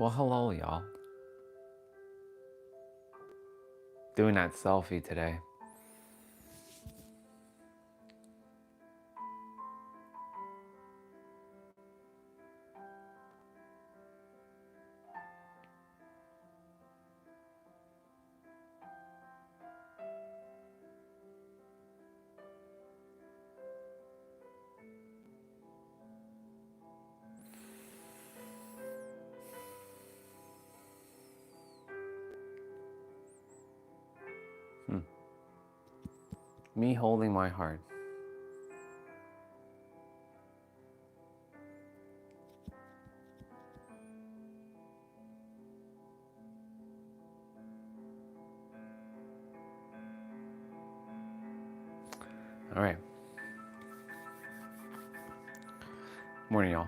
Well, hello, y'all. Doing that selfie today. Me holding my heart. All right. Morning, y'all.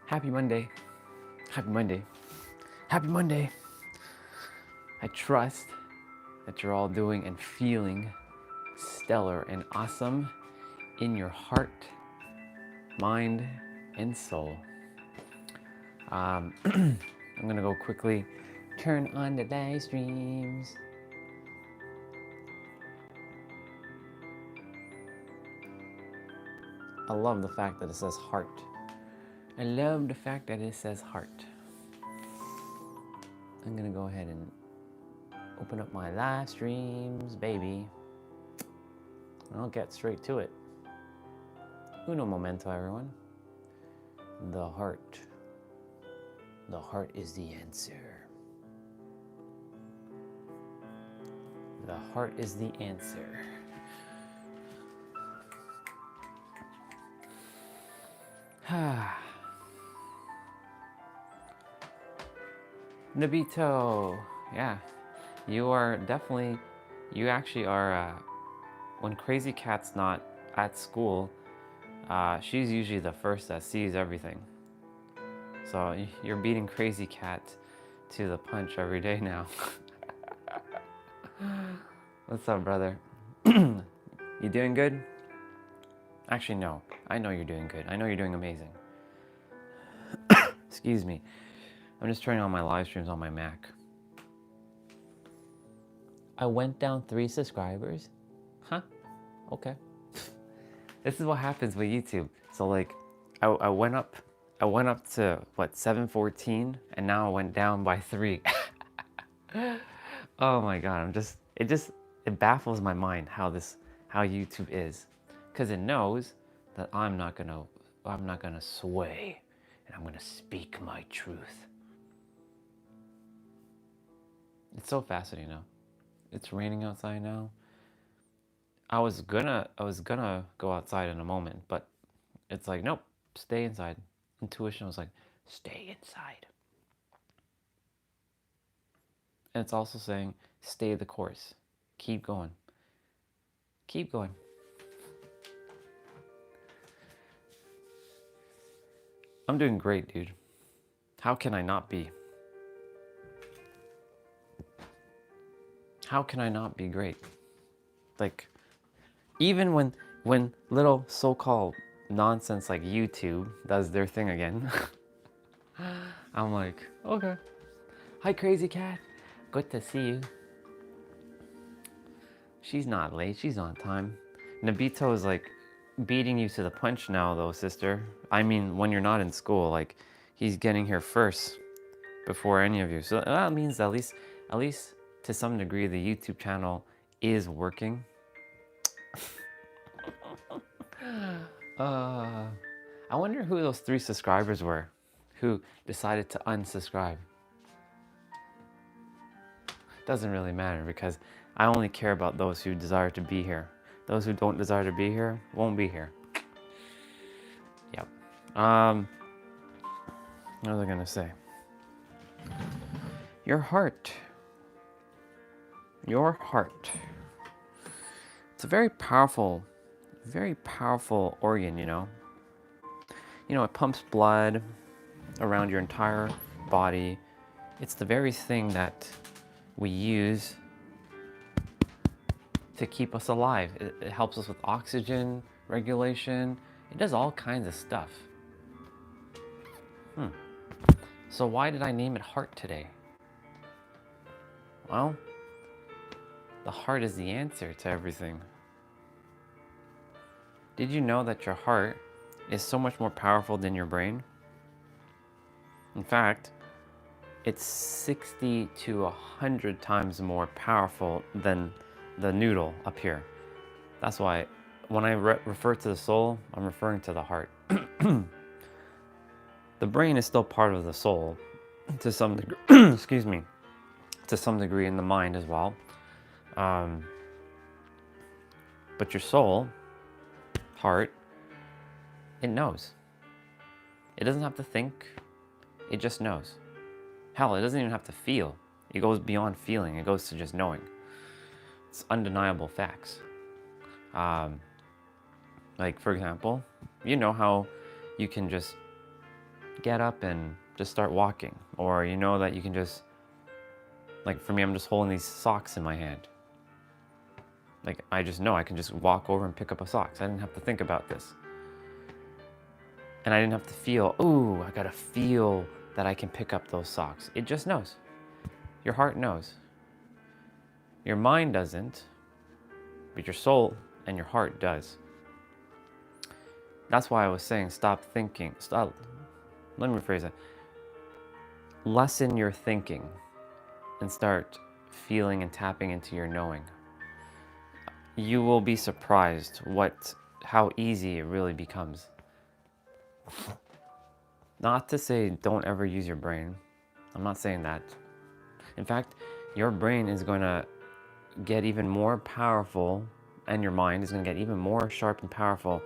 Happy Monday. Happy Monday. Happy Monday. I trust that you're all doing and feeling stellar and awesome in your heart, mind, and soul. I'm gonna go quickly turn on the live streams. I love the fact that it says heart. I love the fact that it says heart. I'm gonna go ahead and open up my live streams, baby. And I'll get straight to it. Uno momento, everyone. The heart. The heart is the answer. The heart is the answer. Nabito, yeah, you are definitely, you actually are, when Crazy Cat's not at school, she's usually the first that sees everything. So you're beating Crazy Cat to the punch every day now. What's up, brother? You doing good? Actually, no. I know you're doing good. I know you're doing amazing. Excuse me. I'm just turning on my live streams on my Mac. I went down 3 subscribers? Huh? Okay. This is what happens with YouTube. So like, I went up to what, 714, and now I went down by 3. Oh my God, it baffles my mind how YouTube is, because it knows that I'm not gonna sway, and I'm gonna speak my truth. It's so fascinating now. It's raining outside now. I was gonna go outside in a moment, but it's like, nope, stay inside. Intuition was like, stay inside. And it's also saying, stay the course. Keep going. Keep going. I'm doing great, dude. How can I not be? How can I not be great? Like, even when little so-called nonsense like YouTube does their thing again, I'm like, okay. Hi, Crazy Cat. Good to see you. She's not late. She's on time. Nabito is like beating you to the punch now, though, sister. I mean, when you're not in school, like, he's getting here first before any of you. So that means at least to some degree, the YouTube channel is working. I wonder who those 3 subscribers were who decided to unsubscribe. Doesn't really matter, because I only care about those who desire to be here. Those who don't desire to be here won't be here. Yep. What was I gonna say? Your heart. Your heart. It's a very powerful organ, you know. You know, it pumps blood around your entire body. It's the very thing that we use to keep us alive. It helps us with oxygen regulation. It does all kinds of stuff. So why did I name it heart today? Well, the heart is the answer to everything. Did you know that your heart is so much more powerful than your brain? In fact, it's 60 to 100 times more powerful than the noodle up here. That's why when I refer to the soul, I'm referring to the heart. The brain is still part of the soul to some degree, excuse me, to some degree in the mind as well. But your soul, heart, it knows. It doesn't have to think, it just knows. Hell, it doesn't even have to feel. It goes beyond feeling, it goes to just knowing. It's undeniable facts. Like, for example, you know how you can just get up and just start walking, or you know that you can just, like for me, I'm just holding these socks in my hand. Like, I just know I can just walk over and pick up a socks. I didn't have to think about this. And I didn't have to feel, ooh, I gotta feel that I can pick up those socks. It just knows. Your heart knows. Your mind doesn't, but your soul and your heart does. That's why I was saying stop thinking. Let me rephrase it. Lessen your thinking and start feeling and tapping into your knowing. You will be surprised how easy it really becomes. Not to say don't ever use your brain. I'm not saying that. In fact, your brain is going to get even more powerful, and your mind is going to get even more sharp and powerful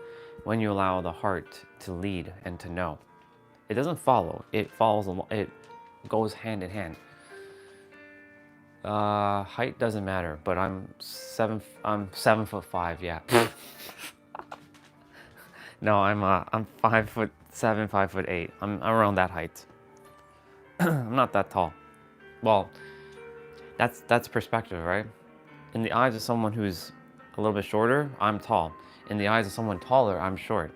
when you allow the heart to lead and to know. It doesn't follow. It follows. It goes hand in hand. Height doesn't matter, but I'm 7'5", yeah. No, I'm 5'7", 5'8". I'm around that height. I'm not that tall. Well, that's perspective, right? In the eyes of someone who's a little bit shorter, I'm tall. In the eyes of someone taller, I'm short.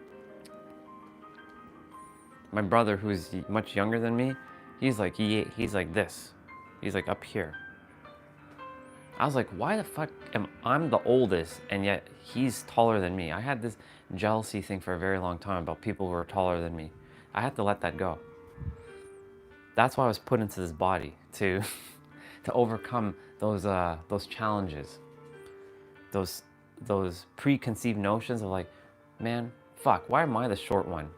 My brother, who's much younger than me, he's like this. He's like up here. I was like, why the fuck I'm the oldest and yet he's taller than me? I had this jealousy thing for a very long time about people who are taller than me. I had to let that go. That's why I was put into this body, to overcome those challenges, those preconceived notions of like, man, fuck, why am I the short one?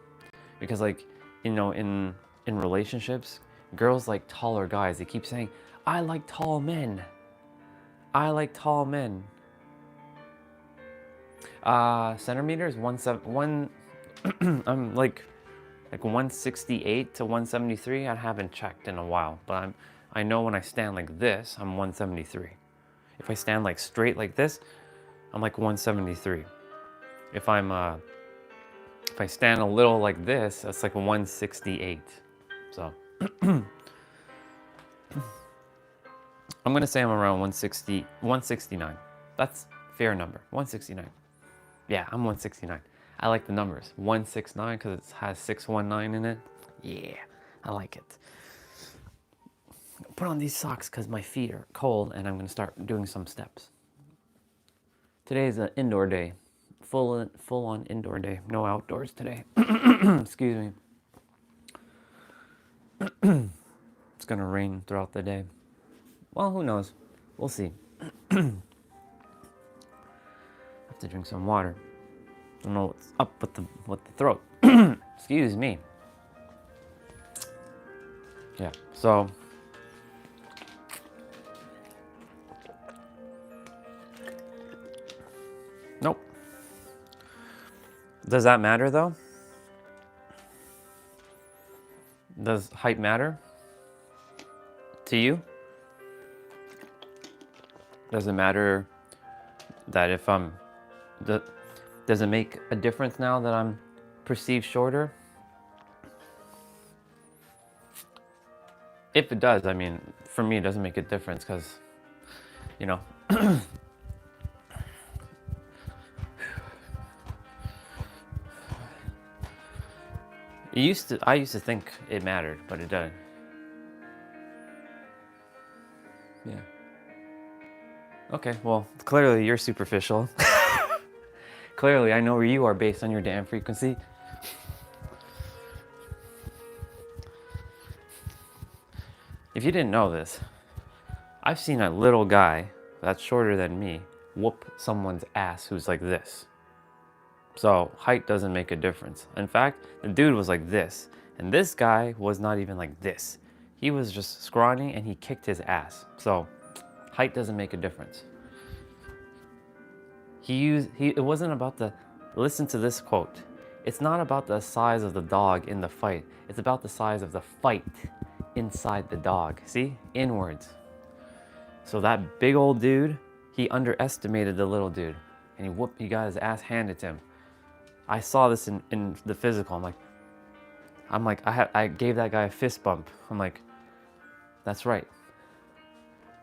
Because like, you know, in relationships, girls like taller guys. They keep saying, I like tall men. I like tall men. Centimeters, I'm like 168 to 173. I haven't checked in a while, but I know when I stand like this, I'm 173. If I stand like straight like this, I'm like 173. If I stand a little like this, that's like 168. So I'm gonna say I'm around 160, 169. That's a fair number, 169. Yeah, I'm 169. I like the numbers, 169 because it has 619 in it. Yeah, I like it. Put on these socks because my feet are cold and I'm gonna start doing some steps. Today is an indoor day, full on indoor day, no outdoors today. Excuse me. It's gonna rain throughout the day. Well, who knows? We'll see. Have to drink some water. Don't know what's up with the throat. Excuse me. Yeah. So nope. Does that matter though? Does height matter to you? Does it matter that if does it make a difference now that I'm perceived shorter? If it does, I mean, for me, it doesn't make a difference because, you know, I used to think it mattered, but it doesn't. Yeah. Okay, well, clearly you're superficial. Clearly, I know where you are based on your damn frequency. If you didn't know this, I've seen a little guy that's shorter than me whoop someone's ass who's like this. So height doesn't make a difference. In fact, the dude was like this, and this guy was not even like this. He was just scrawny and he kicked his ass. So height doesn't make a difference. It wasn't about listen to this quote. It's not about the size of the dog in the fight. It's about the size of the fight inside the dog. See? Inwards. So that big old dude, he underestimated the little dude, and he got his ass handed to him. I saw this in the physical. I gave that guy a fist bump. I'm like, that's right.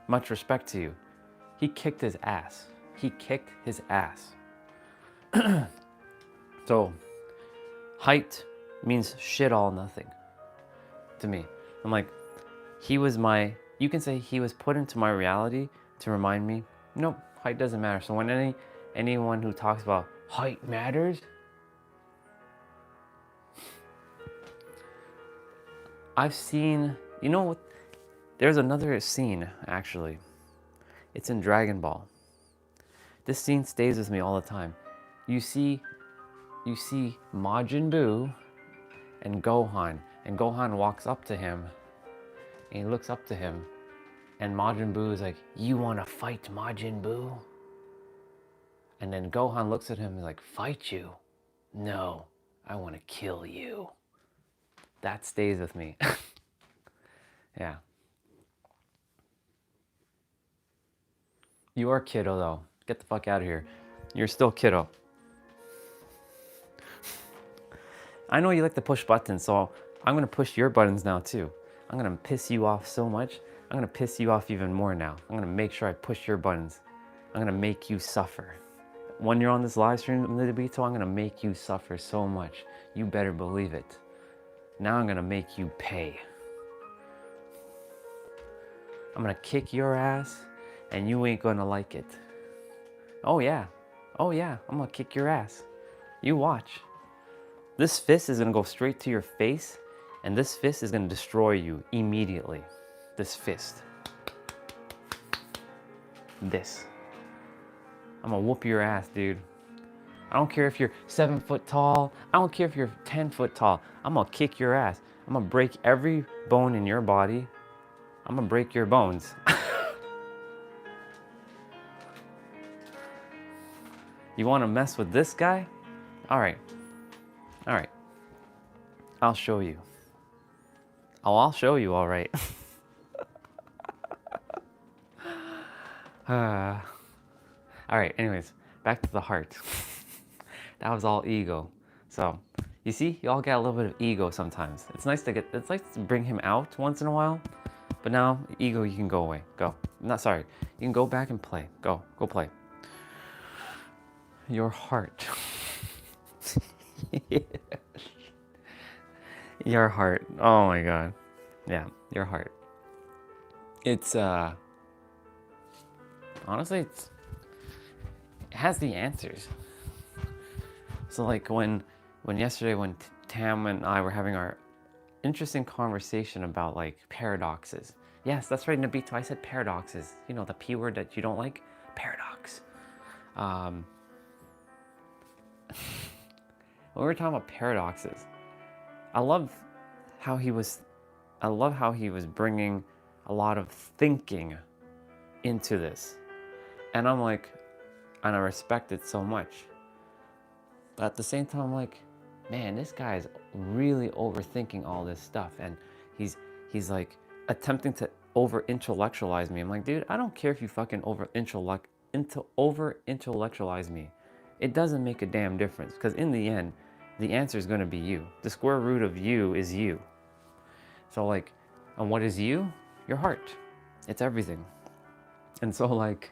Much respect to you. He kicked his ass. He kicked his ass. So, height means shit all nothing to me. I'm like, you can say he was put into my reality to remind me, nope, height doesn't matter. So when anyone who talks about height matters, I've seen, you know what, there's another scene actually. It's in Dragon Ball. This scene stays with me all the time. You see Majin Buu and Gohan walks up to him, and he looks up to him, and Majin Buu is like, you wanna fight Majin Buu? And then Gohan looks at him and is like, fight you? No, I wanna kill you. That stays with me. Yeah. You are kiddo though. Get the fuck out of here. You're still kiddo. I know you like to push buttons, so I'm gonna push your buttons now too. I'm gonna piss you off so much. I'm gonna piss you off even more now. I'm gonna make sure I push your buttons. I'm gonna make you suffer. When you're on this live stream, Lidabito, I'm gonna make you suffer so much. You better believe it. Now I'm gonna make you pay. I'm gonna kick your ass, and you ain't gonna like it. Oh yeah, I'm gonna kick your ass. You watch. This fist is gonna go straight to your face, and this fist is gonna destroy you immediately. This fist. This. I'm gonna whoop your ass, dude. I don't care if you're 7 foot tall. I don't care if you're 10 foot tall. I'm gonna kick your ass. I'm gonna break every bone in your body. I'm gonna break your bones. You wanna mess with this guy? All right. I'll show you. Oh, I'll show you, all right. All right, anyways, back to the heart. That was all ego. So, you see, you all get a little bit of ego sometimes. It's nice to bring him out once in a while. But now, ego, you can go away. Go. Not sorry. You can go back and play. Go play. Your heart. Your heart. Oh my God. Yeah, your heart. It's honestly, it has the answers. So like when yesterday when Tam and I were having our interesting conversation about like paradoxes. Yes, that's right, Nabito. I said paradoxes. You know, the P word that you don't like? Paradox. When we were talking about paradoxes, I love how he was bringing a lot of thinking into this. And I'm like, and I respect it so much. But at the same time, I'm like, man, this guy is really overthinking all this stuff. And he's like attempting to over-intellectualize me. I'm like, dude, I don't care if you fucking over-intellectualize me. It doesn't make a damn difference. Because in the end, the answer is going to be you. The square root of you is you. So like, and what is you? Your heart. It's everything. And so like,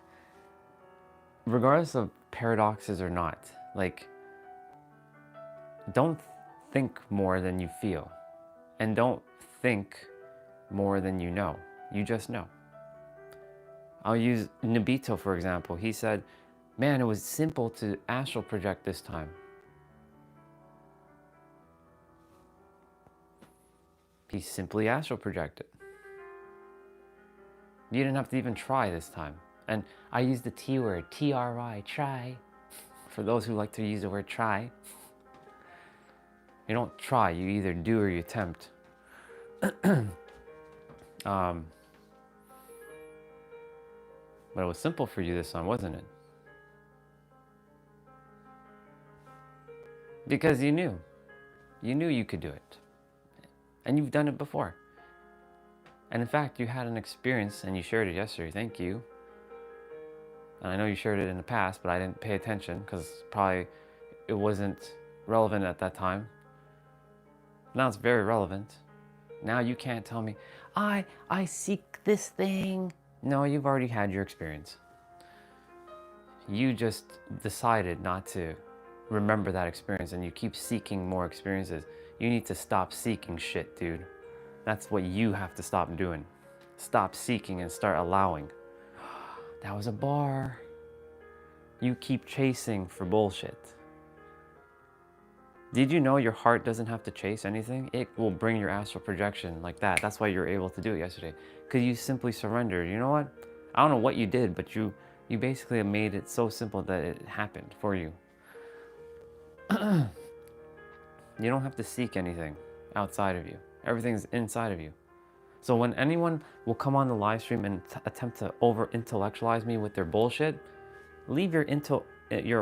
regardless of paradoxes or not, like, don't think more than you feel. And don't think more than you know. You just know. I'll use Nobito, for example. He said, man, it was simple to astral project this time. He simply astral projected. You didn't have to even try this time. And I use the T word, T-R-Y, try. For those who like to use the word try. You don't try, you either do or you attempt. But it was simple for you this time, wasn't it? Because you knew. You knew you could do it. And you've done it before. And in fact, you had an experience and you shared it yesterday. Thank you. And I know you shared it in the past, but I didn't pay attention because probably it wasn't relevant at that time. Now it's very relevant. Now you can't tell me, I seek this thing. No, you've already had your experience. You just decided not to remember that experience and you keep seeking more experiences. You need to stop seeking shit, dude. That's what you have to stop doing. Stop seeking and start allowing. That was a bar. You keep chasing for bullshit. Did you know your heart doesn't have to chase anything? It will bring your astral projection like that. That's why you were able to do it yesterday. Because you simply surrendered. You know what? I don't know what you did, but you basically made it so simple that it happened for you. You don't have to seek anything outside of you. Everything's inside of you. So when anyone will come on the live stream and attempt to over-intellectualize me with their bullshit, leave your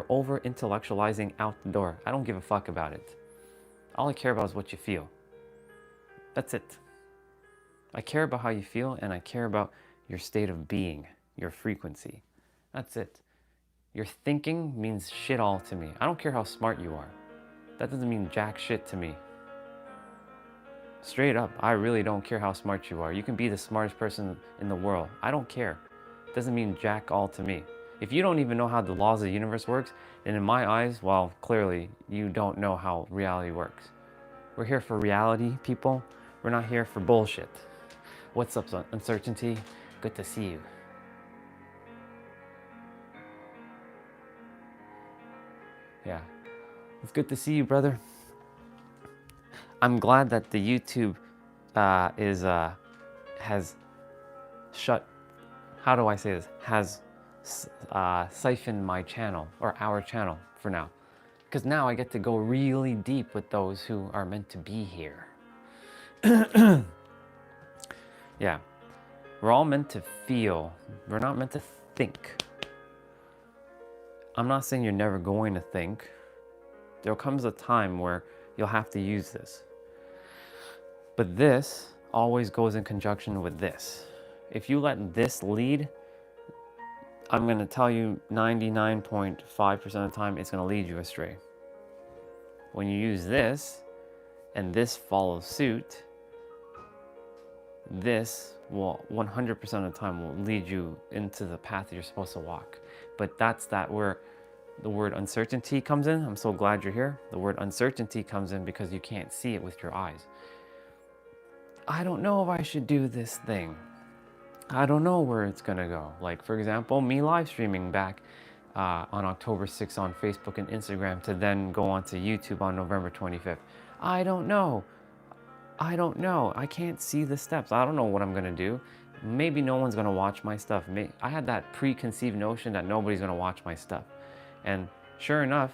over-intellectualizing out the door. I don't give a fuck about it. All I care about is what you feel. That's it. I care about how you feel and I care about your state of being, your frequency. That's it. Your thinking means shit all to me. I don't care how smart you are. That doesn't mean jack shit to me. Straight up, I really don't care how smart you are. You can be the smartest person in the world. I don't care. It doesn't mean jack all to me. If you don't even know how the laws of the universe works, then in my eyes, well, clearly you don't know how reality works. We're here for reality, people. We're not here for bullshit. What's up, Uncertainty? Good to see you. Yeah, it's good to see you, brother. I'm glad that the YouTube has shut, how do I say this, has siphoned my channel, or our channel for now. Because now I get to go really deep with those who are meant to be here. Yeah, we're all meant to feel. We're not meant to think. I'm not saying you're never going to think. There comes a time where you'll have to use this. But this always goes in conjunction with this. If you let this lead, I'm going to tell you 99.5% of the time it's going to lead you astray. When you use this, and this follows suit, this will 100% of the time will lead you into the path you're supposed to walk. But that's where the word uncertainty comes in. I'm so glad you're here. The word uncertainty comes in because you can't see it with your eyes. I don't know if I should do this thing. I don't know where it's gonna go. Like, for example, me live streaming back on October 6th on Facebook and Instagram to then go onto YouTube on November 25th. I don't know. I don't know. I can't see the steps. I don't know what I'm gonna do. Maybe no one's gonna watch my stuff. I had that preconceived notion that nobody's gonna watch my stuff. And sure enough,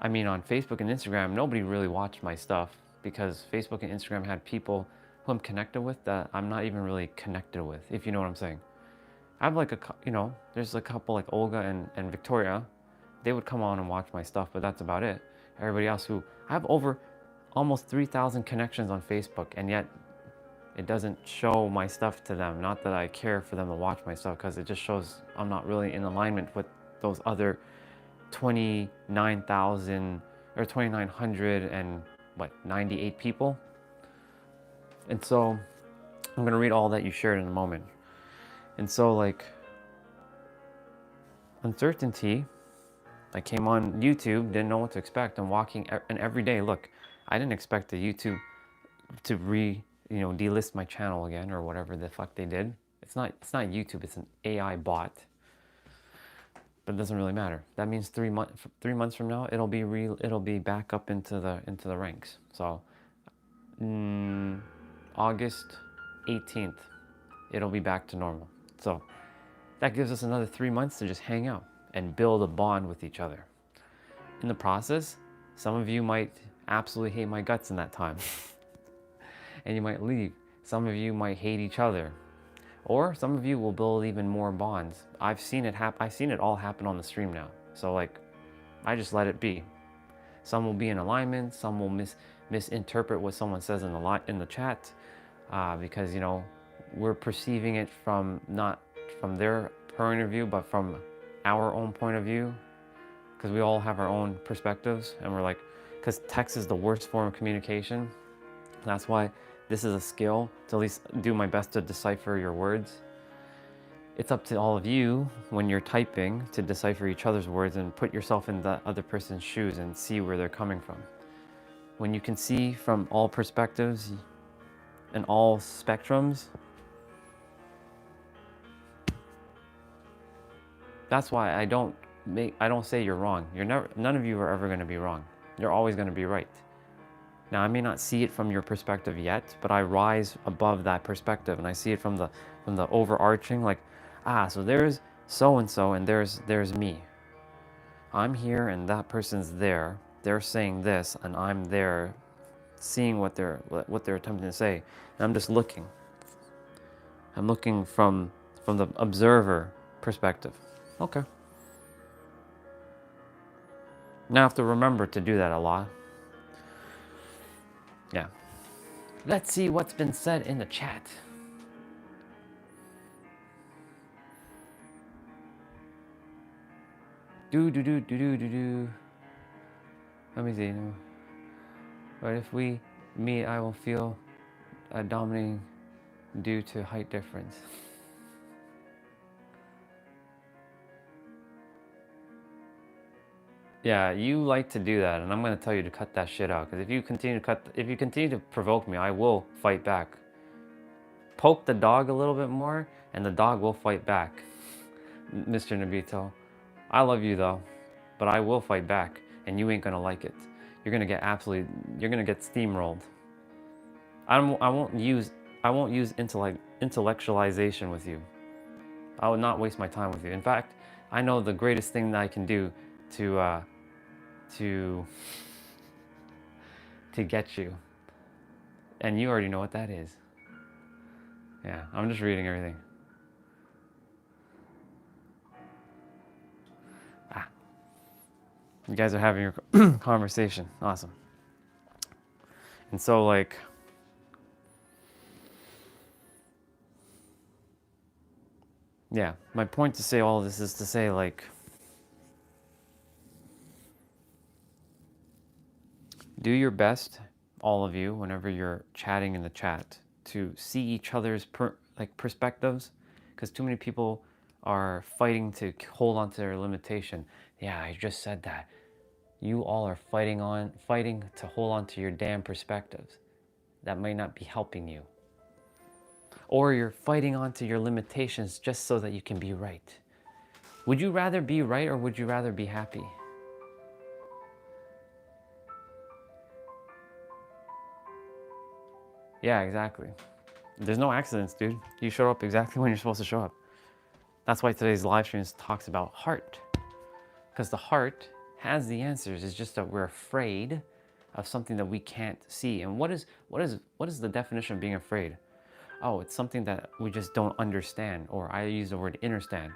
I mean, on Facebook and Instagram, nobody really watched my stuff because Facebook and Instagram had people who I'm connected with that I'm not even really connected with, if you know what I'm saying. I have like there's a couple like Olga and Victoria. They would come on and watch my stuff, but that's about it. Everybody else I have over almost 3,000 connections on Facebook, and yet it doesn't show my stuff to them. Not that I care for them to watch my stuff, because it just shows I'm not really in alignment with those other 29,000 or 2,998 people. And so I'm gonna read all that you shared in a moment. And so, like, uncertainty, I came on YouTube, didn't know what to expect. I'm walking, and every day, look, I didn't expect the YouTube to delist my channel again or whatever the fuck they did. It's not YouTube, it's an AI bot. But it doesn't really matter. That means 3 months from now, it'll be back up into the ranks. So August 18th, it'll be back to normal. So that gives us another 3 months to just hang out and build a bond with each other. In the process, some of you might absolutely hate my guts in that time. And you might leave. Some of you might hate each other. Or some of you will build even more bonds. I've seen it all happen on the stream now. So like, I just let it be. Some will be in alignment. Some will misinterpret what someone says in the chat, because we're perceiving it from not from their point of view, but from our own point of view. Because we all have our own perspectives, and we're like, because text is the worst form of communication. That's why this is a skill to at least do my best to decipher your words. It's up to all of you when you're typing to decipher each other's words and put yourself in the other person's shoes and see where they're coming from. When you can see from all perspectives and all spectrums, that's why I don't say you're wrong. None of you are ever going to be wrong. You're always going to be right. Now, I may not see it from your perspective yet, but I rise above that perspective and I see it from the overarching, like, so there's so-and-so and there's me. I'm here and that person's there. They're saying this and I'm there seeing what they're attempting to say. And I'm just looking. I'm looking from the observer perspective. Okay. Now I have to remember to do that a lot. Yeah. Let's see what's been said in the chat. Do. Let me see. But if we meet, I will feel dominating due to height difference. Yeah, you like to do that, and I'm gonna tell you to cut that shit out. Because if you continue to provoke me, I will fight back. Poke the dog a little bit more, and the dog will fight back. Mr. Nabito, I love you though, but I will fight back, and you ain't gonna like it. You're gonna get steamrolled. I won't use intellectualization with you. I will not waste my time with you. In fact, I know the greatest thing that I can do to get you, and you already know what that is. Yeah, I'm just reading everything. You guys are having your conversation. Awesome. And so, like, yeah, my point to say all of this is to say, like, do your best, all of you, whenever you're chatting in the chat, to see each other's perspectives, because too many people are fighting to hold on to their limitation. Yeah, I just said that. You all are fighting to hold on to your damn perspectives. That may not be helping you. Or you're fighting on to your limitations just so that you can be right. Would you rather be right or would you rather be happy? Yeah, exactly. There's no accidents, dude. You show up exactly when you're supposed to show up. That's why today's live stream talks about heart. Because the heart has the answers. It's just that we're afraid of something that we can't see. And what is the definition of being afraid? Oh, it's something that we just don't understand, or I use the word understand.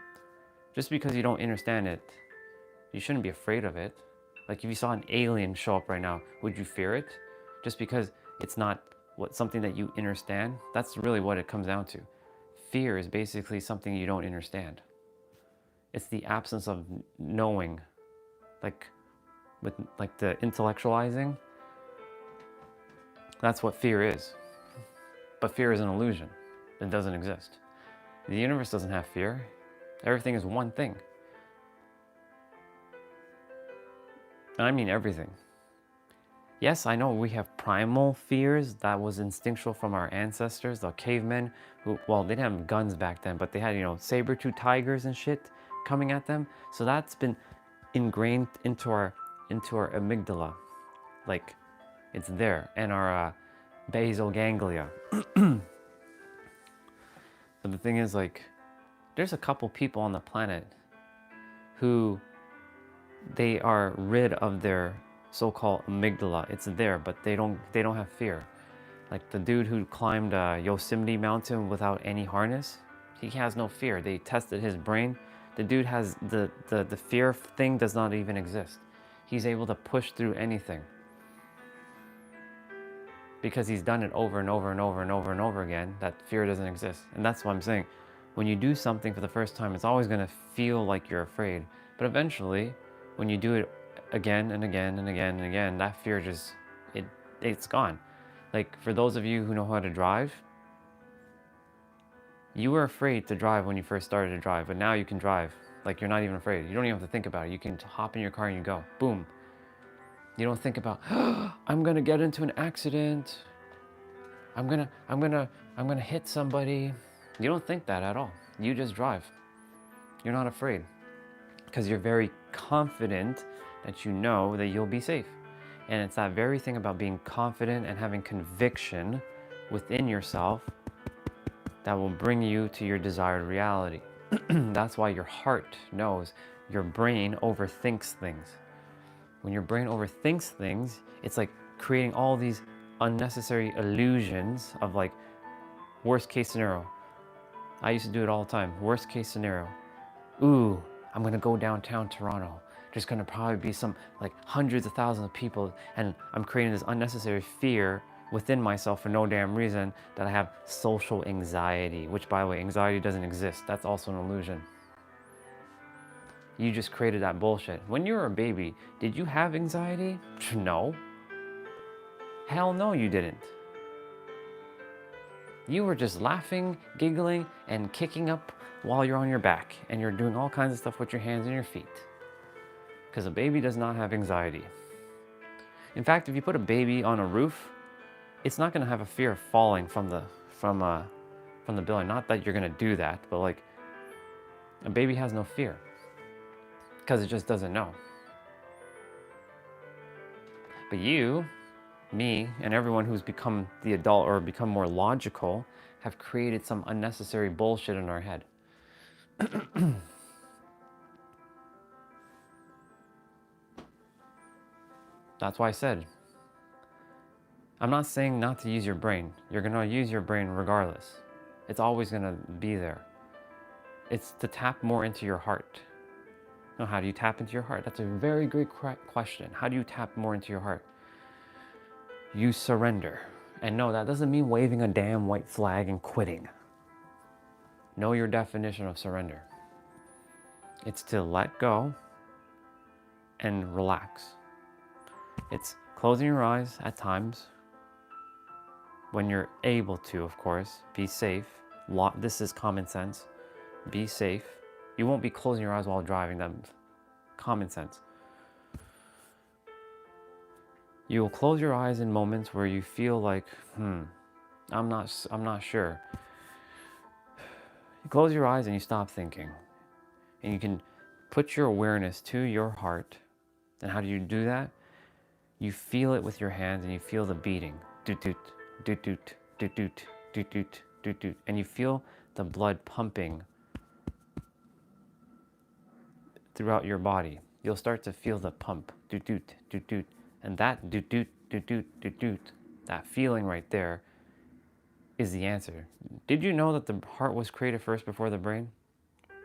Just because you don't understand it, you shouldn't be afraid of it. Like if you saw an alien show up right now, would you fear it? Just because it's not something that you understand? That's really what it comes down to. Fear is basically something you don't understand. It's the absence of knowing, with the intellectualizing. That's what fear is. But fear is an illusion. It doesn't exist. The universe doesn't have fear. Everything is one thing. And I mean everything. Yes, I know we have primal fears that was instinctual from our ancestors, the cavemen who, well, they didn't have guns back then, but they had, saber-tooth tigers and shit coming at them. So that's been ingrained into our amygdala. Like, it's there, and our basal ganglia. But the thing is, like, there's a couple people on the planet who they are rid of their so-called amygdala. It's there, but they don't have fear. Like the dude who climbed Yosemite Mountain without any harness, he has no fear. They tested his brain. The dude has the fear thing does not even exist. He's able to push through anything because he's done it over and over and over and over and over again. That fear doesn't exist. And that's what I'm saying. When you do something for the first time, it's always going to feel like you're afraid. But eventually, when you do it again and again and again and again, that fear just, it's gone. Like for those of you who know how to drive, you were afraid to drive when you first started to drive, but now you can drive. Like you're not even afraid. You don't even have to think about it. You can hop in your car and you go. Boom. You don't think about, oh, I'm gonna get into an accident. I'm gonna hit somebody. You don't think that at all. You just drive. You're not afraid because you're very confident that you know that you'll be safe. And it's that very thing about being confident and having conviction within yourself that will bring you to your desired reality. That's why your heart knows. Your brain overthinks things. When your brain overthinks things, it's like creating all these unnecessary illusions of like worst case scenario. I used to do it all the time. Worst case scenario. Ooh, I'm gonna go downtown Toronto. There's gonna probably be some like hundreds of thousands of people, and I'm creating this unnecessary fear within myself for no damn reason that I have social anxiety, which by the way, anxiety doesn't exist. That's also an illusion. You just created that bullshit. When you were a baby, did you have anxiety? No. Hell no, you didn't. You were just laughing, giggling, and kicking up while you're on your back, and you're doing all kinds of stuff with your hands and your feet. Because a baby does not have anxiety. In fact, if you put a baby on a roof, it's not going to have a fear of falling from the building. Not that you're going to do that, but like a baby has no fear because it just doesn't know. But you, me, and everyone who's become the adult or become more logical have created some unnecessary bullshit in our head. That's why I said, I'm not saying not to use your brain. You're gonna use your brain regardless. It's always gonna be there. It's to tap more into your heart. Now, how do you tap into your heart? That's a very great question. How do you tap more into your heart? You surrender. And no, that doesn't mean waving a damn white flag and quitting. Know your definition of surrender. It's to let go and relax. It's closing your eyes at times when you're able to, of course. Be safe. This is common sense. Be safe. You won't be closing your eyes while driving. That's common sense. You will close your eyes in moments where you feel like, I'm not sure. You close your eyes and you stop thinking. And you can put your awareness to your heart. And how do you do that? You feel it with your hands and you feel the beating. Doot doot, doot doot, doot doot, doot doot, doot doot. And you feel the blood pumping throughout your body. You'll start to feel the pump. Doot doot, doot doot. And that doot doot, doot doot, doot doot, that feeling right there is the answer. Did you know that the heart was created first before the brain?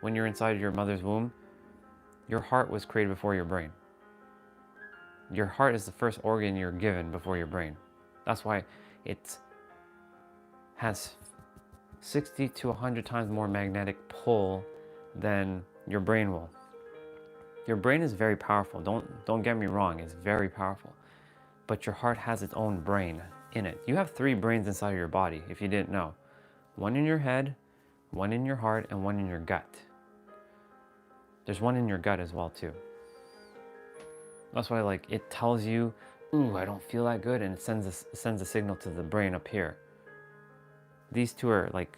When you're inside your mother's womb, your heart was created before your brain. Your heart is the first organ you're given before your brain. That's why it has 60 to 100 times more magnetic pull than your brain will. Your brain is very powerful. Don't get me wrong, it's very powerful. But your heart has its own brain in it. You have 3 brains inside of your body, if you didn't know. One in your head, one in your heart, and one in your gut. There's one in your gut as well too. That's why it tells you ooh, I don't feel that good, and it sends a signal to the brain up here. These two are like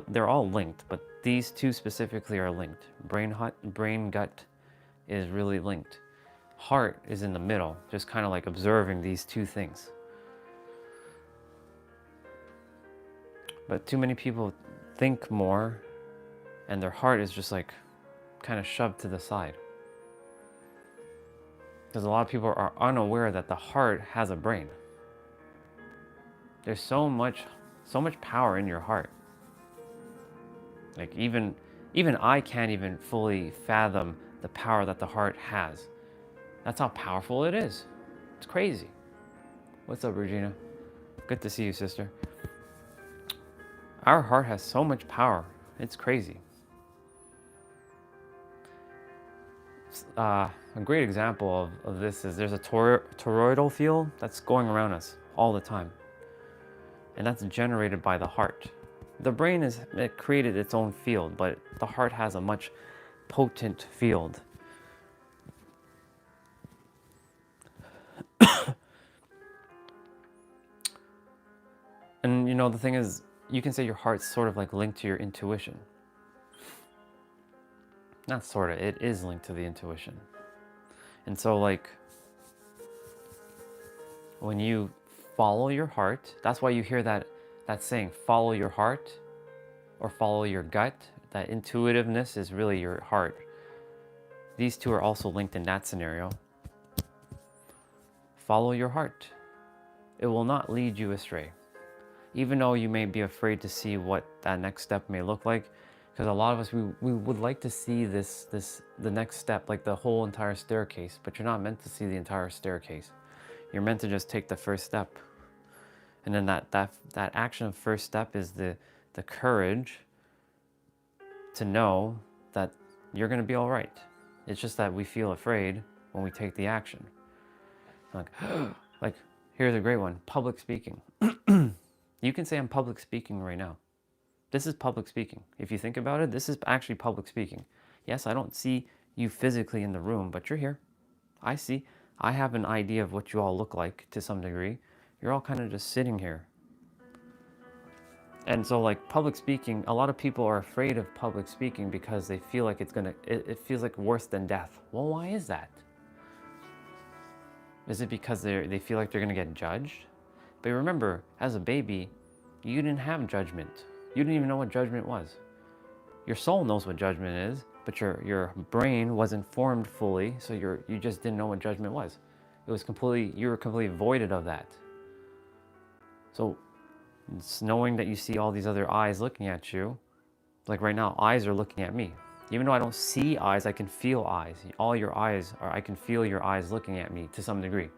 they're all linked, but these two specifically are linked. Brain gut is really linked. Heart is in the middle, just kind of like observing these two things. But too many people think more, and their heart is just like kind of shoved to the side. Because a lot of people are unaware that the heart has a brain. There's so much power in your heart. Like even I can't even fully fathom the power that the heart has. That's how powerful it is. It's crazy. What's up, Regina? Good to see you, sister. Our heart has so much power. It's crazy. A great example of this is there's a toroidal field that's going around us all the time. And that's generated by the heart. The brain it created its own field, but the heart has a much potent field. And you know, the thing is, you can say your heart's sort of like linked to your intuition. Not sort of, it is linked to the intuition. And so like, when you follow your heart, that's why you hear that saying, follow your heart or follow your gut. That intuitiveness is really your heart. These two are also linked in that scenario. Follow your heart. It will not lead you astray. Even though you may be afraid to see what that next step may look like, because a lot of us, we would like to see the next step, like the whole entire staircase, but you're not meant to see the entire staircase. You're meant to just take the first step. And then that action of first step is the courage to know that you're going to be all right. It's just that we feel afraid when we take the action. Like here's a great one, public speaking. You can say I'm public speaking right now. This is public speaking. If you think about it, this is actually public speaking. Yes, I don't see you physically in the room, but you're here. I have an idea of what you all look like to some degree. You're all kind of just sitting here. And so like public speaking, a lot of people are afraid of public speaking because they feel like it feels like worse than death. Well, why is that? Is it because they feel like they're gonna get judged? But remember, as a baby, you didn't have judgment. You didn't even know what judgment was. Your soul knows what judgment is, but your brain wasn't formed fully, so you just didn't know what judgment was. You were completely voided of that. So it's knowing that you see all these other eyes looking at you, like right now, eyes are looking at me. Even though I don't see eyes, I can feel eyes. All your eyes I can feel your eyes looking at me to some degree.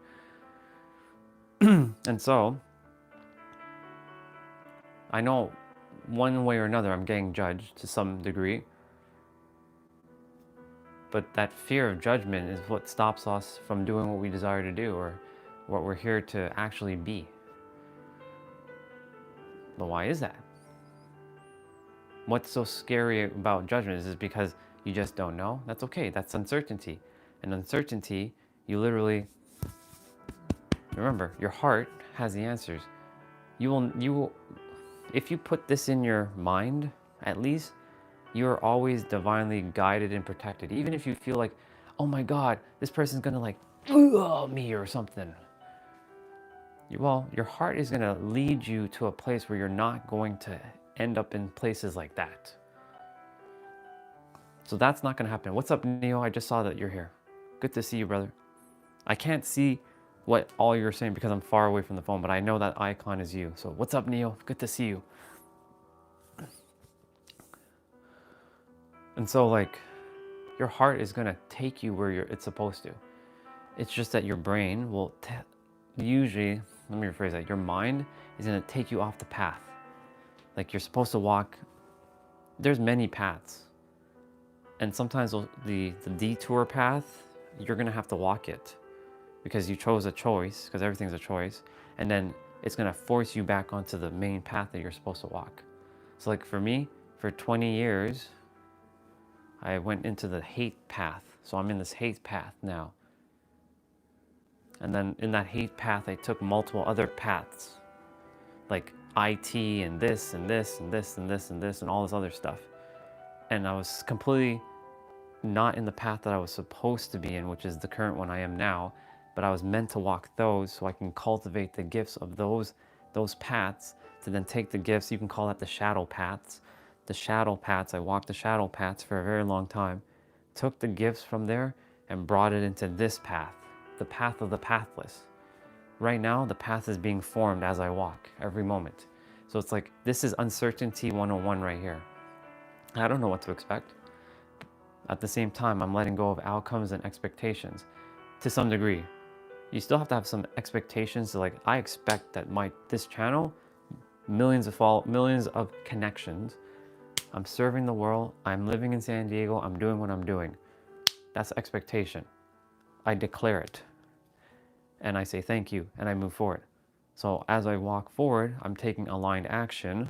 And so, I know one way or another I'm getting judged to some degree. But that fear of judgment is what stops us from doing what we desire to do or what we're here to actually be. But why is that? What's so scary about judgment? Is it because you just don't know? That's okay, that's uncertainty. And uncertainty, you literally, remember, your heart has the answers. You will, if you put this in your mind, at least, you are always divinely guided and protected. Even if you feel like, oh my God, this person's gonna like, me or something. Well, your heart is gonna lead you to a place where you're not going to end up in places like that. So that's not gonna happen. What's up, Neo? I just saw that you're here. Good to see you, brother. I can't see what all you're saying because I'm far away from the phone, but I know that icon is you. So what's up, Neo? Good to see you. And so like, your heart is gonna take you where it's supposed to. It's just that your brain will usually, let me rephrase that, your mind is gonna take you off the path. Like you're supposed to walk, there's many paths. And sometimes the detour path, you're gonna have to walk it because you chose a choice, because everything's a choice. And then it's gonna force you back onto the main path that you're supposed to walk. So like for me, for 20 years, I went into the hate path. So I'm in this hate path now. And then in that HIIT path, I took multiple other paths, like IT and this and this and this and this and this and all this other stuff. And I was completely not in the path that I was supposed to be in, which is the current one I am now, but I was meant to walk those so I can cultivate the gifts of those paths, to then take the gifts, you can call that the shadow paths. The shadow paths, I walked the shadow paths for a very long time, took the gifts from there and brought it into this path, the path of the pathless. Right now, the path is being formed as I walk every moment. So it's like, this is uncertainty 101 right here. I don't know what to expect. At the same time, I'm letting go of outcomes and expectations to some degree. You still have to have some expectations. So like, I expect that this channel, millions of connections. I'm serving the world. I'm living in San Diego. I'm doing what I'm doing. That's expectation. I declare it. And I say thank you, and I move forward. So as I walk forward, I'm taking aligned action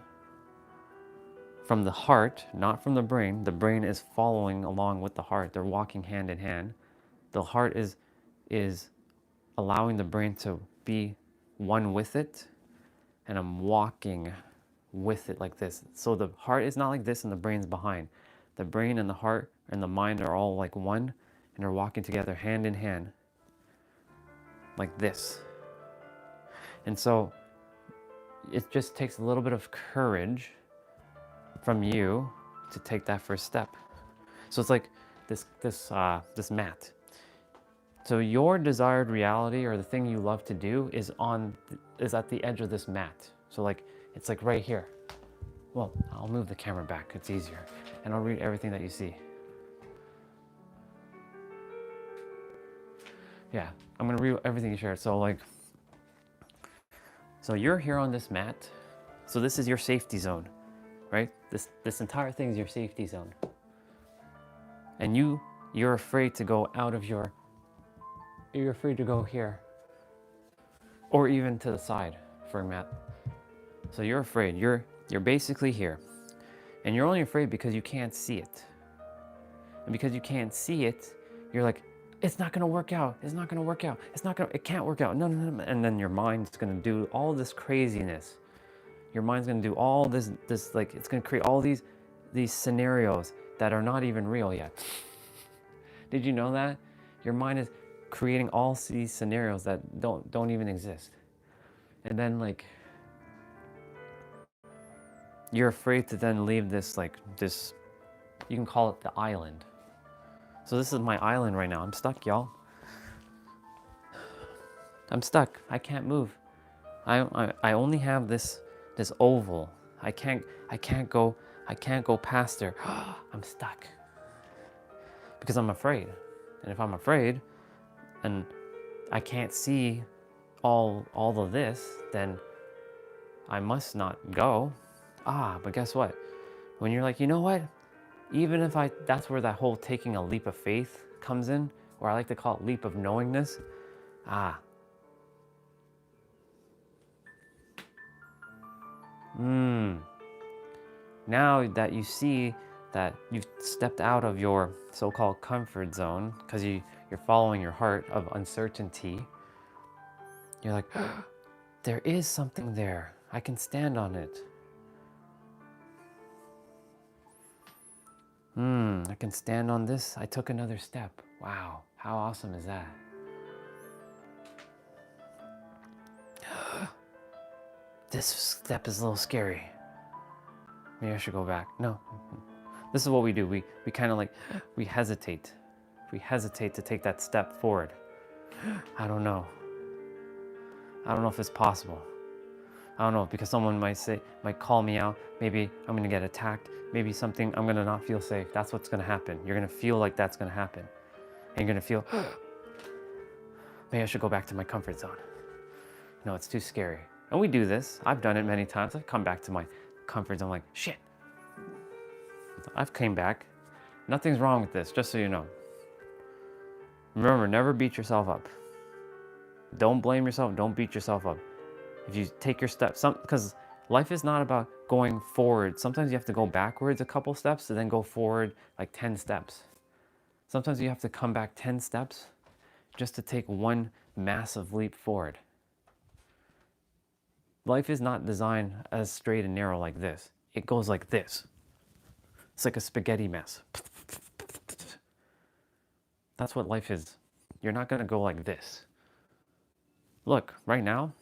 from the heart, not from the brain. The brain is following along with the heart. They're walking hand in hand. The heart is allowing the brain to be one with it, and I'm walking with it like this. So the heart is not like this and the brain's behind. The brain and the heart and the mind are all like one, and they're walking together hand in hand like this. And so it just takes a little bit of courage from you to take that first step. So it's like this mat. So your desired reality, or the thing you love to do, is at the edge of this mat. So like, it's like right here. Well, I'll move the camera back, it's easier. And I'll read everything that you see. Yeah, I'm gonna read everything you shared. So like, so you're here on this mat. So this is your safety zone, right? This entire thing is your safety zone. And you're afraid to go out of you're afraid to go here. Or even to the side for a mat. So you're afraid, you're basically here. And you're only afraid because you can't see it. And because you can't see it, you're like, it's not gonna work out, it's not gonna work out, it can't work out, no. And then your mind's gonna do all this craziness. Your mind's gonna do all this like, it's gonna create all these scenarios that are not even real yet. Did you know that? Your mind is creating all these scenarios that don't even exist. And then like, you're afraid to then leave this, you can call it the island. So this is my island right now. I'm stuck, y'all. I'm stuck. I can't move. I only have this oval. I can't go past there. I'm stuck. Because I'm afraid. And if I'm afraid and I can't see all of this, then I must not go. But guess what? When you're like, you know what? Even if that's where that whole taking a leap of faith comes in, or I like to call it leap of knowingness. Now that you see that you've stepped out of your so-called comfort zone, because you're following your heart of uncertainty, you're like, there is something there. I can stand on it. I can stand on this. I took another step. Wow, how awesome is that? This step is a little scary. Maybe I should go back. No. This is what we do. We kind of like, we hesitate. We hesitate to take that step forward. I don't know. I don't know if it's possible. I don't know, because someone might call me out. Maybe I'm gonna get attacked. Maybe something, I'm gonna not feel safe. That's what's gonna happen. You're gonna feel like that's gonna happen. And you're gonna feel, maybe I should go back to my comfort zone. No, it's too scary. And we do this. I've done it many times. I've come back to my comfort zone like, shit. I've came back. Nothing's wrong with this, just so you know. Remember, never beat yourself up. Don't blame yourself, don't beat yourself up. If you take your steps, because life is not about going forward. Sometimes you have to go backwards a couple steps and then go forward like 10 steps. Sometimes you have to come back 10 steps just to take one massive leap forward. Life is not designed as straight and narrow like this. It goes like this. It's like a spaghetti mess. That's what life is. You're not going to go like this. Look, right now,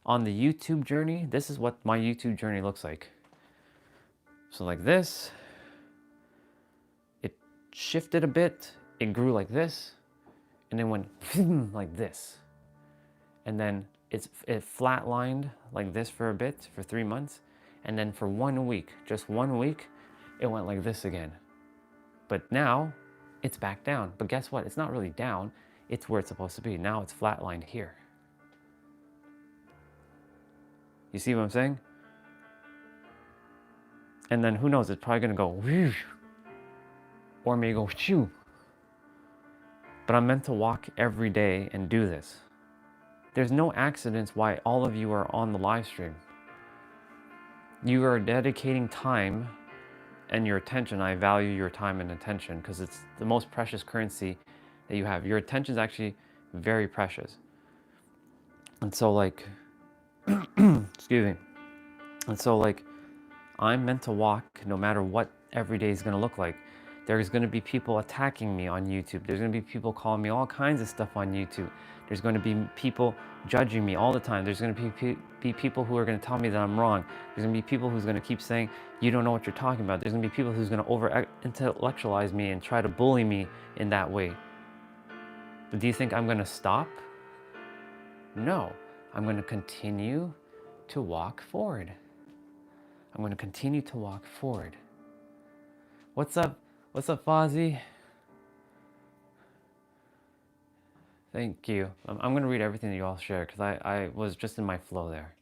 on the YouTube journey, this is what my YouTube journey looks like. So like this, it shifted a bit, it grew like this, and then went like this. And then it flatlined like this for a bit, for 3 months. And then for 1 week, just 1 week, it went like this again. But now it's back down. But guess what? It's not really down. It's where it's supposed to be. Now it's flatlined here. You see what I'm saying? And then who knows, it's probably gonna go whoosh, or maybe go shoo. But I'm meant to walk every day and do this. There's no accidents why all of you are on the live stream. You are dedicating time and your attention. I value your time and attention because it's the most precious currency that you have. Your attention is actually very precious. And so like, excuse me. And so like, I'm meant to walk no matter what every day is going to look like. There's going to be people attacking me on YouTube. There's going to be people calling me all kinds of stuff on YouTube. There's going to be people judging me all the time. There's going to be people who are going to tell me that I'm wrong. There's going to be people who's going to keep saying, you don't know what you're talking about. There's going to be people who's going to over-intellectualize me and try to bully me in that way. But do you think I'm going to stop? No. I'm going to continue to walk forward. I'm going to continue to walk forward. What's up? What's up, Fozzie? Thank you. I'm going to read everything that you all share because I was just in my flow there.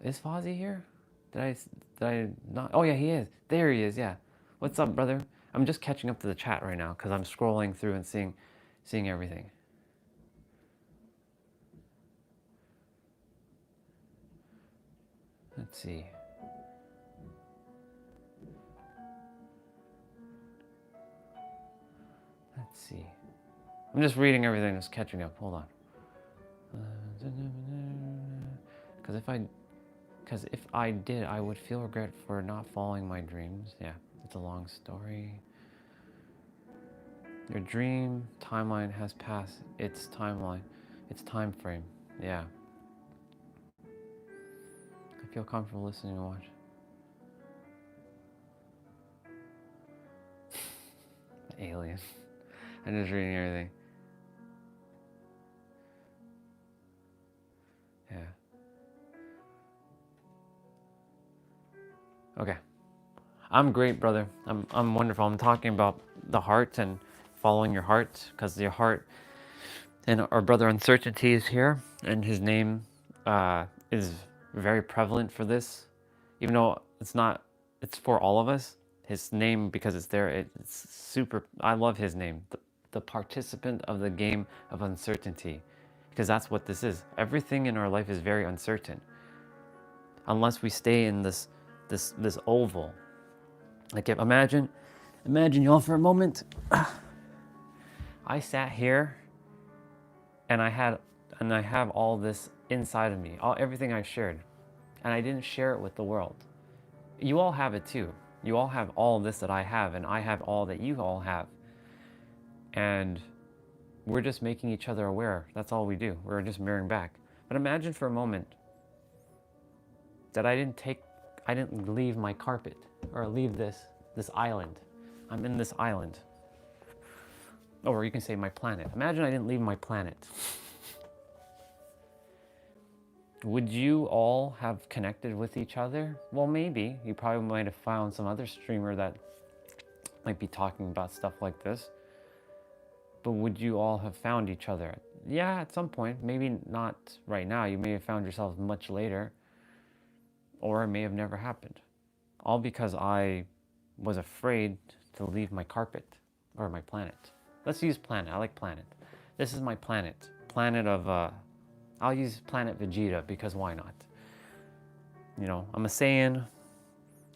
Is Fozzie here? Did I not? Oh yeah, he is. There he is, yeah. What's up, brother? I'm just catching up to the chat right now because I'm scrolling through and seeing everything. Let's see. Let's see. I'm just reading everything, just catching up. Hold on. Because if I did, I would feel regret for not following my dreams. Yeah, it's a long story. Your dream timeline has passed its timeline, its time frame. Yeah. I feel comfortable listening and watch. Alien. I'm just reading everything. Yeah. Okay. I'm great, brother. I'm wonderful. I'm talking about the heart and following your heart, because your heart, and our brother Uncertainty is here, and his name is very prevalent for this, even though it's for all of us. His name, because it's there, it's super, I love his name, the participant of the game of uncertainty, because that's what this is. Everything in our life is very uncertain, unless we stay in this oval. Like, imagine y'all for a moment. I sat here, and I have all this inside of me, everything I shared, and I didn't share it with the world. You all have it too. You all have all this that I have, and I have all that you all have. And we're just making each other aware. That's all we do. We're just mirroring back. But imagine for a moment that I didn't leave my carpet, or leave this island. I'm in this island. Or you can say my planet. Imagine I didn't leave my planet. Would you all have connected with each other? Well, maybe. You probably might have found some other streamer that might be talking about stuff like this. But would you all have found each other? Yeah, at some point. Maybe not right now. You may have found yourselves much later. Or it may have never happened. All because I was afraid to leave my carpet, or my planet. Let's use planet. I like planet. This is my planet. Planet of, I'll use planet Vegeta, because why not? You know, I'm a Saiyan.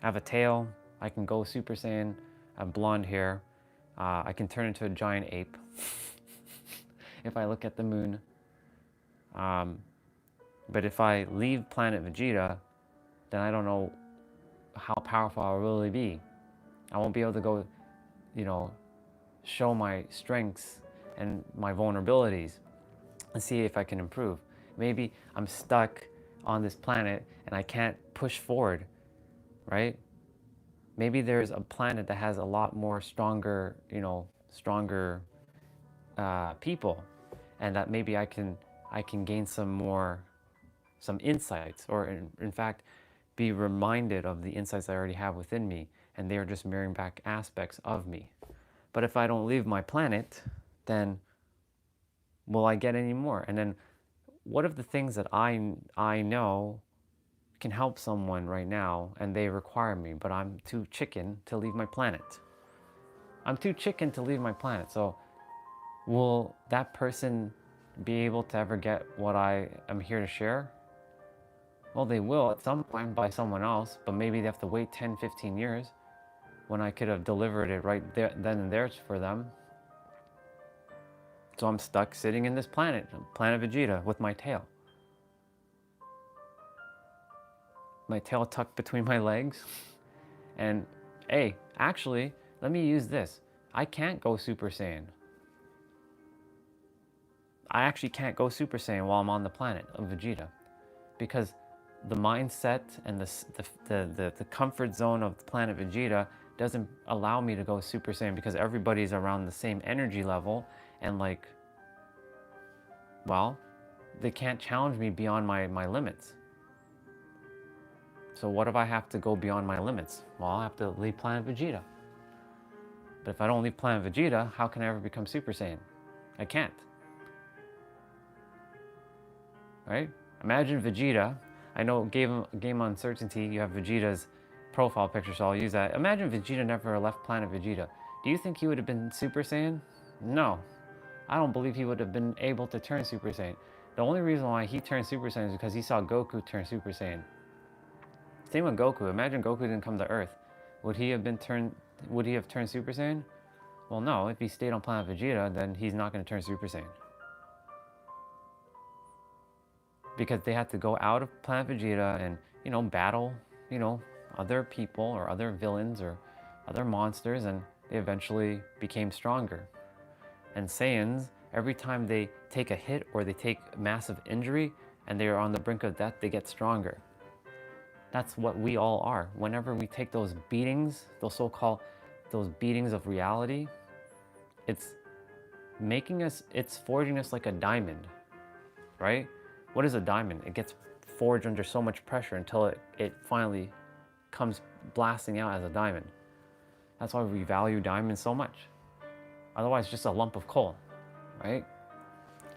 I have a tail. I can go Super Saiyan. I have blonde hair. I can turn into a giant ape. if I look at the moon. Um, but if I leave planet Vegeta, then I don't know how powerful I'll really be. I won't be able to go, you know, show my strengths and my vulnerabilities and see if I can improve. Maybe I'm stuck on this planet and I can't push forward, right? Maybe there's a planet that has a lot more stronger, stronger people, and that maybe I can gain some insights, or in fact, be reminded of the insights I already have within me, and they are just mirroring back aspects of me. But if I don't leave my planet, then will I get any more? And then what if the things that I know can help someone right now and they require me, but I'm too chicken to leave my planet? I'm too chicken to leave my planet. So will that person be able to ever get what I am here to share? Well, they will at some point by someone else, but maybe they have to wait 10, 15 years when I could have delivered it right there, then and there for them. So I'm stuck sitting in this planet Vegeta, with my tail. My tail tucked between my legs. And hey, actually, let me use this. I can't go Super Saiyan. I actually can't go Super Saiyan while I'm on the planet of Vegeta, because the mindset and the comfort zone of the planet Vegeta doesn't allow me to go Super Saiyan, because everybody's around the same energy level, and like, well, they can't challenge me beyond my limits. So what if I have to go beyond my limits? Well, I'll have to leave planet Vegeta. But if I don't leave planet Vegeta, how can I ever become Super Saiyan? I can't. Right? Imagine Vegeta. I know game uncertainty, you have Vegeta's profile picture, so I'll use that. Imagine Vegeta never left planet Vegeta. Do you think he would have been Super Saiyan? No. I don't believe he would have been able to turn Super Saiyan. The only reason why he turned Super Saiyan is because he saw Goku turn Super Saiyan. Same with Goku. Imagine Goku didn't come to Earth. Would he have turned Super Saiyan? Well, no. If he stayed on planet Vegeta, then he's not going to turn Super Saiyan. Because they had to go out of planet Vegeta and, battle, other people or other villains or other monsters, and they eventually became stronger. And Saiyans, every time they take a hit or they take massive injury and they are on the brink of death, they get stronger. That's what we all are. Whenever we take those beatings, those beatings of reality, it's forging us like a diamond, right? What is a diamond? It gets forged under so much pressure until it finally comes blasting out as a diamond. That's why we value diamonds so much. Otherwise, it's just a lump of coal, right?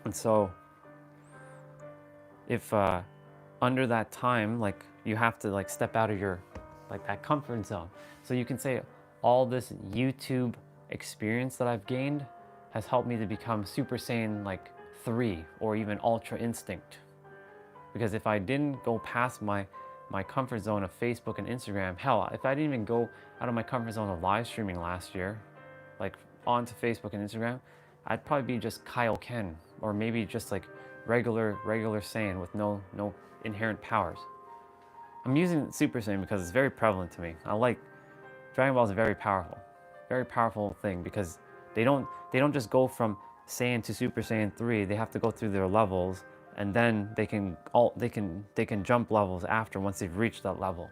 And so, if under that time, like, you have to like step out of your that comfort zone. So you can say all this YouTube experience that I've gained has helped me to become Super Saiyan 3 or even Ultra Instinct. Because if I didn't go past my comfort zone of Facebook and Instagram, hell, if I didn't even go out of my comfort zone of live streaming last year, like onto Facebook and Instagram, I'd probably be just Kyle Ken, or maybe just like regular Saiyan with no inherent powers. I'm using Super Saiyan because it's very prevalent to me. Dragon Ball is a very powerful thing, because they don't just go from Saiyan to Super Saiyan 3. They have to go through their levels, and then they can jump levels after, once they've reached that level.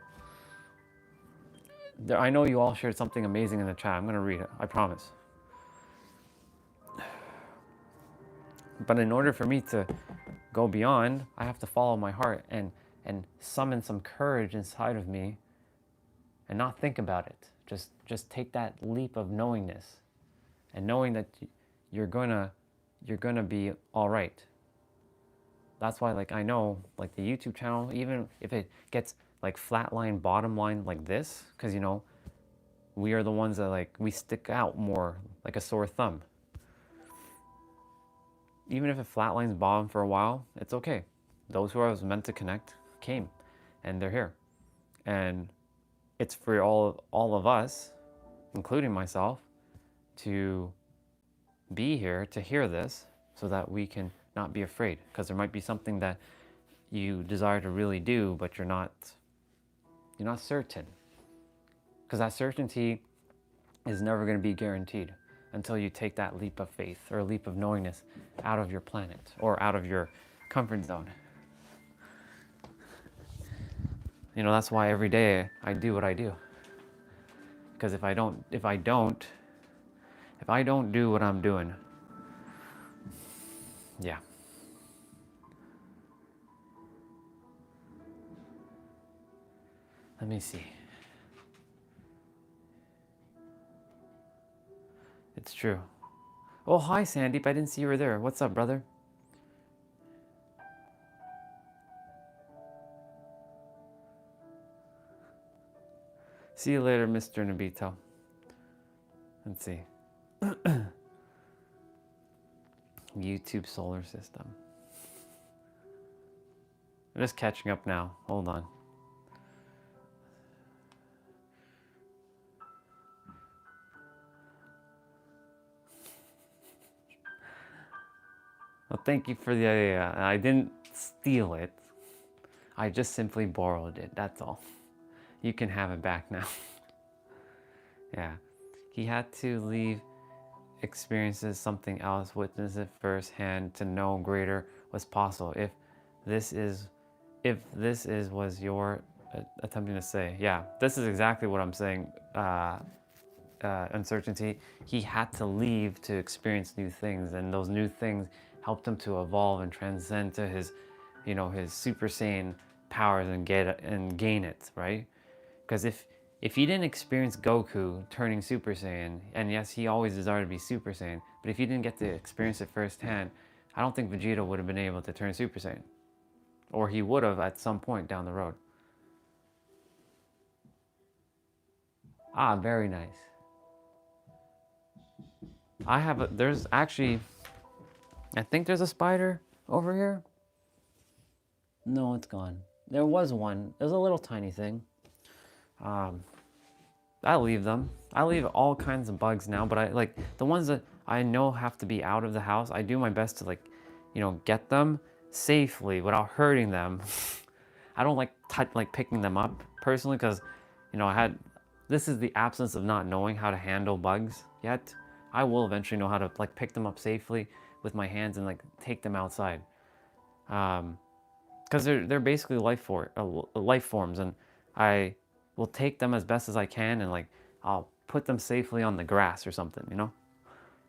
I know you all shared something amazing in the chat. I'm gonna read it, I promise. But in order for me to go beyond, I have to follow my heart and summon some courage inside of me and not think about it. Just take that leap of knowingness, and knowing that you're gonna be all right. That's why, I know, the YouTube channel, even if it gets flatline bottom line like this, because we are the ones that we stick out more like a sore thumb. Even if it flatlines bottom for a while, it's okay. Those who I was meant to connect came, and they're here. And it's for all of us, including myself, to be here to hear this, so that we can not be afraid, because there might be something that you desire to really do, but you're not certain, because that certainty is never going to be guaranteed until you take that leap of faith or a leap of knowingness out of your planet or out of your comfort zone. That's why every day I do what I do. Because if I don't do what I'm doing, yeah. Let me see. It's true. Oh, hi, Sandeep. I didn't see you were there. What's up, brother? See you later, Mr. Nabito. Let's see. YouTube solar system. I'm just catching up now. Hold on. Well, thank you for the idea. I didn't steal it. I just simply borrowed it. That's all. You can have it back now. Yeah. He had to leave experiences something else, witness it firsthand to know greater was possible. If this is was your attempting to say, yeah, this is exactly what I'm saying. Uncertainty. He had to leave to experience new things, and those new things helped him to evolve and transcend to his, his Super Saiyan powers and gain it, right? Because if he didn't experience Goku turning Super Saiyan, and yes, he always desired to be Super Saiyan, but if he didn't get to experience it firsthand, I don't think Vegeta would have been able to turn Super Saiyan. Or he would have at some point down the road. Ah, very nice. There's actually, I think there's a spider over here. No, it's gone. There was one. It was a little tiny thing. I leave them. I leave all kinds of bugs now, but I like the ones that I know have to be out of the house. I do my best to get them safely without hurting them. I don't like picking them up personally because, this is the absence of not knowing how to handle bugs yet. I will eventually know how to pick them up safely with my hands and take them outside. Because they're basically life forms, and I will take them as best as I can, and I'll put them safely on the grass or something.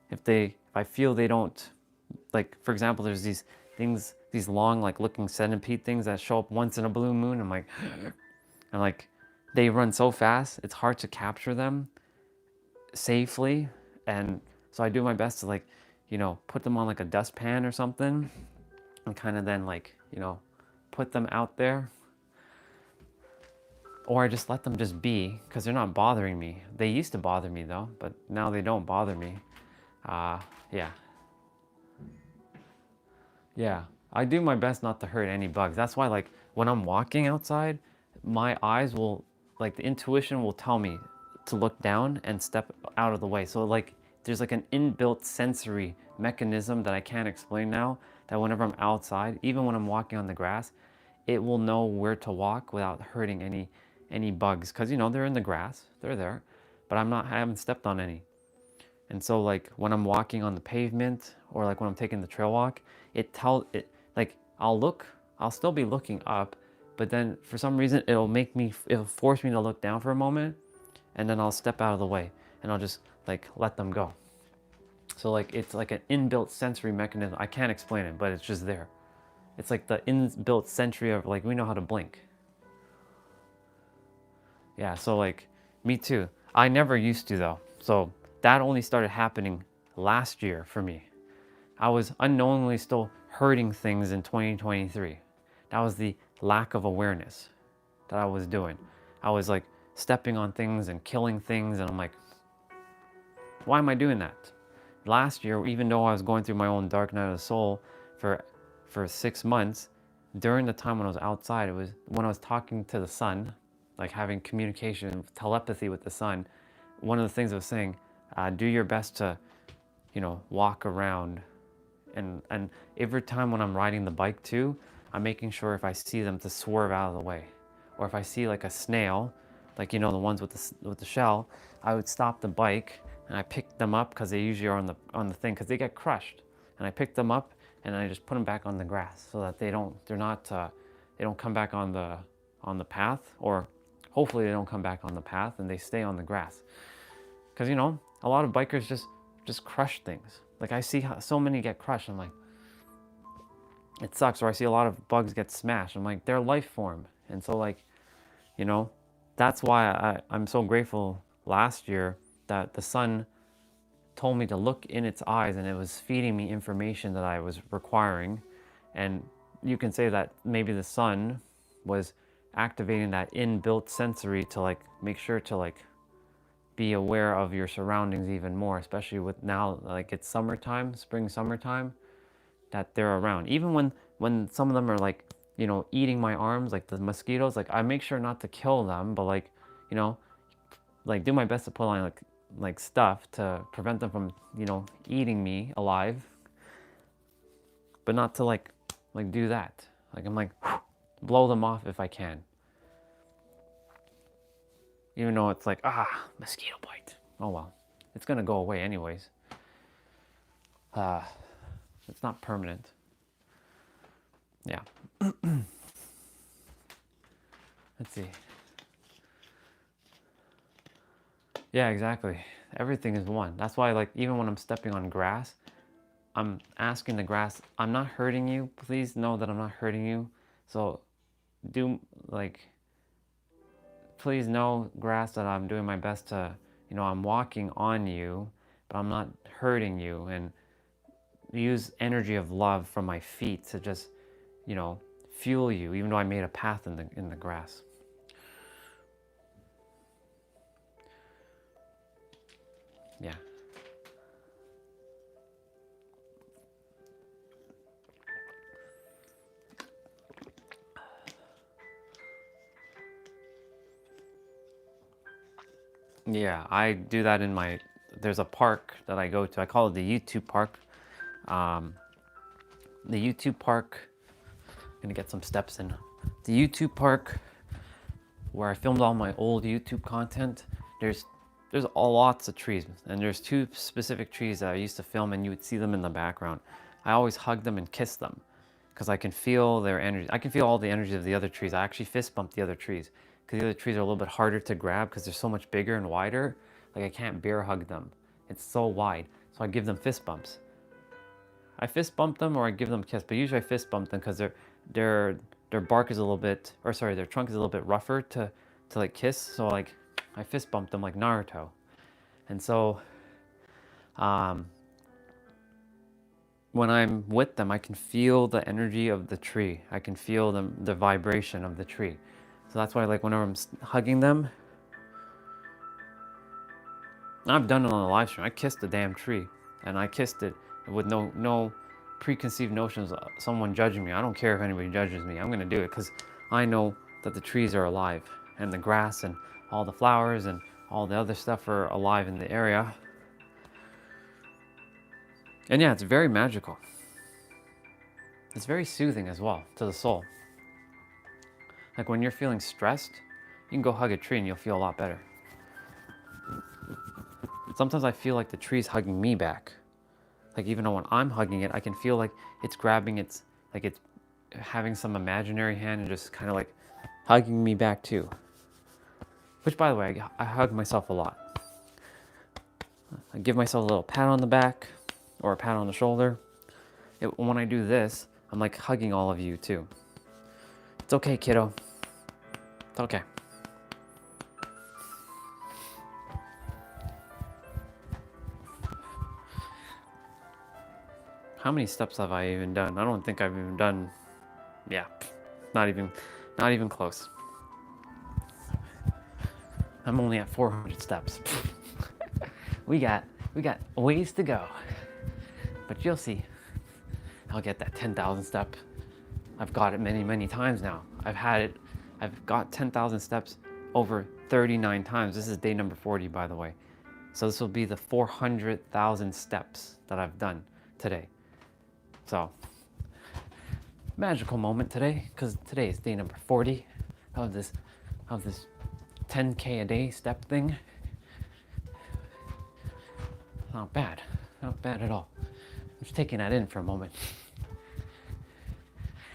If I feel they don't, for example, there's these things, these long looking centipede things that show up once in a blue moon. And they run so fast, it's hard to capture them safely, and so I do my best to put them on a dustpan or something, and kind of then put them out there, or I just let them just be because they're not bothering me. They used to bother me though, but now they don't bother me. Yeah. Yeah, I do my best not to hurt any bugs. That's why when I'm walking outside, my eyes will, the intuition will tell me to look down and step out of the way. So there's an inbuilt sensory mechanism that I can't explain now, that whenever I'm outside, even when I'm walking on the grass, it will know where to walk without hurting any bugs. Because they're in the grass, they're there, but I haven't stepped on any. And so when I'm walking on the pavement, or when I'm taking the trail walk, I'll still be looking up, but then for some reason it'll force me to look down for a moment, and then I'll step out of the way and I'll just let them go. So it's an inbuilt sensory mechanism. I can't explain it, but it's just there. It's the inbuilt sensory of we know how to blink. Yeah, so me too. I never used to though. So that only started happening last year for me. I was unknowingly still hurting things in 2023. That was the lack of awareness that I was doing. I was stepping on things and killing things, and I'm why am I doing that? Last year, even though I was going through my own dark night of the soul for 6 months, during the time when I was outside, it was when I was talking to the sun, having communication, telepathy with the sun. One of the things I was saying, do your best to, walk around And every time when I'm riding the bike too, I'm making sure if I see them to swerve out of the way. Or if I see like a snail, like the ones with the shell, I would stop the bike and I pick them up because they usually are on the thing because they get crushed. And I pick them up and I just put them back on the grass so that they don't come back on the path, or hopefully they don't come back on the path and they stay on the grass. Because a lot of bikers just crush things. Like I see how so many get crushed. I'm like, it sucks. Or I see a lot of bugs get smashed. I'm like, they're life form. And so that's why I'm so grateful last year that the sun told me to look in its eyes and it was feeding me information that I was requiring. And you can say that maybe the sun was activating that inbuilt sensory to make sure to be aware of your surroundings even more, especially with now it's summertime, summertime, that they're around. Even when some of them are eating my arms, like the mosquitoes, I make sure not to kill them, but do my best to put on stuff to prevent them from eating me alive, but not to do that. I'm blow them off if I can, even though it's mosquito bite, oh well, it's gonna go away anyways. It's not permanent. Yeah. Let's see. Yeah, exactly. Everything is one. That's why even when I'm stepping on grass, I'm asking the grass, I'm not hurting you. Please know that I'm not hurting you. So please know, grass, that I'm doing my best to, I'm walking on you, but I'm not hurting you. And use energy of love from my feet to just, fuel you, even though I made a path in the grass. Yeah. Yeah, I do that there's a park that I go to. I call it the YouTube park. The YouTube park, I'm gonna get some steps in. The YouTube park, where I filmed all my old YouTube content, there's lots of trees, and there's two specific trees that I used to film, and you would see them in the background. I always hug them and kiss them because I can feel their energy. I can feel all the energy of the other trees. I actually fist bump the other trees because the other trees are a little bit harder to grab because they're so much bigger and wider. I can't bear hug them. It's so wide. So I give them fist bumps. I fist bump them or I give them a kiss, but usually I fist bump them because their bark is a little bit, or sorry, their trunk is a little bit rougher to kiss. So I fist bump them like Naruto. And so when I'm with them, I can feel the energy of the tree. I can feel the vibration of the tree. So that's why whenever I'm hugging them, I've done it on a live stream. I kissed the damn tree, and I kissed it with no preconceived notions of someone judging me. I don't care if anybody judges me. I'm gonna do it because I know that the trees are alive, and the grass and all the flowers and all the other stuff are alive in the area. And yeah, it's very magical. It's very soothing as well to the soul. When you're feeling stressed, you can go hug a tree and you'll feel a lot better. Sometimes I feel like the tree's hugging me back. Even though when I'm hugging it, I can feel it's grabbing it's having some imaginary hand and just kind of hugging me back too. Which, by the way, I hug myself a lot. I give myself a little pat on the back or a pat on the shoulder. When I do this, I'm hugging all of you too. It's okay, kiddo. It's okay. How many steps have I even done? I don't think I've even done, yeah, not even close. I'm only at 400 steps. we got ways to go, but you'll see. I'll get that 10,000 step. I've got it many times now. I've got 10,000 steps over 39 times. This is day number 40, by the way. So this will be the 400,000 steps that I've done today. So, magical moment today, because today is day number 40 of this 10K a day step thing. Not bad at all. I'm just taking that in for a moment.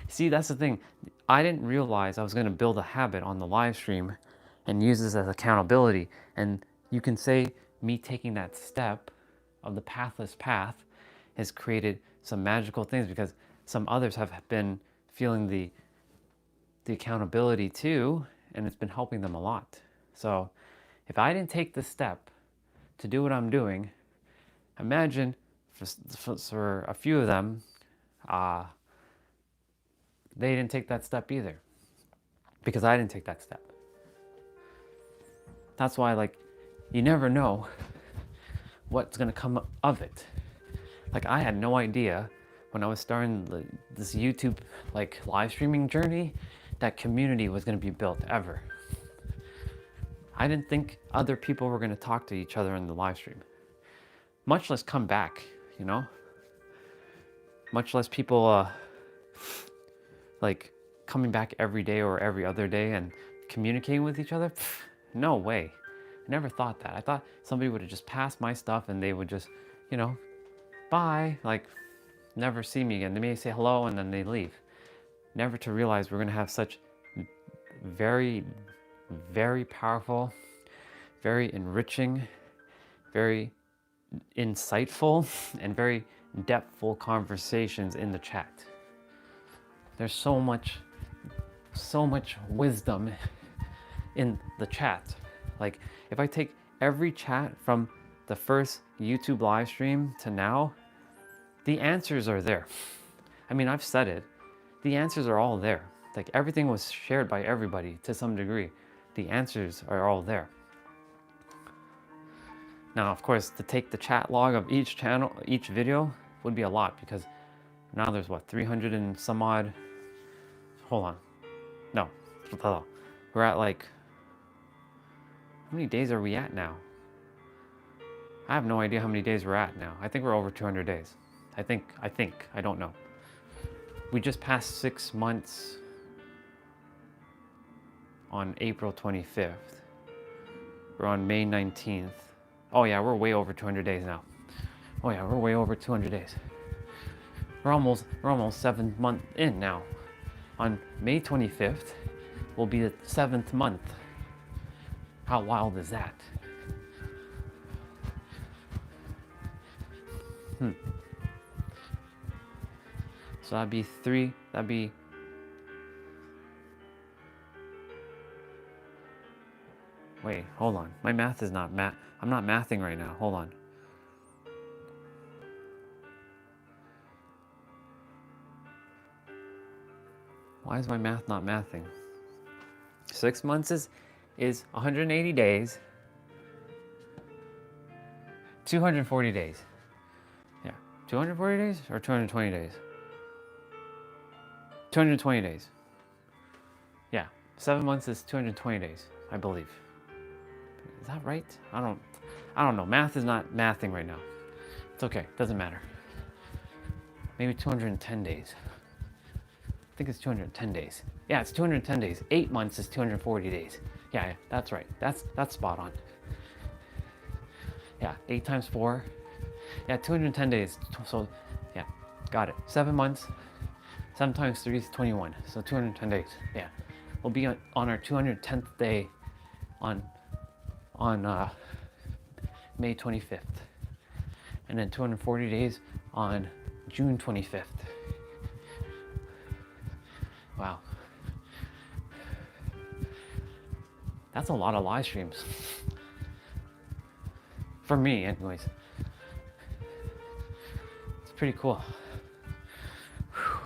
See, that's the thing. I didn't realize I was going to build a habit on the live stream and use this as accountability. And you can say me taking that step of the pathless path has created some magical things, because some others have been feeling the accountability too, and it's been helping them a lot. So if I didn't take the step to do what I'm doing, imagine for a few of them, they didn't take that step either, because I didn't take that step. That's why, like, you never know what's gonna come of it. Like, I had no idea when I was starting this YouTube like live streaming journey that community was gonna be built ever. I didn't think other people were gonna talk to each other in the live stream, much less come back, you know? Much less people like coming back every day or every other day and communicating with each other. Pfft, no way. I never thought that. I thought somebody would have just passed my stuff and they would just, you know, bye, like never see me again. They may say hello and then they leave. Never to realize we're gonna have such very, very powerful, very enriching, very insightful, and very depthful conversations in the chat. There's so much wisdom in the chat. Like, if I take every chat from the first YouTube live stream to now, the answers are there. I mean, I've said it. The answers are all there. Like, everything was shared by everybody to some degree. The answers are all there. Now, of course, to take the chat log of each channel, each video would be a lot, because now there's what, 300 and some odd. Hold on. No. We're at like, how many days are we at now? I have no idea how many days we're at now. I think we're over 200 days. I think, I don't know. We just passed 6 months on April 25th. We're on May 19th. Oh yeah, we're way over 200 days now. Oh yeah, we're way over 200 days. We're almost 7th month in now. On May 25th will be the 7th month. How wild is that? So that'd be wait, hold on. My math is not I'm not mathing right now. Hold on. Why is my math not mathing? 6 months is 180 days. 240 days. Yeah. 240 days or 220 days? 220 days. Yeah. 7 months is 220 days, I believe. Is that right? I don't know. Math is not mathing right now. It's okay. Doesn't matter. Maybe 210 days. I think it's 210 days. Yeah, it's 210 days. 8 months is 240 days. Yeah, that's right. That's spot on. Yeah, 8 times 4. Yeah, 210 days. So, yeah, got it. 7 months. 7 times 3 is 21. So 210 days. Yeah, we'll be on our 210th day on May 25th, and then 240 days on June 25th. Wow. That's a lot of live streams. For me, anyways. It's pretty cool. Whew.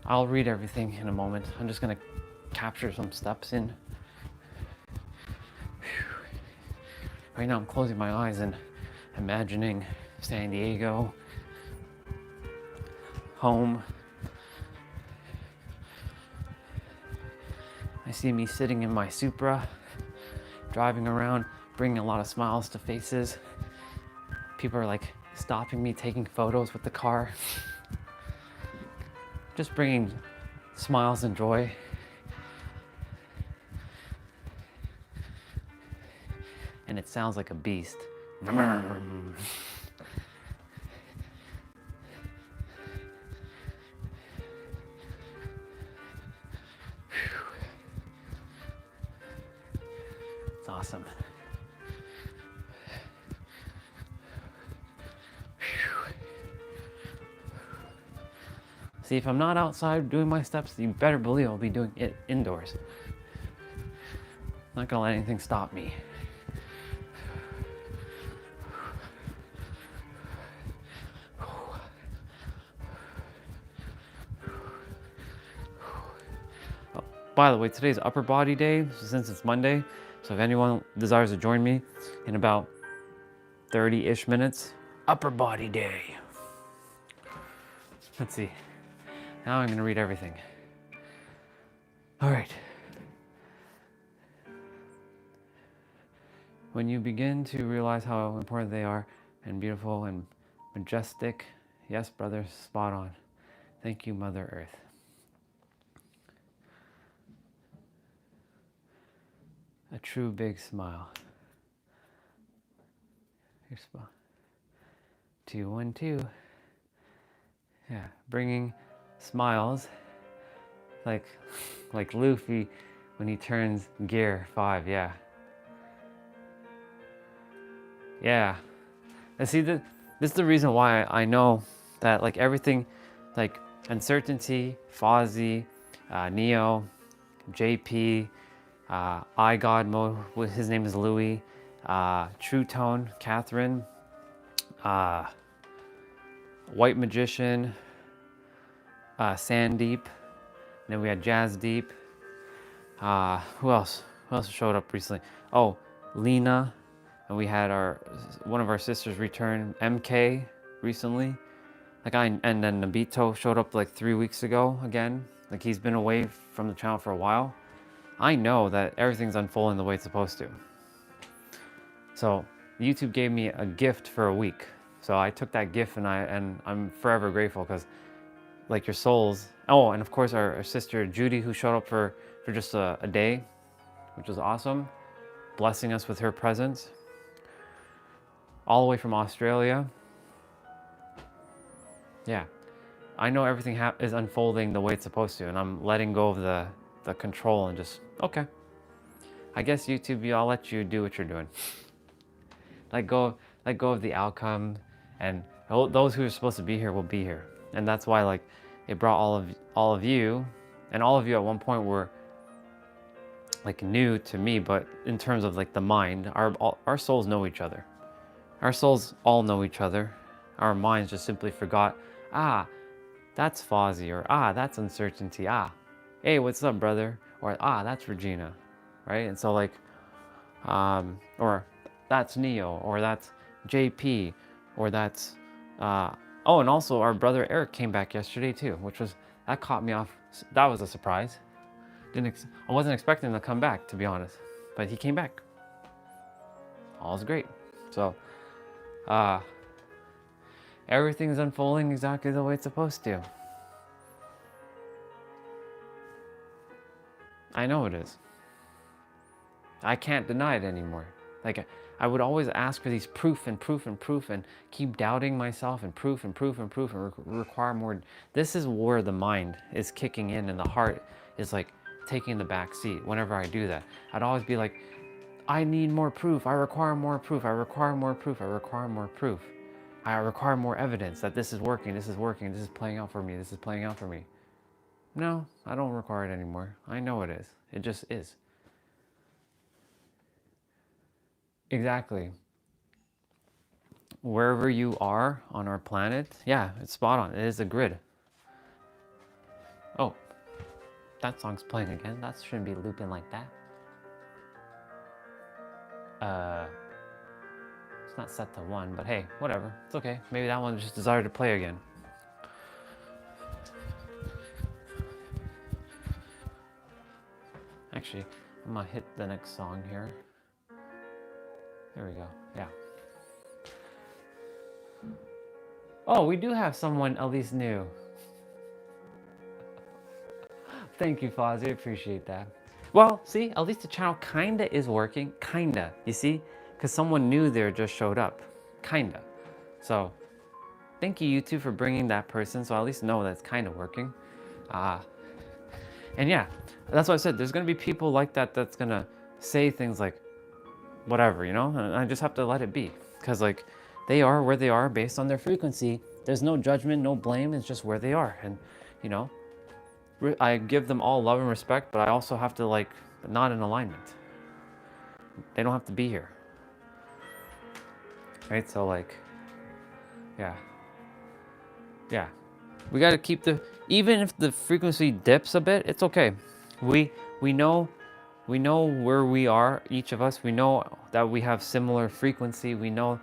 I'll read everything in a moment. I'm just gonna capture some steps in. Whew. Right now I'm closing my eyes and imagining San Diego, home. I see me sitting in my Supra, driving around, bringing a lot of smiles to faces. People are like stopping me, taking photos with the car. Just bringing smiles and joy. And it sounds like a beast. It's awesome. See, if I'm not outside doing my steps, you better believe I'll be doing it indoors. Not gonna let anything stop me. Oh, by the way, today's upper body day, since it's Monday. So if anyone desires to join me in about 30-ish minutes, upper body day. Let's see. Now I'm going to read everything. All right. When you begin to realize how important they are and beautiful and majestic, yes, brother, spot on. Thank you, Mother Earth. A true big smile. Your smile. 212. Yeah, bringing smiles like Luffy when he turns gear 5. Yeah. And see, this is the reason why I know that like everything, like Uncertainty, Fozzie, Neo, JP, iGod Mo, his name is Louis, True Tone, Catherine, White Magician, Sandeep, and then we had Jazz Deep. Who else? Who else showed up recently? Oh, Lena, and we had one of our sisters return, MK, recently. And then Nabito showed up like 3 weeks ago again. Like he's been away from the channel for a while. I know that everything's unfolding the way it's supposed to. So YouTube gave me a gift for a week. So I took that gift and I'm forever grateful because like your souls. Oh, and of course our sister Judy, who showed up for just a day, which was awesome, blessing us with her presence. All the way from Australia. Yeah, I know everything is unfolding the way it's supposed to, and I'm letting go of the control and just, okay. I guess YouTube, I'll let you do what you're doing. Let go of the outcome, and those who are supposed to be here will be here. And that's why like it brought all of you, and all of you at one point were like new to me, but in terms of like the mind, our souls know each other. Our souls all know each other. Our minds just simply forgot, that's Fozzie, or that's Uncertainty, hey, what's up, brother? Or that's Regina, right? And so like, or that's Neo, or that's JP, or that's, oh, and also our brother Eric came back yesterday too, that caught me off. That was a surprise. I wasn't expecting him to come back, to be honest, but he came back. All's great. So, everything's unfolding exactly the way it's supposed to. I know it is. I can't deny it anymore. Like, I would always ask for these proof and keep doubting myself and proof and require more. This is where the mind is kicking in and the heart is like taking the back seat. Whenever I do that, I'd always be like, I need more proof. I require more proof. I require more proof. I require more proof. I require more evidence that this is working. This is working. This is playing out for me. This is playing out for me. No, I don't require it anymore. I know it is. It just is. Exactly. Wherever you are on our planet, yeah, it's spot on. It is a grid. Oh, that song's playing again. That shouldn't be looping like that. It's not set to 1, but hey, whatever. It's okay. Maybe that one just decided to play again. Actually, I'm gonna hit the next song here. There we go. Yeah. Oh, we do have someone at least new. Thank you, Fozzie. I appreciate that. Well, see, at least the channel kinda is working. Kinda. You see? Because someone new there just showed up. Kinda. So, thank you, YouTube, for bringing that person, so I at least know that it's kind of working. Uh, and yeah, that's what I said. There's going to be people like that that's going to say things like, whatever, you know? And I just have to let it be. Because, like, they are where they are based on their frequency. There's no judgment, no blame. It's just where they are. And, you know, I give them all love and respect, but I also have to, like, not in alignment. They don't have to be here. Right? So, like, yeah. Yeah. We got to keep the, even if the frequency dips a bit, it's okay. We we know where we are, each of us. We know that we have similar frequency. We know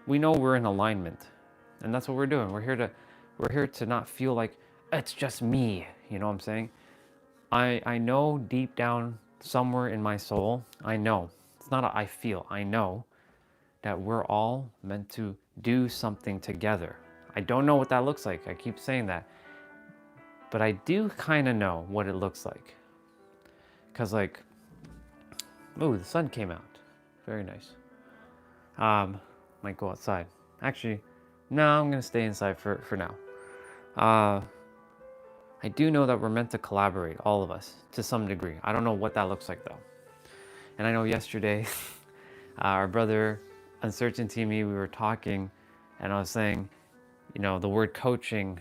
we're in alignment. And that's what we're doing. We're here to not feel like it's just me, you know what I'm saying? I know deep down somewhere in my soul, I know. It's not a I feel. I know that we're all meant to do something together. I don't know what that looks like. I keep saying that. But I do kind of know what it looks like. Because, like, oh, the sun came out. Very nice. Might go outside. Actually, no, I'm going to stay inside for now. I do know that we're meant to collaborate, all of us, to some degree. I don't know what that looks like, though. And I know yesterday, our brother, Uncertainty and me, we were talking, and I was saying, you know, the word coaching,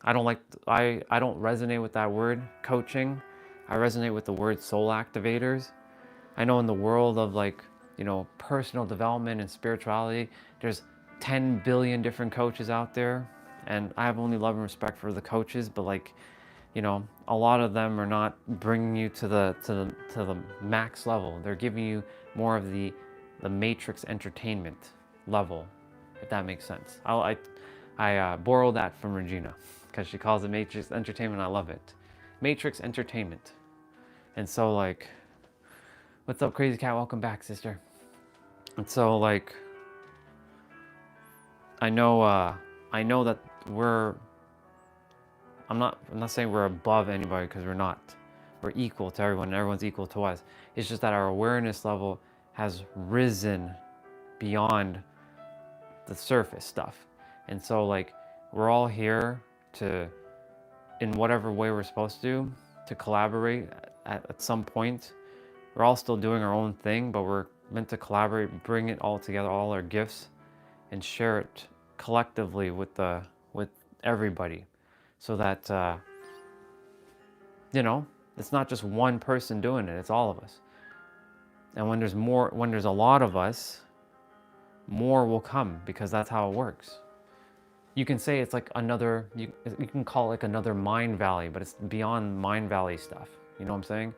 I don't resonate with that word, coaching. I resonate with the word soul activators. I know in the world of, like, you know, personal development and spirituality, there's 10 billion different coaches out there. And I have only love and respect for the coaches, but, like, you know, a lot of them are not bringing you to the max level. They're giving you more of the matrix entertainment level, if that makes sense. I borrow that from Regina because she calls it matrix entertainment. I love it. Matrix entertainment. And so, like, what's up, Crazy Cat? Welcome back, sister. And so, like, I know that I'm not saying we're above anybody, because we're not. We're equal to everyone, and everyone's equal to us. It's just that our awareness level has risen beyond the surface stuff. And so, like, we're all here to, in whatever way we're supposed to collaborate at some point. We're all still doing our own thing, but we're meant to collaborate, bring it all together, all our gifts, and share it collectively with everybody, so that you know, it's not just one person doing it, it's all of us. And when there's a lot of us, more will come, because that's how it works. You can say it's like another, you can call it like another Mind Valley, but it's beyond Mind Valley stuff. You know what I'm saying?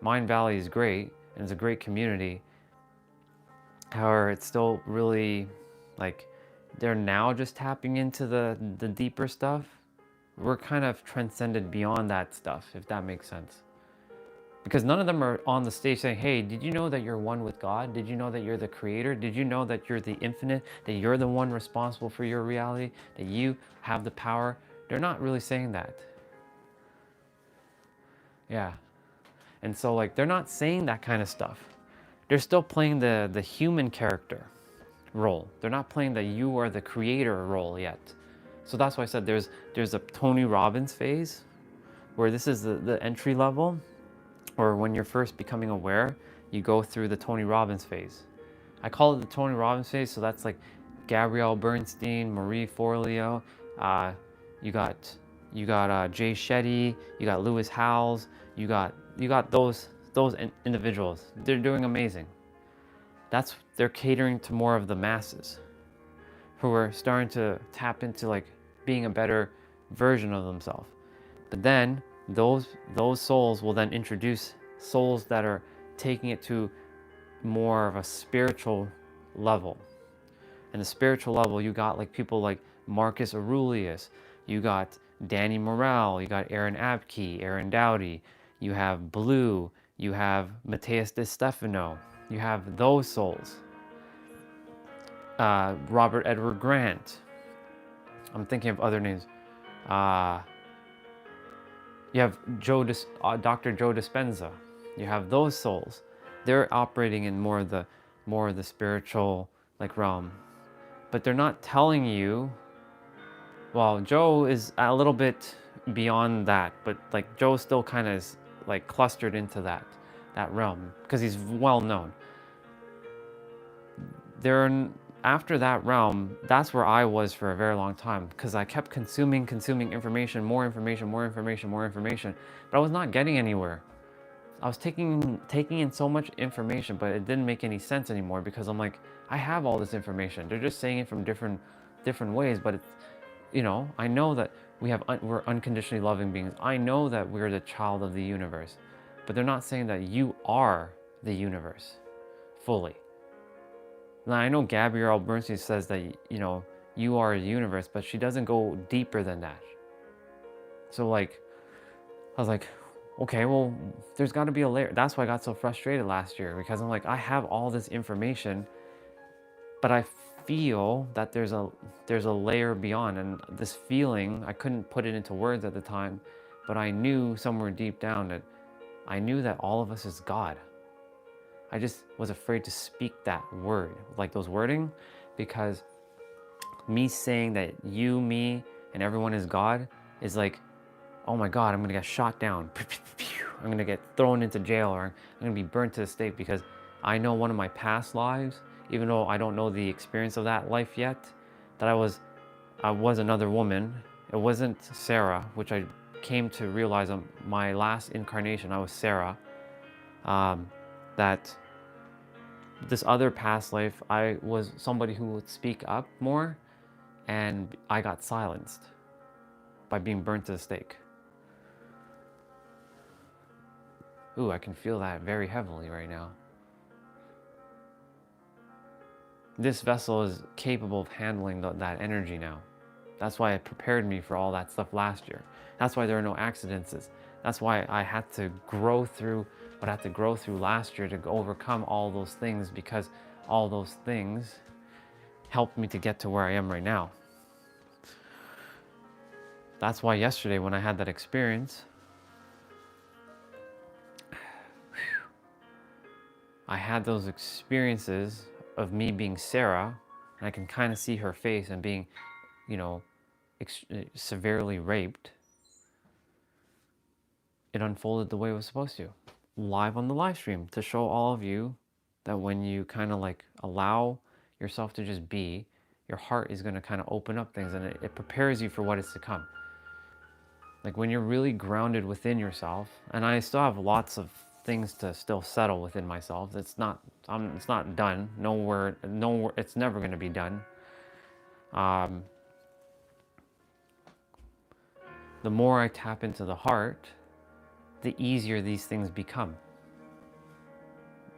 Mind Valley is great, and it's a great community. However, it's still really, like, they're now just tapping into the deeper stuff. We're kind of transcended beyond that stuff, if that makes sense. Because none of them are on the stage saying, hey, did you know that you're one with God? Did you know that you're the creator? Did you know that you're the infinite? That you're the one responsible for your reality? That you have the power? They're not really saying that. Yeah. And so, like, they're not saying that kind of stuff. They're still playing the human character role. They're not playing the you are the creator role yet. So that's why I said there's a Tony Robbins phase, where this is the entry level, or when you're first becoming aware, you go through the Tony Robbins phase. I call it the Tony Robbins phase, so that's like Gabrielle Bernstein, Marie Forleo, you got Jay Shetty, you got Lewis Howes, you got those individuals. They're doing amazing. They're catering to more of the masses, who are starting to tap into, like, being a better version of themselves. But then those souls will then introduce souls that are taking it to more of a spiritual level. And the spiritual level, you got, like, people like Marcus Aurelius, you got Danny Morale, you got Aaron Abke, Aaron Dowdy, you have Blue, you have Matthias De Stefano, you have those souls. Robert Edward Grant, I'm thinking of other names. Uh, you have Dr. Joe Dispenza. You have those souls. They're operating in more of the spiritual like realm, but they're not telling you. Well, Joe is a little bit beyond that, but like Joe still kind of is like clustered into that realm because he's well known. There, after that realm, that's where I was for a very long time because I kept consuming information, more information, more information, more information, but I was not getting anywhere. I was taking in so much information, but it didn't make any sense anymore because I'm like, I have all this information. They're just saying it from different ways, but it's, I know that we're unconditionally loving beings. I know that we're the child of the universe, but they're not saying that you are the universe fully. Now I know Gabrielle Bernstein says that you are the universe, but she doesn't go deeper than that. So like, I was like, okay, well, there's got to be a layer. That's why I got so frustrated last year because I'm like, I have all this information, but I feel that there's a layer beyond, and this feeling I couldn't put it into words at the time, but I knew somewhere deep down that I knew that all of us is God. I just was afraid to speak that word, like those wording, because me saying that you, me, and everyone is God is like, oh my God, I'm gonna get shot down. I'm gonna get thrown into jail, or I'm gonna be burnt to the stake because I know one of my past lives, even though I don't know the experience of that life yet, that I was another woman. It wasn't Sarah, which I came to realize on my last incarnation, I was Sarah. That this other past life, I was somebody who would speak up more, and I got silenced by being burnt to the stake. Ooh, I can feel that very heavily right now. This vessel is capable of handling that energy now. That's why it prepared me for all that stuff last year. That's why there are no accidents. That's why I had to grow through what I had to grow through last year to overcome all those things, because all those things helped me to get to where I am right now. That's why yesterday when I had that experience, I had those experiences of me being Sarah, and I can kind of see her face and being, severely raped. It unfolded the way it was supposed to. Live on the live stream to show all of you that when you kind of like allow yourself to just be, your heart is going to kind of open up things, and it prepares you for what is to come. Like when you're really grounded within yourself, and I still have lots of things to still settle within myself. It's not done. Nowhere, it's never going to be done. The more I tap into the heart, the easier these things become.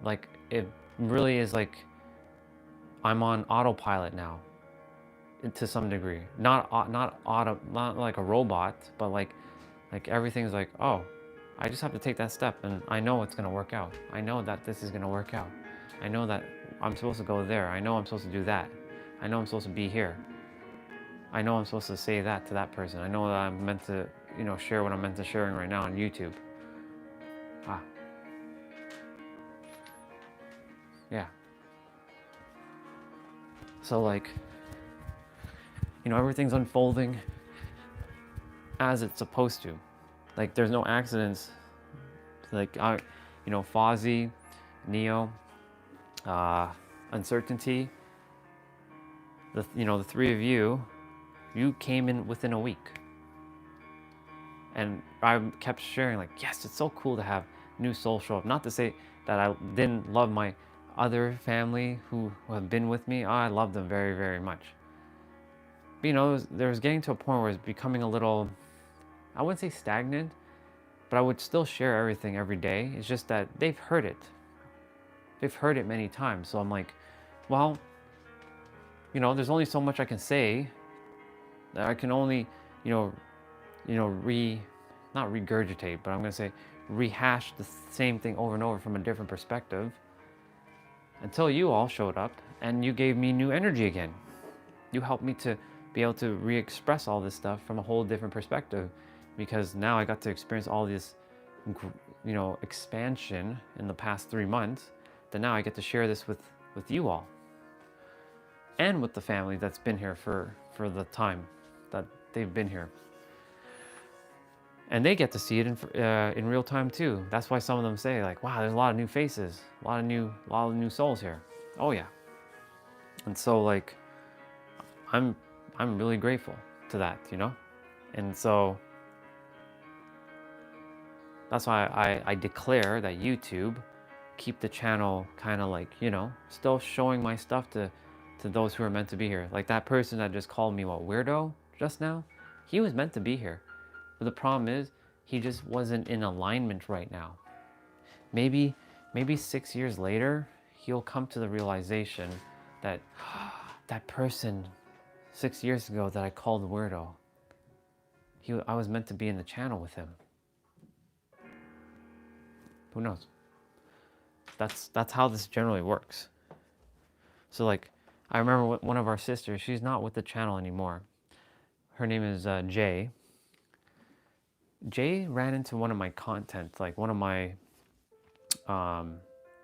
Like it really is like I'm on autopilot now, to some degree. Not like a robot, but like everything's like, oh, I just have to take that step, and I know it's gonna work out. I know that this is gonna work out. I know that I'm supposed to go there. I know I'm supposed to do that. I know I'm supposed to be here. I know I'm supposed to say that to that person. I know that I'm meant to, share what I'm meant to sharing right now on YouTube. Yeah. So like, everything's unfolding as it's supposed to. Like there's no accidents. Like Fozzie, Neo, Uncertainty. The three of you came in within a week. And I kept sharing like, yes, it's so cool to have new souls show up. Not to say that I didn't love my other family who have been with me. I love them very, very much. But, there was getting to a point where it's becoming a little, I wouldn't say stagnant, but I would still share everything every day. It's just that they've heard it. They've heard it many times. So I'm like, well, there's only so much I can say. That I can only, not regurgitate, but I'm going to say rehash the same thing over and over from a different perspective, until you all showed up and you gave me new energy again. You helped me to be able to re-express all this stuff from a whole different perspective, because now I got to experience all this, expansion in the past 3 months. That now I get to share this with you all, and with the family that's been here for the time that they've been here, and they get to see it in real time too. That's why some of them say like, "Wow, there's a lot of new faces, a lot of new souls here." Oh yeah, and so like, I'm really grateful to that, and so that's why I declare that YouTube keep the channel kind of like, still showing my stuff to those who are meant to be here. Like that person that just called me what, weirdo just now, he was meant to be here. But the problem is he just wasn't in alignment right now. Maybe 6 years later, he'll come to the realization that that person 6 years ago that I called weirdo, I was meant to be in the channel with him. Who knows? That's how this generally works. So like, I remember one of our sisters, she's not with the channel anymore. Her name is Jay. Jay ran into one of my content, like one of my,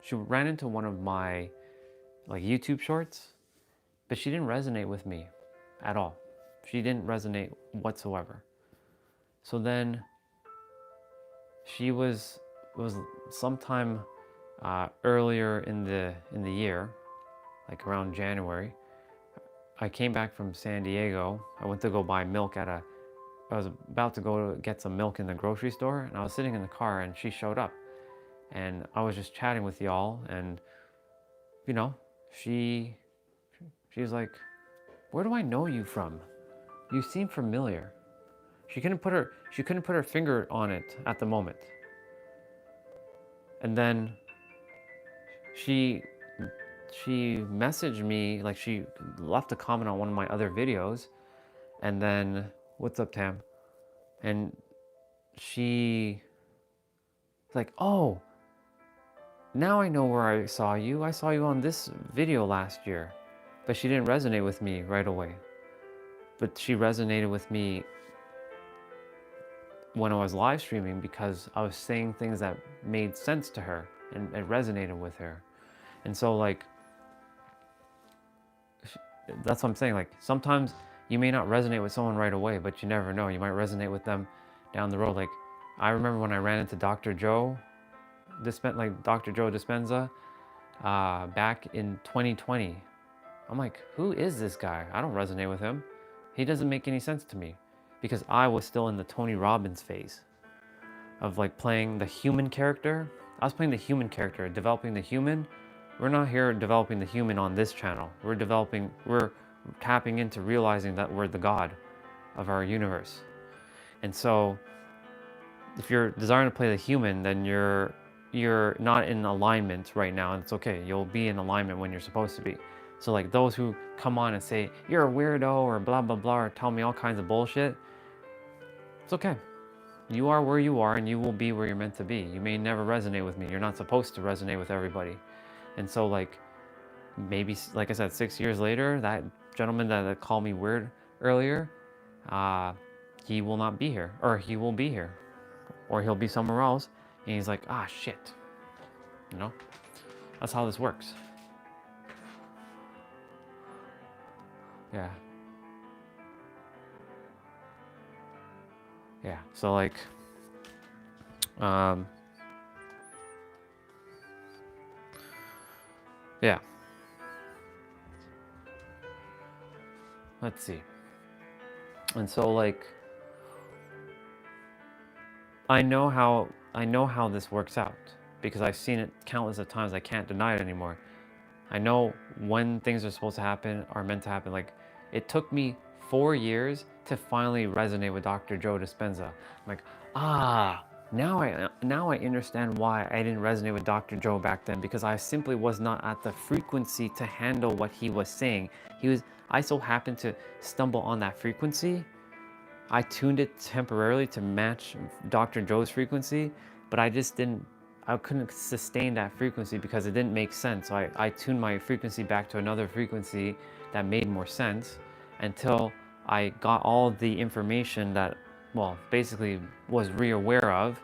she ran into one of my like YouTube shorts, but she didn't resonate with me at all. She didn't resonate whatsoever. So then it was sometime earlier in the year, like around January. I came back from San Diego. I went to go buy milk I was about to go get some milk in the grocery store, and I was sitting in the car and she showed up, and I was just chatting with y'all, and she was like, "Where do I know you from? You seem familiar." She couldn't put her finger on it at the moment. And then she messaged me, like she left a comment on one of my other videos, and then, "What's up, Tam?" And she like, "Oh, now I know where I saw you. I saw you on this video last year." But she didn't resonate with me right away. But she resonated with me when I was live streaming, because I was saying things that made sense to her and it resonated with her. And so like, that's what I'm saying. Like sometimes you may not resonate with someone right away, but you never know. You might resonate with them down the road. Like I remember when I ran into Dr. Joe Dispenza back in 2020. I'm like, who is this guy? I don't resonate with him. He doesn't make any sense to me, because I was still in the Tony Robbins phase of like playing the human character. I was playing the human character, developing the human. We're not here developing the human on this channel. We're tapping into realizing that we're the God of our universe. And so if you're desiring to play the human, then you're not in alignment right now, and it's okay. You'll be in alignment when you're supposed to be. So like those who come on and say, "You're a weirdo," or blah, blah, blah, or tell me all kinds of bullshit, it's okay. You are where you are, and you will be where you're meant to be. You may never resonate with me. You're not supposed to resonate with everybody. And so like, maybe, like I said, 6 years later, that gentleman that called me weird earlier, he will not be here, or he will be here, or he'll be somewhere else, and he's like, "Ah, shit." That's how this works. Yeah. Yeah, so like, yeah. Let's see. And so like, I know how this works out, because I've seen it countless of times. I can't deny it anymore. I know when things are supposed to happen, are meant to happen. Like, it took me 4 years to finally resonate with Dr. Joe Dispenza. I'm like, now I understand why I didn't resonate with Dr. Joe back then, because I simply was not at the frequency to handle what he was saying. I so happened to stumble on that frequency. I tuned it temporarily to match Dr. Joe's frequency, but I couldn't sustain that frequency because it didn't make sense. So I tuned my frequency back to another frequency that made more sense, until I got all the information that, well, basically was re-aware of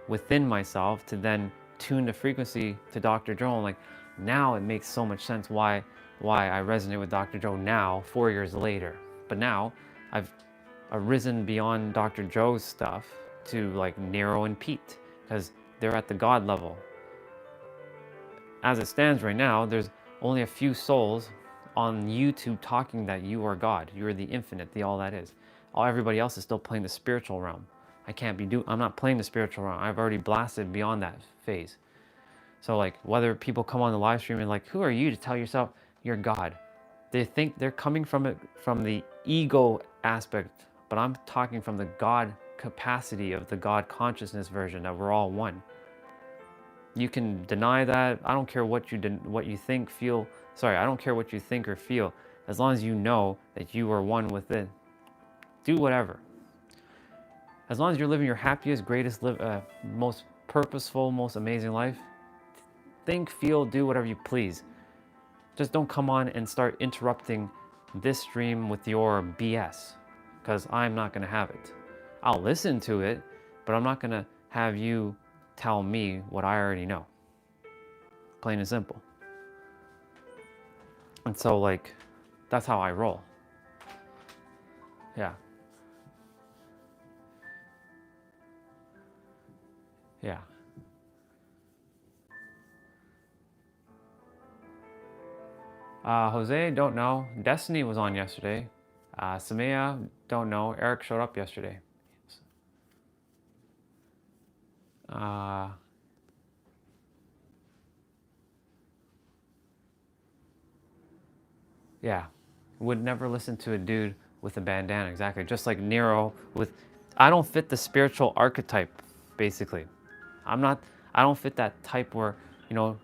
within myself to then tune the frequency to Dr. Joe. And like now it makes so much sense why I resonate with Dr. Joe now, 4 years later. But now I've arisen beyond Dr. Joe's stuff to like Nero and Pete because they're at the God level. As it stands right now, there's only a few souls on YouTube talking that you are God, you are the infinite, the all that is. Everybody else is still playing the spiritual realm. I'm not playing the spiritual realm. I've already blasted beyond that phase. So like whether people come on the live stream and like, who are you to tell yourself you're God? They think they're coming from it from the ego aspect, but I'm talking from the God capacity of the God consciousness version that we're all one. You can deny that. I don't care what you think, feel. Sorry, I don't care what you think or feel, as long as you know that you are one with it. Do whatever. As long as you're living your happiest, greatest, most purposeful, most amazing life, think, feel, do whatever you please. Just don't come on and start interrupting this stream with your BS, because I'm not going to have it. I'll listen to it, but I'm not going to have you tell me what I already know. Plain and simple. And so like, that's how I roll. Yeah. Yeah. Jose, don't know. Destiny was on yesterday. Samaya, don't know. Eric showed up yesterday. Yeah. Would never listen to a dude with a bandana, exactly. Just like Nero with, I don't fit the spiritual archetype, basically. I don't fit that type where,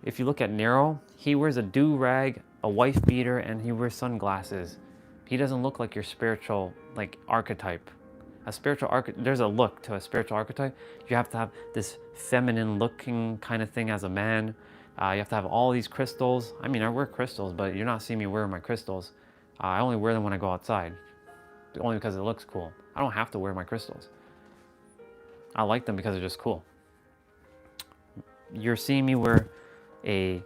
if you look at Nero, he wears a do-rag, a wife beater, and he wears sunglasses. He doesn't look like your spiritual, like, archetype. There's a look to a spiritual archetype. You have to have this feminine looking kind of thing as a man. You have to have all these crystals. I mean, I wear crystals, but you're not seeing me wear my crystals. I only wear them when I go outside, only because it looks cool. I don't have to wear my crystals. I like them because they're just cool. You're seeing me wear a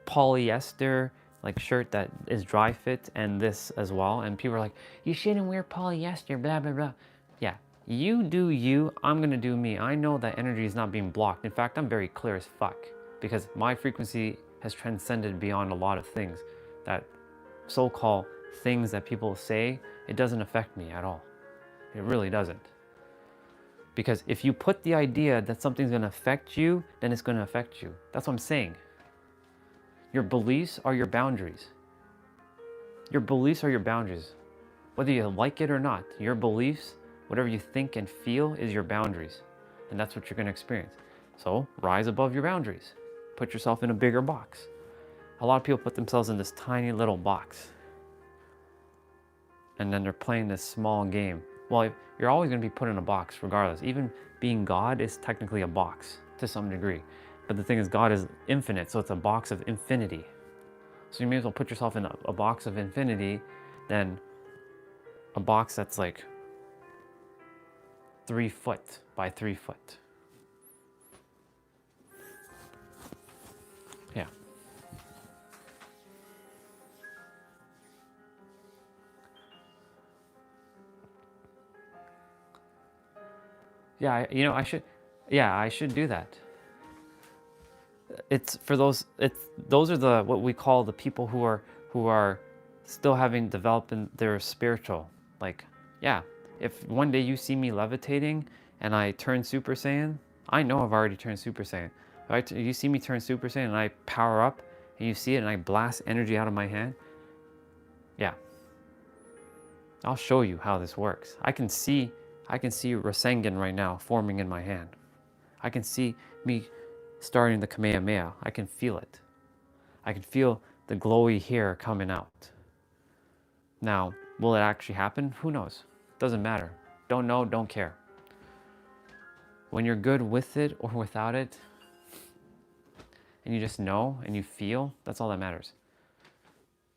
polyester like shirt that is dry fit, and this as well, and people are like, you shouldn't wear polyester, blah blah blah. Yeah, you do you, I'm gonna do me. I know that energy is not being blocked. In fact, I'm very clear as fuck, because my frequency has transcended beyond a lot of things. That so-called things that people say, it doesn't affect me at all. It really doesn't. Because if you put the idea that something's going to affect you, then it's going to affect you. That's what I'm saying. Your beliefs are your boundaries. Your beliefs are your boundaries. Whether you like it or not, your beliefs, whatever you think and feel, is your boundaries. And that's what you're going to experience. So rise above your boundaries. Put yourself in a bigger box. A lot of people put themselves in this tiny little box. And then they're playing this small game. Well, you're always going to be put in a box regardless. Even being God is technically a box to some degree. But the thing is, God is infinite, so it's a box of infinity. So you may as well put yourself in a box of infinity than a box that's like 3 foot by 3 foot. Yeah. Yeah, I should do that. Those are what we call the people who are still having developed in their spiritual. Like, yeah, if one day you see me levitating and I turn Super Saiyan, I know I've already turned Super Saiyan. Right? You see me turn Super Saiyan and I power up and you see it and I blast energy out of my hand. Yeah. I'll show you how this works. I can see Rasengan right now forming in my hand. I can see me starting the Kamehameha. I can feel it. I can feel the glowy hair coming out. Now, will it actually happen? Who knows? Doesn't matter. Don't know, don't care. When you're good with it or without it, and you just know and you feel, that's all that matters.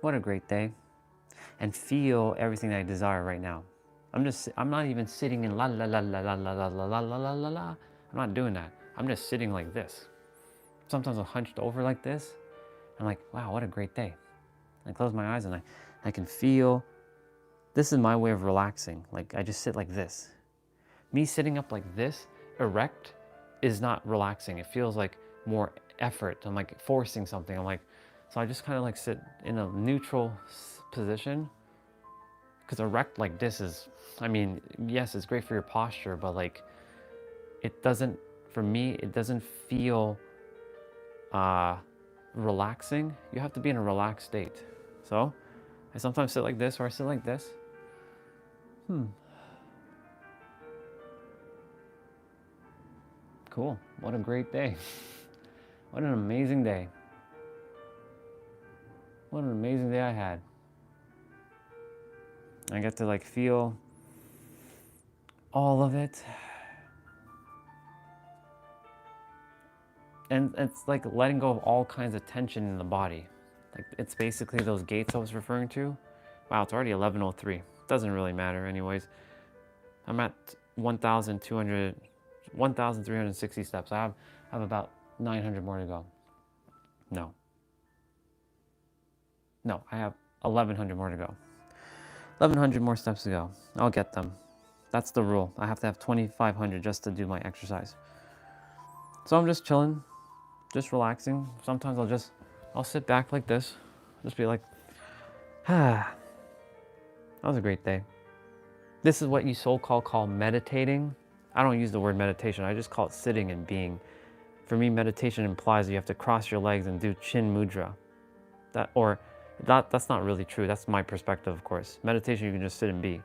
What a great day. And feel everything that I desire right now. I'm not even sitting in la la la la la la la la la la la la la. I'm not doing that. I'm just sitting like this. Sometimes I'm hunched over like this. I'm like, wow, what a great day. I close my eyes and I can feel, this is my way of relaxing. Like I just sit like this. Me sitting up like this, erect, is not relaxing. It feels like more effort. I'm like forcing something. So I just kind of like sit in a neutral position. Because erect like this is, I mean, yes, it's great for your posture, but like, it doesn't, for me, it doesn't feel relaxing. You have to be in a relaxed state. So I sometimes sit like this, or I sit like this. Cool. What a great day. What an amazing day. What an amazing day I had. I get to like feel all of it. And it's like letting go of all kinds of tension in the body. Like it's basically those gates I was referring to. Wow, it's already 11:03. Doesn't really matter anyways. I'm at 1,360 steps. I have about 900 more to go. No, I have 1,100 more to go. 1,100 more steps to go. I'll get them. That's the rule. I have to have 2,500 just to do my exercise. So I'm just chilling, just relaxing. Sometimes I'll sit back like this, just be like, that was a great day. This is what you so-called call meditating. I don't use the word meditation. I just call it sitting and being. For me, meditation implies you have to cross your legs and do chin mudra. That's not really true. That's my perspective, of course. Meditation, you can just sit and be.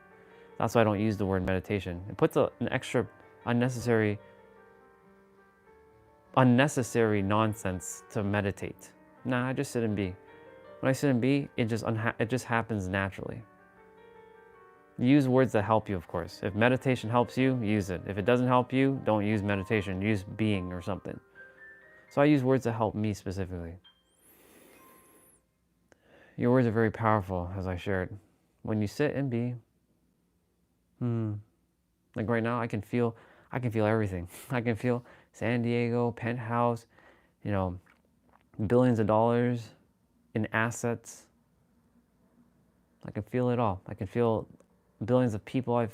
That's why I don't use the word meditation. It puts an extra unnecessary nonsense to meditate. Nah, I just sit and be. When I sit and be, it just happens naturally. Use words that help you, of course. If meditation helps you, use it. If it doesn't help you, don't use meditation. Use being or something. So I use words that help me specifically. Your words are very powerful, as I shared. When you sit and be, like right now, I can feel everything. I can feel San Diego, penthouse, billions of dollars in assets. I can feel it all. I can feel billions of people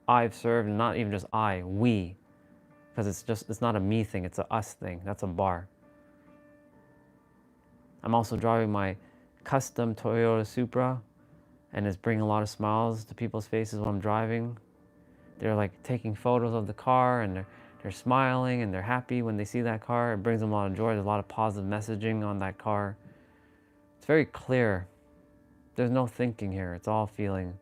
I've served, and not even just we, because it's not a me thing, it's a us thing. That's a bar. I'm also driving my custom Toyota Supra, and it's bringing a lot of smiles to people's faces when I'm driving. They're like taking photos of the car, and they're smiling and they're happy when they see that car. It brings them a lot of joy. There's a lot of positive messaging on that car. It's very clear. There's no thinking here. It's all feeling.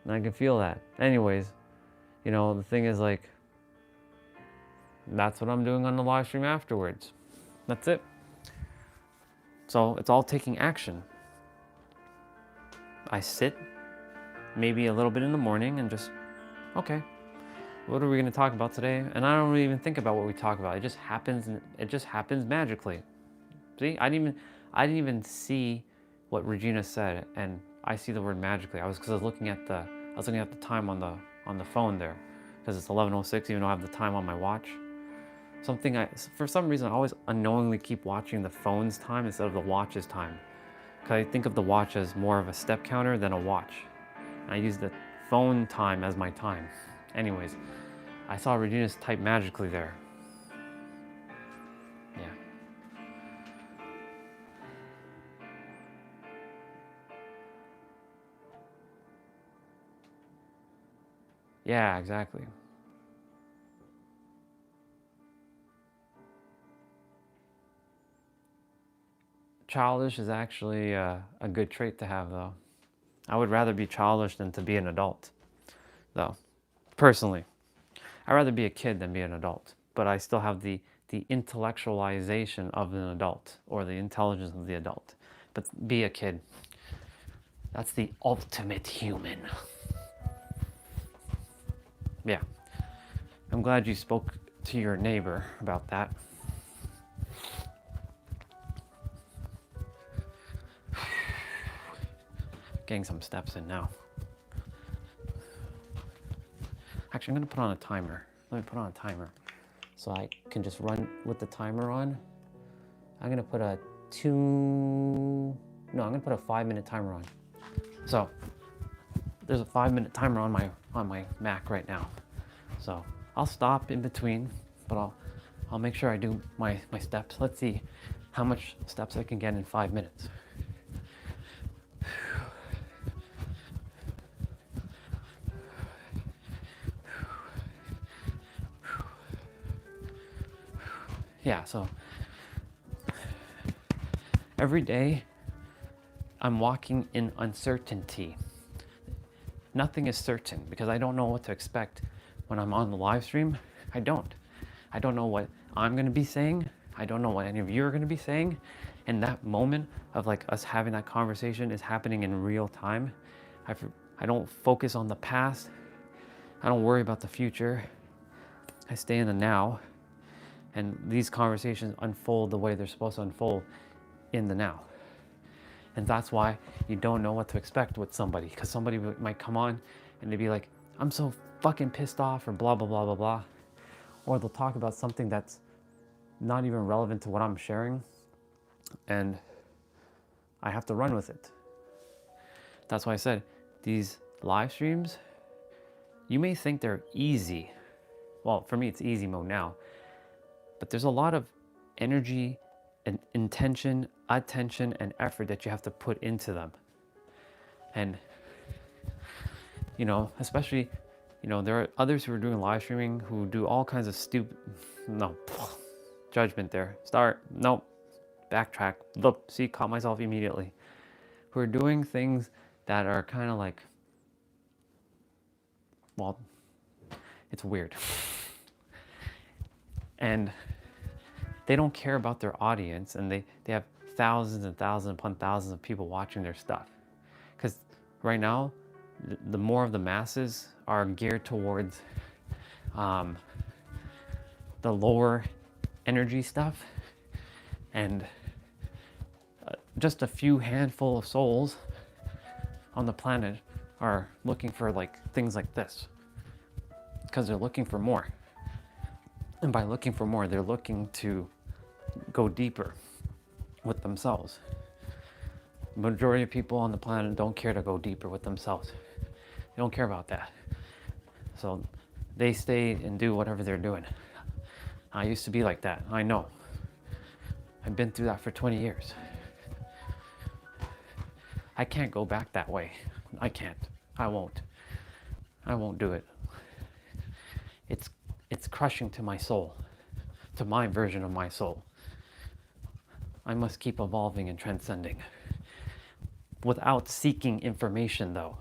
And I can feel that. Anyways, the thing is like, that's what I'm doing on the live stream afterwards. That's it. So it's all taking action. I sit maybe a little bit in the morning and just, okay, what are we going to talk about today? And I don't really even think about what we talk about. It just happens. It just happens magically. See, I didn't even see what Regina said, and I see the word magically. I was looking at the time on the phone there, because it's 11:06, even though I have the time on my watch. For some reason, I always unknowingly keep watching the phone's time instead of the watch's time, because I think of the watch as more of a step counter than a watch. And I use the phone time as my time. Anyways, I saw Regina's type magically there. Yeah. Yeah, exactly. Childish is actually a good trait to have, though. I would rather be childish than to be an adult, though. Personally, I'd rather be a kid than be an adult. But I still have the intellectualization of an adult, or the intelligence of the adult. But be a kid. That's the ultimate human. Yeah. I'm glad you spoke to your neighbor about that. getting some steps in now. Actually, I'm gonna put on a timer. Let me put on a timer so I can just run with the timer on. I'm gonna put a I'm gonna put a 5-minute timer on. So there's a 5-minute timer on my Mac right now. So I'll stop in between, but I'll make sure I do my steps. Let's see how much steps I can get in 5 minutes. Yeah, so every day I'm walking in uncertainty. Nothing is certain because I don't know what to expect when I'm on the live stream. I don't know what I'm going to be saying. I don't know what any of you are going to be saying. And that moment of like us having that conversation is happening in real time. I don't focus on the past. I don't worry about the future. I stay in the now. And these conversations unfold the way they're supposed to unfold in the now. And that's why you don't know what to expect with somebody, because somebody might come on and they'd be like, I'm so fucking pissed off, or blah, blah, blah, blah, blah. Or they'll talk about something that's not even relevant to what I'm sharing, and I have to run with it. That's why I said these live streams, you may think they're easy. Well, for me, it's easy mode now, but there's a lot of energy and intention, attention, and effort that you have to put into them. And, you know, especially, you know, there are others who are doing live streaming who do all kinds of judgment there. Backtrack. Look, see, caught myself immediately. Who are doing things that are kind of like, well, it's weird. And they don't care about their audience, and they have thousands and thousands upon thousands of people watching their stuff. Because right now, the more of the masses are geared towards the lower energy stuff, and just a few handful of souls on the planet are looking for like things like this, because they're looking for more. And by looking for more, they're looking to go deeper with themselves. The majority of people on the planet don't care to go deeper with themselves. They don't care about that. So they stay and do whatever they're doing. I used to be like that. I know. I've been through that for 20 years. I can't go back that way. I can't. I won't. I won't do it. It's crushing to my soul, to my version of my soul. I must keep evolving and transcending. Without seeking information, though.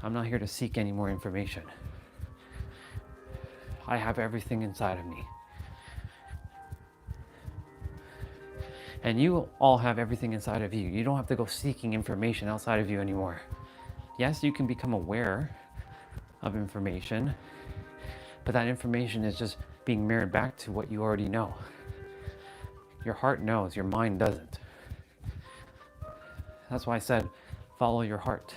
I'm not here to seek any more information. I have everything inside of me. And you all have everything inside of you. You don't have to go seeking information outside of you anymore. Yes, you can become aware of information, but that information is just being mirrored back to what you already know. Your heart knows, your mind doesn't. That's why I said, follow your heart.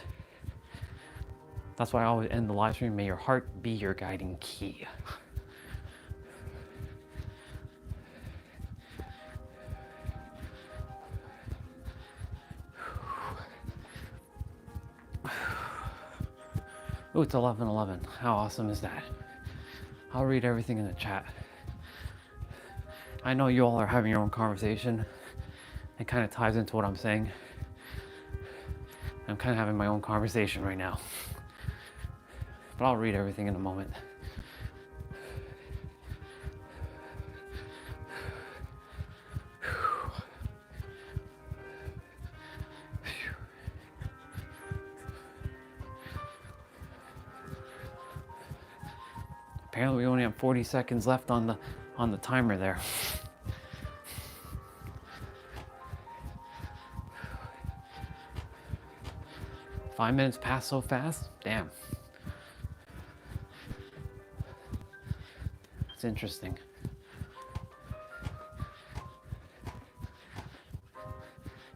That's why I always end the live stream, may your heart be your guiding key. Ooh, it's 11:11. How awesome is that? I'll read everything in the chat. I know you all are having your own conversation. It kind of ties into what I'm saying. I'm kind of having my own conversation right now. But I'll read everything in a moment. Apparently we only have 40 seconds left on the timer there. Five minutes passed so fast? Damn. It's interesting.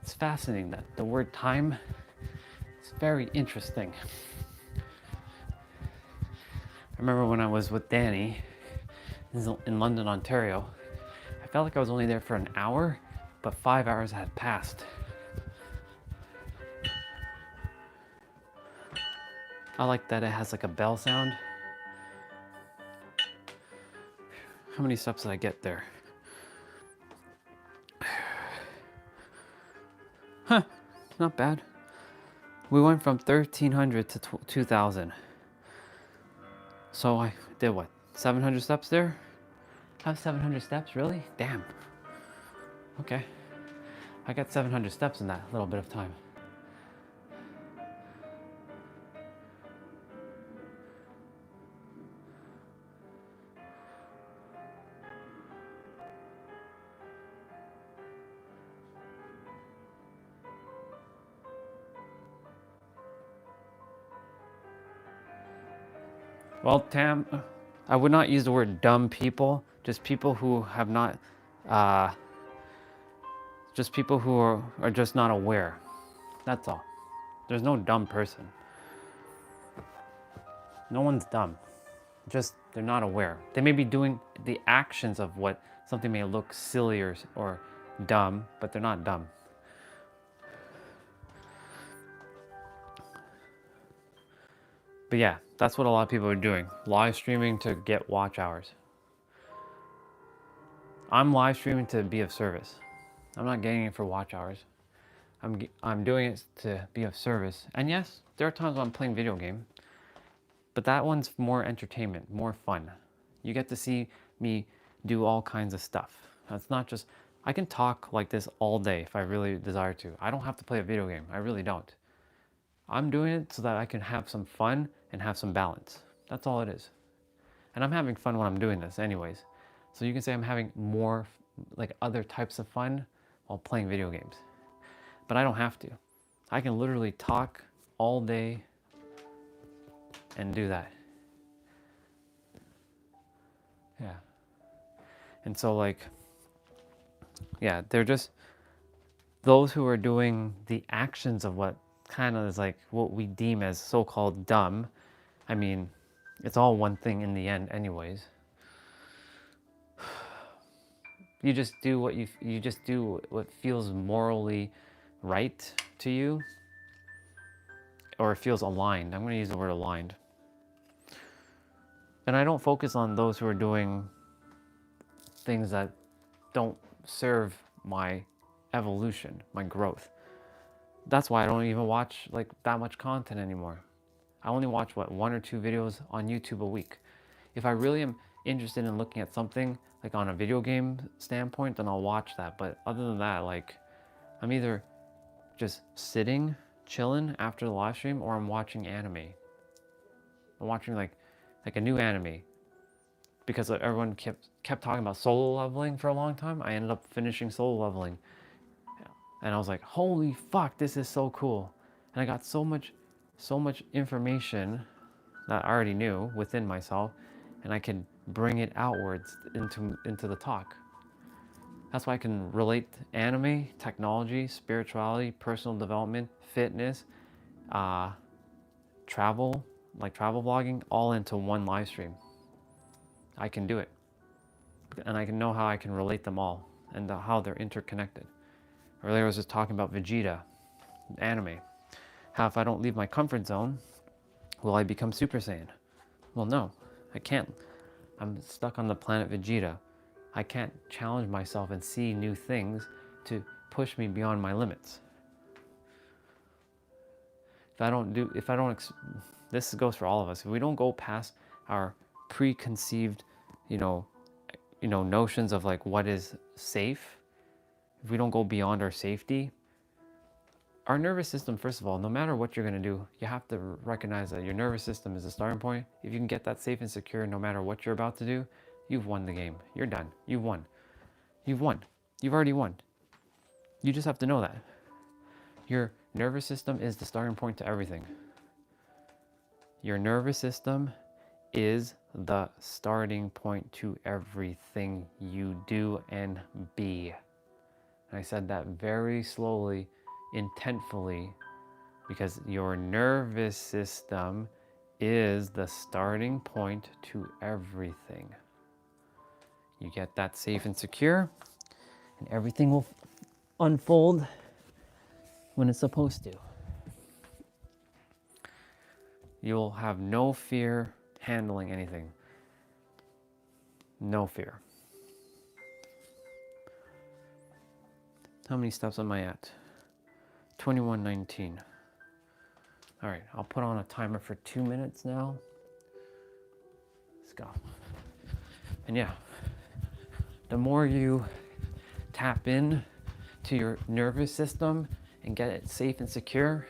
It's fascinating that the word time very interesting. I remember when I was with Danny in London, Ontario, I felt like I was only there for an hour, but 5 hours had passed. I like that it has like a bell sound. How many steps did I get there? Huh, not bad. We went from 1,300 to 2,000. So I did what, 700 steps there? I have 700 steps, really? Damn. Okay. I got 700 steps in that little bit of time. Well, Tam, I would not use the word dumb people, just people who have not, just people who are just not aware. That's all. There's no dumb person. No one's dumb. Just they're not aware. They may be doing the actions of what something may look silly or dumb, but they're not dumb. But yeah, that's what a lot of people are doing. Live streaming to get watch hours. I'm live streaming to be of service. I'm not getting it for watch hours. I'm doing it to be of service. And yes, there are times when I'm playing video game, but that one's more entertainment, more fun. You get to see me do all kinds of stuff. It's not just, I can talk like this all day if I really desire to. I don't have to play a video game. I really don't. I'm doing it so that I can have some fun and have some balance. That's all it is. And I'm having fun when I'm doing this anyways. So you can say I'm having more like other types of fun while playing video games. But I don't have to. I can literally talk all day and do that. Yeah. And so like, yeah, they're just those who are doing the actions of what kind of is like what we deem as so-called dumb. I mean, it's all one thing in the end anyways. You just do what you just do what feels morally right to you, or it feels aligned. I'm going to use the word aligned. And I don't focus on those who are doing things that don't serve my evolution, my growth. That's why I don't even watch like that much content anymore. I only watch what, 1 or 2 videos on YouTube a week. If I really am interested in looking at something like on a video game standpoint, then I'll watch that. But other than that, like I'm either just sitting, chilling after the live stream, or I'm watching anime. I'm watching like a new anime. Because everyone kept talking about solo leveling for a long time, I ended up finishing solo leveling. And I was like, holy fuck, this is so cool. And I got so much information that I already knew within myself, and I could bring it outwards into the talk. That's why I can relate anime, technology, spirituality, personal development, fitness, travel, like travel vlogging, all into one live stream. I can do it. And I can know how I can relate them all and how they're interconnected. Earlier I was just talking about Vegeta, anime. How if I don't leave my comfort zone, will I become Super Saiyan? Well, no, I can't. I'm stuck on the planet Vegeta. I can't challenge myself and see new things to push me beyond my limits. This goes for all of us. If we don't go past our preconceived, notions of like what is safe, if we don't go beyond our safety, our nervous system, first of all, no matter what you're going to do, you have to recognize that your nervous system is the starting point. If you can get that safe and secure no matter what you're about to do, you've won the game. You're done. You've won. You've won. You've already won. You just have to know that. Your nervous system is the starting point to everything. Your nervous system is the starting point to everything you do and be. And I said that very slowly, intentfully, because your nervous system is the starting point to everything. You get that safe and secure, and everything will unfold when it's supposed to. You'll have no fear handling anything. No fear. How many steps am I at? 21:19. All right, I'll put on a timer for 2 minutes now. Let's go. And yeah, the more you tap in to your nervous system and get it safe and secure,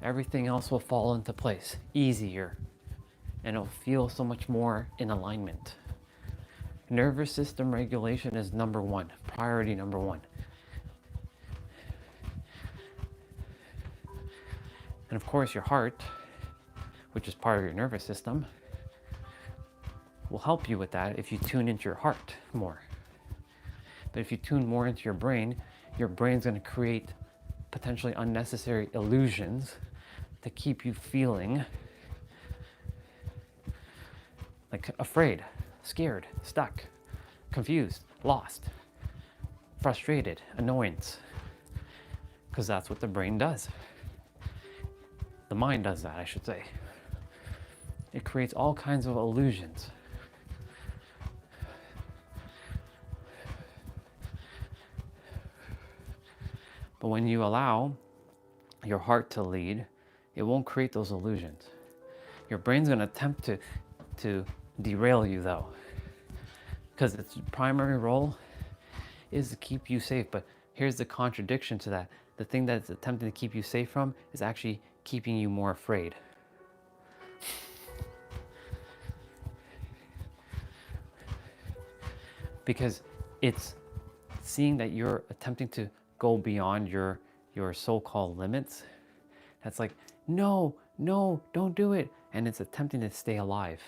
everything else will fall into place easier, and it'll feel so much more in alignment. Nervous system regulation is number one, priority number one. And of course, your heart, which is part of your nervous system, will help you with that if you tune into your heart more. But if you tune more into your brain's going to create potentially unnecessary illusions to keep you feeling like afraid, scared, stuck, confused, lost, frustrated, annoyance. Because that's what the brain does. The mind does that, I should say. It creates all kinds of illusions. But when you allow your heart to lead, it won't create those illusions. Your brain's going to attempt to derail you though, because its primary role is to keep you safe. But here's the contradiction to that. The thing that it's attempting to keep you safe from is actually keeping you more afraid. Because it's seeing that you're attempting to go beyond your so-called limits. That's like, no, don't do it. And it's attempting to stay alive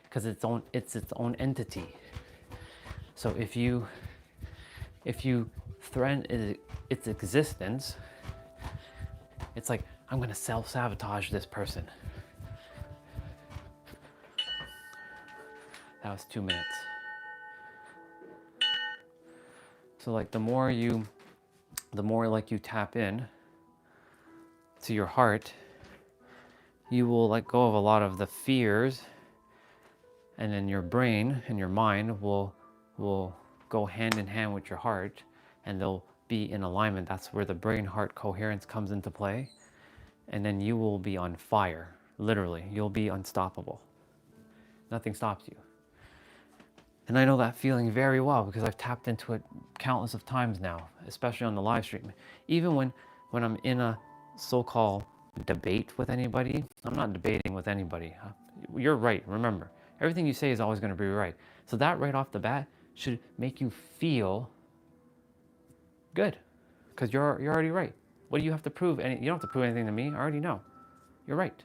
because it's its own entity. So if you threaten its existence, it's like, I'm going to self-sabotage this person. That was 2 minutes. So like the more like you tap in to your heart, you will let go of a lot of the fears, and then your brain and your mind will go hand in hand with your heart, and they'll be in alignment. That's where the brain-heart coherence comes into play. And then you will be on fire. Literally, you'll be unstoppable. Nothing stops you. And I know that feeling very well because I've tapped into it countless of times now, especially on the live stream. Even when I'm in a so-called debate with anybody, I'm not debating with anybody. You're right, remember. Everything you say is always going to be right. So that right off the bat should make you feel good because you're already right. What do you have to prove? You don't have to prove anything to me. I already know. You're right.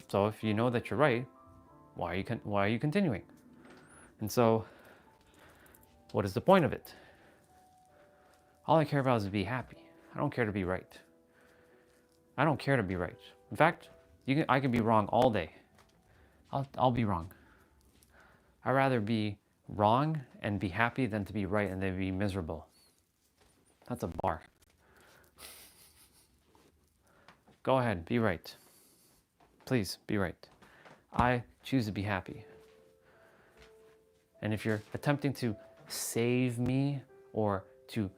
So if you know that you're right, why are you continuing? And so, what is the point of it? All I care about is to be happy. I don't care to be right. I don't care to be right. In fact, I can be wrong all day. I'll be wrong. I'd rather be wrong and be happy than to be right and then be miserable. That's a bar. Go ahead, be right. Please, be right. I choose to be happy. And if you're attempting to save me or to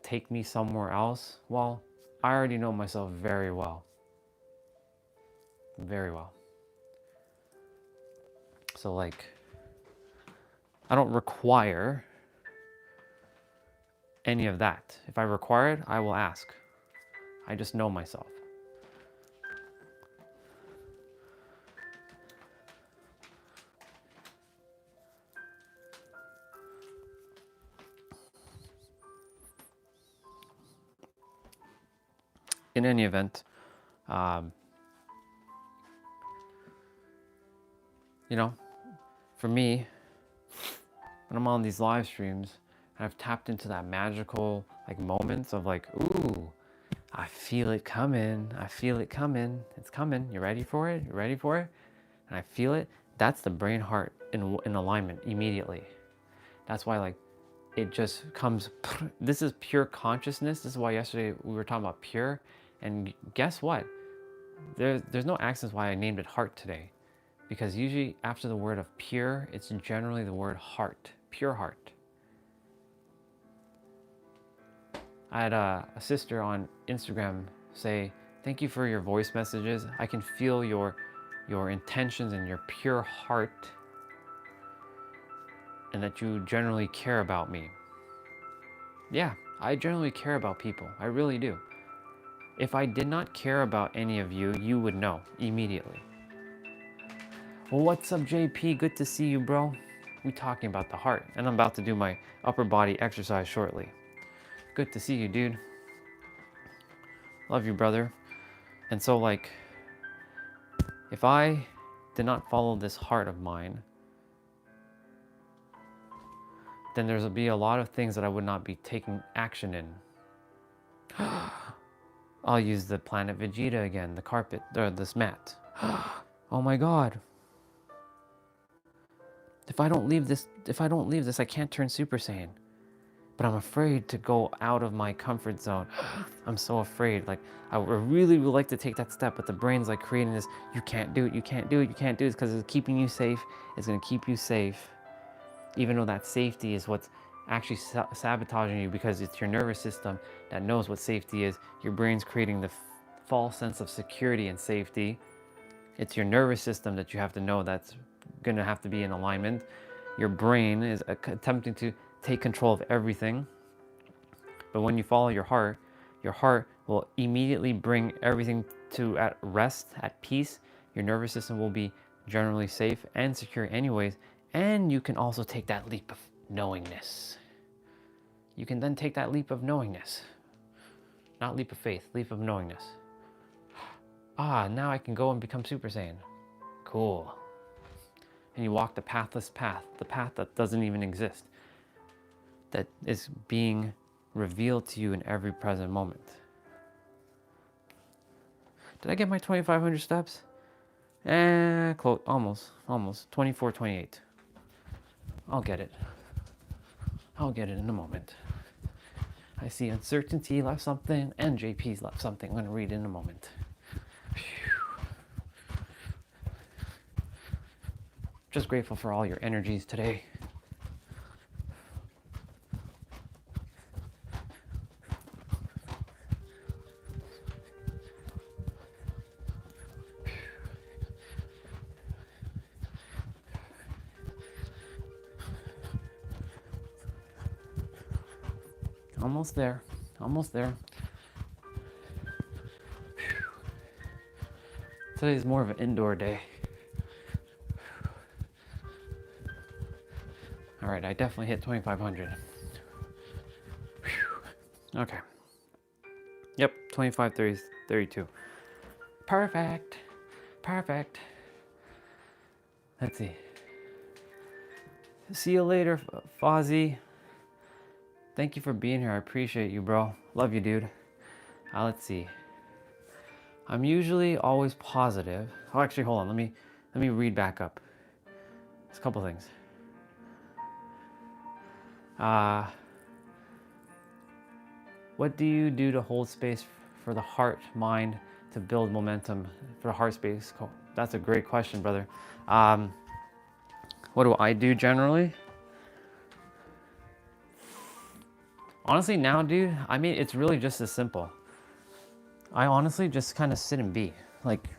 take me somewhere else, well, I already know myself very well. Very well. So like, I don't require any of that. If I require it, I will ask. I just know myself. In any event, for me, when I'm on these live streams, I've tapped into that magical like moments of like, ooh, I feel it coming. I feel it coming. It's coming. You ready for it? You ready for it? And I feel it. That's the brain heart in alignment immediately. That's why like it just comes. This is pure consciousness. This is why yesterday we were talking about pure. And guess what? There's no accents why I named it heart today. Because usually after the word of pure, it's generally the word heart. Pure heart. I had a sister on Instagram say, thank you for your voice messages. I can feel your intentions and your pure heart, and that you generally care about me. Yeah, I generally care about people. I really do. If I did not care about any of you, you would know immediately. Well, what's up, JP? Good to see you, bro. We're talking about the heart, and I'm about to do my upper body exercise shortly. Good to see you, dude. Love you, brother. And so, like, if I did not follow this heart of mine, then there'll be a lot of things that I would not be taking action in. I'll use the planet Vegeta again, the carpet, or this mat. Oh my God. If I don't leave this, I can't turn Super Saiyan. But I'm afraid to go out of my comfort zone. I'm so afraid. Like, I really would like to take that step, but the brain's like creating this, you can't do it, you can't do it, you can't do it, because it's keeping you safe. It's gonna keep you safe. Even though that safety is what's actually sabotaging you, because it's your nervous system that knows what safety is. Your brain's creating the false sense of security and safety. It's your nervous system that you have to know that's gonna have to be in alignment. Your brain is attempting to take control of everything. But when you follow your heart will immediately bring everything to at rest, at peace. Your nervous system will be generally safe and secure anyways. And you can also take that leap of knowingness. You can then take that leap of knowingness. Not leap of faith, leap of knowingness. Ah, now I can go and become Super Saiyan. Cool. And you walk the pathless path, the path that doesn't even exist, that is being revealed to you in every present moment. Did I get my 2,500 steps? Close, almost, 24, 28. I'll get it. I'll get it in a moment. I see uncertainty left something, and JP's left something. I'm gonna read in a moment. Just grateful for all your energies today. Almost there, almost there. Today's more of an indoor day. All right, I definitely hit 2,500. Okay. Yep, 25, 30, 32. Perfect, perfect. Let's see. See you later, Fozzie. Thank you for being here. I appreciate you, bro. Love you, dude. Let's see. I'm usually always positive. Oh, actually, hold on. Let me read back up. There's a couple things. What do you do to hold space for the heart, mind, to build momentum for the heart space? Cool. That's a great question, brother. What do I do generally? Honestly, now, dude, I mean, it's really just as simple. I honestly just kind of sit and be. Like,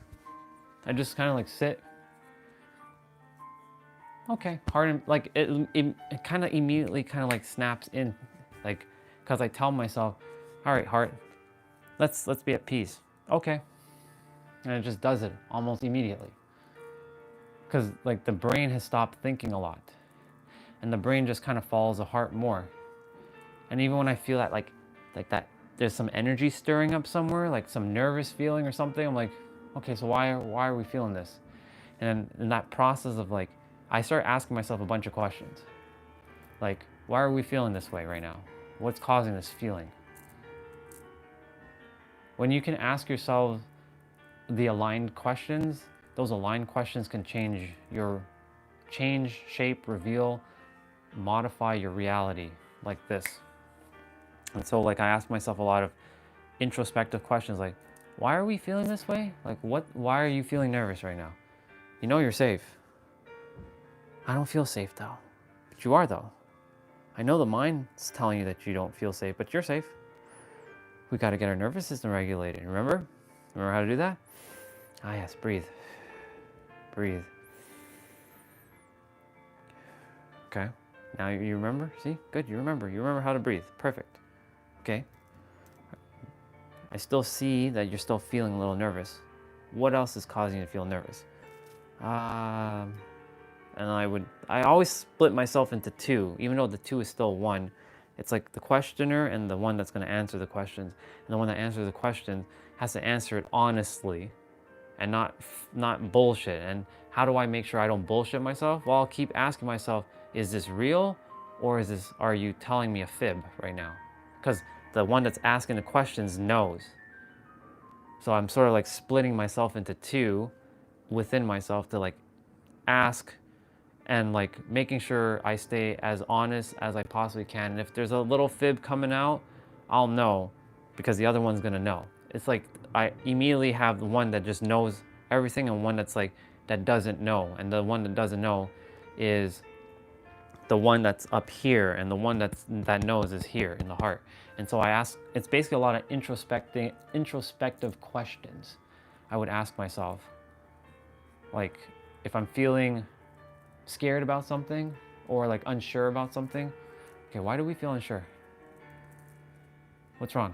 I just kind of like sit. Okay, heart, and like, it kind of immediately kind of like snaps in. Like, because I tell myself, all right, heart, let's be at peace. Okay. And it just does it almost immediately. Because like the brain has stopped thinking a lot. And the brain just kind of follows the heart more. And even when I feel that like that there's some energy stirring up somewhere, like some nervous feeling or something, I'm like, okay, so why are we feeling this? And in that process of like, I start asking myself a bunch of questions. Like, why are we feeling this way right now? What's causing this feeling? When you can ask yourself the aligned questions, those aligned questions can change, shape, reveal, modify your reality like this. And so like I ask myself a lot of introspective questions like, why are we feeling this way? Like why are you feeling nervous right now? You know you're safe. I don't feel safe though. But you are though. I know the mind's telling you that you don't feel safe, but you're safe. We got to get our nervous system regulated. Remember? Remember how to do that? Ah, yes, breathe. Breathe. Okay. Now you remember? See? Good, you remember. You remember how to breathe. Perfect. Okay. I still see that you're still feeling a little nervous. What else is causing you to feel nervous? And I always split myself into two, even though the two is still one. It's like the questioner and the one that's going to answer the questions. And the one that answers the question has to answer it honestly and not bullshit. And how do I make sure I don't bullshit myself? Well, I'll keep asking myself, is this real, or are you telling me a fib right now? Because the one that's asking the questions knows. So I'm sort of like splitting myself into two within myself to like ask and like making sure I stay as honest as I possibly can. And if there's a little fib coming out, I'll know because the other one's gonna know. It's like I immediately have the one that just knows everything and one that's like that doesn't know. And the one that doesn't know is the one that's up here, and the one that knows is here in the heart. And so I ask, it's basically a lot of introspective questions I would ask myself. Like if I'm feeling scared about something or like unsure about something, okay, why do we feel unsure? What's wrong?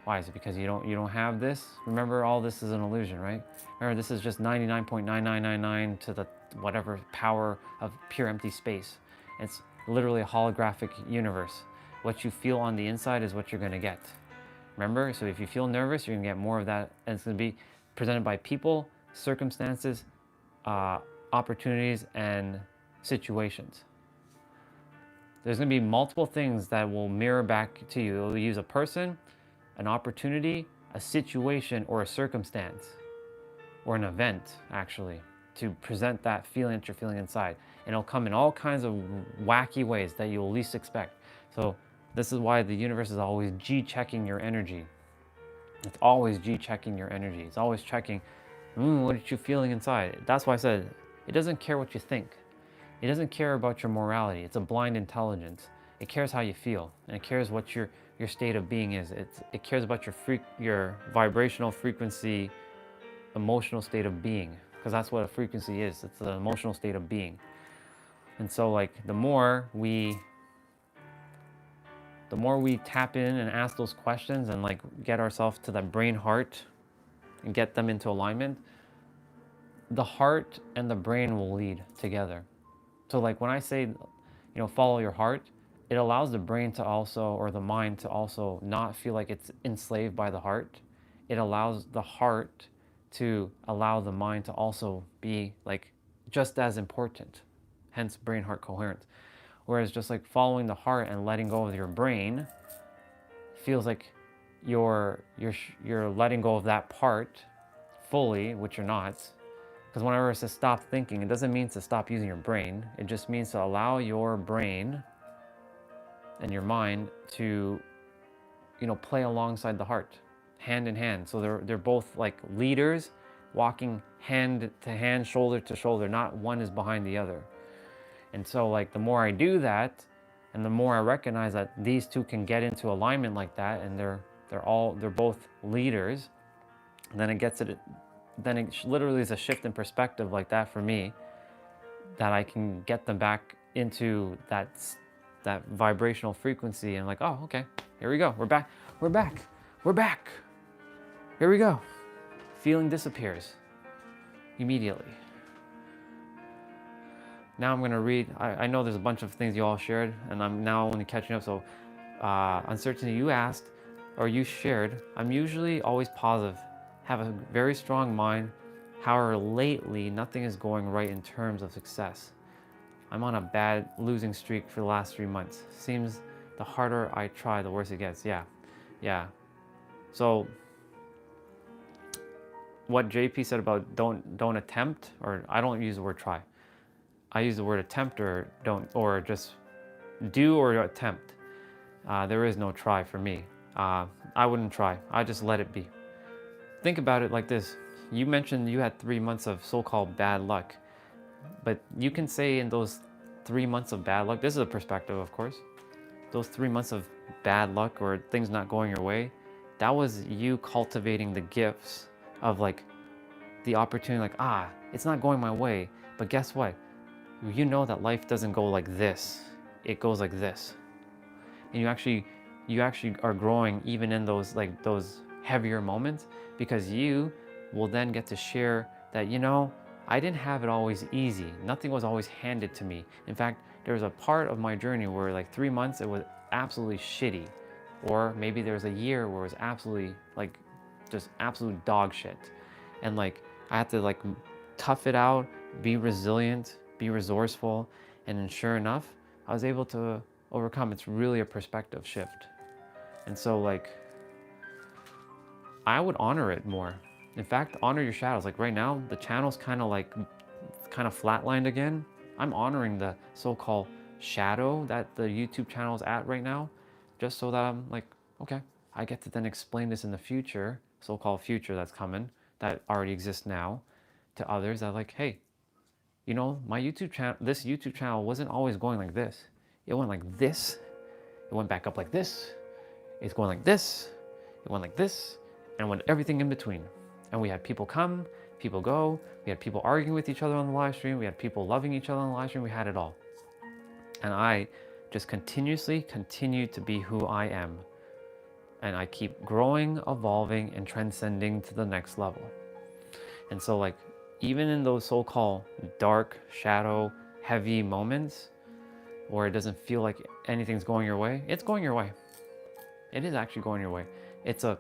Why is it because you don't have this? Remember, all this is an illusion, right? Remember, this is just 99.9999 to the whatever power of pure empty space. It's literally a holographic universe. What you feel on the inside is what you're going to get. Remember, so if you feel nervous, you're going to get more of that, and it's going to be presented by people, circumstances, opportunities, and situations. There's going to be multiple things that will mirror back to you. It'll use a person, an opportunity, a situation, or a circumstance, or an event, actually, to present that feeling that you're feeling inside. And it'll come in all kinds of wacky ways that you'll least expect. So this is why the universe is always G-checking your energy. It's always G-checking your energy. It's always checking, what are you feeling inside? That's why I said, it doesn't care what you think. It doesn't care about your morality. It's a blind intelligence. It cares how you feel, and it cares what your state of being is. It cares about your vibrational frequency, emotional state of being, because that's what a frequency is. It's an emotional state of being. And so like the more we tap in and ask those questions and like get ourselves to that brain heart and get them into alignment, the heart and the brain will lead together. So like when I say, follow your heart, it allows the brain to also, or the mind to also not feel like it's enslaved by the heart. It allows the heart to allow the mind to also be like just as important, hence brain-heart coherence. Whereas just like following the heart and letting go of your brain feels like you're letting go of that part fully, which you're not. Because whenever it says stop thinking, it doesn't mean to stop using your brain. It just means to allow your brain and your mind to, play alongside the heart, hand in hand. So they're both like leaders walking hand to hand, shoulder to shoulder, not one is behind the other. And so like the more I do that, and the more I recognize that these two can get into alignment like that, and they're both leaders, and then it literally is a shift in perspective like that for me, that I can get them back into that vibrational frequency, and like, oh, okay, here we go, we're back, here we go. Feeling disappears immediately. Now I'm gonna read, I know there's a bunch of things you all shared, and I'm now only catching up. So uncertainty, you asked, or you shared, I'm usually always positive, have a very strong mind. However, lately, nothing is going right in terms of success. I'm on a bad losing streak for the last 3 months. Seems the harder I try, the worse it gets. Yeah. So what JP said about don't attempt, or I don't use the word try. I use the word attempt, or don't, or just do or attempt. There is no try for me. I wouldn't try. I just let it be. Think about it like this. You mentioned you had 3 months of so-called bad luck, but you can say in those 3 months of bad luck, this is a perspective, of course, those 3 months of bad luck or things not going your way, that was you cultivating the gifts of like the opportunity, like, it's not going my way, but guess what? You know that life doesn't go like this. It goes like this. And you actually are growing even in those heavier moments, because you will then get to share that, I didn't have it always easy. Nothing was always handed to me. In fact, there was a part of my journey where like 3 months it was absolutely shitty, or maybe there was a year where it was absolutely like just absolute dog shit, and like I had to like tough it out, be resilient, be resourceful, and then sure enough, I was able to overcome. It's really a perspective shift. And so like I would honor it more. In fact, honor your shadows. Like right now, the channel's kind of flatlined again. I'm honoring the so-called shadow that the YouTube channel is at right now, just so that I'm like, okay, I get to then explain this in the future, so-called future that's coming, that already exists now, to others that like, hey, my YouTube channel, this YouTube channel wasn't always going like this. It went like this. It went back up like this. It's going like this. It went like this, and went everything in between. And we had people come, people go. We had people arguing with each other on the live stream. We had people loving each other on the live stream. We had it all. And I just continuously continue to be who I am. And I keep growing, evolving, and transcending to the next level. And so like, even in those so-called dark, shadow, heavy moments where it doesn't feel like anything's going your way, it's going your way. It is actually going your way. It's a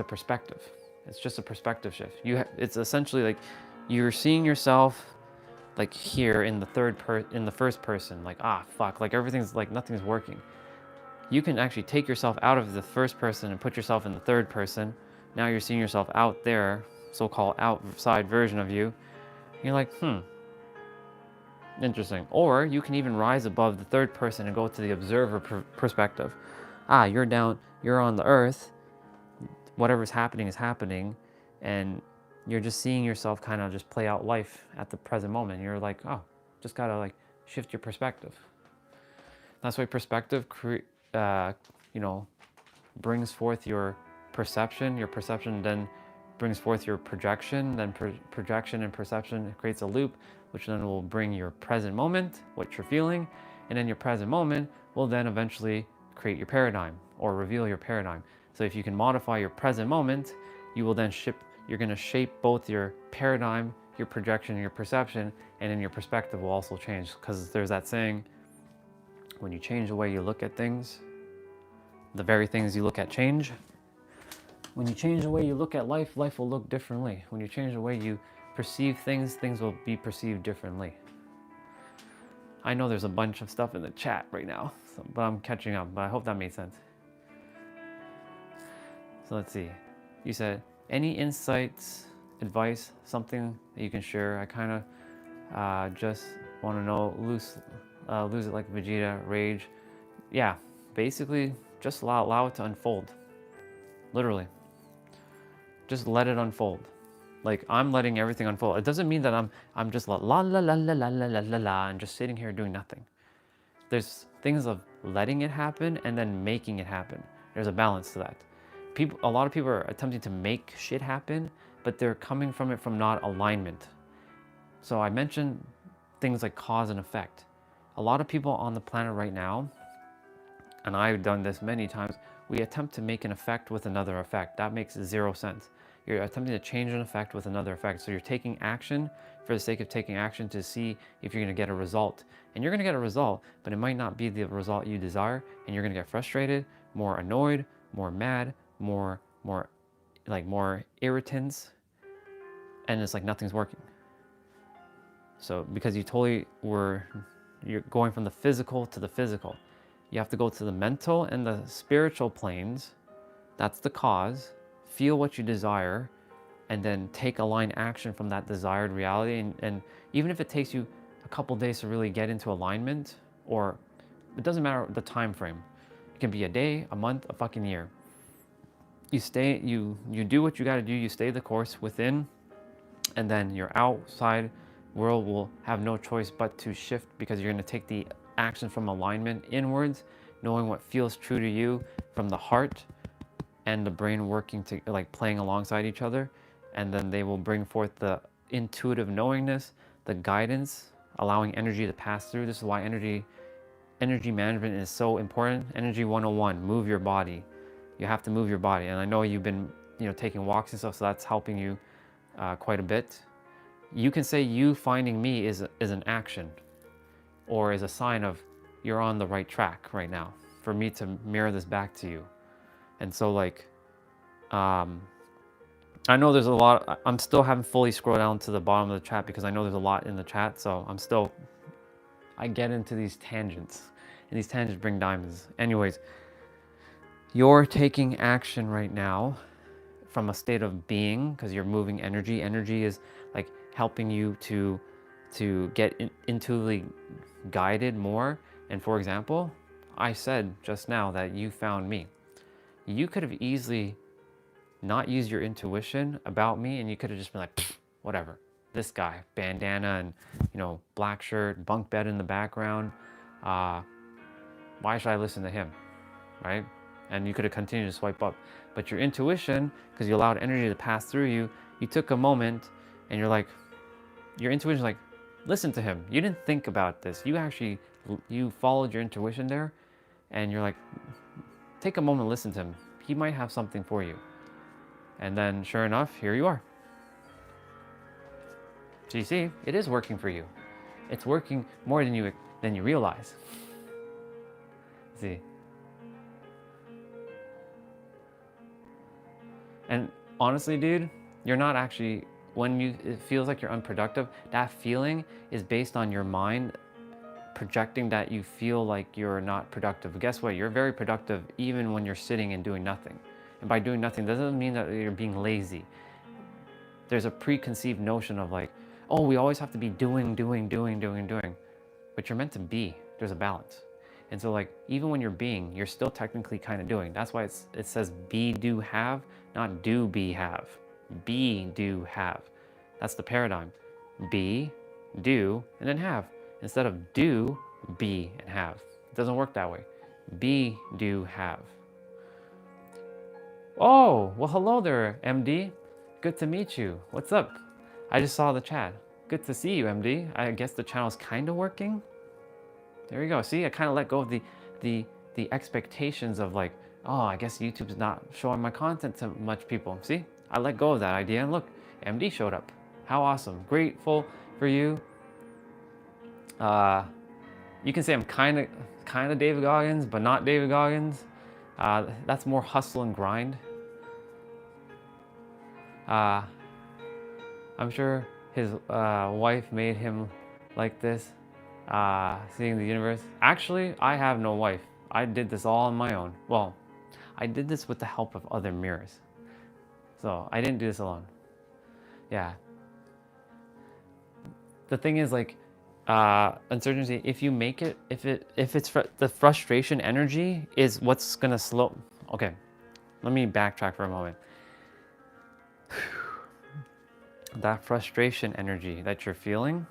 perspective. It's just a perspective shift. It's essentially like you're seeing yourself like here in the first person, like, fuck, like everything's like nothing's working. You can actually take yourself out of the first person and put yourself in the third person. Now you're seeing yourself out there, so-called outside version of you. You're like, interesting. Or you can even rise above the third person and go to the observer perspective. You're down, you're on the earth, whatever's happening is happening, and you're just seeing yourself kind of just play out life at the present moment. You're like, just gotta like shift your perspective. That's why perspective brings forth your perception. Your perception then brings forth your projection. Then projection and perception creates a loop, which then will bring your present moment, what you're feeling, and then your present moment will then eventually create your paradigm or reveal your paradigm. So if you can modify your present moment, you will then you're going to shape both your paradigm, your projection, and your perception, and then your perspective will also change. Because there's that saying, when you change the way you look at things, the very things you look at change. When you change the way you look at life, life will look differently. When you change the way you perceive things, things will be perceived differently. I know there's a bunch of stuff in the chat right now, but I'm catching up, but I hope that made sense. So let's see. You said, any insights, advice, something that you can share? I kind of just want to know, lose it like Vegeta, rage. Yeah, basically just allow it to unfold. Literally. Just let it unfold. Like, I'm letting everything unfold. It doesn't mean that I'm just la la la la la la la la la and just sitting here doing nothing. There's things of letting it happen and then making it happen. There's a balance to that. A lot of people are attempting to make shit happen, but they're coming from it from not alignment. So I mentioned things like cause and effect. A lot of people on the planet right now, and I've done this many times, we attempt to make an effect with another effect. That makes zero sense. You're attempting to change an effect with another effect. So you're taking action for the sake of taking action to see if you're going to get a result. And you're going to get a result, but it might not be the result you desire, and you're going to get frustrated, more annoyed, more mad, more irritants, and it's like nothing's working. So because you're going from the physical to the physical. You have to go to the mental and the spiritual planes. That's the cause. feel what you desire, and then take aligned action from that desired reality. And even if it takes you a couple days to really get into alignment, or it doesn't matter the time frame. It can be a day, a month, a fucking year. You do what you got to do. You stay the course within, and then your outside world will have no choice but to shift, because you're going to take the action from alignment inwards, knowing what feels true to you from the heart and the brain working to, like, playing alongside each other. And then they will bring forth the intuitive knowingness, the guidance, allowing energy to pass through. This is why energy management is so important. Energy 101, move your body. You have to move your body. And I know you've been, taking walks and stuff, so that's helping you quite a bit. You can say you finding me is an action, or is a sign of you're on the right track right now, for me to mirror this back to you. And so, like, I know there's a lot. I'm still haven't fully scrolled down to the bottom of the chat, because I know there's a lot in the chat. So I get into these tangents, and these tangents bring diamonds. Anyways, you're taking action right now from a state of being, because you're moving energy. Energy is like helping you to get intuitively guided more. And for example, I said just now that you found me. You could have easily not used your intuition about me, and you could have just been like, whatever, this guy, bandana and black shirt, bunk bed in the background, why should I listen to him, right? And you could have continued to swipe up. But your intuition, because you allowed energy to pass through you, you took a moment, and your intuition's like, listen to him. You didn't think about this. You followed your intuition there, and you're like, take a moment, listen to him. He might have something for you. And then sure enough, here you are. So you see, it is working for you. It's working more than you realize. See? And honestly, dude, you're not actually, it feels like you're unproductive, that feeling is based on your mind projecting that you feel like you're not productive. But guess what? You're very productive even when you're sitting and doing nothing. And by doing nothing, that doesn't mean that you're being lazy. There's a preconceived notion of like, oh, we always have to be doing. But you're meant to be. There's a balance. And so, like, even when you're being, you're still technically kind of doing. That's why it says be, do, have, not do, be, have. Be, do, have. That's the paradigm. Be, do, and then have. Instead of do, be, and have. It doesn't work that way. Be, do, have. Oh, well, hello there, MD. Good to meet you. What's up? I just saw the chat. Good to see you, MD. I guess the channel's kind of working. There you go. See, I kind of let go of the expectations of like, oh, I guess YouTube's not showing my content to much people. See, I let go of that idea, and look, MD showed up. How awesome. Grateful for you. You can say I'm kind of David Goggins, but not David Goggins. That's more hustle and grind. I'm sure his wife made him like this, seeing the universe. Actually, I have no wife. I did this all on my own. Well, I did this with the help of other mirrors. So I didn't do this alone. Yeah. The thing is, like, uncertainty, if you make it, if it's the frustration energy is what's gonna slow. Okay, let me backtrack for a moment. That frustration energy that you're feeling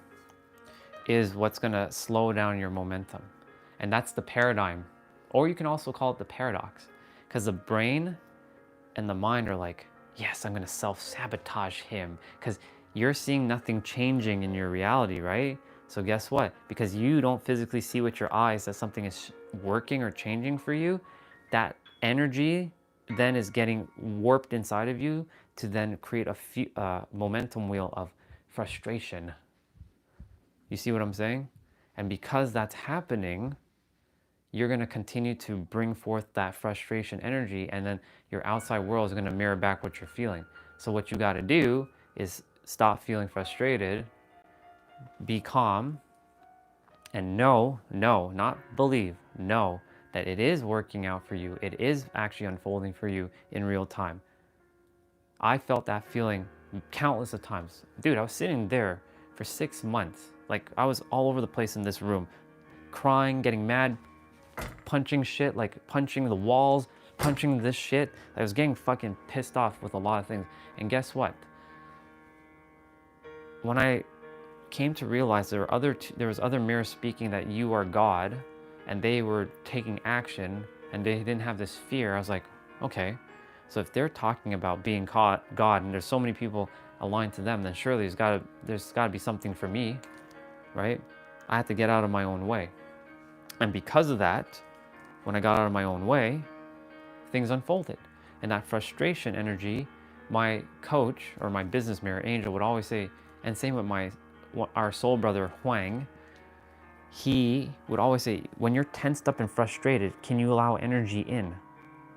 is what's gonna slow down your momentum. And that's the paradigm. Or you can also call it the paradox. Because the brain and the mind are like, yes, I'm gonna self-sabotage him. Because you're seeing nothing changing in your reality, right? So guess what? Because you don't physically see with your eyes that something is working or changing for you, that energy then is getting warped inside of you to then create a momentum wheel of frustration. You see what I'm saying? And because that's happening, you're going to continue to bring forth that frustration energy, and then your outside world is going to mirror back what you're feeling. So what you got to do is stop feeling frustrated, be calm, and know, not believe, know that it is working out for you. It is actually unfolding for you in real time. I felt that feeling countless of times. Dude, I was sitting there for 6 months. Like, I was all over the place in this room, crying, getting mad, punching shit, like punching the walls, punching this shit. I was getting fucking pissed off with a lot of things. And guess what? When I came to realize there was other mirrors speaking that you are God, and they were taking action, and they didn't have this fear, I was like, okay, so if they're talking about being God, and there's so many people aligned to them, then surely there's gotta be something for me, right? I have to get out of my own way. And because of that, when I got out of my own way, things unfolded. And that frustration energy, my coach or my business mirror, Angel, would always say, and same with our soul brother, Huang, he would always say, when you're tensed up and frustrated, can you allow energy in?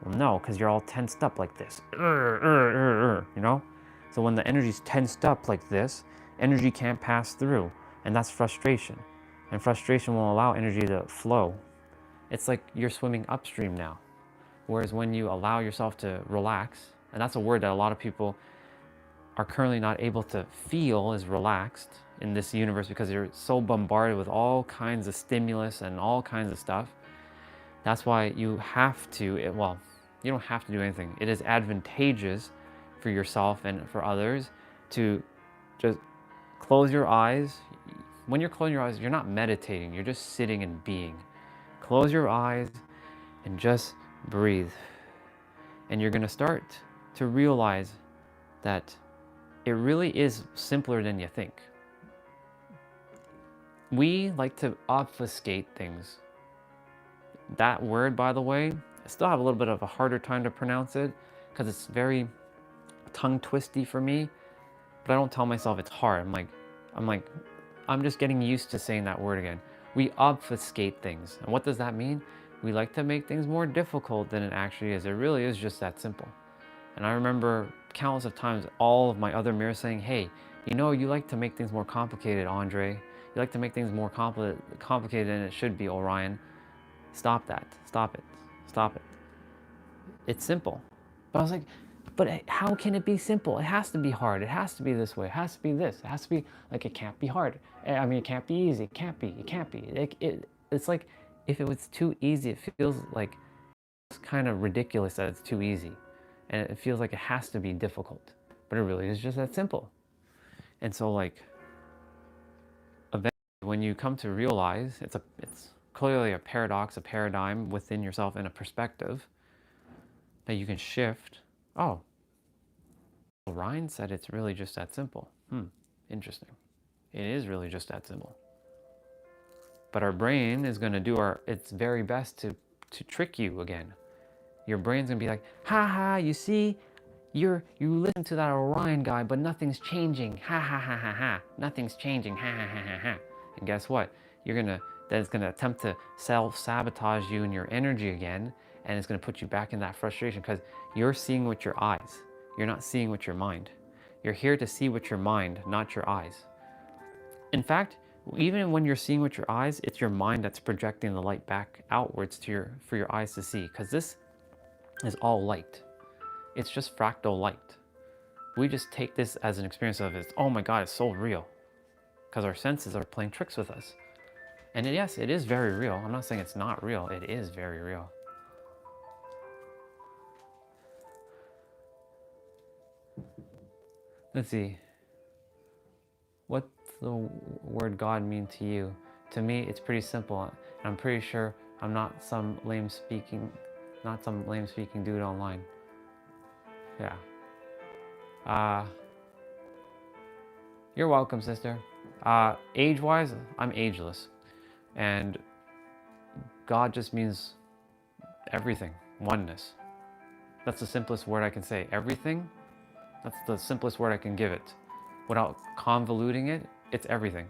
Well, no, because you're all tensed up like this, you know? So when the energy's tensed up like this, energy can't pass through, and that's frustration. And frustration won't allow energy to flow. It's like you're swimming upstream now. Whereas when you allow yourself to relax, and that's a word that a lot of people are currently not able to feel is relaxed in this universe because they're so bombarded with all kinds of stimulus and all kinds of stuff. That's why you have to, well, you don't have to do anything. It is advantageous for yourself and for others to just close your eyes. When you're closing your eyes, you're not meditating, you're just sitting and being. Close your eyes and just breathe. And you're gonna start to realize that it really is simpler than you think. We like to obfuscate things. That word, by the way, I still have a little bit of a harder time to pronounce it because it's very tongue twisty for me, but I don't tell myself it's hard. I'm just getting used to saying that word again. We obfuscate things. And what does that mean? We like to make things more difficult than it actually is. It really is just that simple. And I remember countless of times all of my other mirrors saying, hey, you know, you like to make things more complicated, Andre. You like to make things more complicated than it should be, Orion. Stop that. Stop it. Stop it. It's simple. But I was like, but how can it be simple? It has to be hard. It has to be this way. It has to be this. It has to be like, it can't be hard. I mean, it can't be easy. It can't be. It can't be. It's like if it was too easy, it feels like it's kind of ridiculous that it's too easy. And it feels like it has to be difficult. But it really is just that simple. And so like, eventually when you come to realize it's clearly a paradox, a paradigm within yourself and a perspective that you can shift. Oh, Ryan said it's really just that simple. Interesting. It is really just that simple. But our brain is going to do its very best to trick you again. Your brain's going to be like, ha ha, you see, you listen to that Orion guy, but nothing's changing. Ha ha ha ha ha. Nothing's changing. Ha ha ha ha ha. And guess what? That's going to attempt to self-sabotage you and your energy again, and it's going to put you back in that frustration because you're seeing with your eyes. You're not seeing with your mind. You're here to see with your mind, not your eyes. In fact, even when you're seeing with your eyes, it's your mind that's projecting the light back outwards for your eyes to see, because this is all light. It's just fractal light. We just take this as an experience of it. Oh my God, it's so real. Because our senses are playing tricks with us. And yes, it is very real. I'm not saying it's not real. It is very real. Let's see. What's the word God mean to you? To me, it's pretty simple. I'm pretty sure I'm not some lame speaking dude online. Yeah. You're welcome, sister. Age-wise, I'm ageless. And God just means everything, oneness. That's the simplest word I can say. Everything, that's the simplest word I can give it. Without convoluting it, it's everything.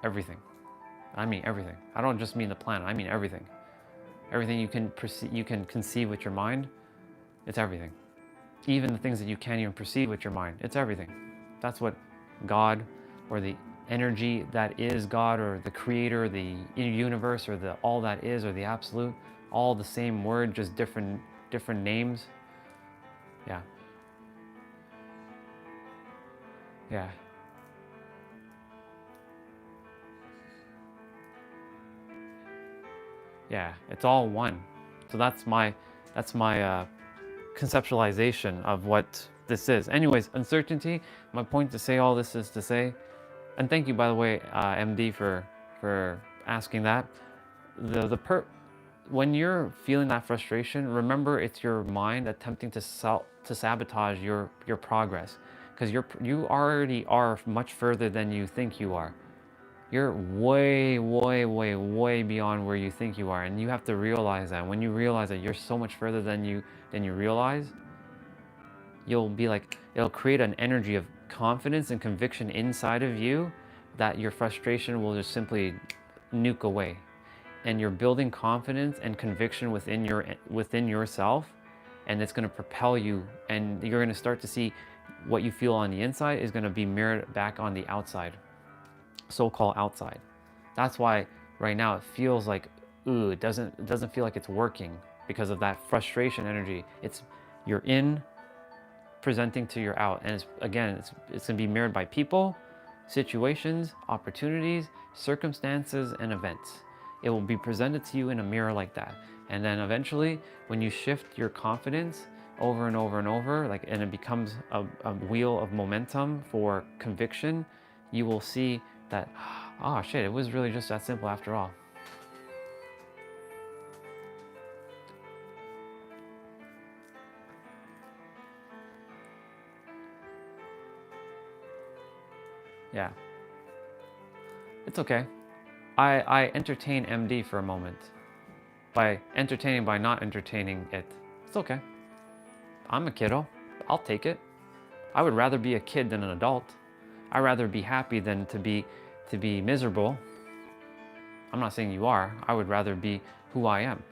Everything. I mean everything. I don't just mean the planet, I mean everything. Everything you can conceive with your mind, it's everything. Even the things that you can't even perceive with your mind, it's everything. That's what God, or the energy that is God, or the creator, the universe, or the all that is, or the absolute, all the same word, just different names. Yeah. Yeah. Yeah, it's all one. So that's my conceptualization of what this is. Anyways, uncertainty. My point to say all this is to say, and thank you by the way, MD, for asking that. When you're feeling that frustration, remember it's your mind attempting to sabotage your progress, because you already are much further than you think you are. You're way, way, way, way beyond where you think you are, and you have to realize that. When you realize that you're so much further than you realize, you'll be like, it'll create an energy of confidence and conviction inside of you that your frustration will just simply nuke away. And you're building confidence and conviction within yourself, and it's going to propel you, and you're going to start to see what you feel on the inside is going to be mirrored back on the outside, so-called outside. That's why right now it feels like, ooh, it doesn't feel like it's working, because of that frustration energy. You're in presenting to your out, and it's going to be mirrored by people, situations, opportunities, circumstances, and events. It will be presented to you in a mirror like that. And then eventually, when you shift your confidence over and over and over, and it becomes a wheel of momentum for conviction, you will see that, oh shit, it was really just that simple after all. Yeah, it's okay. I entertain MD for a moment. By entertaining, by not entertaining it. It's okay. I'm a kiddo. I'll take it. I would rather be a kid than an adult. I'd rather be happy than to be miserable. I'm not saying you are. I would rather be who I am.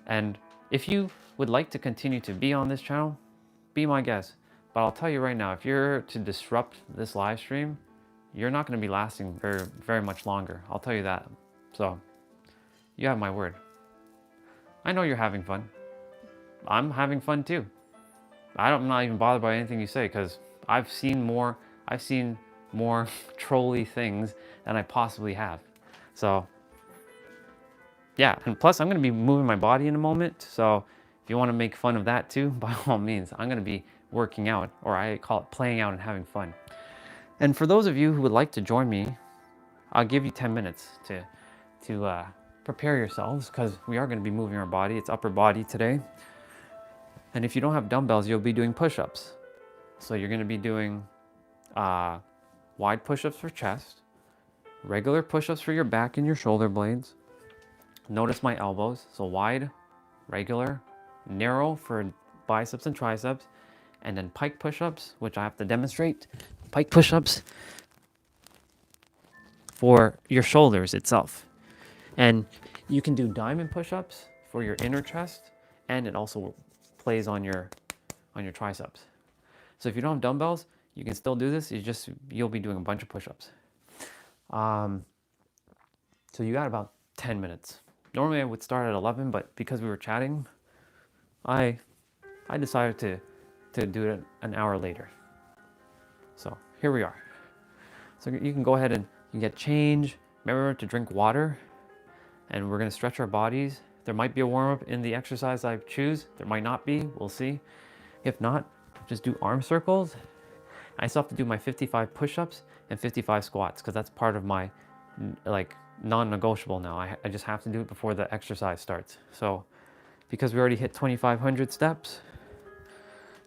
And if you would like to continue to be on this channel, be my guest. But I'll tell you right now, if you're to disrupt this live stream, you're not going to be lasting very, very much longer. I'll tell you that. So, you have my word. I know you're having fun. I'm having fun too. I'm not even bothered by anything you say, because I've seen more trolly things than I possibly have. So, yeah, and plus I'm going to be moving my body in a moment. So, if you want to make fun of that too, by all means, I'm going to be working out, or I call it playing out and having fun. And for those of you who would like to join me, I'll give you 10 minutes to prepare yourselves, because we are going to be moving our body. It's upper body today. And if you don't have dumbbells, you'll be doing push-ups. So you're going to be doing wide push-ups for chest, regular push-ups for your back and your shoulder blades. Notice my elbows. So wide, regular, narrow for biceps and triceps, and then pike push-ups, which I have to demonstrate. Pike push-ups for your shoulders itself. And you can do diamond push-ups for your inner chest, and it also plays on your triceps. So if you don't have dumbbells, you can still do this. You'll be doing a bunch of push-ups. So you got about 10 minutes. Normally I would start at 11, but because we were chatting, I decided to do it an hour later. So here we are. So you can go ahead and you get change. Remember to drink water, and we're gonna stretch our bodies. There might be a warm-up in the exercise I choose. There might not be, we'll see. If not, just do arm circles. I still have to do my 55 push-ups and 55 squats, because that's part of my non-negotiable now. I just have to do it before the exercise starts. So because we already hit 2,500 steps,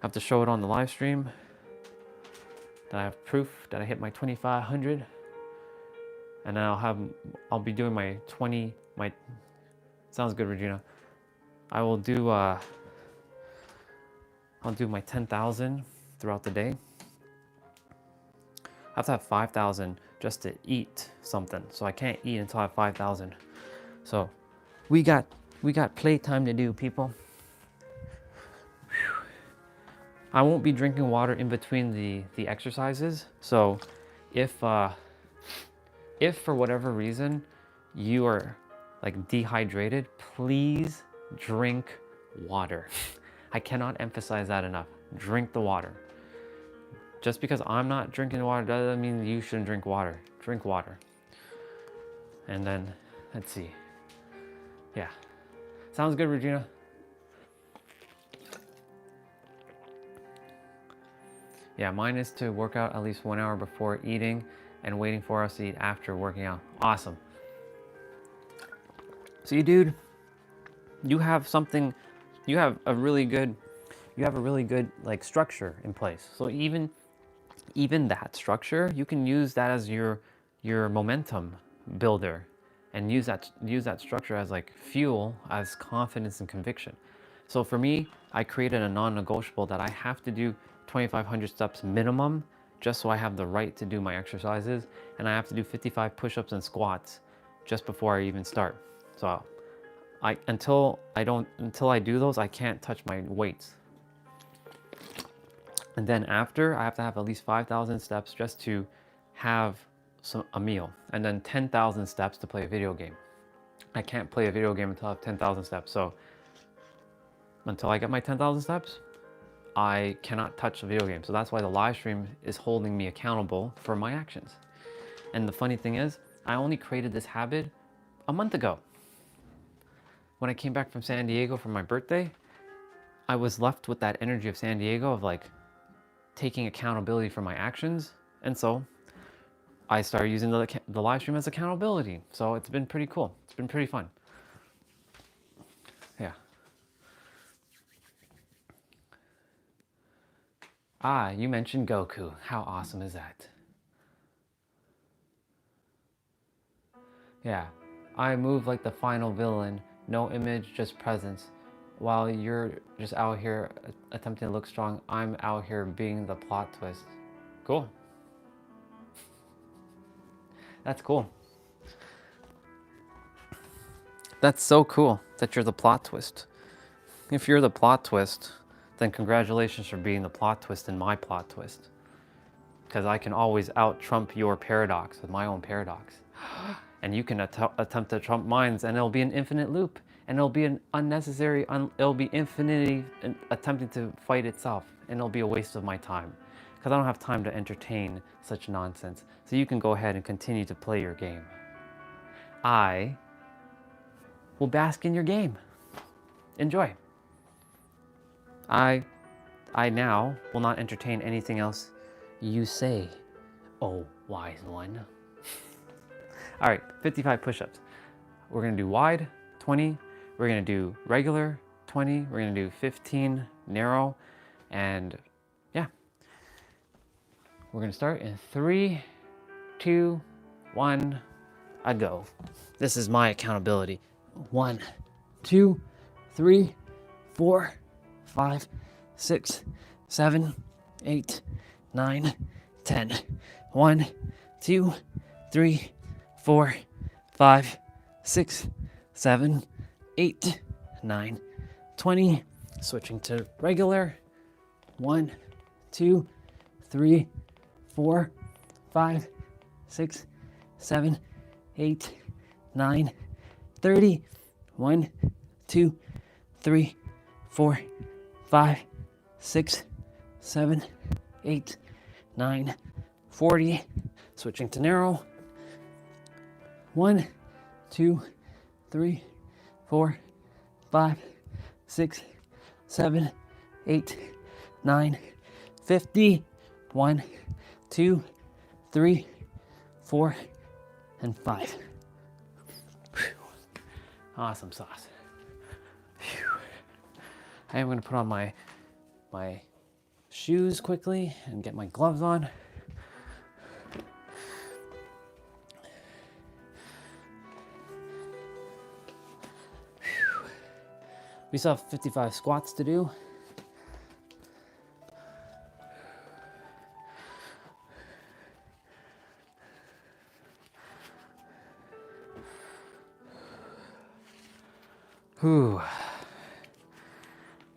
I have to show it on the live stream that I have proof that I hit my 2,500. And then I'll be doing my sounds good, Regina. I'll do my 10,000 throughout the day. I have to have 5,000 just to eat something. So I can't eat until I have 5,000. So we got playtime to do, people. Whew. I won't be drinking water in between the exercises. So if for whatever reason you are dehydrated, please drink water. I cannot emphasize that enough. Drink the water. Just because I'm not drinking water doesn't mean you shouldn't drink water. Drink water. And then, let's see. Yeah. Sounds good, Regina. Yeah, mine is to work out at least 1 hour before eating and waiting for us to eat after working out. Awesome. See, dude, you have something, you have a really good like structure in place. So even that structure, you can use that as your momentum builder and use that structure as like fuel, as confidence and conviction. So for me, I created a non-negotiable that I have to do 2,500 steps minimum just so I have the right to do my exercises, and I have to do 55 push-ups and squats just before I even start. So until I do those, I can't touch my weights. And then after, I have to have at least 5,000 steps just to have a meal, and then 10,000 steps to play a video game. I can't play a video game until I have 10,000 steps. So until I get my 10,000 steps, I cannot touch the video game. So that's why the live stream is holding me accountable for my actions. And the funny thing is, I only created this habit a month ago. When I came back from San Diego for my birthday, I was left with that energy of San Diego of like taking accountability for my actions. And so I started using the live stream as accountability. So it's been pretty cool. It's been pretty fun. Yeah. Ah, you mentioned Goku. How awesome is that? Yeah. I move like the final villain. No image, just presence. While you're just out here attempting to look strong, I'm out here being the plot twist. Cool. That's cool. That's so cool that you're the plot twist. If you're the plot twist, then congratulations for being the plot twist in my plot twist. Because I can always out-trump your paradox with my own paradox. And you can attempt to trump mine, and it'll be an infinite loop. And it'll be an unnecessary, it'll be infinity attempting to fight itself. And it'll be a waste of my time. Because I don't have time to entertain such nonsense. So you can go ahead and continue to play your game. I will bask in your game. Enjoy. I now will not entertain anything else you say, oh wise one. All right, 55 push-ups. We're gonna do wide, 20. We're gonna do regular, 20. We're gonna do 15 narrow, and yeah. We're gonna start in 3, 2, 1, a go. This is my accountability. 1, 2, 3, 4, 5, 6, 7, 8, 9, 10. 1, 2, 3, 4, 5, 6, 7, 8, 9, 20. Switching to regular. 1, 2, 3, 4, 5, 6, 7, 8, 9, 30. 1, 2, 3, 4, 5, 6, 7, 8, 9, 40. Switching to narrow. 1, 2, 3, 4, 5, 6, 7, 8, 9, 50. 1, 2, 3, 4, and 5. Awesome sauce. I am going to put on my shoes quickly and get my gloves on. We still have 55 squats to do. Whew.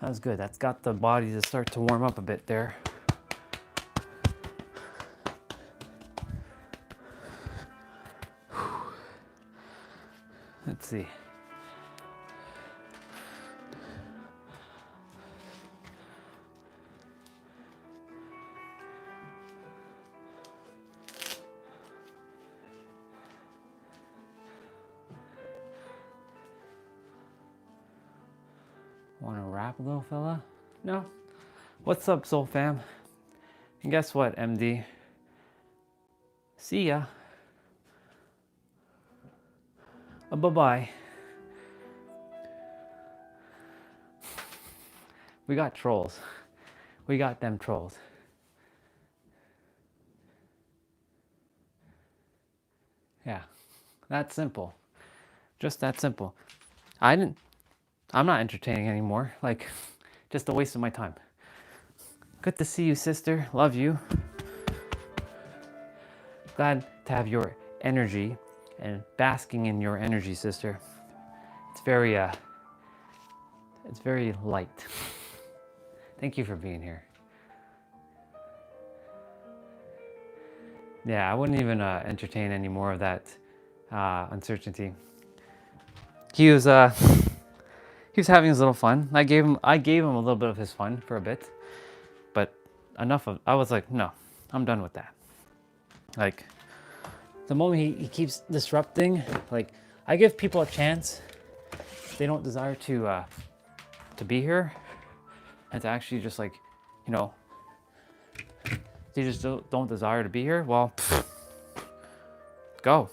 That was good. That's got the body to start to warm up a bit there. Let's see. Want to rap, little fella? No? What's up, soul fam? And guess what, MD? See ya. Bye-bye. We got trolls. We got them trolls. Yeah, that's simple. Just that simple. I'm not entertaining anymore. Like, just a waste of my time. Good to see you, sister. Love you. Glad to have your energy and basking in your energy, sister. It's very light. Thank you for being here. Yeah, I wouldn't even entertain any more of that uncertainty. He was having his little fun. I gave him a little bit of his fun for a bit, but enough of. I was like, no, I'm done with that. Like, the moment he keeps disrupting, like, I give people a chance. If they don't desire to be here, and to actually just, like, you know, they just don't desire to be here. Well, go.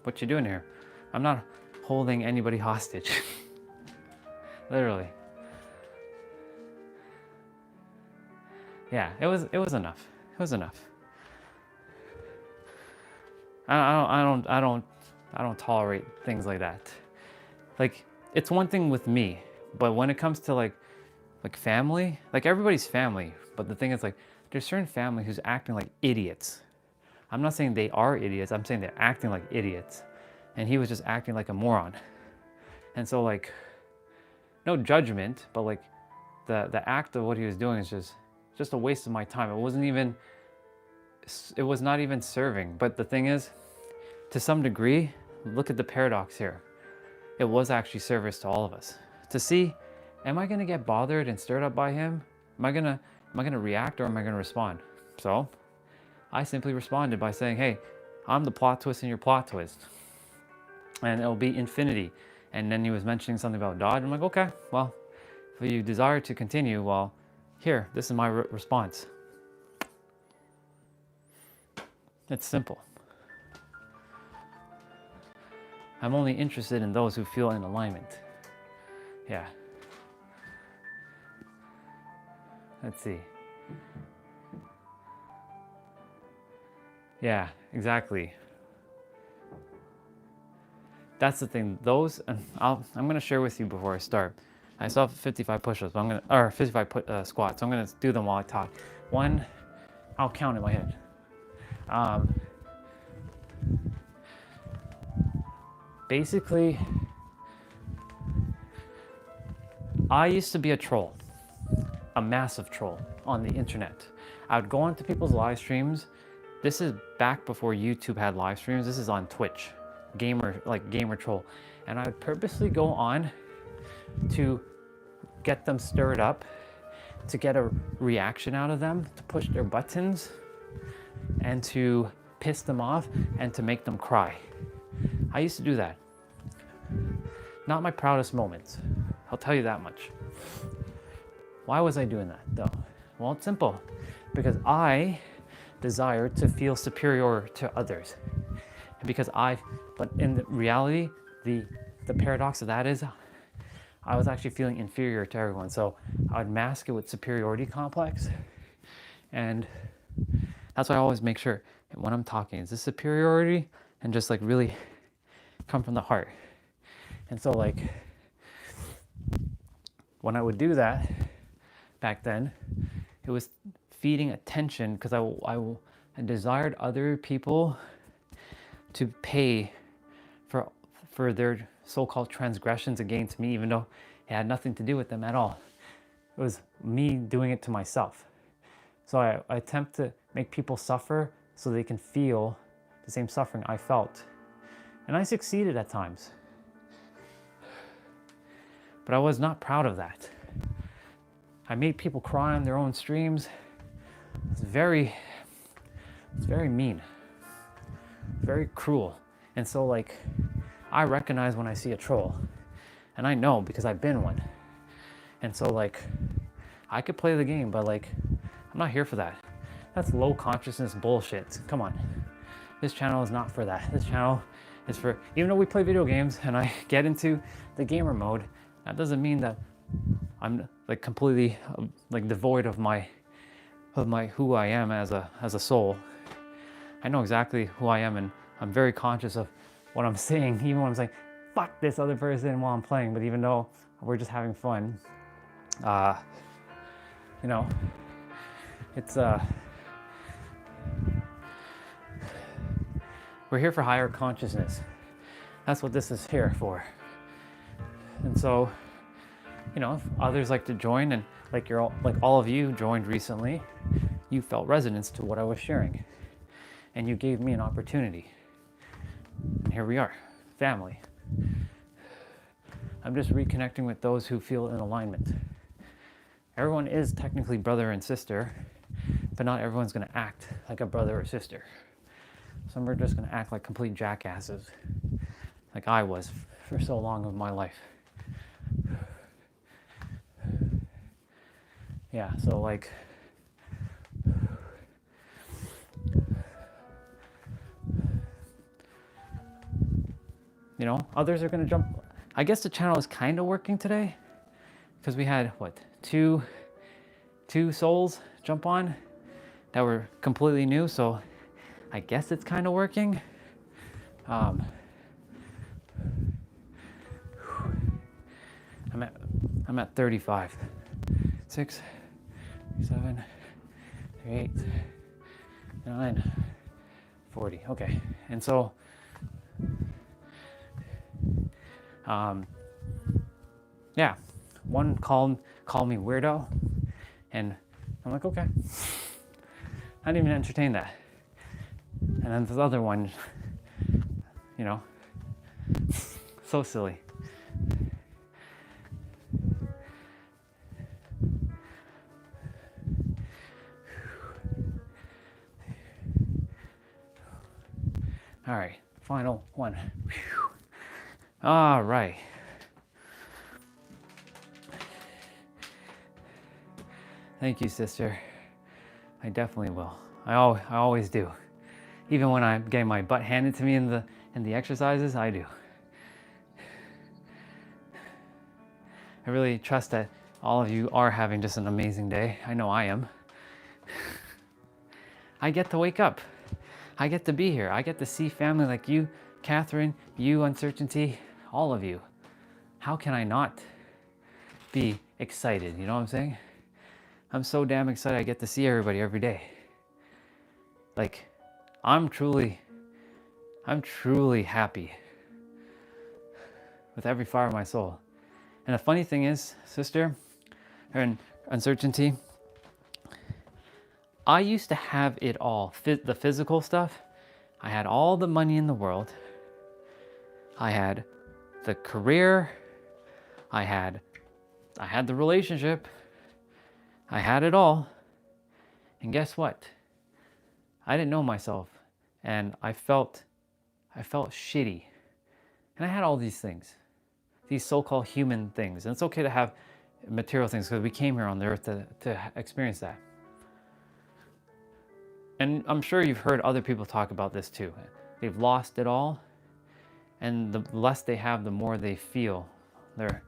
What you doing here? I'm not holding anybody hostage. Literally. Yeah, it was enough. It was enough. I don't tolerate things like that. Like, it's one thing with me, but when it comes to like family, like, everybody's family, but the thing is, like, there's certain family who's acting like idiots. I'm not saying they are idiots, I'm saying they're acting like idiots. And he was just acting like a moron. And so, like, no judgment, but like the act of what he was doing is just a waste of my time. It was not even serving. But the thing is, to some degree, look at the paradox here. It was actually service to all of us. To see, am I gonna get bothered and stirred up by him? Am I gonna react, or am I gonna respond? So I simply responded by saying, hey, I'm the plot twist in your plot twist. And it'll be infinity. And then he was mentioning something about Dodge. I'm like, okay, well, if you desire to continue, well, here, this is my response. It's simple. I'm only interested in those who feel in alignment. Yeah. Let's see. Yeah, exactly. That's the thing. Those, I'm gonna share with you before I start. I still have 55 push-ups, or 55 squats. So I'm gonna do them while I talk. One, I'll count in my head. Basically, I used to be a troll, a massive troll on the internet. I would go onto people's live streams. This is back before YouTube had live streams. This is on Twitch. Gamer troll, and I would purposely go on to get them stirred up, to get a reaction out of them, to push their buttons, and to piss them off, and to make them cry. I used to do that. Not my proudest moments, I'll tell you that much. Why was I doing that though? Well, it's simple. Because I desired to feel superior to others. But in reality, the paradox of that is I was actually feeling inferior to everyone. So I would mask it with superiority complex. And that's why I always make sure when I'm talking, is this superiority? And just like really come from the heart. And so, like, when I would do that back then, it was feeding attention, because I desired other people to pay for their so-called transgressions against me, even though it had nothing to do with them at all. It was me doing it to myself. So I attempt to make people suffer so they can feel the same suffering I felt. And I succeeded at times. But I was not proud of that. I made people cry on their own streams. It's very mean, very cruel. And so, like, I recognize when I see a troll, and I know because I've been one. And so like, I could play the game, but like, I'm not here for that. That's low consciousness bullshit. Come on. This channel is not for that. This channel is for, even though we play video games and I get into the gamer mode, that doesn't mean that I'm like completely like devoid of my who I am as a soul. I know exactly who I am, and I'm very conscious of what I'm saying, even when I'm saying fuck this other person while I'm playing. But even though we're just having fun, you know, it's we're here for higher consciousness. That's what this is here for. And so, you know, if others like to join, and like you're all, like all of you joined recently, you felt resonance to what I was sharing, and you gave me an opportunity. And here we are, family. I'm just reconnecting with those who feel in alignment. Everyone is technically brother and sister, but not everyone's going to act like a brother or sister. Some are just going to act like complete jackasses, like I was for so long of my life. Yeah, so like, you know, others are going to jump. I guess the channel is kind of working today because we had, what, two souls jump on that were completely new. So I guess it's kind of working. I'm at 35. 6, 7, 8, 9, 40. Okay. And so, yeah, one called me weirdo, and I'm like, okay. I didn't even entertain that. And then this other one, you know, so silly. All right, final one. Whew. All right. Thank you, sister. I definitely will. I always do. Even when I'm getting my butt handed to me in the exercises, I do. I really trust that all of you are having just an amazing day. I know I am. I get to wake up. I get to be here. I get to see family like you, Catherine, you, Uncertainty, all of you. How can I not be excited? You know what I'm saying? I'm so damn excited I get to see everybody every day. Like, I'm truly happy with every fire of my soul. And the funny thing is, sister, and Uncertainty, I used to have it all. The physical stuff, I had all the money in the world. I had the career. I had the relationship. I had it all. And guess what? I didn't know myself, and I felt shitty. And I had all these things, these so-called human things. And it's okay to have material things because we came here on the earth to experience that. And I'm sure you've heard other people talk about this too. They've lost it all, and the less they have, the more they feel they're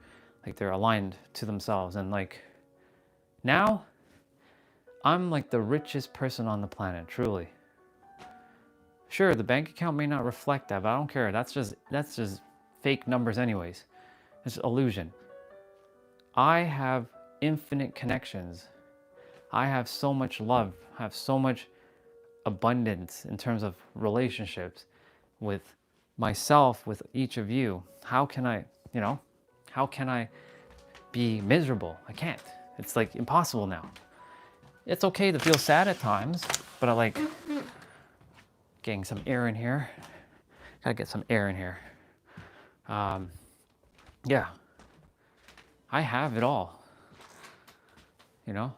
aligned to themselves. And like, now I'm like the richest person on the planet, truly. Sure, the bank account may not reflect that, but I don't care. That's just fake numbers anyways. It's illusion. I have infinite connections. I have so much love. I have so much abundance in terms of relationships with myself, with each of you. How can I be miserable? I can't. It's like impossible now. It's okay to feel sad at times, but I like getting some air in here. Gotta get some air in here. Yeah. I have it all. You know?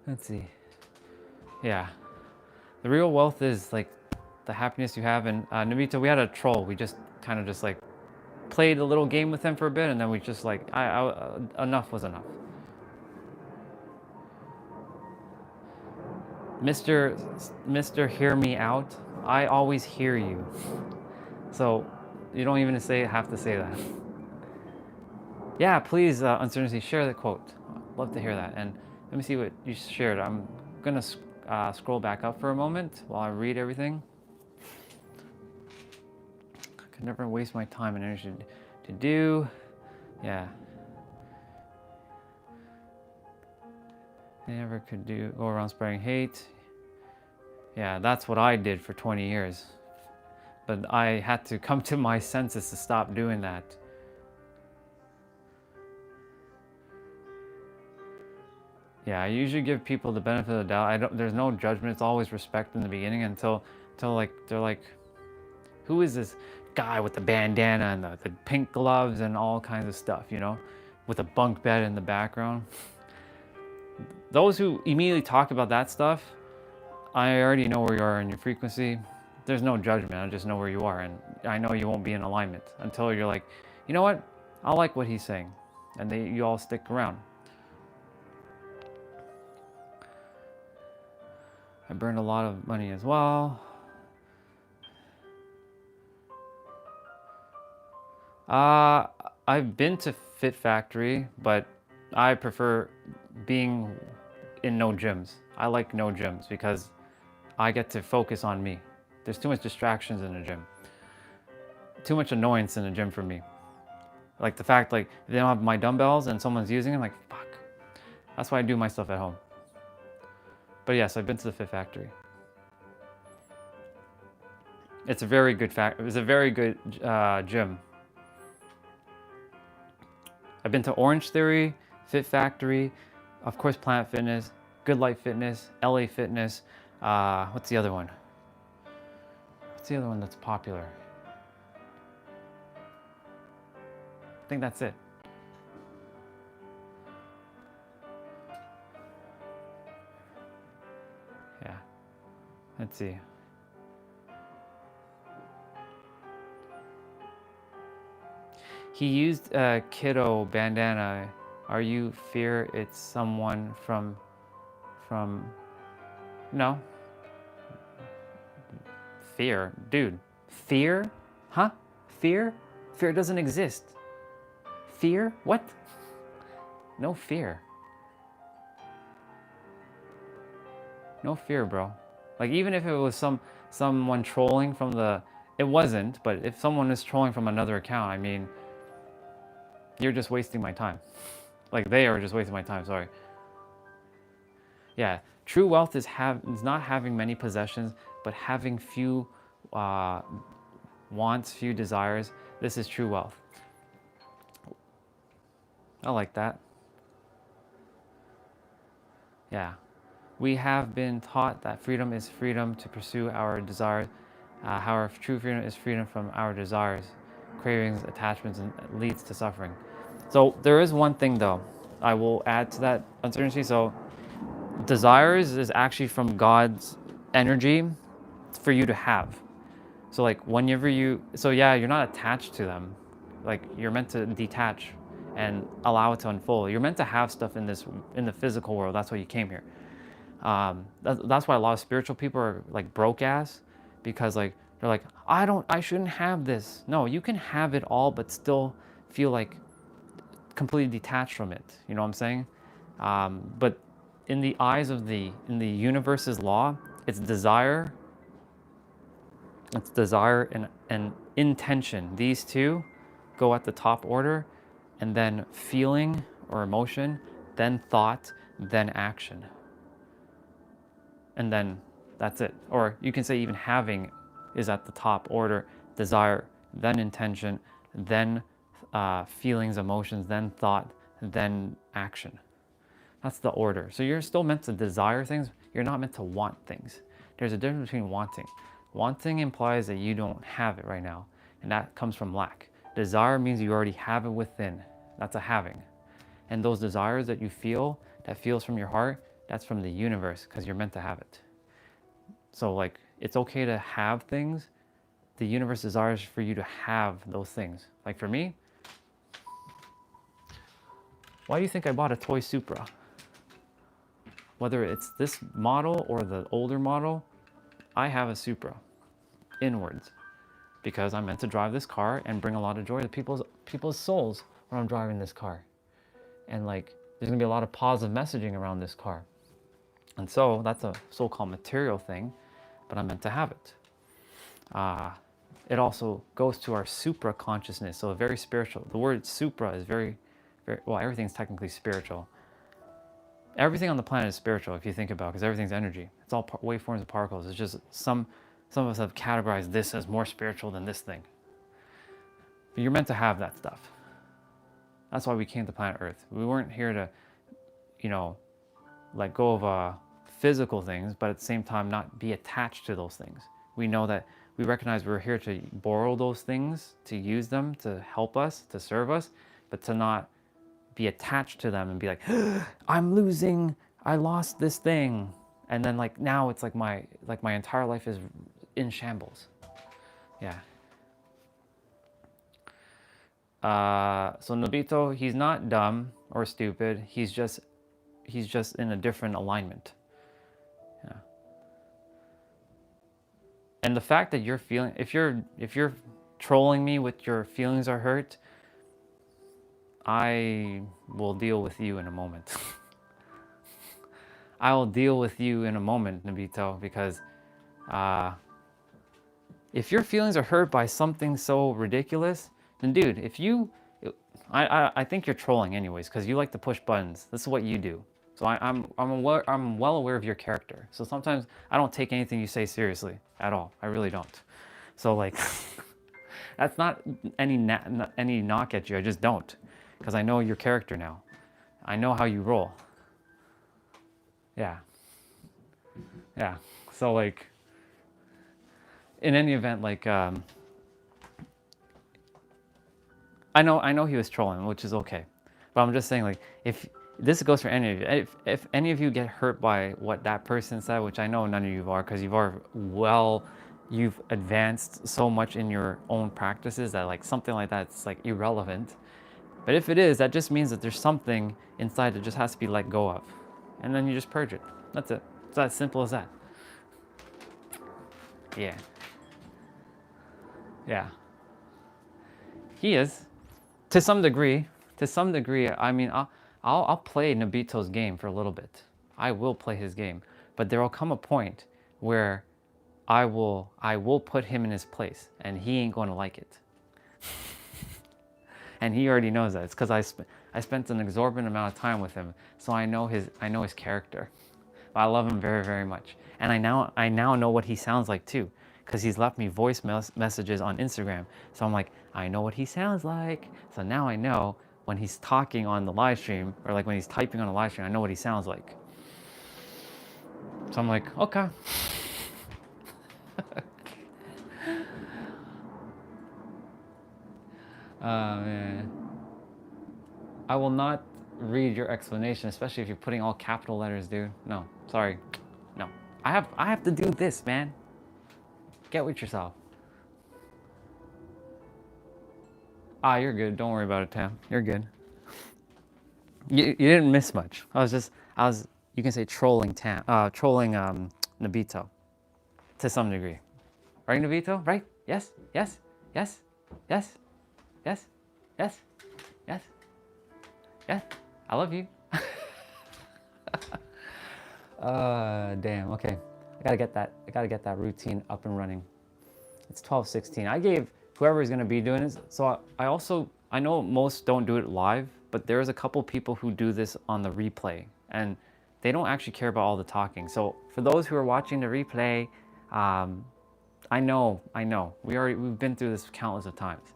Let's see. Yeah. The real wealth is like the happiness you have. And Navita, we had a troll. We just kind of just like played a little game with him for a bit, and then we just like, enough was enough. Mr. Hear me out. I always hear you. So you don't even have to say that. Yeah, please, Uncertainty, share the quote. Love to hear that. And let me see what you shared. I'm gonna scroll back up for a moment while I read everything. I could never waste my time and energy to do. Yeah. I never could go around spreading hate. Yeah, that's what I did for 20 years. But I had to come to my senses to stop doing that. Yeah, I usually give people the benefit of the doubt. There's no judgment. It's always respect in the beginning until like they're like, who is this guy with the bandana and the pink gloves and all kinds of stuff, you know, with a bunk bed in the background. Those who immediately talk about that stuff, I already know where you are in your frequency. There's no judgment. I just know where you are, and I know you won't be in alignment until you're like, you know what? I like what he's saying, and you all stick around. I burned a lot of money as well. I've been to Fit Factory, but I prefer being in no gyms. I like no gyms because I get to focus on me. There's too much distractions in the gym. Too much annoyance in the gym for me. Like the fact, like, if they don't have my dumbbells and someone's using them, like, fuck. That's why I do my stuff at home. But yes, I've been to the Fit Factory. It's a very good gym. I've been to Orange Theory, Fit Factory, of course Planet Fitness, Good Life Fitness, LA Fitness. What's the other one? What's the other one that's popular? I think that's it. Yeah. Let's see. He used a kiddo bandana. Are you fear it's someone from... No. Fear? Dude. Fear? Huh? Fear? Fear doesn't exist. Fear? What? No fear. No fear, bro. Like, even if it was someone trolling from the... It wasn't, but if someone is trolling from another account, I mean, you're just wasting my time. Like, they are just wasting my time, sorry. Yeah, true wealth is not having many possessions, but having few wants, few desires. This is true wealth. I like that. Yeah. We have been taught that freedom is freedom to pursue our desires. However, true freedom is freedom from our desires, cravings, attachments, and leads to suffering. So there is one thing though, I will add to that uncertainty. So desires is actually from God's energy for you to have. So like whenever yeah, you're not attached to them. Like you're meant to detach and allow it to unfold. You're meant to have stuff in the physical world. That's why you came here. That's why a lot of spiritual people are like broke ass, because like they're like, I shouldn't have this. No, you can have it all, but still feel like completely detached from it. You know what I'm saying? But in the eyes of in the universe's law, it's desire and intention. These two go at the top order, and then feeling or emotion, then thought, then action. And then that's it. Or you can say even having is at the top order: desire, then intention, then feelings, emotions, then thought, then action. That's the order. So you're still meant to desire things. You're not meant to want things. There's a difference between wanting. Wanting implies that you don't have it right now, and that comes from lack. Desire means you already have it within. That's a having. And those desires that you feel, that feels from your heart, that's from the universe, because you're meant to have it. So like, it's okay to have things. The universe desires for you to have those things. Like for me, why do you think I bought a toy Supra? Whether it's this model or the older model, I have a Supra inwards because I'm meant to drive this car and bring a lot of joy to people's souls when I'm driving this car. And like, there's gonna be a lot of positive messaging around this car. And so that's a so-called material thing, but I'm meant to have it. It also goes to our supra consciousness, so very spiritual. The word supra is very, well, everything's technically spiritual. Everything on the planet is spiritual if you think about it, because everything's energy. It's all waveforms and particles. It's just some of us have categorized this as more spiritual than this thing. But you're meant to have that stuff. That's why we came to planet Earth. We weren't here to, let go of physical things, but at the same time not be attached to those things. We know that we recognize we're here to borrow those things, to use them, to help us, to serve us, but to not be attached to them and be like, I'm losing, I lost this thing. And then like now it's like my entire life is in shambles. Yeah. So Nobito, he's not dumb or stupid. He's just in a different alignment. Yeah. And the fact that you're feeling, if you're trolling me with your feelings are hurt, I will deal with you in a moment. I will deal with you in a moment, Nobito, because if your feelings are hurt by something so ridiculous, then dude, I think you're trolling anyways, because you like to push buttons. This is what you do. So I'm well aware of your character. So sometimes I don't take anything you say seriously at all. I really don't. So like, that's not any knock at you. I just don't, because I know your character now. I know how you roll. Yeah. Yeah. So like, in any event, like, I know he was trolling, which is okay. But I'm just saying, like, if this goes for any of you, if any of you get hurt by what that person said, which I know none of you are, because you've advanced so much in your own practices that like something like that's like irrelevant. But if it is, that just means that there's something inside that just has to be let go of. And then you just purge it. That's it. It's as simple as that. Yeah. Yeah. He is. To some degree. I mean, I'll play Nobito's game for a little bit. I will play his game. But there will come a point where I will put him in his place, and he ain't going to like it. And he already knows that. It's because I spent an exorbitant amount of time with him, so I know his character. But I love him very, very much, and I now know what he sounds like too, because he's left me voice messages on Instagram. So I'm like, I know what he sounds like. So now I know when he's talking on the live stream, or like when he's typing on the live stream, I know what he sounds like. So I'm like, okay. Man. I will not read your explanation, especially if you're putting all capital letters, dude. No, sorry. No. I have to do this, man. Get with yourself. You're good. Don't worry about it, Tam. You're good. You didn't miss much. I was you can say trolling Nobito to some degree. Right, Nobito? Right? Yes? Yes? Yes? Yes? Yes? Yes? Yes? Yes? I love you. Damn. Okay. I gotta get that routine up and running. It's 12:16. I gave whoever is gonna be doing this. So I know most don't do it live, but there's a couple people who do this on the replay, and they don't actually care about all the talking. So for those who are watching the replay, I know. We've been through this countless of times.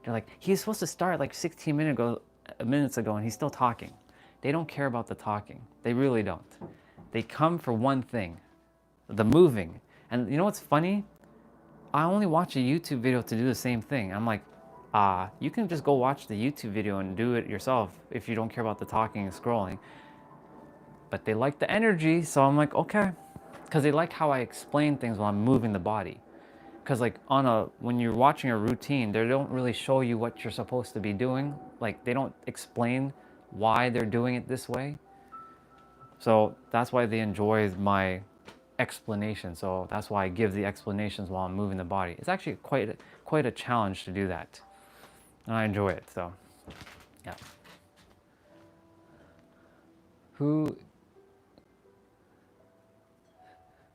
They're like, he's supposed to start like 16 minutes ago, and he's still talking. They don't care about the talking. They really don't. They come for one thing, the moving. And you know what's funny? I only watch a YouTube video to do the same thing. I'm like, you can just go watch the YouTube video and do it yourself if you don't care about the talking and scrolling. But they like the energy, so I'm like, okay. Because they like how I explain things while I'm moving the body. because like when you're watching a routine, they don't really show you what you're supposed to be doing. Like they don't explain why they're doing it this way. So that's why they enjoy my explanation. So that's why I give the explanations while I'm moving the body. It's actually quite a challenge to do that, and I enjoy it. So yeah. Who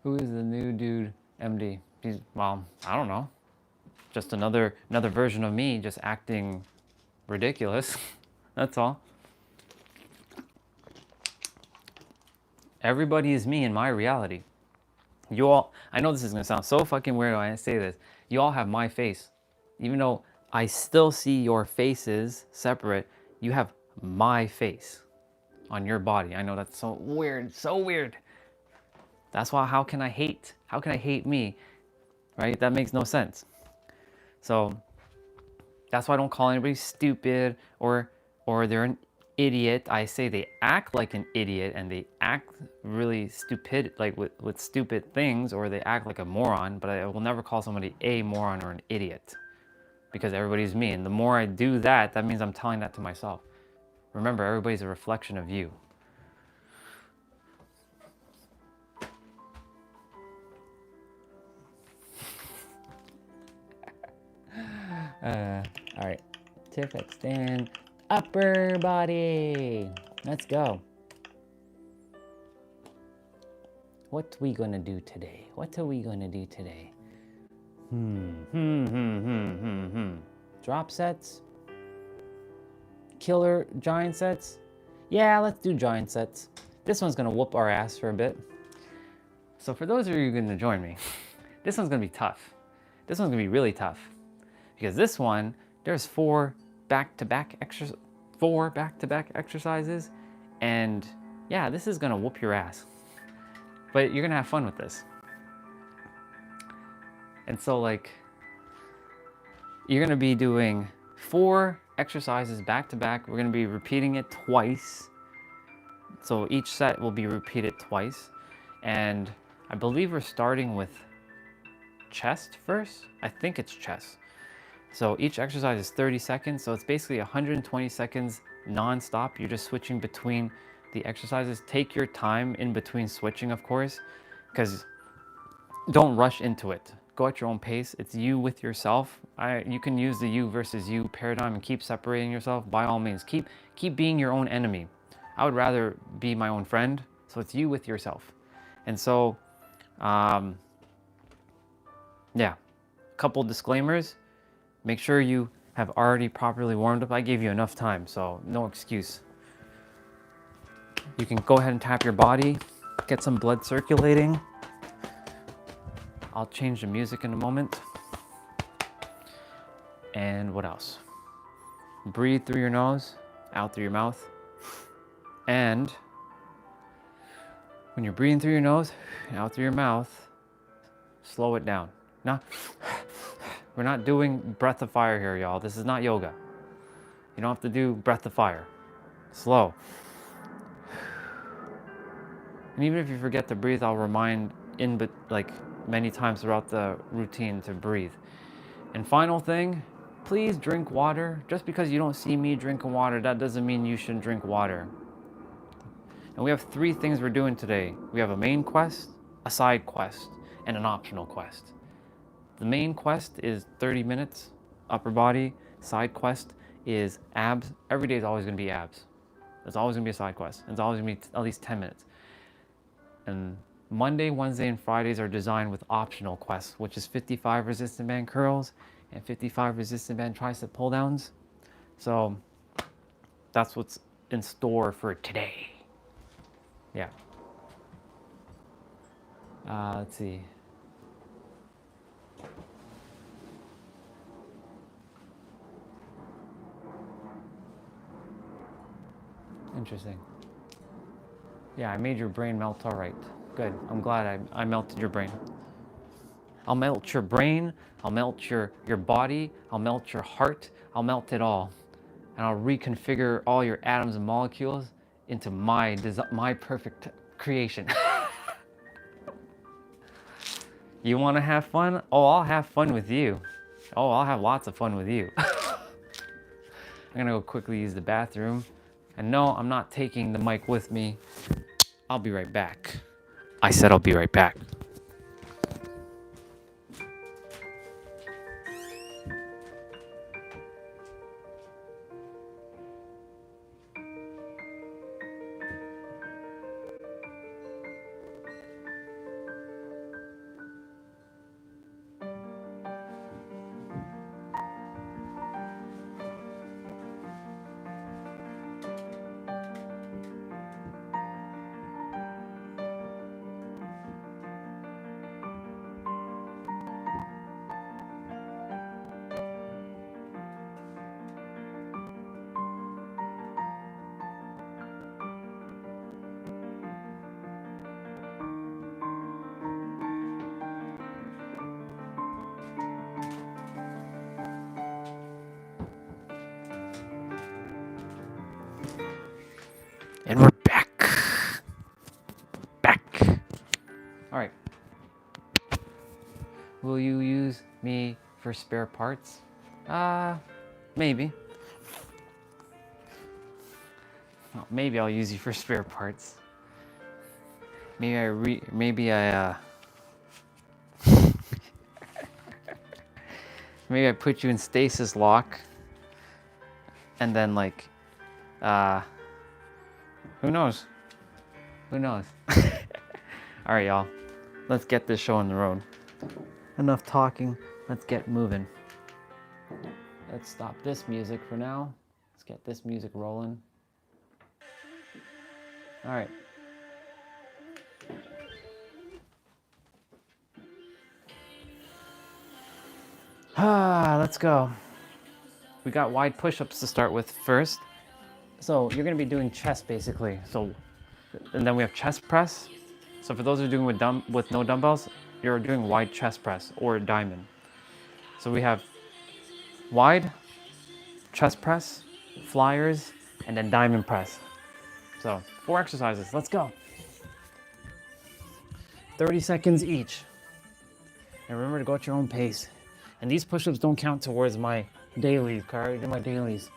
is the new dude MD? Well, I don't know. Just another version of me just acting ridiculous. That's all. Everybody is me in my reality. You all, I know this is gonna sound so fucking weird when I say this. You all have my face. Even though I still see your faces separate, you have my face on your body. I know that's so weird, so weird. That's why, how can I hate? How can I hate me? Right? That makes no sense. So that's why I don't call anybody stupid or they're an idiot. I say they act like an idiot and they act really stupid, like with stupid things, or they act like a moron, but I will never call somebody a moron or an idiot, because everybody's me. And the more I do that, that means I'm telling that to myself. Remember, everybody's a reflection of you. All right, Tiff extend upper body. Let's go. What we gonna do today? What are we gonna do today? Drop sets? Killer giant sets? Yeah, let's do giant sets. This one's gonna whoop our ass for a bit. So for those of you who are gonna join me, this one's gonna be tough. This one's gonna be really tough. Because this one, there's four back-to-back exercises, and yeah, this is gonna whoop your ass. But you're gonna have fun with this. And so like, you're gonna be doing 4 exercises back-to-back. We're gonna be repeating it twice. So each set will be repeated twice. And I believe we're starting with chest first. I think it's chest. So each exercise is 30 seconds. So it's basically 120 seconds non-stop. You're just switching between the exercises. Take your time in between switching, of course, because don't rush into it. Go at your own pace. It's you with yourself. You can use the you versus you paradigm and keep separating yourself. By all means, keep being your own enemy. I would rather be my own friend. So it's you with yourself. And so, yeah, a couple disclaimers. Make sure you have already properly warmed up. I gave you enough time, so no excuse. You can go ahead and tap your body, get some blood circulating. I'll change the music in a moment. And what else? Breathe through your nose, out through your mouth. And when you're breathing through your nose, out through your mouth, slow it down. Now, we're not doing breath of fire here, y'all. This is not yoga. You don't have to do breath of fire. Slow. And even if you forget to breathe, I'll remind like many times throughout the routine to breathe. And final thing, please drink water. Just because you don't see me drinking water, that doesn't mean you shouldn't drink water. And we have 3 things we're doing today. We have a main quest, a side quest, and an optional quest. The main quest is 30 minutes, upper body. Side quest is abs. Every day is always gonna be abs. There's always gonna be a side quest. It's always gonna be at least 10 minutes. And Monday, Wednesday, and Fridays are designed with optional quests, which is 55 resistant band curls and 55 resistant band tricep pull downs. So that's what's in store for today. Yeah. Let's see. Interesting. Yeah, I made your brain melt all right. Good. I'm glad I melted your brain. I'll melt your brain. I'll melt your body. I'll melt your heart. I'll melt it all. And I'll reconfigure all your atoms and molecules into my perfect creation. You want to have fun? Oh, I'll have fun with you. Oh, I'll have lots of fun with you. I'm gonna go quickly use the bathroom. And no, I'm not taking the mic with me. I'll be right back. I said I'll be right back. And we're back. Back. All right. Will you use me for spare parts? Maybe. Oh, maybe I'll use you for spare parts. Maybe I put you in stasis lock. And then like, who knows? Who knows? All right, y'all. Let's get this show on the road. Enough talking. Let's get moving. Let's stop this music for now. Let's get this music rolling. All right. Let's go. We got wide push-ups to start with first. So you're gonna be doing chest basically. So, and then we have chest press. So for those who are doing with no dumbbells, you're doing wide chest press or diamond. So we have wide, chest press, flyers, and then diamond press. So 4 exercises, let's go. 30 seconds each. And remember to go at your own pace. And these push-ups don't count towards my dailies, okay? I already did my dailies.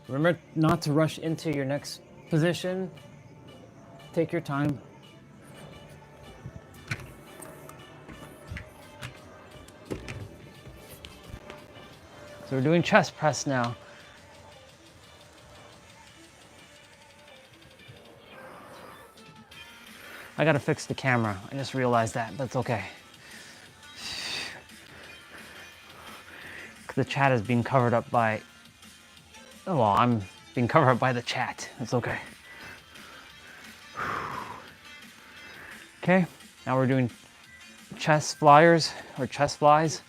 Remember not to rush into your next position. Take your time. So we're doing chest press now. I gotta fix the camera. I just realized that, but it's okay. The chat is being covered up by, oh, well, I'm being covered up by the chat. It's okay. Okay, now we're doing chest flyers or chest flies.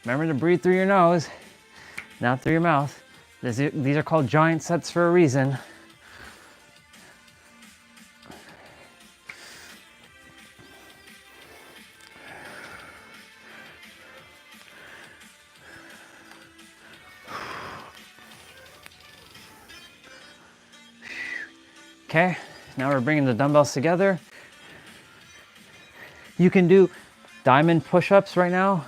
Remember to breathe through your nose, not through your mouth. These are called giant sets for a reason. Okay, now we're bringing the dumbbells together. You can do diamond push-ups right now.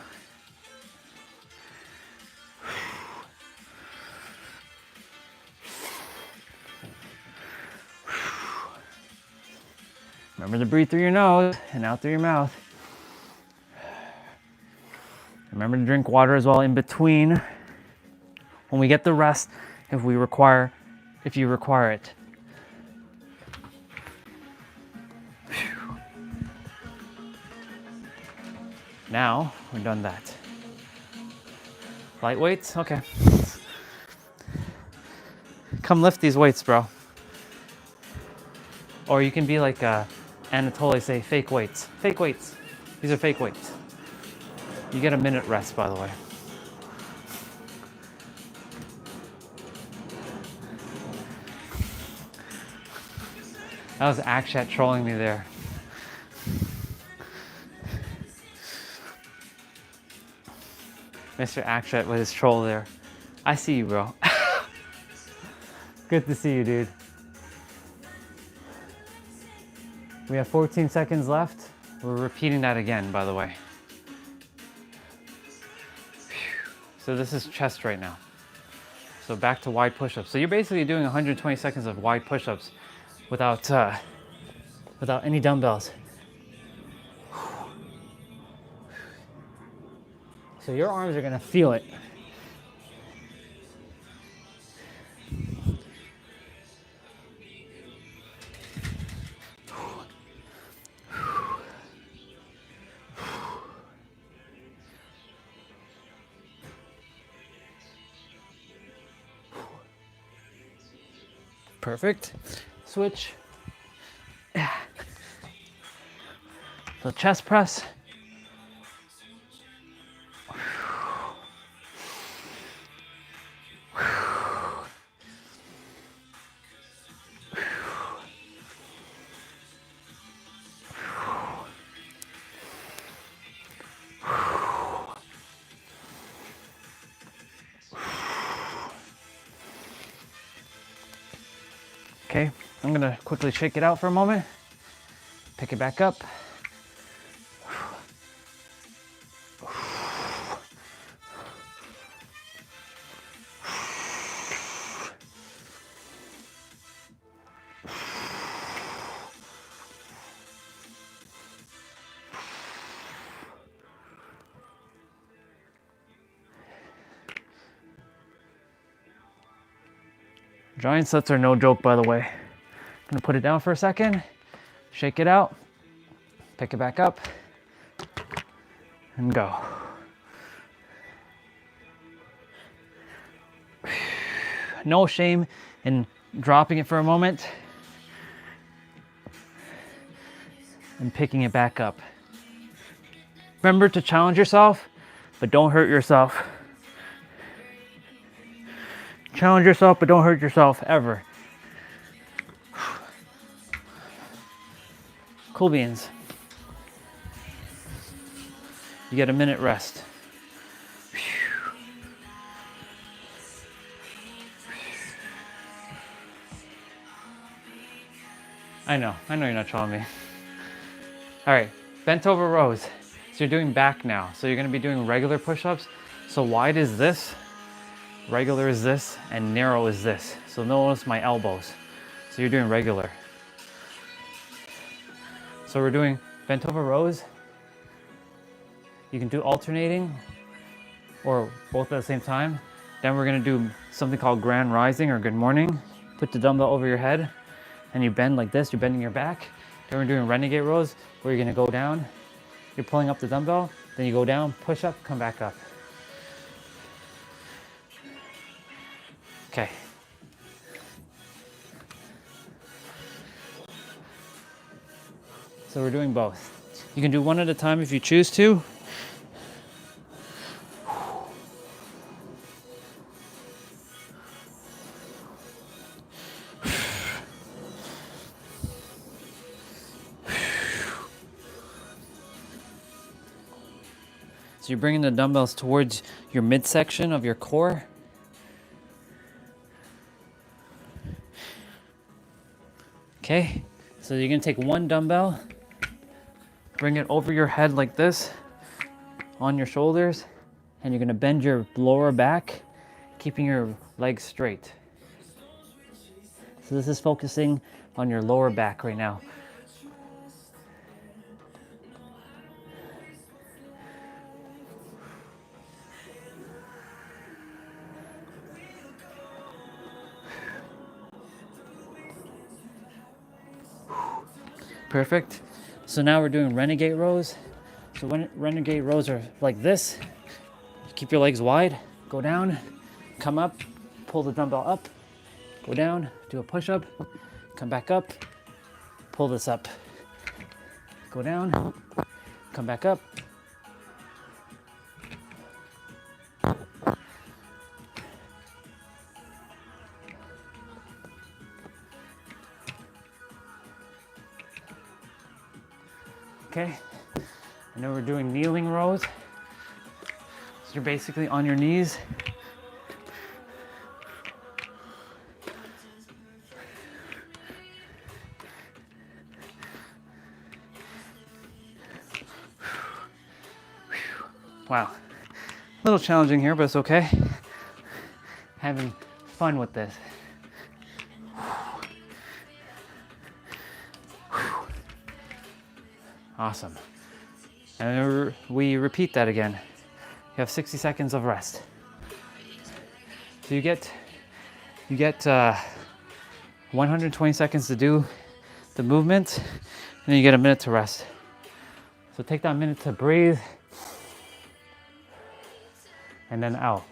Remember to breathe through your nose and out through your mouth. Remember to drink water as well in between when we get the rest if you require it. Now we're done that. Light weights? Okay. Come lift these weights, bro. Or you can be like Anatoly, say fake weights. Fake weights. These are fake weights. You get a minute rest, by the way. That was Akshat trolling me there. Mr. Akshat with his troll there. I see you, bro. Good to see you, dude. We have 14 seconds left. We're repeating that again, by the way. So this is chest right now. So back to wide push-ups. So you're basically doing 120 seconds of wide push-ups without any dumbbells. So your arms are gonna feel it. Perfect. Switch. So chest press. Okay, I'm gonna quickly shake it out for a moment. Pick it back up. Giant sets are no joke, by the way. I'm gonna put it down for a second, shake it out, pick it back up, and go. No shame in dropping it for a moment and picking it back up. Remember to challenge yourself, but don't hurt yourself. Challenge yourself, but don't hurt yourself ever. Cool beans. You get a minute rest. I know you're not showing me. All right, bent over rows. So you're doing back now. So you're gonna be doing regular push-ups. So wide is this, regular is this, and narrow is this. So notice my elbows. So you're doing regular. So we're doing bent over rows. You can do alternating or both at the same time. Then we're gonna do something called grand rising or good morning. Put the dumbbell over your head and you bend like this, you're bending your back. Then we're doing renegade rows where you're gonna go down. You're pulling up the dumbbell, then you go down, push up, come back up. Okay. So we're doing both. You can do one at a time if you choose to. So you're bringing the dumbbells towards your midsection of your core. Okay, so you're gonna take one dumbbell, bring it over your head like this, on your shoulders, and you're gonna bend your lower back, keeping your legs straight. So this is focusing on your lower back right now. Perfect. So now we're doing renegade rows. So when renegade rows are like this, keep your legs wide, go down, come up, pull the dumbbell up, go down, do a push-up, come back up, pull this up, go down, come back up. Okay, and then we're doing kneeling rows. So You're basically on your knees. Wow. A little challenging here, but it's okay. Having fun with this. Awesome. And we repeat that again. You have 60 seconds of rest. So you get 120 seconds to do the movement, and then you get a minute to rest. So take that minute to breathe, and then out.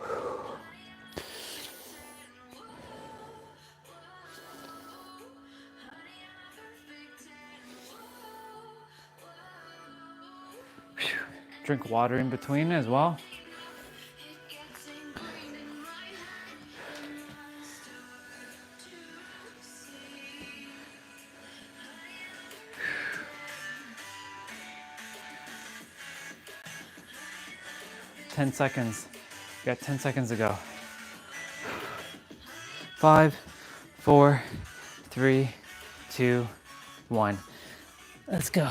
Drink water in between as well. Ten seconds. You got 10 seconds to go. 5, 4, 3, 2, 1. Let's go.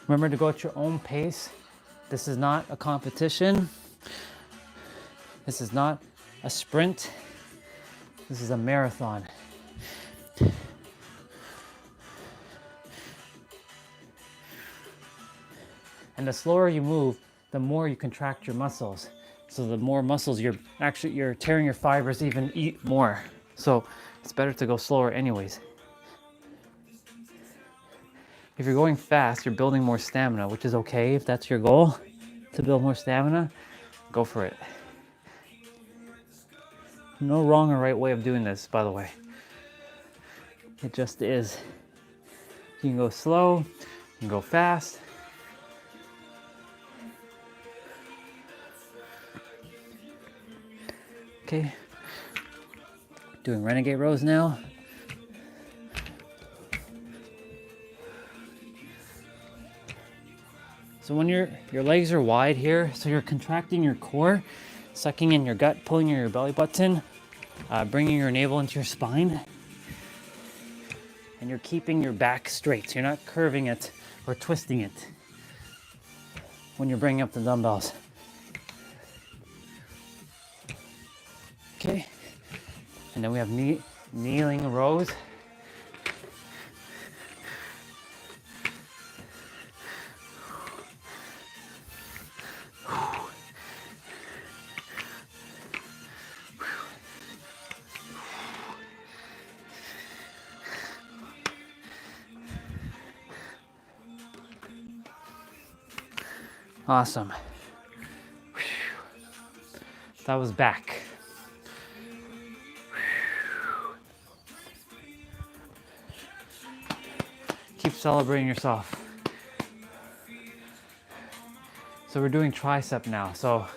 Remember to go at your own pace. This is not a competition. This is not a sprint. This is a marathon. And the slower you move, the more you contract your muscles. So the more muscles you're tearing your fibers even more. So it's better to go slower anyways. If you're going fast, you're building more stamina, which is okay if that's your goal, to build more stamina, go for it. No wrong or right way of doing this, by the way. It just is. You can go slow, you can go fast. Okay, doing renegade rows now. So when your legs are wide here, so you're contracting your core, sucking in your gut, pulling your belly button, bringing your navel into your spine, and you're keeping your back straight. So you're not curving it or twisting it when you're bringing up the dumbbells. Okay, and then we have kneeling rows. Awesome. That was back. Keep celebrating yourself. So we're doing tricep now. So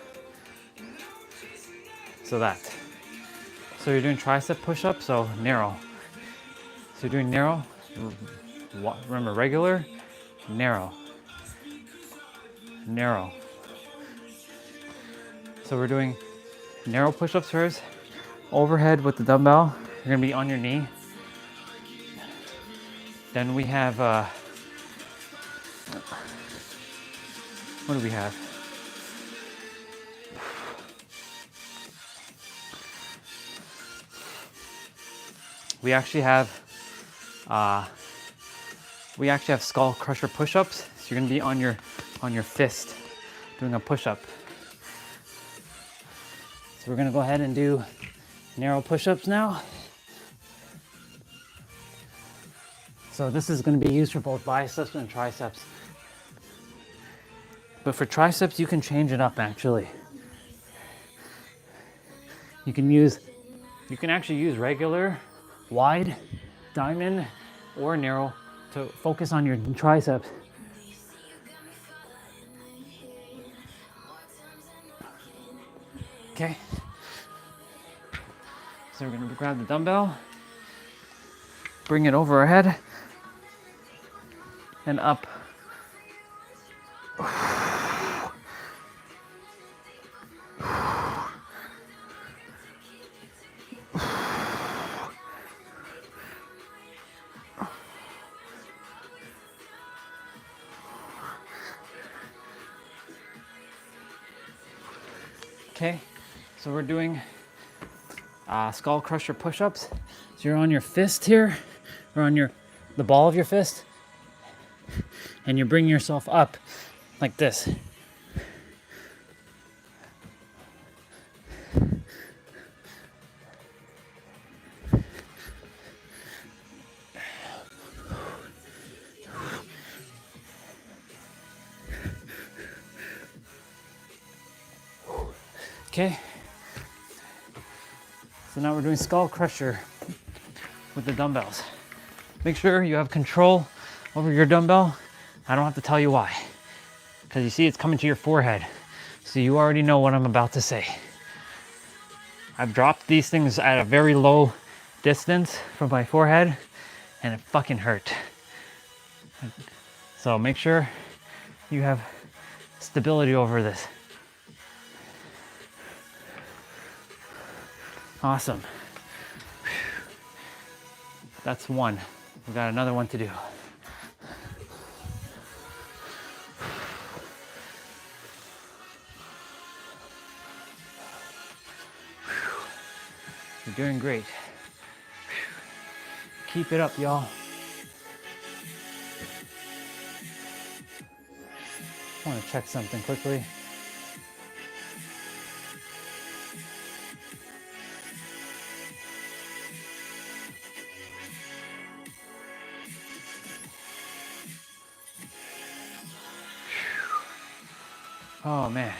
that. So you're doing tricep push-ups, so narrow. So you're doing narrow. Remember, regular, narrow. Narrow. So we're doing narrow push-ups first, overhead with the dumbbell. You're gonna be on your knee. Then we have, what do we have? We actually have skull crusher push-ups. So you're gonna be on your fist doing a push-up. So we're gonna go ahead and do narrow push-ups now. So this is gonna be used for both biceps and triceps. But for triceps, you can change it up actually. You can actually use regular, wide, diamond, or narrow to focus on your triceps. Okay. So we're gonna grab the dumbbell. bring it over our head and up. Okay, so we're doing skull crusher push-ups. So you're on your fist here, or on the ball of your fist, and you bring yourself up like this. Okay, so now we're doing skull crusher with the dumbbells. Make sure you have control over your dumbbell. I don't have to tell you why, because you see it's coming to your forehead, so you already know what I'm about to say. I've dropped these things at a very low distance from my forehead, and it fucking hurt. So make sure you have stability over this. Awesome. That's one. We've got another one to do. You're doing great. Keep it up, y'all. I want to check something quickly. Oh man.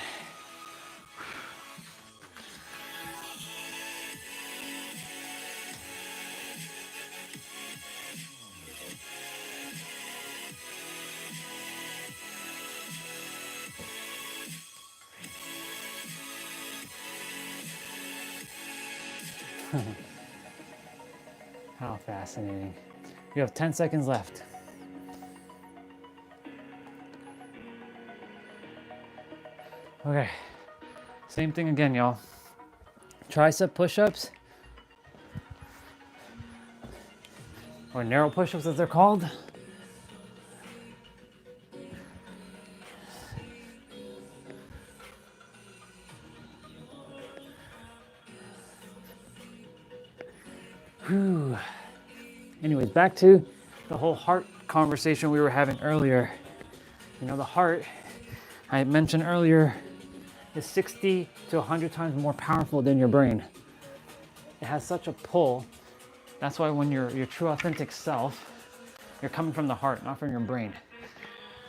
How fascinating. You have 10 seconds left. Okay, same thing again, y'all. Tricep push-ups, or narrow push-ups as they're called. Whew. Anyways, back to the whole heart conversation we were having earlier. You know, the heart, I mentioned earlier, is 60 to 100 times more powerful than your brain. It has such a pull. That's why when you're your true authentic self, you're coming from the heart, not from your brain.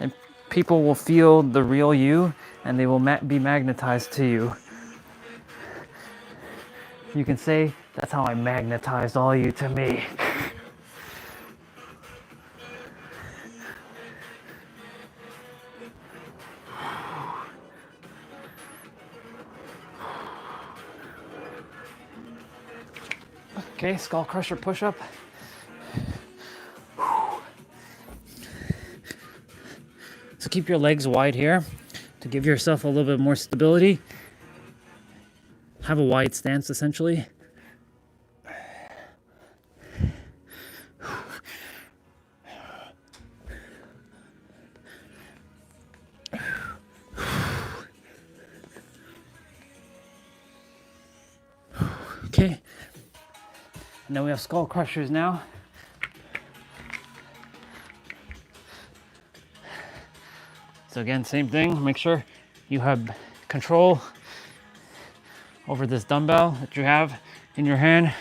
And people will feel the real you, and they will be magnetized to you. You can say, that's how I magnetized all you to me. Okay, skull crusher push-up. So keep your legs wide here to give yourself a little bit more stability. Have a wide stance, essentially. Okay. And then we have skull crushers now. So again, same thing. Make sure you have control over this dumbbell that you have in your hand.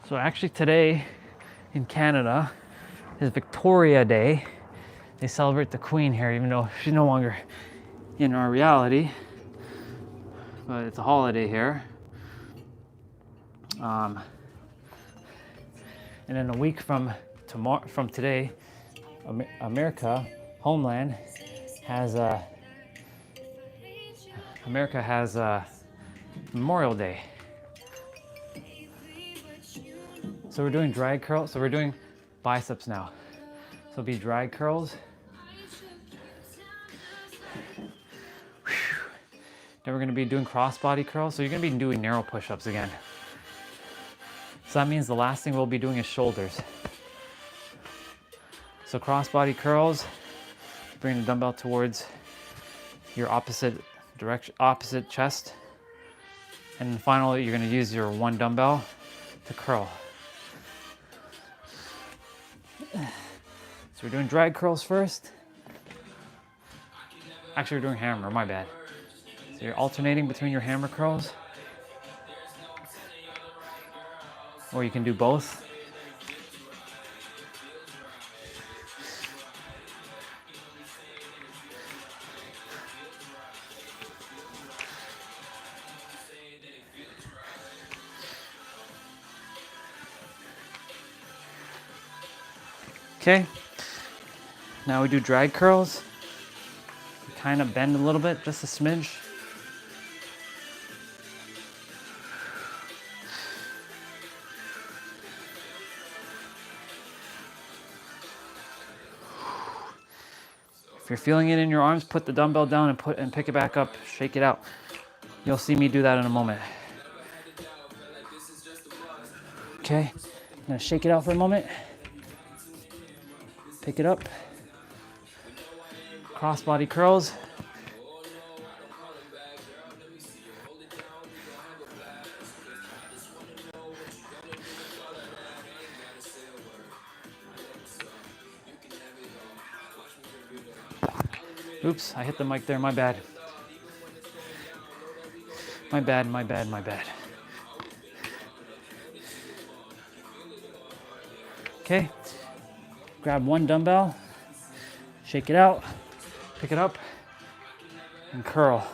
So actually today in Canada is Victoria Day. They celebrate the Queen here, even though she's no longer in our reality. But it's a holiday here. And then a week from today America, homeland, has America has Memorial Day. So we're doing drag curls. So we're doing biceps now. So it'll be drag curls. Then we're gonna be doing cross-body curls. So you're gonna be doing narrow push-ups again. So that means the last thing we'll be doing is shoulders. So cross-body curls, bring the dumbbell towards your opposite direction, opposite chest. And then finally, you're gonna use your one dumbbell to curl. So we're doing drag curls first. Actually, we're doing hammer, my bad. So you're alternating between your hammer curls. Or you can do both. Okay, now we do drag curls. We kind of bend a little bit, just a smidge. If you're feeling it in your arms, put the dumbbell down and pick it back up, shake it out. You'll see me do that in a moment. Okay, I'm gonna shake it out for a moment. Pick it up. Cross-body curls. Oops, I hit the mic there, my bad. My bad, my bad, my bad. Okay, grab one dumbbell, shake it out, pick it up, and curl.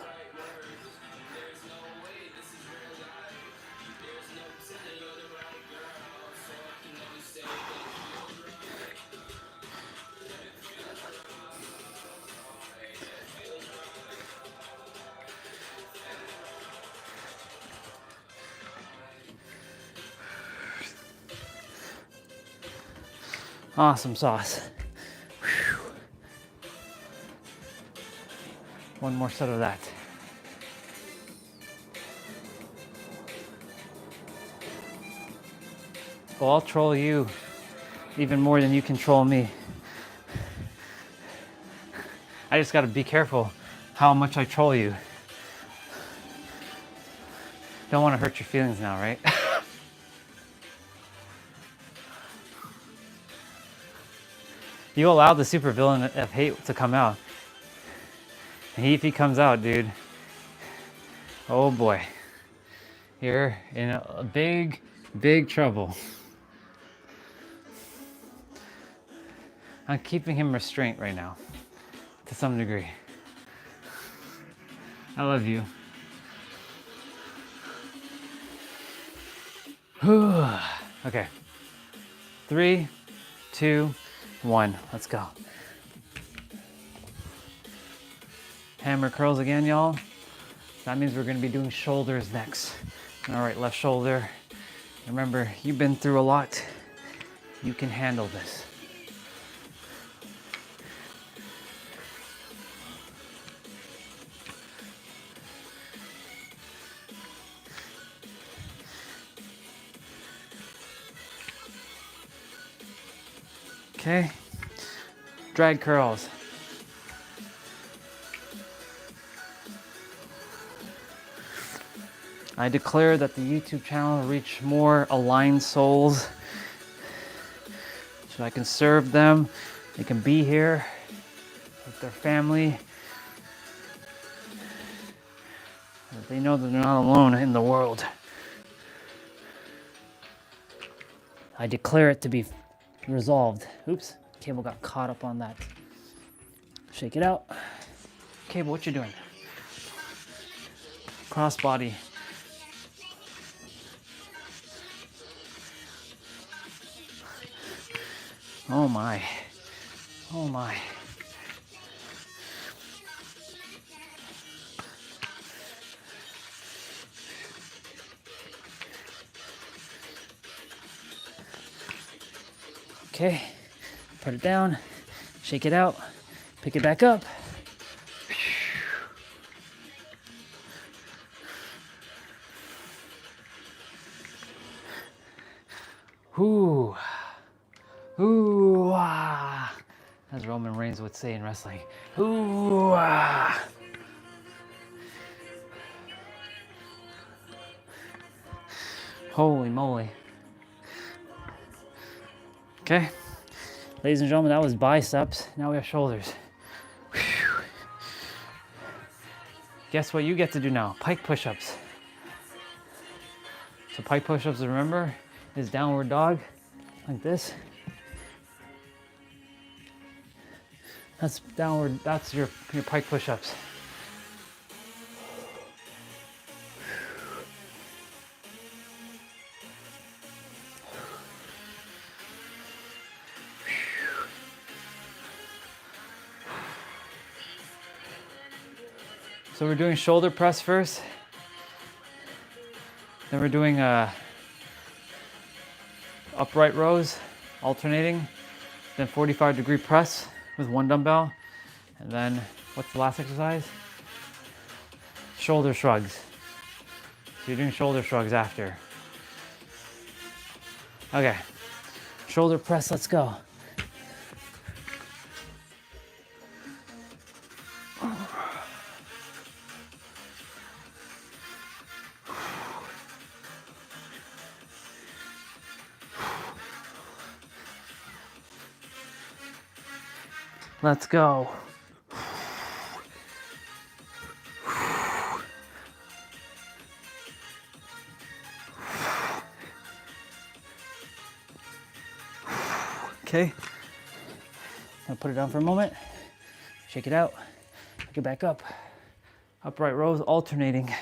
Awesome sauce. Whew. One more set of that. Well, I'll troll you even more than you control me. I just gotta be careful how much I troll you. Don't wanna hurt your feelings now, right? You allowed the supervillain of hate to come out. And if he comes out, dude, oh boy, you're in a big, big trouble. I'm keeping him restrained right now, to some degree. I love you. Okay. 3, 2, 1. Let's go. Hammer curls again, y'all. That means we're gonna be doing shoulders next. All right, left shoulder. Remember, you've been through a lot. You can handle this. Okay, drag curls. I declare that the YouTube channel will reach more aligned souls so I can serve them. They can be here with their family. And they know that they're not alone in the world. I declare it to be resolved. Oops, cable got caught up on that. Shake it out. Cable, what you doing? Cross body. Oh my. Oh my. Okay, put it down, shake it out, pick it back up. Ooh, ooh, ah, as Roman Reigns would say in wrestling. Ooh, ah. Holy moly. Okay, ladies and gentlemen, that was biceps. Now we have shoulders. Whew. Guess what you get to do now? Pike push-ups. So pike push-ups, remember, is downward dog, like this. That's downward, that's your pike push-ups. So we're doing shoulder press first. Then we're doing upright rows, alternating. Then 45-degree press with one dumbbell. And then, what's the last exercise? Shoulder shrugs. So you're doing shoulder shrugs after. Okay, shoulder press, let's go. Let's go. Okay. Now put it down for a moment. Shake it out. Pick it back up. Upright rows alternating.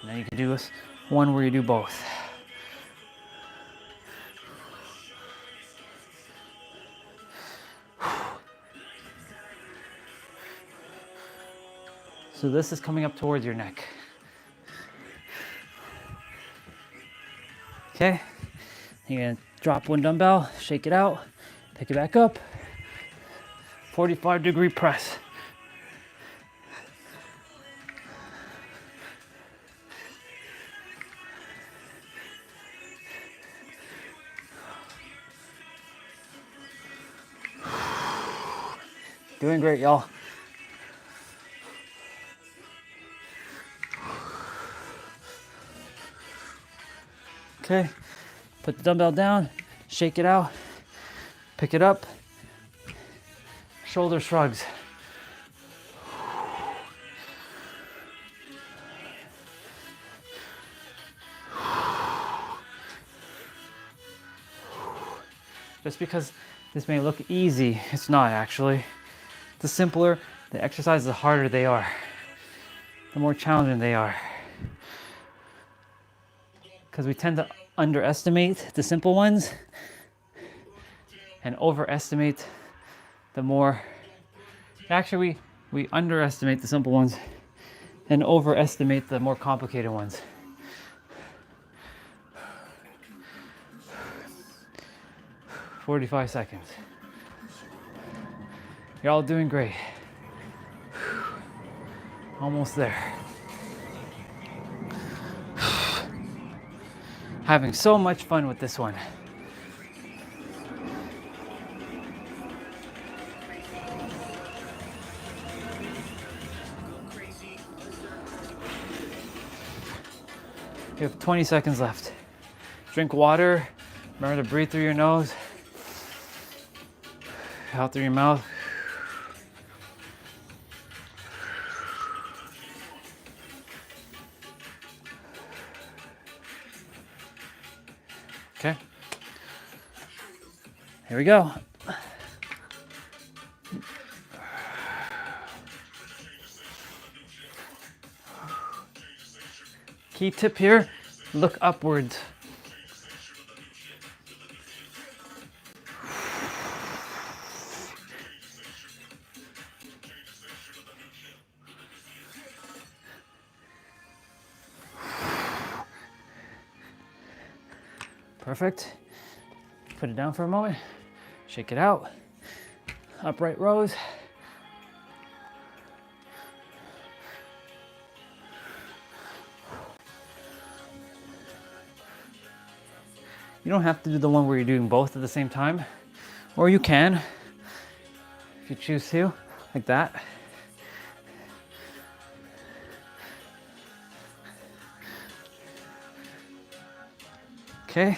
Now you can do this one where you do both. So this is coming up towards your neck. Okay, you're gonna drop one dumbbell, shake it out, pick it back up, 45-degree press. Doing great, y'all. Okay, put the dumbbell down, shake it out, pick it up, shoulder shrugs. Just because this may look easy, it's not actually. The simpler the exercise, the harder they are, the more challenging they are. Because we tend to underestimate the simple ones and overestimate the more, actually we underestimate the simple ones and overestimate the more complicated ones. "45 seconds. You're all doing great. Almost there. Having so much fun with this one. You have 20 seconds left. Drink water. Remember to breathe through your nose, out through your mouth. Okay. Here we go. Key tip here, look upwards. Perfect. Put it down for a moment. Shake it out. Upright rows. You don't have to do the one where you're doing both at the same time, or you can, if you choose to, like that. Okay,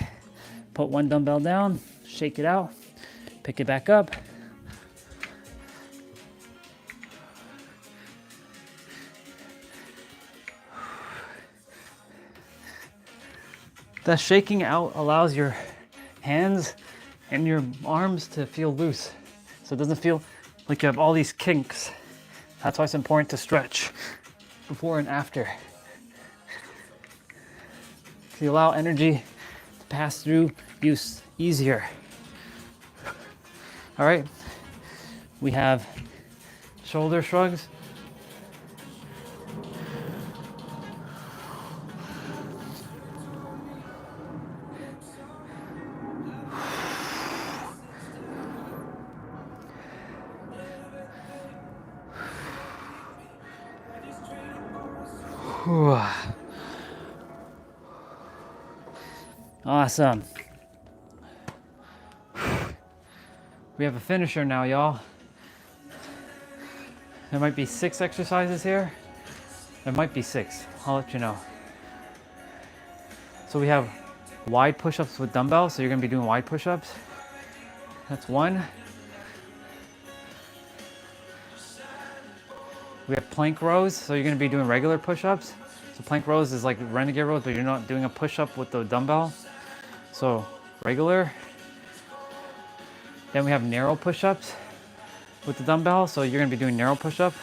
put one dumbbell down, shake it out, pick it back up. The shaking out allows your hands and your arms to feel loose. So it doesn't feel like you have all these kinks. That's why it's important to stretch before and after. You allow energy to pass through you easier. All right, we have shoulder shrugs. Awesome. We have a finisher now, y'all. There might be 6 exercises here. There might be 6. I'll let you know. So we have wide push-ups with dumbbells. So you're gonna be doing wide push-ups. That's 1. We have plank rows. So you're gonna be doing regular push-ups. So plank rows is like renegade rows, but you're not doing a push-up with the dumbbell. So regular. Then we have narrow push-ups with the dumbbell. So you're gonna be doing narrow push-up.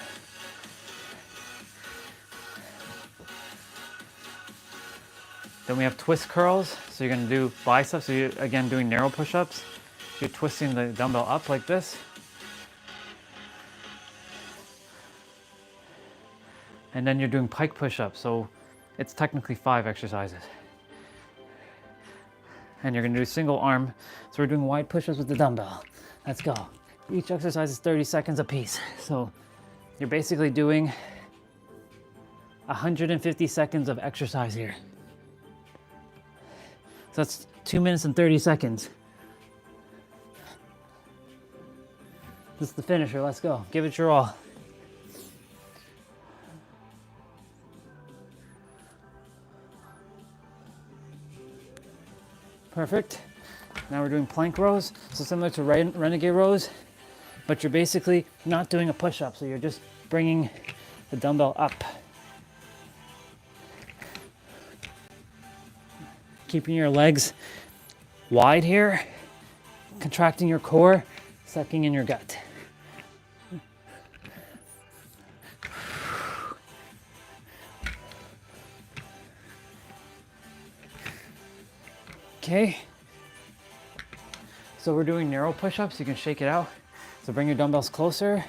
Then we have twist curls. So you're gonna do biceps. So you're again doing narrow push-ups. You're twisting the dumbbell up like this. And then you're doing pike push-ups. So it's technically 5 exercises. And you're gonna do single arm. So we're doing wide push-ups with the dumbbell. Let's go. Each exercise is 30 seconds apiece. So you're basically doing 150 seconds of exercise here. So that's 2 minutes and 30 seconds. This is the finisher, let's go. Give it your all. Perfect. Now we're doing plank rows. So similar to renegade rows, but you're basically not doing a push-up. So you're just bringing the dumbbell up. Keeping your legs wide here, contracting your core, sucking in your gut. Okay, so we're doing narrow push-ups. You can shake it out. So bring your dumbbells closer.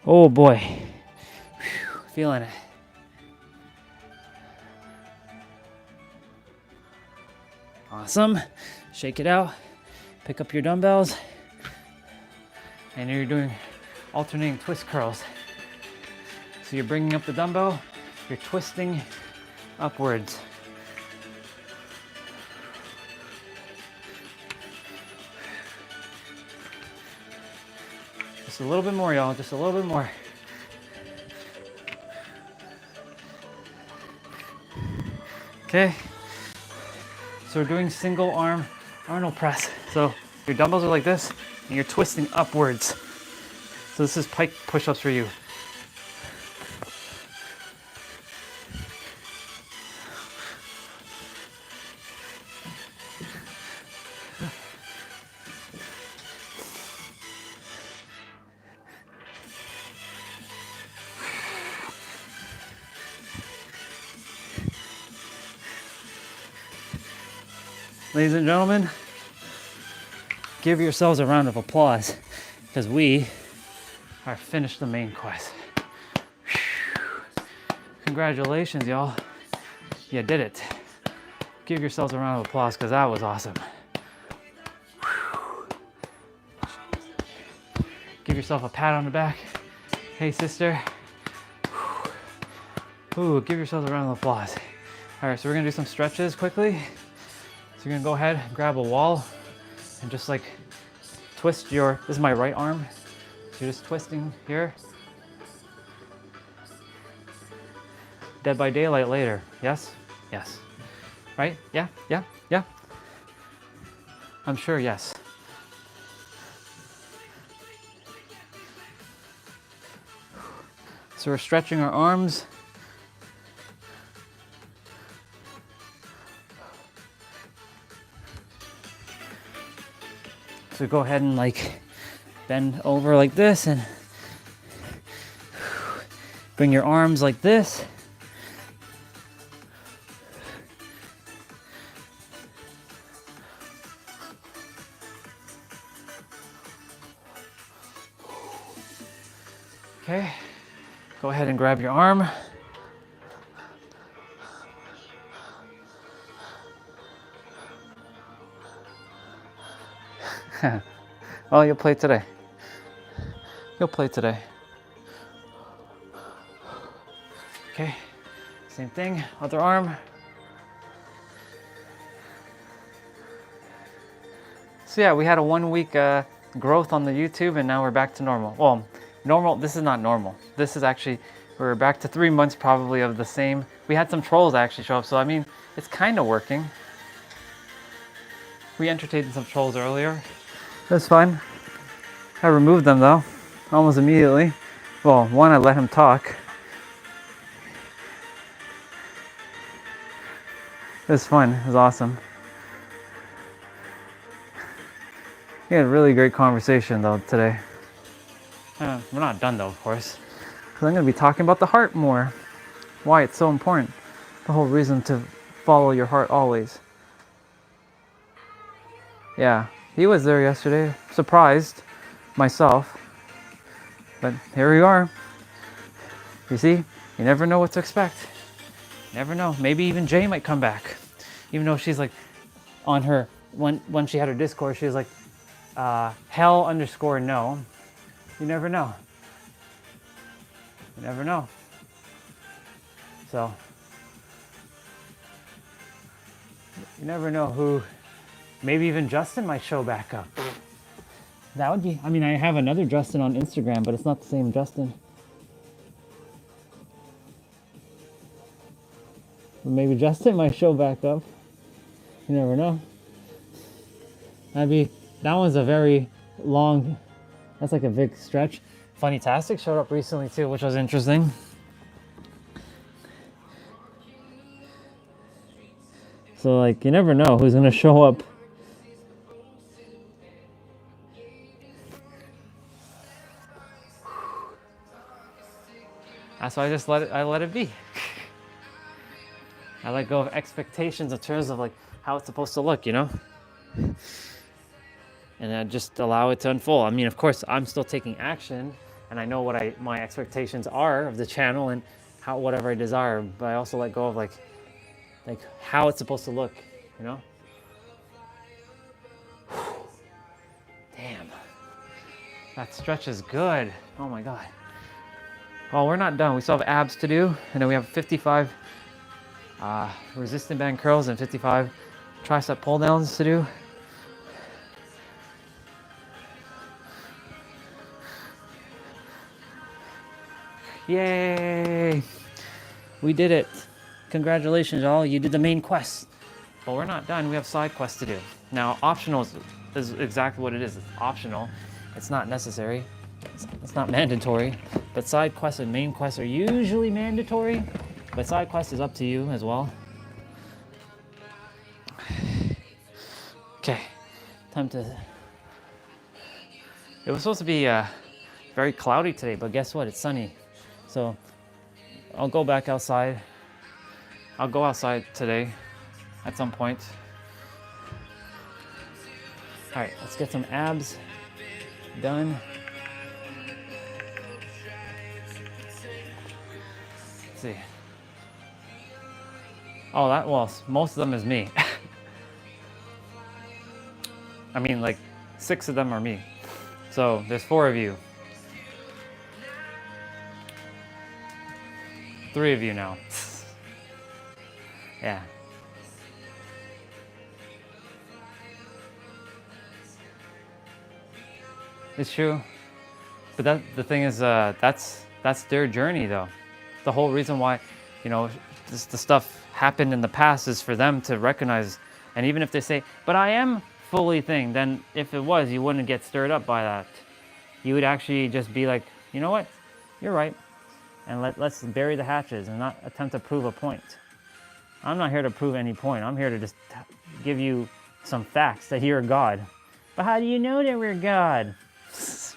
Oh boy, whew, feeling it. Awesome. Shake it out. Pick up your dumbbells. And you're doing alternating twist curls. So you're bringing up the dumbbell, you're twisting upwards. Just a little bit more, y'all. Just a little bit more. Okay. So we're doing single arm Arnold press. So your dumbbells are like this, and you're twisting upwards. So this is pike push-ups for you. Ladies and gentlemen, give yourselves a round of applause because we are finished the main quest. Congratulations, y'all. You did it. Give yourselves a round of applause because that was awesome. Give yourself a pat on the back. Hey, sister. Ooh, give yourselves a round of applause. All right, so we're gonna do some stretches quickly. So you're gonna go ahead and grab a wall and just like twist your, this is my right arm. So you're just twisting here. Dead by daylight later. Yes? Yes. Right? Yeah? Yeah? Yeah? I'm sure yes. So we're stretching our arms. So go ahead and like bend over like this and bring your arms like this. Okay, go ahead and grab your arm. Oh, you'll play today. You'll play today. Okay, same thing, other arm. So yeah, we had a 1 week growth on the YouTube and now we're back to normal. Well, normal, this is not normal. This is actually, we're back to 3 months probably of the same. We had some trolls actually show up, so I mean, it's kind of working. We entertained some trolls earlier. That's fine. I removed them though, almost immediately. Well, one, I let him talk. It was fun, it was awesome. We had a really great conversation though today. We're not done though, of course. Because I'm going to be talking about the heart more. Why it's so important. The whole reason to follow your heart always. Yeah, he was there yesterday. Surprised myself. But here we are. You see, you never know what to expect. Never know. Maybe even Jay might come back. Even though she's like on her, when she had her Discord, she was like, hell_no. You never know. You never know. So, you never know who, maybe even Justin might show back up. That would be, I mean, I have another Justin on Instagram, but it's not the same Justin. But maybe Justin might show back up. You never know. That one's a very long, that's like a big stretch. Funny-tastic showed up recently too, which was interesting. So like, you never know who's gonna show up. That's why I let it be. I let go of expectations in terms of like how it's supposed to look, you know? And I just allow it to unfold. I mean, of course, I'm still taking action and I know what my expectations are of the channel and whatever I desire, but I also let go of like how it's supposed to look, you know? Damn. That stretch is good. Oh my God. Well, we're not done. We still have abs to do, and then we have 55 resistant band curls and 55 tricep pull downs to do. Yay! We did it. Congratulations, y'all. You did the main quest. But we're not done. We have side quests to do. Now, optional is exactly what it is. It's optional. It's not necessary. It's not mandatory. But side quests and main quests are usually mandatory. But side quest is up to you as well. Okay. Time to... It was supposed to be very cloudy today, but guess what? It's sunny. So I'll go back outside. I'll go outside today at some point. All right, let's get some abs done. Let's see. Oh, well, most of them is me. I mean, like 6 of them are me. So there's 4 of you. 3 of you now. Yeah. It's true. But the thing is, that's their journey though. The whole reason why, you know, the stuff happened in the past is for them to recognize. And even if they say, but I am fully thing, then if it was, you wouldn't get stirred up by that. You would actually just be like, you know what, you're right. And let's bury the hatches and not attempt to prove a point. I'm not here to prove any point. I'm here to just give you some facts that you're God. But how do you know that we're God?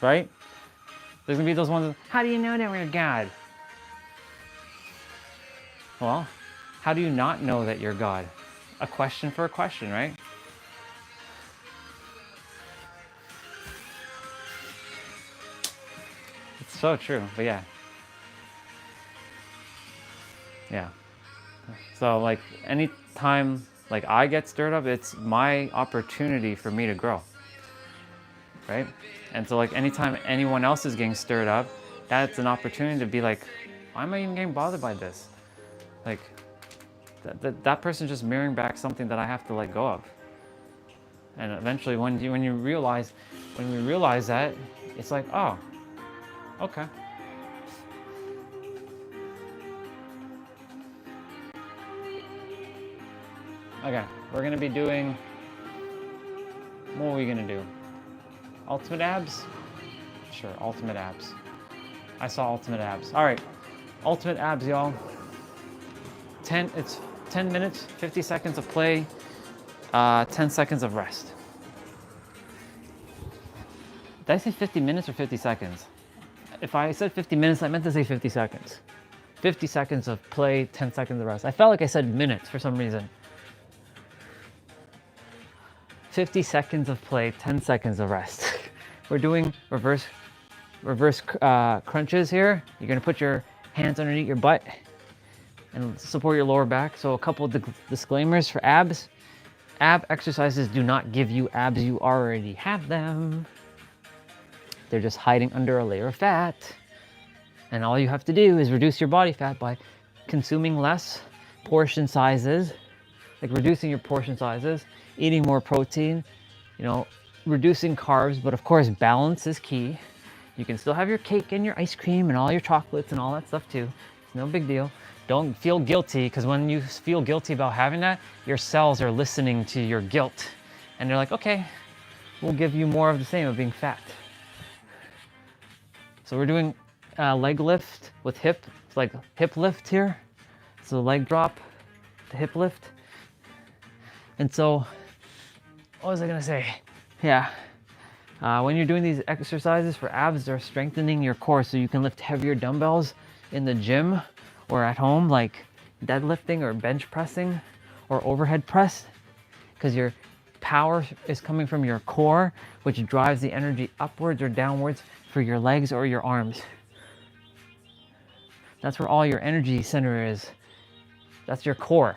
Right? There's gonna be those ones, how do you know that we're God? Well, how do you not know that you're God? A question for a question, right? It's so true, but yeah. Yeah. So like anytime like I get stirred up, it's my opportunity for me to grow. Right? And so like anytime anyone else is getting stirred up, that's an opportunity to be like, why am I even getting bothered by this? Like that person's just mirroring back something that I have to let go of. And eventually when we realize that, it's like, oh, okay. Okay, we're gonna be doing, what are we gonna do? Ultimate abs? Sure, ultimate abs. I saw ultimate abs. All right, ultimate abs, y'all. It's 10 minutes, 50 seconds of play, 10 seconds of rest. Did I say 50 minutes or 50 seconds? If I said 50 minutes, I meant to say 50 seconds. 50 seconds of play, 10 seconds of rest. I felt like I said minutes for some reason. 50 seconds of play, 10 seconds of rest. We're doing reverse crunches here. You're gonna put your hands underneath your butt and support your lower back. So a couple of disclaimers for abs. Ab exercises do not give you abs, you already have them. They're just hiding under a layer of fat. And all you have to do is reduce your body fat by consuming less portion sizes, like reducing your portion sizes, eating more protein, you know, reducing carbs, but of course balance is key. You can still have your cake and your ice cream and all your chocolates and all that stuff too. It's no big deal. Don't feel guilty, because when you feel guilty about having that, your cells are listening to your guilt. And they're like, okay, we'll give you more of the same of being fat. So we're doing leg lift with hip. It's like hip lift here. So leg drop, the hip lift. And so, what was I gonna say? Yeah, when you're doing these exercises for abs, they're strengthening your core so you can lift heavier dumbbells in the gym or at home, like deadlifting or bench pressing or overhead press, because your power is coming from your core, which drives the energy upwards or downwards for your legs or your arms. That's where all your energy center is. That's your core.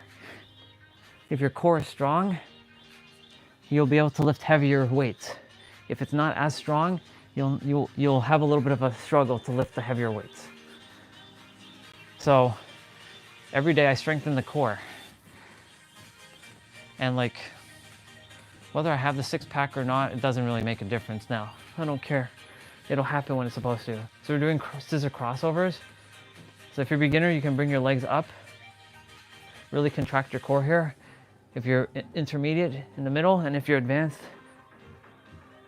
If your core is strong, you'll be able to lift heavier weights. If it's not as strong, you'll have a little bit of a struggle to lift the heavier weights. So every day I strengthen the core. And like, whether I have the 6-pack or not, it doesn't really make a difference now. I don't care. It'll happen when it's supposed to. So we're doing scissor crossovers. So if you're a beginner, you can bring your legs up, really contract your core here. If you're intermediate, in the middle, and if you're advanced,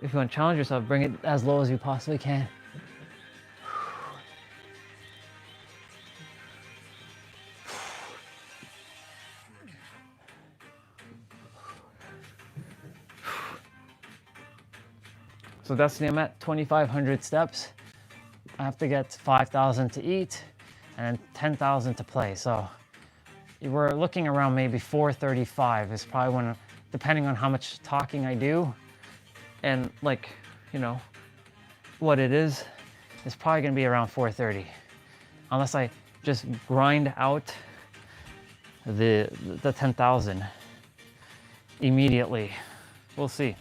if you want to challenge yourself, bring it as low as you possibly can. So Destiny, I'm at 2,500 steps. I have to get 5,000 to eat and 10,000 to play. So we're looking around maybe 435 is probably when, depending on how much talking I do, And like, you know, what it is probably gonna be around 4:30. Unless I just grind out the 10,000 immediately. We'll see.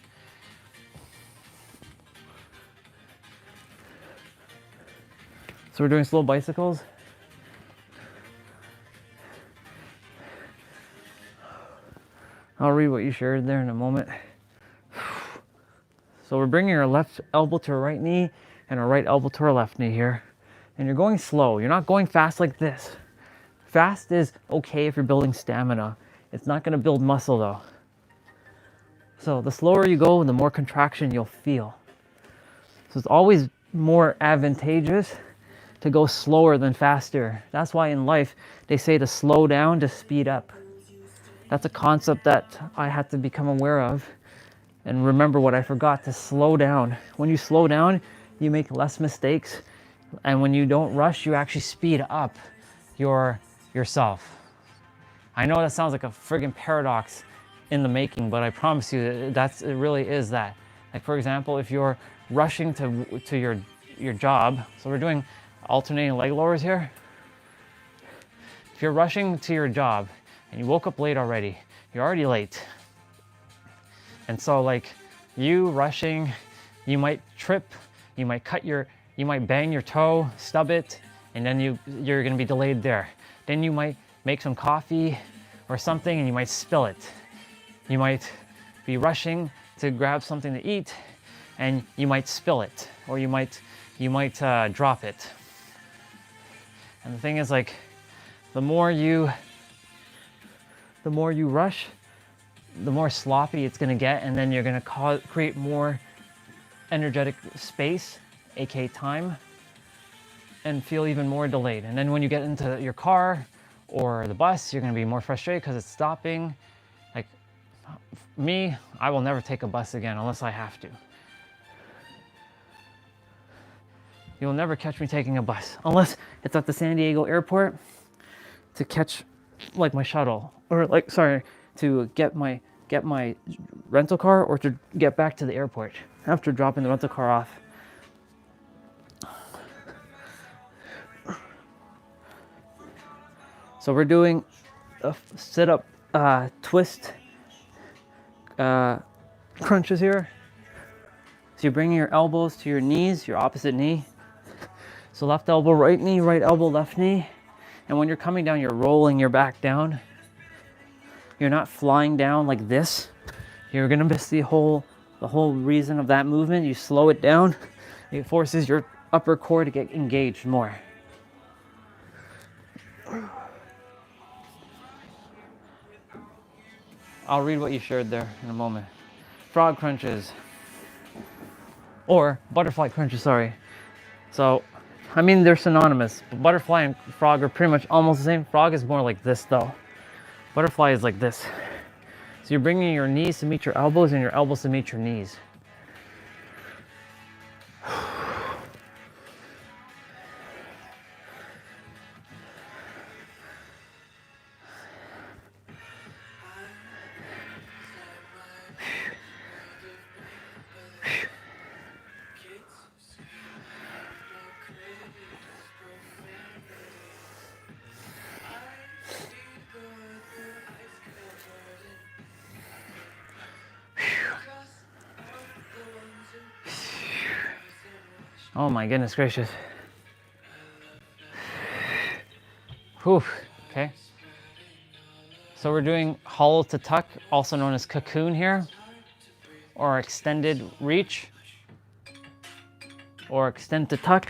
So we're doing slow bicycles. I'll read what you shared there in a moment. So we're bringing our left elbow to our right knee and our right elbow to our left knee here. And you're going slow. You're not going fast like this. Fast is okay if you're building stamina. It's not going to build muscle though. So the slower you go, the more contraction you'll feel. So it's always more advantageous to go slower than faster. That's why in life they say to slow down to speed up. That's a concept that I had to become aware of and remember what I forgot, to slow down. When you slow down, you make less mistakes. And when you don't rush, you actually speed up yourself. I know that sounds like a friggin' paradox in the making, but I promise you it really is that. Like for example, if you're rushing to your job, so we're doing alternating leg lowers here. If you're rushing to your job and you woke up late already, you're already late. And so like you rushing, you might trip, you might bang your toe, stub it, and then you're gonna be delayed there. Then you might make some coffee or something and you might spill it. You might be rushing to grab something to eat and you might spill it, or you might drop it. And the thing is, like, the more you rush, the more sloppy it's gonna get, and then you're gonna create more energetic space, aka time, and feel even more delayed. And then when you get into your car or the bus, you're gonna be more frustrated because it's stopping. Like me, I will never take a bus again unless I have to. You'll never catch me taking a bus unless it's at the San Diego airport to catch like my shuttle, or like, sorry, to get my rental car, or to get back to the airport after dropping the rental car off. So we're doing a sit-up twist crunches here. So you're bringing your elbows to your knees, your opposite knee. So left elbow, right knee, right elbow, left knee. And when you're coming down, you're rolling your back down. You're not flying down like this. You're gonna miss the whole reason of that movement. You slow it down. It forces your upper core to get engaged more. I'll read what you shared there in a moment. Frog crunches. Or butterfly crunches, sorry. So, I mean, they're synonymous. But butterfly and frog are pretty much almost the same. Frog is more like this though. Butterfly is like this. So you're bringing your knees to meet your elbows and your elbows to meet your knees. Oh my goodness gracious. Whew, okay. So we're doing hollow to tuck, also known as cocoon here, or extended reach, or extend to tuck.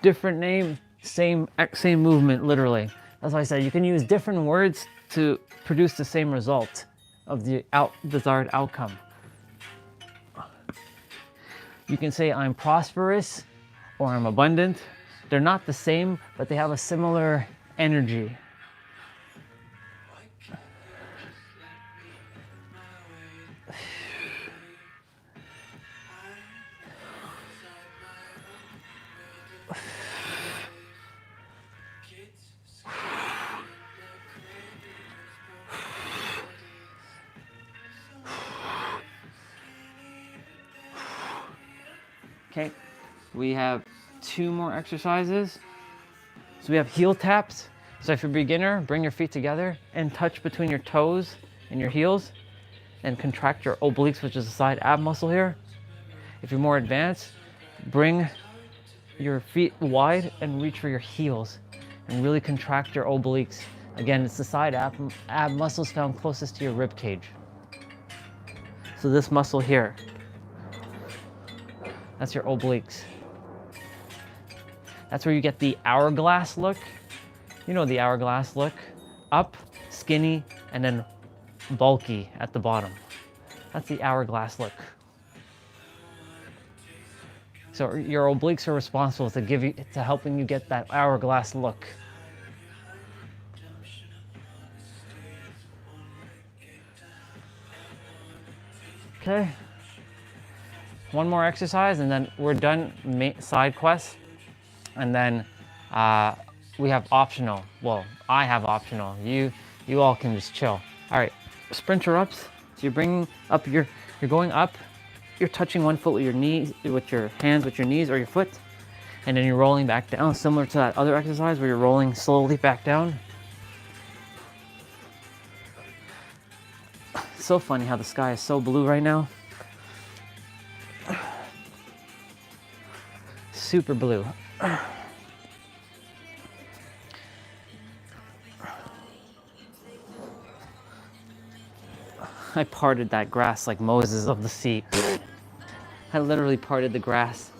Different name, same movement, literally. That's why I said you can use different words to produce the same result of the desired outcome. You can say I'm prosperous or I'm abundant. They're not the same, but they have a similar energy. Okay, we have 2 more exercises. So we have heel taps. So if you're a beginner, bring your feet together and touch between your toes and your heels and contract your obliques, which is the side ab muscle here. If you're more advanced, bring your feet wide and reach for your heels and really contract your obliques. Again, it's the side ab muscles found closest to your rib cage. So this muscle here, that's your obliques. That's where you get the hourglass look. You know the hourglass look. Up, skinny, and then bulky at the bottom. That's the hourglass look. So your obliques are responsible to helping you get that hourglass look. Okay. One more exercise and then we're done side quests. And then we have optional. Well, I have optional. You all can just chill. All right, sprinter ups. So you're bringing up you're going up. You're touching one foot with your knees, with your hands, with your knees or your foot, and then you're rolling back down, similar to that other exercise where you're rolling slowly back down. It's so funny how the sky is so blue right now. Super blue. I parted that grass like Moses of the sea. I literally parted the grass.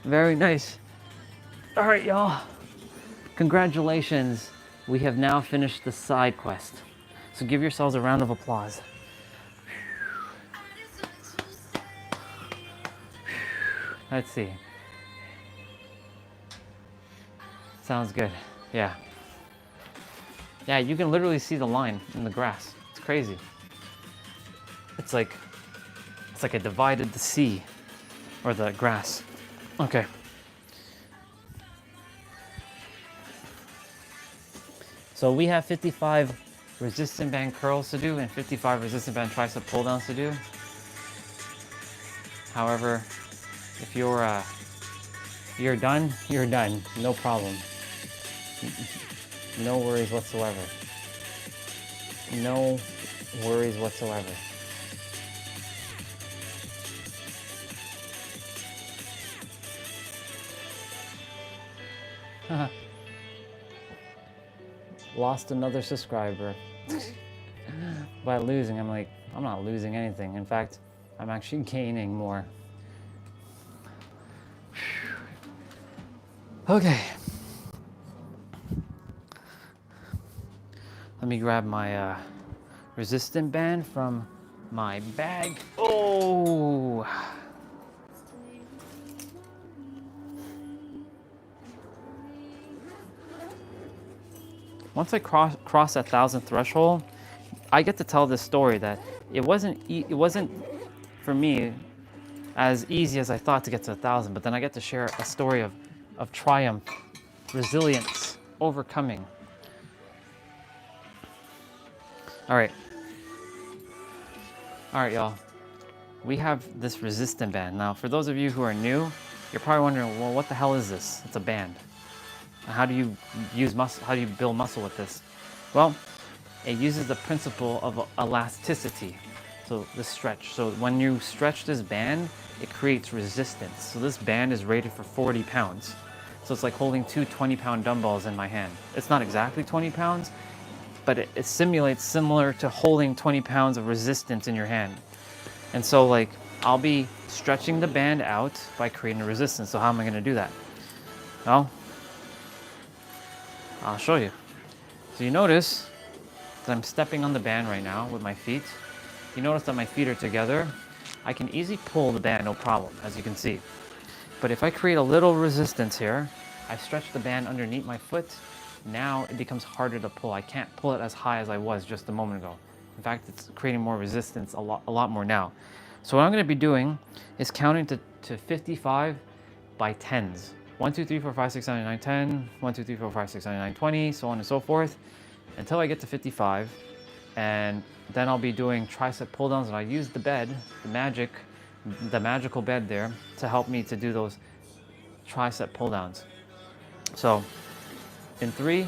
Very nice. All right, y'all. Congratulations. We have now finished the side quest. So give yourselves a round of applause. Let's see. Sounds good. Yeah. Yeah, you can literally see the line in the grass. It's crazy. It's like I divided the sea or the grass. Okay. So we have 55 resistant band curls to do and 55 resistant band tricep pull downs to do. However, if you're done, you're done. No problem. No worries whatsoever. No worries whatsoever. Lost another subscriber. By losing, I'm not losing anything. In fact, I'm actually gaining more. Okay. Let me grab my resistant band from my bag. Oh! Once I cross that 1,000 threshold, I get to tell this story that it wasn't for me as easy as I thought to get to 1,000, but then I get to share a story of triumph, resilience, overcoming. All right, y'all. We have this resistant band. Now, for those of you who are new, you're probably wondering, well, what the hell is this? It's a band. How do you use muscle? How do you build muscle with this? Well, it uses the principle of elasticity. So the stretch. So when you stretch this band, it creates resistance. So this band is rated for 40 pounds. So it's like holding 2 20-pound dumbbells in my hand. It's not exactly 20 pounds, but it simulates similar to holding 20 pounds of resistance in your hand. And so like, I'll be stretching the band out by creating a resistance. So how am I gonna do that? Well, I'll show you. So you notice that I'm stepping on the band right now with my feet. You notice that my feet are together. I can easily pull the band, no problem, as you can see. But if I create a little resistance here, I stretch the band underneath my foot. Now it becomes harder to pull. I can't pull it as high as I was just a moment ago. In fact, it's creating more resistance, a lot more now. So what I'm gonna be doing is counting to 55 by 10s, 1, 2, 3, 4, 5, 6, 7, 8, 9, 10, 1, 2, 3, 4, 5, 6, 7, 8, 9, 20, so on and so forth, until I get to 55. And then I'll be doing tricep pull downs, and I use the bed, the magical bed there, to help me to do those tricep pull downs. So in 3,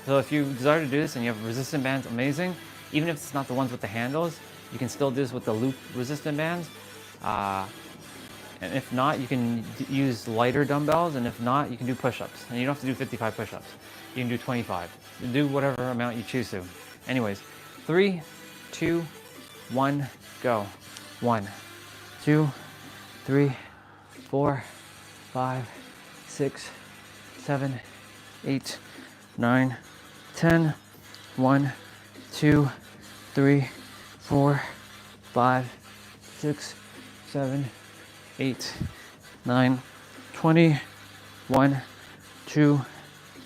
so if you desire to do this and you have resistant bands, amazing. Even if it's not the ones with the handles, you can still do this with the loop resistant bands. And if not, you can use lighter dumbbells, and if not, you can do push-ups. And you don't have to do 55 push-ups. You can do 25. You do whatever amount you choose to. Anyways, 3, 2, 1, go. 1, 2, 3, 4, 5, 6, 7, 8, 9, 10. 1, 2, 3, 4, 5, 6, 7, 8, 9, 20. 1, 2,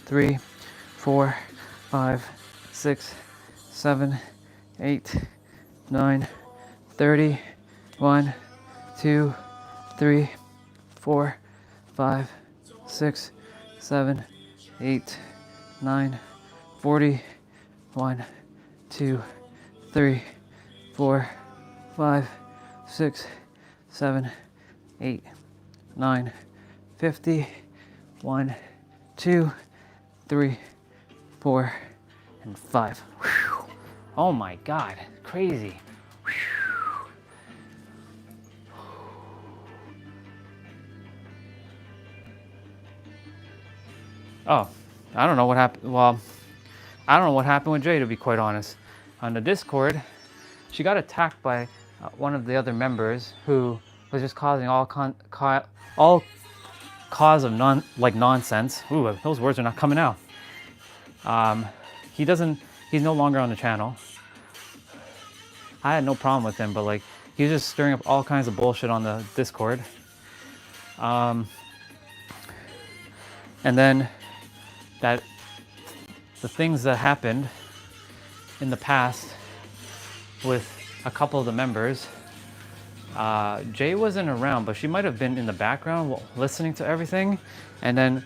3, 4, 5, 6, 7, 8, 9, 30. 1, 2, 3, 4, 5, 6, 7, 8, 9, 40. 1, 2, 3, 4, 5, 6, 7, 8, 9, 50. 1, 2, 3, 4, and 5. Whew. Oh my God, crazy. Whew. Oh, I don't know what happened. Well, I don't know what happened with Jay, to be quite honest. On the Discord, she got attacked by one of the other members who was just causing all cause of nonsense. Ooh, those words are not coming out. He's no longer on the channel. I had no problem with him, but like, he was just stirring up all kinds of bullshit on the Discord. And then the things that happened in the past with a couple of the members, Jay wasn't around, but she might have been in the background listening to everything. And then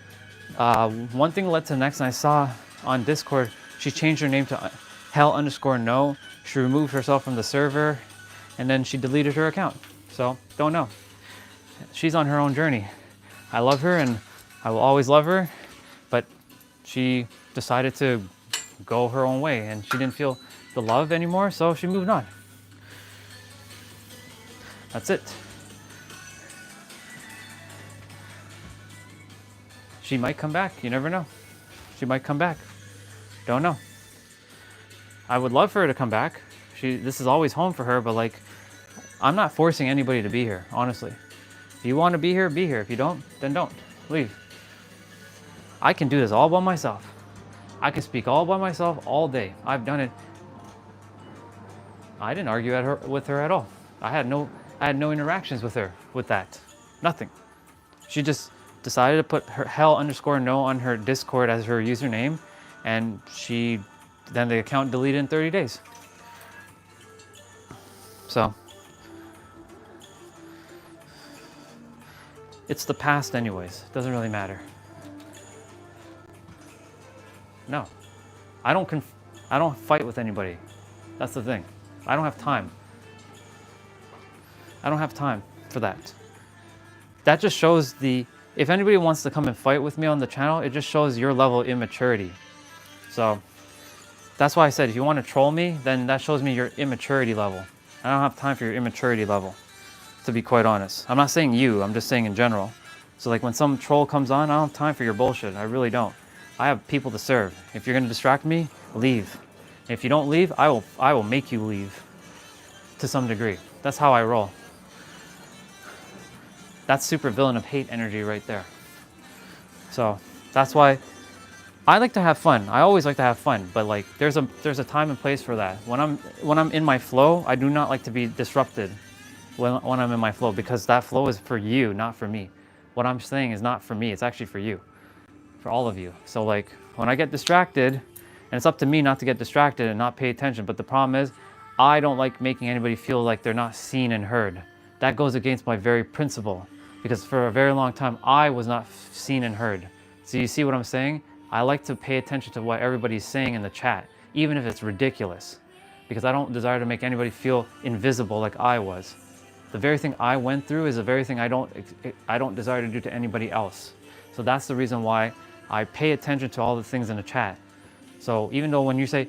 one thing led to the next, and I saw on Discord, she changed her name to hell_no. She removed herself from the server, and then she deleted her account. So, don't know. She's on her own journey. I love her, and I will always love her, but she decided to go her own way, and she didn't feel the love anymore, so she moved on. That's it. She might come back. You never know. She might come back. Don't know. I would love for her to come back. This is always home for her, but like, I'm not forcing anybody to be here, honestly. If you want to be here, be here. If you don't, then don't. Leave. I can do this all by myself. I can speak all by myself all day. I've done it. I didn't argue with her at all. I had no interactions with her with that. Nothing. She just decided to put her hell_no on her Discord as her username, and then the account deleted in 30 days. So it's the past anyways. Doesn't really matter. No, I don't fight with anybody. That's the thing. I don't have time. I don't have time for that. That just shows if anybody wants to come and fight with me on the channel, it just shows your level of immaturity. So that's why I said, if you want to troll me, then that shows me your immaturity level. I don't have time for your immaturity level, to be quite honest. I'm not saying you, I'm just saying in general. So like when some troll comes on, I don't have time for your bullshit. I really don't. I have people to serve. If you're going to distract me, leave. If you don't leave, I will make you leave to some degree. That's how I roll. That's super villain of hate energy right there. So that's why I like to have fun. I always like to have fun, but like there's a time and place for that. When I'm in my flow, I do not like to be disrupted when I'm in my flow, because that flow is for you, not for me. What I'm saying is not for me, it's actually for you. For all of you. So like when I get distracted, and it's up to me not to get distracted and not pay attention, but the problem is I don't like making anybody feel like they're not seen and heard. That goes against my very principle. because for a very long time, I was not seen and heard. So you see what I'm saying? I like to pay attention to what everybody's saying in the chat, even if it's ridiculous, because I don't desire to make anybody feel invisible like I was. The very thing I went through is the very thing I don't desire to do to anybody else. So that's the reason why I pay attention to all the things in the chat. So even though when you say,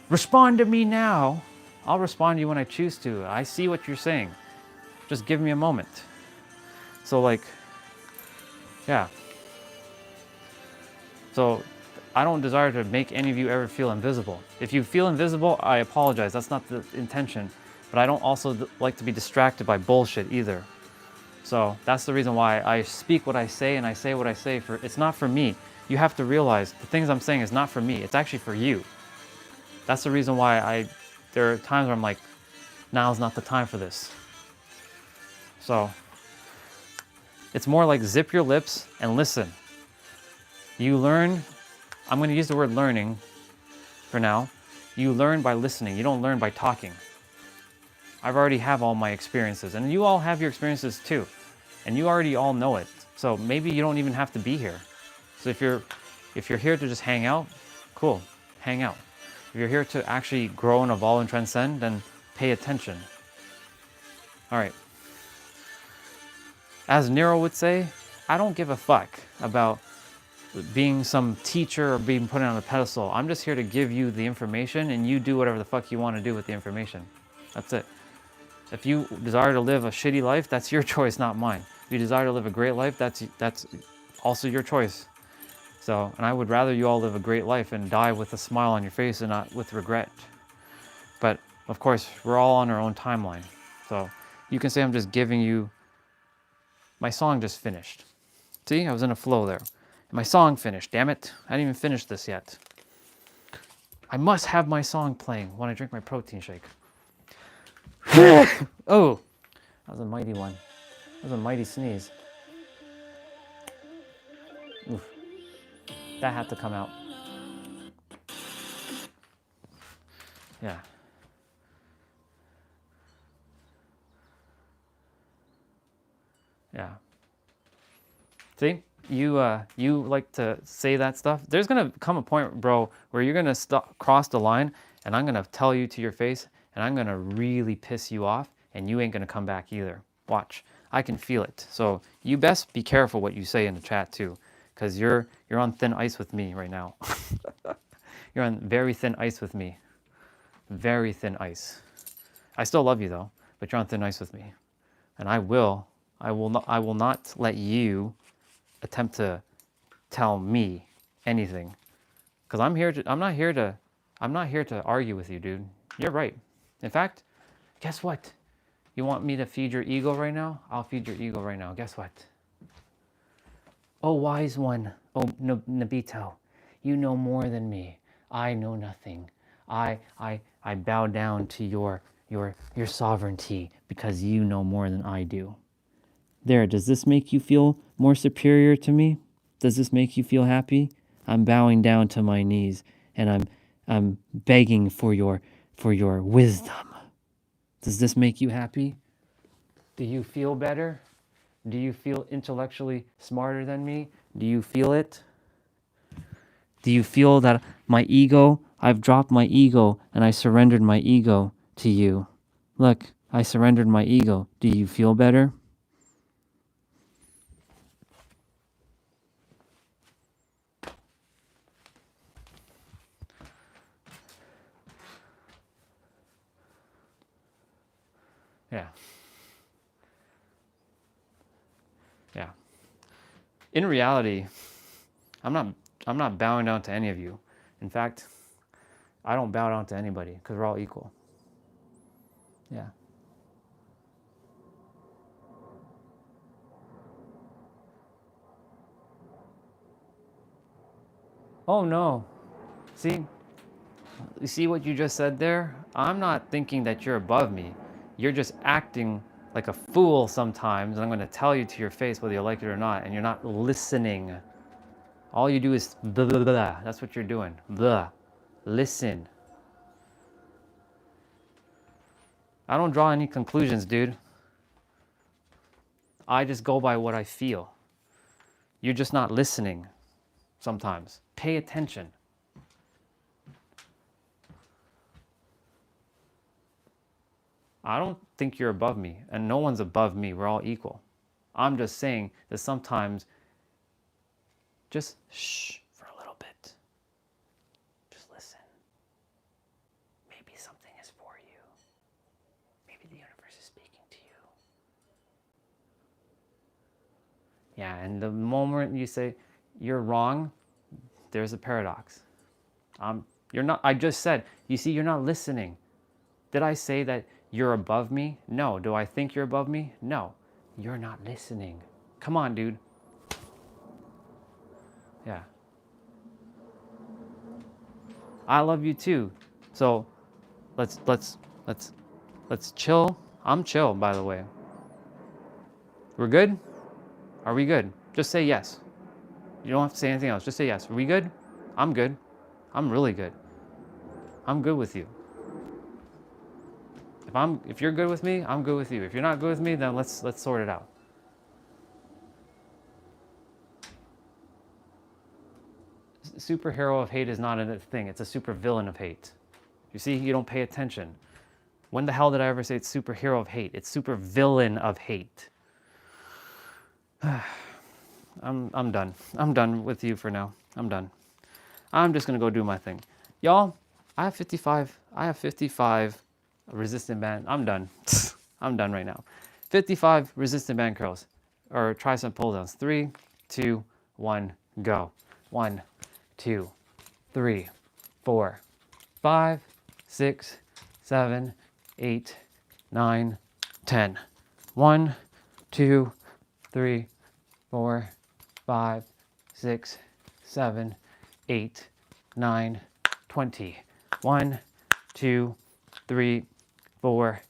respond to me now, I'll respond to you when I choose to. I see what you're saying. Just give me a moment. So like, yeah. So I don't desire to make any of you ever feel invisible. If you feel invisible, I apologize. That's not the intention. But I don't also like to be distracted by bullshit either. So that's the reason why I speak what I say and I say what I say. It's not for me. You have to realize the things I'm saying is not for me. It's actually for you. That's the reason why there are times where I'm like, now's not the time for this. So it's more like zip your lips and listen. You learn, I'm going to use the word learning for now. You learn by listening. You don't learn by talking. I've already have all my experiences, and you all have your experiences too. And you already all know it. So maybe you don't even have to be here. So if you're here to just hang out, cool, hang out. If you're here to actually grow and evolve and transcend, then pay attention. All right. As Nero would say, I don't give a fuck about being some teacher or being put on a pedestal. I'm just here to give you the information and you do whatever the fuck you want to do with the information. That's it. If you desire to live a shitty life, that's your choice, not mine. If you desire to live a great life, that's also your choice. So, and I would rather you all live a great life and die with a smile on your face and not with regret. But of course, we're all on our own timeline. So you can say I'm just giving you, my song just finished. See, I was in a flow there. My song finished, damn it. I didn't even finish this yet. I must have my song playing when I drink my protein shake. Oh, that was a mighty one. That was a mighty sneeze. Oof. That had to come out. Yeah. Yeah. See? You like to say that stuff. There's gonna come a point, bro, where you're gonna cross the line, and I'm gonna tell you to your face, and I'm gonna really piss you off, and you ain't gonna come back either. Watch, I can feel it. So you best be careful what you say in the chat too, because you're on thin ice with me right now. You're on very thin ice with me. Very thin ice. I still love you though, but you're on thin ice with me, and I will not let you attempt to tell me anything, because I'm not here to argue with you, dude. You're right. In fact, guess what? You want me to feed your ego right now? I'll feed your ego right now. Guess what? Oh, wise one. Oh, Nabito, you know more than me. I know nothing. I bow down to your sovereignty because you know more than I do. There, does this make you feel more superior to me? Does this make you feel happy? I'm bowing down to my knees and I'm begging for your wisdom. Does this make you happy? Do you feel better? Do you feel intellectually smarter than me? Do you feel it? Do you feel that my ego, I've dropped my ego and I surrendered my ego to you? Look, I surrendered my ego. Do you feel better? Yeah. Yeah. In reality, I'm not bowing down to any of you. In fact, I don't bow down to anybody because we're all equal. Yeah. Oh no. See? You see what you just said there? I'm not thinking that you're above me. You're just acting like a fool sometimes, and I'm going to tell you to your face whether you like it or not, and you're not listening. All you do is blah, blah, blah. That's what you're doing. Blah. Listen. I don't draw any conclusions, dude. I just go by what I feel. You're just not listening sometimes. Pay attention. I don't think you're above me, and no one's above me. We're all equal. I'm just saying that sometimes just shh for a little bit. Just listen. Maybe something is for you. Maybe the universe is speaking to you. Yeah, and the moment you say you're wrong, there's a paradox. You're not, I just said, you see, you're not listening. Did I say that you're above me? No. Do I think you're above me? No. You're not listening. Come on, dude. Yeah. I love you too. So let's chill. I'm chill, by the way. We're good? Are we good? Just say yes. You don't have to say anything else. Just say yes. Are we good? I'm good. I'm really good. I'm good with you. If you're good with me, I'm good with you. If you're not good with me, then let's sort it out. Superhero of hate is not a thing. It's a supervillain of hate. You see, you don't pay attention. When the hell did I ever say it's superhero of hate? It's supervillain of hate. I'm done. I'm done with you for now. I'm done. I'm just gonna go do my thing. Y'all, I have 55 resistant band. I'm done. I'm done right now. 55 resistant band curls or tricep pull downs. 3, 2, 1, go. 1, 2, 3, 4, 5, 6, 7, 8, 9, 10. 1, 2, 3, 4, 5, 6, 7, 8, 9, 20. 1, 2, 3, 4,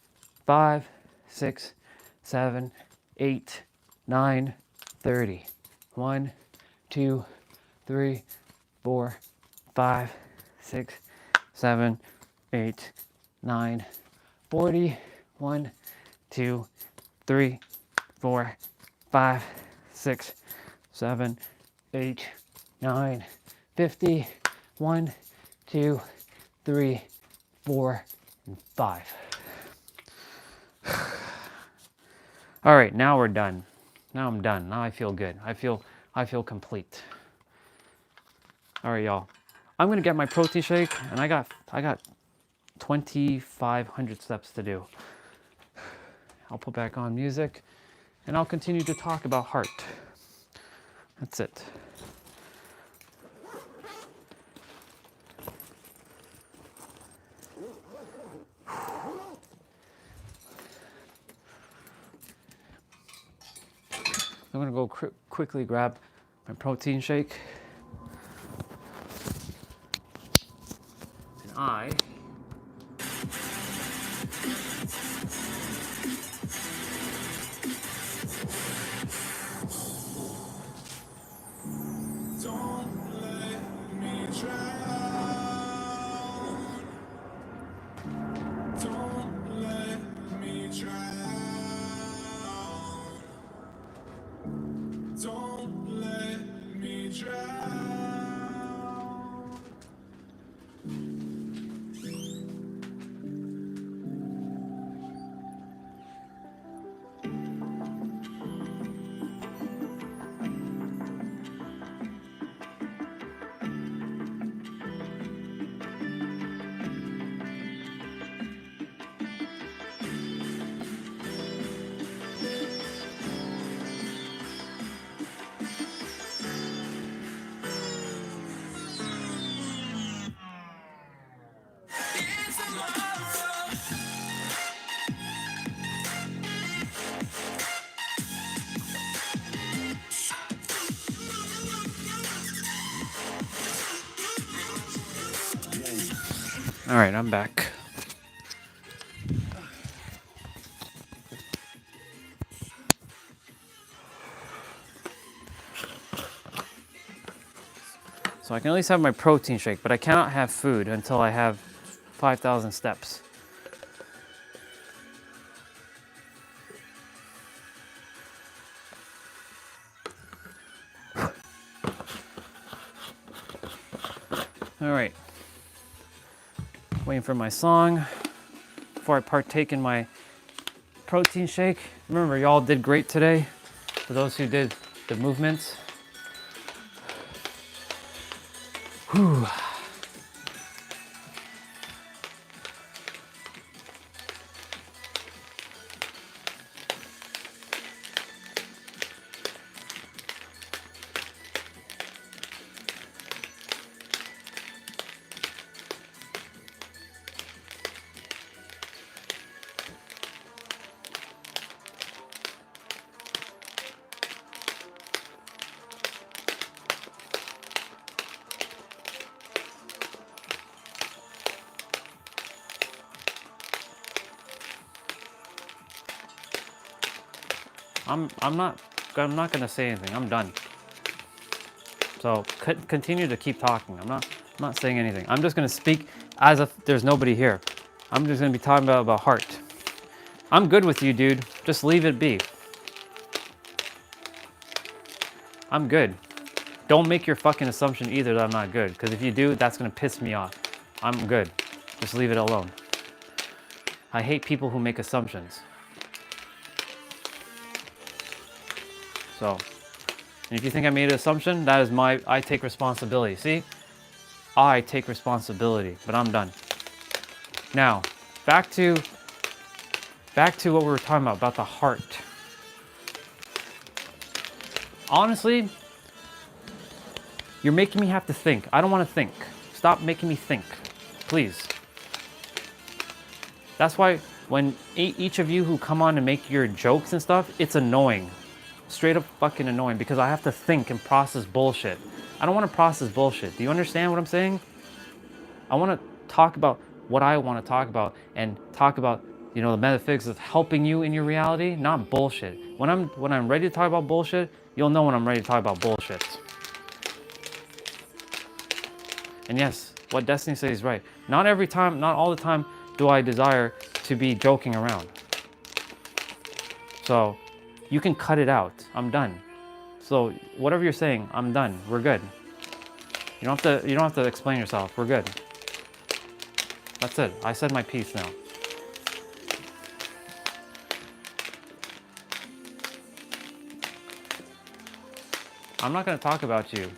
5, 6, 7, 8, 9, 30. 1, 2, 3, 4, 5, 6, 7, 8, 9, 40. 1, 2, 3, 4, 5, 6, 7, 8, 9, 50. 1, 2, 3, 4, and 5. All right, now we're done. Now I'm done. Now I feel good. I feel complete. All right, y'all. I'm gonna get my protein shake, and I got 2,500 steps to do. I'll put back on music, and I'll continue to talk about heart. That's it. I'm gonna go quickly grab my protein shake. And I Don't let me drown. Don't let me drown. Don't let me drown. All right, I'm back. So I can at least have my protein shake, but I cannot have food until I have 5,000 steps. All right. Waiting for my song before I partake in my protein shake. Remember, y'all did great today. For those who did the movements. Whew. I'm not gonna say anything. I'm done. So continue to keep talking. I'm not saying anything. I'm just gonna speak as if there's nobody here. I'm just gonna be talking about heart. I'm good with you, dude. Just leave it be. I'm good. Don't make your fucking assumption either that I'm not good, because if you do, that's gonna piss me off. I'm good. Just leave it alone. I hate people who make assumptions. So, and if you think I made an assumption, that is I take responsibility. See? I take responsibility, but I'm done. Now, back to what we were talking about the heart. Honestly, you're making me have to think. I don't want to think. Stop making me think, please. That's why when each of you who come on and make your jokes and stuff, it's annoying. Straight up fucking annoying, because I have to think and process bullshit. I don't want to process bullshit. Do you understand what I'm saying? I want to talk about what I want to talk about, and talk about, you know, the metaphysics of helping you in your reality, not bullshit. When I'm ready to talk about bullshit, you'll know when I'm ready to talk about bullshit. And yes, what Destiny says is right. Not every time, not all the time do I desire to be joking around. So you can cut it out. I'm done. So whatever you're saying, I'm done. We're good. You don't have to explain yourself. We're good. That's it. I said my piece now. I'm not going to talk about you.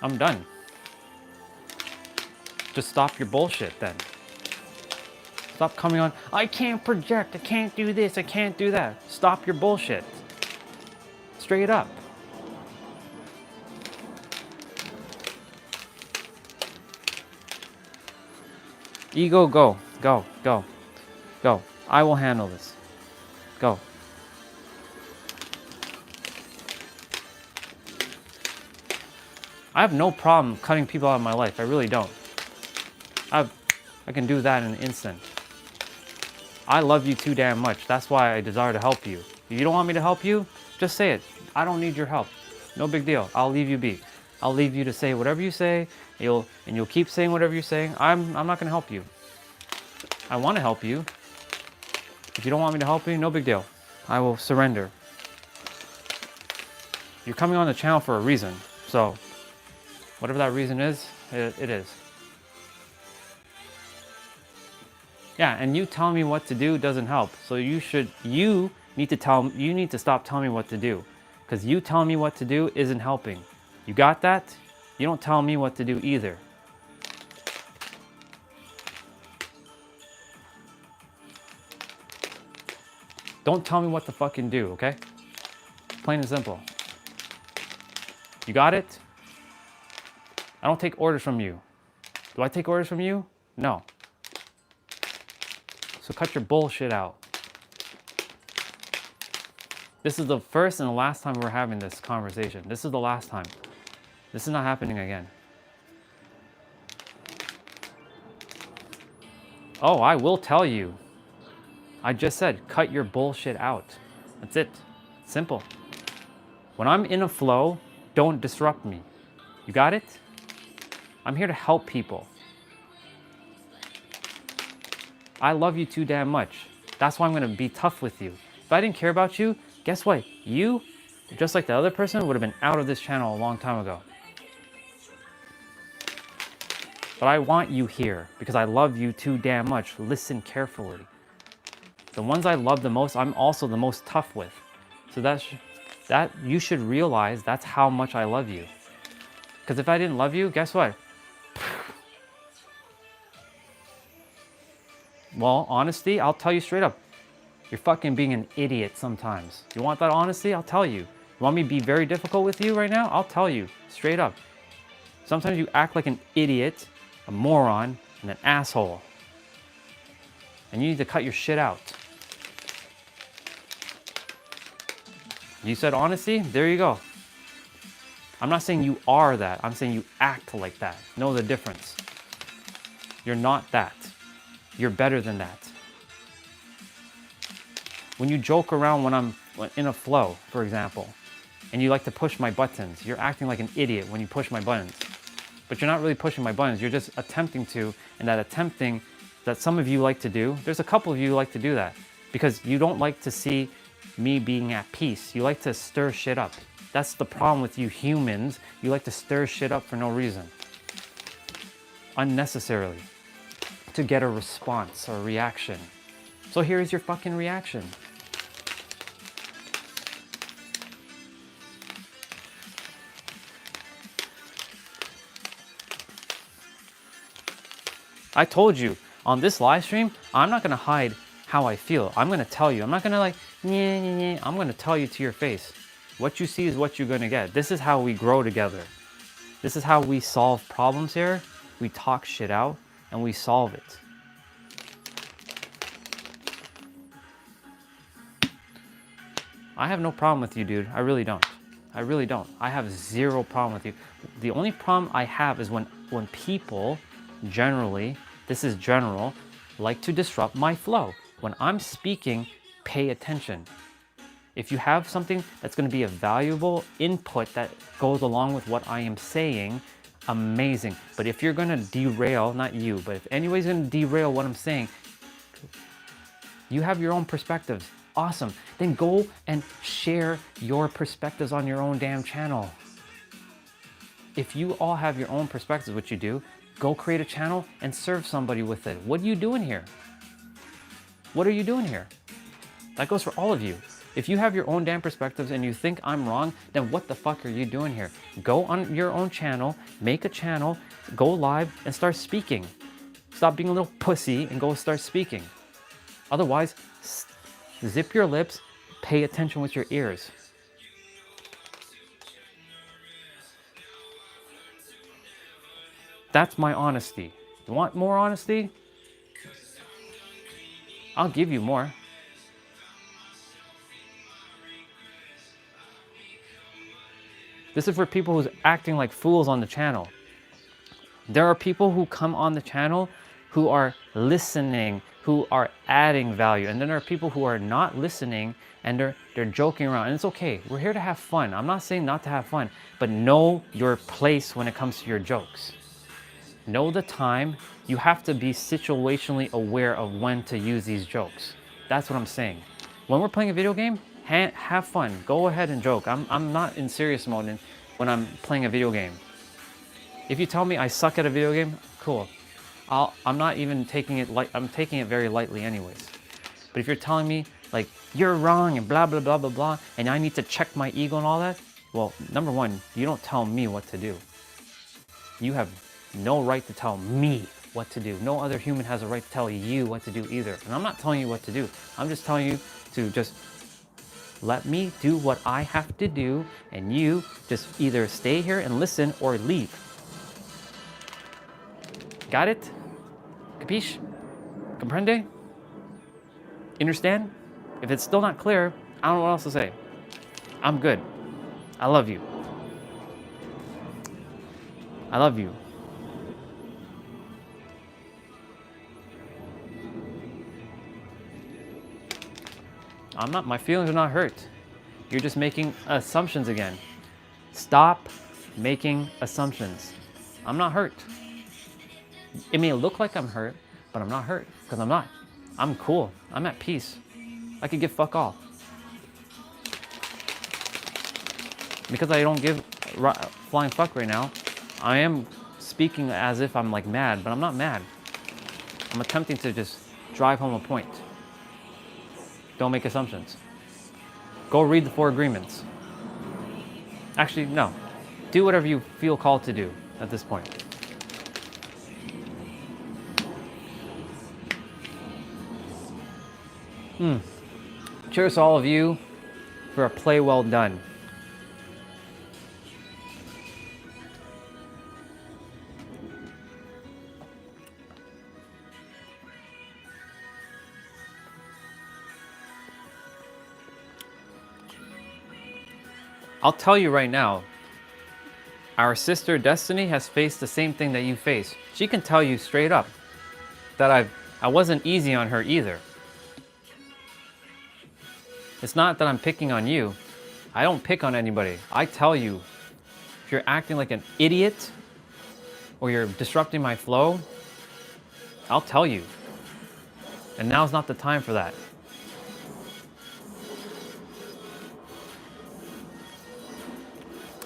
I'm done. Just stop your bullshit then. Stop coming on, I can't project, I can't do this, I can't do that. Stop your bullshit. Straight up. Ego, go, go, go, go. I will handle this. Go. I have no problem cutting people out of my life. I really don't. I can do that in an instant. I love you too damn much. That's why I desire to help you. If you don't want me to help you, just say it. I don't need your help. No big deal. I'll leave you be. I'll leave you to say whatever you say. You'll keep saying whatever you're saying. I'm not going to help you. I want to help you. If you don't want me to help you, no big deal. I will surrender. You're coming on the channel for a reason. So whatever that reason is, it is. Yeah, and you telling me what to do doesn't help. So you need to stop telling me what to do. Because you telling me what to do isn't helping. You got that? You don't tell me what to do either. Don't tell me what to fucking do, okay? Plain and simple. You got it? I don't take orders from you. Do I take orders from you? No. So cut your bullshit out. This is the first and the last time we're having this conversation. This is the last time. This is not happening again. Oh, I will tell you. I just said, cut your bullshit out. That's it. Simple. When I'm in a flow, don't disrupt me. You got it? I'm here to help people. I love you too damn much. That's why I'm gonna be tough with you. If I didn't care about you, guess what? You, just like the other person, would have been out of this channel a long time ago. But I want you here because I love you too damn much. Listen carefully. The ones I love the most, I'm also the most tough with. So that you should realize that's how much I love you. Because if I didn't love you, guess what? Well, honesty, I'll tell you straight up. You're fucking being an idiot sometimes. You want that honesty? I'll tell you. You want me to be very difficult with you right now? I'll tell you straight up. Sometimes you act like an idiot, a moron, and an asshole. And you need to cut your shit out. You said honesty? There you go. I'm not saying you are that. I'm saying you act like that. Know the difference. You're not that. You're better than that. When you joke around when I'm in a flow, for example, and you like to push my buttons, you're acting like an idiot when you push my buttons. But you're not really pushing my buttons. You're just attempting to, and that attempting that some of you like to do, there's a couple of you who like to do that because you don't like to see me being at peace. You like to stir shit up. That's the problem with you humans. You like to stir shit up for no reason. Unnecessarily. To get a response or reaction. So here's your fucking reaction. I told you on this live stream, I'm not gonna hide how I feel. I'm gonna tell you. I'm not gonna like, yeah. I'm gonna tell you to your face. What you see is what you're gonna get. This is how we grow together. This is how we solve problems here. We talk shit out and we solve it. I have no problem with you, dude. I really don't. I really don't. I have zero problem with you. The only problem I have is when people generally, this is general, like to disrupt my flow. When I'm speaking, pay attention. If you have something that's going to be a valuable input that goes along with what I am saying, amazing. But if you're going to derail, not you, but if anybody's going to derail what I'm saying, you have your own perspectives. Awesome. Then go and share your perspectives on your own damn channel. If you all have your own perspectives, what you do, go create a channel and serve somebody with it. What are you doing here? What are you doing here? That goes for all of you. If you have your own damn perspectives and you think I'm wrong, then what the fuck are you doing here? Go on your own channel, make a channel, go live and start speaking. Stop being a little pussy and go start speaking. Otherwise, zip your lips, pay attention with your ears. That's my honesty. You want more honesty? I'll give you more. This is for people who's acting like fools on the channel. There are people who come on the channel who are listening, who are adding value. And then there are people who are not listening and they're joking around. And it's okay. We're here to have fun. I'm not saying not to have fun, but know your place when it comes to your jokes. Know the time. You have to be situationally aware of when to use these jokes. That's what I'm saying. When we're playing a video game, have fun. Go ahead and joke. I'm not in serious mode when I'm playing a video game. If you tell me I suck at a video game, cool. I'm not even taking it light. I'm taking it very lightly anyways. But if you're telling me like you're wrong and blah blah blah blah blah, and I need to check my ego and all that, well, number one, you don't tell me what to do. You have no right to tell me what to do. No other human has a right to tell you what to do either. And I'm not telling you what to do. I'm just telling you to just let me do what I have to do, and you just either stay here and listen or leave. Got it? Capiche? Comprende? Understand? If it's still not clear, I don't know what else to say. I'm good. I love you. I love you. My feelings are not hurt. You're just making assumptions again. Stop making assumptions. I'm not hurt. It may look like I'm hurt, but I'm not hurt because I'm not. I'm cool. I'm at peace. I could give fuck all. Because I don't give flying fuck right now, I am speaking as if I'm like mad, but I'm not mad. I'm attempting to just drive home a point. Don't make assumptions. Go read the 4 agreements. Actually, no. Do whatever you feel called to do at this point. Cheers to all of you for a play well done. I'll tell you right now, our sister Destiny has faced the same thing that you face. She can tell you straight up that I wasn't easy on her either. It's not that I'm picking on you. I don't pick on anybody. I tell you, if you're acting like an idiot or you're disrupting my flow, I'll tell you. And now's not the time for that.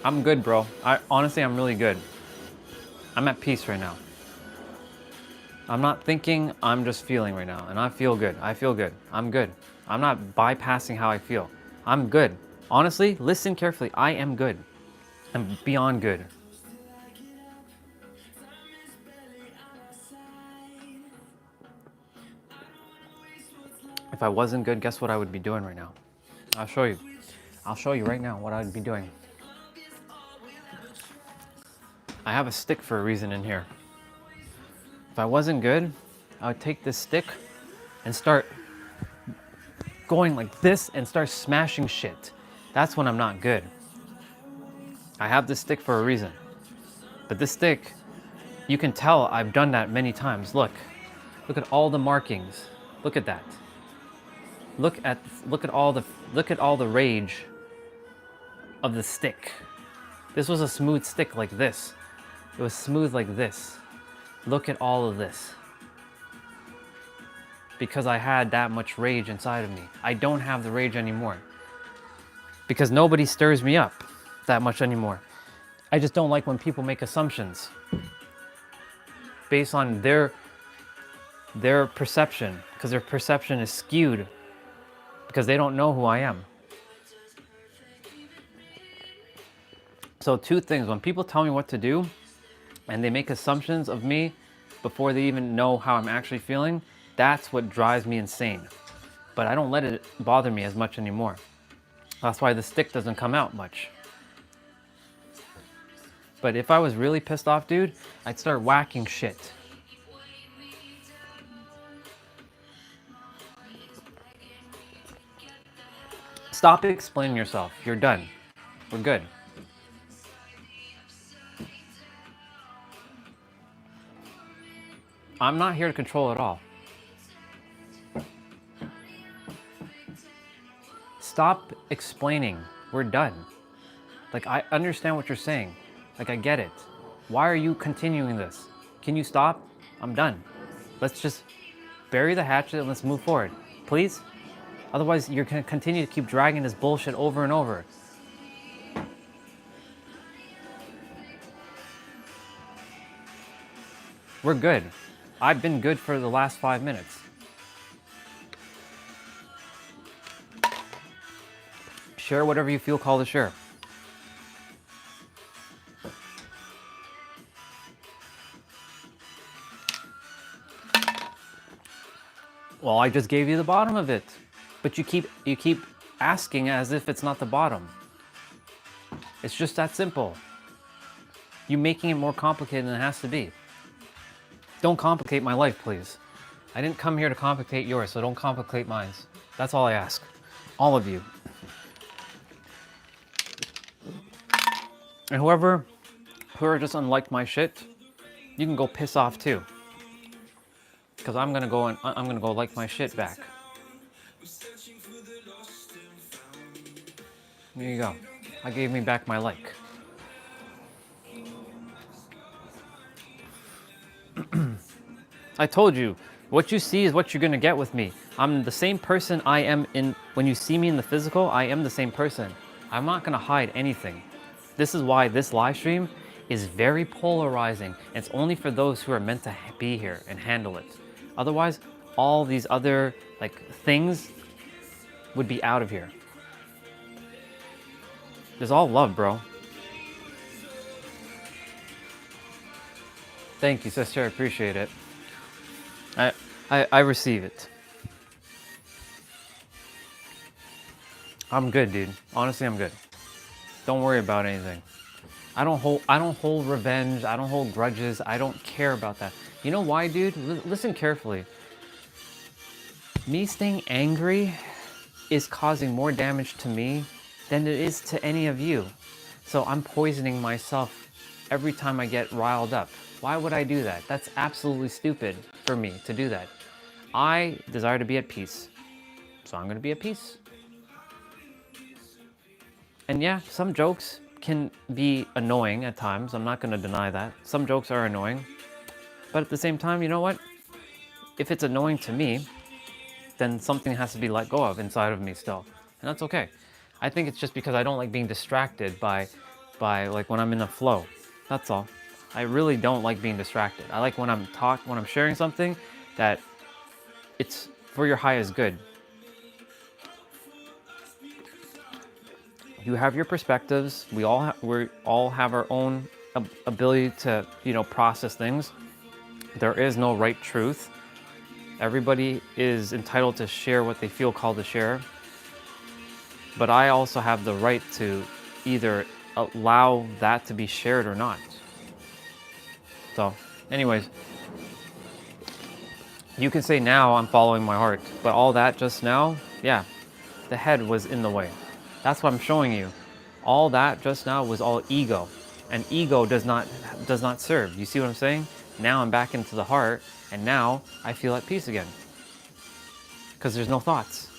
I'm good, bro. Honestly, I'm really good. I'm at peace right now. I'm not thinking, I'm just feeling right now. And I feel good. I feel good. I'm good. I'm not bypassing how I feel. I'm good. Honestly, listen carefully. I am good. I'm beyond good. If I wasn't good, guess what I would be doing right now? I'll show you. I'll show you right now what I'd be doing. I have a stick for a reason in here. If I wasn't good, I would take this stick and start going like this and start smashing shit. That's when I'm not good. I have this stick for a reason. But this stick, you can tell I've done that many times. Look at all the markings. Look at that. Look at all the rage of the stick. This was a smooth stick like this. It was smooth like this. Look at all of this. Because I had that much rage inside of me. I don't have the rage anymore. Because nobody stirs me up that much anymore. I just don't like when people make assumptions based on their perception, because their perception is skewed because they don't know who I am. So 2 things, when people tell me what to do and they make assumptions of me before they even know how I'm actually feeling, that's what drives me insane. But I don't let it bother me as much anymore. That's why the stick doesn't come out much. But if I was really pissed off, dude, I'd start whacking shit. Stop explaining yourself. You're done. We're good. I'm not here to control it all. Stop explaining. We're done. Like, I understand what you're saying. Like, I get it. Why are you continuing this? Can you stop? I'm done. Let's just bury the hatchet and let's move forward. Please? Otherwise, you're going to continue to keep dragging this bullshit over and over. We're good. I've been good for the last 5 minutes. Share whatever you feel called to share. Well, I just gave you the bottom of it. But you keep asking as if it's not the bottom. It's just that simple. You're making it more complicated than it has to be. Don't complicate my life, please. I didn't come here to complicate yours, so don't complicate mine. That's all I ask. All of you. And whoever just unliked my shit, you can go piss off too. Because I'm gonna go like my shit back. There you go. I gave me back my like. I told you, what you see is what you're gonna get with me. I'm the same person I am when you see me in the physical, I am the same person. I'm not gonna hide anything. This is why this live stream is very polarizing. It's only for those who are meant to be here and handle it. Otherwise, all these other like things would be out of here. There's all love, bro. Thank you, sister. I appreciate it. I receive it. I'm good, dude. Honestly, I'm good. Don't worry about anything. I don't hold revenge. I don't hold grudges. I don't care about that. You know why, dude? Listen carefully. Me staying angry is causing more damage to me than it is to any of you. So I'm poisoning myself every time I get riled up. Why would I do that? That's absolutely stupid for me to do that. I desire to be at peace. So I'm going to be at peace. And yeah, some jokes can be annoying at times. I'm not going to deny that. Some jokes are annoying. But at the same time, you know what? If it's annoying to me, then something has to be let go of inside of me still. And that's okay. I think it's just because I don't like being distracted by like when I'm in a flow. That's all. I really don't like being distracted. I like when I'm sharing something that it's for your highest good. You have your perspectives. We all have our own ability to, process things. There is no right truth. Everybody is entitled to share what they feel called to share. But I also have the right to either allow that to be shared or not. So, anyways, you can say now I'm following my heart, but all that just now, yeah, the head was in the way. That's what I'm showing you. All that just now was all ego, and ego does not serve. You see what I'm saying? Now I'm back into the heart, and now I feel at peace again because there's no thoughts.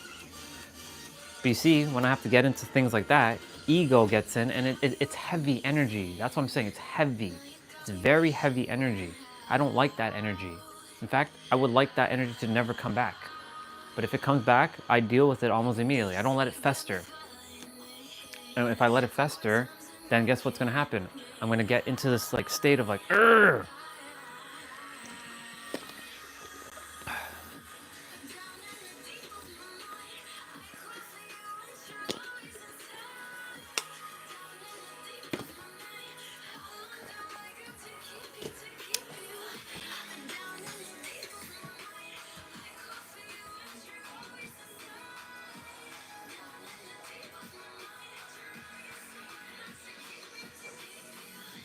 But you see, when I have to get into things like that, ego gets in, and it's heavy energy. That's what I'm saying. It's heavy. It's very heavy energy. I don't like that energy. In fact, I would like that energy to never come back. But if it comes back, I deal with it almost immediately. I don't let it fester. And if I let it fester, then guess what's going to happen? I'm going to get into this like state of like, Urgh!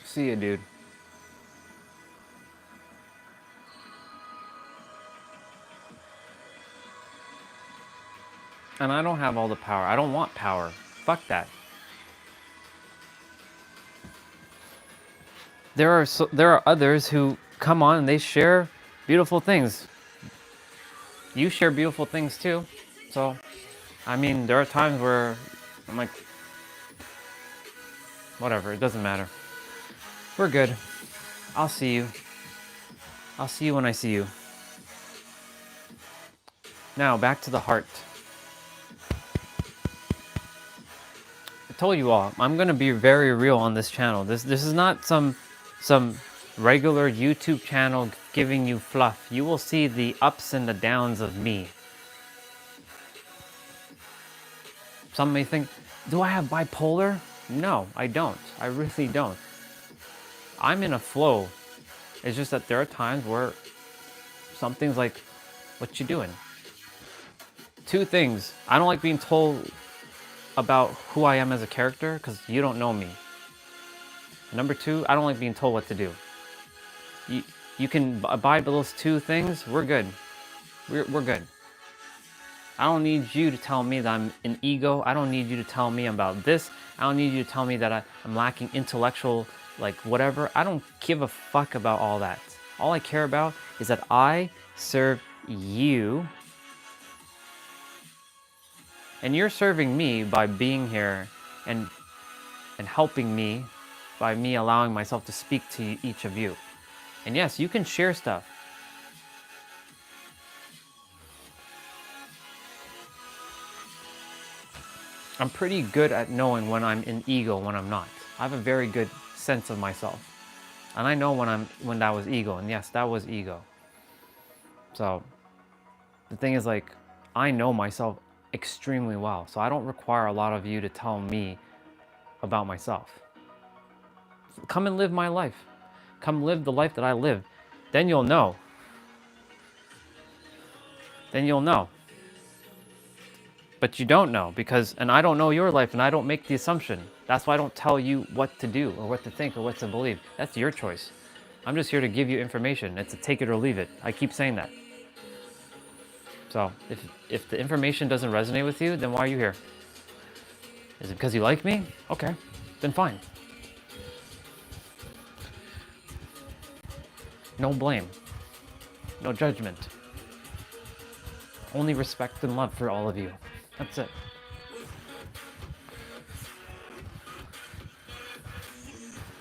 See ya, dude. And I don't have all the power. I don't want power. Fuck that. There are others who come on and they share beautiful things. You share beautiful things too. So, I mean, there are times where I'm like, whatever, it doesn't matter. We're good. I'll see you. I'll see you when I see you. Now, back to the heart. I told you all, I'm going to be very real on this channel. This is not some regular YouTube channel giving you fluff. You will see the ups and the downs of me. Some may think, do I have bipolar? No, I don't. I really don't. I'm in a flow. It's just that there are times where something's like, what you doing? Two things. I don't like being told about who I am as a character because you don't know me. Number two, I don't like being told what to do. You can abide by those two things, we're good. We're good. I don't need you to tell me that I'm an ego. I don't need you to tell me about this. I don't need you to tell me that I'm lacking intellectual, like whatever. I don't give a fuck about all that. All I care about is that I serve you. And you're serving me by being here and helping me by me allowing myself to speak to each of you. And yes, you can share stuff. I'm pretty good at knowing when I'm in ego, when I'm not. I have a very good sense of myself. And I know when that was ego, and yes, that was ego. So the thing is, like, I know myself extremely well, so I don't require a lot of you to tell me about myself. Come and live my life. Come live the life that I live. Then you'll know. Then you'll know. But you don't know because, and I don't know your life, and I don't make the assumption. That's why I don't tell you what to do or what to think or what to believe. That's your choice. I'm just here to give you information. It's a take it or leave it. I keep saying that. So if the information doesn't resonate with you, then why are you here? Is it because you like me? Okay, then fine. No blame. No judgment. Only respect and love for all of you. That's it.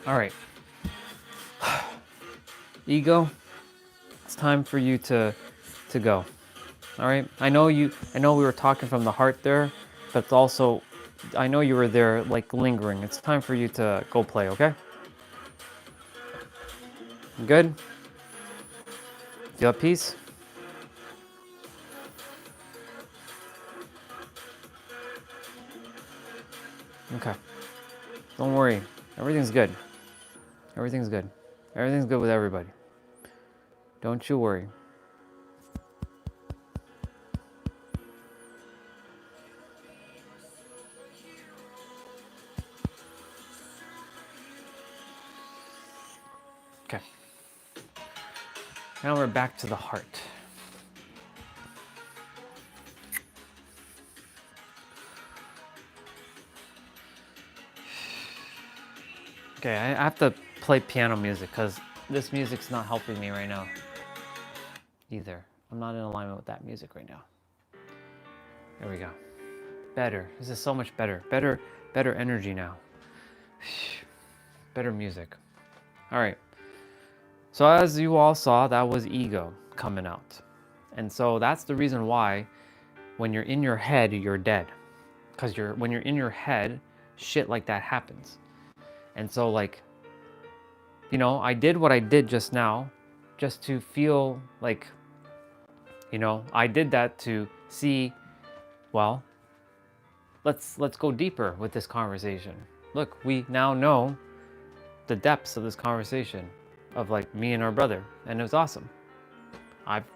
All right. Ego, it's time for you to go. All right. I know we were talking from the heart there, but it's also, I know you were there like lingering. It's time for you to go play, okay? Good? Feel at peace? Okay. Don't worry. Everything's good. Everything's good. Everything's good with everybody. Don't you worry. Okay. Now we're back to the heart. Okay, I have to play piano music because this music's not helping me right now either. I'm not in alignment with that music right now. There we go. Better. This is so much better. Better energy now. Better music. All right. So as you all saw, that was ego coming out. And so that's the reason why when you're in your head, you're dead. Because when you're in your head, shit like that happens. And so, like, you know, I did what I did just now just to feel like, you know, I did that to see, well, let's go deeper with this conversation. Look, we now know the depths of this conversation of like me and our brother, and it was awesome.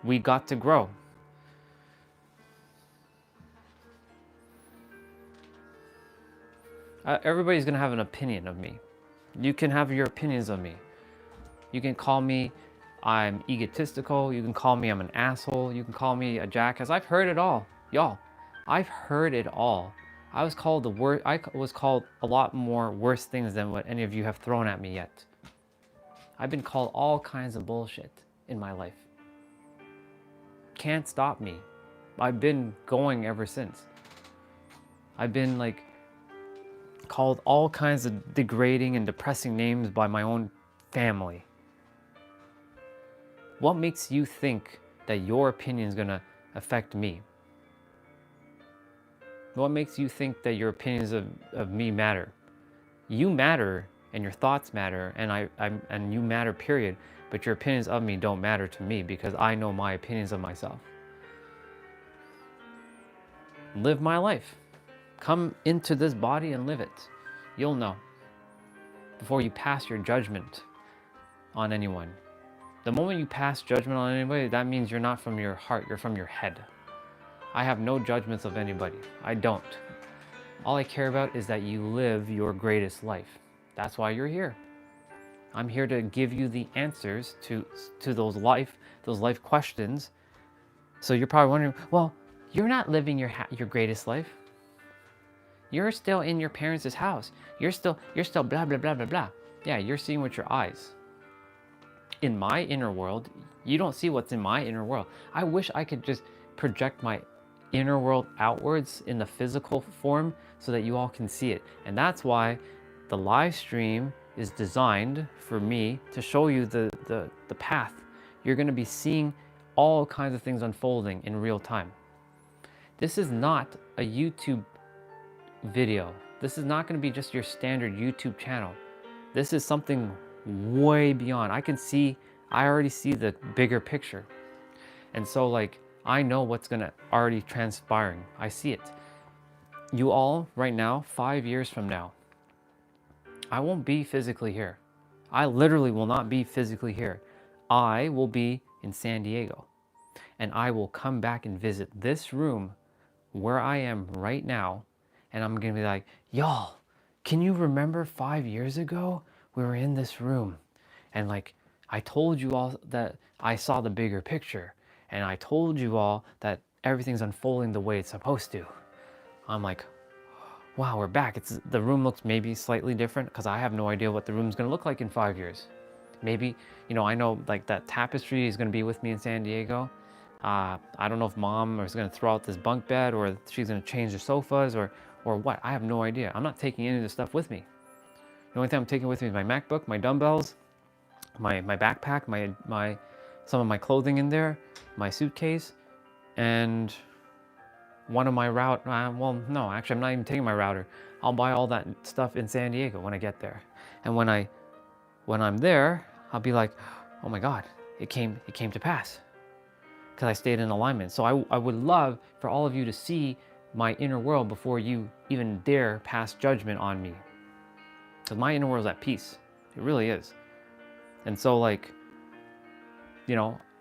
We got to grow. Everybody's gonna have an opinion of me. You can have your opinions of me. You can call me I'm egotistical. You can call me I'm an asshole. You can call me a jackass. I've heard it all, y'all. I've heard it all. I was called a lot more worse things than what any of you have thrown at me yet. I've been called all kinds of bullshit in my life. Can't stop me. I've been going ever since. I've been like called all kinds of degrading and depressing names by my own family. What makes you think that your opinion is gonna affect me? What makes you think that your opinions of me matter? You matter, and your thoughts matter, and you matter, period. But your opinions of me don't matter to me because I know my opinions of myself. Live my life. Come into this body and live it. You'll know before you pass your judgment on anyone. The moment you pass judgment on anybody, that means you're not from your heart, you're from your head. I have no judgments of anybody. I don't. All I care about is that you live your greatest life. That's why you're here. I'm here to give you the answers to those life questions. So you're probably wondering, well, you're not living your greatest life. You're still in your parents' house. You're still blah, blah, blah, blah, blah. Yeah, you're seeing with your eyes. In my inner world, you don't see what's in my inner world. I wish I could just project my inner world outwards in the physical form so that you all can see it. And that's why the live stream is designed for me to show you the path. You're going to be seeing all kinds of things unfolding in real time. This is not a YouTube video. This is not going to be just your standard YouTube channel. This is something way beyond. I already see the bigger picture. And so like, I know what's gonna already transpiring. I see it. You all right now, 5 years from now, I won't be physically here. I literally will not be physically here. I will be in San Diego, and I will come back and visit this room where I am right now. And I'm gonna be like, y'all, can you remember 5 years ago? We were in this room and like, I told you all that I saw the bigger picture, and I told you all that everything's unfolding the way it's supposed to. I'm like, wow, we're back. The room looks maybe slightly different because I have no idea what the room's gonna look like in 5 years. Maybe, I know like that tapestry is gonna be with me in San Diego. I don't know if mom is gonna throw out this bunk bed, or she's gonna change the sofas, or what. I have no idea. I'm not taking any of this stuff with me. The only thing I'm taking with me is my MacBook, my dumbbells, my backpack, my some of my clothing in there, my suitcase, and one of my well, no, actually, I'm not even taking my router. I'll buy all that stuff in San Diego when I get there. And when I'm there, I'll be like, oh my God, it came to pass, because I stayed in alignment. So I would love for all of you to see my inner world before you even dare pass judgment on me. Because my inner world is at peace. It really is. And so like,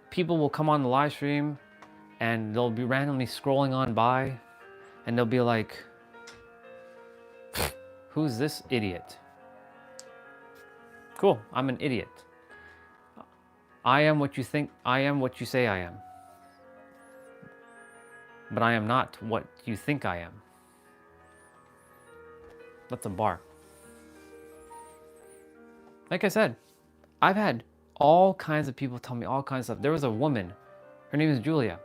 people will come on the live stream and they'll be randomly scrolling on by and they'll be like, who's this idiot? Cool, I'm an idiot. I am what you think, I am what you say I am. But I am not what you think I am. That's a bar. Like I said, I've had all kinds of people tell me all kinds of stuff. There was a woman, her name is Julia.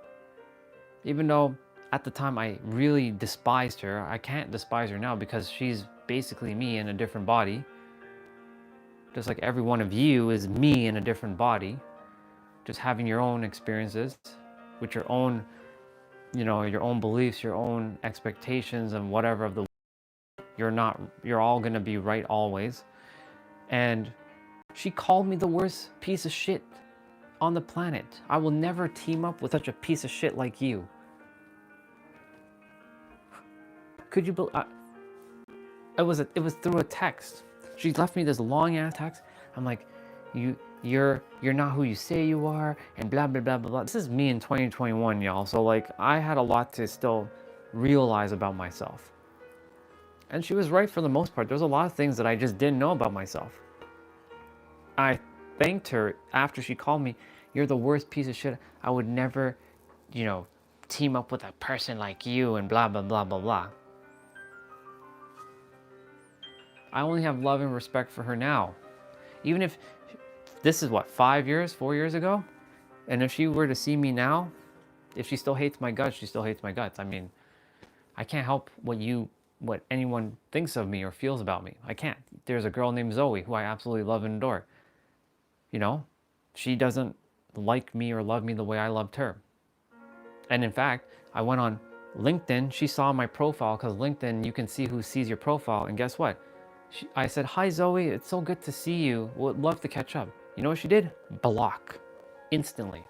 Even though at the time I really despised her, I can't despise her now because she's basically me in a different body. Just like every one of you is me in a different body. Just having your own experiences with your own, your own beliefs, your own expectations and whatever of the you're all gonna be right always. And she called me the worst piece of shit on the planet. I will never team up with such a piece of shit like you. Could you believe? It was through a text. She left me this long ass text. I'm like, you're not who you say you are, and blah blah blah blah blah. This is me in 2021, y'all. So like, I had a lot to still realize about myself. And she was right for the most part. There's a lot of things that I just didn't know about myself. I thanked her after she called me, you're the worst piece of shit. I would never, team up with a person like you and blah, blah, blah, blah, blah. I only have love and respect for her now. Even if this is 4 years ago? And if she were to see me now, if she still hates my guts, she still hates my guts. I mean, I can't help what anyone thinks of me or feels about me. I can't. There's a girl named Zoe who I absolutely love and adore. She doesn't like me or love me the way I loved her. And in fact, I went on LinkedIn. She saw my profile, because LinkedIn, you can see who sees your profile. And guess what? I said, hi Zoe, it's so good to see you. Would love to catch up. You know what she did? Block. Instantly.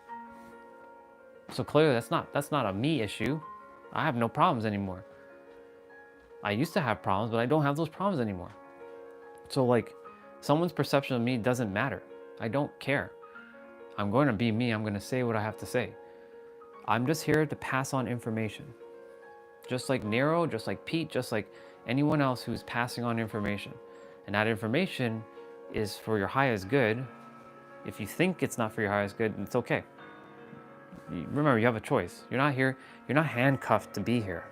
So clearly that's not a me issue. I have no problems anymore. I used to have problems, but I don't have those problems anymore. So like, someone's perception of me doesn't matter. I don't care. I'm going to be me. I'm going to say what I have to say. I'm just here to pass on information. Just like Nero, just like Pete, just like anyone else who's passing on information. And that information is for your highest good. If you think it's not for your highest good, it's okay. Remember, you have a choice. You're not here. You're not handcuffed to be here.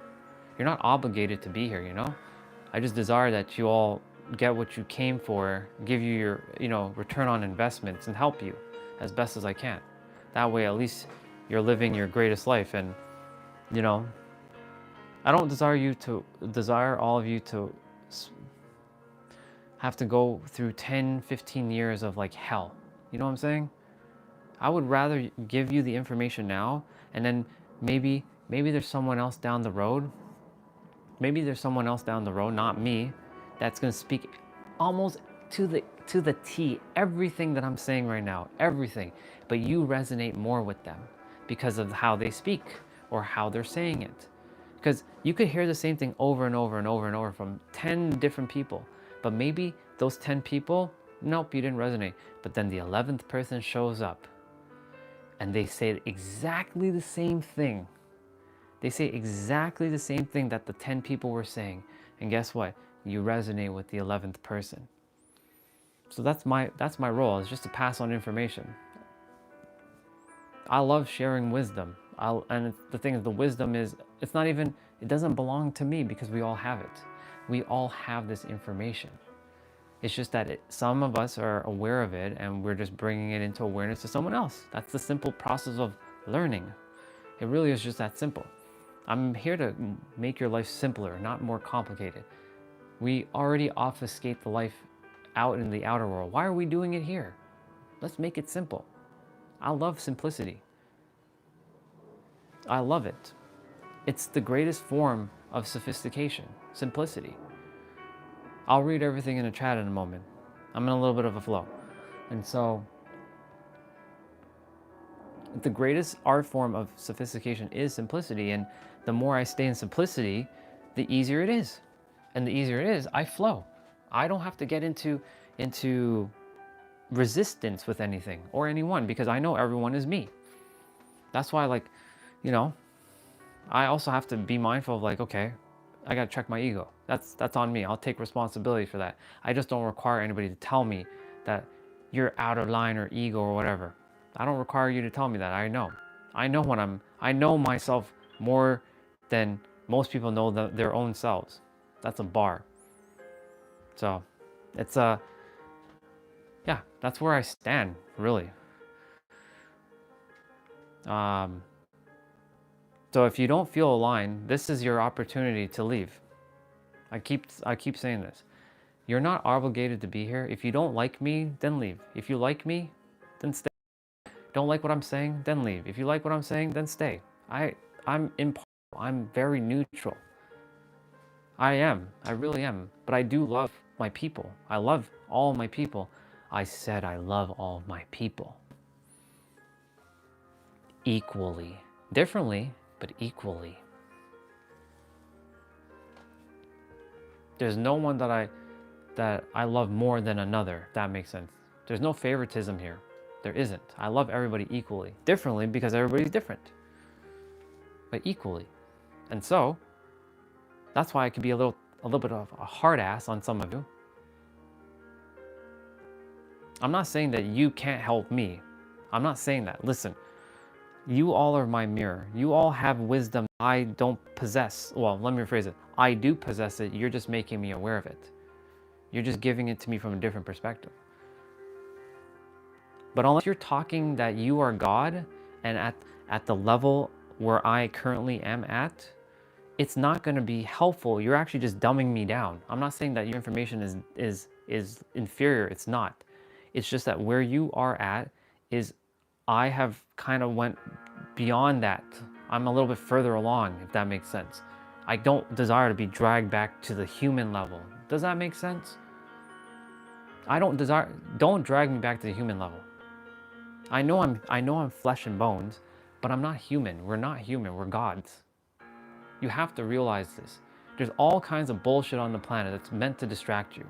You're not obligated to be here, I just desire that you all get what you came for, give you your, return on investments, and help you as best as I can. That way, at least you're living your greatest life. And, I don't desire all of you to have to go through 10, 15 years of like hell. You know what I'm saying? I would rather give you the information now, and then maybe there's someone else down the road. Maybe there's someone else down the road, not me, that's going to speak almost to the to the T, everything that I'm saying right now, everything, but you resonate more with them because of how they speak or how they're saying it. Because you could hear the same thing over and over and over and over from 10 different people, but maybe those 10 people, nope, you didn't resonate. But then the 11th person shows up and they say exactly the same thing. They say exactly the same thing that the 10 people were saying. And guess what? You resonate with the 11th person. So that's my role, is just to pass on information. I love sharing wisdom. And the thing is, the wisdom is, it's not even, it doesn't belong to me because we all have it. We all have this information. It's just that some of us are aware of it and we're just bringing it into awareness to someone else. That's the simple process of learning. It really is just that simple. I'm here to make your life simpler, not more complicated. We already obfuscate the life out in the outer world. Why are we doing it here? Let's make it simple. I love simplicity. I love it. It's the greatest form of sophistication, simplicity. I'll read everything in the chat in a moment. I'm in a little bit of a flow. And so, the greatest art form of sophistication is simplicity. And the more I stay in simplicity, the easier it is. And the easier it is, I flow. I don't have to get into resistance with anything or anyone because I know everyone is me. That's why, like, you know, I also have to be mindful of, like, okay, I got to check my ego. That's on me. I'll take responsibility for that. I just don't require anybody to tell me that you're out of line or ego or whatever. I don't require you to tell me that. I know I know myself more than most people know their own selves. That's a bar. So it's yeah, that's where I stand, really. So if you don't feel aligned, this is your opportunity to leave. I keep saying this. You're not obligated to be here. If you don't like me, then leave. If you like me, then stay. Don't like what I'm saying, then leave. If you like what I'm saying, then stay. I'm impartial. I'm very neutral. I am. I really am. But I do love my people. I love all my people. I said I love all my people. Equally. Differently, but equally. There's no one that I love more than another, if that makes sense. There's no favoritism here. There isn't. I love everybody equally. Differently because everybody's different. But equally. And so, that's why I can be a little bit of a hard ass on some of you. I'm not saying that you can't help me. I'm not saying that. Listen, you all are my mirror. You all have wisdom I don't possess. Well, let me rephrase it. I do possess it. You're just making me aware of it. You're just giving it to me from a different perspective. But unless you're talking that you are God and at the level where I currently am at, it's not going to be helpful. You're actually just dumbing me down. I'm not saying that your information is inferior. It's not. It's just that where you are at is, I have kind of went beyond that. I'm a little bit further along, if that makes sense. I don't desire to be dragged back to the human level. Does that make sense? Don't drag me back to the human level. I know I'm flesh and bones, but I'm not human. We're not human. We're gods. You have to realize this. There's all kinds of bullshit on the planet that's meant to distract you.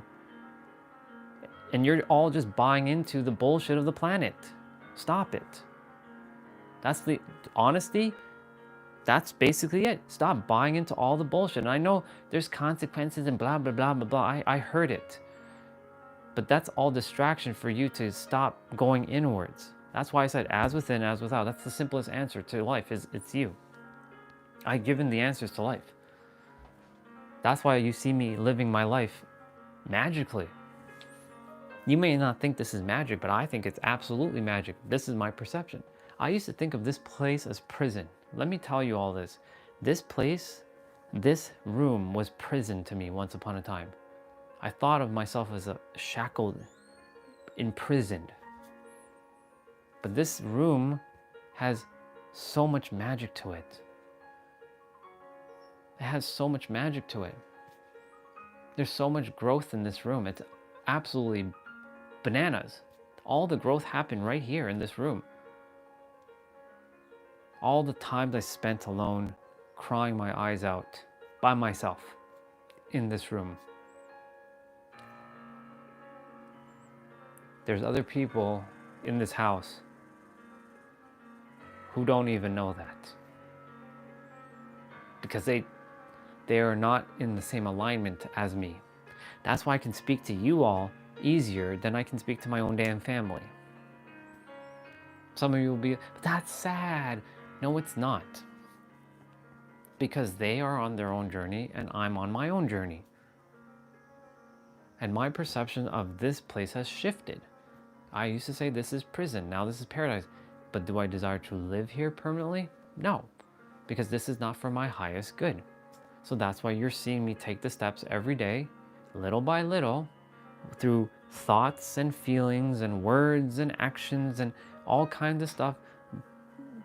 And you're all just buying into the bullshit of the planet. Stop it. That's the honesty. That's basically it. Stop buying into all the bullshit. And I know there's consequences and blah, blah, blah, blah, blah. I heard it. But that's all distraction for you to stop going inwards. That's why I said as within, as without. That's the simplest answer to life, is it's you. I've given the answers to life. That's why you see me living my life magically. You may not think this is magic, but I think it's absolutely magic. This is my perception. I used to think of this place as prison. Let me tell you all this. This place, this room was prison to me once upon a time. I thought of myself as a shackled, imprisoned. But this room has so much magic to it. It has so much magic to it. There's so much growth in this room. It's absolutely bananas. All the growth happened right here in this room. All the times I spent alone, crying my eyes out by myself in this room. There's other people in this house who don't even know that, because they are not in the same alignment as me. That's why I can speak to you all easier than I can speak to my own damn family. Some of you will be, but that's sad. No, it's not. Because they are on their own journey and I'm on my own journey. And my perception of this place has shifted. I used to say this is prison, now this is paradise. But do I desire to live here permanently? No, because this is not for my highest good. So that's why you're seeing me take the steps every day, little by little, through thoughts and feelings and words and actions and all kinds of stuff,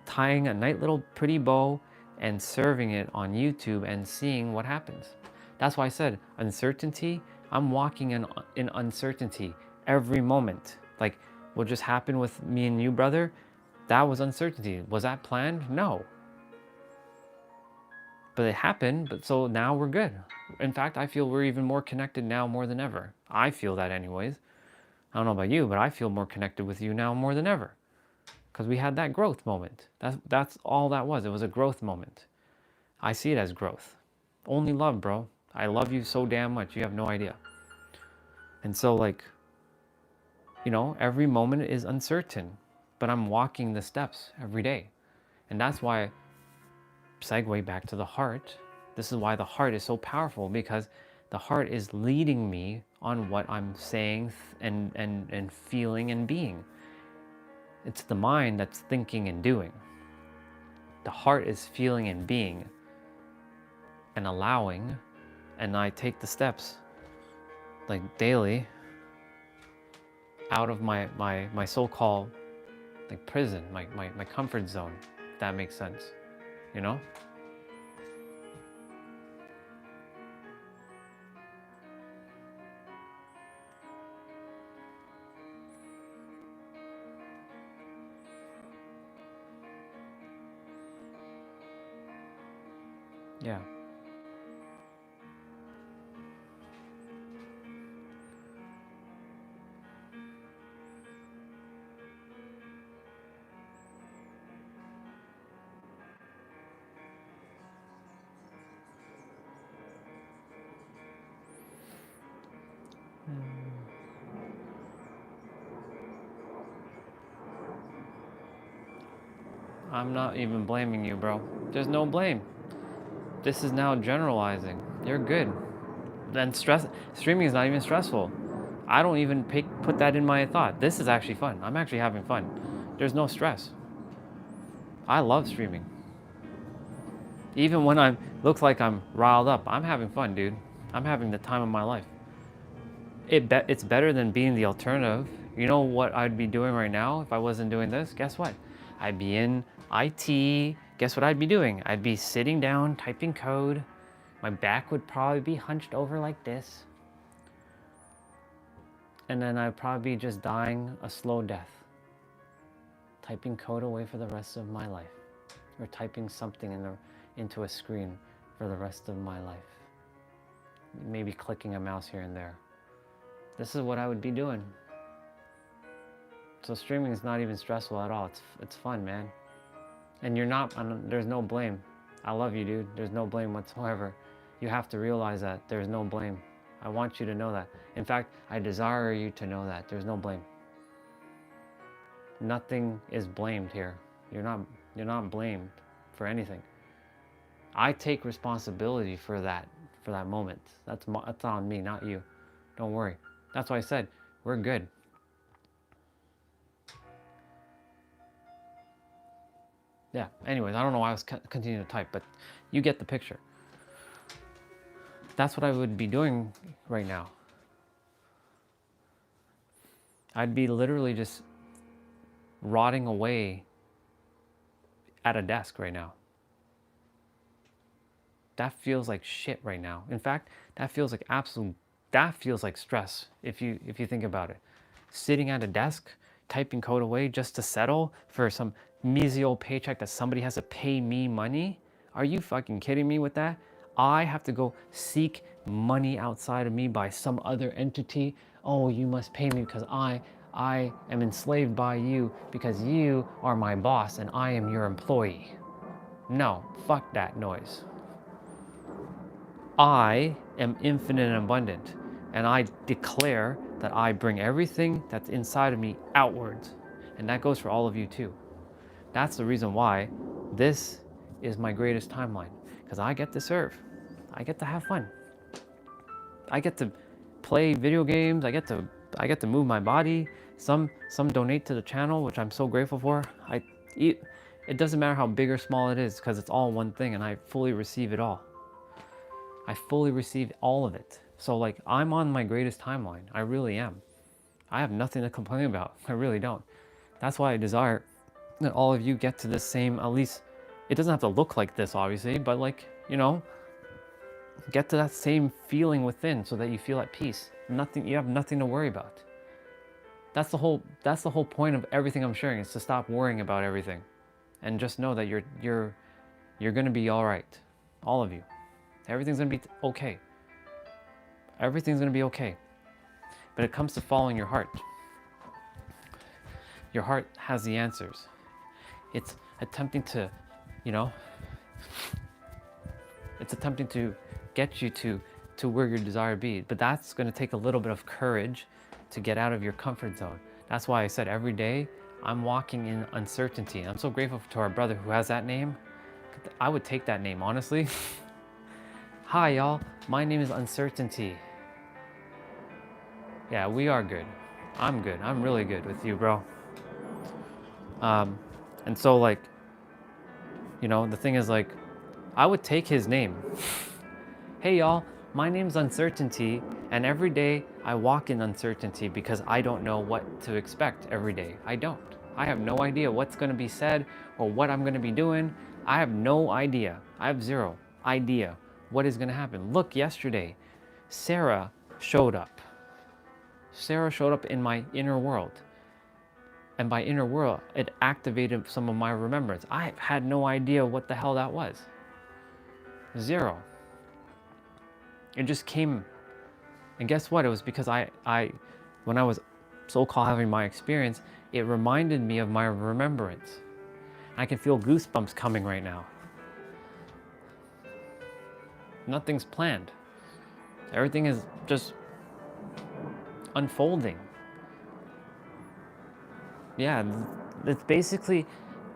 tying a nice little pretty bow and serving it on YouTube and seeing what happens. That's why I said uncertainty. I'm walking in uncertainty every moment. Like what just happened with me and you, brother, that was uncertainty. Was that planned? No. But it happened, but so now we're good. In fact, I feel we're even more connected now more than ever. I feel that anyways. I don't know about you, but I feel more connected with you now more than ever. Because we had that growth moment. That's all that was. It was a growth moment. I see it as growth. Only love, bro. I love you so damn much. You have no idea. And so like, you know, every moment is uncertain, but I'm walking the steps every day. And that's why, segue back to the heart. This is why the heart is so powerful, because the heart is leading me on what I'm saying and feeling and being. It's the mind that's thinking and doing. The heart is feeling and being and allowing, and I take the steps like daily out of my so-called like prison, my comfort zone, if that makes sense, you know? Yeah. I'm not even blaming you, bro. There's no blame. This is now generalizing. You're good. Then streaming is not even stressful. I don't even put that in my thought. This is actually fun. I'm actually having fun. There's no stress. I love streaming. Even when looks like I'm riled up, I'm having fun, dude. I'm having the time of my life. It's better than being the alternative. You know what I'd be doing right now if I wasn't doing this? Guess what? I'd be in IT. Guess what I'd be doing? I'd be sitting down, typing code. My back would probably be hunched over like this. And then I'd probably be just dying a slow death. Typing code away for the rest of my life. Or typing something into a screen for the rest of my life. Maybe clicking a mouse here and there. This is what I would be doing. So streaming is not even stressful at all. It's fun, man. And there's no blame. I love you, dude. There's no blame whatsoever. You have to realize that there's no blame. I want you to know that. In fact, I desire you to know that there's no blame. Nothing is blamed here. You're not blamed for anything. I take responsibility for that moment. That's on me, not you. Don't worry. That's why I said we're good. Yeah, anyways, I don't know why I was continuing to type, but you get the picture. That's what I would be doing right now. I'd be literally just rotting away at a desk right now. That feels like shit right now. In fact, that feels like stress if you think about it. sitting at a desk, typing code away just to settle for some menial paycheck that somebody has to pay me money? Are you fucking kidding me with that? I have to go seek money outside of me by some other entity. Oh, you must pay me because I am enslaved by you because you are my boss and I am your employee. No, fuck that noise. I am infinite and abundant, and I declare that I bring everything that's inside of me outwards. And that goes for all of you too. That's the reason why this is my greatest timeline, because I get to serve. I get to have fun. I get to play video games. I get to move my body. Some donate to the channel, which I'm so grateful for. It doesn't matter how big or small it is, because it's all one thing, and I fully receive it all. I fully receive all of it. So like, I'm on my greatest timeline. I really am. I have nothing to complain about. I really don't. That's why I desire that all of you get to the same, at least, it doesn't have to look like this, obviously, but like, you know, get to that same feeling within so that you feel at peace. You have nothing to worry about. That's the whole point of everything I'm sharing, is to stop worrying about everything. And just know that you're gonna be all right. All of you. Everything's gonna be okay. Everything's gonna be okay. But it comes to following your heart. Your heart has the answers. It's attempting to, it's attempting to get you to where your desire be. But that's gonna take a little bit of courage to get out of your comfort zone. That's why I said every day I'm walking in uncertainty. I'm so grateful to our brother who has that name. I would take that name, honestly. Hi y'all, my name is Uncertainty. Yeah, we are good. I'm good. I'm really good with you, bro. And so like, the thing is like, I would take his name. Hey y'all, my name's Uncertainty, and every day I walk in uncertainty because I don't know what to expect every day. I don't. I have no idea what's gonna be said or what I'm gonna be doing. I have no idea. I have zero idea what is gonna happen. Look, yesterday, Sarah showed up. Sarah showed up in my inner world. And by inner world, it activated some of my remembrance. I had no idea what the hell that was. Zero. It just came. And guess what? It was because when I was so-called having my experience, it reminded me of my remembrance. I can feel goosebumps coming right now. Nothing's planned. Everything is just unfolding. Yeah, it's basically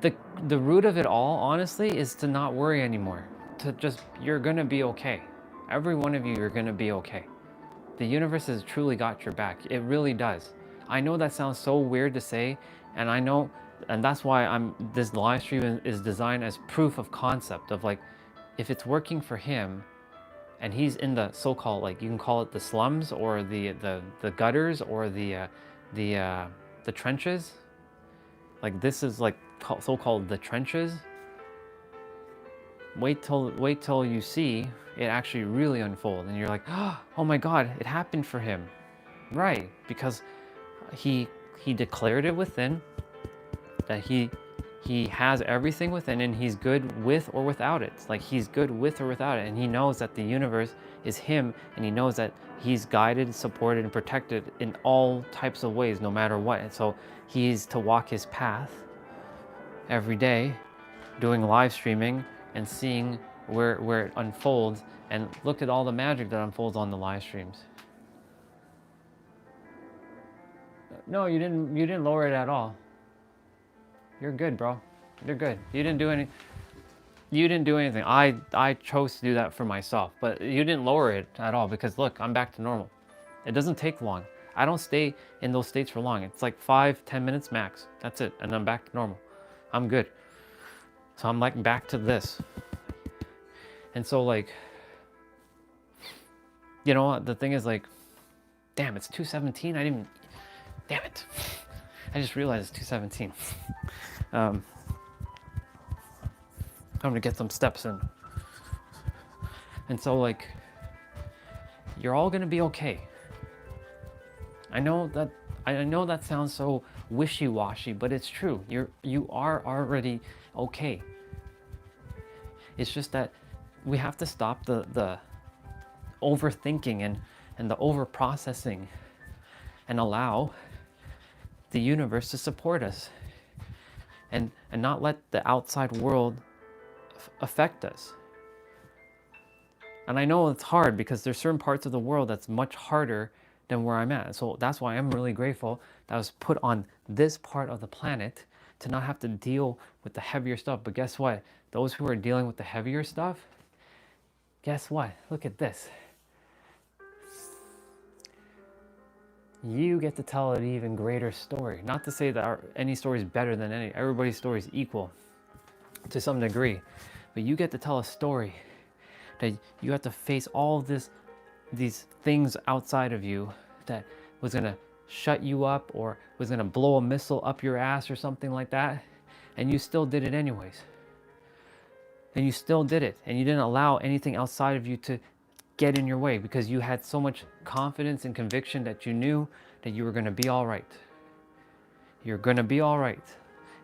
the root of it all, honestly, is to not worry anymore. To just, you're gonna be okay. Every one of you, you're gonna be okay. The universe has truly got your back. It really does. I know that sounds so weird to say, and I know, and that's why this live stream is designed as proof of concept of like, if it's working for him, and he's in the so-called, like, you can call it the slums or the gutters or the trenches. Like, this is like so-called the trenches. Wait till you see it actually really unfold, and you're like, oh my God, it happened for him, right? Because he declared it within that he has everything within, and he's good with or without it. Like, he's good with or without it, and he knows that the universe is him, and he knows that he's guided, supported, and protected in all types of ways, no matter what. And so he's to walk his path every day, doing live streaming and seeing where it unfolds, and look at all the magic that unfolds on the live streams. No, you didn't lower it at all. You're good, bro. You're good. You didn't do anything. I chose to do that for myself, but you didn't lower it at all, because look, I'm back to normal. It doesn't take long. I don't stay in those states for long. It's like 5-10 minutes max. That's it, and I'm back to normal. I'm good. So I'm like back to this. And so like, the thing is like, damn, it's 2:17. Damn it. I just realized it's 2:17. I'm gonna get some steps in. And so like, you're all gonna be okay. I know that I know that sounds so wishy-washy, but it's true. You are already okay. It's just that we have to stop the overthinking and the over processing and allow the universe to support us and not let the outside world affect us. And I know it's hard because there's certain parts of the world that's much harder than where I'm at. So that's why I'm really grateful that I was put on this part of the planet to not have to deal with the heavier stuff. But guess what? Those who are dealing with the heavier stuff, guess what? Look at this. You get to tell an even greater story. Not to say that any story is better than any. Everybody's story is equal to some degree. But you get to tell a story that you have to face all of these things outside of you that was going to shut you up or was going to blow a missile up your ass or something like that, and you still did it anyways. And you still did it, and you didn't allow anything outside of you to get in your way because you had so much confidence and conviction that you knew that you were going to be all right. You're going to be all right.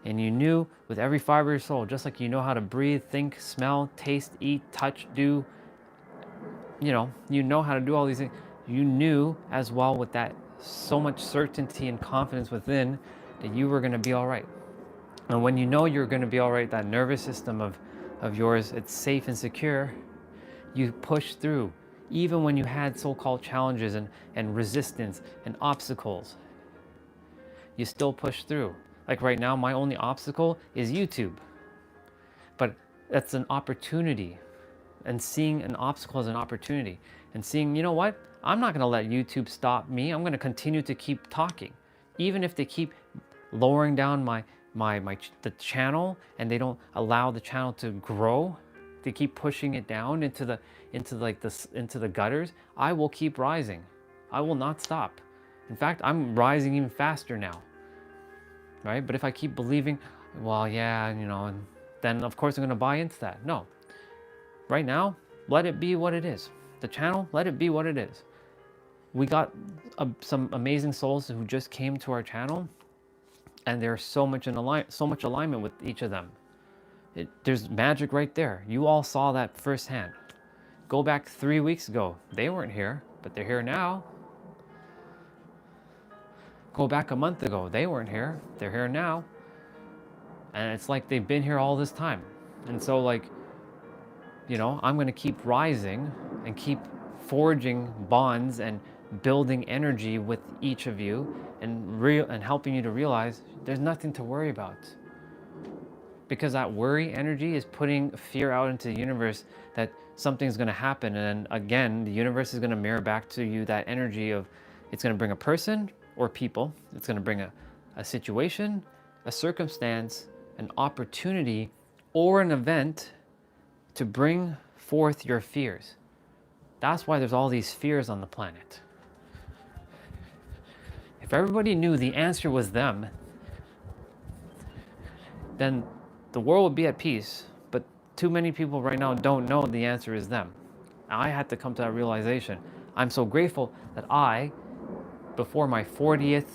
And you knew with every fiber of your soul, just like you know how to breathe, think, smell, taste, eat, touch, do, you know how to do all these things. You knew as well with that so much certainty and confidence within that you were going to be all right. And when you know you're going to be all right, that nervous system of yours, it's safe and secure, you push through. Even when you had so-called challenges and resistance and obstacles, you still push through. Like right now, my only obstacle is YouTube. But that's an opportunity. And seeing an obstacle as an opportunity. And seeing, you know what? I'm not going to let YouTube stop me. I'm going to continue to keep talking. Even if they keep lowering down the channel and they don't allow the channel to grow, they keep pushing it down into the gutters, I will keep rising. I will not stop. In fact, I'm rising even faster now. Right? But if I keep believing, well, yeah, and then of course I'm going to buy into that. No. Right now, let it be what it is. The channel, let it be what it is. We got some amazing souls who just came to our channel, and there's so much alignment with each of them. There's magic right there. You all saw that firsthand. Go back 3 weeks ago. They weren't here, but they're here now. Go back a month ago. They weren't here. They're here now. And it's like they've been here all this time. And so I'm going to keep rising and keep forging bonds and building energy with each of you and helping you to realize there's nothing to worry about. Because that worry energy is putting fear out into the universe that something's going to happen. And then again, the universe is going to mirror back to you that energy of it's going to bring a person or people. It's going to bring a situation, a circumstance, an opportunity, or an event to bring forth your fears. That's why there's all these fears on the planet. If everybody knew the answer was them, then the world would be at peace. But too many people right now don't know the answer is them. I had to come to that realization. I'm so grateful that before my 40th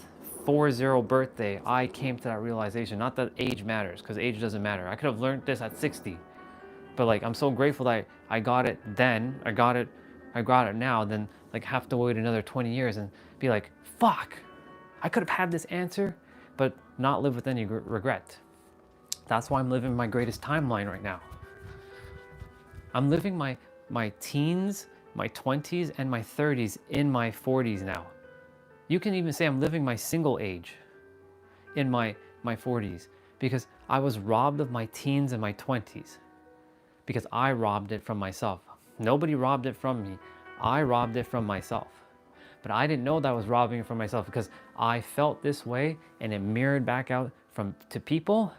birthday, I came to that realization. Not that age matters, because age doesn't matter. I could have learned this at 60. But I'm so grateful that I got it then, I got it now, then have to wait another 20 years and be like, fuck, I could have had this answer, but not live with any regret. That's why I'm living my greatest timeline right now. I'm living my teens, my 20s, and my 30s in my 40s now. You can even say I'm living my single age in my 40s because I was robbed of my teens and my 20s because I robbed it from myself. Nobody robbed it from me. I robbed it from myself. But I didn't know that I was robbing it from myself because I felt this way and it mirrored back out to people,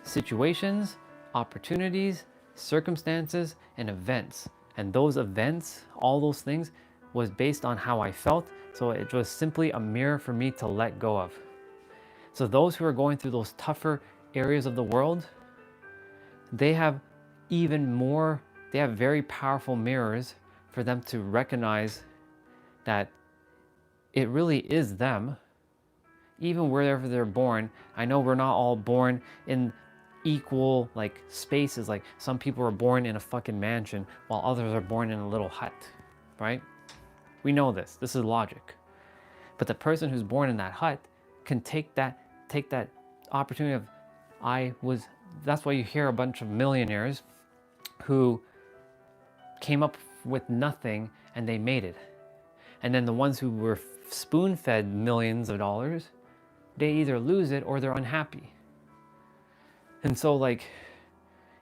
situations, opportunities, circumstances, and events. And those events, all those things, was based on how I felt. So it was simply a mirror for me to let go of. So those who are going through those tougher areas of the world, they have very powerful mirrors for them to recognize that it really is them even wherever they're born. I know we're not all born in equal like spaces. Like some people are born in a fucking mansion while others are born in a little hut, right? We know this. This is logic. But the person who's born in that hut can take that opportunity of that's why you hear a bunch of millionaires who came up with nothing and they made it. And then the ones who were spoon-fed millions of dollars, they either lose it or they're unhappy. And so like,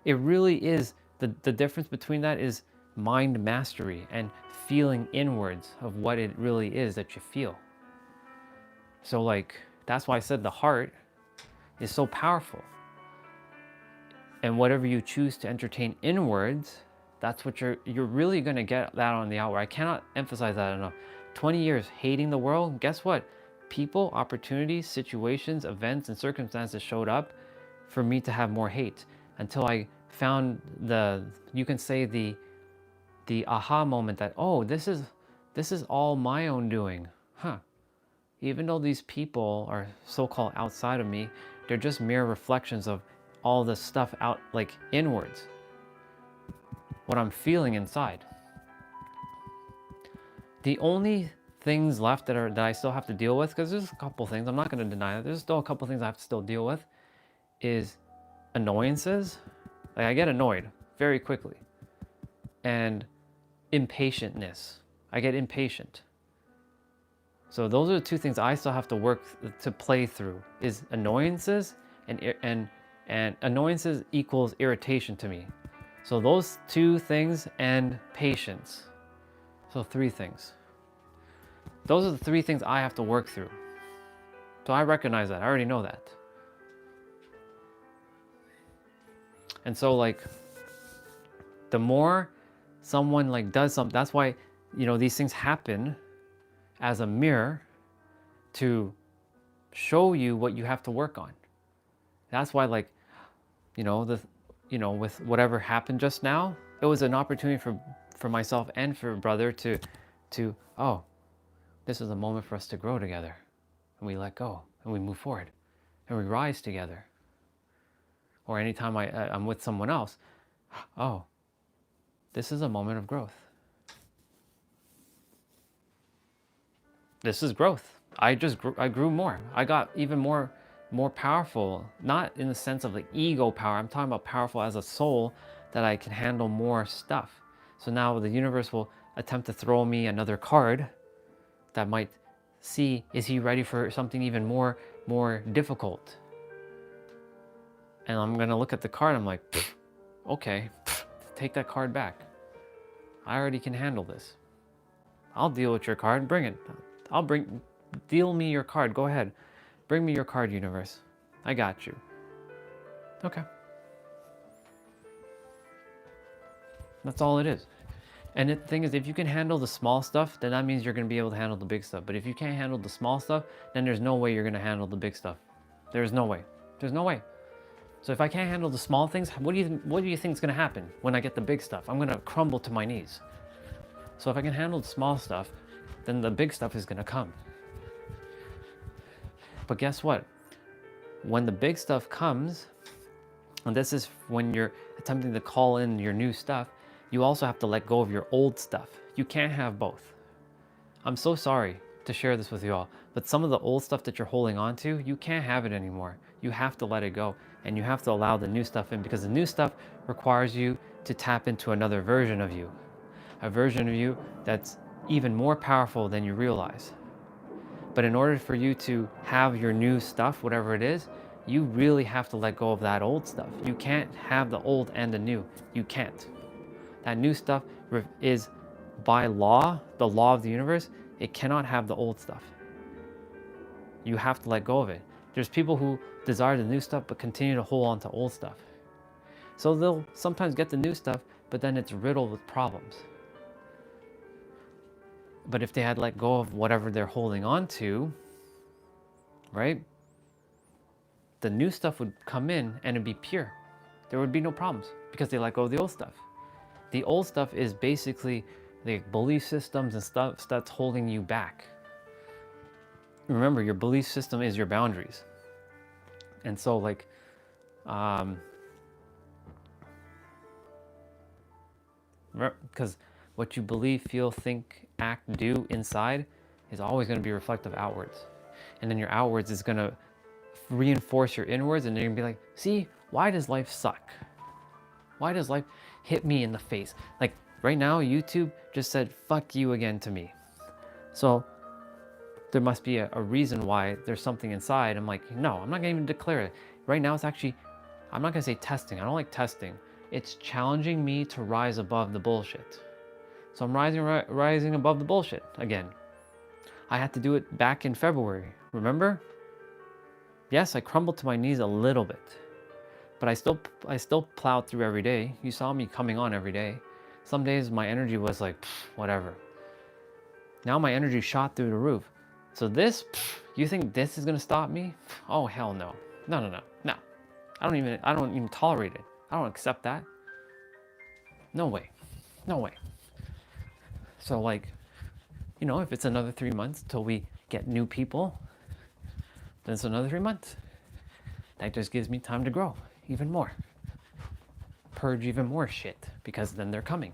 it really is, the difference between that is mind mastery and feeling inwards of what it really is that you feel. So like, that's why I said the heart is so powerful. And whatever you choose to entertain inwards, that's what you're really gonna get that on the outward. I cannot emphasize that enough. 20 years hating the world, guess what? People, opportunities, situations, events, and circumstances showed up for me to have more hate until I found you can say the aha moment that, oh, this is all my own doing. Huh. Even though these people are so-called outside of me, they're just mere reflections of all the stuff out, like inwards. What I'm feeling inside. The only things left that I still have to deal with, because there's a couple things, I'm not going to deny that, there's still a couple things I have to still deal with, is annoyances. Like I get annoyed very quickly. And impatientness. I get impatient. So those are the two things I still have to work to play through, is annoyances and annoyances equals irritation to me. So those two things and patience. So 3 things. Those are the 3 things I have to work through. So I recognize that. I already know that. And so like, the more someone like does something, that's why, you know, these things happen as a mirror to show you what you have to work on. That's why, like, with whatever happened just now, it was an opportunity for myself and for brother to oh, this is a moment for us to grow together, and we let go and we move forward and we rise together. Or anytime I'm with someone else, oh, this is a moment of growth. This is growth. I grew more. I got even more powerful, not in the sense of like ego power. I'm talking about powerful as a soul, that I can handle more stuff. So now the universe will attempt to throw me another card that might see, is he ready for something even more difficult? And I'm gonna look at the card, I'm like, okay, take that card back. I already can handle this. I'll deal with your card, bring it. Deal me your card, go ahead. Bring me your card, universe. I got you. Okay. That's all it is. And the thing is, if you can handle the small stuff, then that means you're going to be able to handle the big stuff. But if you can't handle the small stuff, then there's no way you're going to handle the big stuff. There's no way. There's no way. So if I can't handle the small things, what do you think is going to happen when I get the big stuff? I'm going to crumble to my knees. So if I can handle the small stuff, then the big stuff is going to come. But guess what? When the big stuff comes, and this is when you're attempting to call in your new stuff, you also have to let go of your old stuff. You can't have both. I'm so sorry to share this with you all, but some of the old stuff that you're holding on to, you can't have it anymore. You have to let it go, and you have to allow the new stuff in, because the new stuff requires you to tap into another version of you. A version of you that's even more powerful than you realize. But in order for you to have your new stuff, whatever it is, you really have to let go of that old stuff. You can't have the old and the new. You can't. That new stuff is, by law, the law of the universe, it cannot have the old stuff. You have to let go of it. There's people who desire the new stuff but continue to hold on to old stuff. So they'll sometimes get the new stuff, but then it's riddled with problems. But if they had let go of whatever they're holding on to, right? The new stuff would come in and it'd be pure. There would be no problems because they let go of the old stuff. The old stuff is basically the belief systems and stuff that's holding you back. remember, your belief system is your boundaries. And so like, because what you believe, feel, think, act, do inside is always going to be reflective outwards. And then your outwards is going to reinforce your inwards, and you're going to be like, see, why does life suck? Why does life hit me in the face? Like right now, YouTube just said, fuck you again to me. So there must be a reason why there's something inside. I'm like, no, I'm not gonna even declare it. Right now it's actually, I'm not gonna say testing. I don't like testing. It's challenging me to rise above the bullshit. So I'm rising above the bullshit again. I had to do it back in February, remember? Yes, I crumbled to my knees a little bit, but I still plowed through every day. You saw me coming on every day. Some days my energy was like, whatever. Now my energy shot through the roof. So this, you think this is gonna stop me? Oh hell no. No. I don't even tolerate it. I don't accept that. No way. No way. So like, you know, if it's another 3 months till we get new people, then it's another 3 months. That just gives me time to grow even more. Purge even more shit, because then they're coming.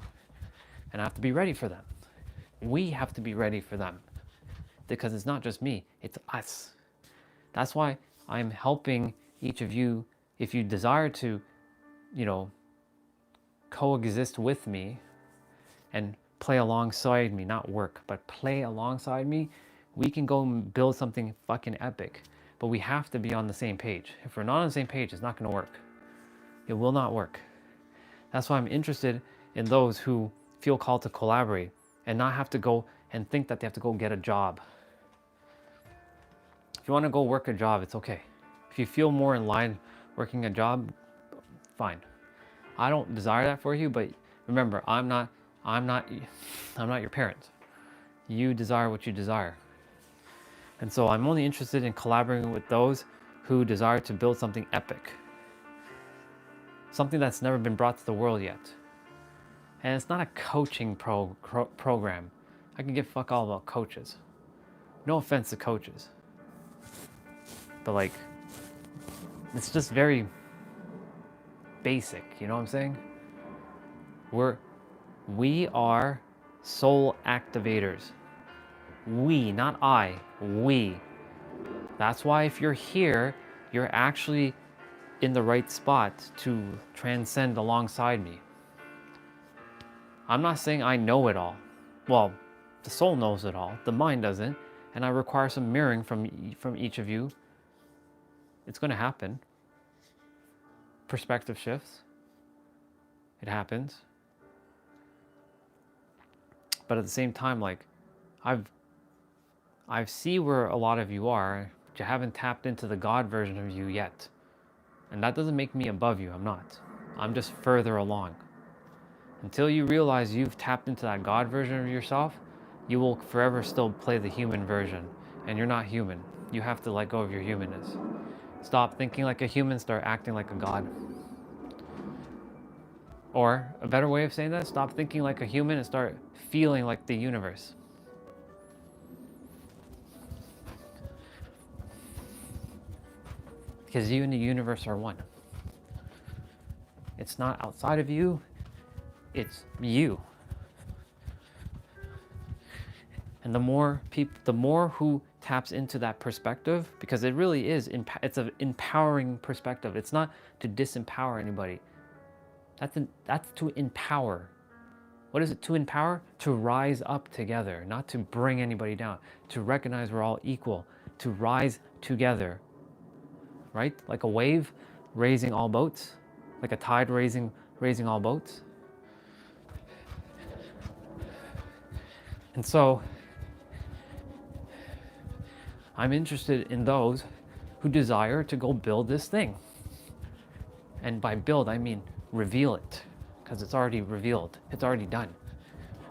And I have to be ready for them. We have to be ready for them. Because it's not just me, it's us. That's why I'm helping each of you, if you desire to, you know, coexist with me and play alongside me, not work, but play alongside me, we can go and build something fucking epic. But we have to be on the same page. If we're not on the same page, it's not gonna work. It will not work. That's why I'm interested in those who feel called to collaborate and not have to go and think that they have to go get a job. If you want to go work a job, it's okay. If you feel more in line working a job, fine. I don't desire that for you, but remember, I'm not your parent. You desire what you desire. And so I'm only interested in collaborating with those who desire to build something epic. Something that's never been brought to the world yet. And it's not a coaching program. I can give fuck all about coaches. No offense to coaches. But like, it's just very basic, you know what I'm saying? We are soul activators. We, not I, we. That's why if you're here, you're actually in the right spot to transcend alongside me. I'm not saying I know it all. Well, the soul knows it all, the mind doesn't, and I require some mirroring from each of you. It's going to happen. Perspective shifts. It happens. But at the same time, like, I see where a lot of you are, but you haven't tapped into the God version of you yet. And that doesn't make me above you, I'm not. I'm just further along. Until you realize you've tapped into that God version of yourself, you will forever still play the human version. And you're not human. You have to let go of your humanness. Stop thinking like a human, start acting like a God. Or a better way of saying that, stop thinking like a human and start feeling like the universe. Because you and the universe are one. It's not outside of you, it's you. And the more who taps into that perspective, because it really is, it's an empowering perspective. It's not to disempower anybody. That's to empower. What is it to empower? To rise up together, not to bring anybody down. To recognize we're all equal. To rise together. Right? Like a wave raising all boats. Like a tide raising all boats. And so, I'm interested in those who desire to go build this thing. And by build, I mean reveal it. Because it's already revealed. It's already done.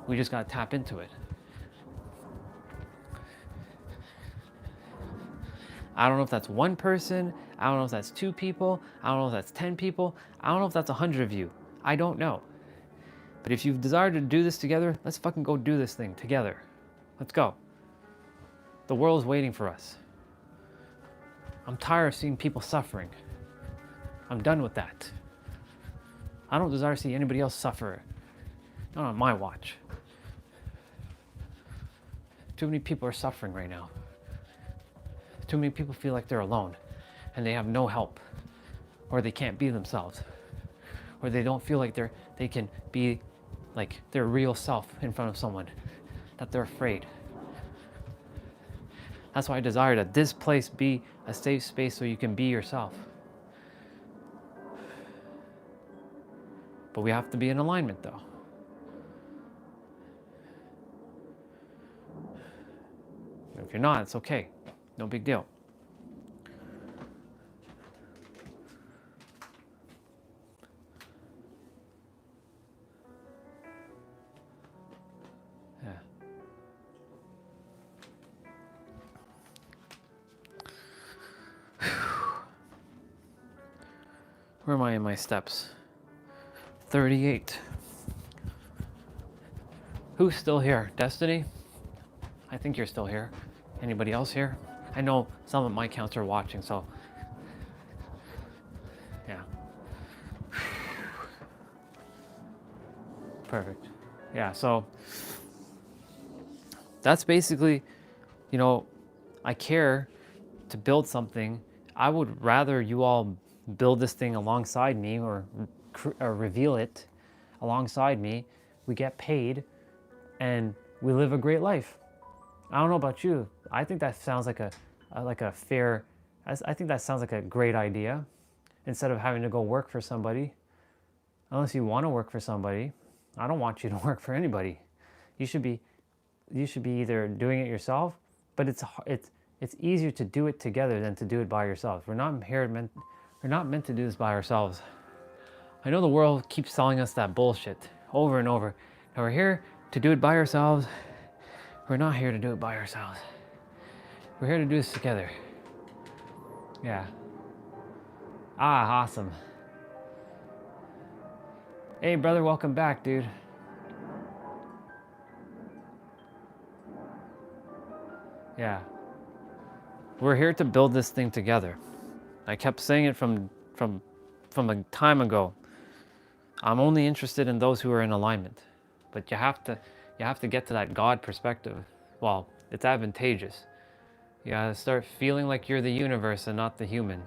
We just got to tap into it. I don't know if that's one person. I don't know if that's 2 people. I don't know if that's 10 people. I don't know if that's 100 of you. I don't know. But if you've desired to do this together, let's fucking go do this thing together. Let's go. The world's waiting for us. I'm tired of seeing people suffering. I'm done with that. I don't desire to see anybody else suffer. Not on my watch. Too many people are suffering right now. Too many people feel like they're alone and they have no help, or they can't be themselves, or they don't feel like they can be like their real self in front of someone, that they're afraid. That's why I desire that this place be a safe space so you can be yourself. But we have to be in alignment though. If you're not, it's okay. No big deal. Yeah. Where am I in my steps? 38. Who's still here? Destiny? I think you're still here. Anybody else here? I know some of my counts are watching, so yeah. Perfect. Yeah, so that's basically, you know, I care to build something. I would rather you all build this thing alongside me, or reveal it alongside me. We get paid and we live a great life. I don't know about you. I think that sounds like a fair, I think that sounds like a great idea. Instead of having to go work for somebody, unless you want to work for somebody. I don't want you to work for anybody. You should be either doing it yourself, but it's easier to do it together than to do it by yourself. We're not meant to do this by ourselves. I know the world keeps telling us that bullshit over and over. And we're here to do it by ourselves. We're not here to do it by ourselves. We're here to do this together. Yeah. Ah, awesome. Hey, brother, welcome back, dude. Yeah. We're here to build this thing together. I kept saying it from a time ago. I'm only interested in those who are in alignment. But you have to get to that God perspective. Well, it's advantageous. You gotta start feeling like you're the universe and not the human.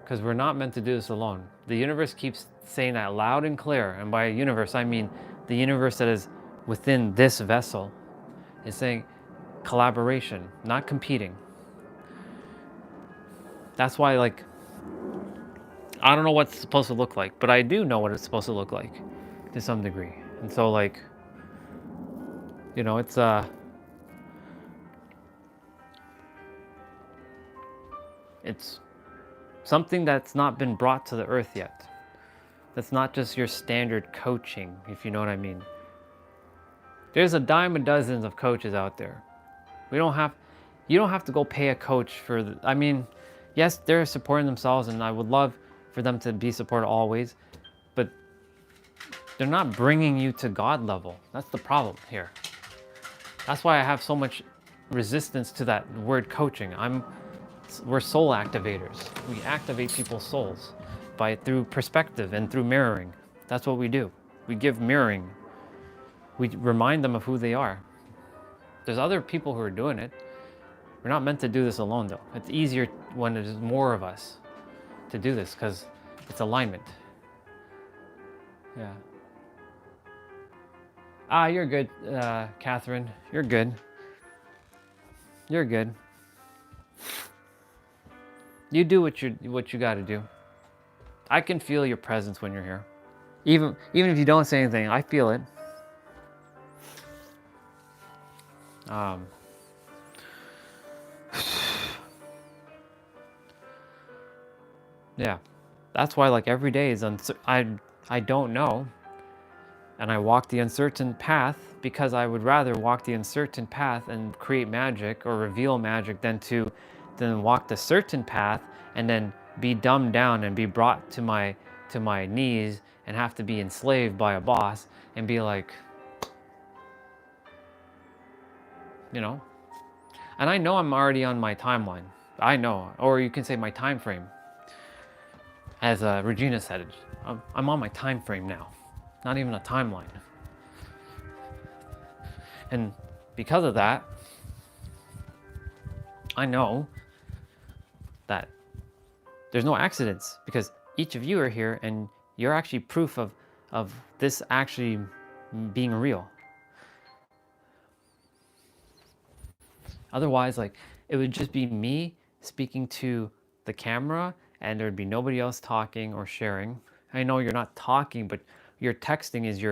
Because we're not meant to do this alone. The universe keeps saying that loud and clear. And by universe, I mean the universe that is within this vessel. Is saying collaboration, not competing. That's why, like, I don't know what it's supposed to look like, but I do know what it's supposed to look like to some degree. And so, like, you know, it's something that's not been brought to the earth yet. That's not just your standard coaching, if you know what I mean. There's a dime a dozen of coaches out there. You don't have to go pay a coach for I mean, yes, they're supporting themselves, and I would love for them to be supported always, but they're not bringing you to God level. That's the problem here. That's why I have so much resistance to that word coaching. We're soul activators. We activate people's souls through perspective and through mirroring. That's what we do. We give mirroring. We remind them of who they are. There's other people who are doing it. We're not meant to do this alone though. It's easier when there's more of us to do this because it's alignment. Yeah. Ah, you're good, Catherine. You're good. You're good. You do what you got to do. I can feel your presence when you're here. Even if you don't say anything, I feel it. Yeah, that's why, like, every day is I don't know, and I walk the uncertain path because I would rather walk the uncertain path and create magic or reveal magic than walk the certain path and then be dumbed down and be brought to my knees and have to be enslaved by a boss and be like, you know, And I know I'm already on my timeline. I know, or you can say my time frame. As Regina said, I'm on my time frame now, not even a timeline. And because of that, I know that there's no accidents, because each of you are here and you're actually proof of this actually being real. Otherwise, like, it would just be me speaking to the camera and there'd be nobody else talking or sharing. I know you're not talking, but your texting is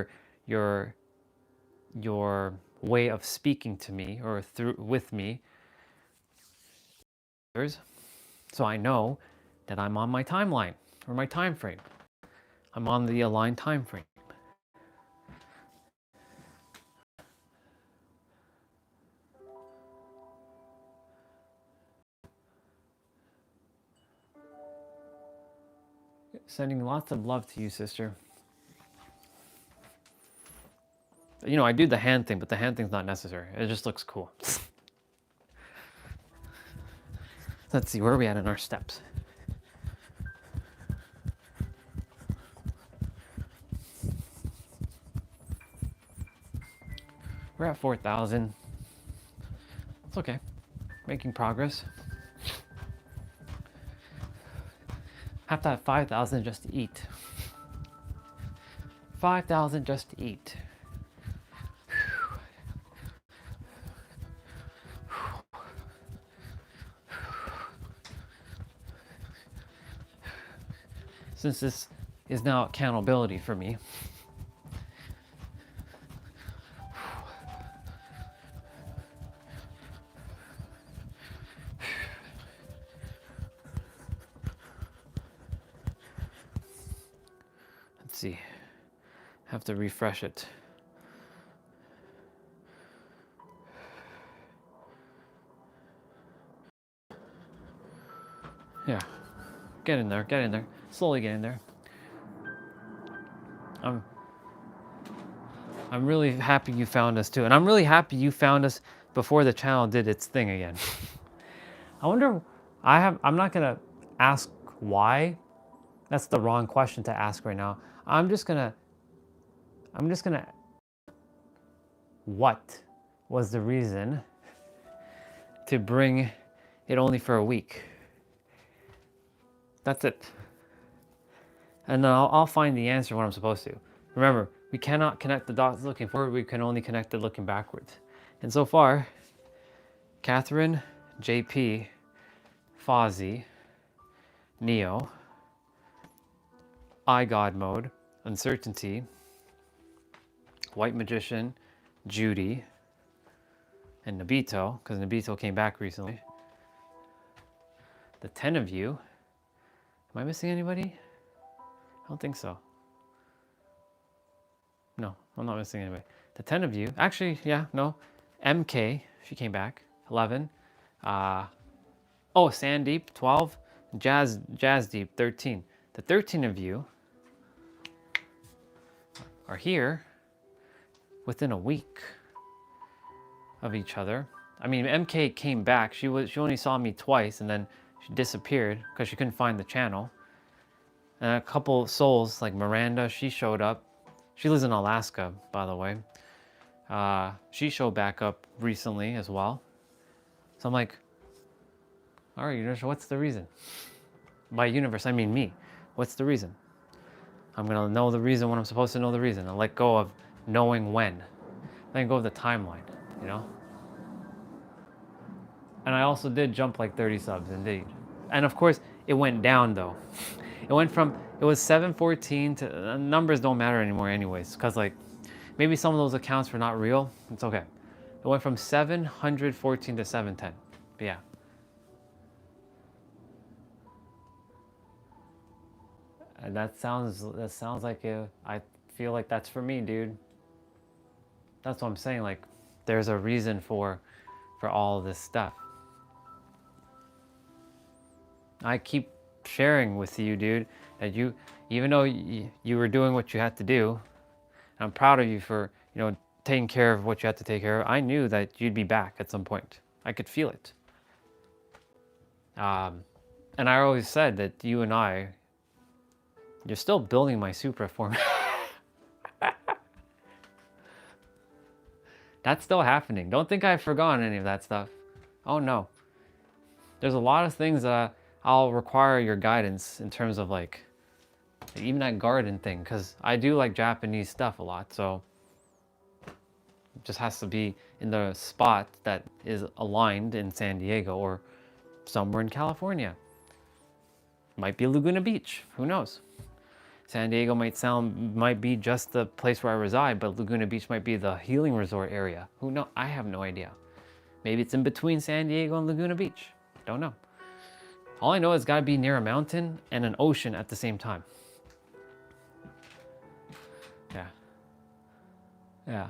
your way of speaking to me or with me. So I know that I'm on my timeline or my time frame. I'm on the aligned time frame. Sending lots of love to you, sister. You know, I do the hand thing, but the hand thing's not necessary. It just looks cool. Let's see, where are we at in our steps? We're at 4,000. It's okay. Making progress. Have to have 5,000 just to eat. 5,000 just to eat. Since this is now accountability for me, let's see, have to refresh it. Yeah, get in there, slowly get in there. I'm really happy you found us too, and I'm really happy you found us before the channel did its thing again. I wonder, I'm not gonna ask why. That's the wrong question to ask right now. I'm just gonna, what was the reason to bring it only for a week? That's it. And then I'll find the answer when I'm supposed to. Remember, we cannot connect the dots looking forward, we can only connect it looking backwards. And so far, Catherine, JP, Fozzie, Neo, I God Mode, Uncertainty, White Magician, Judy, and Nabito, because Nabito came back recently. The 10 of you. Am I missing anybody? I don't think so. No, I'm not missing anybody. The 10 of you. Actually, yeah, no. MK, she came back. 11. Oh, Sandeep, 12. Jazzdeep, 13. The 13 of you are here within a week of each other. I mean, MK came back. She only saw me twice, and then she disappeared because she couldn't find the channel. And a couple souls, like Miranda, she showed up. She lives in Alaska, by the way. She showed back up recently as well. So I'm like, all right, universe, what's the reason? By universe, I mean me. What's the reason? I'm gonna know the reason when I'm supposed to know the reason. I'll let go of knowing when. Let go of the timeline, you know? And I also did jump like 30 subs, indeed. And of course, it went down though. It was 714 to, numbers don't matter anymore anyways, because like, maybe some of those accounts were not real. It's okay. It went from 714 to 710. But yeah. And that sounds like I feel like that's for me, dude. That's what I'm saying. Like, there's a reason for all this stuff. I keep sharing with you, dude, that even though you were doing what you had to do, I'm proud of you for, taking care of what you had to take care of. I knew that you'd be back at some point. I could feel it. And I always said that you and I, you're still building my Supra for me. That's still happening. Don't think I've forgotten any of that stuff. Oh no. There's a lot of things that I'll require your guidance in terms of like even that garden thing, because I do like Japanese stuff a lot, so it just has to be in the spot that is aligned in San Diego or somewhere in California. Might be Laguna Beach, who knows? San Diego might be just the place where I reside, but Laguna Beach might be the healing resort area. Who knows? I have no idea. Maybe it's in between San Diego and Laguna Beach. Don't know. All I know is it's gotta be near a mountain and an ocean at the same time. Yeah. Yeah.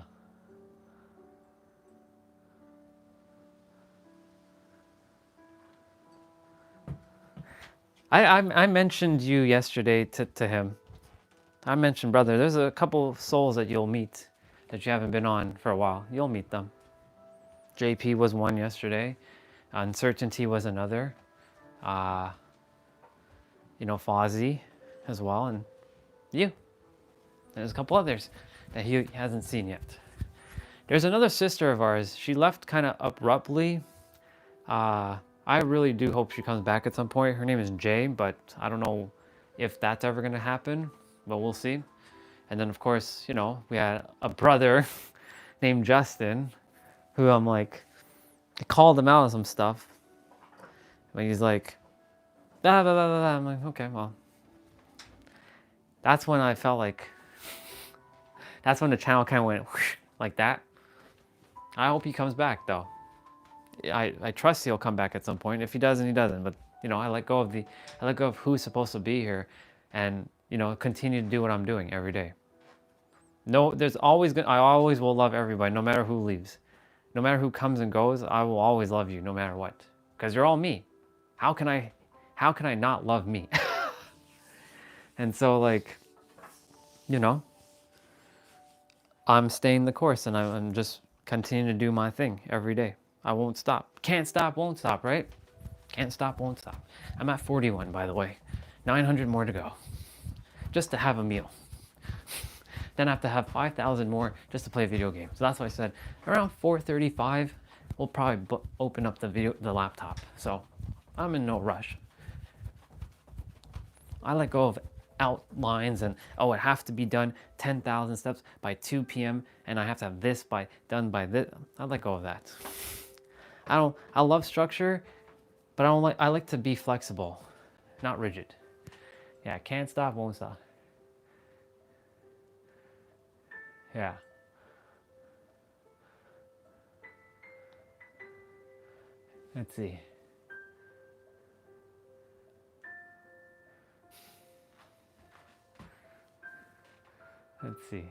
I mentioned you yesterday to him. I mentioned, brother, there's a couple souls that you'll meet that you haven't been on for a while. You'll meet them. JP was one yesterday. Uncertainty was another. You know, Fozzie as well, and you. There's a couple others that he hasn't seen yet. There's another sister of ours. She left kind of abruptly. I really do hope she comes back at some point. Her name is Jay, but I don't know if that's ever going to happen, but we'll see. And then, of course, you know, we had a brother named Justin, who I'm like, I called him out on some stuff. But he's like, blah, blah, blah, blah, blah. I'm like, okay, well. That's when I felt like, that's when the channel kind of went whoosh, like that. I hope he comes back, though. I trust he'll come back at some point. If he doesn't, he doesn't. But you know, I let go of who's supposed to be here, and you know, continue to do what I'm doing every day. No, I always will love everybody, no matter who leaves, no matter who comes and goes. I will always love you, no matter what, because you're all me. How can I not love me? And so, like, you know, I'm staying the course, and I'm just continuing to do my thing every day. I won't stop. Can't stop, won't stop, right? Can't stop, won't stop. I'm at 41, by the way. 900 more to go. Just to have a meal. Then I have to have 5,000 more just to play video games. So that's why I said around 4:35, we'll probably open up the laptop. So I'm in no rush. I let go of outlines and, oh, it has to be done 10,000 steps by 2 p.m. and I have to have this done by this. I let go of that. I love structure, but I like to be flexible, not rigid. Yeah, can't stop, won't stop. Yeah. Let's see. Let's see.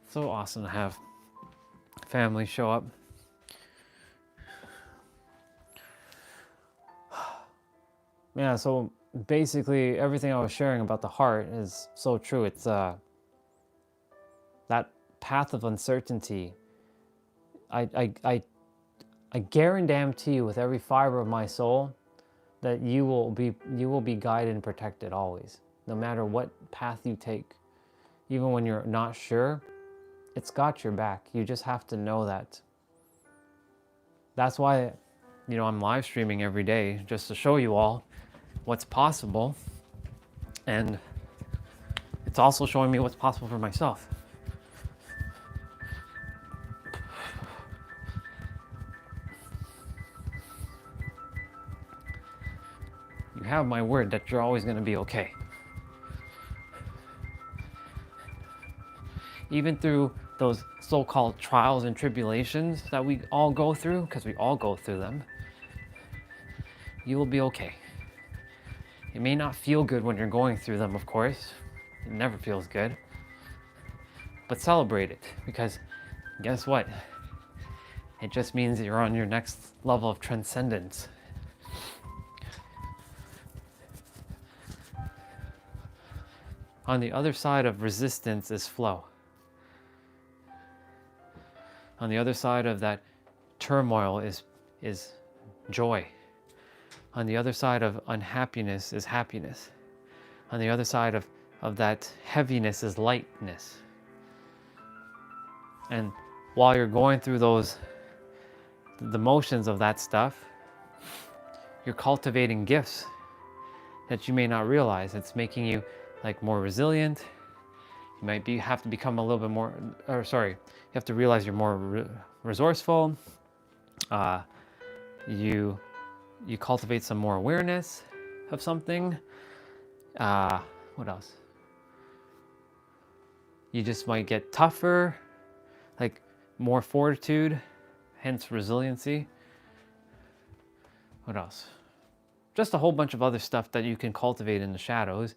So awesome to have family show up. Yeah, so basically everything I was sharing about the heart is so true. It's that path of uncertainty. I guarantee you with every fiber of my soul that you will be guided and protected always, no matter what path you take. Even when you're not sure, it's got your back. You just have to know that. That's why, you know, I'm live streaming every day, just to show you all what's possible. And it's also showing me what's possible for myself. You have my word that you're always going to be okay. Even through those so-called trials and tribulations that we all go through, because we all go through them, you will be okay. It may not feel good when you're going through them, of course. It never feels good. But celebrate it, because guess what? It just means that you're on your next level of transcendence. On the other side of resistance is flow. On the other side of that turmoil is joy. On the other side of unhappiness is happiness. On the other side of that heaviness is lightness. And while you're going through the motions of that stuff, you're cultivating gifts that you may not realize. It's making you like more resilient. You might have to become a little bit more, you have to realize you're more resourceful. You cultivate some more awareness of something. What else? You just might get tougher, like more fortitude, hence resiliency. What else? Just a whole bunch of other stuff that you can cultivate in the shadows,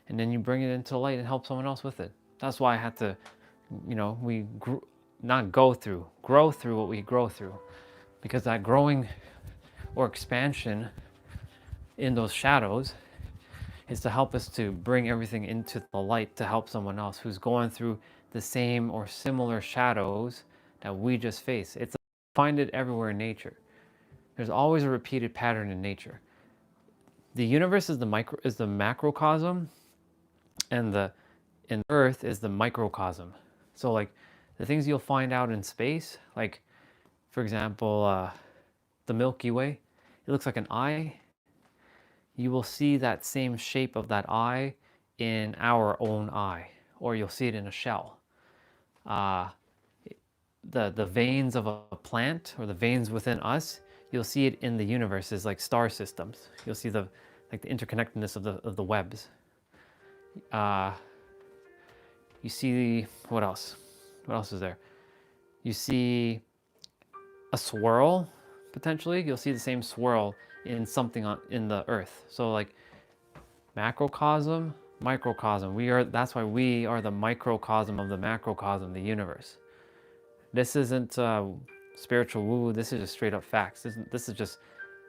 and then you bring it into the light and help someone else with it. That's why I had to, grow through what we grow through, because that growing or expansion in those shadows is to help us to bring everything into the light to help someone else who's going through the same or similar shadows that we just face. Find it everywhere in nature. There's always a repeated pattern in nature. The universe is the macrocosm, and the Earth is the microcosm. So like the things you'll find out in space, like for example, the Milky Way, it looks like an eye. You will see that same shape of that eye in our own eye, or you'll see it in a shell. The veins of a plant, or the veins within us, you'll see it in the universe as like star systems. You'll see the interconnectedness of the webs. You see, what else? What else is there? You see a swirl, potentially. You'll see the same swirl in something in the earth. So like macrocosm, microcosm. That's why we are the microcosm of the macrocosm, the universe. This isn't spiritual woo. This is just straight up facts. This is just,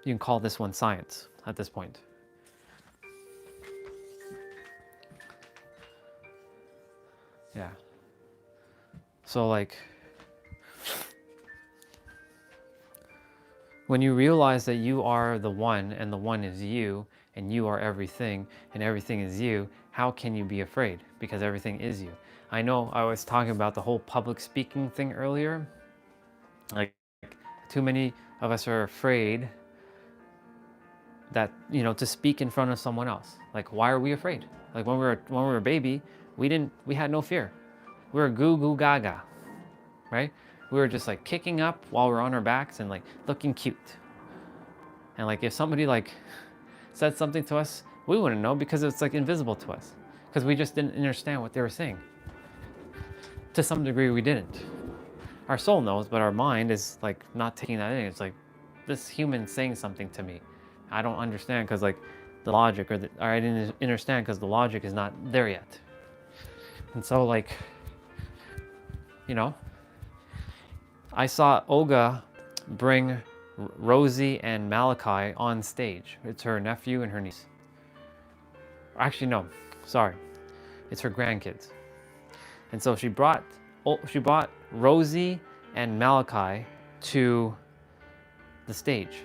you can call this one science at this point. Yeah. So like, when you realize that you are the one and the one is you, and you are everything and everything is you, how can you be afraid? Because everything is you. I know I was talking about the whole public speaking thing earlier. Like, too many of us are afraid that, to speak in front of someone else. Like, why are we afraid? Like when we were a baby, we had no fear. We were goo goo gaga, right? We were just like kicking up while we're on our backs and like looking cute. And like if somebody like said something to us, we wouldn't know because it's like invisible to us, because we just didn't understand what they were saying. To some degree we didn't. Our soul knows, but our mind is like not taking that in. It's like, this human saying something to me, I don't understand because like the logic, or I didn't understand because the logic is not there yet. And so like, I saw Olga bring Rosie and Malachi on stage. It's her nephew and her niece. Actually, no, sorry. It's her grandkids. And so she brought Rosie and Malachi to the stage.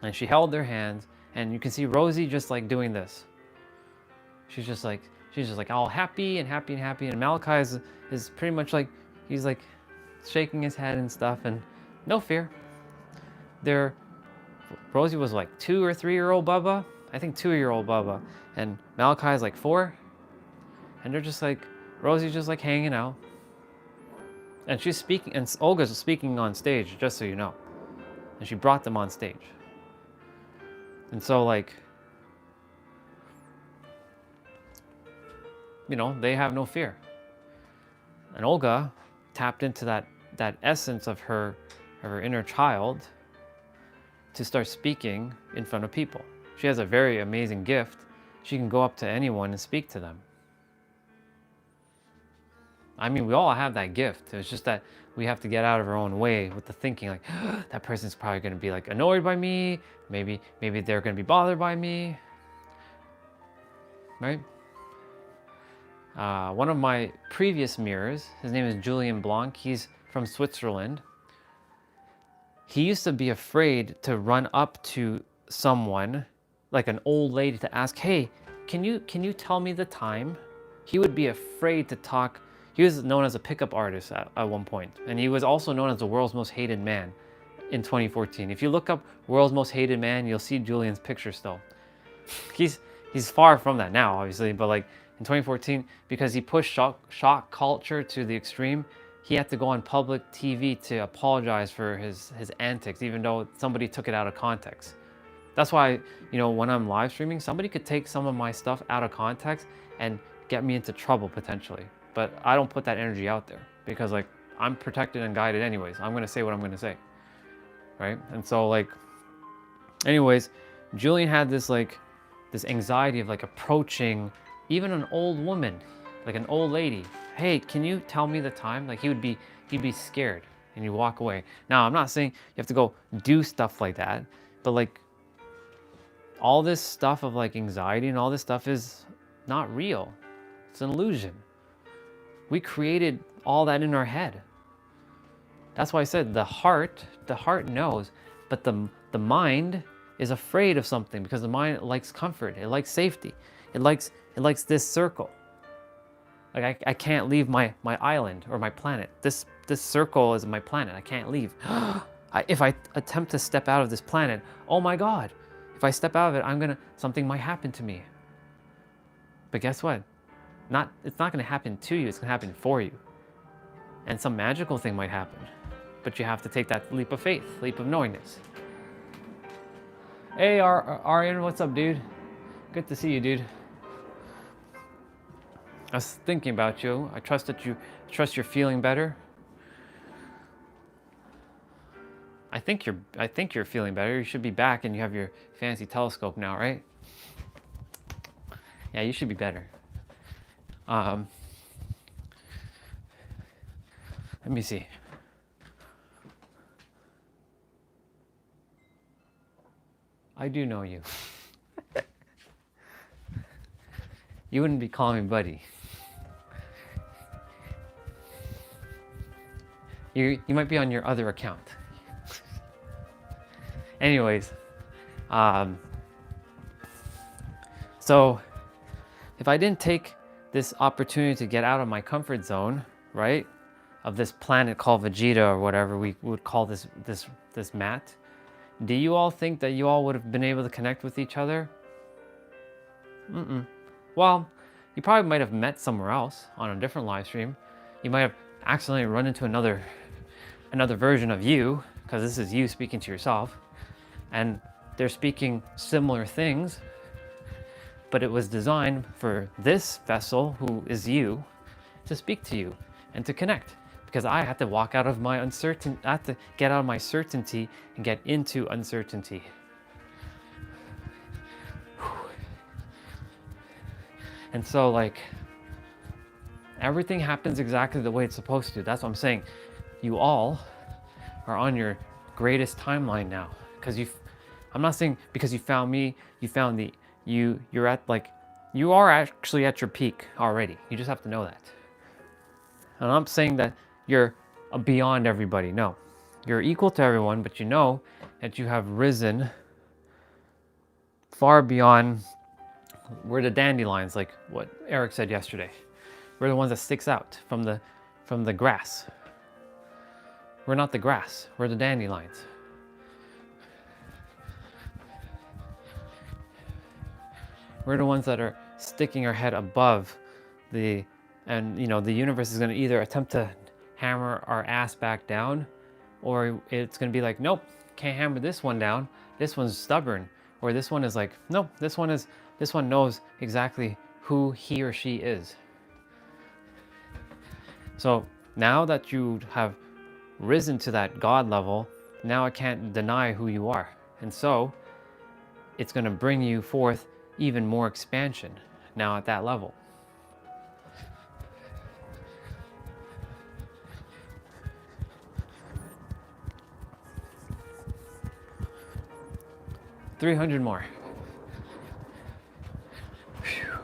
And she held their hands, and you can see Rosie just like doing this. She's just like all happy and happy and happy. And Malachi is pretty much like, he's like shaking his head and stuff, and no fear. Rosie was like 2 or 3-year-old Bubba. I think 2-year-old Bubba. And Malachi is like 4. And they're just like, Rosie's just like hanging out. And she's speaking, and Olga's speaking on stage, just so you know. And she brought them on stage. And so like, they have no fear. And Olga tapped into that essence of her inner child to start speaking in front of people. She has a very amazing gift. She can go up to anyone and speak to them. I mean, we all have that gift. It's just that we have to get out of our own way with the thinking like, that person's probably going to be like annoyed by me. Maybe they're going to be bothered by me. Right? One of my previous mirrors, his name is Julian Blanc. He's from Switzerland. He used to be afraid to run up to someone, like an old lady, to ask, "Hey, can you tell me the time?" He would be afraid to talk. He was known as a pickup artist at one point, and he was also known as the world's most hated man in 2014. If you look up world's most hated man, you'll see Julian's picture still. He's far from that now, obviously, but like in 2014, because he pushed shock culture to the extreme, he had to go on public TV to apologize for his antics, even though somebody took it out of context. That's why, when I'm live streaming, somebody could take some of my stuff out of context and get me into trouble potentially. But I don't put that energy out there because like I'm protected and guided anyways. I'm going to say what I'm going to say. Right? And so like, anyways, Julian had this anxiety of like approaching even an old woman, like an old lady. "Hey, can you tell me the time?" Like he'd be scared and he'd walk away. Now, I'm not saying you have to go do stuff like that, but like all this stuff of like anxiety and all this stuff is not real. It's an illusion. We created all that in our head. That's why I said the heart knows, but the mind is afraid of something because the mind likes comfort. It likes safety. It likes this circle. Like I can't leave my island or my planet. This circle is my planet. I can't leave. If I attempt to step out of this planet, oh my God, if I step out of it, something might happen to me. But guess what? It's not gonna happen to you, it's gonna happen for you. And some magical thing might happen. But you have to take that leap of faith, leap of knowingness. Hey, Aryan, what's up, dude? Good to see you, dude. I was thinking about you. I trust you're feeling better. I think you're feeling better. You should be back and you have your fancy telescope now, right? Yeah, you should be better. Let me see. I do know you. You wouldn't be calling me buddy. You might be on your other account. Anyways, so if I didn't take this opportunity to get out of my comfort zone, right, of this planet called Vegeta or whatever we would call this mat, do you all think that you all would have been able to connect with each other? Well, you probably might have met somewhere else on a different live stream. You might have accidentally run into another version of you, because this is you speaking to yourself, and they're speaking similar things, but it was designed for this vessel, who is you, to speak to you and to connect. Because I had to walk out of my I had to get out of my certainty and get into uncertainty. And so like, everything happens exactly the way it's supposed to. That's what I'm saying. You all are on your greatest timeline now. I'm not saying because you found me, you're at like, you are actually at your peak already. You just have to know that. And I'm not saying that you're beyond everybody. No, you're equal to everyone, but you know that you have risen far beyond. We're the dandelions, like what Eric said yesterday. We're the ones that sticks out from the grass. We're not the grass, we're the dandelions. We're the ones that are sticking our head above the universe is going to either attempt to hammer our ass back down, or it's going to be like, nope, can't hammer this one down. This one's stubborn. Or this one is like, nope, this one knows exactly who he or she is. So now that you have risen to that God level, now I can't deny who you are. And so it's going to bring you forth even more expansion now at that level. $300 more. Whew.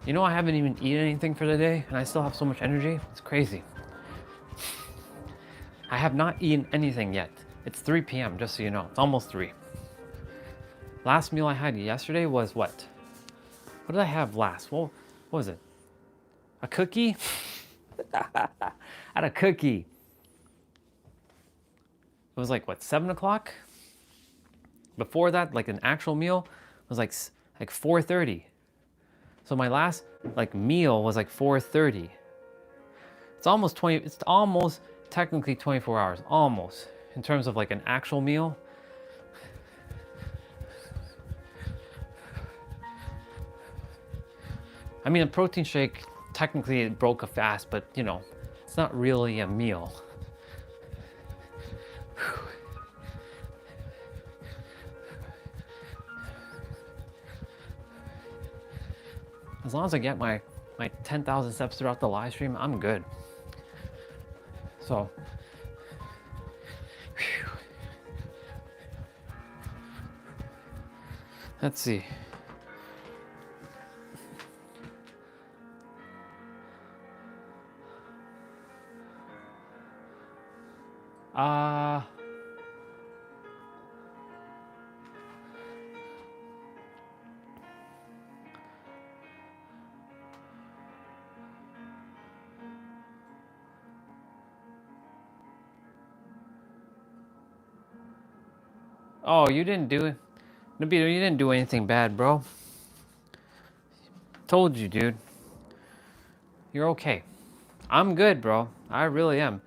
You know, I haven't even eaten anything for the day and I still have so much energy. It's crazy. I have not eaten anything yet. It's 3 p.m. just so you know. It's almost 3. Last meal I had yesterday was what? What did I have last? Well, what was it? A cookie? I had a cookie. It was like what, 7 o'clock? Before that, like an actual meal was like 4:30. So my last like meal was like 4:30. It's almost technically 24 hours, almost, in terms of like an actual meal. I mean, a protein shake, technically it broke a fast, but you know, it's not really a meal. As long as I get my 10,000 steps throughout the live stream, I'm good. So, let's see. Oh, you didn't do it. Nabito, you didn't do anything bad, bro. Told you, dude. You're okay. I'm good, bro. I really am.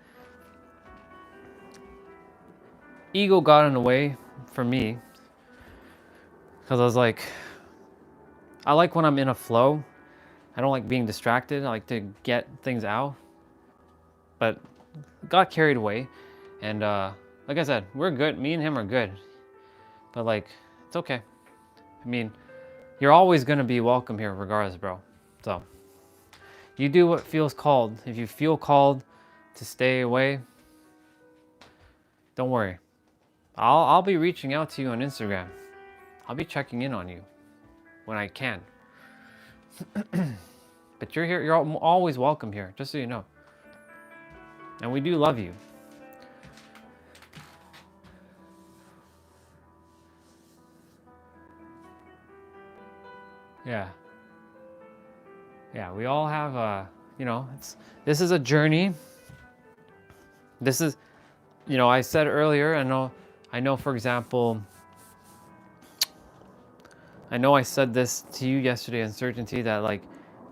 Ego got in the way for me. Because I was like, I like when I'm in a flow. I don't like being distracted. I like to get things out. But got carried away. And like I said, we're good. Me and him are good. But like, it's okay. I mean, you're always going to be welcome here regardless, bro. So, you do what feels called. If you feel called to stay away, don't worry. I'll be reaching out to you on Instagram. I'll be checking in on you when I can. But you're here, you're always welcome here, just so you know. And we do love you. Yeah. Yeah, we all have you know, this is a journey. This is, you know, I said earlier, I know for example, I know I said this to you yesterday, uncertainty, that like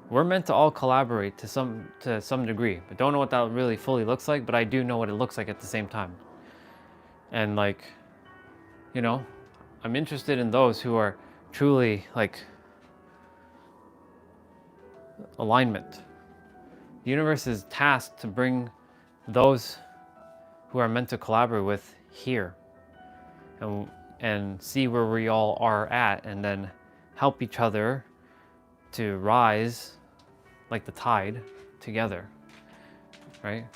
we're meant to all collaborate to some degree, but don't know what that really fully looks like, but I do know what it looks like at the same time. And like, you know, I'm interested in those who are truly like alignment. The universe is tasked to bring those who are meant to collaborate with here and see where we all are at, and then help each other to rise like the tide together, right?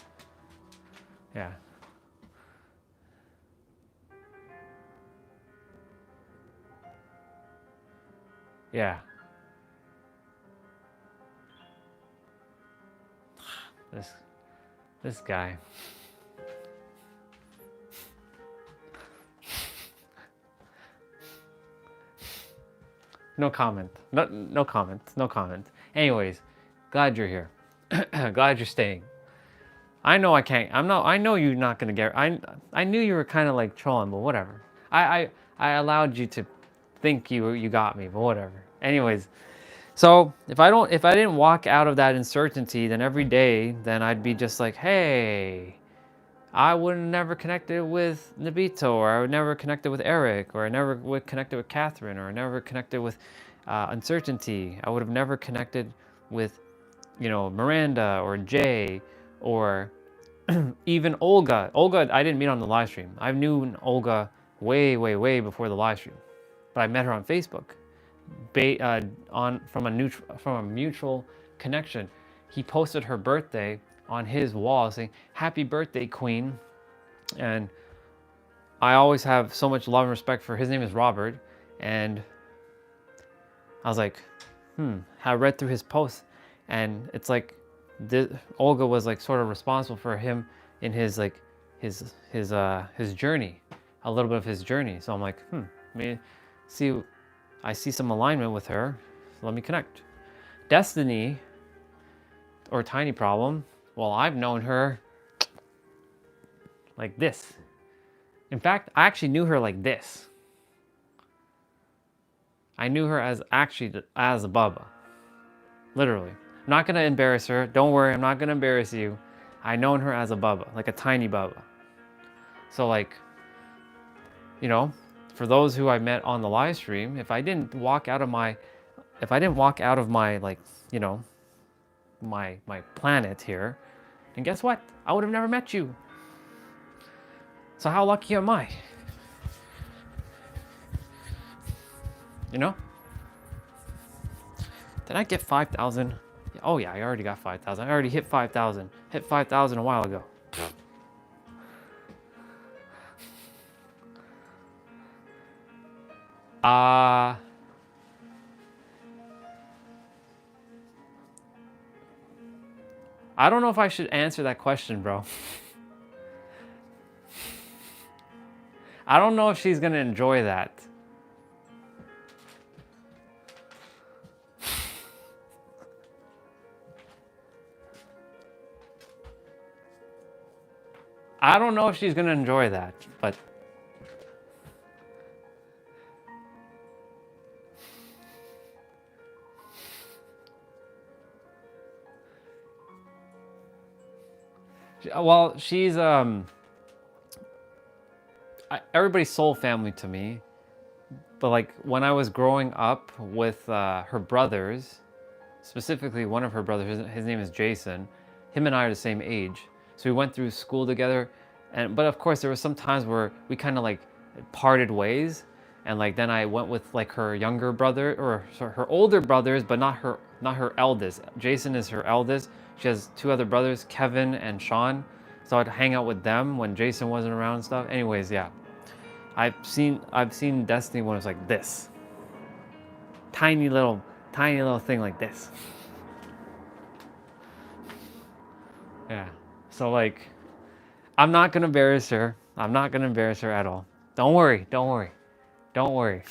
Yeah. Yeah. This guy. No comment. No comment. No comment. Anyways, glad you're here. Glad you're staying. I know I can't. I know you're not gonna get. I knew you were kind of like trolling, but whatever. I allowed you to think you got me, but whatever. Anyways, so if I didn't walk out of that uncertainty, then every day, then I'd be just like, hey, I would have never connected with Nabito, or I would never connected with Eric, or I never would connected with Catherine, or I never connected with uncertainty. I would have never connected with, you know, Miranda or Jay, or even Olga. Olga, I didn't meet on the live stream. I knew Olga way before the live stream, but I met her on Facebook, from a mutual connection. He posted her birthday on his wall saying, "Happy birthday, Queen." And I always have so much love and respect for, his name is Robert. And I was like, I read through his posts, and it's like Olga was like sort of responsible for him in his like his journey, a little bit of his journey. So I'm like, maybe see, I see some alignment with her. So let me connect. Destiny or Tiny Problem. Well, I've known her like this. In fact, I actually knew her like this. I knew her as as a Bubba. Literally. I'm not gonna embarrass her. Don't worry, I'm not gonna embarrass you. I known her as a Bubba, like a tiny Bubba. So like, you know, for those who I met on the live stream, if I didn't walk out of my like, you know, my planet here, and guess what? I would have never met you. So how lucky am I? You know? Did I get 5,000? Oh yeah, I already got 5,000. I already hit 5,000. Hit 5,000 a while ago. I don't know if I should answer that question, bro. I don't know if she's gonna enjoy that. I don't know if she's gonna enjoy that, but well, she's everybody's soul family to me. But like when I was growing up with her brothers, specifically one of her brothers, his name is Jason. Him and I are the same age, so we went through school together. But of course, there were some times where we kind of like parted ways, and like then I went with like her younger brother or her older brothers, but not her eldest. Jason is her eldest. She has two other brothers, Kevin and Sean. So I'd hang out with them when Jason wasn't around and stuff. Anyways, yeah. I've seen Destiny when it's like this. Tiny little thing like this. Yeah. So like, I'm not gonna embarrass her. I'm not gonna embarrass her at all. Don't worry. Don't worry. Don't worry.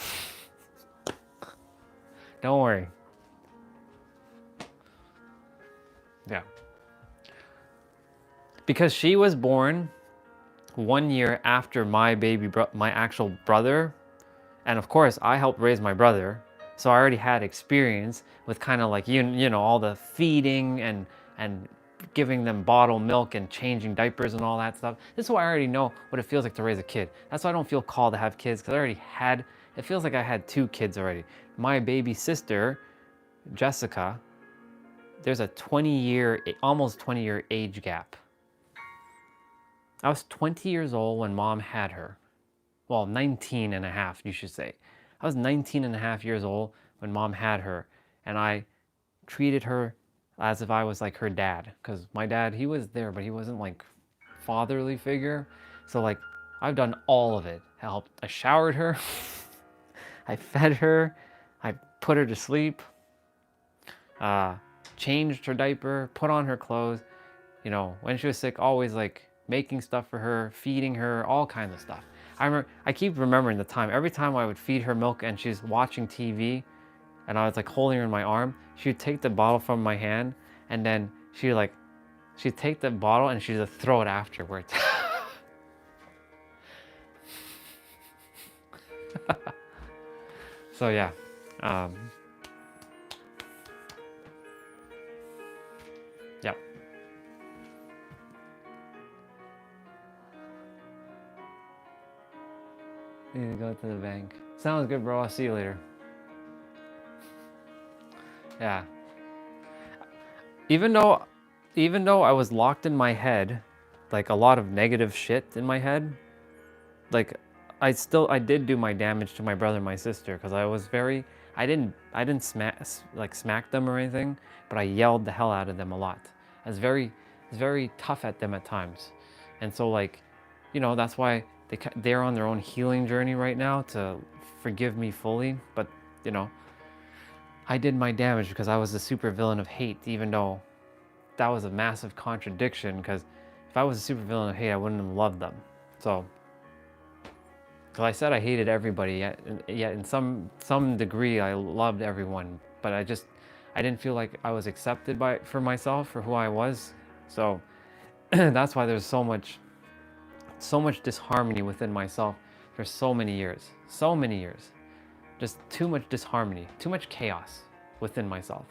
Don't worry. Yeah. Because she was born 1 year after my my actual brother, and of course I helped raise my brother, so I already had experience with kind of like you know all the feeding and giving them bottled milk and changing diapers and all that stuff. This is why I already know what it feels like to raise a kid. That's why I don't feel called to have kids, because I already had. It feels like I had 2 kids already. My baby sister, Jessica, there's a 20-year, almost 20-year age gap. I was 20 years old when mom had her. Well, 19 and a half, you should say. I was 19 and a half years old when mom had her, and I treated her as if I was like her dad, because my dad, he was there, but he wasn't like fatherly figure. So like, I've done all of it. I showered her, I fed her, I put her to sleep, changed her diaper, put on her clothes. You know, when she was sick, always like making stuff for her, feeding her, all kinds of stuff. I keep remembering the time. Every time I would feed her milk and she's watching TV, and I was like holding her in my arm, she would take the bottle from my hand, and then she'd take the bottle and she'd just throw it afterwards. So yeah. Yep. Need to go to the bank. Sounds good, bro. I'll see you later. Yeah. Even though I was locked in my head, like a lot of negative shit in my head, like I did do my damage to my brother and my sister, because I was I didn't smack them or anything, but I yelled the hell out of them a lot. I was very tough at them at times. And so like, you know, that's why they're on their own healing journey right now to forgive me fully. But, you know, I did my damage because I was the super villain of hate, even though that was a massive contradiction, because if I was a super villain of hate, I wouldn't have loved them. So, because I said I hated everybody, yet in some degree I loved everyone, but I didn't feel like I was accepted for myself for who I was. So that's why there's so much disharmony within myself for so many years, just too much disharmony, too much chaos within myself.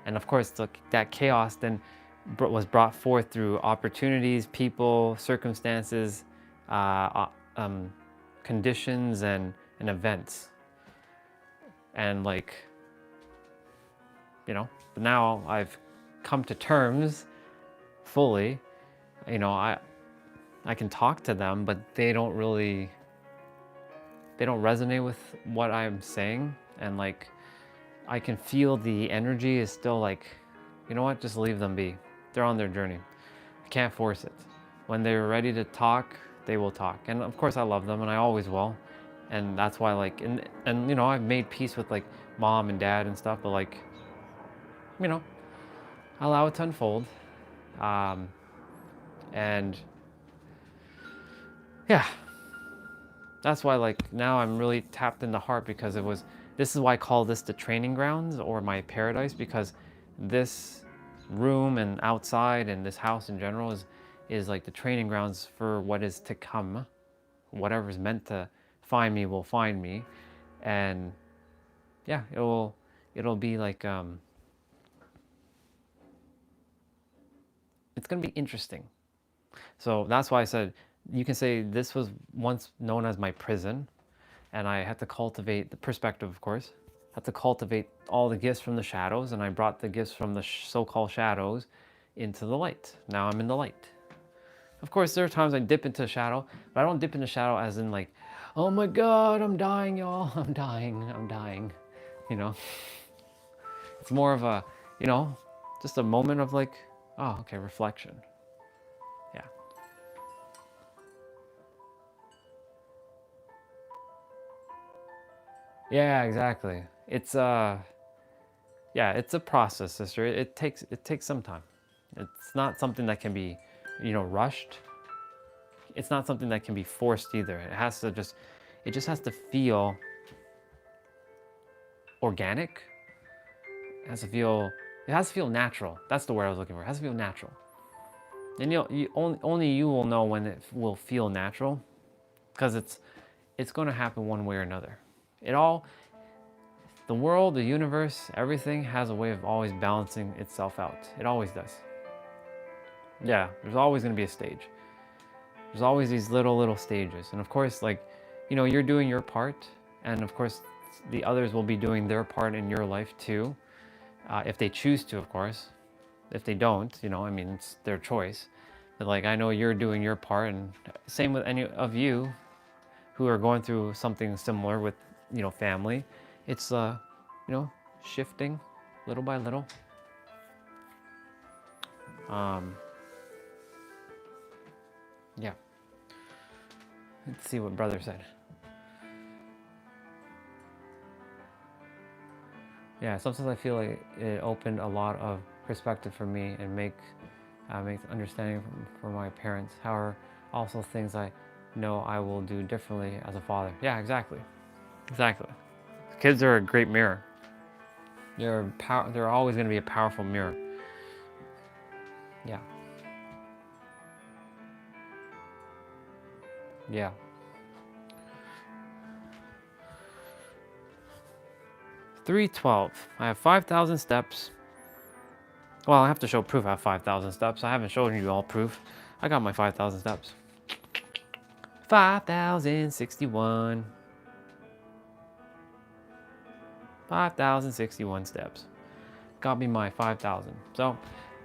And of course, that chaos then was brought forth through opportunities, people, circumstances, conditions, and events. And like, but now I've come to terms fully. I can talk to them, but they don't resonate with what I'm saying. And like, I can feel the energy is still like, you know what, just leave them be. They're on their journey. I can't force it. When they're ready to talk, they will talk. And of course I love them, and I always will. And that's why like, and I've made peace with like mom and dad and stuff, but like, allow it to unfold. And yeah, that's why like now I'm really tapped in the heart, because this is why I call this the training grounds, or my paradise, because this room and outside and this house in general is like the training grounds for what is to come. Whatever's meant to find me will find me. And yeah, it'll be like, it's gonna be interesting. So that's why I said, you can say this was once known as my prison, and I had to cultivate the perspective, of course. I had to cultivate all the gifts from the shadows, and I brought the gifts from the so-called shadows into the light. Now I'm in the light. Of course, there are times I dip into shadow, but I don't dip into shadow as in like, oh my God, I'm dying, y'all. I'm dying. It's more of a, just a moment of like, oh, okay, reflection. Yeah. Yeah, exactly. It's it's a process, sister. It takes some time. It's not something that can be, rushed. It's not something that can be forced either. It just has to feel organic. It has to feel natural. That's the word I was looking for. It has to feel natural. And only you will know when it will feel natural, because it's going to happen one way or another. The world, the universe, everything has a way of always balancing itself out. It always does. Yeah, there's always going to be a stage. There's always these little stages. And of course, like, you're doing your part. And of course, the others will be doing their part in your life too. If they choose to, of course. If they don't, it's their choice. But like, I know you're doing your part, and same with any of you who are going through something similar with, family. It's, shifting little by little. Yeah. Let's see what brother said. Yeah, sometimes I feel like it opened a lot of perspective for me and makes understanding for my parents. However, also things I know I will do differently as a father. Yeah, exactly. Kids are a great mirror. They're always going to be a powerful mirror. Yeah. Yeah. $312. I have 5,000 steps. Well, I have to show proof I have 5,000 steps. I haven't shown you all proof. I got my 5,000 steps. 5,061. 5,061 steps. Got me my 5,000. So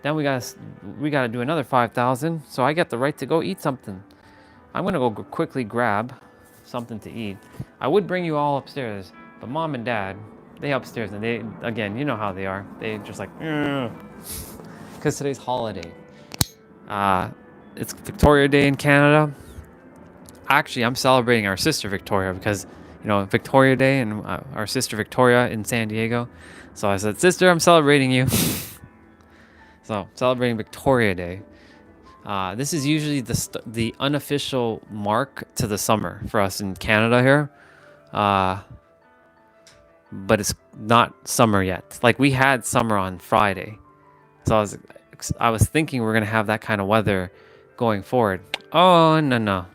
then we gotta do another 5,000. So I get the right to go eat something. I'm gonna go quickly grab something to eat. I would bring you all upstairs, but mom and dad, they upstairs, and they, again, you know how they are. They just like, because today's holiday. It's Victoria Day in Canada. Actually, I'm celebrating our sister Victoria because, Victoria Day, and our sister Victoria in San Diego. So I said, sister, I'm celebrating you. So celebrating Victoria Day. This is usually the unofficial mark to the summer for us in Canada here. But it's not summer yet. Like, we had summer on Friday. So I was thinking we're gonna have that kind of weather going forward. Oh, no.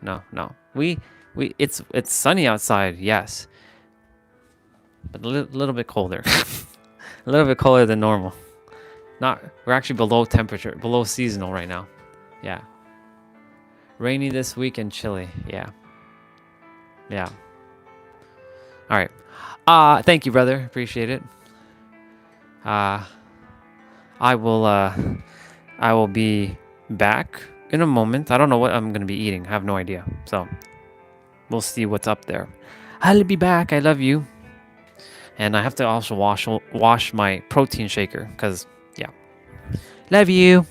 It's sunny outside, yes, but a little bit colder. A little bit colder than normal. We're actually below temperature, below seasonal right now. Yeah. Rainy this week and chilly. Yeah. All right. Thank you, brother. Appreciate it. I will be back in a moment. I don't know what I'm gonna be eating. I have no idea. So we'll see what's up there. I'll be back. I love you. And I have to also wash my protein shaker because, yeah. Love you.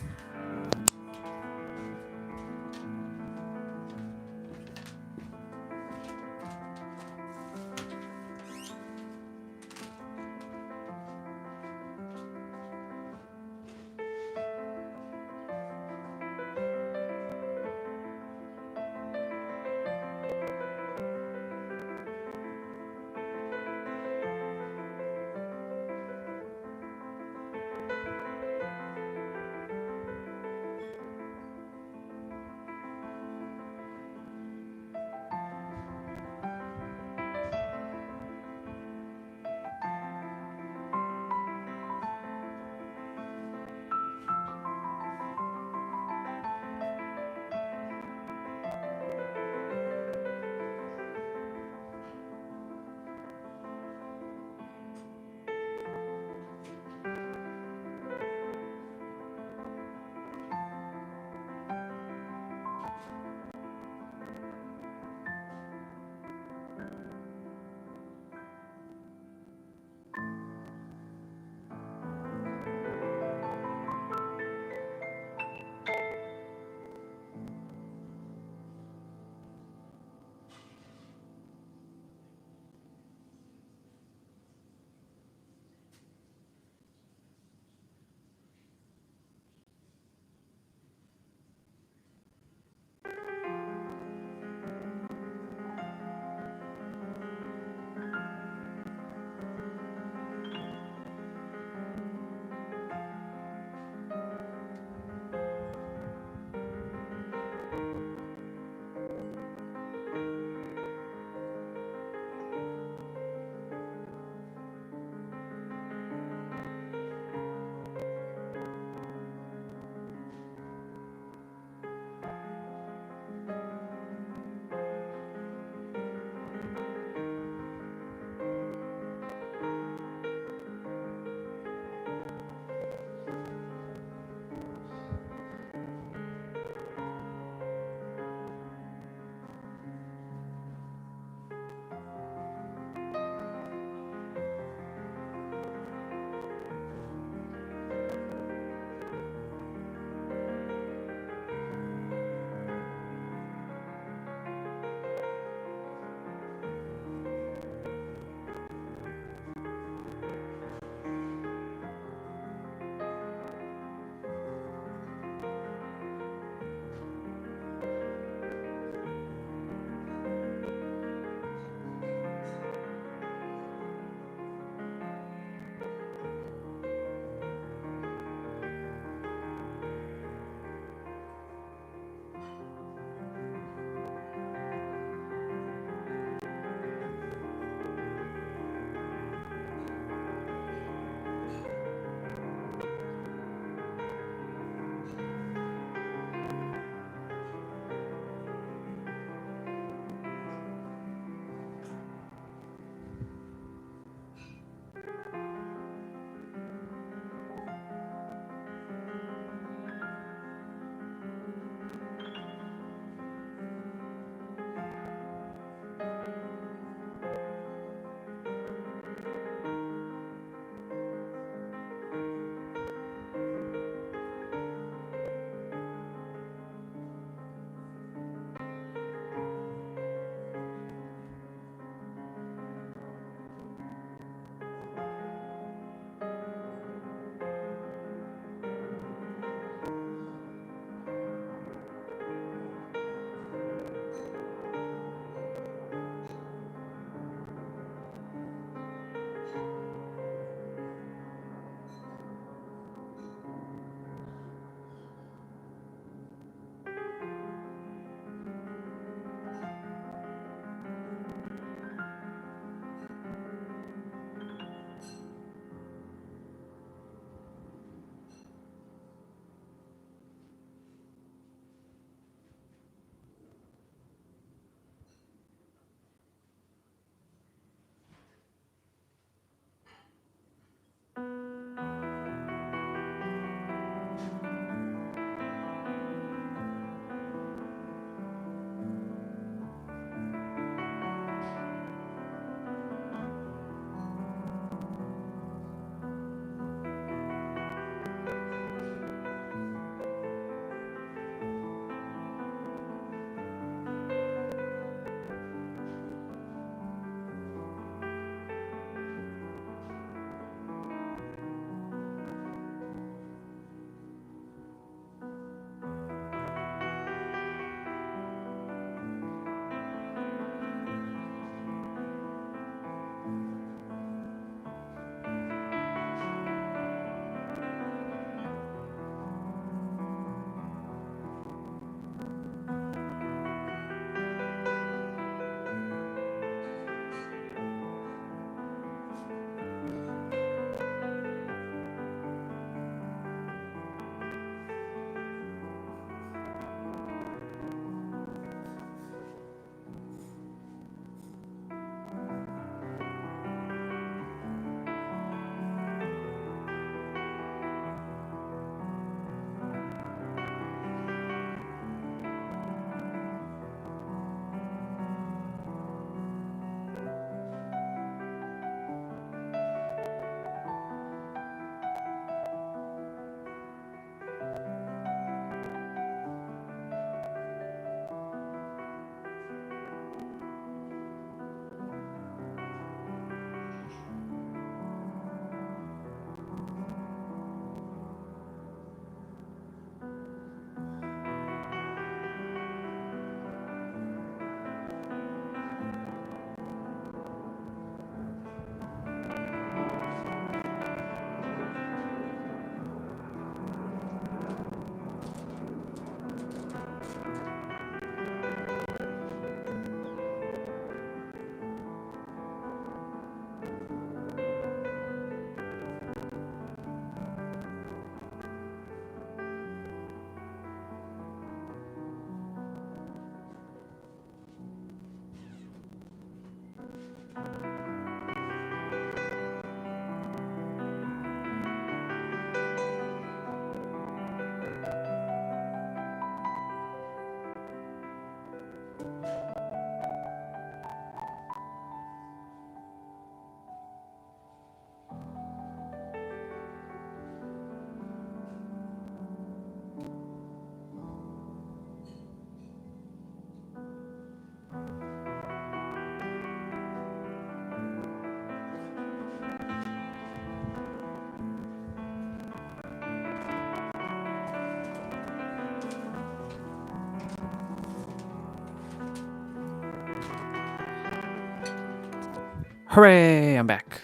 Hooray! I'm back.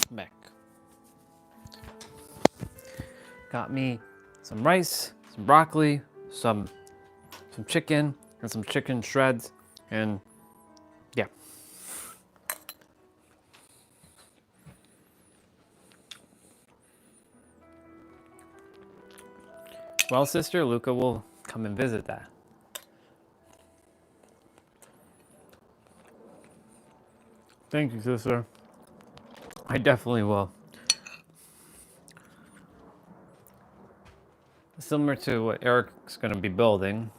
I'm back. Got me some rice, some broccoli, some chicken, and some chicken shreds, and yeah. Well, sister, Luca will come and visit that. Thank you, sister. I definitely will. Similar to what Eric's going to be building,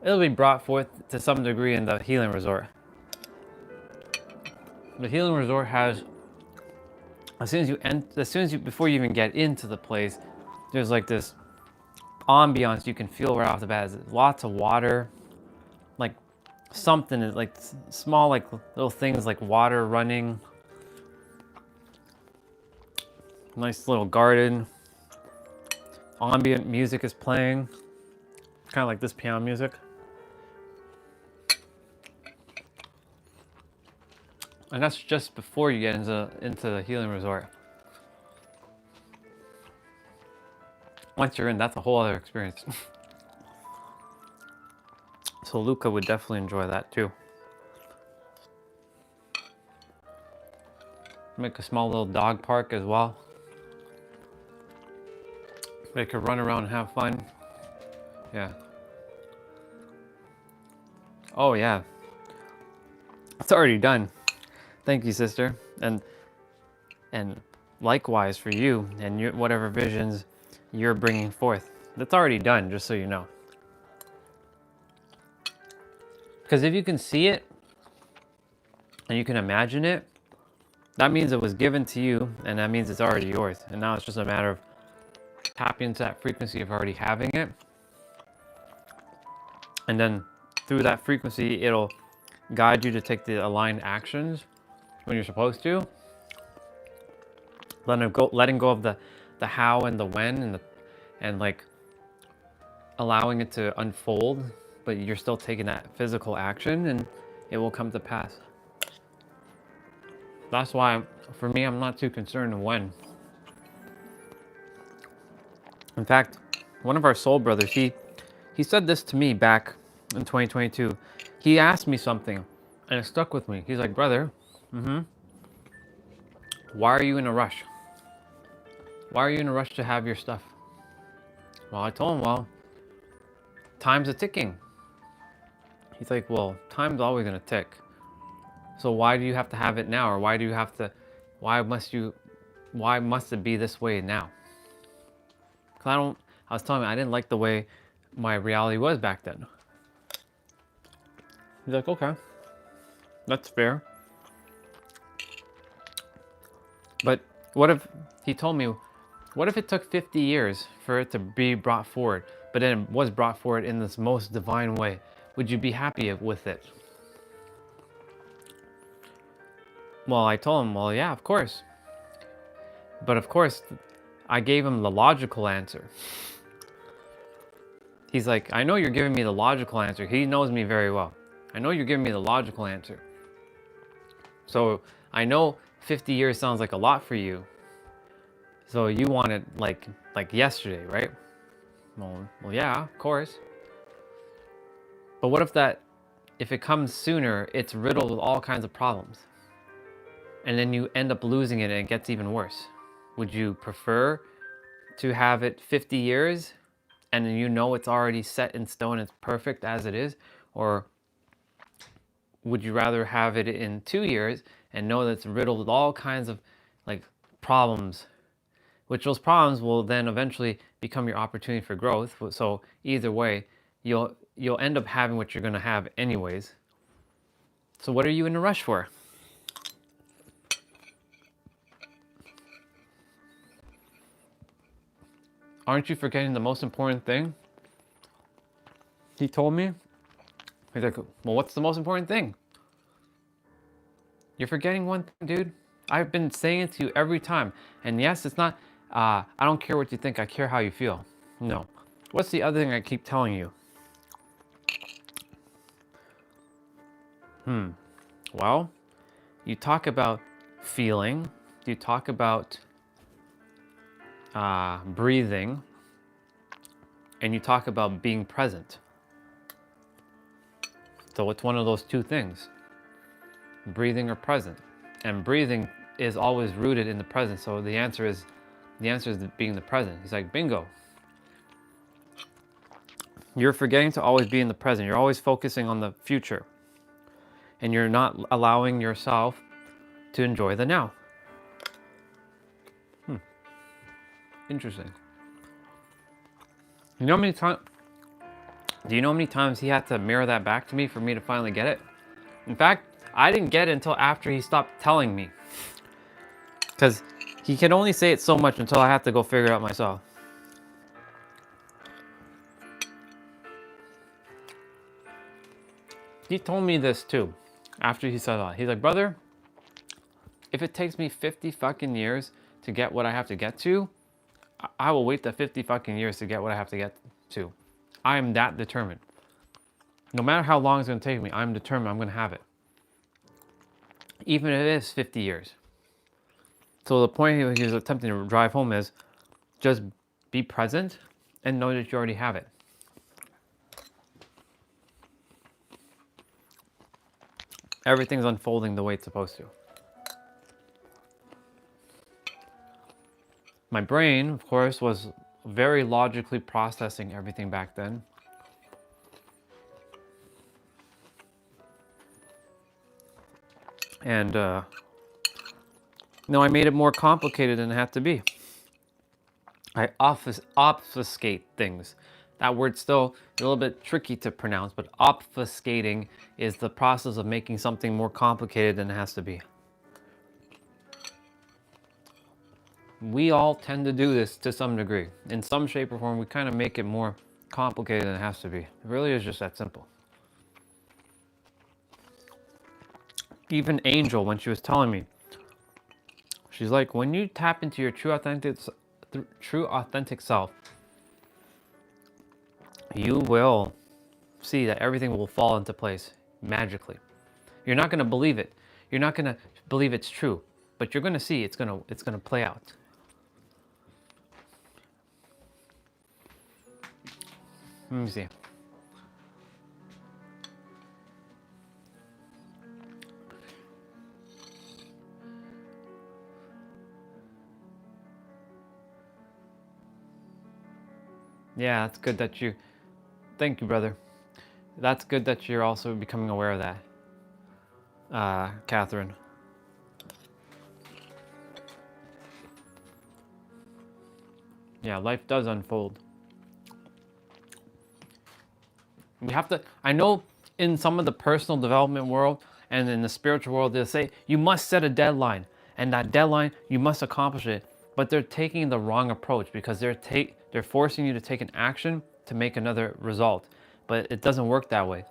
it'll be brought forth to some degree in the healing resort. The healing resort has, before you even get into the place, there's like this ambiance you can feel right off the bat. There's lots of water, like something like small, like little things like water running. Nice little garden. Ambient music is playing, kind of like this piano music. And that's just before you get into the healing resort. Once you're in, that's a whole other experience. So Luca would definitely enjoy that too. Make a small little dog park as well. They could run around and have fun. Yeah. Oh yeah. It's already done. Thank you, sister. And likewise for you and your, whatever visions you're bringing forth. That's already done, just so you know. Because if you can see it and you can imagine it, that means it was given to you, and that means it's already yours. And now it's just a matter of tapping into that frequency of already having it. And then through that frequency, it'll guide you to take the aligned actions when you're supposed to. Letting go of the how and the when and like allowing it to unfold, but you're still taking that physical action and it will come to pass. That's why, for me, I'm not too concerned when. In fact, one of our soul brothers, he said this to me back in 2022. He asked me something and it stuck with me. He's like, brother, why are you in a rush? Why are you in a rush to have your stuff? Well, I told him, well, time's a ticking. He's like, well, time's always gonna tick. So why do you have to have it now? Or why must it be this way now? Because I was telling him I didn't like the way my reality was back then. He's like, okay, that's fair. But what if, he told me, what if it took 50 years for it to be brought forward, but then it was brought forward in this most divine way? Would you be happy with it? Well, I told him, well, yeah, of course. But of course, I gave him the logical answer. He's like, I know you're giving me the logical answer. He knows me very well. I know you're giving me the logical answer. So I know 50 years sounds like a lot for you. So you want it like yesterday, right? Well, yeah, of course. But what if it comes sooner, it's riddled with all kinds of problems. And then you end up losing it and it gets even worse. Would you prefer to have it 50 years and then you know it's already set in stone, it's perfect as it is? Or would you rather have it in 2 years and know that it's riddled with all kinds of like problems, which those problems will then eventually become your opportunity for growth? So either way, you'll end up having what you're gonna have anyways. So what are you in a rush for? Aren't you forgetting the most important thing? He told me. He's like, well, what's the most important thing? You're forgetting one thing, dude. I've been saying it to you every time. And yes, it's not, I don't care what you think, I care how you feel. No. What's the other thing I keep telling you? Well, you talk about feeling, you talk about breathing, and you talk about being present. So it's one of those two things, breathing or present. And breathing is always rooted in the present. So the answer is being the present. He's like, bingo. You're forgetting to always be in the present. You're always focusing on the future. And you're not allowing yourself to enjoy the now. Interesting. You know how many times? Do you know how many times he had to mirror that back to me for me to finally get it? In fact, I didn't get it until after he stopped telling me. Because he can only say it so much until I have to go figure it out myself. He told me this too, after he said that. He's like, brother, if it takes me 50 fucking years to get what I have to get to, I will wait the 50 fucking years to get what I have to get to. I am that determined. No matter how long it's going to take me, I'm determined I'm going to have it. Even if it is 50 years. So the point he was attempting to drive home is just be present and know that you already have it. Everything's unfolding the way it's supposed to. My brain, of course, was very logically processing everything back then. And, no, I made it more complicated than it had to be. I obfuscate things. That word's still a little bit tricky to pronounce, but obfuscating is the process of making something more complicated than it has to be. We all tend to do this to some degree. In some shape or form, we kind of make it more complicated than it has to be. It really is just that simple. Even Angel, when she was telling me, she's like, when you tap into your true authentic self, you will see that everything will fall into place magically. You're not going to believe it. You're not going to believe it's true, but you're going to see it's going to play out. Let me see. Yeah, that's good that you... Thank you, brother. That's good that you're also becoming aware of that, Catherine. Yeah, life does unfold. We have to... I know in some of the personal development world and in the spiritual world, they'll say, you must set a deadline. And that deadline, you must accomplish it. But they're taking the wrong approach because they're forcing you to take an action to make another result. But it doesn't work that way.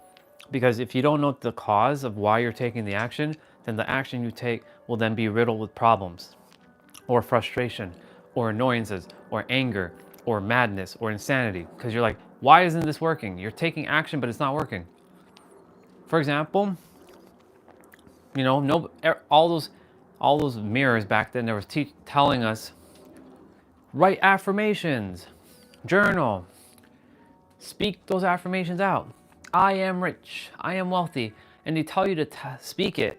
Because if you don't know the cause of why you're taking the action, then the action you take will then be riddled with problems, or frustration, or annoyances, or anger, or madness, or insanity. Because you're like, why isn't this working? You're taking action, but it's not working. For example, you know, all those mirrors back then, there was telling us, write affirmations, journal, speak those affirmations out. I am rich, I am wealthy. And they tell you to speak it,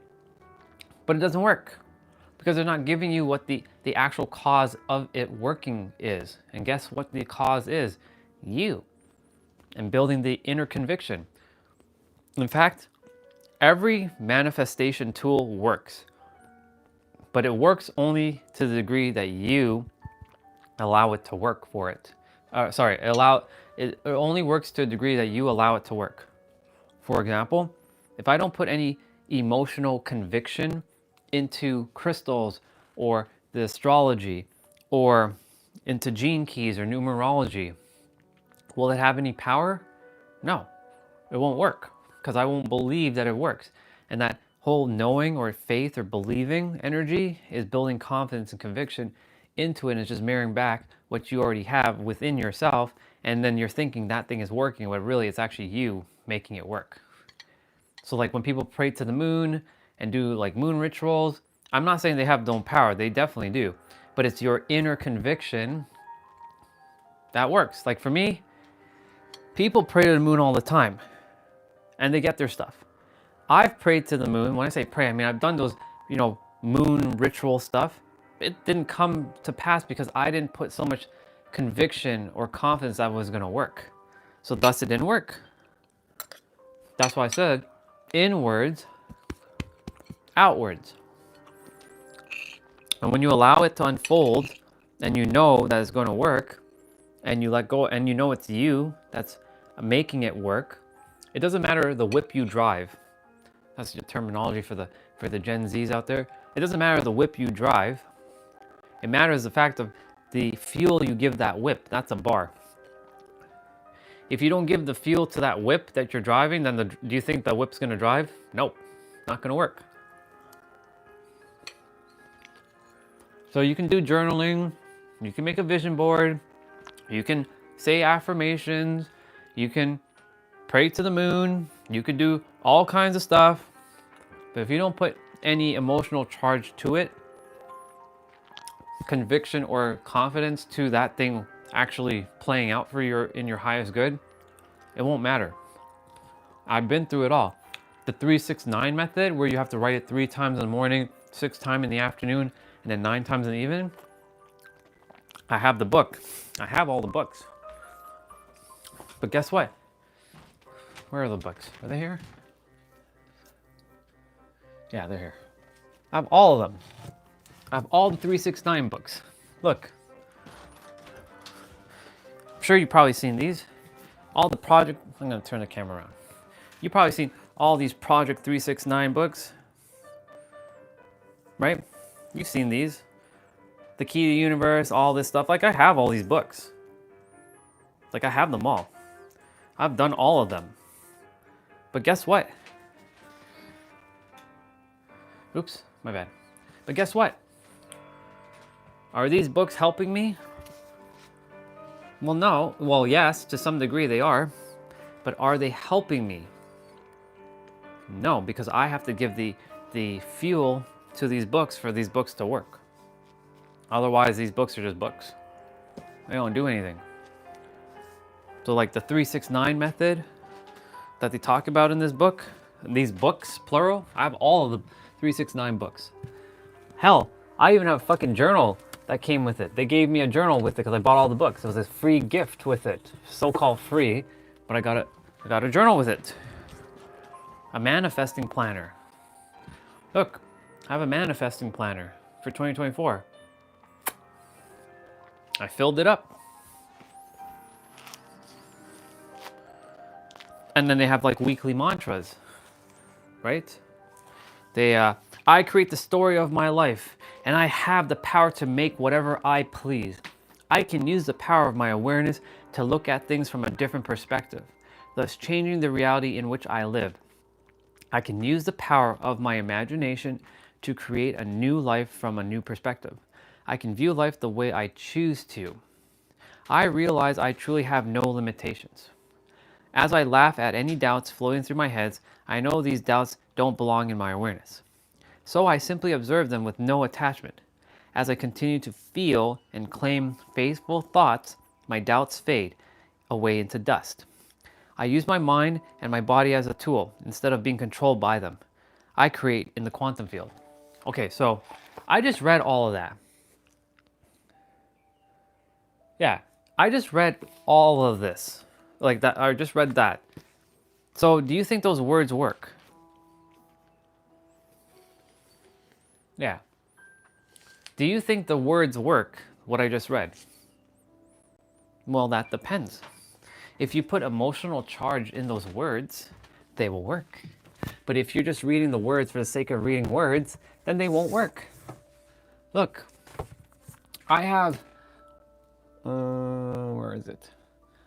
but it doesn't work because they're not giving you what the actual cause of it working is. And guess what the cause is? You. And building the inner conviction. In fact, every manifestation tool works, but it works only to the degree that you allow it to work for it. It only works to a degree that you allow it to work. For example, if I don't put any emotional conviction into crystals or the astrology or into gene keys or numerology, will it have any power? No, it won't work because I won't believe that it works. And that whole knowing or faith or believing energy is building confidence and conviction into it, and it's just mirroring back what you already have within yourself, and then you're thinking that thing is working, but really it's actually you making it work. So like when people pray to the moon and do like moon rituals. I'm not saying they have no power, they definitely do. But it's your inner conviction that works. Like for me, people pray to the moon all the time and they get their stuff. I've prayed to the moon. When I say pray, I mean I've done those, moon ritual stuff. It didn't come to pass because I didn't put so much conviction or confidence that it was gonna work. So thus it didn't work. That's why I said inwards, outwards. And when you allow it to unfold and you know that it's going to work and you let go and you know it's you that's making it work, it doesn't matter the whip you drive. That's the terminology for the Gen Zs out there. It doesn't matter the whip you drive. It matters the fact of the fuel you give that whip. That's a bar. If you don't give the fuel to that whip that you're driving, then do you think the whip's going to drive? Nope, not going to work. So you can do journaling, you can make a vision board, you can say affirmations, you can pray to the moon, you can do all kinds of stuff. But if you don't put any emotional charge to it, conviction or confidence to that thing actually playing out for in your highest good, it won't matter. I've been through it all. The 3-6-9 method, where you have to write it 3 times in the morning, 6 times in the afternoon, and then 9 times in the evening. I have the book. I have all the books. But guess what? Where are the books? Are they here? Yeah, they're here. I have all of them. I have all the 3-6-9 books. Look. I'm sure you've probably seen these. All the project, I'm gonna turn the camera around. You've probably seen all these Project 3-6-9 books, right? You've seen these. The Key to the Universe, all this stuff. Like I have all these books. Like I have them all. I've done all of them. But guess what? Oops, my bad. But guess what? Are these books helping me? Well, no. Well, yes, to some degree they are. But are they helping me? No, because I have to give the fuel to these books for these books to work. Otherwise, these books are just books. They don't do anything. So like the 3-6-9 method that they talk about in this book, these books, plural, I have all of the 3-6-9 books. Hell, I even have a fucking journal that came with it. They gave me a journal with it because I bought all the books. It was a free gift with it. So-called free, but I got a journal with it. A manifesting planner. Look, I have a manifesting planner for 2024. I filled it up. And then they have like weekly mantras, right? I create the story of my life and I have the power to make whatever I please. I can use the power of my awareness to look at things from a different perspective, thus changing the reality in which I live. I can use the power of my imagination to create a new life from a new perspective. I can view life the way I choose to. I realize I truly have no limitations. As I laugh at any doubts floating through my head, I know these doubts don't belong in my awareness. So I simply observe them with no attachment. As I continue to feel and claim faithful thoughts, my doubts fade away into dust. I use my mind and my body as a tool instead of being controlled by them. I create in the quantum field. Okay, so I just read all of that. Yeah, I just read all of this. Like that, I just read that. So do you think those words work? Yeah. Do you think the words work, what I just read? Well, that depends. If you put emotional charge in those words, they will work. But if you're just reading the words for the sake of reading words, then they won't work. Look, I have, where is it?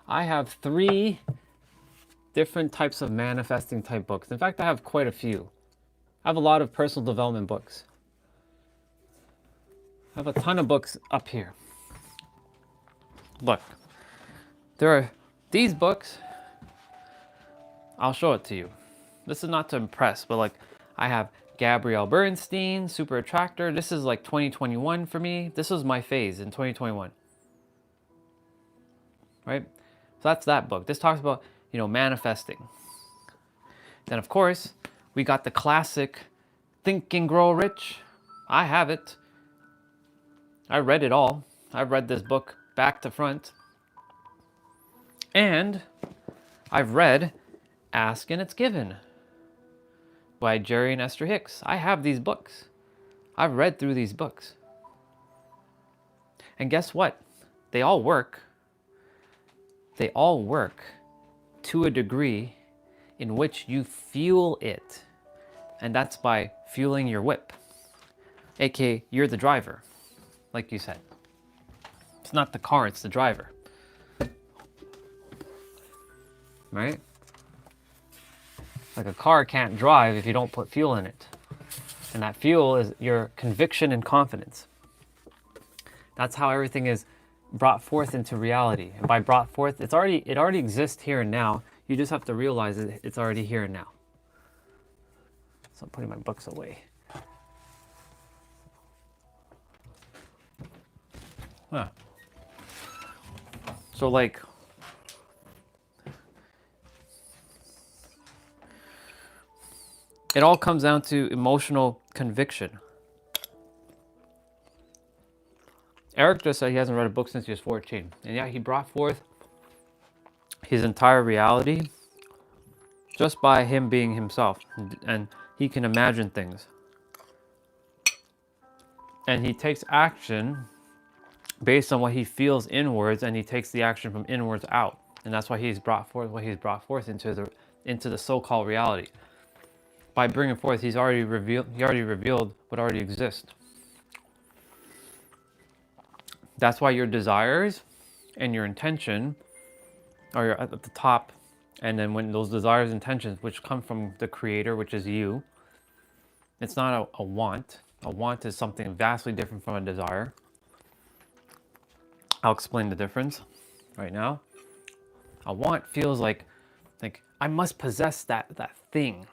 I have 3 different types of manifesting type books. In fact, I have quite a few. I have a lot of personal development books. I have a ton of books up here. Look, there are these books. I'll show it to you. This is not to impress, but like I have Gabrielle Bernstein, Super Attractor. This is like 2021 for me. This was my phase in 2021. Right? So that's that book. This talks about, manifesting. Then, of course, we got the classic Think and Grow Rich. I have it. I read it all. I've read this book back to front. And I've read Ask and It's Given by Jerry and Esther Hicks. I have these books. I've read through these books. And guess what? They all work. They all work to a degree in which you fuel it. And that's by fueling your whip. AKA, you're the driver, like you said. It's not the car, it's the driver. Right? Like a car can't drive if you don't put fuel in it. And that fuel is your conviction and confidence. That's how everything is brought forth into reality. And by brought forth, it already exists here and now. You just have to realize that it's already here and now. So I'm putting my books away. Huh. So like, it all comes down to emotional conviction. Eric just said he hasn't read a book since he was 14. And yeah, he brought forth his entire reality just by him being himself. And he can imagine things. And he takes action based on what he feels inwards, and he takes the action from inwards out. And that's why he's brought forth what he's brought forth into the so-called reality. By bringing forth, he already revealed what already exists. That's why your desires and your intention are at the top. And then when those desires and intentions, which come from the creator, which is you, it's not a want. A want is something vastly different from a desire. I'll explain the difference right now. A want feels like I must possess that thing.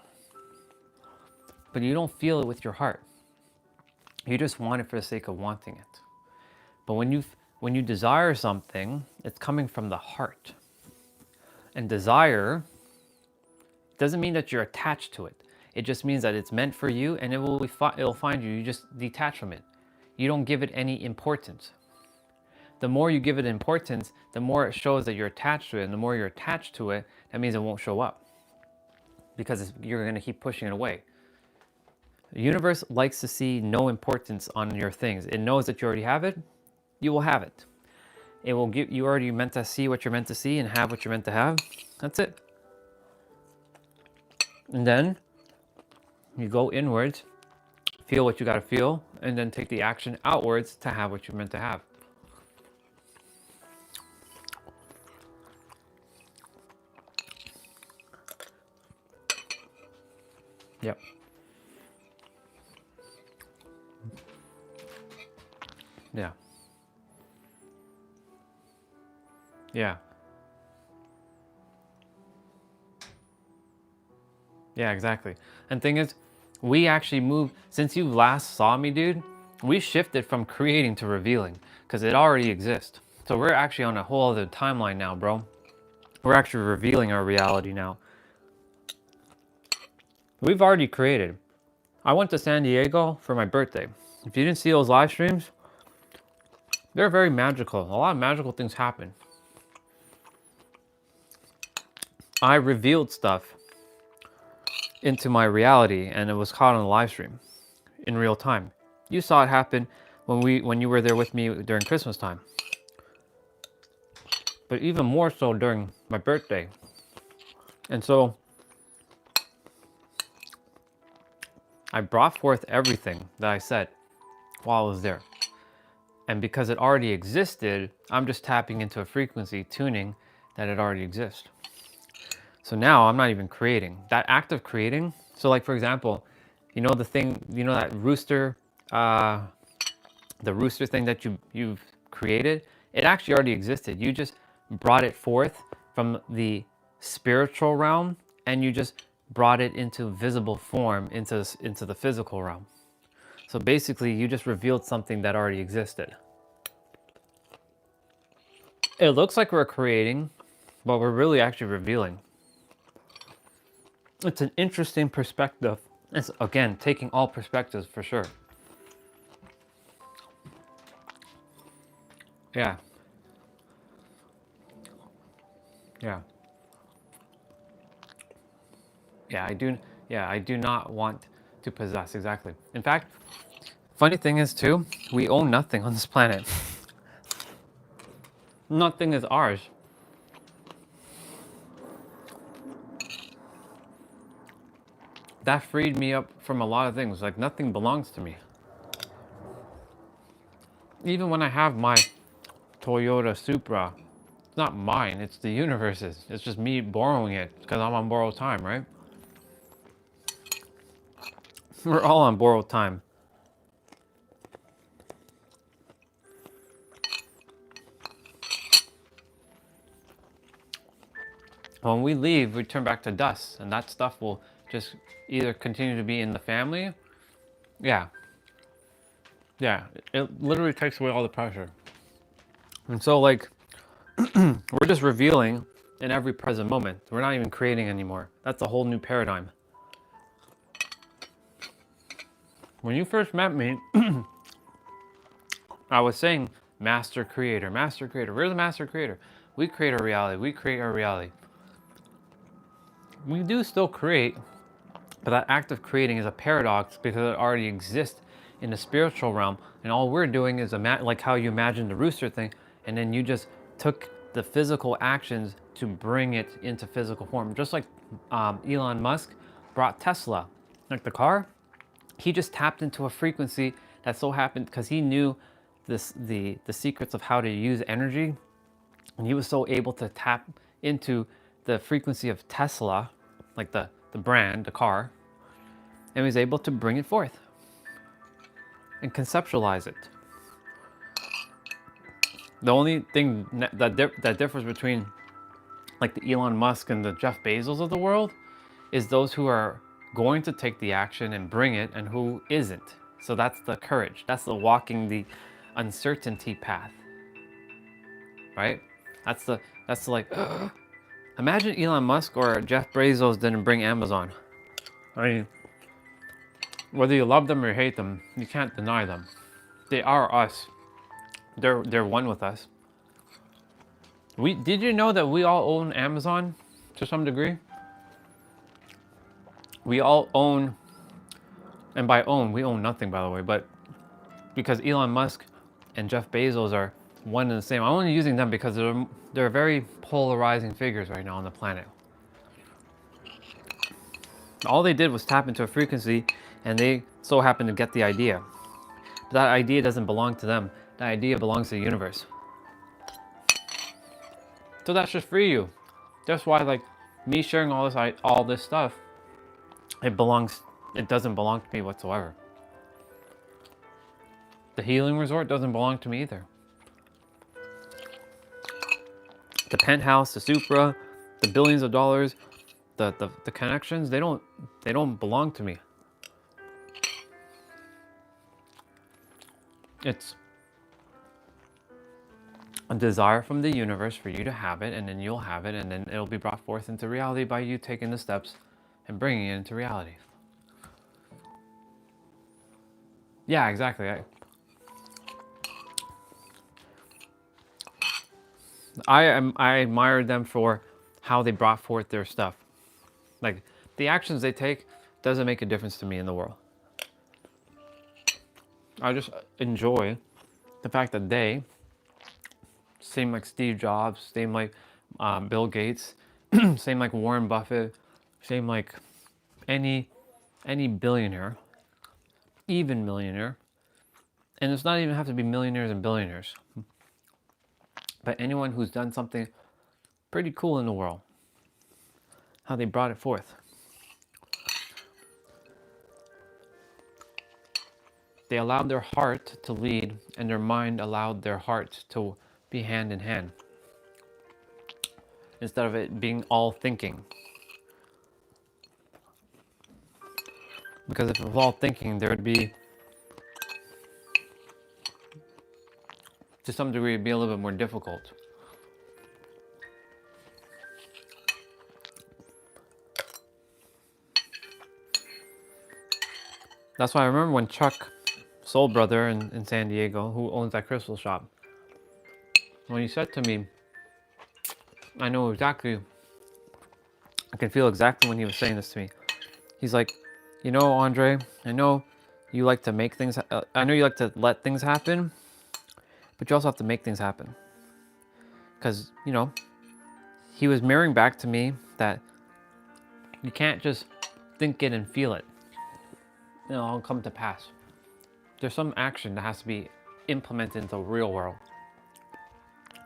But you don't feel it with your heart. You just want it for the sake of wanting it. But when you desire something, it's coming from the heart. And desire doesn't mean that you're attached to it. It just means that it's meant for you, and it'll find you. You just detach from it. You don't give it any importance. The more you give it importance, the more it shows that you're attached to it. And the more you're attached to it, that means it won't show up. Because you're going to keep pushing it away. The universe likes to see no importance on your things. It knows that you already have it. You will have it. It will give you already meant to see what you're meant to see and have what you're meant to have. That's it. And then you go inwards, feel what you got to feel, and then take the action outwards to have what you're meant to have. Yep. Yeah. Yeah. Yeah, exactly. And thing is, we actually moved, since you last saw me, dude, we shifted from creating to revealing because it already exists. So we're actually on a whole other timeline now, bro. We're actually revealing our reality now. We've already created. I went to San Diego for my birthday. If you didn't see those live streams, they're very magical. A lot of magical things happen. I revealed stuff into my reality, and it was caught on the live stream in real time. You saw it happen when you were there with me during Christmas time. But even more so during my birthday. And so I brought forth everything that I said while I was there. And because it already existed, I'm just tapping into a frequency tuning that it already exists. So now I'm not even creating. That act of creating, so like for example, you know the thing, you know that rooster, the rooster thing that you've created, it actually already existed. You just brought it forth from the spiritual realm and you just brought it into visible form into the physical realm. So basically, you just revealed something that already existed. It looks like we're creating, but we're really actually revealing. It's an interesting perspective. It's, again, taking all perspectives for sure. Yeah. Yeah. Yeah, I do. Yeah, I do not want to possess, exactly. In fact, funny thing is too, we own nothing on this planet. Nothing is ours. That freed me up from a lot of things. Like nothing belongs to me. Even when I have my Toyota Supra, it's not mine, it's the universe's. It's just me borrowing it because I'm on borrowed time, right? We're all on borrowed time. When we leave, we turn back to dust, and that stuff will just either continue to be in the family. Yeah. Yeah. It literally takes away all the pressure. And so, like, we're just revealing in every present moment. We're not even creating anymore. That's a whole new paradigm. When you first met me, I was saying master creator, master creator. We're the master creator. We create our reality. We create our reality. We do still create, but that act of creating is a paradox because it already exists in the spiritual realm, and all we're doing is like how you imagined the rooster thing, and then you just took the physical actions to bring it into physical form. Just like Elon Musk brought Tesla, like the car, he just tapped into a frequency that so happened because he knew the secrets of how to use energy, and he was so able to tap into the frequency of Tesla, like the brand, the car, and was able to bring it forth and conceptualize it. The only thing that differs between like the Elon Musk and the Jeff Bezos of the world is those who are going to take the action and bring it and who isn't. So that's the courage. That's the walking the uncertainty path. Right? That's like imagine Elon Musk or Jeff Bezos didn't bring Amazon. I mean, whether you love them or hate them, you can't deny them. They are us. They're one with us. Did you know that we all own Amazon to some degree? We all own, and by own, we own nothing, by the way, but because Elon Musk and Jeff Bezos are one and the same. I'm only using them because they're very polarizing figures right now on the planet. All they did was tap into a frequency, and they so happened to get the idea. But that idea doesn't belong to them. That idea belongs to the universe. So that should free you. That's why, like, me sharing all this stuff, it doesn't belong to me whatsoever. The healing resort doesn't belong to me either. The penthouse, the Supra, the billions of dollars, the connections, they don't belong to me. It's a desire from the universe for you to have it, and then you'll have it, and then it'll be brought forth into reality by you taking the steps and bringing it into reality. Yeah, exactly. I admire them for how they brought forth their stuff. Like, the actions they take doesn't make a difference to me in the world. I just enjoy the fact that they, same like Steve Jobs, same like Bill Gates, same like Warren Buffett, same like any billionaire, even millionaire, and it's not even have to be millionaires and billionaires, but anyone who's done something pretty cool in the world, how they brought it forth. They allowed their heart to lead, and their mind allowed their heart to be hand in hand, instead of it being all thinking. Because if it was all thinking, there would be, to some degree, it'd be a little bit more difficult. That's why I remember when Chuck, Soul Brother in San Diego, who owns that crystal shop, when he said to me, I know exactly, I can feel exactly when he was saying this to me. He's like, you know, Andre, I know you like to make things, I know you like to let things happen, but you also have to make things happen. Because, you know, he was mirroring back to me that you can't just think it and feel it. It'll come to pass. There's some action that has to be implemented into the real world.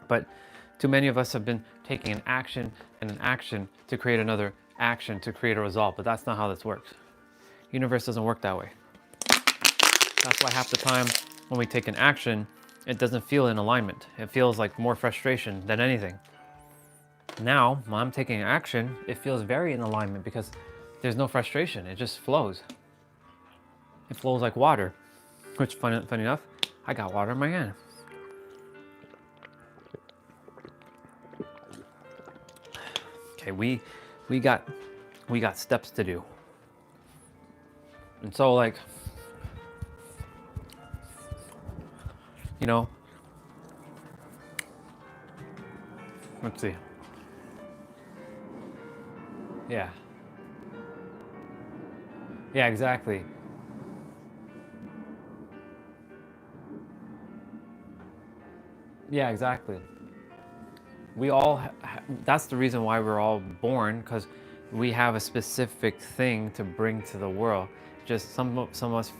But too many of us have been taking an action and an action to create another action to create a result, but that's not how this works. Universe doesn't work that way. That's why half the time when we take an action, it doesn't feel in alignment. It feels like more frustration than anything. Now, when I'm taking action, it feels very in alignment because there's no frustration. It just flows. It flows like water, which funny enough, I got water in my hand. Okay, we got steps to do. And so, like, you know, let's see. Yeah. Yeah, exactly. Yeah, exactly. We all, that's the reason why we're all born, because we have a specific thing to bring to the world. Just some of us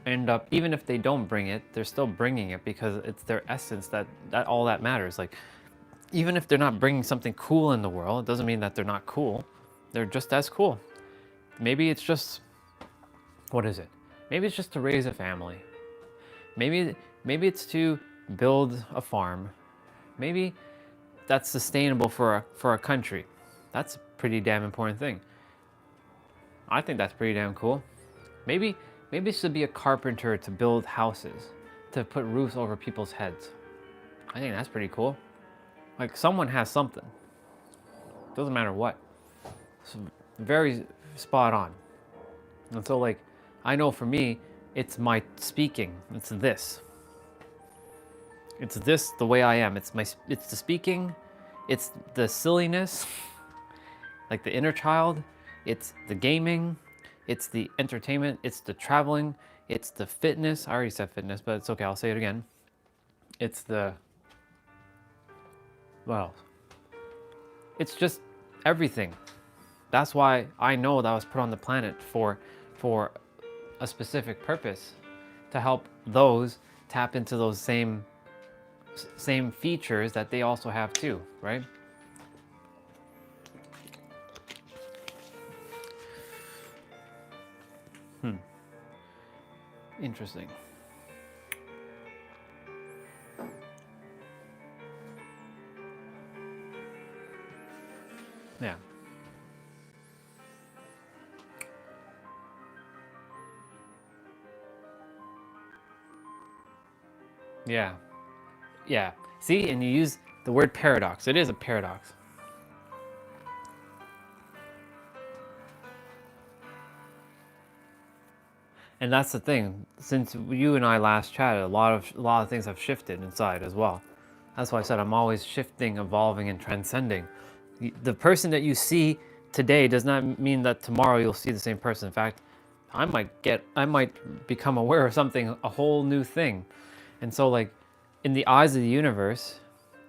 end up, even if they don't bring it, they're still bringing it because it's their essence that all that matters. Like, even if they're not bringing something cool in the world, it doesn't mean that they're not cool. They're just as cool. Maybe it's just, what is it? Maybe it's just to raise a family. Maybe it's to build a farm. Maybe that's sustainable for a country. That's a pretty damn important thing. I think that's pretty damn cool. Maybe it's to be a carpenter to build houses, to put roofs over people's heads. I think that's pretty cool. Like, someone has something. Doesn't matter what. It's very spot on. And so, like, I know for me, it's my speaking. It's this. It's this, the way I am. It's the speaking. It's the silliness, like the inner child. It's the gaming. It's the entertainment. It's the traveling. It's the fitness. I already said fitness, but it's okay. I'll say it again. It's the, what else? It's just everything. That's why I know that I was put on the planet for a specific purpose, to help those tap into those same features that they also have too, right? Interesting. Yeah. Yeah. Yeah. See, and you use the word paradox. It is a paradox. And that's the thing. Since you and I last chatted, a lot of things have shifted inside as well. That's why I said I'm always shifting, evolving, and transcending. The person that you see today does not mean that tomorrow you'll see the same person. In fact, I might become aware of something, a whole new thing. And so, like, in the eyes of the universe,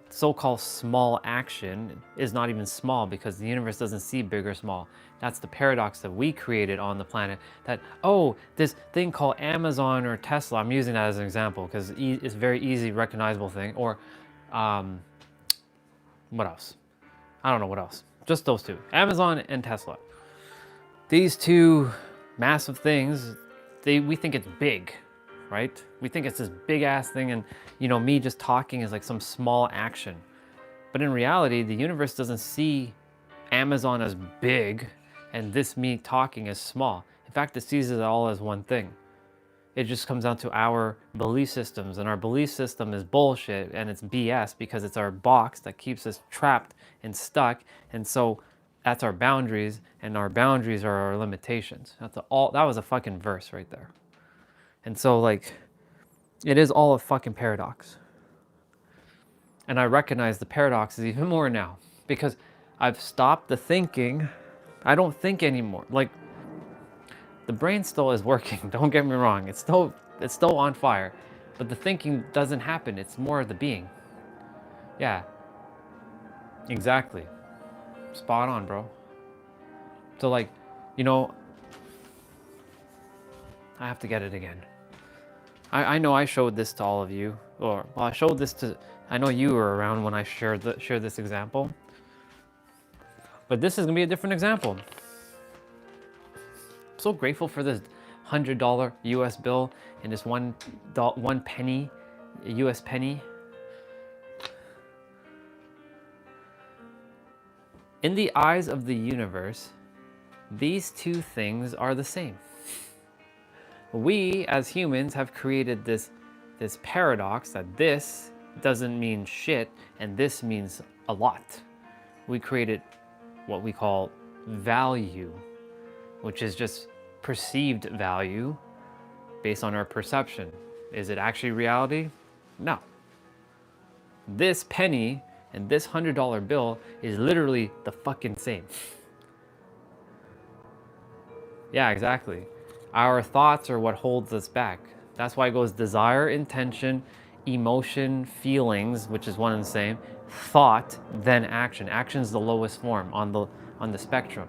so-called small action is not even small, because the universe doesn't see big or small. That's the paradox that we created on the planet, that, oh, this thing called Amazon or Tesla, I'm using that as an example because it's a very easy recognizable thing, or what else? I don't know what else. Just those two, Amazon and Tesla. These two massive things, we think it's big, right? We think it's this big ass thing, and you know, me just talking is like some small action. But in reality, the universe doesn't see Amazon as big and this me talking as small. In fact, it sees it all as one thing. It just comes down to our belief systems, and our belief system is bullshit and it's BS because it's our box that keeps us trapped and stuck. And so that's our boundaries, and our boundaries are our limitations. That was a fucking verse right there. And so like, it is all a fucking paradox. And I recognize the paradoxes even more now because I've stopped the thinking. I don't think anymore. Like, the brain still is working, don't get me wrong. It's still on fire, but the thinking doesn't happen. It's more the being. Yeah, exactly. Spot on, bro. So like, you know, I have to get it again. I know I showed this to all of you, or well, I showed this to, I know you were around when I shared this example, but this is gonna be a different example. So grateful for this $100 US bill and this one penny, US penny. In the eyes of the universe, these two things are the same. We as humans have created this paradox that this doesn't mean shit and this means a lot. We created what we call value, which is just perceived value based on our perception. Is it actually reality? No. This penny and this $100 bill is literally the fucking same. Yeah, exactly. Our thoughts are what holds us back. That's why it goes desire, intention, emotion, feelings, which is one and the same, thought, then action. Action is the lowest form on the spectrum.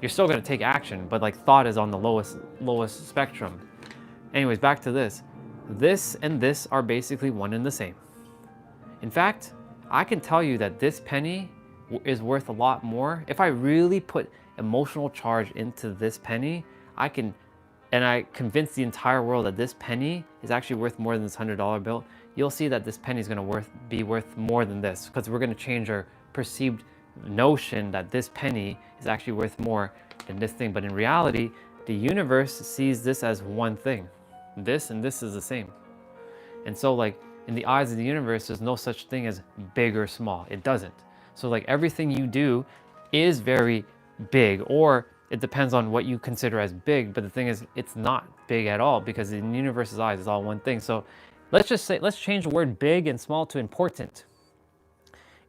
You're still going to take action, but like thought is on the lowest spectrum. Anyways, back to this. This and this are basically one and the same. In fact, I can tell you that this penny is worth a lot more. If I really put emotional charge into this penny, I convince the entire world that this penny is actually worth more than this $100 bill. You'll see that this penny is going to be worth more than this, because we're going to change our perceived notion that this penny is actually worth more than this thing. But in reality, the universe sees this as one thing. This and this is the same. And so like, in the eyes of the universe, there's no such thing as big or small. It doesn't. So like, everything you do is very big, or it depends on what you consider as big. But the thing is, it's not big at all, because in the universe's eyes, it's all one thing. So let's change the word big and small to important.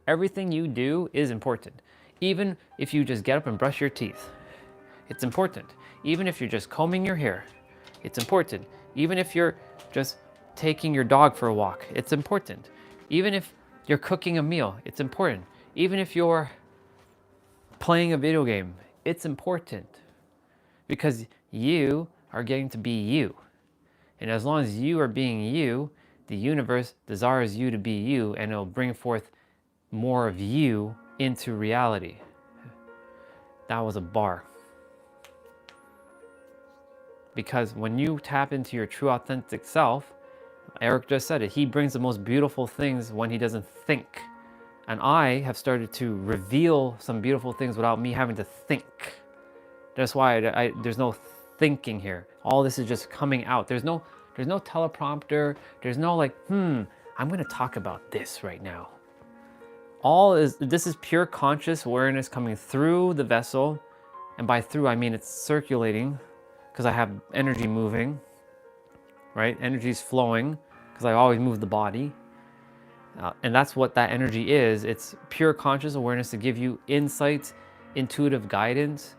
Everything you do is important. Even if you just get up and brush your teeth, it's important. Even if you're just combing your hair, it's important. Even if you're just taking your dog for a walk, it's important. Even if you're cooking a meal, it's important. Even if you're playing a video game, it's important. Because you are getting to be you. And as long as you are being you, the universe desires you to be you, and it'll bring forth more of you into reality. That was a bar. Because when you tap into your true authentic self, Eric just said it, he brings the most beautiful things when he doesn't think. And I have started to reveal some beautiful things without me having to think. That's why there's no thinking here. All this is just coming out. There's no teleprompter. There's no like, I'm gonna talk about this right now. This is pure conscious awareness coming through the vessel. And by through, I mean it's circulating, because I have energy moving, right? Energy is flowing, because I always move the body. And that's what that energy is. It's pure conscious awareness to give you insights, intuitive guidance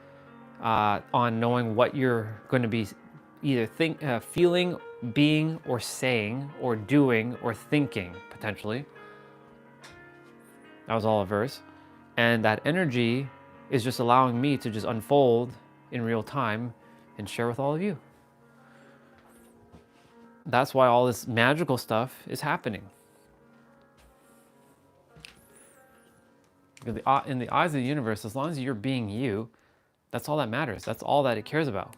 on knowing what you're going to be either feeling, being, or saying, or doing, or thinking, potentially. That was all a verse. And that energy is just allowing me to just unfold in real time and share with all of you. That's why all this magical stuff is happening. In the eyes of the universe, as long as you're being you, that's all that matters. That's all that it cares about.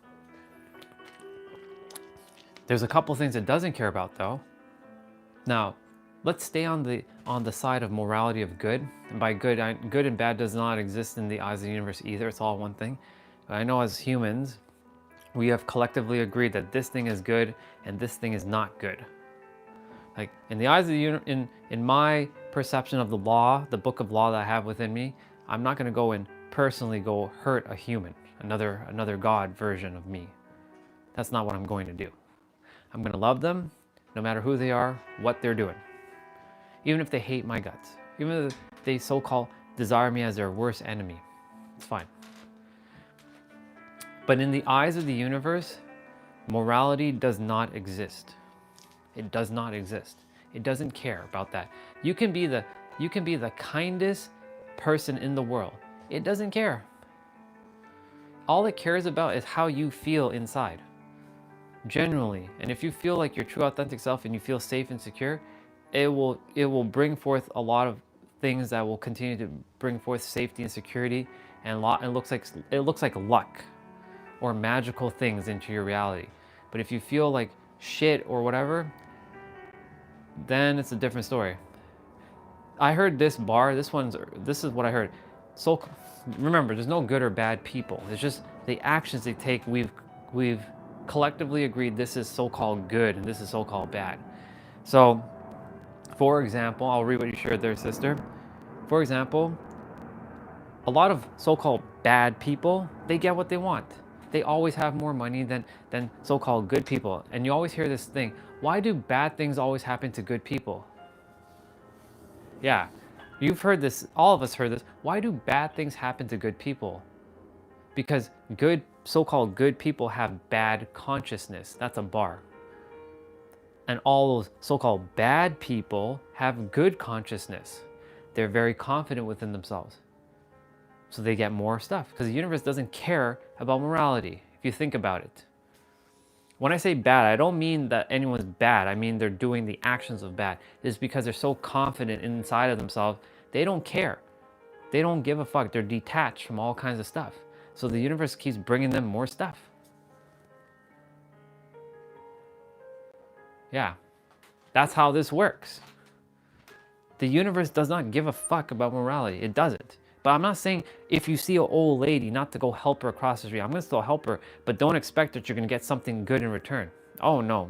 There's a couple things it doesn't care about, though. Now, let's stay on the side of morality of good. And by good, good and bad does not exist in the eyes of the universe either. It's all one thing. But I know as humans, we have collectively agreed that this thing is good and this thing is not good. Like in the eyes of the in my perception of the law, the book of law that I have within me, I'm not going to go and personally go hurt a human, another God version of me. That's not what I'm going to do. I'm going to love them no matter who they are, what they're doing. Even if they hate my guts, even if they so-called desire me as their worst enemy, it's fine. But in the eyes of the universe, morality does not exist. It does not exist. It doesn't care about that. You can be the kindest person in the world. It doesn't care. All it cares about is how you feel inside. Generally, and if you feel like your true authentic self and you feel safe and secure, it will bring forth a lot of things that will continue to bring forth safety and security, and it looks like luck or magical things into your reality. But if you feel like shit or whatever, then it's a different story. I heard this bar, this is what I heard. So remember, there's no good or bad people. It's just the actions they take. We've collectively agreed this is so-called good and this is so-called bad. So, for example, I'll read what you shared there, sister. For example, a lot of so-called bad people, they get what they want. They always have more money than so-called good people. And you always hear this thing, why do bad things always happen to good people? Yeah, you've heard this, all of us heard this. Why do bad things happen to good people? Because so-called good people have bad consciousness. That's a bar. And all those so-called bad people have good consciousness. They're very confident within themselves. So they get more stuff because the universe doesn't care about morality, if you think about it. When I say bad, I don't mean that anyone's bad. I mean they're doing the actions of bad. It's because they're so confident inside of themselves, they don't care. They don't give a fuck. They're detached from all kinds of stuff. So the universe keeps bringing them more stuff. Yeah, that's how this works. The universe does not give a fuck about morality. It doesn't. But I'm not saying if you see an old lady not to go help her across the street. I'm going to still help her, but don't expect that you're going to get something good in return. Oh, no.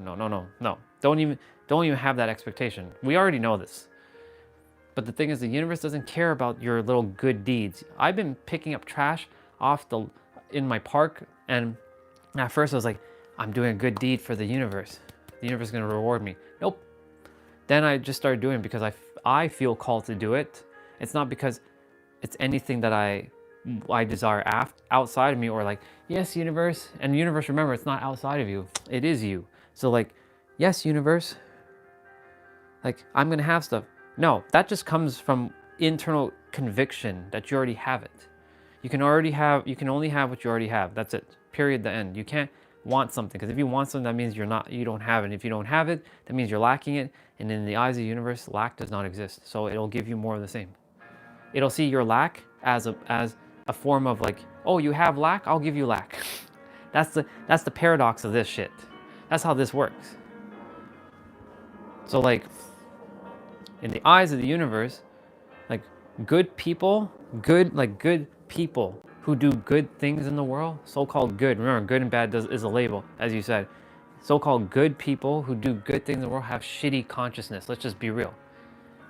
Don't even have that expectation. We already know this. But the thing is, the universe doesn't care about your little good deeds. I've been picking up trash in my park, and at first I was like, I'm doing a good deed for the universe. The universe is going to reward me. Nope. Then I just started doing it because I feel called to do it. It's not because it's anything that I desire outside of me, or like, yes, universe. And the universe, remember, it's not outside of you. It is you. So like, yes, universe. Like, I'm going to have stuff. No, that just comes from internal conviction that you already have it. You can only have what you already have. That's it. Period. The end. You can't want something, because if you want something, that means you don't have it. And if you don't have it, that means you're lacking it. And in the eyes of the universe, lack does not exist. So it'll give you more of the same. It'll see your lack as a form of like, oh, you have lack, I'll give you lack. That's the paradox of this shit. That's how this works. So like, in the eyes of the universe, like good people who do good things in the world, so-called good, remember, good and bad is a label, as you said. So-called good people who do good things in the world have shitty consciousness. Let's just be real.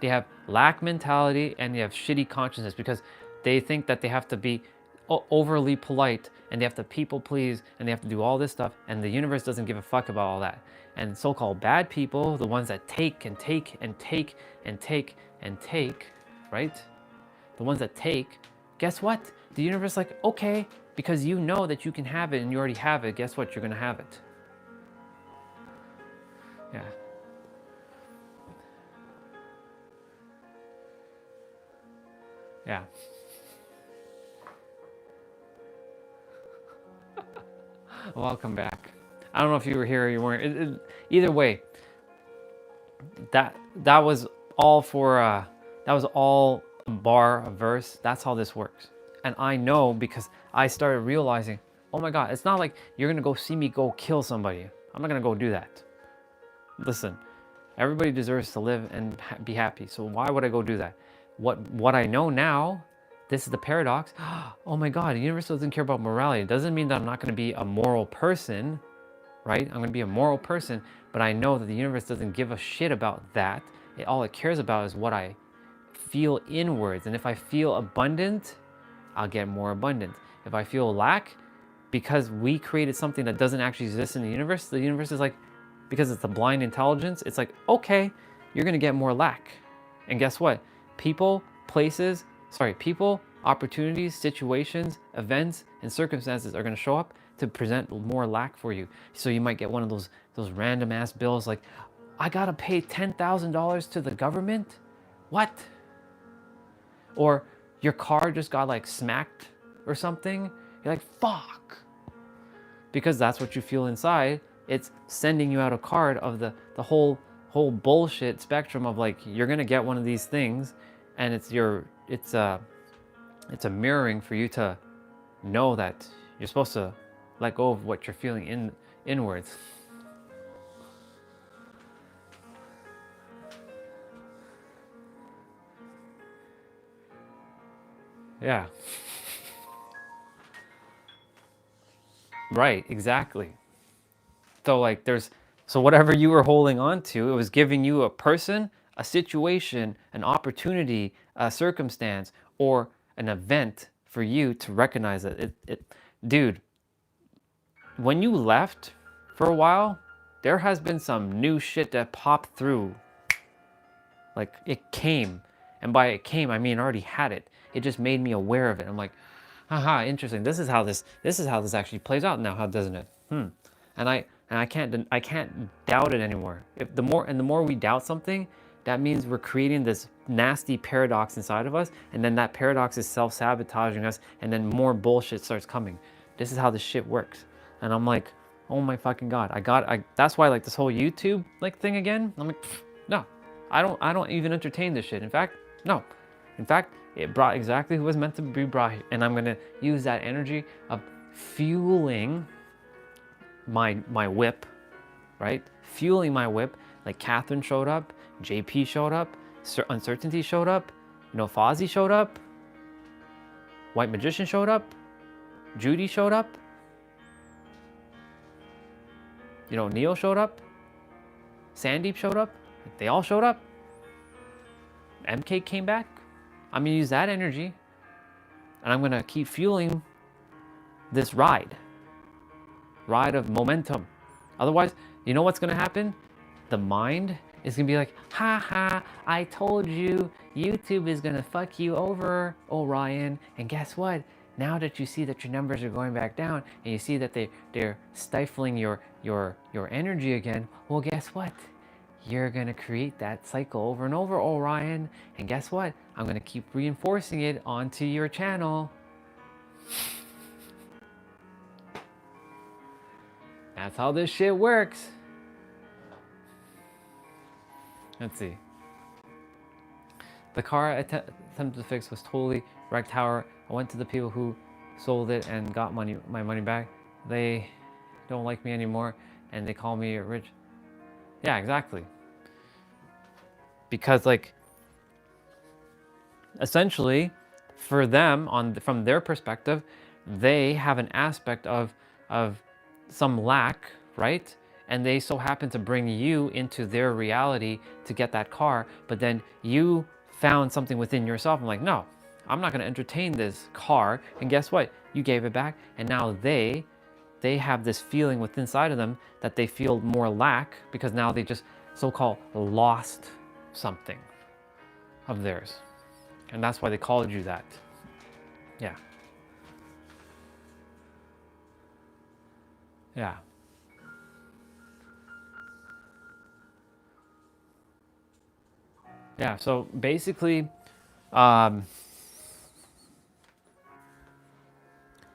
They have lack mentality and they have shitty consciousness because they think that they have to be overly polite and they have to people please and they have to do all this stuff, and the universe doesn't give a fuck about all that. And so-called bad people, the ones that take and take and take and take and take, right? The ones that take, guess what? The universe is like, okay, because you know that you can have it and you already have it, guess what? You're gonna have it. Yeah. Yeah. Welcome back. I don't know if you were here or you weren't. Either way, that was all for that was all a bar, a verse. That's how this works. And I know because I started realizing, oh my God, it's not like you're gonna go see me go kill somebody. I'm not gonna go do that. Listen, everybody deserves to live and be happy. So why would I go do that? What I know now this is the paradox. Oh my God, the universe doesn't care about morality. It doesn't mean that I'm not going to be a moral person, right? I'm going to be a moral person, but I know that the universe doesn't give a shit about that. All it cares about is what I feel inwards. And if I feel abundant, I'll get more abundant. If I feel lack, because we created something that doesn't actually exist in the universe is like, because it's a blind intelligence, it's like, okay, you're going to get more lack. And guess what? People, opportunities, situations, events, and circumstances are going to show up to present more lack for you. So you might get one of those random ass bills like, I got to pay $10,000 to the government? What? Or your car just got like smacked or something. You're like, fuck. Because that's what you feel inside. It's sending you out a card of the whole bullshit spectrum of like, you're gonna get one of these things, and it's a mirroring for you to know that you're supposed to let go of what you're feeling inwards. Yeah. Right, exactly. So like so whatever you were holding on to, it was giving you a person, a situation, an opportunity, a circumstance, or an event for you to recognize it. Dude, when you left for a while, there has been some new shit that popped through. Like it came, and by it came, I mean I already had it. It just made me aware of it. I'm like, haha, interesting. This is how this actually plays out now, how doesn't it? And I can't doubt it anymore. The more we doubt something, that means we're creating this nasty paradox inside of us, and then that paradox is self-sabotaging us, and then more bullshit starts coming. This is how this shit works. And I'm like, oh my fucking God. That's why like this whole YouTube like thing again, I'm like, no. I don't even entertain this shit. In fact, no. In fact, it brought exactly who was meant to be brought here. And I'm gonna use that energy of fueling my whip, right? Fueling my whip. Like Catherine showed up, JP showed up, Uncertainty showed up, Fozzie showed up, White Magician showed up, Judy showed up, Neil showed up, Sandeep showed up. They all showed up. MK came back. I'm gonna use that energy, and I'm gonna keep fueling this ride of momentum. Otherwise, you know what's gonna happen? The mind is gonna be like, ha ha, I told you, YouTube is gonna fuck you over, Orion. And guess what? Now that you see that your numbers are going back down, and you see that they're stifling your energy again, well, guess what? You're gonna create that cycle over and over, Orion. And guess what? I'm gonna keep reinforcing it onto your channel. That's how this shit works. Let's see. The car I attempted to fix was totally wrecked. However, I went to the people who sold it and got my money back. They don't like me anymore, and they call me rich. Yeah, exactly. Because like, essentially, for them, from their perspective, they have an aspect of some lack, right? And they so happen to bring you into their reality to get that car, but then you found something within yourself. I'm like, no, I'm not going to entertain this car. And guess what? You gave it back, and now they have this feeling within inside of them that they feel more lack because now they just so-called lost something of theirs. And that's why they called you that. Yeah. Yeah. Yeah, so basically,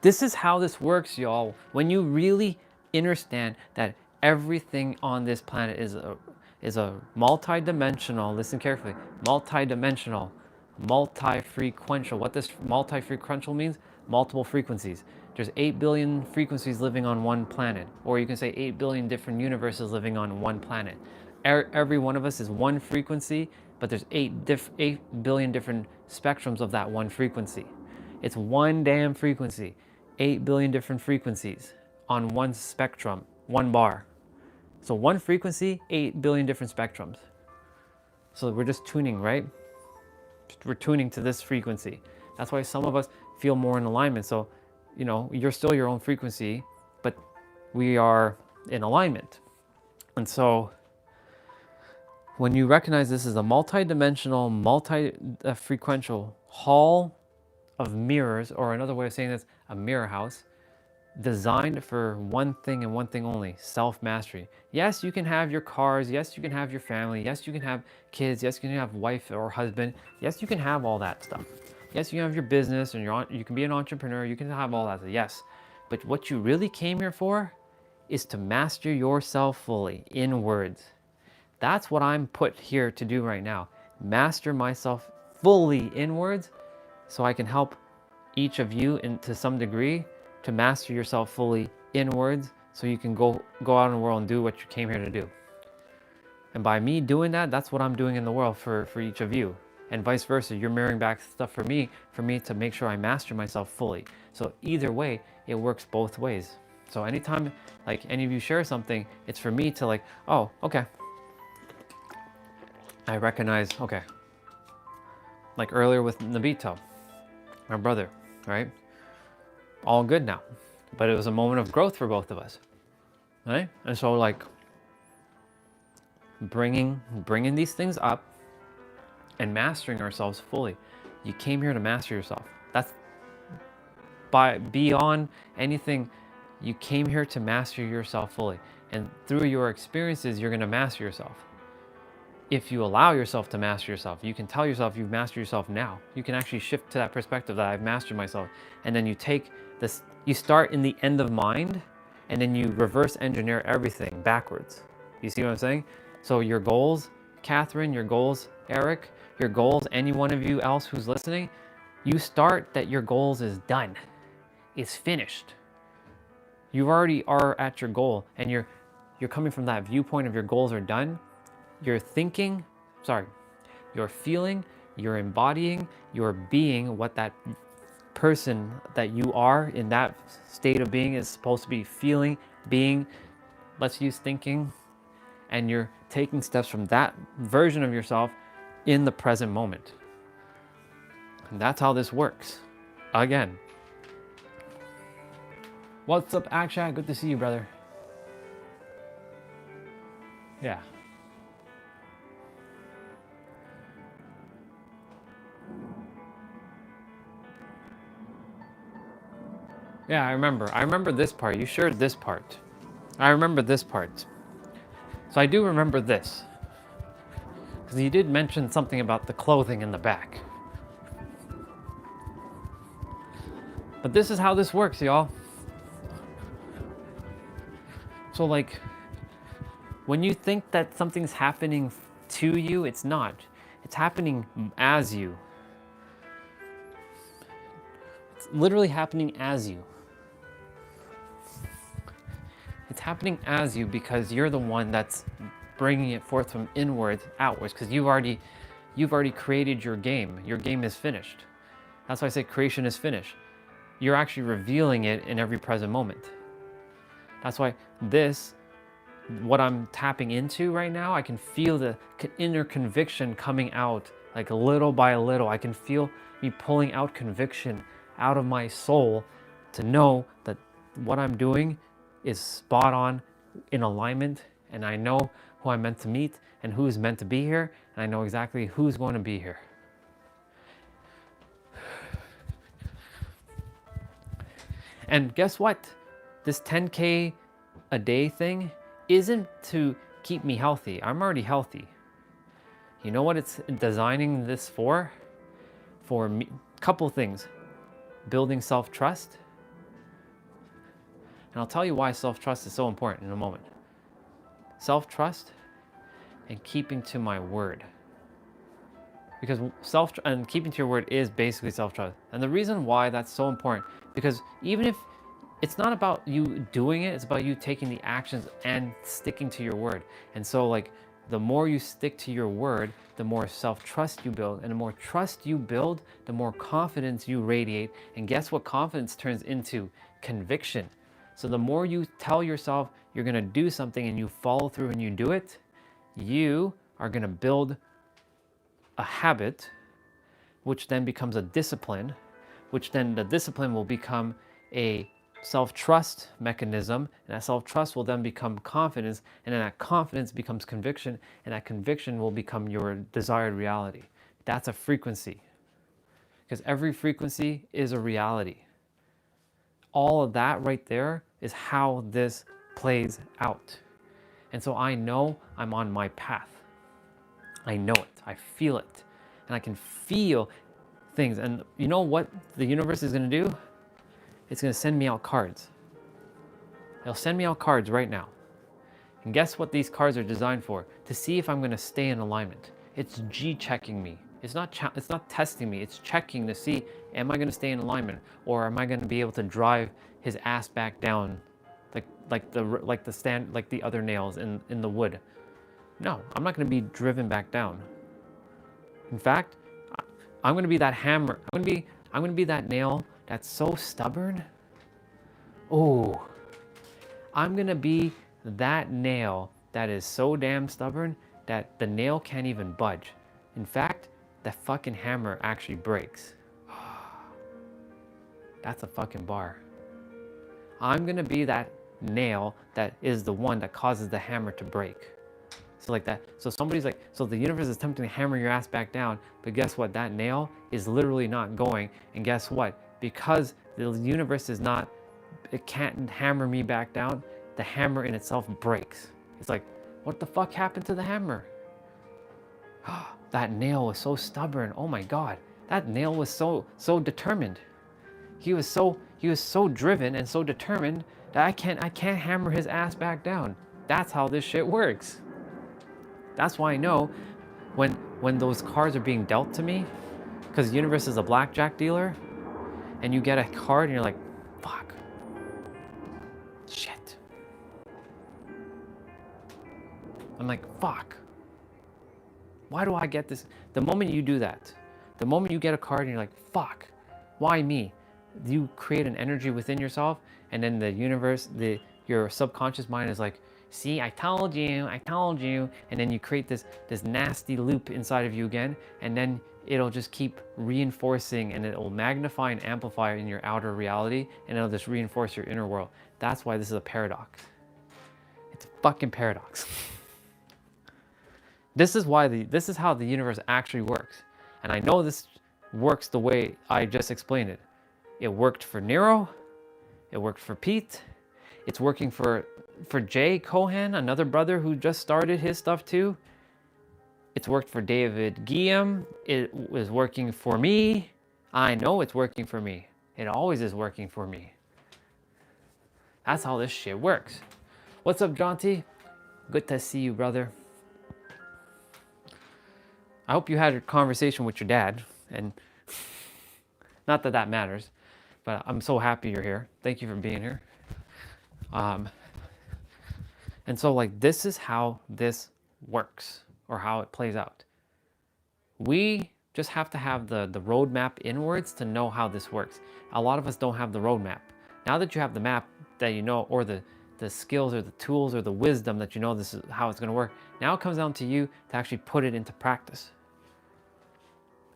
this is how this works, y'all. When you really understand that everything on this planet is a multi-dimensional, listen carefully, multi-dimensional, multi-frequential. What this multi-frequential means? Multiple frequencies. There's 8 billion frequencies living on one planet, or you can say 8 billion different universes living on one planet. Every one of us is one frequency, but there's 8 billion different spectrums of that one frequency. It's one damn frequency, 8 billion different frequencies on one spectrum, one bar. So one frequency, 8 billion different spectrums. So we're just tuning, right? We're tuning to this frequency. That's why some of us feel more in alignment. So, you know, you're still your own frequency, but we are in alignment. And so when you recognize this is a multi-dimensional, multi-frequential hall of mirrors, or another way of saying this, a mirror house, designed for one thing and one thing only, self-mastery. Yes, you can have your cars. Yes, you can have your family. Yes, you can have kids. Yes, you can have wife or husband. Yes, you can have all that stuff. Yes, you can have your business and you can be an entrepreneur. You can have all that stuff. Yes, but what you really came here for is to master yourself fully inwards. That's what I'm put here to do right now. Master myself fully inwards so I can help each of you to some degree to master yourself fully inwards so you can go out in the world and do what you came here to do. And by me doing that, that's what I'm doing in the world for each of you. And vice versa, you're mirroring back stuff for me to make sure I master myself fully. So either way, it works both ways. So anytime like any of you share something, it's for me to like, oh, okay. I recognize, okay. Like earlier with Nabito, my brother, right? All good now, but it was a moment of growth for both of us, right? And so like bringing these things up and mastering ourselves fully. You came here to master yourself. That's beyond anything. You came here to master yourself fully, and through your experiences, you're going to master yourself. If you allow yourself to master yourself, you can tell yourself you've mastered yourself now. You can actually shift to that perspective that I've mastered myself. And then you take this, you start in the end of mind, and then you reverse engineer everything backwards. You see what I'm saying? So your goals, Catherine, your goals, Eric, your goals, any one of you else who's listening, you start that your goals is done. It's finished. You already are at your goal, and you're coming from that viewpoint of your goals are done. You're thinking, you're feeling, you're embodying, you're being what that person that you are in that state of being is supposed to be feeling, being. Let's use thinking. And you're taking steps from that version of yourself in the present moment. And that's how this works. Again. What's up, Akshat? Good to see you, brother. Yeah. Yeah, I remember this part. You shared this part. I remember this part. So I do remember this. Because you did mention something about the clothing in the back. But this is how this works, y'all. So like, when you think that something's happening to you, it's not. It's happening as you. It's literally happening as you. It's happening as you because you're the one that's bringing it forth from inwards outwards, because you've already created your game. Your game is finished. That's why I say creation is finished. You're actually revealing it in every present moment. That's why what I'm tapping into right now, I can feel the inner conviction coming out like little by little. I can feel me pulling out conviction out of my soul to know that what I'm doing is spot on, in alignment, and I know who I'm meant to meet and who's meant to be here, and I know exactly who's going to be here. And guess what? This 10K a day thing isn't to keep me healthy. I'm already healthy. You know what it's designing this for? For me, couple things. Building self-trust. And I'll tell you why self-trust is so important in a moment. Self-trust and keeping to my word. Because and keeping to your word is basically self-trust. And the reason why that's so important, because even if it's not about you doing it, it's about you taking the actions and sticking to your word. And so like The more you stick to your word, the more self-trust you build. And the more trust you build, the more confidence you radiate. And guess what confidence turns into? Conviction. So the more you tell yourself you're going to do something and you follow through and you do it, you are going to build a habit, which then becomes a discipline, which then the discipline will become a self-trust mechanism, and that self-trust will then become confidence, and then that confidence becomes conviction, and that conviction will become your desired reality. That's a frequency, because every frequency is a reality. All of that right there is how this plays out. And so I know I'm on my path. I know it, I feel it, and I can feel things. And you know what the universe is going to do? It's going to send me out cards. It'll send me out cards right now. And guess what these cards are designed for? To see if I'm going to stay in alignment. It's G-checking me. It's not testing me. It's checking to see, am I going to stay in alignment, or am I going to be able to drive his ass back down, like the other nails in the wood? No, I'm not going to be driven back down. In fact, I'm going to be that hammer. I'm going to be that nail that's so stubborn. Oh, I'm going to be that nail that is so damn stubborn that the nail can't even budge. In fact, the fucking hammer actually breaks. That's a fucking bar. I'm going to be that nail that is the one that causes the hammer to break. So like that. So somebody's like, so the universe is attempting to hammer your ass back down, but guess what? That nail is literally not going. And guess what? Because the universe is not, it can't hammer me back down, the hammer in itself breaks. It's like, what the fuck happened to the hammer? That nail was so stubborn. Oh my God. That nail was so determined. He was so driven and so determined that I can't hammer his ass back down. That's how this shit works. That's why I know when those cards are being dealt to me, because the universe is a blackjack dealer, and you get a card and you're like, fuck, shit. I'm like, fuck. Why do I get this? The moment you do that, the moment you get a card and you're like, fuck, why me? You create an energy within yourself, and then the universe, your subconscious mind is like, see, I told you, and then you create this nasty loop inside of you again, and then it'll just keep reinforcing, and it will magnify and amplify in your outer reality, and it'll just reinforce your inner world. That's why this is a paradox. It's a fucking paradox. This is how the universe actually works. And I know this works the way I just explained it. It worked for Nero, it worked for Pete, it's working for Jay Cohen, another brother who just started his stuff too. It's worked for David Guillaume. It was working for me. I know it's working for me. It always is working for me. That's how this shit works. What's up, Jonty? Good to see you, brother. I hope you had a conversation with your dad, and not that that matters, but I'm so happy you're here. Thank you for being here. And so like, this is how this works, or how it plays out. We just have to have the roadmap inwards to know how this works. A lot of us don't have the roadmap. Now that you have the map that you know, or the skills or the tools or the wisdom that you know this is how it's going to work, now it comes down to you to actually put it into practice.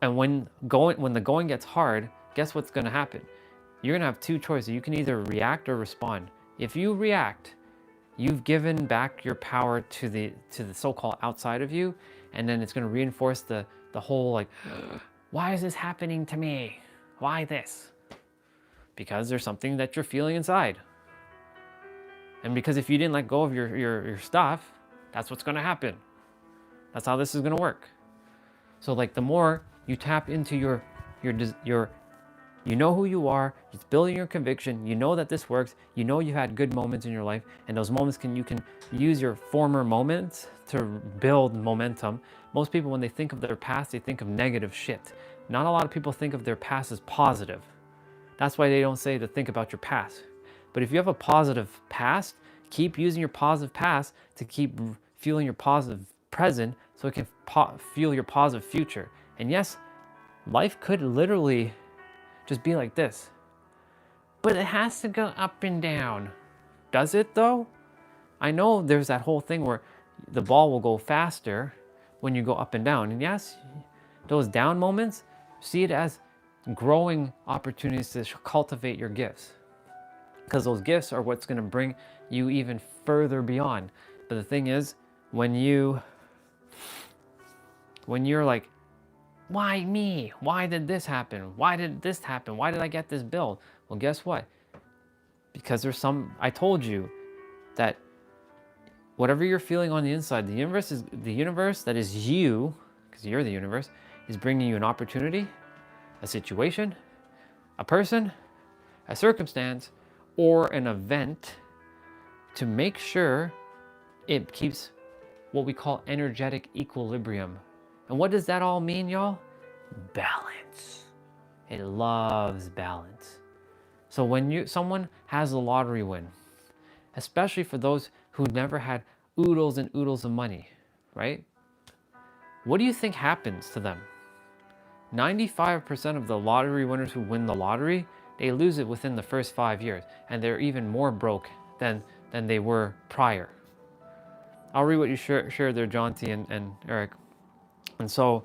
And when the going gets hard, guess what's going to happen? You're going to have two choices. You can either react or respond. If you react, you've given back your power to the so-called outside of you, and then it's going to reinforce the whole like, why is this happening to me? Why this? Because there's something that you're feeling inside. And because if you didn't let go of your stuff, that's what's going to happen. That's how this is going to work. So like, the more you tap into your you know who you are, it's building your conviction, you know that this works, you know you had good moments in your life, and those moments you can use your former moments to build momentum. Most people, when they think of their past, they think of negative shit. Not a lot of people think of their past as positive. That's why they don't say to think about your past. But if you have a positive past, keep using your positive past to keep fueling your positive present so it can fuel your positive future. And yes, life could literally just be like this, but it has to go up and down. Does it though? I know there's that whole thing where the ball will go faster when you go up and down. And yes, those down moments, see it as growing opportunities to cultivate your gifts. Because those gifts are what's going to bring you even further beyond. But the thing is, when you're like, why me? Why did this happen? Why did this happen? Why did I get this bill? Well, guess what? Because I told you that whatever you're feeling on the inside, the universe that is you, because you're the universe, is bringing you an opportunity, a situation, a person, a circumstance, or an event to make sure it keeps what we call energetic equilibrium. And what does that all mean, y'all? Balance. It loves balance. So when someone has a lottery win, especially for those who never had oodles and oodles of money, right? What do you think happens to them? 95% of the lottery winners who win the lottery, they lose it within the first 5 years, and they're even more broke than they were prior. I'll read what you shared there, John T. and Eric. And so,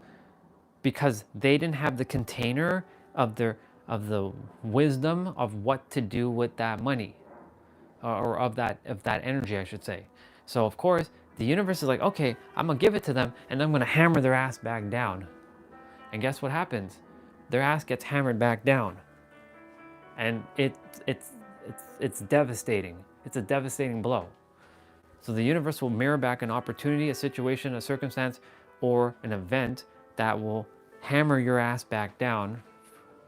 because they didn't have the container of the wisdom of what to do with that money, or of that energy, I should say. So of course, the universe is like, okay, I'm gonna give it to them, and I'm gonna hammer their ass back down. And guess what happens? Their ass gets hammered back down, and it's devastating. It's a devastating blow. So the universe will mirror back an opportunity, a situation, a circumstance, or an event that will hammer your ass back down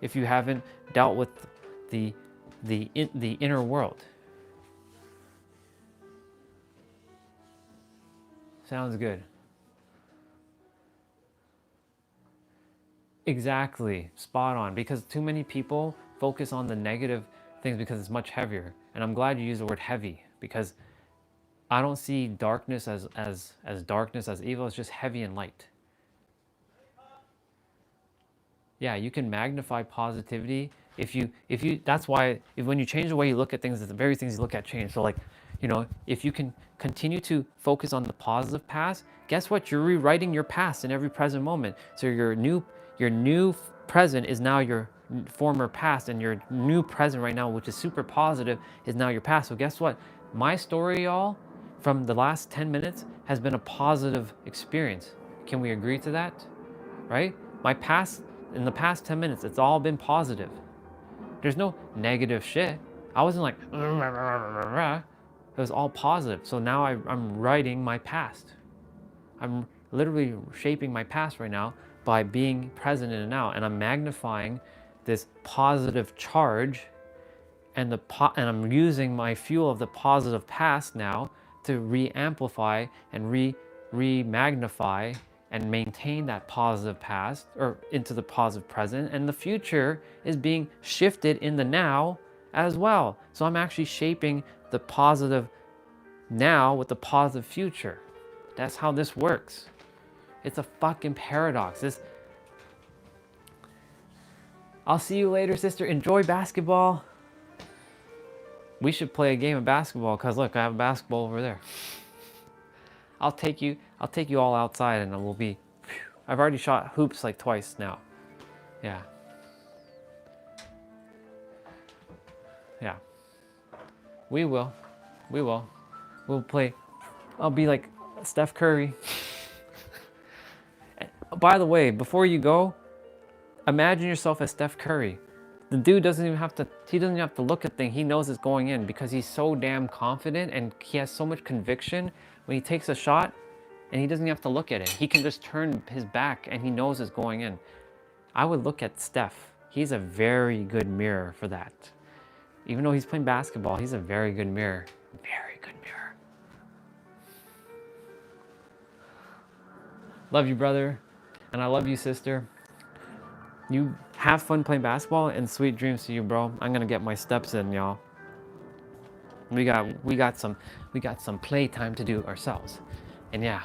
if you haven't dealt with the inner world. Sounds good. Exactly, spot on. Because too many people focus on the negative things because it's much heavier. And I'm glad you used the word heavy, because I don't see darkness as darkness, as evil. It's just heavy and light. Yeah, you can magnify positivity if you that's why when you change the way you look at things, it's the very things you look at change. So like, if you can continue to focus on the positive past, guess what? You're rewriting your past in every present moment. So your new present is now your former past, and your new present right now, which is super positive, is now your past. So guess what? My story, y'all, from the last 10 minutes has been a positive experience. Can we agree to that? Right? In the past 10 minutes, it's all been positive. There's no negative shit. I wasn't like, it was all positive. So now I'm writing my past. I'm literally shaping my past right now by being present in it now. And I'm magnifying this positive charge, and I'm using my fuel of the positive past now to re-amplify and re-magnify and maintain that positive past or into the positive present. And the future is being shifted in the now as well. So I'm actually shaping the positive now with the positive future. That's how this works. It's a fucking paradox. I'll see you later, sister. Enjoy basketball. We should play a game of basketball, because look, I have a basketball over there. I'll take you all outside, and we'll be, I've already shot hoops like twice now. Yeah. Yeah. We will. We'll play. I'll be like Steph Curry. By the way, before you go, imagine yourself as Steph Curry. The dude doesn't even have to look at things. He knows it's going in because he's so damn confident, and he has so much conviction when he takes a shot, and he doesn't have to look at it. He can just turn his back and he knows it's going in. I would look at Steph. He's a very good mirror for that. Even though he's playing basketball, he's a very good mirror. Very good mirror. Love you, brother. And I love you, sister. You have fun playing basketball, and sweet dreams to you, bro. I'm gonna get my steps in, y'all. We got some playtime to do ourselves. And yeah,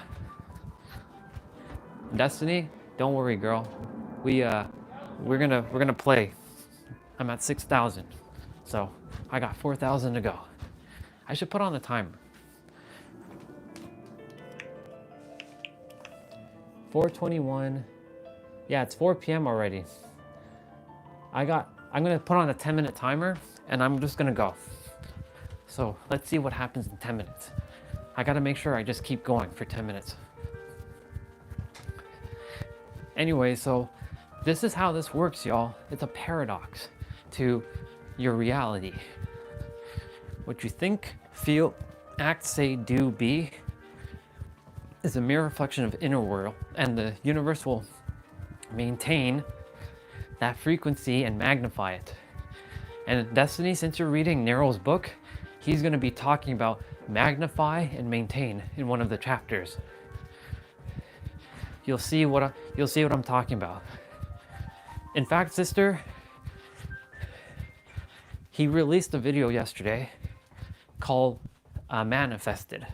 Destiny, don't worry, girl. We're gonna play. I'm at 6,000, so I got 4,000 to go. I should put on the timer. 4:21. Yeah, it's 4 p.m. already. I'm gonna put on a 10-minute timer, and I'm just gonna go. So let's see what happens in 10 minutes. I gotta make sure I just keep going for 10 minutes. Anyway, so this is how this works, y'all. It's a paradox to your reality. What you think, feel, act, say, do, be is a mere reflection of inner world, and the universe will maintain that frequency and magnify it. And Destiny, since you're reading Nero's book, he's going to be talking about magnify and maintain in one of the chapters. You'll see what I'm talking about. In fact, sister, he released a video yesterday called Manifested.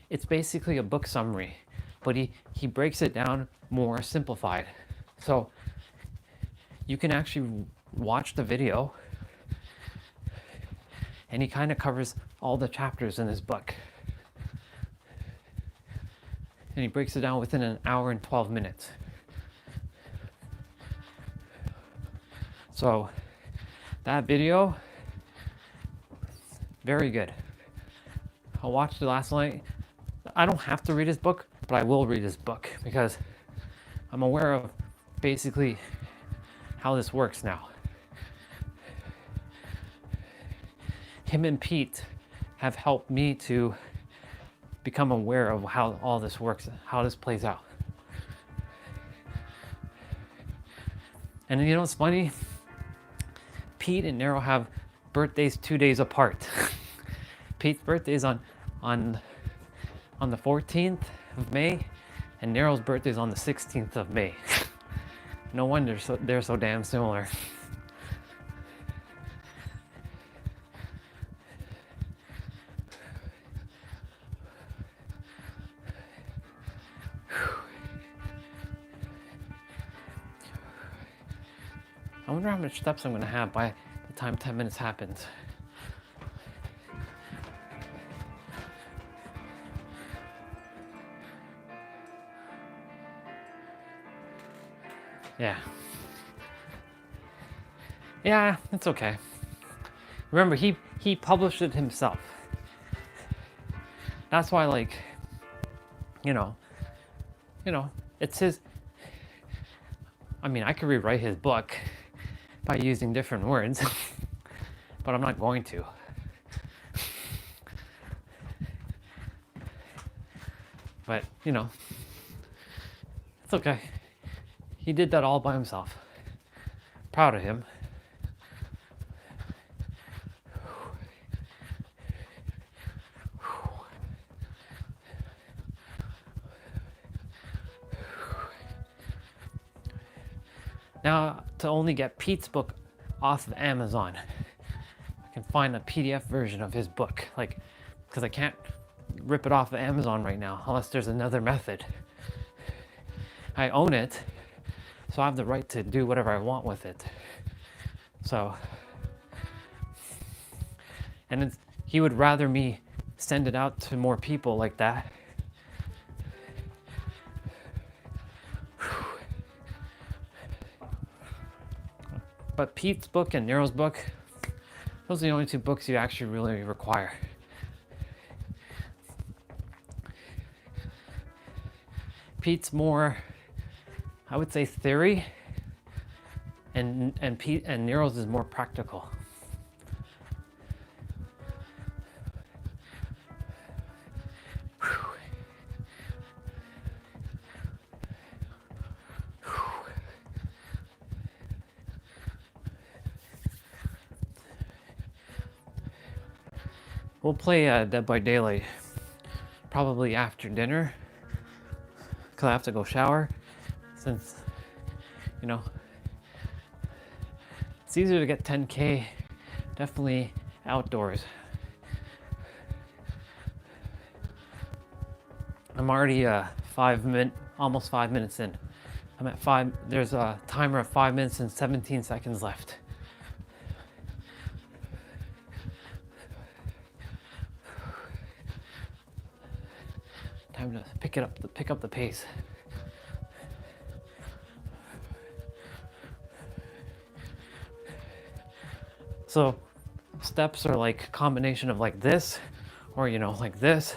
It's basically a book summary, but he breaks it down more simplified. So you can actually watch the video, and he kind of covers all the chapters in his book. And he breaks it down within an hour and 12 minutes. So that video, very good. I watched it last night. I don't have to read his book, but I will read his book because I'm aware of basically how this works now. Him and Pete have helped me to become aware of how all this works, how this plays out. And you know what's funny? Pete and Nero have birthdays 2 days apart. Pete's birthday is on the 14th of May, and Nero's birthday is on the 16th of May. No wonder they're so damn similar. I wonder how much steps I'm going to have by the time 10 minutes happens. Yeah, it's okay. Remember, he published it himself. That's why, like, you know, it's his. I mean, I could rewrite his book by using different words, but I'm not going to. But, it's okay. He did that all by himself. Proud of him. Now, to only get Pete's book off of Amazon, I can find a PDF version of his book, because I can't rip it off of Amazon right now unless there's another method. I own it, so I have the right to do whatever I want with it. So, and he would rather me send it out to more people like that. But Pete's book and Nero's book, those are the only two books you actually really require. Pete's more, I would say, theory, and Nero's is more practical. We'll play Dead by Daylight probably after dinner, because I have to go shower, since, it's easier to get 10K definitely outdoors. I'm already 5 almost 5 minutes in. I'm at 5, there's a timer of 5 minutes and 17 seconds left. Time to pick up the pace. So steps are like a combination of like this, or like this,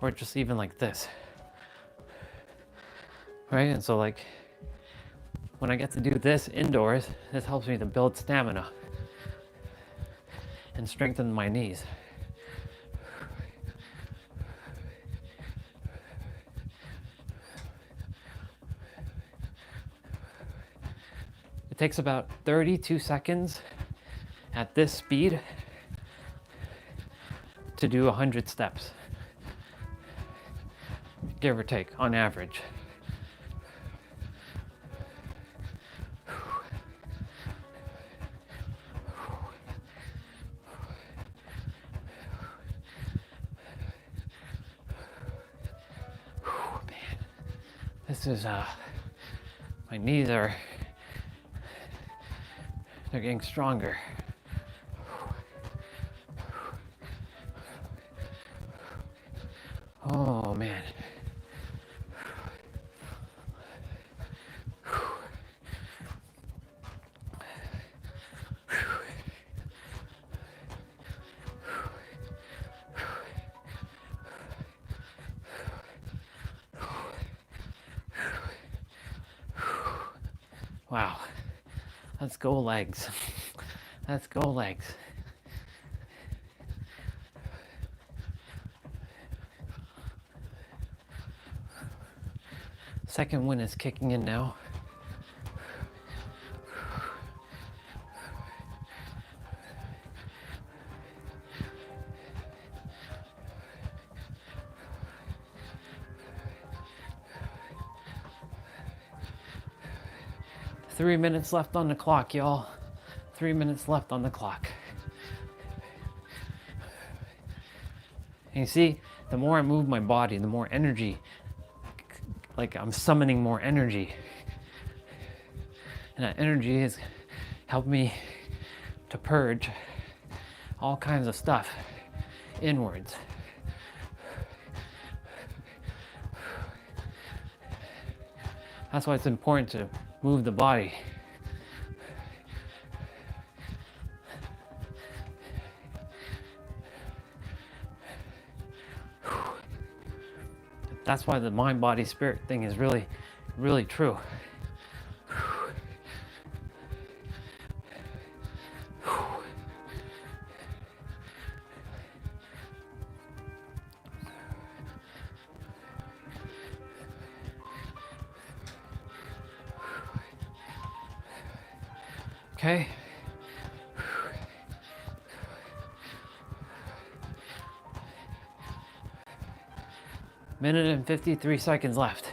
or just even like this. Right? And so like when I get to do this indoors, this helps me to build stamina and strengthen my knees. It takes about 32 seconds at this speed to do 100 steps, give or take, on average. Man, this is my knees they're getting stronger. Oh man. Wow. Let's go legs. Let's go legs. Second wind is kicking in now. Three minutes left on the clock, y'all. 3 minutes left on the clock. And you see, the more I move my body, the more energy, like I'm summoning more energy. And that energy has helped me to purge all kinds of stuff inwards. That's why it's important to move the body. That's why the mind, body, spirit thing is really, really true. Okay. Minute and 53 seconds left.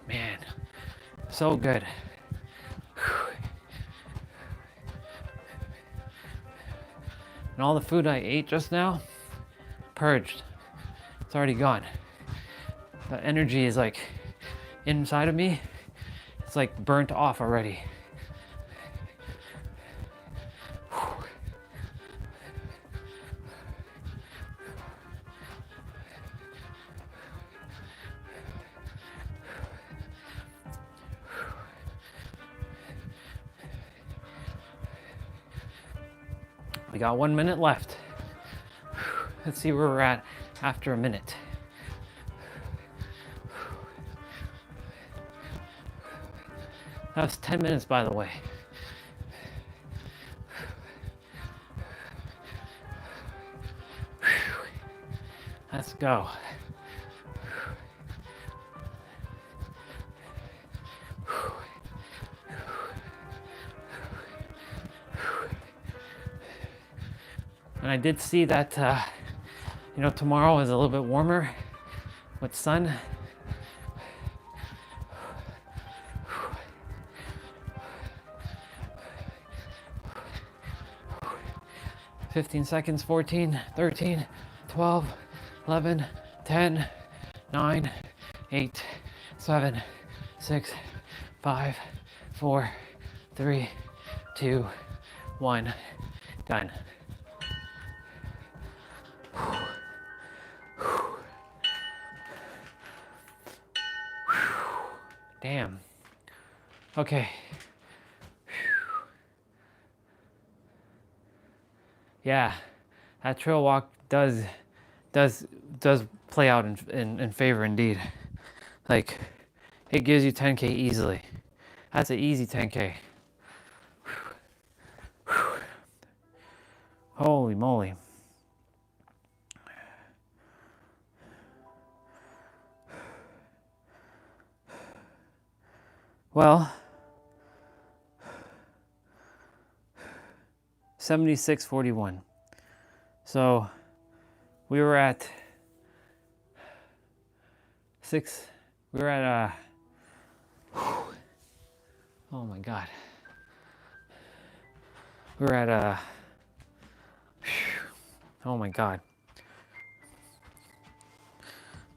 Man, so good. And all the food I ate just now, purged. It's already gone. The energy is like inside of me. It's like burnt off already. We got 1 minute left. Let's see where we're at after a minute. That was 10 minutes, by the way. Let's go. And I did see that, tomorrow is a little bit warmer with sun. 15 seconds, 14, 13, 12, 11, 10, 9, 8, 7, 6, 5, 4, 3, 2, 1. Done. Damn. Okay. Yeah, that trail walk does play out in favor indeed. Like, it gives you 10K easily. That's an easy 10K. Holy moly. Well, 76:41. So we were at oh my God. We were at oh my God.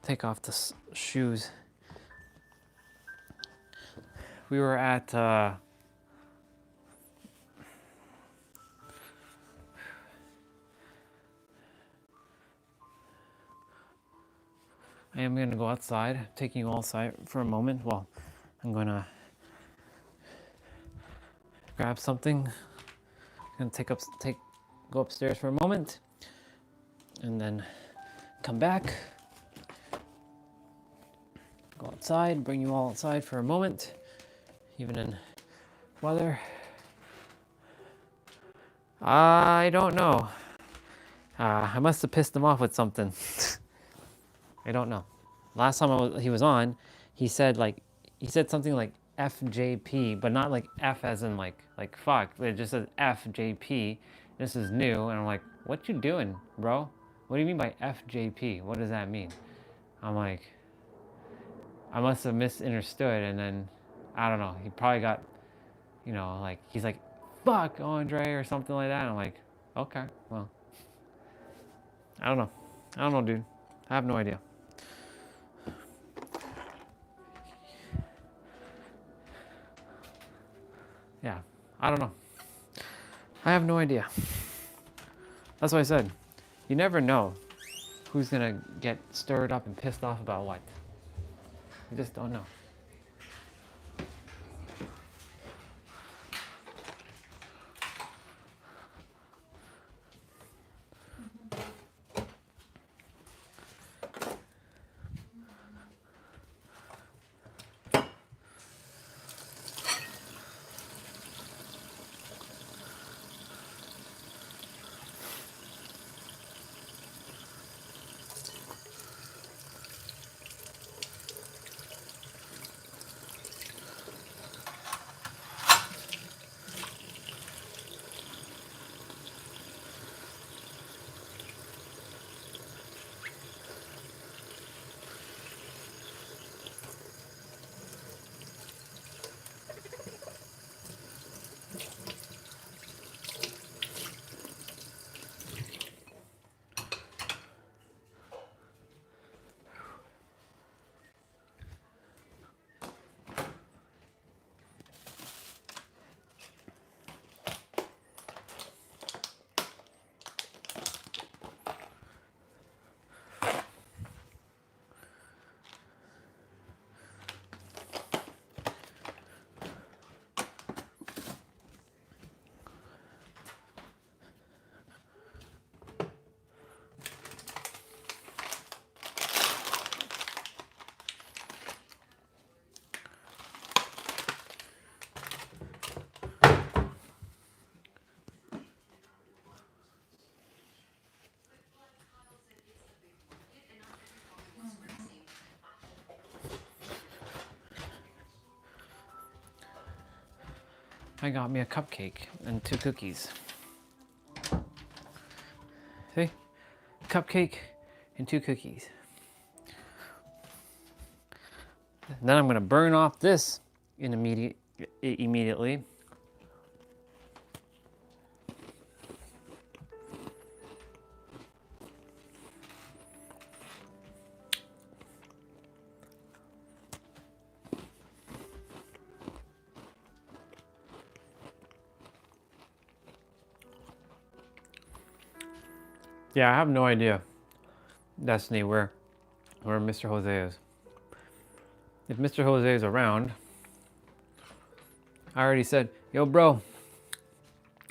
Take off the shoes. We were at I am going to go outside, taking you all outside for a moment. Well, I'm going to grab something. I'm going to go upstairs for a moment and then come back. Go outside, bring you all outside for a moment, even in weather. I don't know. I must have pissed him off with something. I don't know. Last time he was on, he said something like FJP, but not like F as in like fuck. It just says FJP. This is new, and I'm like, what you doing, bro? What do you mean by FJP? What does that mean? I'm like, I must have misunderstood, and then I don't know. He probably got, like he's like, fuck Andre or something like that. And I'm like, okay, well, I don't know, dude. I have no idea. Yeah, I don't know. I have no idea. That's what I said. You never know who's gonna get stirred up and pissed off about what. You just don't know. I got me a cupcake and 2 cookies. See? Cupcake and 2 cookies. Then I'm gonna burn off this immediately. Yeah, I have no idea, Destiny, where Mr. Jose is. If Mr. Jose is around, I already said, yo, bro.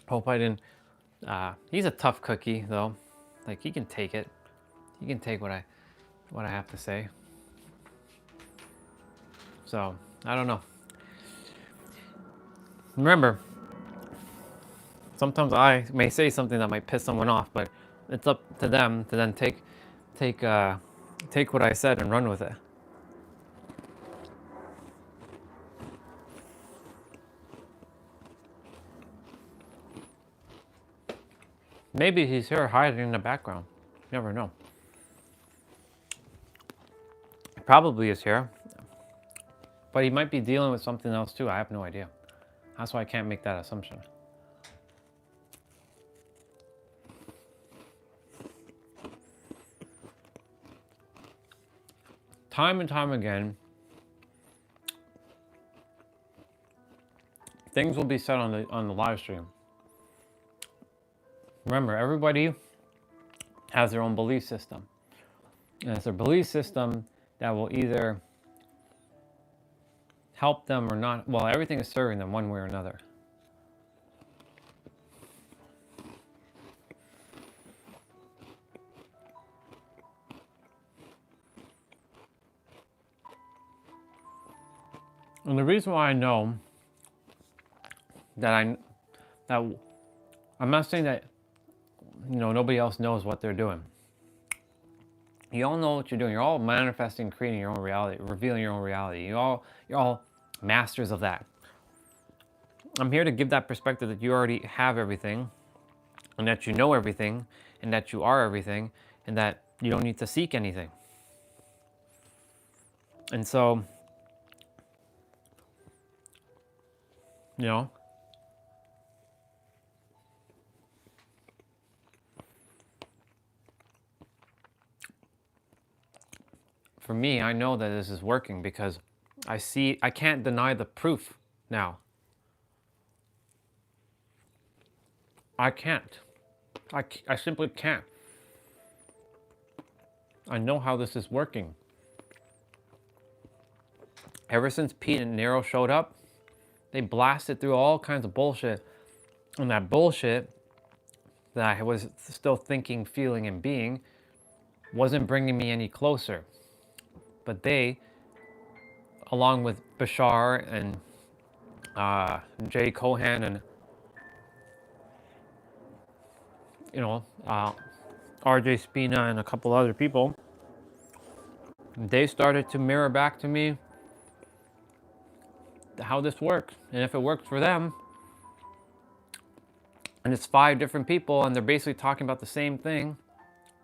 Hope I didn't. He's a tough cookie, though. Like, he can take it. He can take what I have to say. So I don't know. Remember, sometimes I may say something that might piss someone off, but it's up to them to then take what I said and run with it. Maybe he's here hiding in the background. You never know. He probably is here, but he might be dealing with something else too. I have no idea. That's why I can't make that assumption. Time and time again, things will be said on the live stream. Remember, everybody has their own belief system. And it's a belief system that will either help them or not. Well, everything is serving them one way or another. And the reason why I know that I'm not saying that, nobody else knows what they're doing. You all know what you're doing. You're all manifesting, creating your own reality, revealing your own reality. You're all masters of that. I'm here to give that perspective that you already have everything, and that you know everything, and that you are everything, and that you don't need to seek anything. And so, for me, I know that this is working because I can't deny the proof now. I can't. I simply can't. I know how this is working. Ever since Pete and Nero showed up, they blasted through all kinds of bullshit. And that bullshit that I was still thinking, feeling, and being wasn't bringing me any closer. But they, along with Bashar and Jay Cohan and RJ Spina and a couple other people, they started to mirror back to me how this works. And if it works for them, and it's 5 different people and they're basically talking about the same thing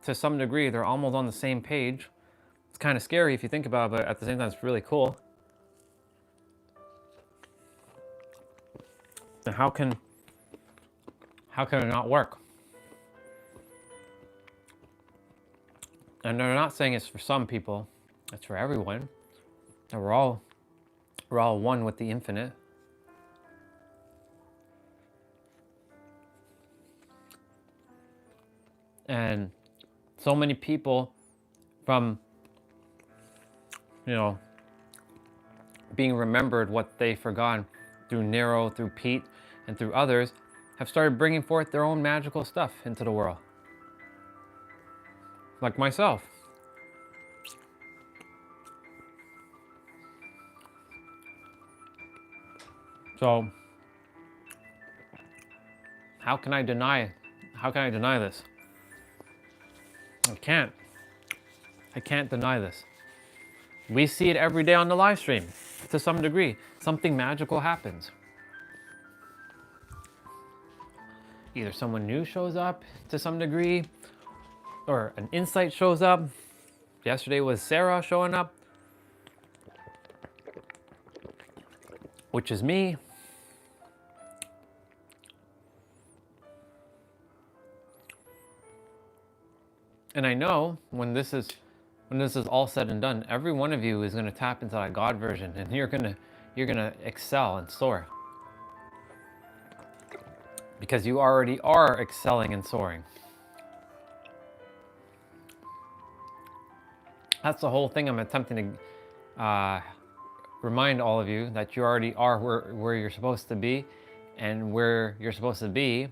to some degree, they're almost on the same page. It's kind of scary if you think about it, but at the same time, it's really cool. And how can it not work? And they're not saying it's for some people, it's for everyone. And we're all one with the infinite. And so many people from, being remembered what they forgot through Nero, through Pete, and through others, have started bringing forth their own magical stuff into the world. Like myself. So, how can I deny this? I can't deny this. We see it every day on the live stream. To some degree, something magical happens. Either someone new shows up to some degree, or an insight shows up. Yesterday was Sarah showing up, which is me. And I know when this is all said and done, every one of you is going to tap into that God version, and you're going to excel and soar. Because you already are excelling and soaring. That's the whole thing I'm attempting to remind all of you, that you already are where you're supposed to be, and where you're supposed to be,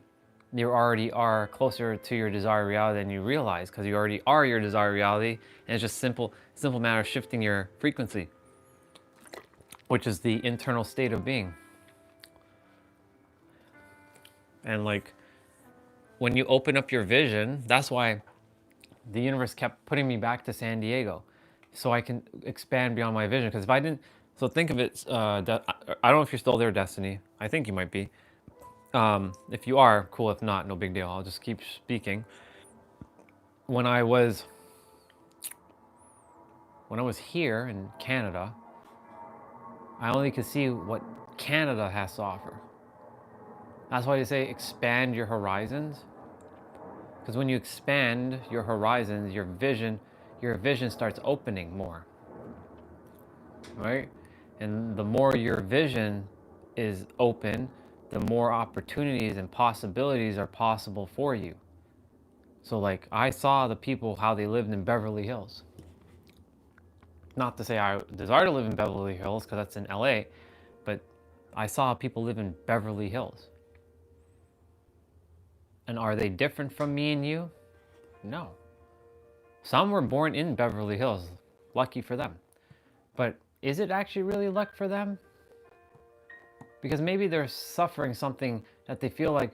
you already are closer to your desired reality than you realize, because you already are your desired reality, and it's just simple matter of shifting your frequency, which is the internal state of being. And like, when you open up your vision, that's why the universe kept putting me back to San Diego, so I can expand beyond my vision. Because if I didn't, so think of it, I don't know if you're still there, Destiny. I think you might be. If you are, cool. If not, no big deal. I'll just keep speaking. When I was here in Canada, I only could see what Canada has to offer. That's why they say expand your horizons. Because when you expand your horizons, your vision starts opening more, right? And the more your vision is open, the more opportunities and possibilities are possible for you. So like, I saw the people, how they lived in Beverly Hills. Not to say I desire to live in Beverly Hills, because that's in LA, but I saw people live in Beverly Hills. And are they different from me and you? No. Some were born in Beverly Hills, lucky for them. But is it actually really luck for them? Because maybe they're suffering something that they feel like,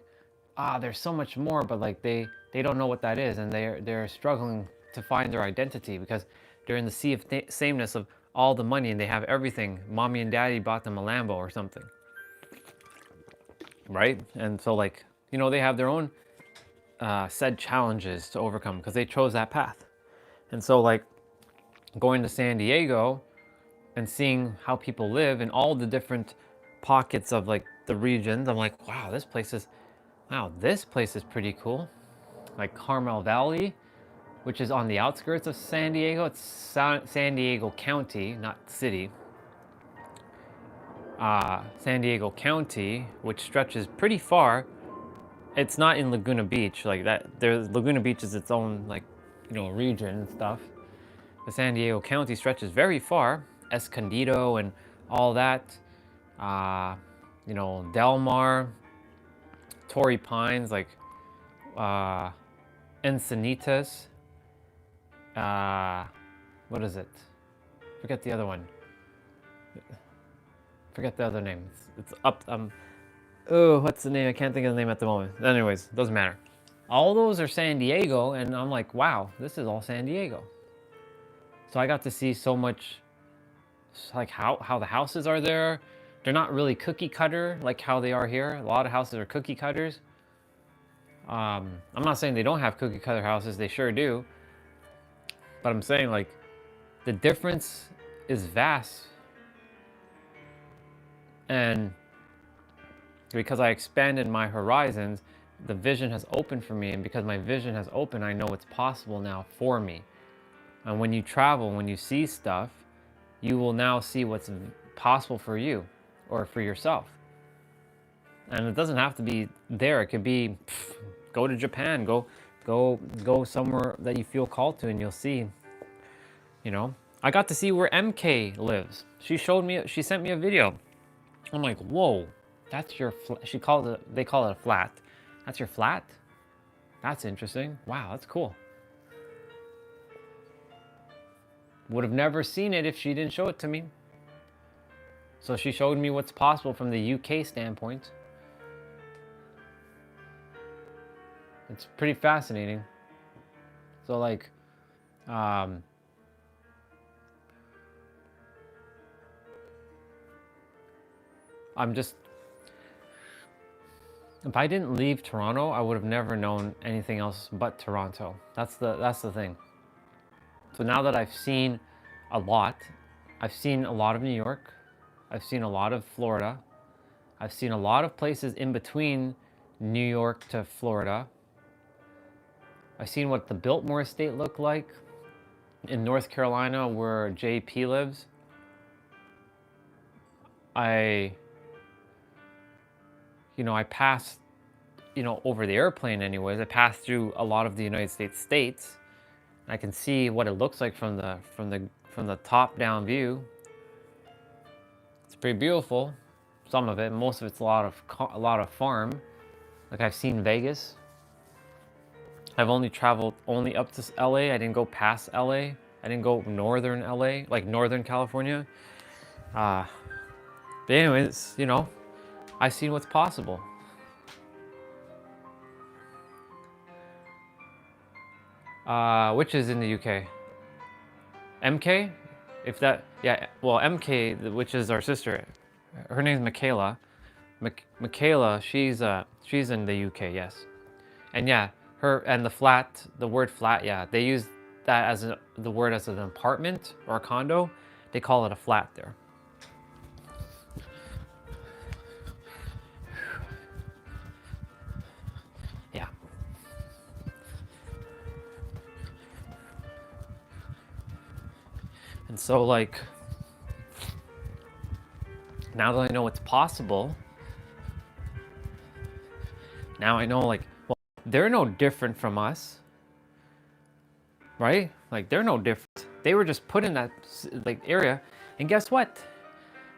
there's so much more, but like they don't know what that is, and they're struggling to find their identity, because they're in the sea of sameness of all the money, and they have everything. Mommy and daddy bought them a Lambo or something, right? And so like, they have their own said challenges to overcome, because they chose that path. And so like, going to San Diego and seeing how people live in all the different pockets of like the regions, I'm like, wow, this place is pretty cool. Like Carmel Valley, which is on the outskirts of San Diego. It's San Diego County, not city. San Diego County, which stretches pretty far. It's not in Laguna Beach like that. Laguna Beach is its own like, region and stuff. The San Diego County stretches very far. Escondido and all that. Del Mar, Torrey Pines, like Encinitas. What is it? Forget the other one. Forget the other name. It's up. What's the name? I can't think of the name at the moment. Anyways, doesn't matter. All those are San Diego, and I'm like, wow, this is all San Diego. So I got to see so much, like how the houses are there. They're not really cookie cutter like how they are here. A lot of houses are cookie cutters. I'm not saying they don't have cookie cutter houses. They sure do. But I'm saying like, the difference is vast. And because I expanded my horizons, the vision has opened for me. And because my vision has opened, I know it's possible now for me. And when you travel, when you see stuff, you will now see what's possible for you or for yourself. And it doesn't have to be there. It could be, go to Japan, go somewhere that you feel called to, and you'll see, I got to see where MK lives. She sent me a video. I'm like, whoa, that's your flat. They call it a flat. That's your flat? That's interesting. Wow, that's cool. Would have never seen it if she didn't show it to me. So she showed me what's possible from the UK standpoint. It's pretty fascinating. So like, if I didn't leave Toronto, I would have never known anything else but Toronto. That's the thing. So now that I've seen a lot of New York, I've seen a lot of Florida, I've seen a lot of places in between New York to Florida. I've seen what the Biltmore estate looked like in North Carolina, where JP lives. I passed, over the airplane anyways, I passed through a lot of the United States. I can see what it looks like from the top down view. It's pretty beautiful. Some of it, most of it's a lot of farm. Like I've seen Vegas. I've only traveled up to LA. I didn't go past LA. I didn't go northern LA, like Northern California. But anyways, you know, I've seen what's possible. Which is in the UK? MK? If that, yeah, well, MK, which is our sister, her name's Michaela. Michaela, she's in the UK, yes. And yeah, her and the word flat, yeah, they use that as the word as an apartment or a condo. They call it a flat there. Yeah. And so like, now that I know it's possible, now I know like, well, they're no different from us, right? Like they're no different. They were just put in that like area, and guess what?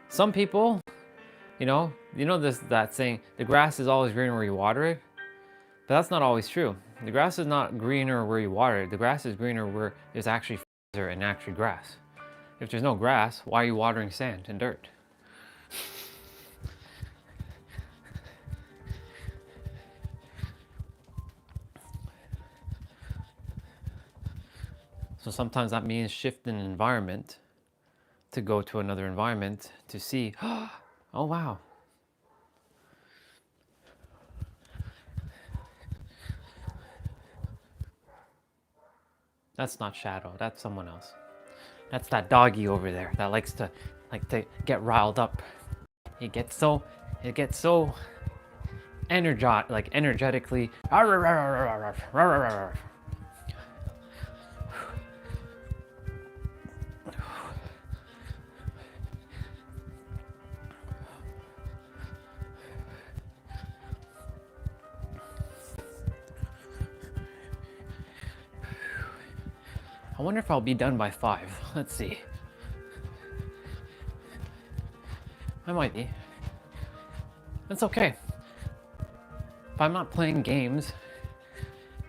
Some people, you know that saying, the grass is always greener where you water it. But that's not always true. The grass is not greener where you water it. The grass is greener where there's actually and actually grass. If there's no grass, why are you watering sand and dirt? So sometimes that means shifting an environment to go to another environment to see, oh wow. That's not Shadow, that's someone else. That's that doggy over there that likes to get riled up. It gets so energetically. I wonder if I'll be done by 5. Let's see. I might be. That's okay. If I'm not playing games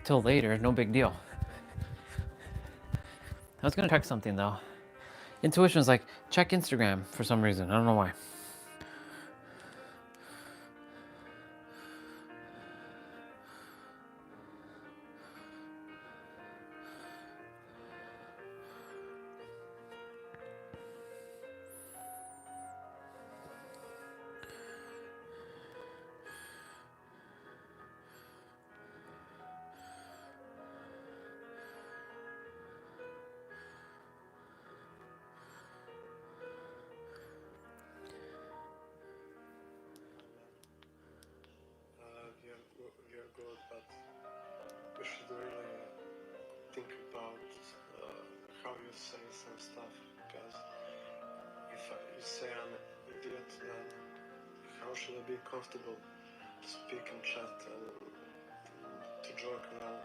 till later, no big deal. I was gonna check something though. Intuition is like, check Instagram for some reason. I don't know why. We are good, but we should really think about how you say some stuff, because if you say I'm an idiot, then how should I be comfortable to speak and chat and to joke now?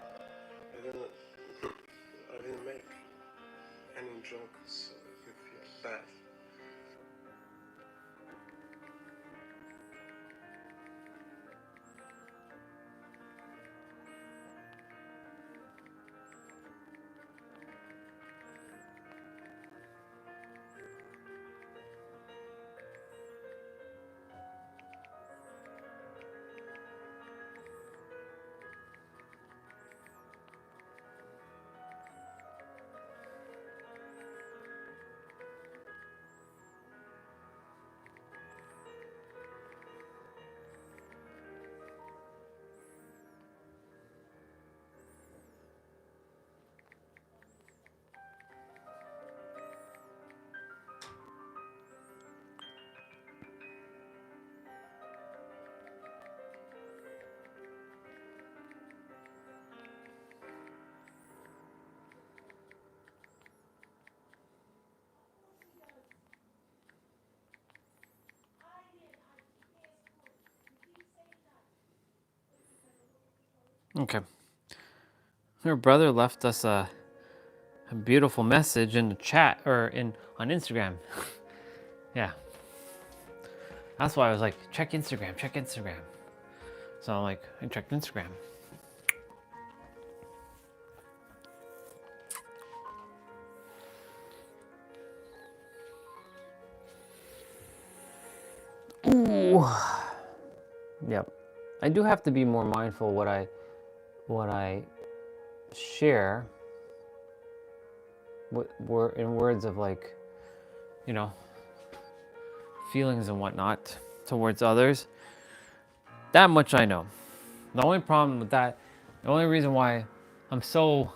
I didn't make any jokes with you bad. Okay. Her brother left us a a beautiful message in the chat or on Instagram. Yeah. That's why I was like, check Instagram, check Instagram. So I'm like, I checked Instagram. Ooh. Yep. I do have to be more mindful what I share in words of like, you know, feelings and whatnot towards others. That much I know. The only problem with that, the only reason why I'm so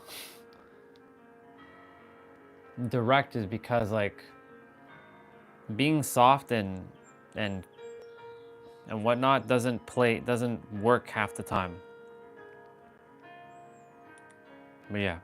direct is because like being soft and whatnot doesn't work half the time. But yeah.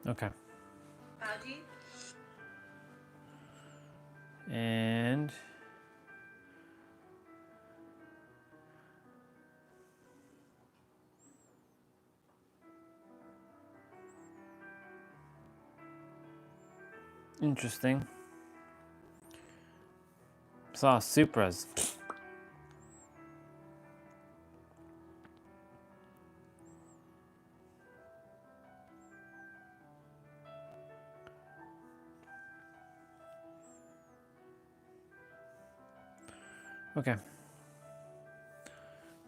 Okay. And interesting. Saw Supras. Okay.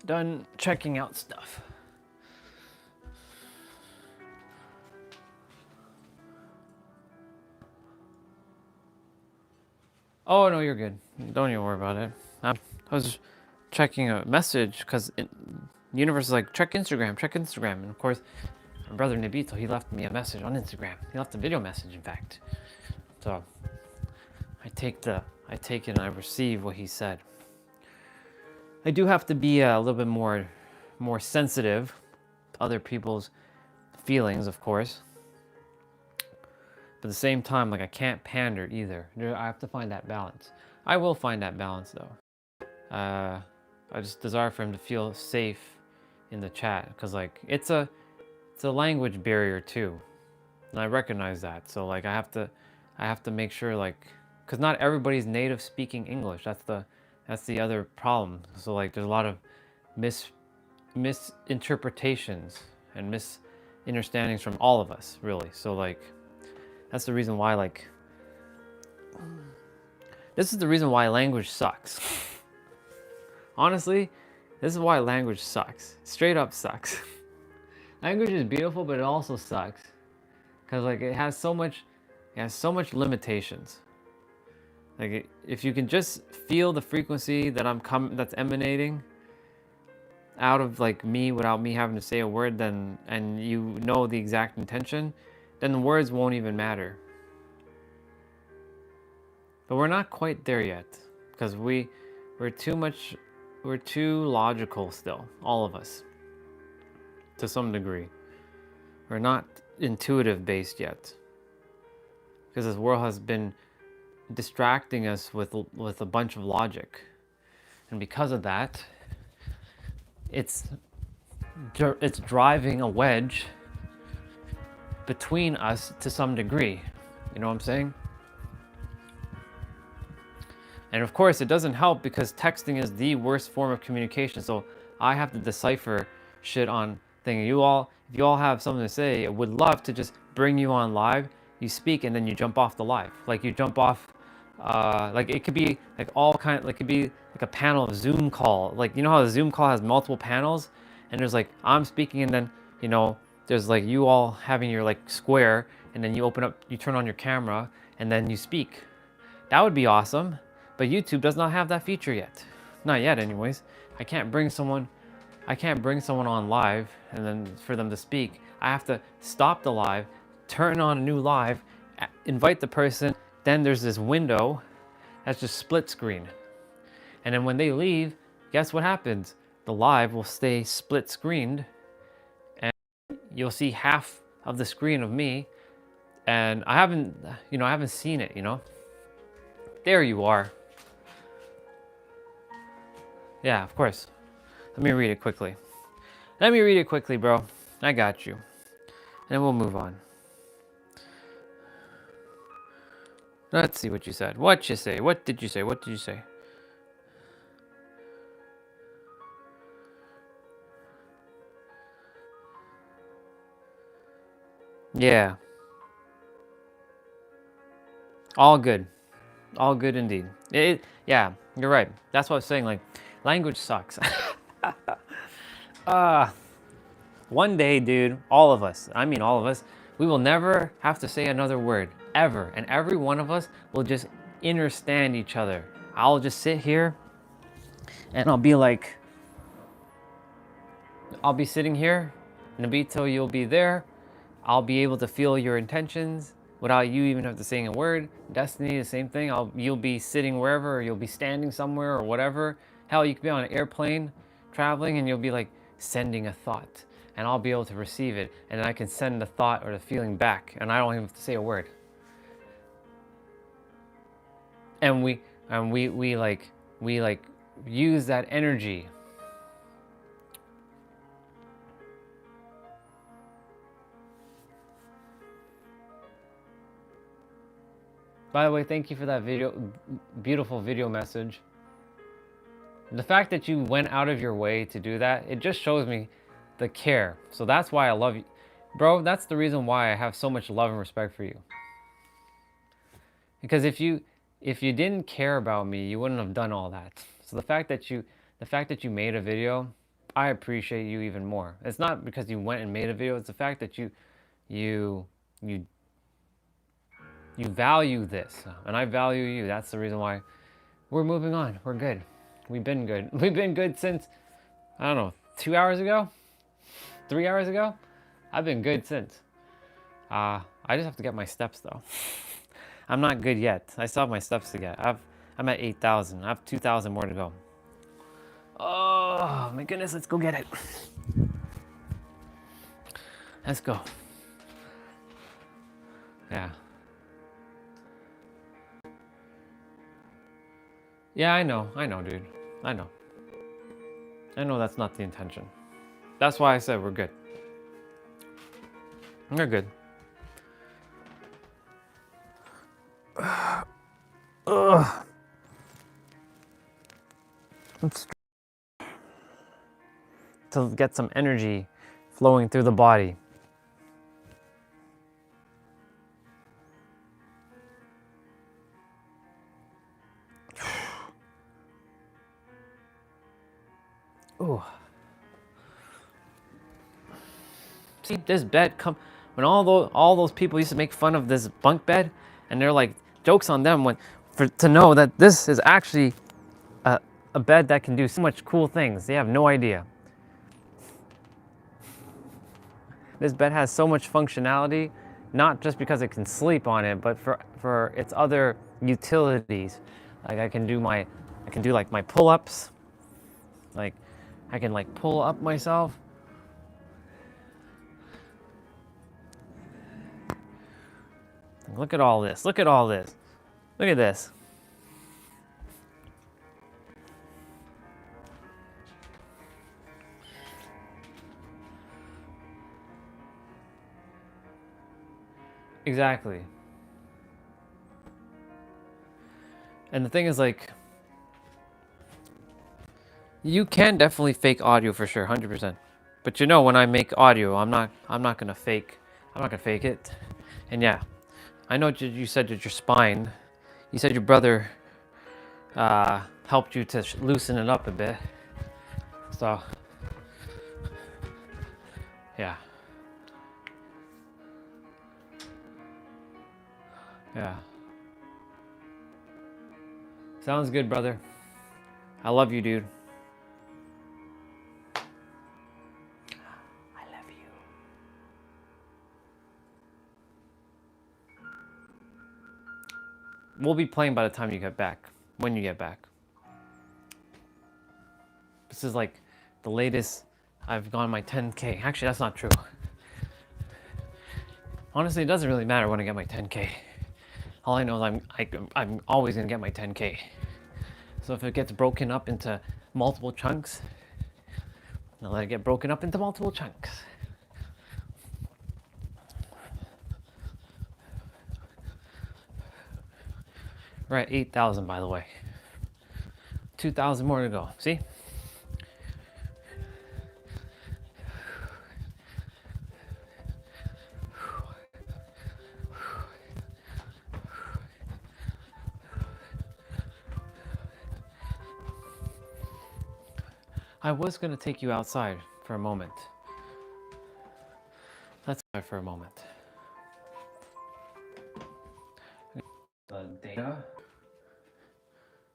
Done checking out stuff. Oh no, you're good. Don't even worry about it. I was checking a message because the universe is like, check Instagram, and of course, my brother Nabito, he left me a message on Instagram. He left a video message, in fact. So I take it and I receive what he said. I do have to be a little bit more sensitive to other people's feelings, of course. But at the same time, like I can't pander either. I have to find that balance. I will find that balance though. I just desire for him to feel safe in the chat because like it's a language barrier too, and I recognize that. So like I have to make sure like because not everybody's native speaking English. That's the other problem. So like there's a lot of misinterpretations and misunderstandings from all of us really. So like that's the reason why like this is the reason why language sucks. Honestly, this is why language sucks. Straight up sucks. Language is beautiful, but it also sucks because like it has so much limitations. Like if you can just feel the frequency that that's emanating out of like me without me having to say a word, then and you know the exact intention, then the words won't even matter. But we're not quite there yet because we're too logical still, all of us, to some degree. We're not intuitive based yet because this world has been distracting us with a bunch of logic, and because of that, it's driving a wedge between us to some degree. You know what I'm saying? And of course, it doesn't help because texting is the worst form of communication. So I have to decipher shit on thing. If you all have something to say, I would love to just bring you on live. You speak and then you jump off the live. Like you jump off, like it could be like it could be like a panel of Zoom call. Like, you know how the Zoom call has multiple panels, and there's like I'm speaking and then, you know, there's like you all having your like square, and then you turn on your camera and then you speak. That would be awesome. But YouTube does not have that feature yet. Not yet anyways. I can't bring someone on live and then for them to speak. I have to stop the live, turn on a new live, invite the person, then there's this window that's just split screen. And then when they leave, guess what happens? The live will stay split screened and you'll see half of the screen of me, and I haven't seen it, you know? There you are. Yeah, of course. Let me read it quickly. Bro. I got you. And we'll move on. Let's see what you said. What you say? What did you say? What did you say? Yeah. All good. All good indeed. Yeah, you're right. That's what I was saying. Like, language sucks. One day, dude, all of us, we will never have to say another word, ever. And every one of us will just understand each other. I'll just sit here and I'll be sitting here, Nabito, you'll be there. I'll be able to feel your intentions without you even have to say a word. Destiny, the same thing. You'll be sitting wherever, or you'll be standing somewhere or whatever. Hell, you could be on an airplane traveling and you'll be like sending a thought, and I'll be able to receive it, and then I can send the thought or the feeling back, and I don't even have to say a word. And we use that energy. By the way, thank you for that beautiful video message. The fact that you went out of your way to do that, it just shows me the care. So that's why I love you. Bro, that's the reason why I have so much love and respect for you. Because if you didn't care about me, you wouldn't have done all that. So the fact that you made a video, I appreciate you even more. It's not because you went and made a video, it's the fact that you value this, and I value you. That's the reason why we're moving on. We're good. We've been good. We've been good since, I don't know, 2 hours ago? 3 hours ago? I've been good since. I just have to get my steps though. I'm not good yet. I still have my steps to get. I'm at 8,000. I have 2,000 more to go. Oh my goodness, let's go get it. Let's go. Yeah. Yeah, I know, dude. I know that's not the intention. That's why I said we're good. We're good. Let's to get some energy flowing through the body. Ooh. See, this bed when all those people used to make fun of this bunk bed, and they're like, jokes on them to know that this is actually a bed that can do so much cool things. They have no idea. This bed has so much functionality, not just because it can sleep on it, but for its other utilities. Like I can do like my pull-ups. Like I can like pull up myself. Look at all this. Look at all this. Look at this. Exactly. And the thing is, like, you can definitely fake audio for sure, 100%. But you know, when I make audio, I'm not gonna fake. I'm not gonna fake it. And yeah, I know you said that your spine. You said your brother helped you to loosen it up a bit. So yeah, yeah. Sounds good, brother. I love you, dude. I love you. We'll be playing by the time you get back. When you get back. This is like the latest I've gone my 10K. Actually, that's not true. Honestly, it doesn't really matter when I get my 10K. All I know is I'm always gonna get my 10K. So if it gets broken up into multiple chunks, I'll let it get broken up into multiple chunks. We're at 8,000, by the way. 2,000 more to go. See? I was going to take you outside for a moment. Let's go for a moment. The data.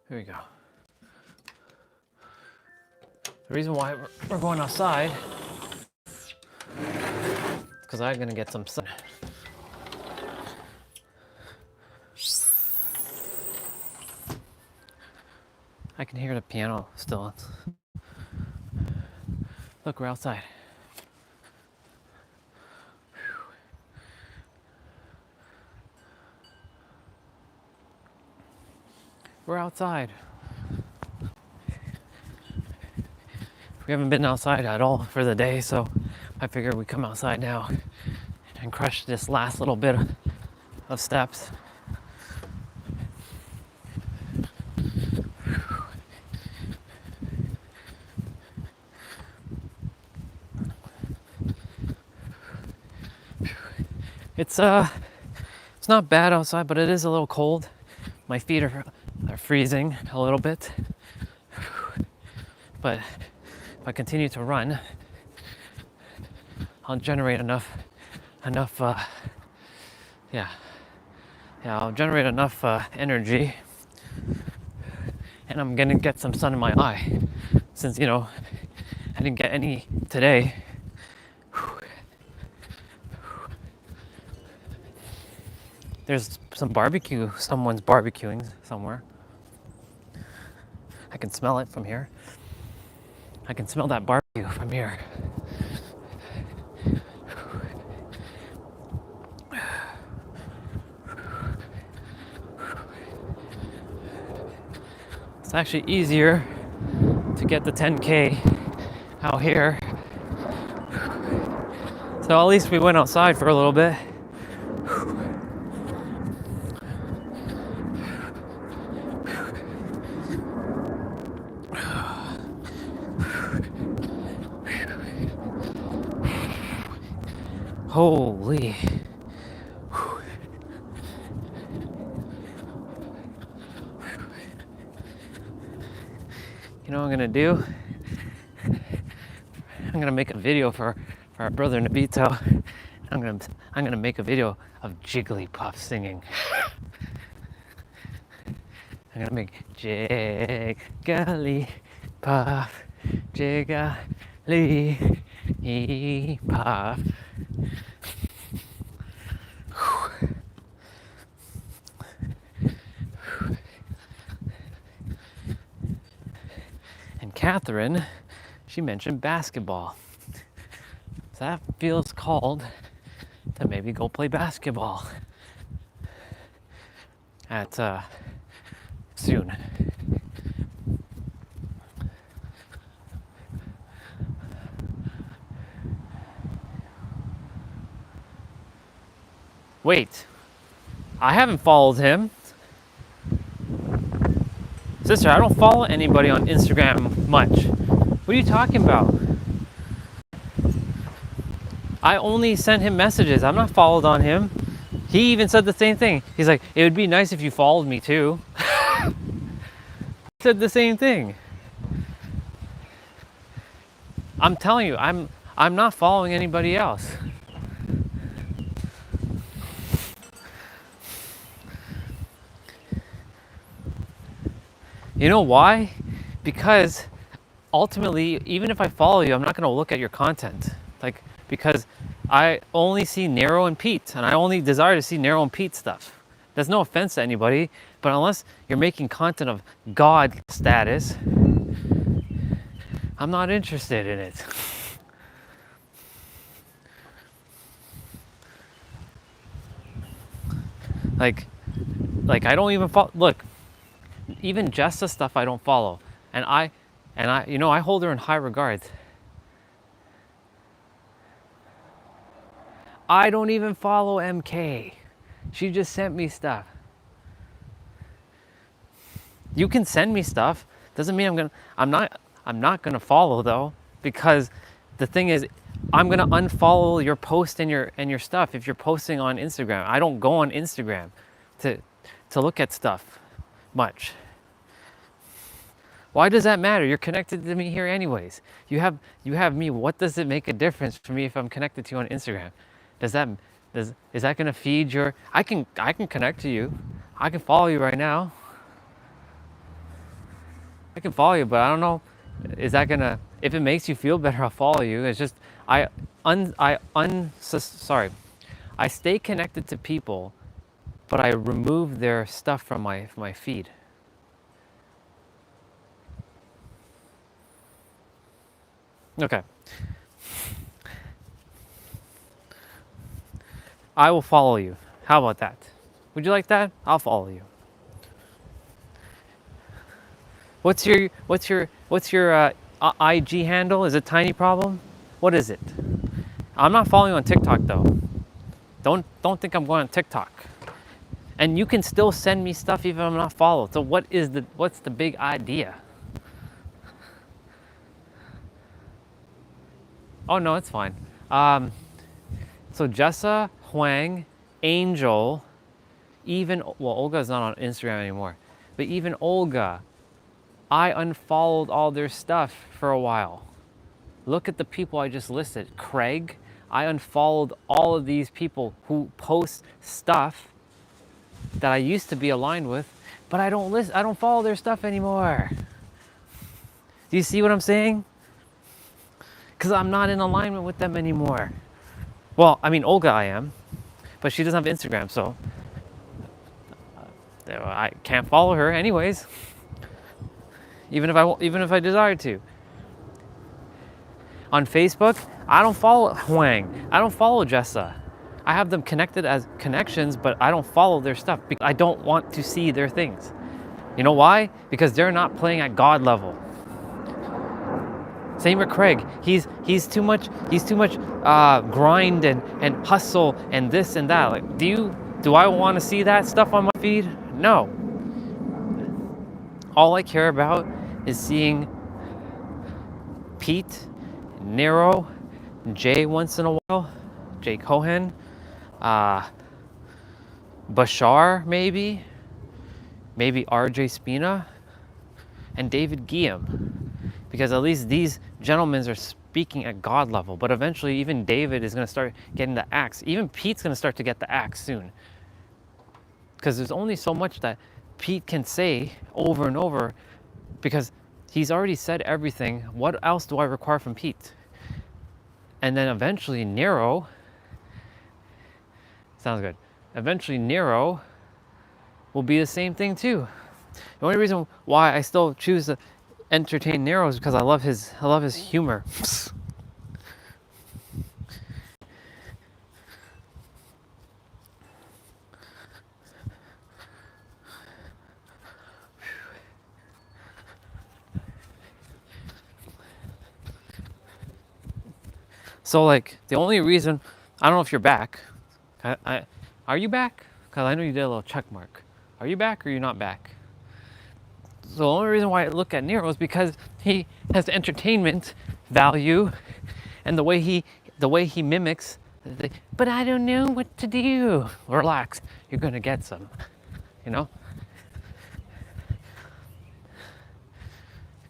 Here we go. The reason why we're going outside is because I'm going to get some sun. I can hear the piano still. Look, we're outside. We're outside. We haven't been outside at all for the day, so I figured we'd come outside now and crush this last little bit of steps. It's not bad outside, but it is a little cold. My feet are freezing a little bit. But if I continue to run, I'll generate enough I'll generate enough energy, and I'm gonna get some sun in my eye, since, you know, I didn't get any today. There's some barbecue, someone's barbecuing somewhere. I can smell it from here. I can smell that barbecue from here. It's actually easier to get the 10K out here. So at least we went outside for a little bit. Holy. You know what I'm gonna do? I'm gonna make a video for our brother Nabito. I'm gonna make a video of Jigglypuff singing. I'm gonna make Jigglypuff, Jigglypuff. And Catherine, she mentioned basketball. So that feels called to maybe go play basketball at soon. Wait, I haven't followed him. Sister, I don't follow anybody on Instagram much. What are you talking about? I only sent him messages. I'm not followed on him. He even said the same thing. He's like, it would be nice if you followed me too. Said the same thing. I'm telling you, I'm not following anybody else. You know why? Because ultimately, even if I follow you, I'm not going to look at your content. Like, because I only see Nero and Pete, and I only desire to see Nero and Pete stuff. There's no offense to anybody, but unless you're making content of God status, I'm not interested in it. like I don't even follow. Look, even Jessa stuff I don't follow, and I you know, I hold her in high regard. I don't even follow MK. She just sent me stuff. You can send me stuff. Doesn't mean I'm not gonna follow though, because the thing is, I'm gonna unfollow your post and your stuff if you're posting on Instagram. I don't go on Instagram to look at stuff much. Why does that matter? You're connected to me here anyways. You have me. What does it make a difference for me if I'm connected to you on Instagram? Is that gonna feed your? I can connect to you. I can follow you right now. I can follow you, but I don't know. Is that gonna? If it makes you feel better, I'll follow you. It's just sorry. I stay connected to people, but I remove their stuff from my feed. Okay. I will follow you. How about that? Would you like that? I'll follow you. What's your IG handle? Is it Tiny Problem? What is it? I'm not following you on TikTok though. Don't think I'm going on TikTok. And you can still send me stuff even if I'm not followed. So what's the big idea? Oh no, it's fine. So Jessa, Huang, Angel, even, well, Olga's not on Instagram anymore, but even Olga, I unfollowed all their stuff for a while. Look at the people I just listed. Craig, I unfollowed all of these people who post stuff that I used to be aligned with, but I don't follow their stuff anymore. Do you see what I'm saying? Because I'm not in alignment with them anymore. Well, I mean, Olga I am, but she doesn't have Instagram, so I can't follow her anyways. Even if I desired to. On Facebook, I don't follow Huang. I don't follow Jessa. I have them connected as connections, but I don't follow their stuff because I don't want to see their things. You know why? Because they're not playing at God level. Same with Craig. He's too much grind and hustle and this and that. Like, do I want to see that stuff on my feed? No. All I care about is seeing Pete, Nero, Jay once in a while, Jay Cohen, Bashar maybe RJ Spina, and David Guillaume. Because at least these gentlemen are speaking at God level. But eventually even David is going to start getting the axe. Even Pete's going to start to get the axe soon. Because there's only so much that Pete can say over and over, because he's already said everything. What else do I require from Pete? And then eventually Nero, sounds good. Eventually Nero will be the same thing too. The only reason why I still choose to entertain Nero is because I love his humor. So like the only reason, I don't know if you're back. Are you back? Because I know you did a little check mark. Are you back or are you not back? So the only reason why I look at Nero is because he has entertainment value, and the way he mimics. But I don't know what to do. Relax, you're gonna get some. You know.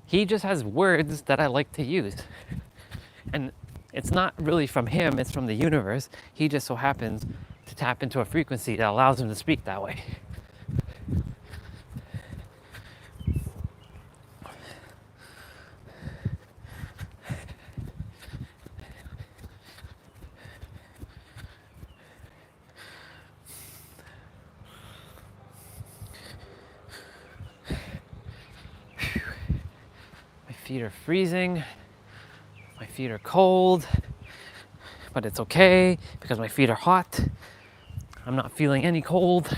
He just has words that I like to use, and it's not really from him. It's from the universe. He just so happens to tap into a frequency that allows him to speak that way. My feet are freezing. My feet are cold, but it's okay because my feet are hot. I'm not feeling any cold.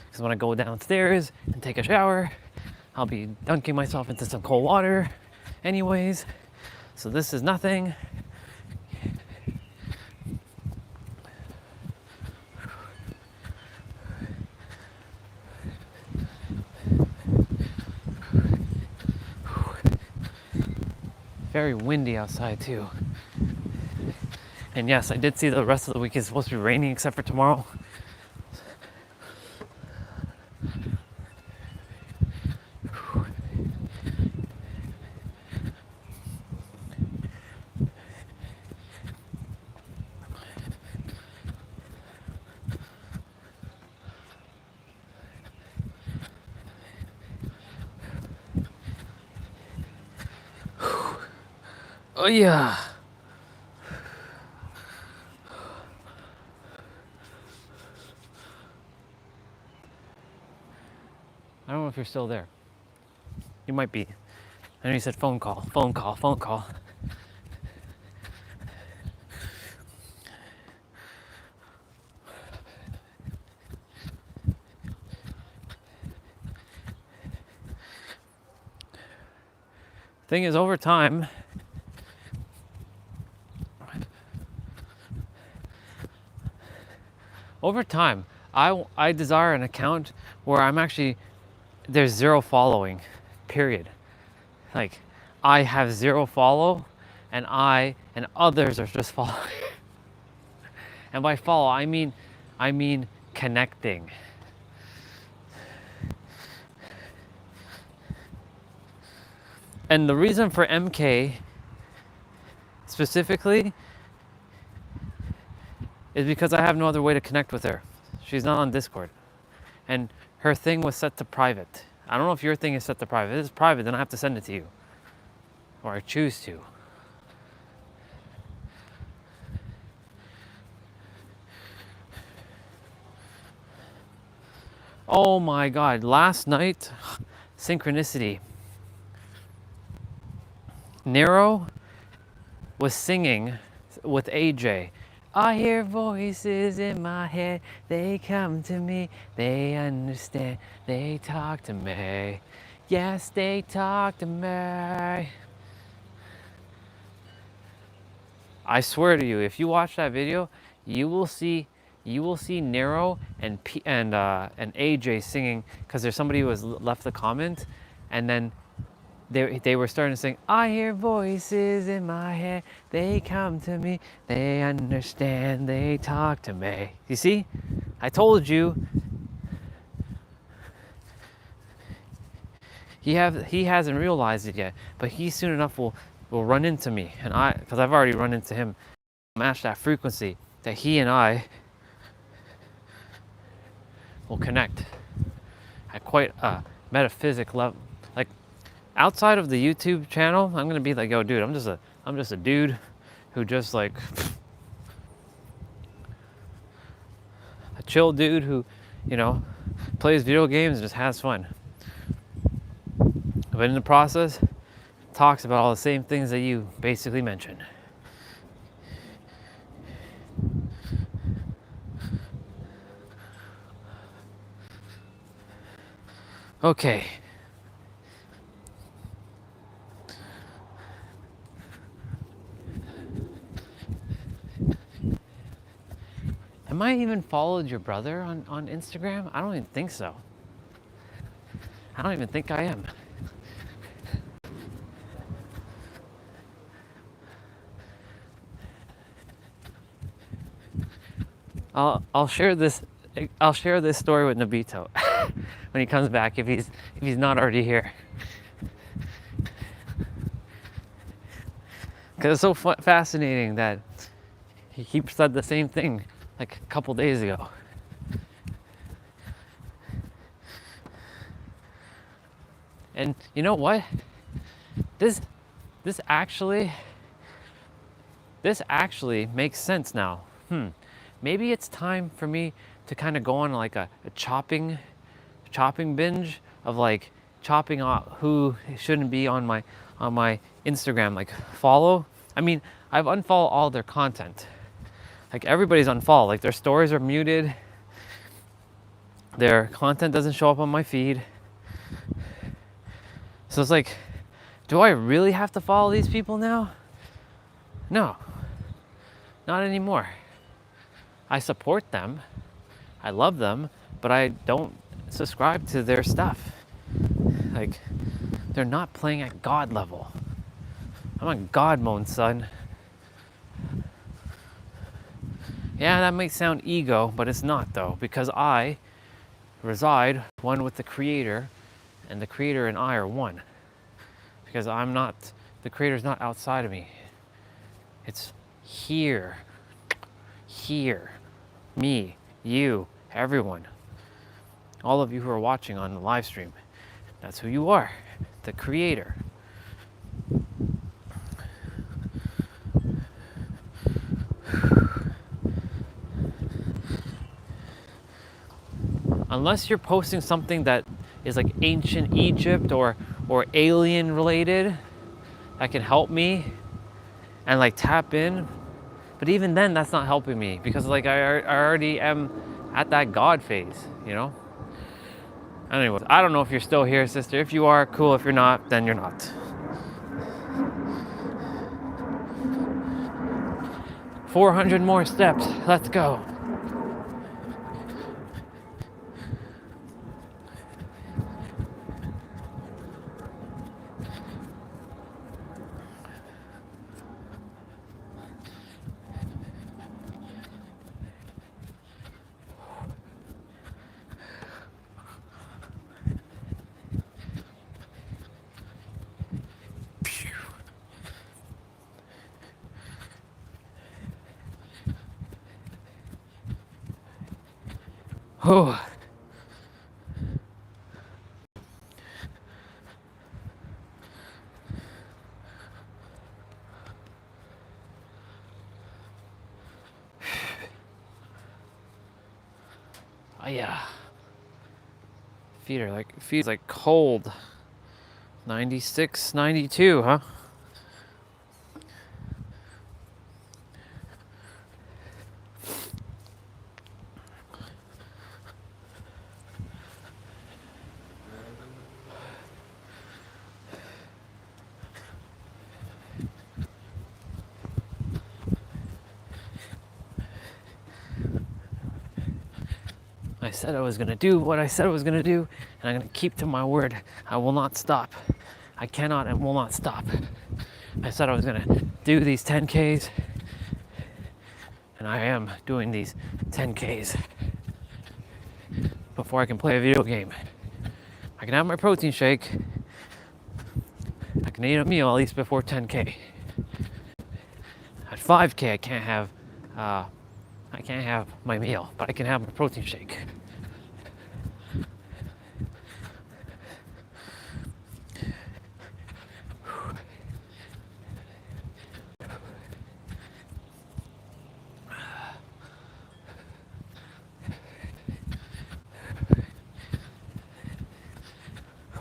Because when I go downstairs and take a shower, I'll be dunking myself into some cold water anyways. So this is nothing. Very windy outside too. And yes, I did see the rest of the week is supposed to be raining except for tomorrow. Oh yeah. I don't know if you're still there. You might be. I know you said phone call, phone call, phone call. Thing is, over time, I desire an account where I'm actually, there's zero following, period. Like, I have zero follow, and others are just following. And by follow, I mean connecting. And the reason for MK specifically is because I have no other way to connect with her. She's not on Discord. And her thing was set to private. I don't know if your thing is set to private. If it's private, then I have to send it to you. Or I choose to. Oh my God, last night, synchronicity. Nero was singing with AJ. I hear voices in my head, they come to me, they understand, they talk to me. Yes, they talk to me. I swear to you, if you watch that video, you will see Nero and AJ singing, because there's somebody who has left the comment, and then they were starting to sing, I hear voices in my head, they come to me, they understand, they talk to me. You see? I told you. He hasn't realized it yet, but he soon enough will run into me, and because I've already run into him, match that frequency that he and I will connect at quite a metaphysic level. Like, outside of the YouTube channel, I'm gonna be like, yo, dude, I'm just a dude who just like a chill dude who, plays video games and just has fun. But in the process, talks about all the same things that you basically mentioned. Okay. Am I even followed your brother on Instagram? I don't even think so. I don't even think I am. I'll share this story with Nabito when he comes back, if he's not already here. Because it's so fascinating that he said the same thing like a couple days ago. And you know what? This actually makes sense now. Maybe it's time for me to kind of go on like a chopping binge of like chopping off who shouldn't be on my Instagram, like follow. I mean, I've unfollowed all their content. Like everybody's unfollowed, like their stories are muted. Their content doesn't show up on my feed. So it's like, do I really have to follow these people now? No, not anymore. I support them, I love them, but I don't subscribe to their stuff. Like, they're not playing at God level. I'm on God mode, son. Yeah, that might sound ego, but it's not though, because I reside one with the Creator, and the Creator and I are one. Because the Creator's not outside of me. It's here. Me, you, everyone. All of you who are watching on the live stream. That's who you are, the Creator. Unless you're posting something that is like ancient Egypt or alien related, that can help me and like tap in. But even then, that's not helping me because like I already am at that God phase, you know? Anyways, I don't know if you're still here, sister. If you are, cool. If you're not, then you're not. 400 more steps. Let's go. Oh. Oh yeah. Feet like cold. 96, 92, huh? I said I was going to do what I said I was going to do, and I'm going to keep to my word. I will not stop. I cannot and will not stop. I said I was going to do these 10Ks, and I am doing these 10Ks before I can play a video game. I can have my protein shake. I can eat a meal at least before 10K. At 5K, I can't have my meal, but I can have my protein shake.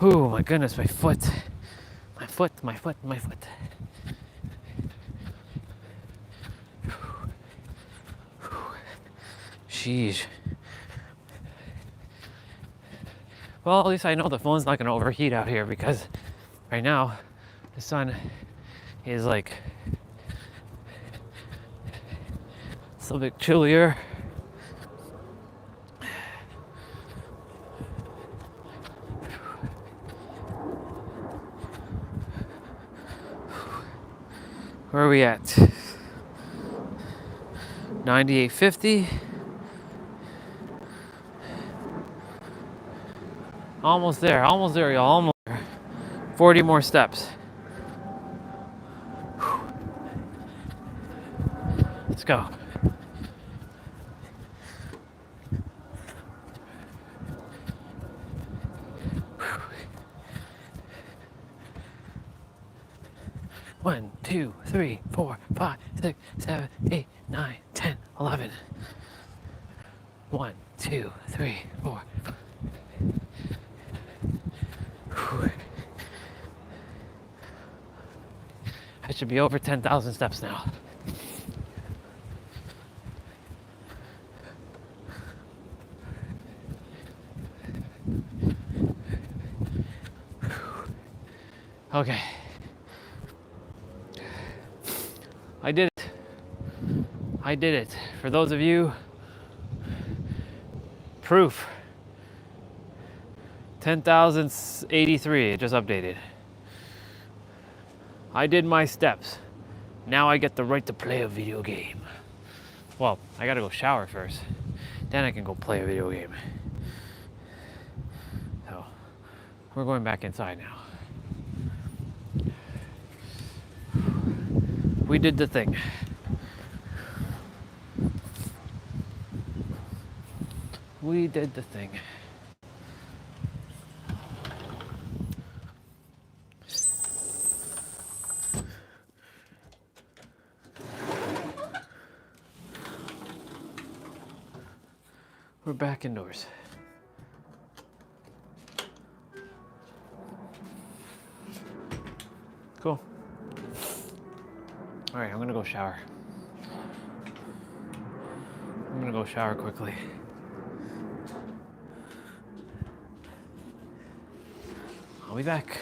Oh my goodness, my foot. Sheesh. Well, at least I know the phone's not gonna overheat out here because right now the sun is like it's a bit chillier. Where are we at? 98.50. Almost there, y'all, almost there. 40 more steps. Let's go. One, two, three, 4, 5, 6, 7, 8, 9, 10, 11. 1, 2, 3, 4. I should be over 10,000 steps now. Okay. I did it. I did it. For those of you, proof. 10,083, it just updated. I did my steps. Now I get the right to play a video game. Well, I gotta go shower first. Then I can go play a video game. So, we're going back inside now. We did the thing. We did the thing. We're back indoors. Cool. All right, I'm gonna go shower. I'm gonna go shower quickly. I'll be back.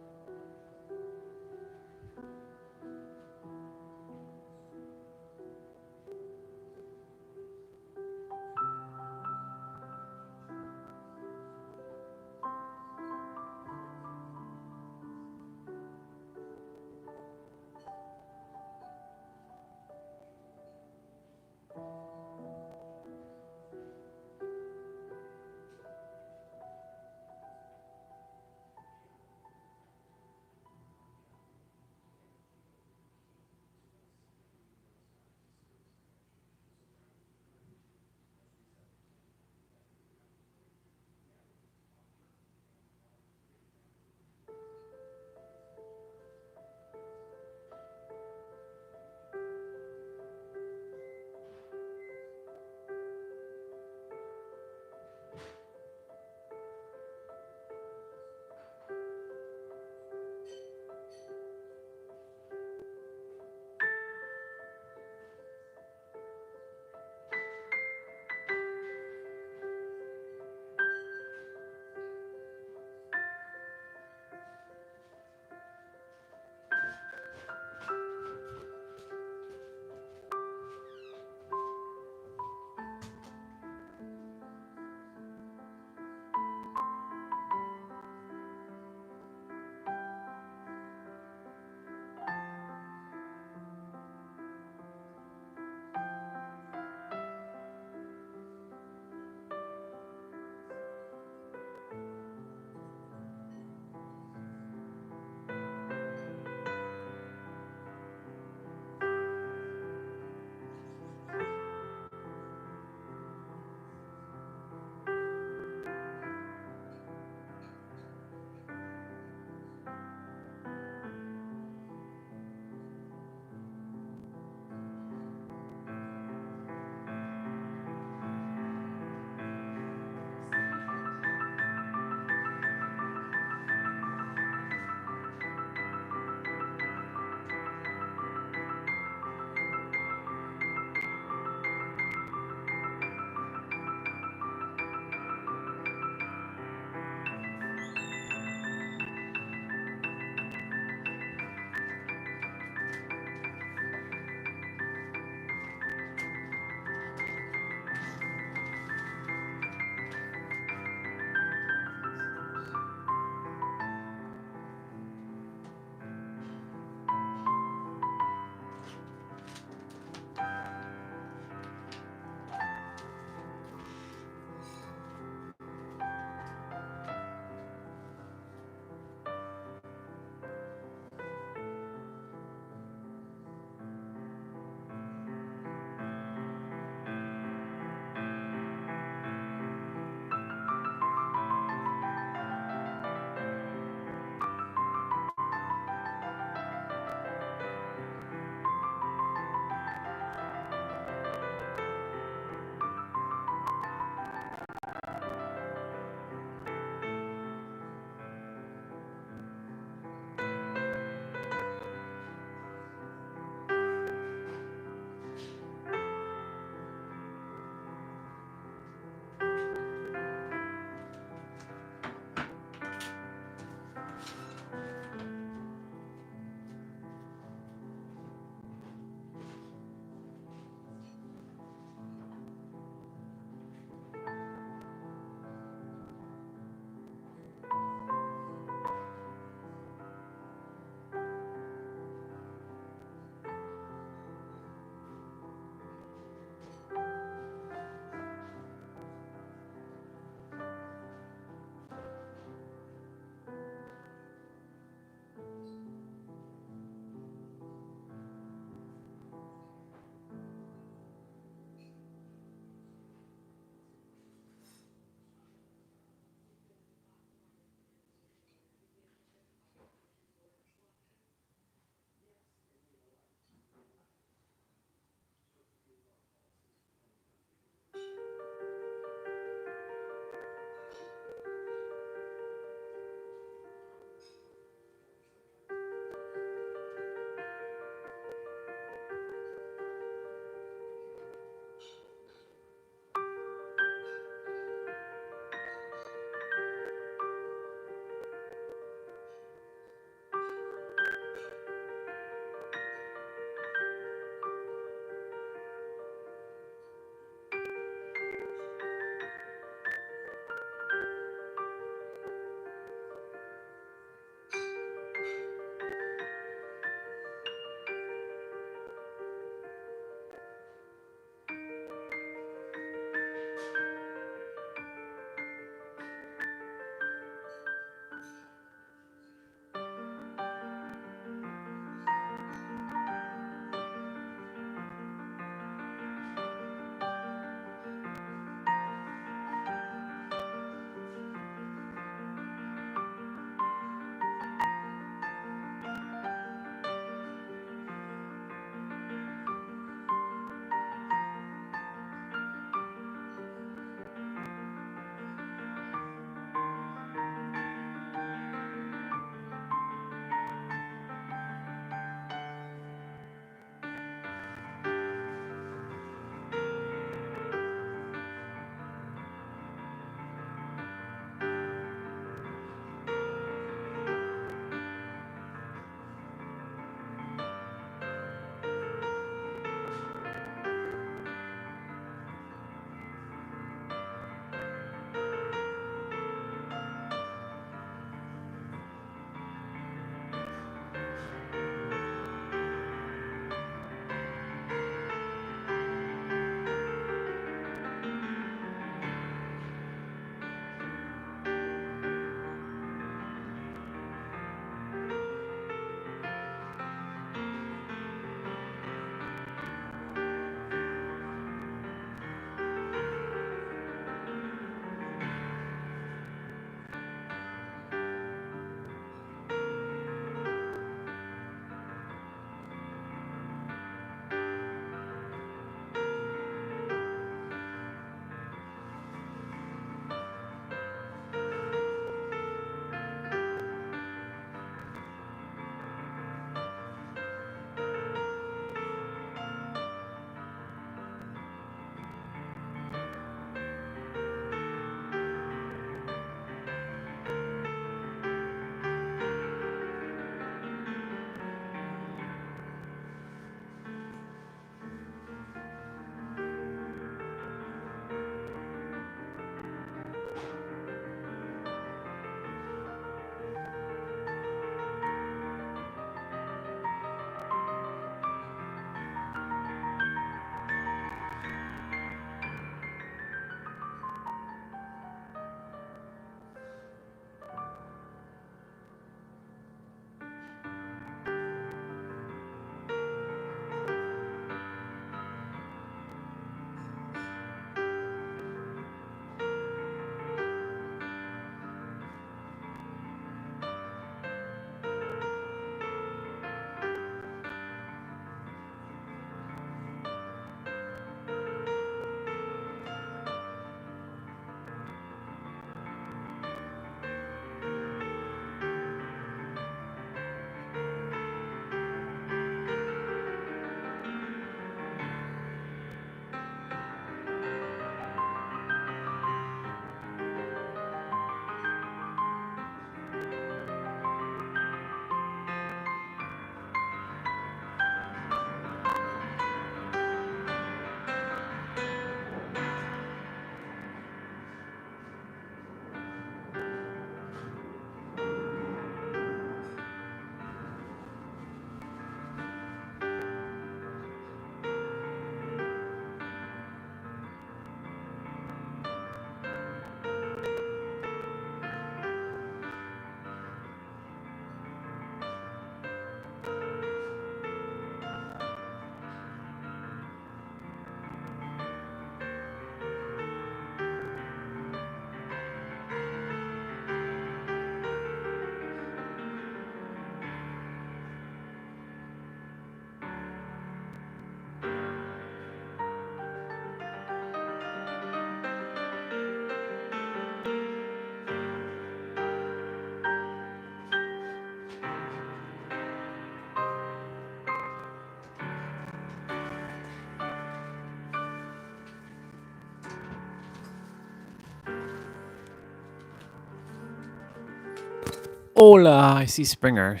Hola, I see Springer.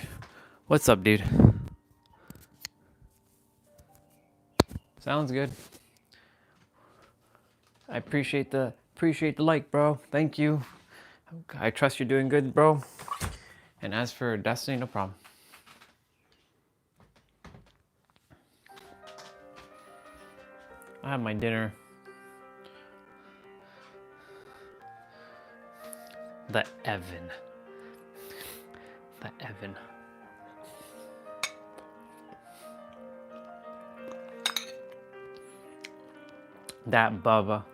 What's up, dude? Sounds good. I appreciate the like, bro. Thank you. I trust you're doing good, bro. And as for Destiny, no problem. I have my dinner. The Evan. The Evan. That Bubba.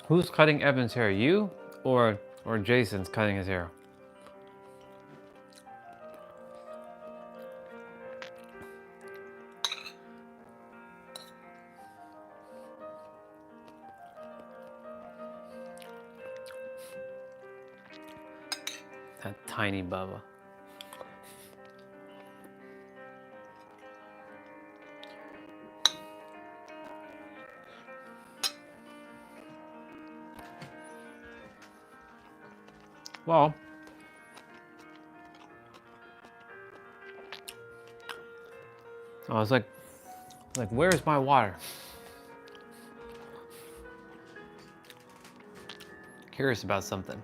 Who's cutting Evan's hair? You or Jason's cutting his hair? That tiny Bubba. Well, I was like, where's my water? Curious about something.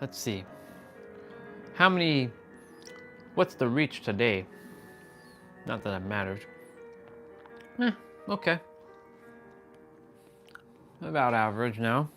Let's see. What's the reach today? Not that it matters. Okay. About average now.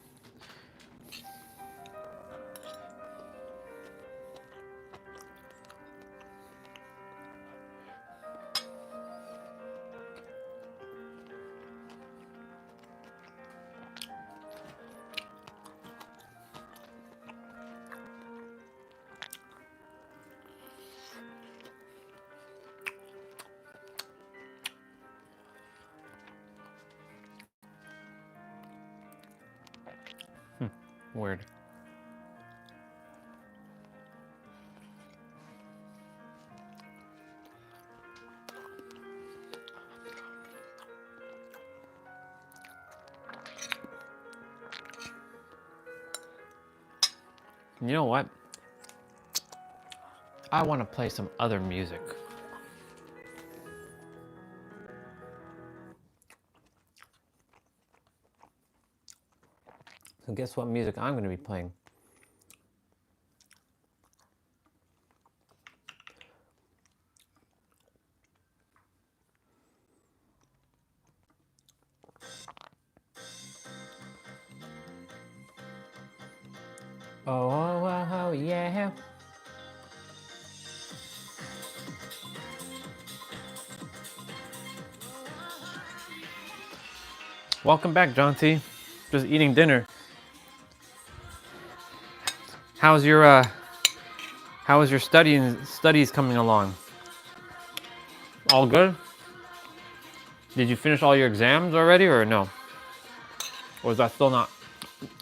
Weird. You know what? I want to play some other music. So guess what music I'm going to be playing? Oh, yeah. Welcome back, John T. Just eating dinner. How's your studies coming along? All good? Did you finish all your exams already or no? Or is that still not,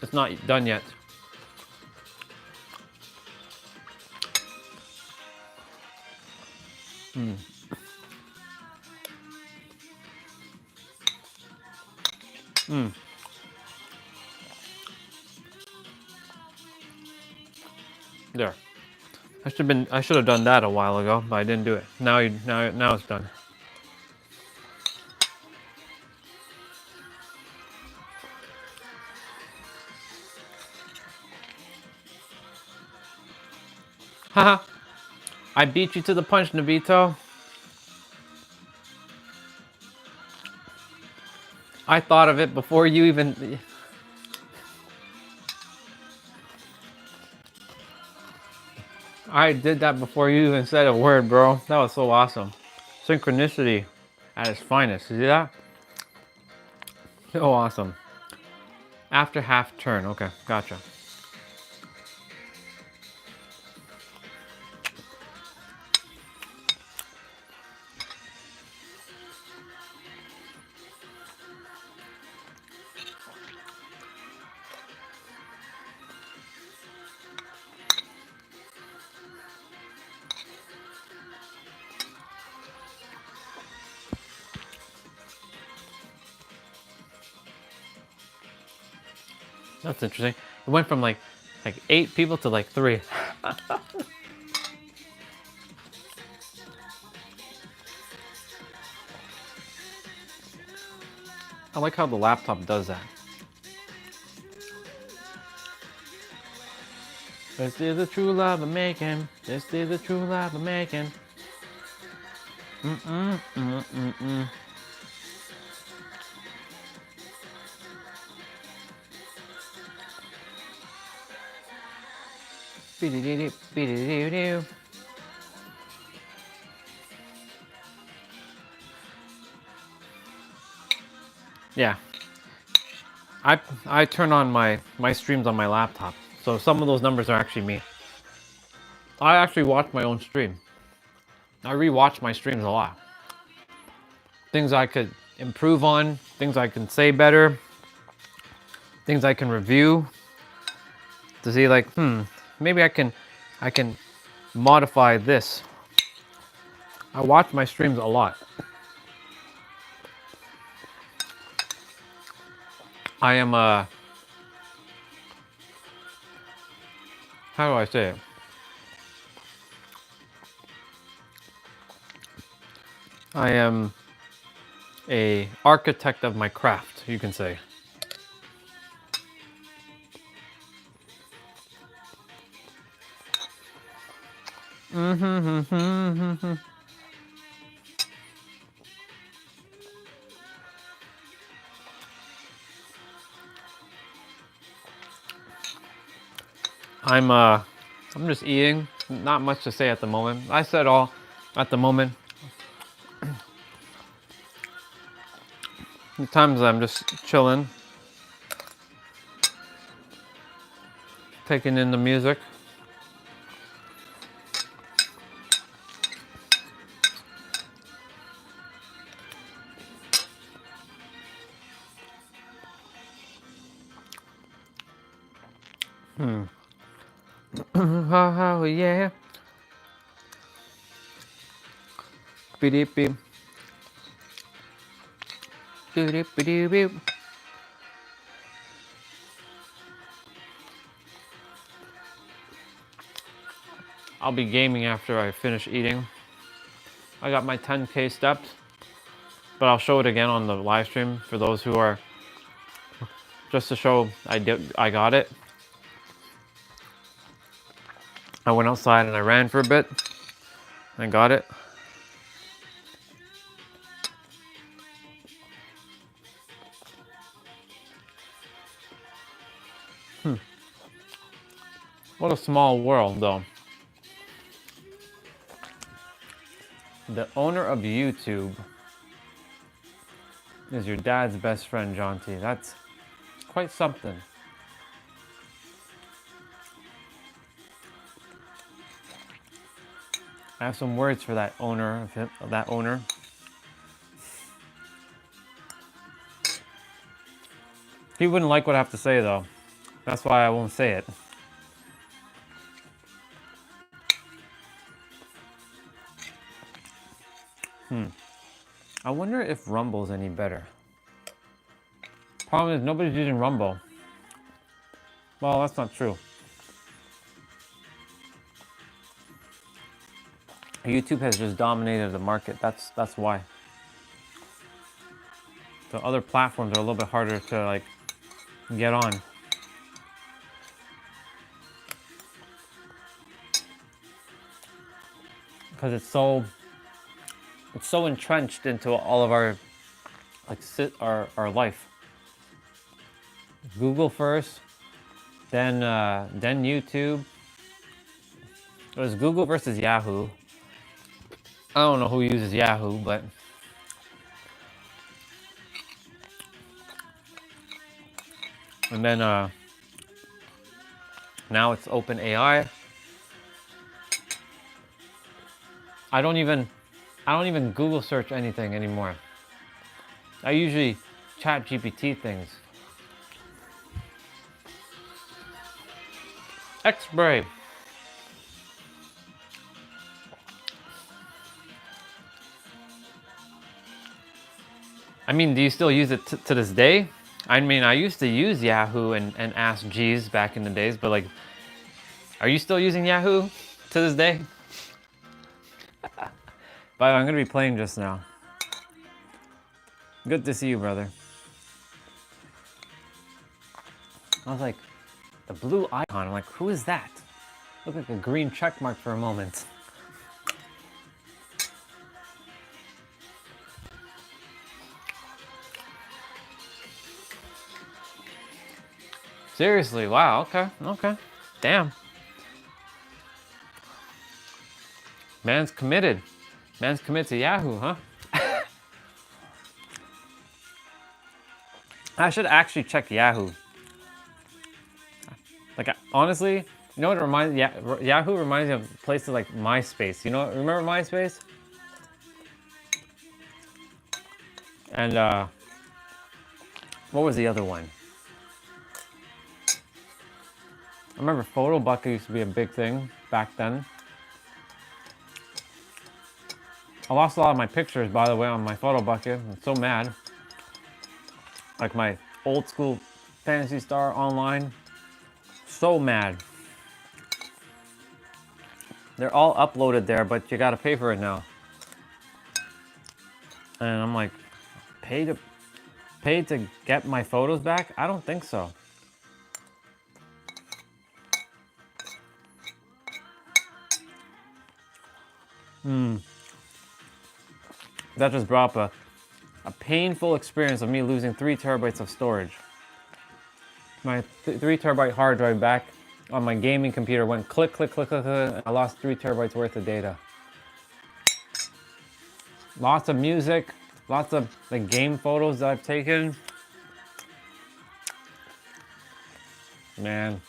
it's not done yet? There. I should have done that a while ago, but I didn't do it. Now it's done. Haha. I beat you to the punch, Nabito. I thought of it before you even... I did that before you even said a word, bro. That was so awesome. Synchronicity at its finest. You see that? So awesome. After half turn. Okay, gotcha. That's interesting. It went from like 8 people to like 3. I like how the laptop does that. This is the true love I'm making. This is the true love I'm making. Mm-mm. Be-do-do-do, be-do-do-do. Yeah. I turn on my streams on my laptop. So some of those numbers are actually me. I actually watch my own stream. I rewatch my streams a lot. Things I could improve on, things I can say better, things I can review to see like, maybe I can modify this. I watch my streams a lot. I am how do I say it? I am a architect of my craft, you can say. I'm just eating. Not much to say at the moment. I said all at the moment. Sometimes I'm just chilling, taking in the music. Oh yeah. Beep beep. Doop doop doop. I'll be gaming after I finish eating. I got my 10K steps, but I'll show it again on the live stream for those who are just to show I got it. I went outside and I ran for a bit. I got it. What a small world, though. The owner of YouTube is your dad's best friend, John T. That's quite something. I have some words for that owner of that owner. He wouldn't like what I have to say, though. That's why I won't say it. I wonder if Rumble's any better. Problem is, nobody's using Rumble. Well, that's not true. YouTube has just dominated the market. That's why. The other platforms are a little bit harder to like get on. Because it's so entrenched into all of our our life. Google first, then YouTube. It was Google versus Yahoo. I don't know who uses Yahoo, but and then now it's OpenAI. I don't even Google search anything anymore. I usually chat GPT things. X-Brave. I mean, do you still use it to this day? I mean, I used to use Yahoo and Ask Jeeves back in the days, but like, are you still using Yahoo to this day? But I'm gonna be playing just now. Good to see you, brother. I was like, the blue icon. I'm like, who is that? Looked like a green check mark for a moment. Seriously, wow, okay. Damn. Man's committed. Man's committed to Yahoo, huh? I should actually check Yahoo. Like, honestly, you know what it reminds me? Yahoo reminds me of places like MySpace. You know, remember MySpace? And what was the other one? I remember Photo Bucket used to be a big thing back then. I lost a lot of my pictures, by the way, on my Photo Bucket. I'm so mad. Like my old school Fantasy Star online. So mad. They're all uploaded there, but you gotta pay for it now. And I'm like, pay to get my photos back? I don't think so. That just brought up a painful experience of me losing 3 terabytes of storage. My 3 terabyte hard drive back on my gaming computer went click, click, click, click, click, and I lost 3 terabytes worth of data. Lots of music, lots of the game photos that I've taken. Man.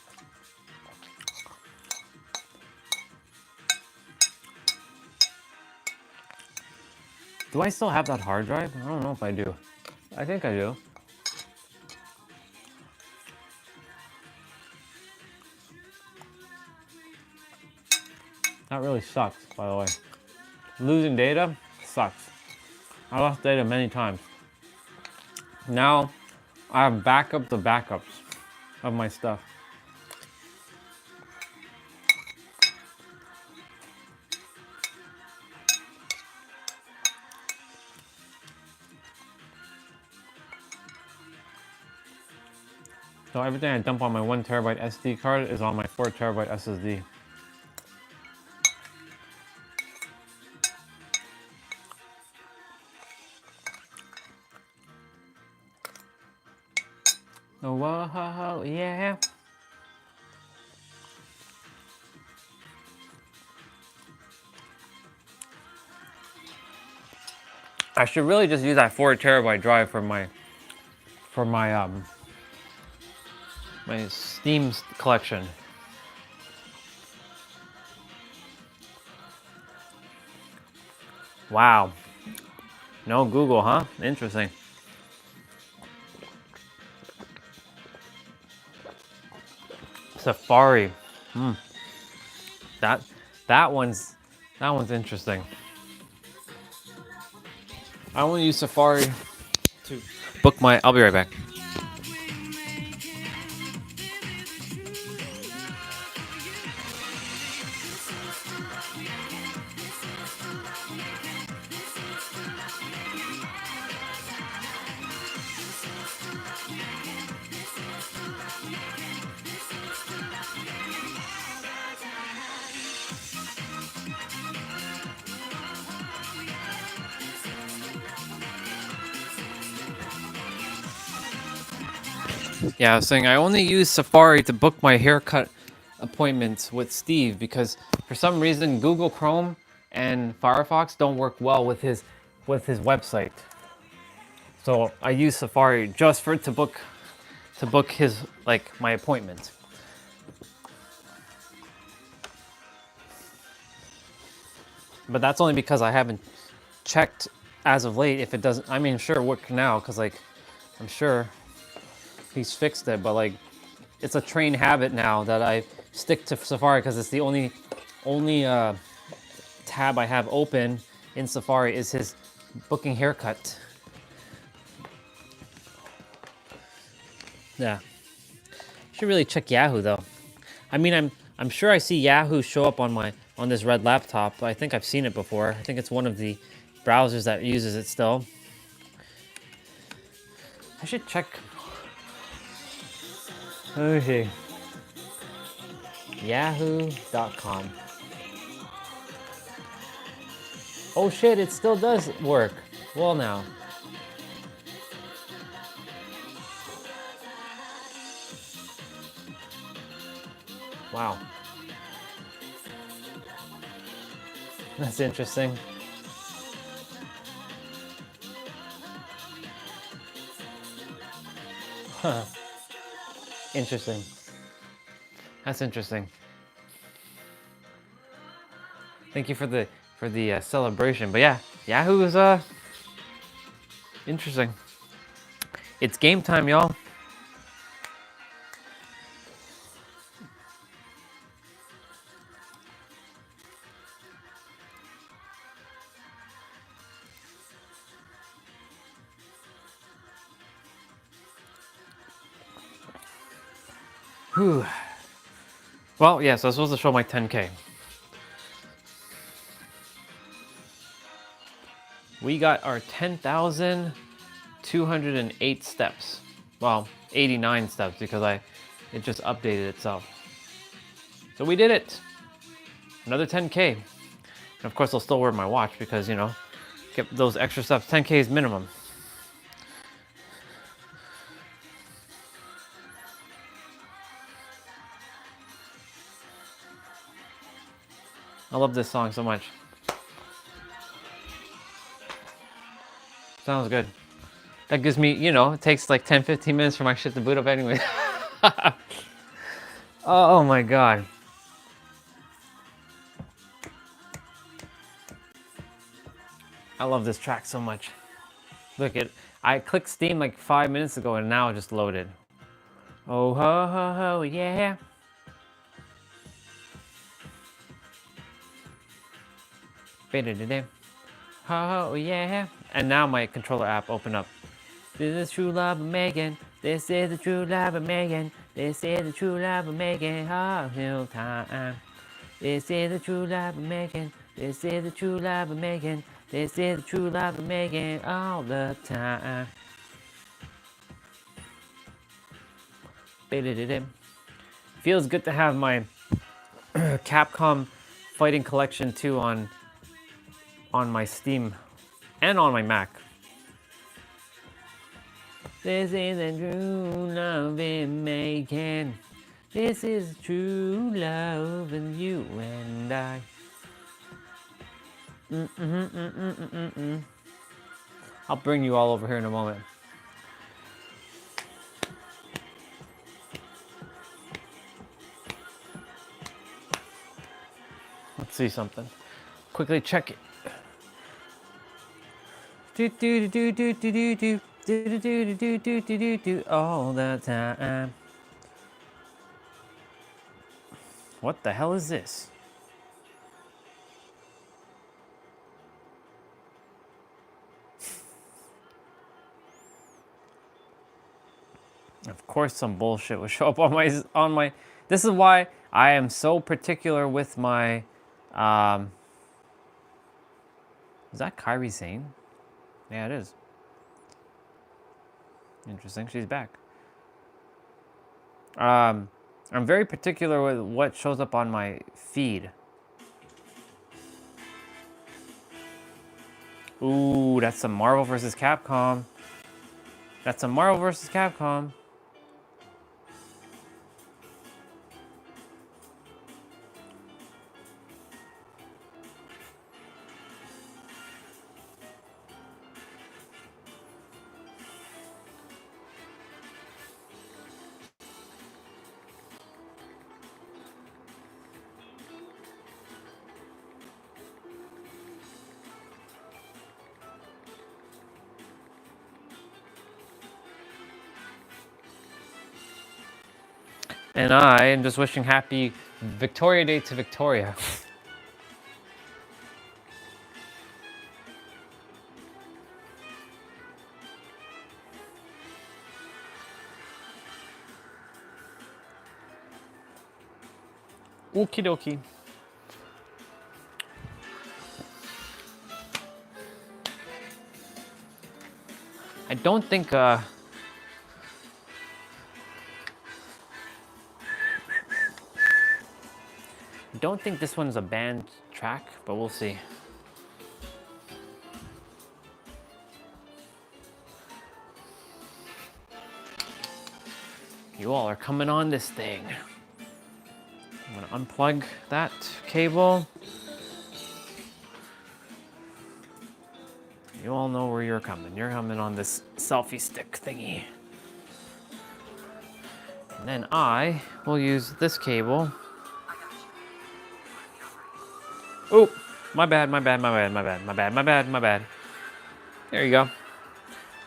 Do I still have that hard drive? I don't know if I do. I think I do. That really sucks, by the way. Losing data sucks. I lost data many times. Now, I have backups of backups of my stuff. So everything I dump on my 1 terabyte SD card is on my 4 terabyte SSD. Oh, whoa, yeah. I should really just use that 4 terabyte drive for my my Steam collection. Wow. No Google, huh? Interesting. Safari. That one's interesting. I only use Safari to book my. I'll be right back. Yeah, I was saying I only use Safari to book my haircut appointments with Steve because for some reason Google Chrome and Firefox don't work well with his website. So I use Safari just to book his my appointment. But that's only because I haven't checked as of late if it doesn't. I mean, sure, work now because I'm sure he's fixed it, but it's a trained habit now that I stick to Safari because it's the only tab I have open in Safari is his booking haircut. Yeah. Should really check Yahoo though. I mean, I'm sure I see Yahoo show up on this red laptop. I think I've seen it before. I think it's one of the browsers that uses it still. I should check. Okay. Yahoo.com. Oh shit, it still does work. Well now. Wow. That's interesting. Huh. Interesting. That's interesting. Thank you for the celebration. But yeah, Yahoo is interesting. It's game time, y'all. Whew. Well, yeah, so I was supposed to show my 10K. We got our 10,208 steps. Well, 89 steps because it just updated itself. So we did it. Another 10K. And of course, I'll still wear my watch because, you know, get those extra steps. 10K is minimum. I love this song so much. Sounds good. That gives me, you know, it takes like 10, 15 minutes for my shit to boot up anyway. Oh my God. I love this track so much. Look, I clicked Steam like 5 minutes ago and now it just loaded. Oh ho ho ho, yeah. Oh yeah. And now my controller app opened up. This is true love of Megan. This is the true love of Megan. This is the true love of Megan. All time. This is the true love of Megan. This is the true love of Megan. This is the true love of Megan all the time. Feels good to have my Capcom Fighting Collection 2 on my Steam and on my Mac. This is a true love in Megan. This is true love in you and I. I'll bring you all over here in a moment. Let's see something. Quickly check it. All the time. What the hell is this? Of course some bullshit will show up on my this is why I am so particular with my is that Kairi Sane? Yeah, it is. Interesting, she's back. I'm very particular with what shows up on my feed. Ooh, that's some Marvel vs. Capcom. That's some Marvel vs. Capcom. And I am just wishing happy Victoria Day to Victoria. Okie dokie. I don't think this one's a banned track, but we'll see. You all are coming on this thing. I'm gonna unplug that cable. You all know where you're coming. You're coming on this selfie stick thingy. And then I will use this cable. Oh, my bad. There you go.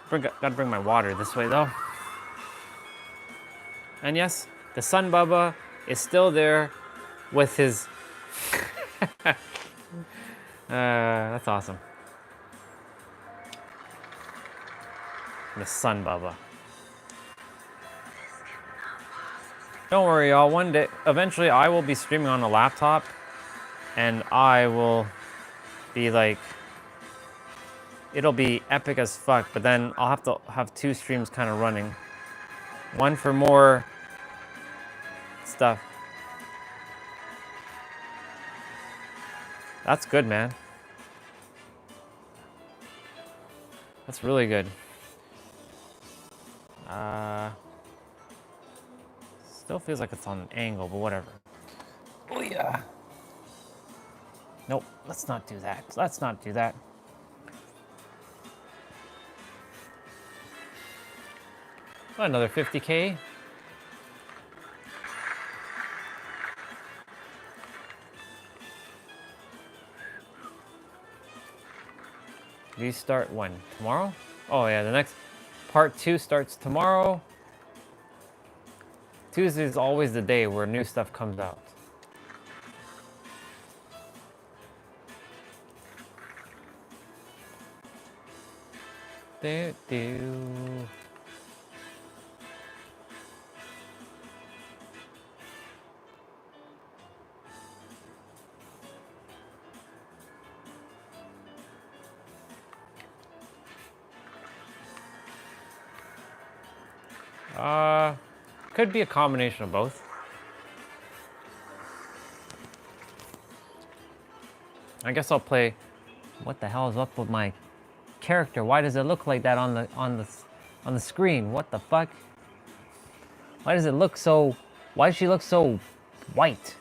Gotta bring my water this way though. And yes, the Sun Bubba is still there with his... that's awesome. The Sun Bubba. Don't worry, y'all. One day, eventually, I will be streaming on a laptop, and I will be like, it'll be epic as fuck. But then I'll have to have 2 streams kind of running. One for more stuff. That's good, man. That's really good. Still feels like it's on an angle, but whatever. Oh yeah. Nope, let's not do that. Let's not do that. Another 50K. These start when? Tomorrow? Oh yeah, the next part 2 starts tomorrow. Tuesday is always the day where new stuff comes out. Do. Could be a combination of both. I guess I'll play. What the hell is up with my character? Why does it look like that on the screen? What the fuck? Why does it look so? Why does she look so white?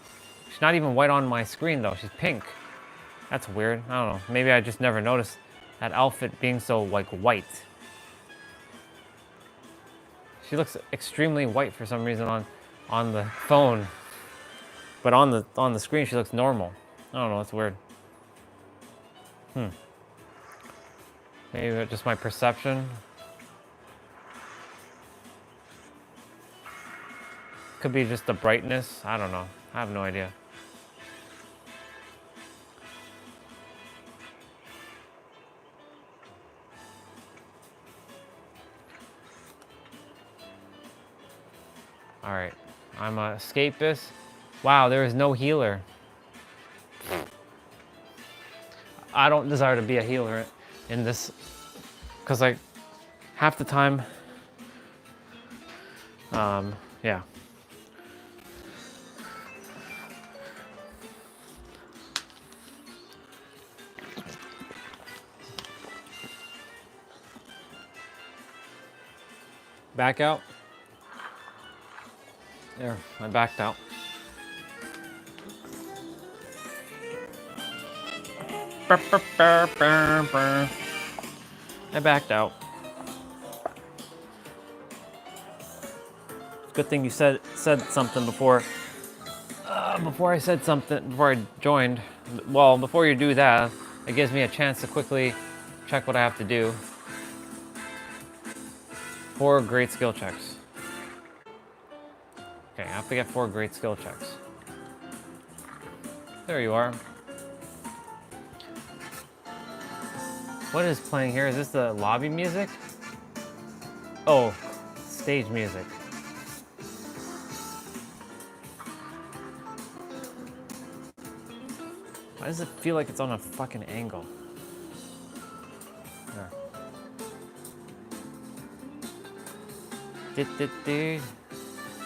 She's not even white on my screen though. She's pink. That's weird. I don't know. Maybe I just never noticed that outfit being so like white. She looks extremely white for some reason on the phone, but on the screen she looks normal. I don't know. It's weird. Maybe just my perception. Could be just the brightness. I don't know. I have no idea. All right, I'm a escapist. Wow, there is no healer. I don't desire to be a healer in this, because like half the time, yeah. Back out. There, I backed out. I backed out. Good thing you said something before. Before I said something, before I joined. Well, before you do that, it gives me a chance to quickly check what I have to do. 4 great skill checks. Okay, I have to get 4 great skill checks. There you are. What is playing here? Is this the lobby music? Oh, stage music. Why does it feel like it's on a fucking angle? There.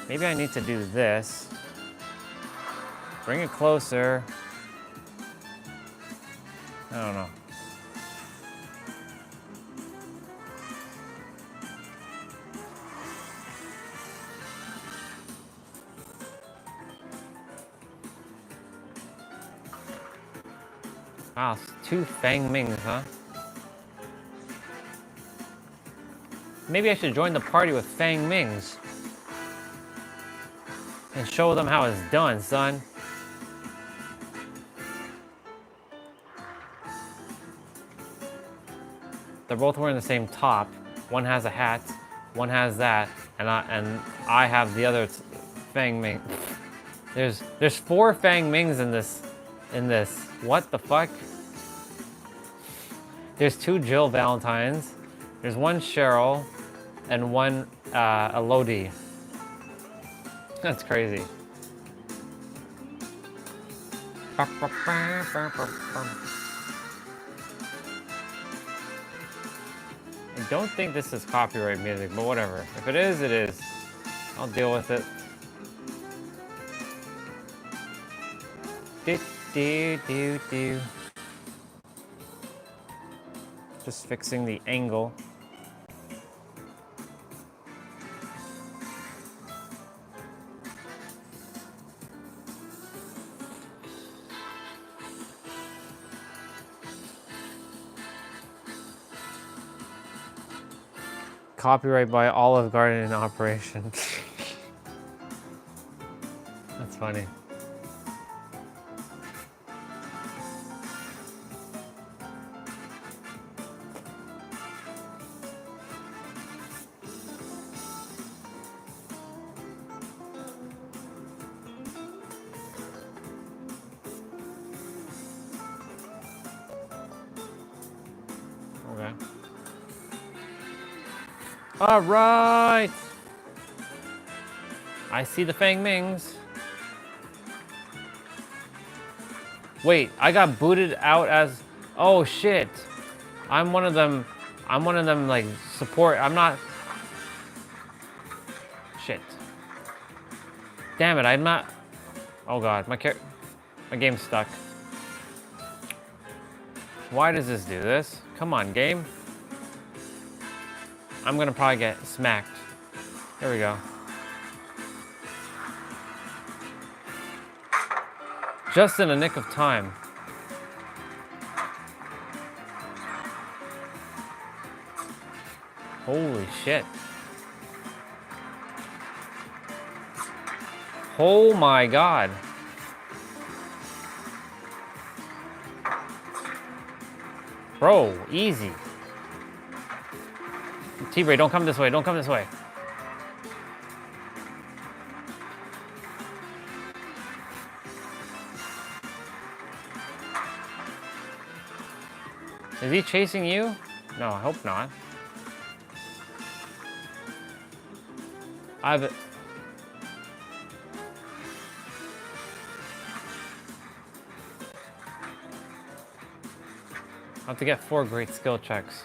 Maybe I need to do this. Bring it closer. I don't know. Wow, it's 2 Fang Mings, huh? Maybe I should join the party with Fang Mings. And show them how it's done, son. They're both wearing the same top. One has a hat, one has that, and I have the other Fang Ming. There's 4 Fang Mings in this. What the fuck? There's 2 Jill Valentines. There's 1 Cheryl, and 1 Elodie. That's crazy. I don't think this is copyright music, but whatever. If it is, it is. I'll deal with it. Do. Just fixing the angle. Copyright by Olive Garden Operation. That's funny. Okay. All right. I see the Fang Mings. Wait, I got booted out as... Oh, shit. I'm one of them, like, support. I'm not... Shit. Damn it, I'm not... Oh, God. My game's stuck. Why does this do this? Come on, game. I'm gonna probably get smacked. There we go. Just in the nick of time. Holy shit. Oh my God. Bro, easy. T-Ray, don't come this way, don't come this way. Is he chasing you? No, I hope not. I have to get 4 great skill checks.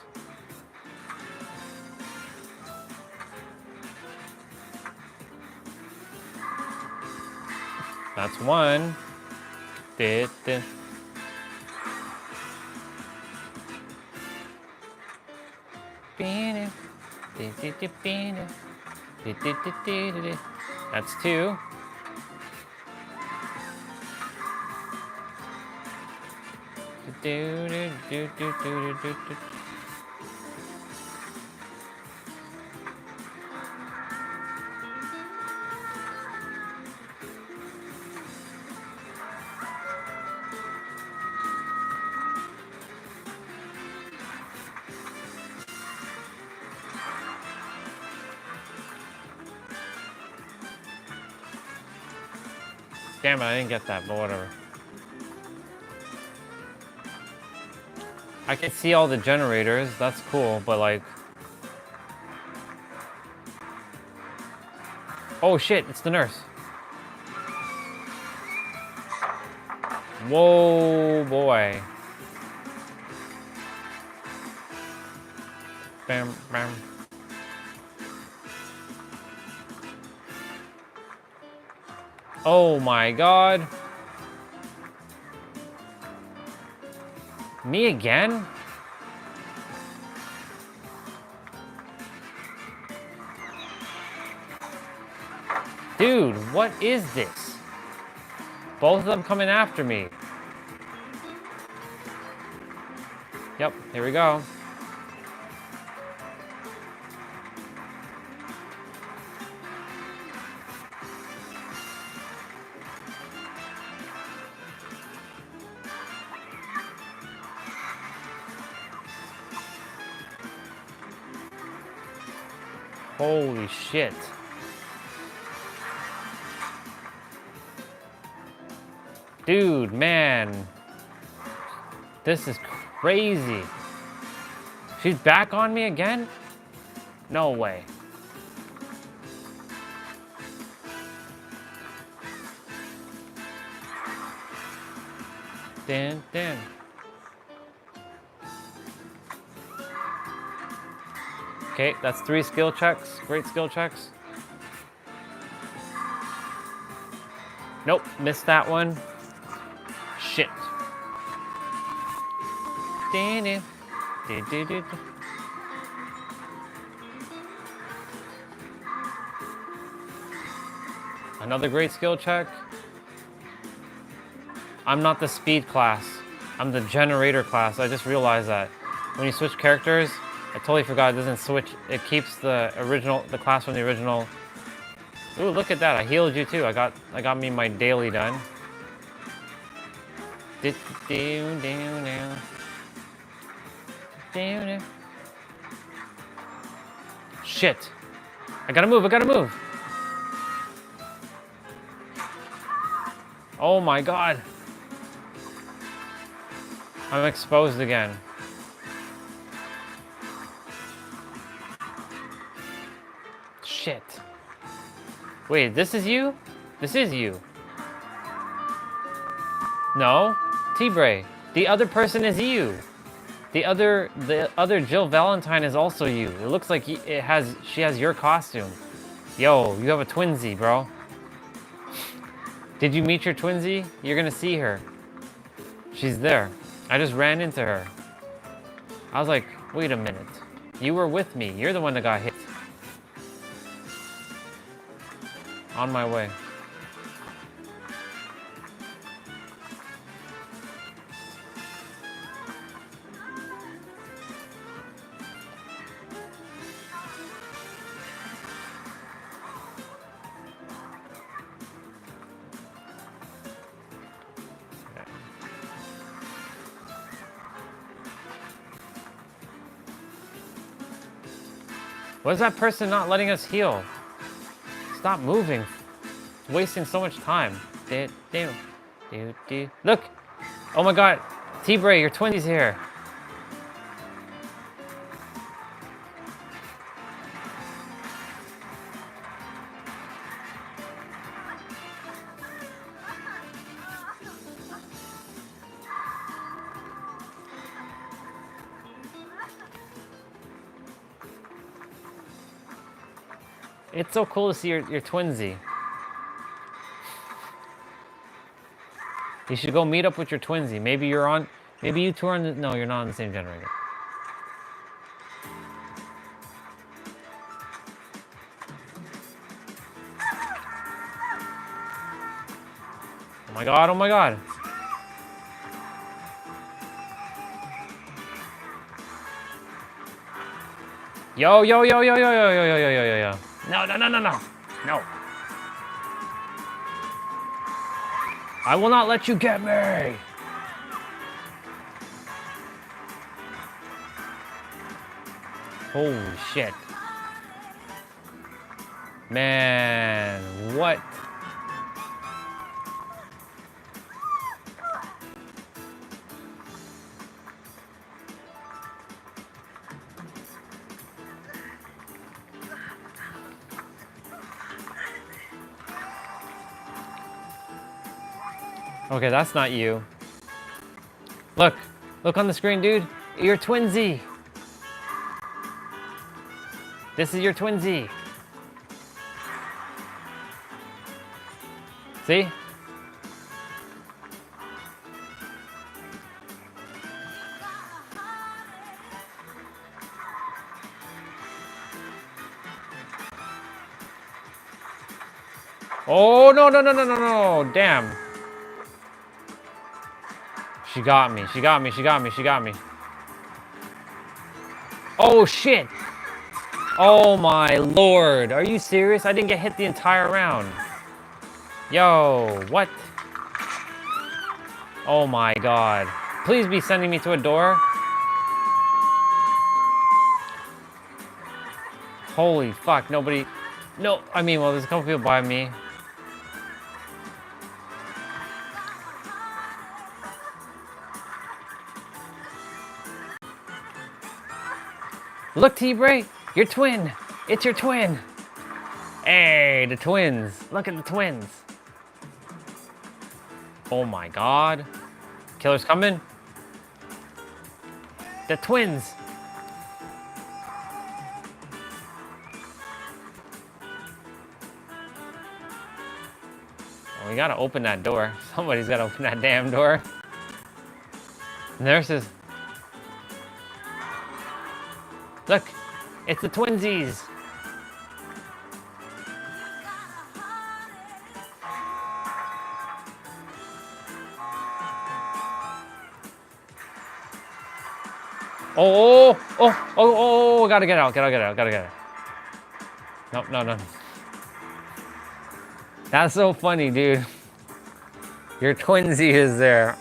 That's 1. That's 2. Damn it, I didn't get that, but whatever. I can see all the generators, that's cool, but like... Oh shit, it's the nurse. Whoa, boy. Bam, bam. Oh my God. Me again? Dude, what is this? Both of them coming after me. Yep, here we go. Holy shit. Dude, man. This is crazy. She's back on me again? No way. Dun, dun. Okay, that's 3 skill checks. Great skill checks. Nope, missed that one. Shit. Dun, dun, dun, dun. Another great skill check. I'm not the speed class. I'm the generator class. I just realized that. When you switch characters, I totally forgot it doesn't switch. It keeps the class from the original. Ooh, look at that. I healed you too. I got me my daily done. Shit. I gotta move. Oh my God. I'm exposed again. Shit. Wait, this is you? This is you. No, T-Bray. The other person is you. The other Jill Valentine is also you. It looks like she has your costume. Yo, you have a twinsy, bro. Did you meet your twinsy? You're gonna see her. She's there. I just ran into her. I was like, wait a minute. You were with me. You're the one that got hit. On my way. Why is that person not letting us heal? Stop moving. It's wasting so much time. Look! Oh my God! T-Bray, your twinnie's here. It's so cool to see your twinsy. You should go meet up with your twinsy. Maybe you two are on the, no, you're not on the same generator. Oh my God, oh my God. Yo. No. No. I will not let you get me. Holy shit. Man, what? Okay, that's not you. Look. Look on the screen, dude. Your twinsy. This is your twinsy. See? Oh, no, no, no, no, no, no. Damn. She got me. She got me. She got me. She got me. Oh, shit. Oh, my lord. Are you serious? I didn't get hit the entire round. Yo, what? Oh, my God. Please be sending me to a door. Holy fuck. Nobody... No, I mean, well, there's a couple people by me. Look, T-Bray, your twin. It's your twin. Hey, the twins. Look at the twins. Oh my God. Killer's coming. The twins. Oh, we gotta open that door. Somebody's gotta open that damn door. Nurses. Look, it's the twinsies. Oh, oh, oh, oh, oh, gotta get out, gotta get out, gotta get out. Nope, no, no. That's so funny, dude. Your twinsie is there.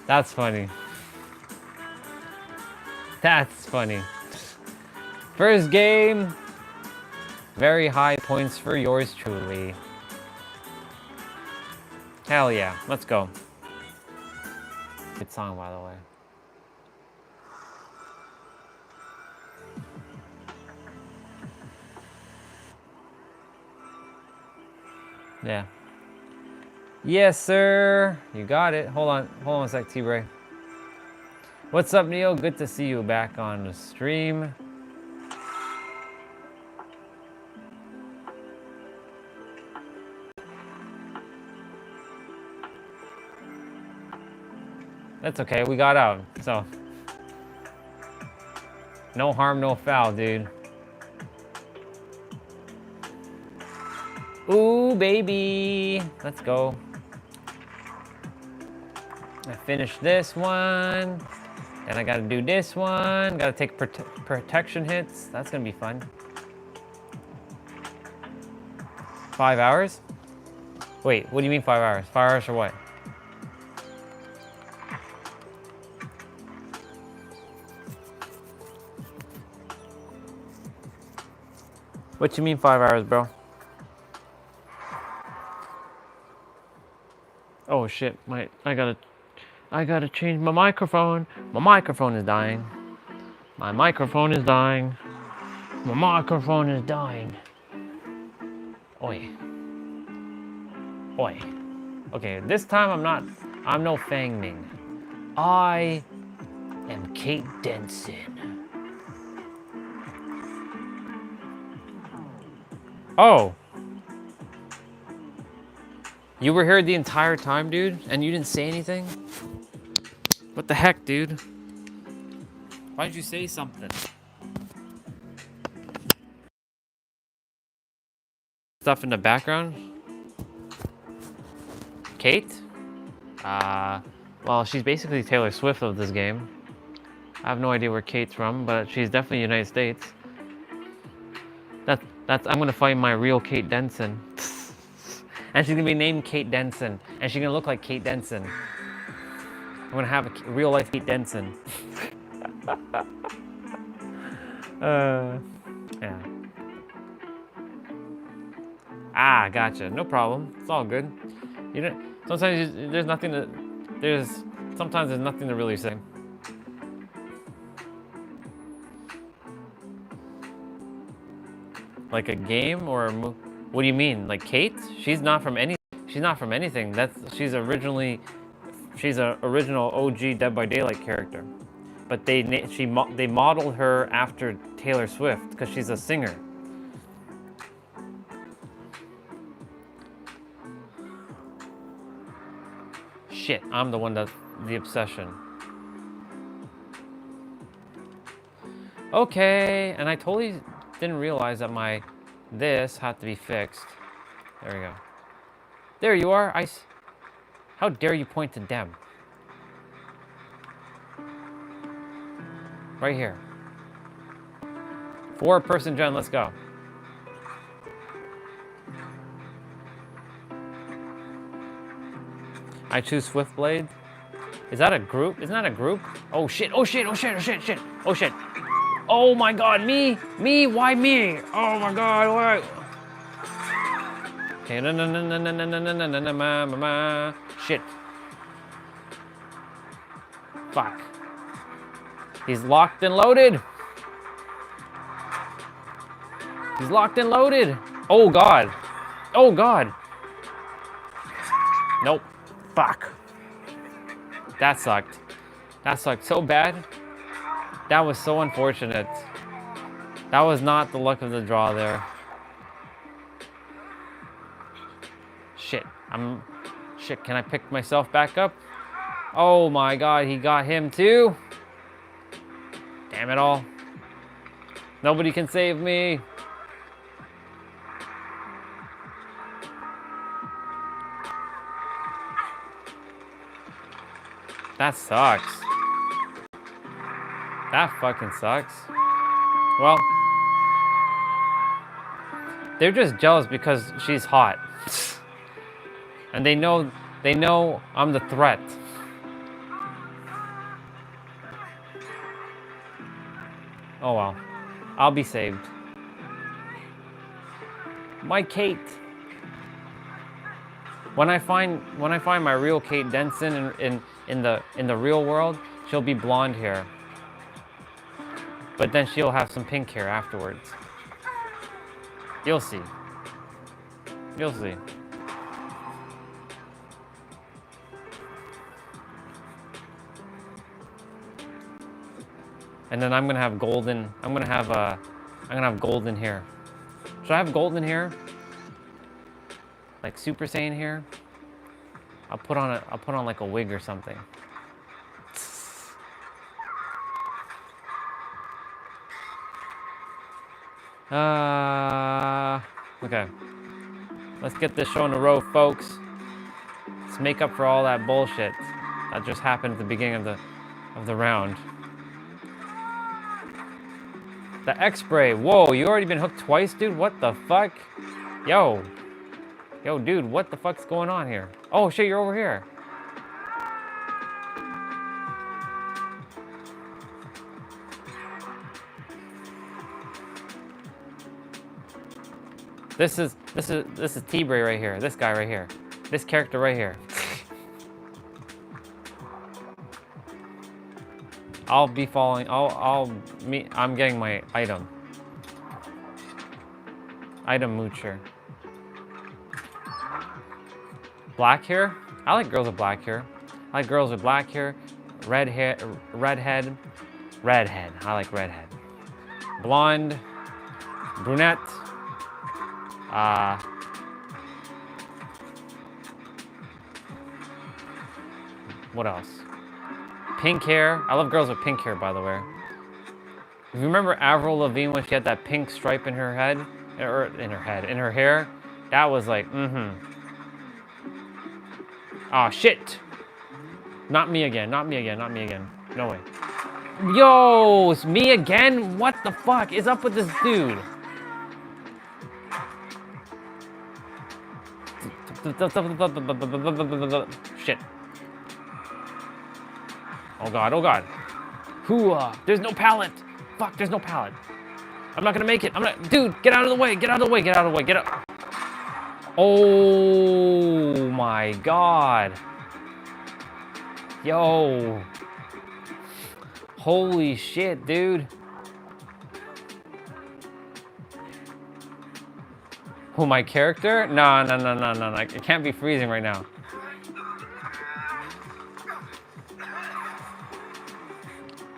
That's funny. That's funny. First game. Very high points for yours truly. Hell yeah, let's go. Good song, by the way. Yeah. Yes, sir. You got it. Hold on one sec, T-Bray. What's up, Neil? Good to see you back on the stream. That's okay, we got out, so. No harm, no foul, dude. Ooh, baby. Let's go. I finished this one. And I gotta do this one. Gotta take protection hits. That's gonna be fun. 5 hours? Wait, what do you mean 5 hours? 5 hours for what? What you mean 5 hours, bro? Oh shit, I gotta change my microphone. My microphone is dying. My microphone is dying. My microphone is dying. Oi. Oi. Okay, this time I'm no Fang Ming. I am Kate Denson. Oh. You were here the entire time, dude, and you didn't say anything? What the heck, dude? Why did you say something? Stuff in the background? Kate? Well, she's basically Taylor Swift of this game. I have no idea where Kate's from, but she's definitely United States. I'm gonna find my real Kate Denson. And she's gonna be named Kate Denson. And she's gonna look like Kate Denson. I'm gonna have a real life Kate Denson. Yeah. Ah, gotcha. No problem. It's all good. You know, sometimes there's nothing to. Sometimes there's nothing to really say. Like a game or a movie? What do you mean? Like Kate? She's not from any. She's not from anything. She's a original OG Dead by Daylight character. But they modeled her after Taylor Swift because she's a singer. Shit, I'm the one that's the obsession. Okay, and I totally didn't realize that this had to be fixed. There we go. There you are. How dare you point to them? Right here. 4-person gen, let's go. I choose Swiftblade. Is that a group? Isn't that a group? Oh shit, oh shit, oh shit, oh shit, shit, oh shit. Oh my god, me, why me? Oh my god, why? Okay, shit. Fuck. He's locked and loaded. He's locked and loaded. Oh god. Oh god. Nope. Fuck. That sucked. That sucked so bad. That was so unfortunate. That was not the luck of the draw there. Shit. Shit, can I pick myself back up? Oh my god, he got him too. Damn it all. Nobody can save me. That sucks. That fucking sucks. Well, they're just jealous because she's hot. And they know I'm the threat. Oh well. I'll be saved. My Kate. When I find my real Kate Denson in the real world, she'll be blonde hair. But then she'll have some pink hair afterwards. You'll see. You'll see. And then I'm gonna have golden. I'm gonna have golden hair. Should I have golden hair? Like Super Saiyan hair? I'll put on like a wig or something. Okay. Let's get this show in a row, folks. Let's make up for all that bullshit that just happened at the beginning of the round. The X-Spray. Whoa, you already been hooked twice, dude? What the fuck? Yo, dude, what the fuck's going on here? Oh shit, you're over here. This is T-Bray right here. This guy right here. This character right here. I'll be following. I'm getting my item. Item moocher. Black hair? I like girls with black hair. I like girls with black hair, red hair, redhead. I like redhead. Blonde, brunette. What else? Pink hair. I love girls with pink hair, by the way. If you remember Avril Lavigne when she had that pink stripe in her head, or in her hair, that was like, Oh shit! Not me again. No way. Yo, it's me again? What the fuck is up with this dude? Shit. Oh god. Hooah. There's no pallet. Fuck, there's no pallet. I'm not gonna make it. Dude, get out of the way. Get out. Oh my god. Yo. Holy shit, dude. Who, my character? No, no, no, no, no, no. It can't be freezing right now.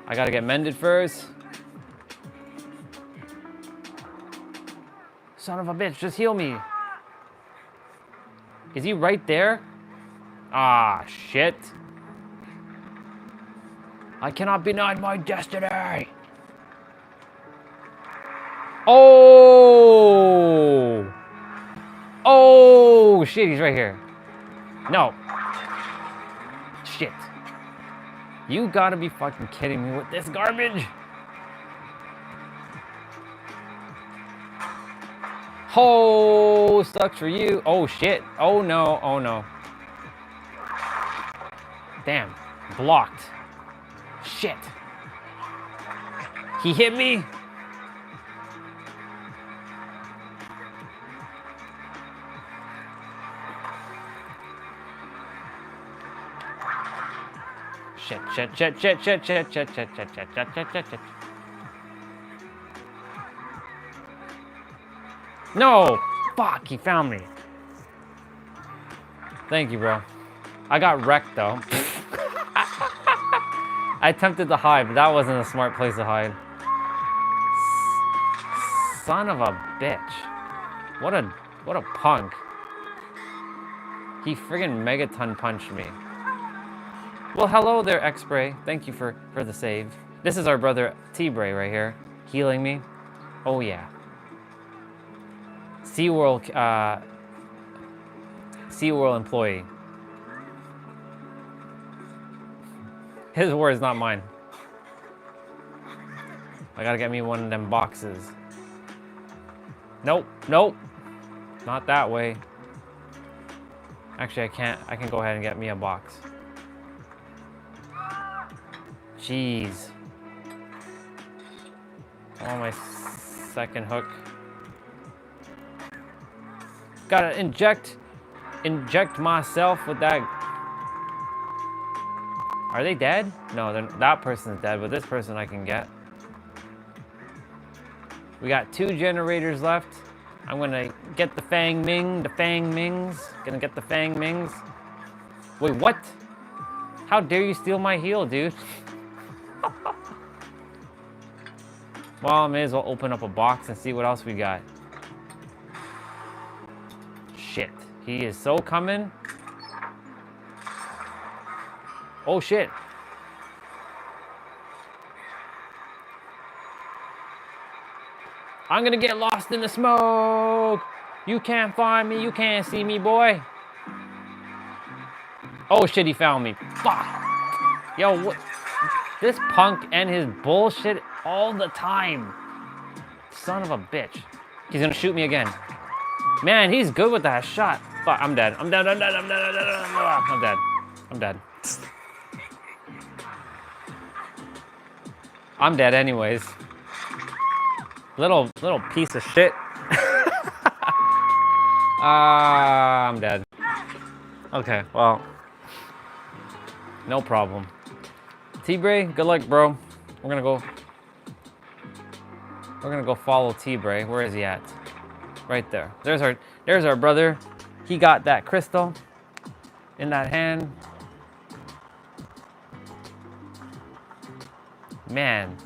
I gotta get mended first. Son of a bitch, just heal me. Is he right there? Ah, shit. I cannot be denied my destiny. Oh! Oh, shit, he's right here. No. Shit. You gotta be fucking kidding me with this garbage. Oh, sucks for you. Oh, shit. Oh, no. Oh, no. Damn. Blocked. Shit. He hit me. Shit, shit, shit, shit, shit, shit, shit, shit, shit, shit, shit, shit, shit, shit. No! Fuck, he found me. Thank you, bro. I got wrecked, though. I attempted to hide, but that wasn't a smart place to hide. Son of a bitch. What a punk. He friggin' megaton punched me. Well, hello there, X-Bray. Thank you for the save. This is our brother T-Bray right here, healing me. Oh yeah. SeaWorld employee. His words, not mine. I gotta get me one of them boxes. Nope, nope. Not that way. Actually, I can't. I can go ahead and get me a box. Jeez. Oh, my second hook. Gotta inject myself with that. Are they dead? No, that person's dead, but this person I can get. We got 2 generators left. I'm gonna get the Fang Mings. Gonna get the Fang Mings. Wait, what? How dare you steal my heal, dude? Well, I may as well open up a box and see what else we got. Shit, he is so coming. Oh shit. I'm gonna get lost in the smoke. You can't find me, you can't see me, boy. Oh shit, he found me. Fuck. Yo, what? This punk and his bullshit all the time. Son of a bitch. He's gonna shoot me again. Man, he's good with that shot. Fuck, I'm dead. I'm dead. I'm dead. I'm dead. I'm dead. I'm dead. I'm dead. I'm dead anyways. Little piece of shit. I'm dead. Okay, well, no problem. T-Bray, good luck, bro. We're gonna go follow T-Bray. Where is he at? Right there. There's our brother. He got that crystal in that hand. Man.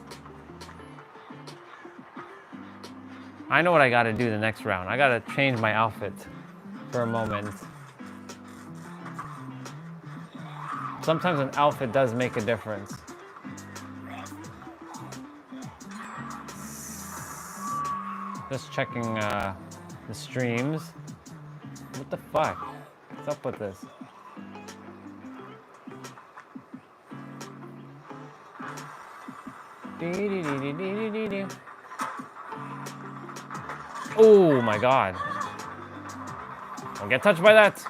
I know what I gotta do the next round. I gotta change my outfit for a moment. Sometimes an outfit does make a difference. Just checking the streams. What the fuck? What's up with this? Oh my god. Don't get touched by that.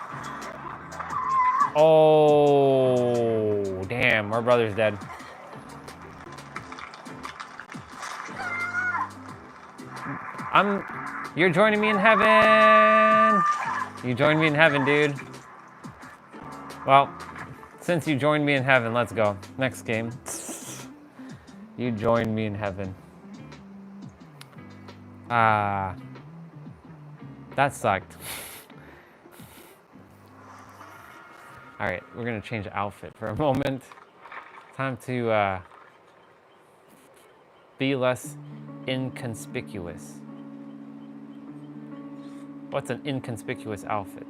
Oh, damn, our brother's dead. You're joining me in heaven. You joined me in heaven, dude. Well, since you joined me in heaven, let's go. Next game. You joined me in heaven. That sucked. All right, we're gonna change outfit for a moment. Time to be less inconspicuous. What's an inconspicuous outfit?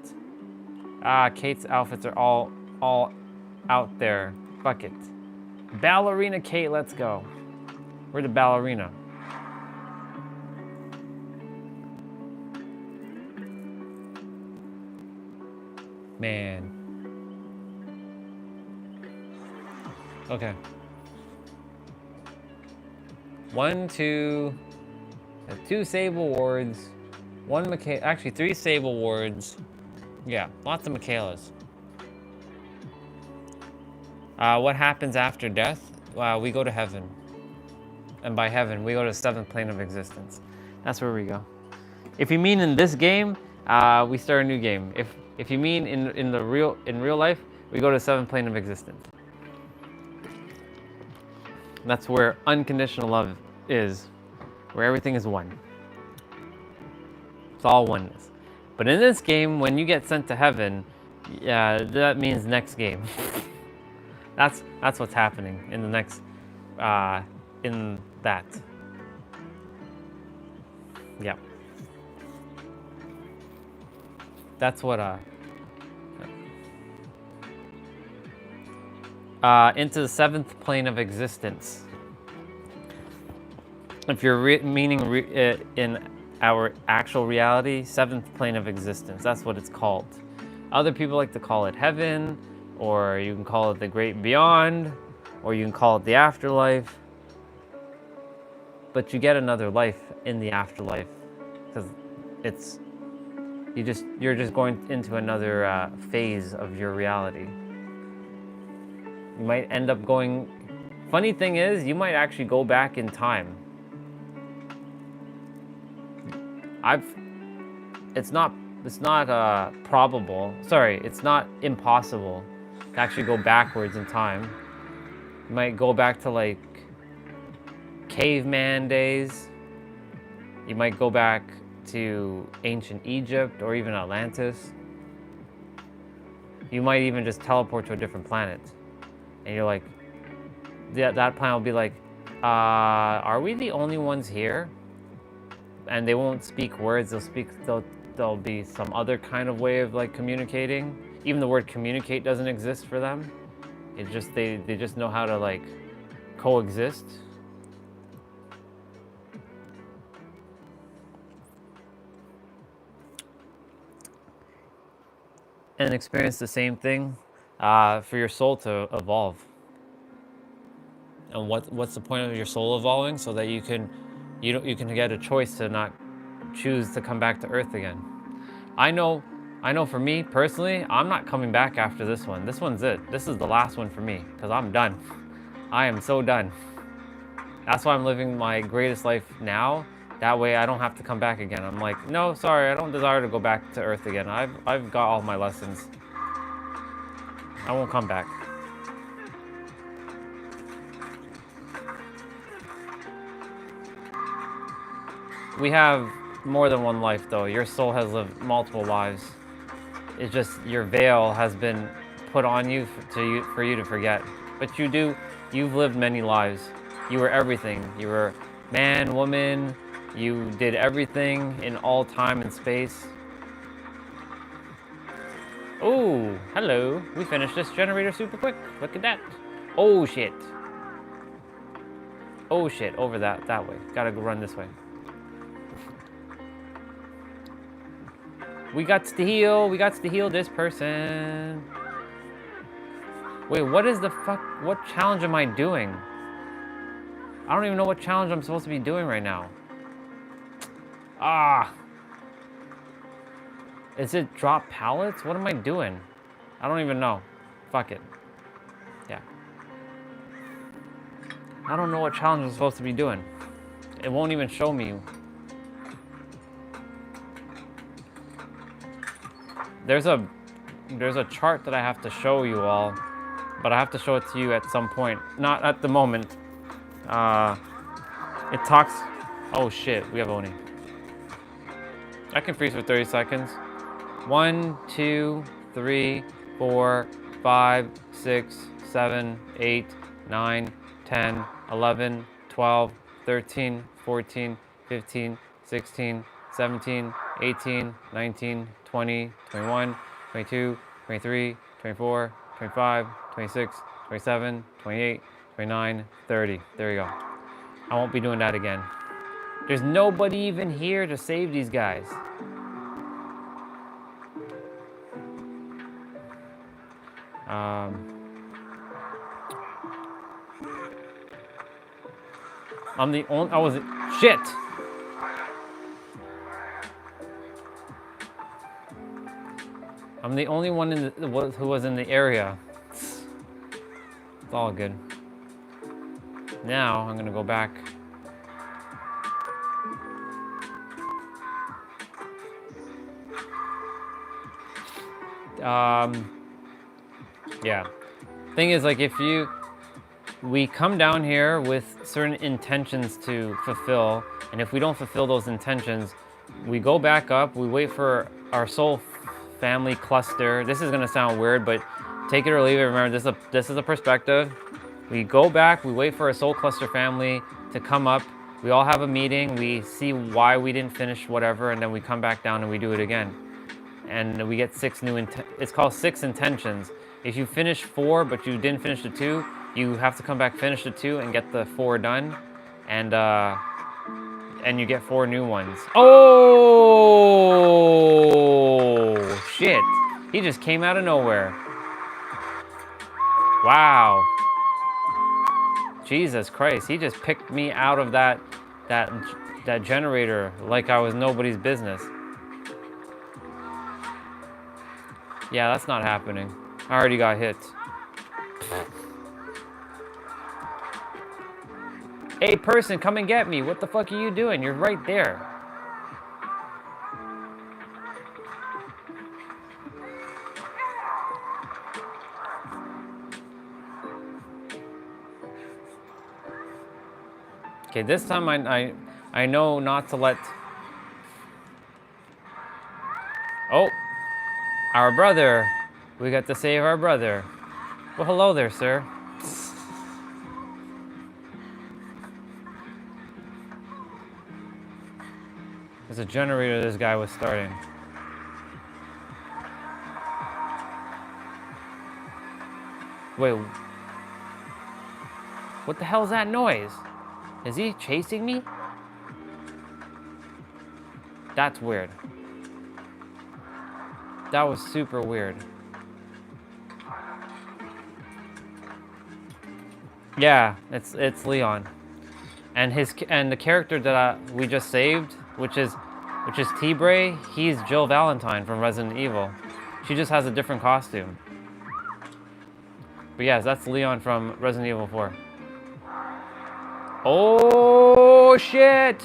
Ah, Kate's outfits are all out there. Fuck it. Ballerina Kate, let's go. We're the ballerina. Man. Okay. 2 Sable wards, 1 actually 3 Sable wards. Yeah, lots of Michaelas. What happens after death? We go to heaven. And by heaven, we go to the 7th plane of existence. That's where we go. If you mean in this game, we start a new game. If you mean in real life, we go to the 7th plane of existence. That's where unconditional love is, where everything is one. It's all oneness. But in this game, when you get sent to heaven, yeah, that means next game. That's what's happening in the next, in that. Yeah. That's what, into the 7th plane of existence. If you're meaning in our actual reality, 7th plane of existence, that's what it's called. Other people like to call it heaven, or you can call it the great beyond, or you can call it the afterlife. But you get another life in the afterlife, because you're just going into another phase of your reality. You might end up going, funny thing is, you might actually go back in time. It's not impossible to actually go backwards in time. You might go back to like caveman days. You might go back to ancient Egypt or even Atlantis. You might even just teleport to a different planet. And you're like, that planet will be like, are we the only ones here? And they won't speak words, there'll be some other kind of way of like communicating. Even the word communicate doesn't exist for them. It's just, they just know how to like coexist. And experience the same thing for your soul to evolve. And what's the point of your soul evolving? So that you can get a choice to not choose to come back to Earth again. I know for me personally, I'm not coming back after this one. This one's it. This is the last one for me, because I'm done. I am so done. That's why I'm living my greatest life now. That way I don't have to come back again. I'm like, no, sorry, I don't desire to go back to Earth again. I've got all my lessons. I won't come back. We have more than one life though. Your soul has lived multiple lives. It's just your veil has been put on you for you to forget. But you've lived many lives. You were everything. You were man, woman. You did everything in all time and space. Oh, hello. We finished this generator super quick. Look at that. Oh shit. Oh shit, over that way. Gotta go run this way. We got to heal this person. Wait, what is the fuck? What challenge am I doing? I don't even know what challenge I'm supposed to be doing right now. Ah. Is it drop pallets? What am I doing? I don't even know. Fuck it. Yeah. I don't know what challenge I'm supposed to be doing. It won't even show me. There's a chart that I have to show you all, but I have to show it to you at some point. Not at the moment. It talks. Oh shit, we have Oni. I can freeze for 30 seconds. 1, 2, 3, 4, 5, 6, 7, 8, 9, 10, 11, 12, 13, 14, 15, 16, 17, 18, 19, 20, 21, 22, 23, 24, 25, 26, 27, 28, 29, 30. There you go. I won't be doing that again. There's nobody even here to save these guys. I'm the only, shit! I'm the only one who was in the area. It's all good. Now, I'm gonna go back. Yeah. Thing is, like, we come down here with certain intentions to fulfill, and if we don't fulfill those intentions, we go back up, we wait for our soul family cluster. This is gonna sound weird, but take it or leave it. Remember, this is a perspective. We go back, we wait for our soul cluster family to come up. We all have a meeting, we see why we didn't finish whatever, and then we come back down and we do it again. And we get 6 new, it's called 6 intentions. If you finish 4, but you didn't finish the 2, you have to come back, finish the 2, and get the 4 done. And you get 4 new ones. Oh, shit. He just came out of nowhere. Wow. Jesus Christ, he just picked me out of that generator like I was nobody's business. Yeah, that's not happening. I already got hit. Hey person, come and get me. What the fuck are you doing? You're right there. Okay, this time I know not to let... Oh, our brother. We got to save our brother. Well, hello there, sir. There's a generator this guy was starting. Wait. What the hell is that noise? Is he chasing me? That's weird. That was super weird. Yeah, it's Leon. And the character that we just saved, which is T-Bray, he's Jill Valentine from Resident Evil. She just has a different costume. But yes, that's Leon from Resident Evil 4. Oh shit!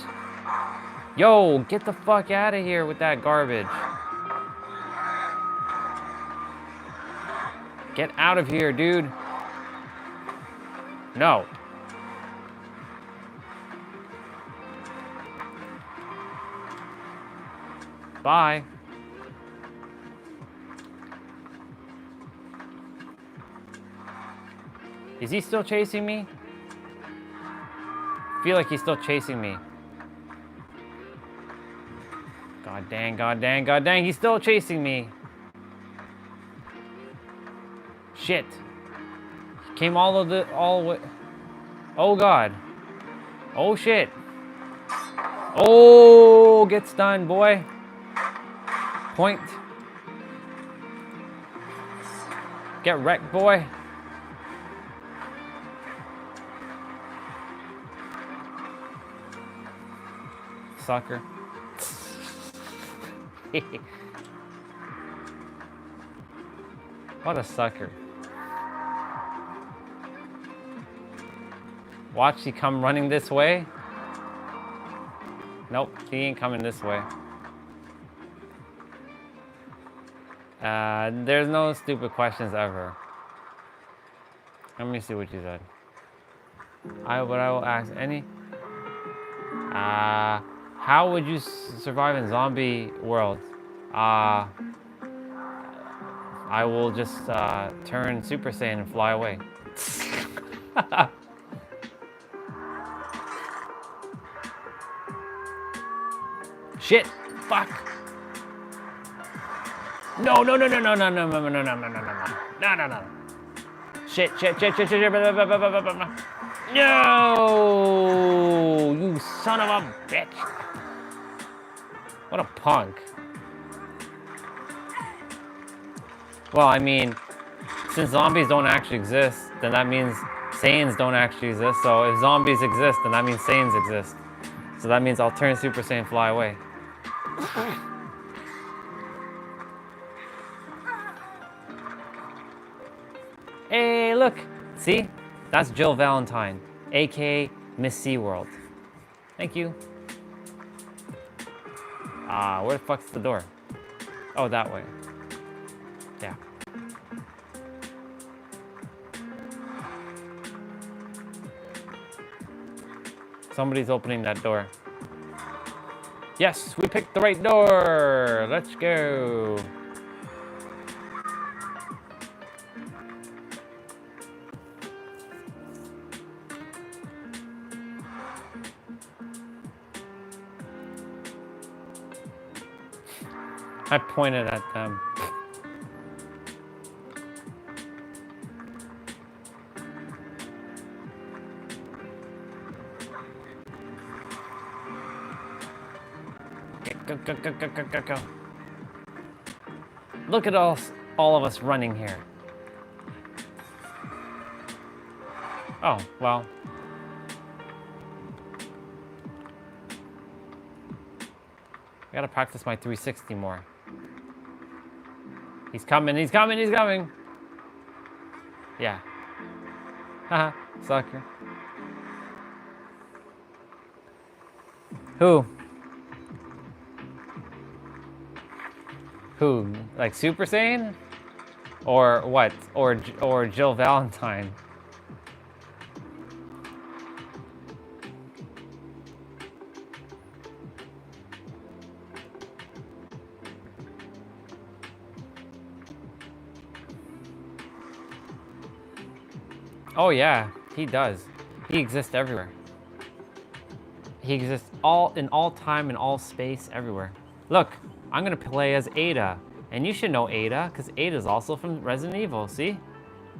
Yo, get the fuck out of here with that garbage. Get out of here, dude. No. Bye. Is he still chasing me? I feel like he's still chasing me. God dang, god dang, god dang, he's still chasing me. Shit. He came all the way. Oh god. Oh shit. Oh, get stunned, boy. Point. Get wrecked, boy. Sucker. What a sucker. Watch, he come running this way. Nope, he ain't coming this way. There's no stupid questions ever. Let me see what you said. I will ask any. How would you survive in zombie world? I will just turn Super Saiyan and fly away. Shit! Fuck! No! No! No! No! No! No! No! No! No! No! No! No! No! No! No! No! Shit! Shit! Shit! Shit! Shit! Blah, blah, blah, blah, blah, blah. No! You son of a bitch! What a punk! Well, I mean, since zombies don't actually exist, then that means Saiyans don't actually exist. So if zombies exist, then that means Saiyans exist. So that means I'll turn Super Saiyan and fly away. Hey, look! See? That's Jill Valentine, aka Miss SeaWorld. Thank you. Where the fuck's the door? Oh, that way. Yeah. Somebody's opening that door. Yes, we picked the right door. Let's go. I pointed at them. Go, go, go, go, go, go, go. Look at all of us running here. Oh, well. I gotta practice my 360 more. He's coming, he's coming, he's coming. Yeah. Haha, sucker. Who? Who? Like Super Saiyan? Or what? Or Jill Valentine? Oh yeah, he does. He exists everywhere. He exists in all time and all space everywhere. Look, I'm gonna play as Ada, and you should know Ada because Ada is also from Resident Evil. See,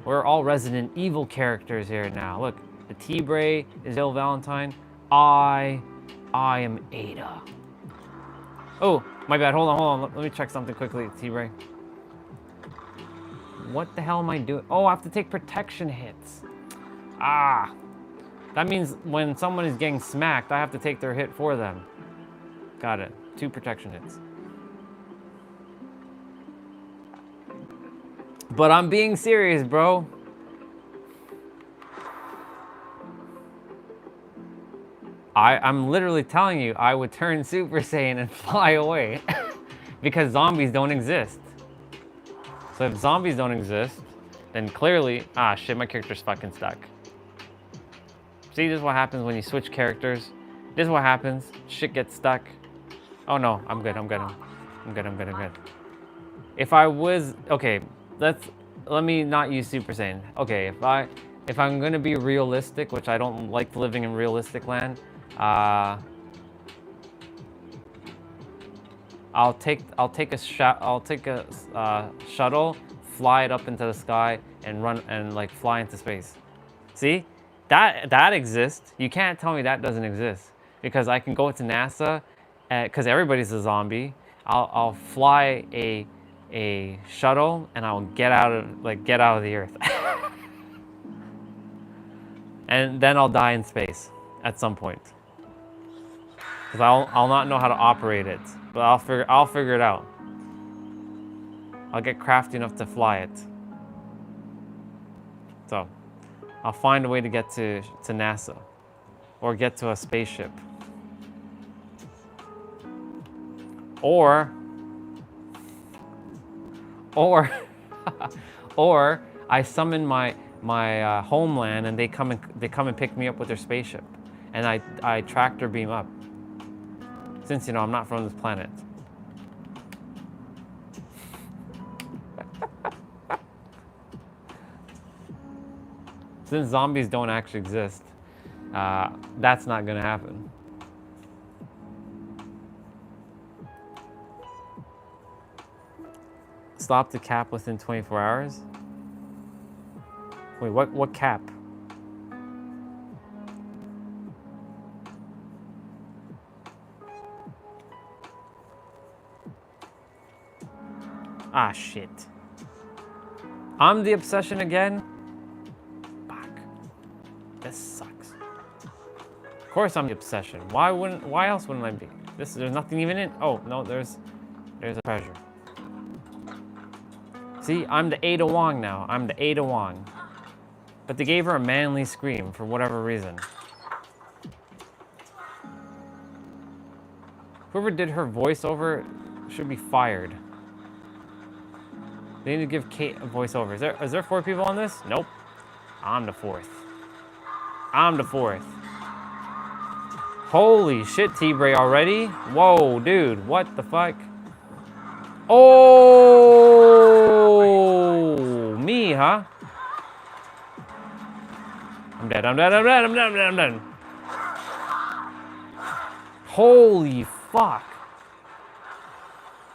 we're all Resident Evil characters here now. Look, the T-Bray is Jill Valentine. I am Ada. Oh, my bad. Hold on. Let me check something quickly, T-Bray. What the hell am I doing? Oh, I have to take protection hits. Ah, that means when someone is getting smacked, I have to take their hit for them. Got it. 2 protection hits. But I'm being serious, bro. I'm literally telling you, I would turn Super Saiyan and fly away because zombies don't exist. So if zombies don't exist, then clearly, shit, my character's fucking stuck. See, this is what happens when you switch characters. This is what happens. Shit gets stuck. Oh no, I'm good. If I was, okay, let me not use Super Saiyan. Okay, if I'm gonna be realistic, which I don't like living in realistic land, I'll take a shuttle, fly it up into the sky, and run and like fly into space. See, that exists. You can't tell me that doesn't exist because I can go to NASA, because everybody's a zombie. I'll fly a shuttle and I'll get out of the earth, and then I'll die in space at some point because I'll not know how to operate it. But I'll figure it out. I'll get crafty enough to fly it. So, I'll find a way to get to NASA, or get to a spaceship, or I summon my homeland and they come and pick me up with their spaceship, and I tractor beam up. Since, you know, I'm not from this planet. Since zombies don't actually exist, that's not gonna happen. Stop the cap within 24 hours? Wait, what cap? Ah, shit. I'm the obsession again? Fuck. This sucks. Of course I'm the obsession. Why else wouldn't I be? There's nothing even in, oh, no, there's a treasure. See, I'm the Ada Wong now. I'm the Ada Wong. But they gave her a manly scream for whatever reason. Whoever did her voiceover should be fired. They need to give Kate a voiceover. Is there 4 people on this? Nope. I'm the 4th. I'm the 4th. Holy shit, T-Bray already? Whoa, dude, what the fuck? Oh, me, huh? I'm dead, I'm dead, I'm dead, I'm dead, I'm dead, I'm dead. Holy fuck.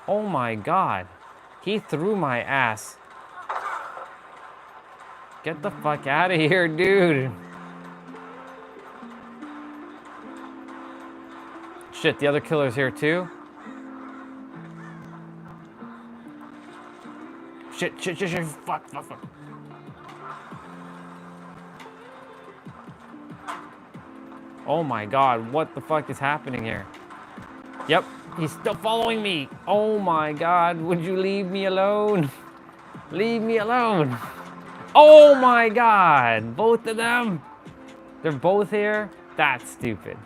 Oh my god. He threw my ass. Get the fuck out of here, dude. Shit, the other killer's here too. Shit, fuck. Oh my god, what the fuck is happening here? Yep, he's still following me. Oh my god, would you leave me alone? Leave me alone. Oh my god, both of them. They're both here? That's stupid.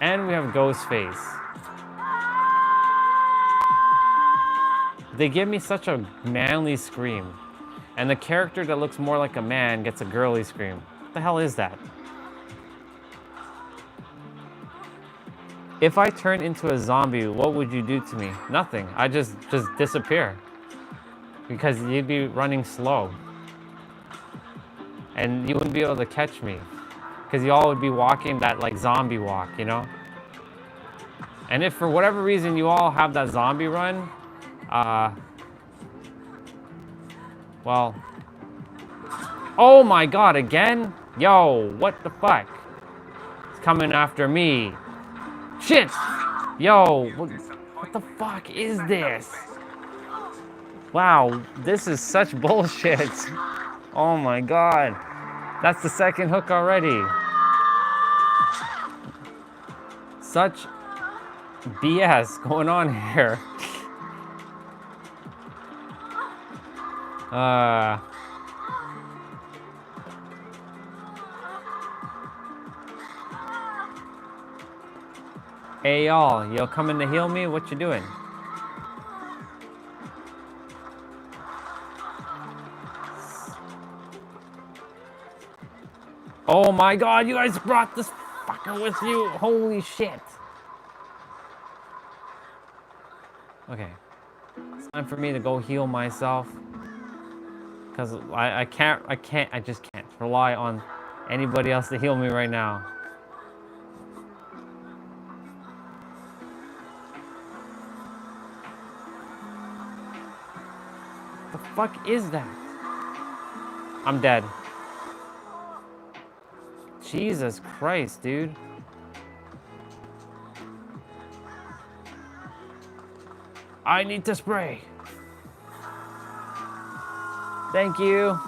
And we have Ghostface. They give me such a manly scream. And the character that looks more like a man gets a girly scream. What the hell is that? If I turned into a zombie, what would you do to me? Nothing. I just disappear. Because you'd be running slow. And you wouldn't be able to catch me. Because you all would be walking that like zombie walk, you know? And if for whatever reason you all have that zombie run, well, oh my god, again? Yo, what the fuck? It's coming after me. Shit! Yo, what the fuck is this? Wow, this is such bullshit. Oh my god. That's the second hook already. Such BS going on here. Hey y'all, you coming to heal me? What you doing? Oh my god, you guys brought this fucker with you. Holy shit. Okay. It's time for me to go heal myself. Because I just can't rely on anybody else to heal me right now. The fuck is that? I'm dead. Jesus Christ, dude. I need to spray. Thank you.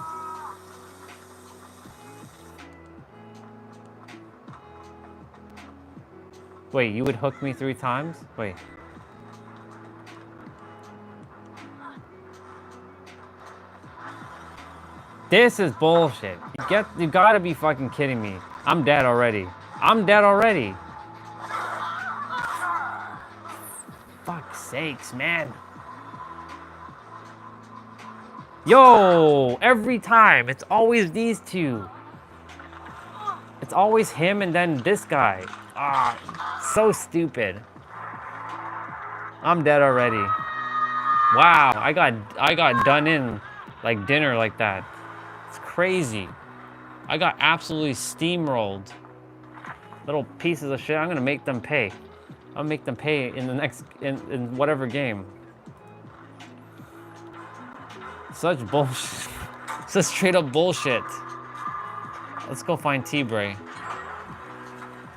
Wait, you would hook me 3 times? Wait. This is bullshit. You gotta be fucking kidding me. I'm dead already. I'm dead already. Fuck's sakes, man. Yo, every time, it's always these two. It's always him and then this guy. Ah, so stupid. I'm dead already. Wow, I got done in like dinner like that. It's crazy. I got absolutely steamrolled. Little pieces of shit. I'm gonna make them pay. I'll make them pay in the next in whatever game. Such bullshit. Such straight up bullshit. Let's go find T-Bray.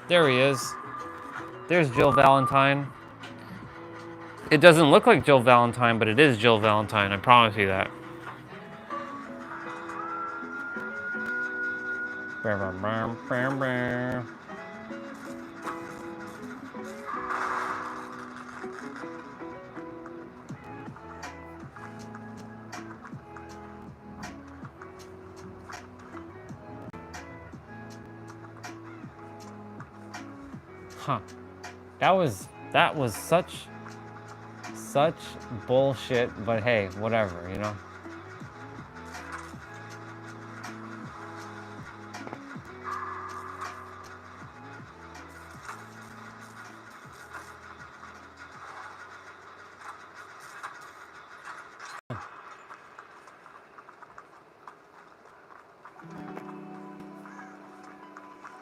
There he is. There's Jill Valentine. It doesn't look like Jill Valentine, but it is Jill Valentine. I promise you that. Huh. That was such bullshit, but hey, whatever, you know?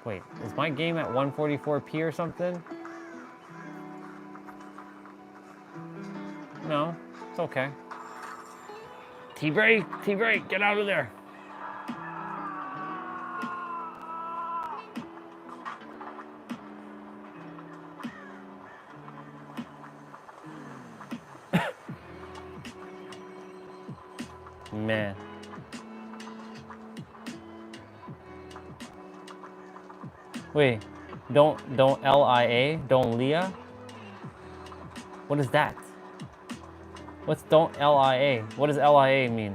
Wait, is my game at 144p or something? No, it's okay. T-Bray, get out of there. Man. Wait, don't LIA, don't Leah? What is that? What's don't LIA? What does LIA mean?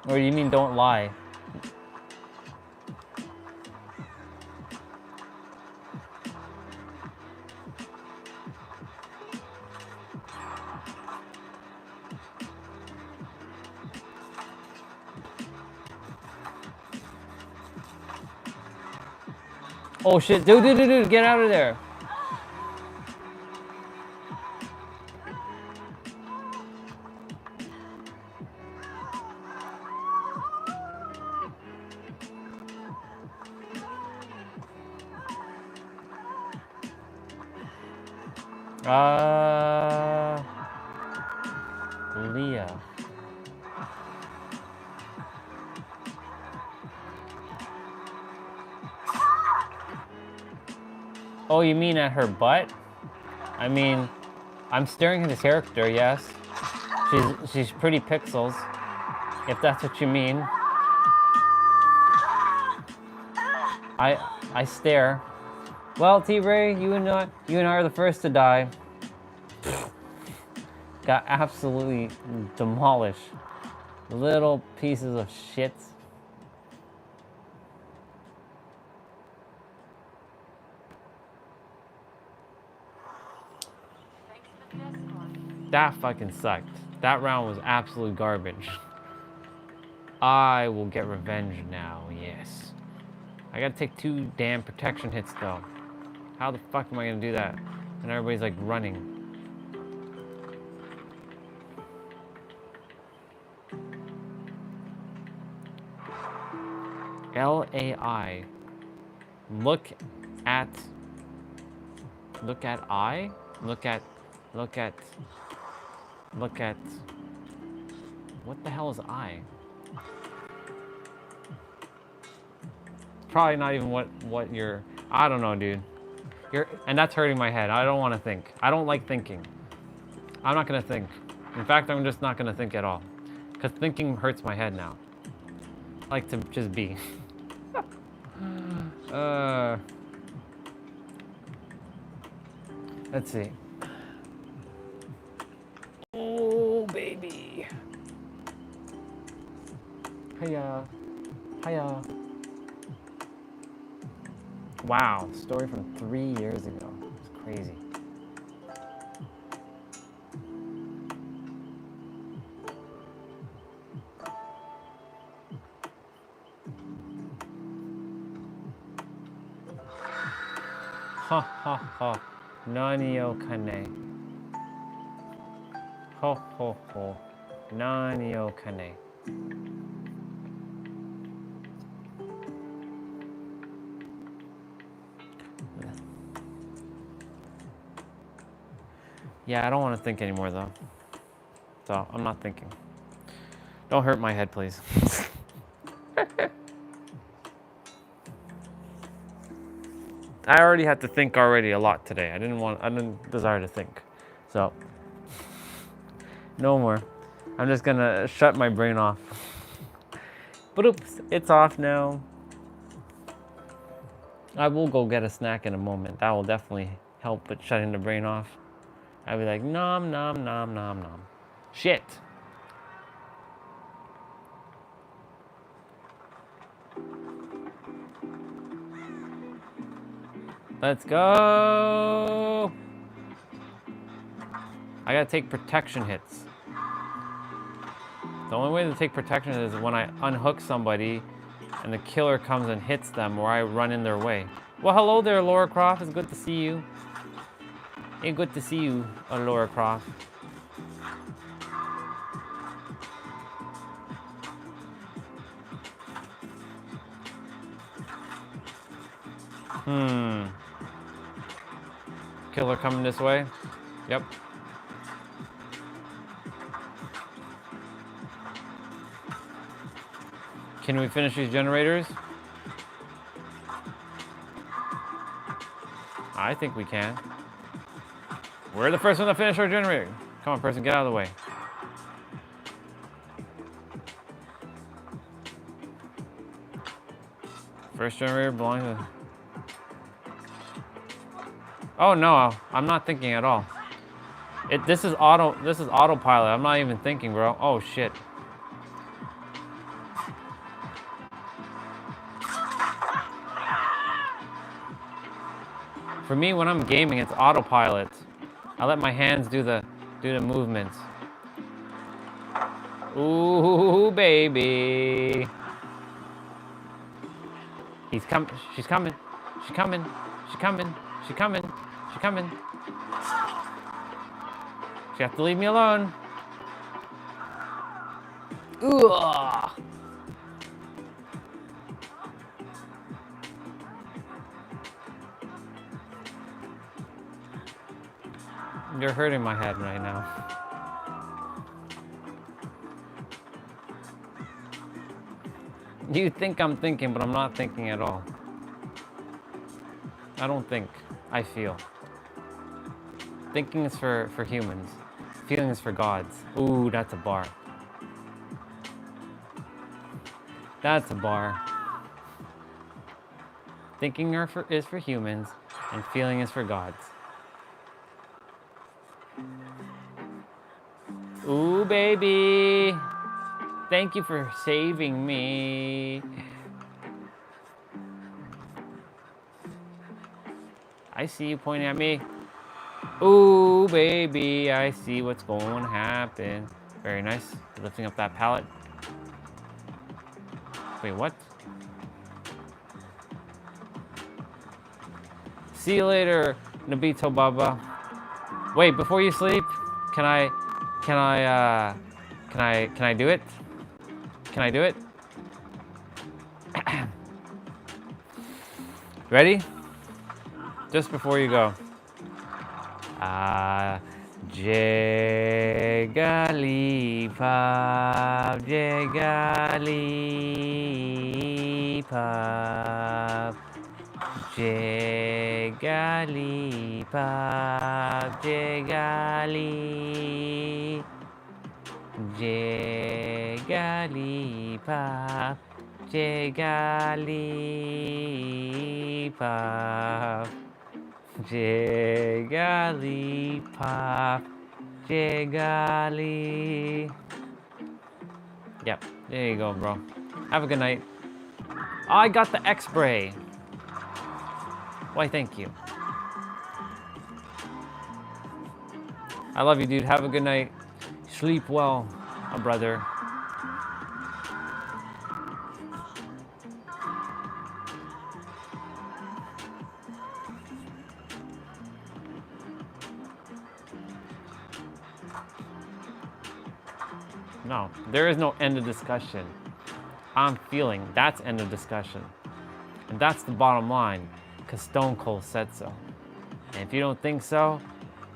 Or you mean don't lie? Oh shit, dude, get out of there. Leah. Oh, you mean at her butt? I mean, I'm staring at his character, yes. She's pretty pixels, if that's what you mean. I stare. Well, T-Bray, you and I are the first to die. Got absolutely demolished. Little pieces of shit. That fucking sucked. That round was absolute garbage. I will get revenge now, yes. I gotta take 2 damn protection hits though. How the fuck am I gonna do that? And everybody's like running. LAI. Look at I? Look at what the hell is I? Probably not even what you're, I don't know, dude. And that's hurting my head. I don't want to think. I don't like thinking. I'm not gonna think. In fact, I'm just not gonna think at all. Because thinking hurts my head now. I like to just be. Let's see. Oh, baby. Hiya. Hiya. Wow, story from 3 years ago. It's crazy. Ha ha ha. Nani o kane. Ho ho ho. Nani o kane. Yeah, I don't want to think anymore though. So I'm not thinking. Don't hurt my head, please. I already had to think already a lot today. I didn't desire to think. So no more. I'm just gonna shut my brain off. But oops, it's off now. I will go get a snack in a moment. That will definitely help with shutting the brain off. I'll be like, nom, nom, nom, nom, nom. Shit. Let's go. I gotta take protection hits. The only way to take protection is when I unhook somebody and the killer comes and hits them or I run in their way. Well, hello there, Laura Croft. It's good to see you. Hey, good to see you, Laura Croft. Killer coming this way. Yep. Can we finish these generators? I think we can. We're the first one to finish our generator. Come on, person, get out of the way. First generator belongs to... Oh no, I'm not thinking at all. This is autopilot. I'm not even thinking, bro. Oh shit. For me, when I'm gaming, it's autopilot. I let my hands do the movements. Ooh, baby. He's coming. She's coming. She's coming. She's coming. She's coming. She's coming. She has to leave me alone. Ugh. You're hurting my head right now. You think I'm thinking, but I'm not thinking at all. I don't think. I feel. Thinking is for humans. Feeling is for gods. Ooh, that's a bar. That's a bar. Thinking is for humans, and feeling is for gods. Ooh, baby. Thank you for saving me. I see you pointing at me. Ooh, baby, I see what's going to happen. Very nice. Lifting up that pallet. Wait, what? See you later, Nabito Baba. Wait, before you sleep, can I do it? Can I do it? Ready? Just before you go. Jigglypuff, Jigglypuff, Jigglypuff, Jigglypuff, Jigglypuff, Jigglypuff, Jiggly. Yep, there you go, bro. Have a good night. I got the X-Bray. Why, thank you. I love you, dude. Have a good night. Sleep well, my brother. No, there is no end of discussion. I'm feeling, that's end of discussion. And that's the bottom line, because Stone Cold said so. And if you don't think so,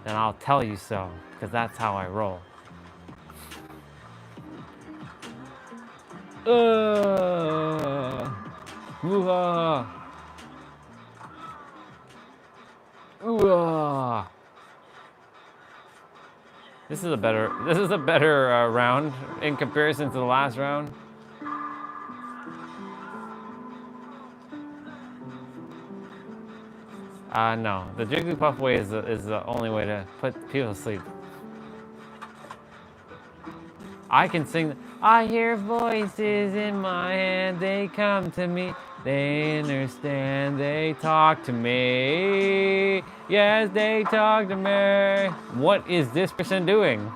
then I'll tell you so, because that's how I roll. Ooh-ah. Ooh-ah. This is a better round in comparison to the last round. No, the Jigglypuff way is the only way to put people to sleep. I can sing. I hear voices in my head, they come to me, they understand, they talk to me. Yes, they talk to me. What is this person doing?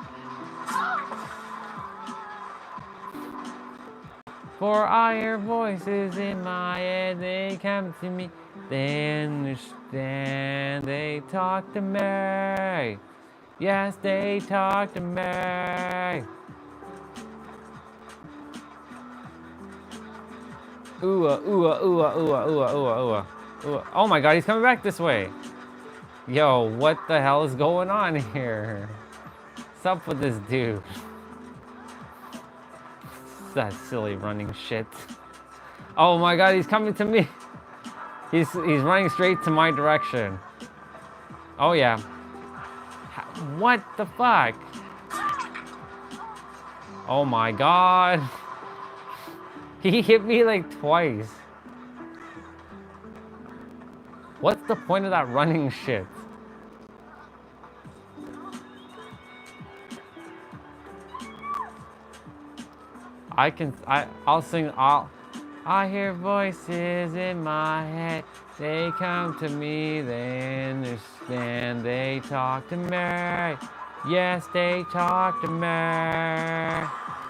For I hear voices in my head, they come to me, they understand, they talk to me. Yes, they talk to me. Ooh, ooh, ooh, ooh, ooh, ooh, ooh. Oh my god, he's coming back this way. Yo, what the hell is going on here? What's up with this dude? That silly running shit. Oh my god, he's coming to me. He's running straight to my direction. Oh yeah. What the fuck? Oh my god. He hit me like twice. What's the point of that running shit? I'll sing. I hear voices in my head. They come to me, they understand, they talk to me. Yes, they talk to me.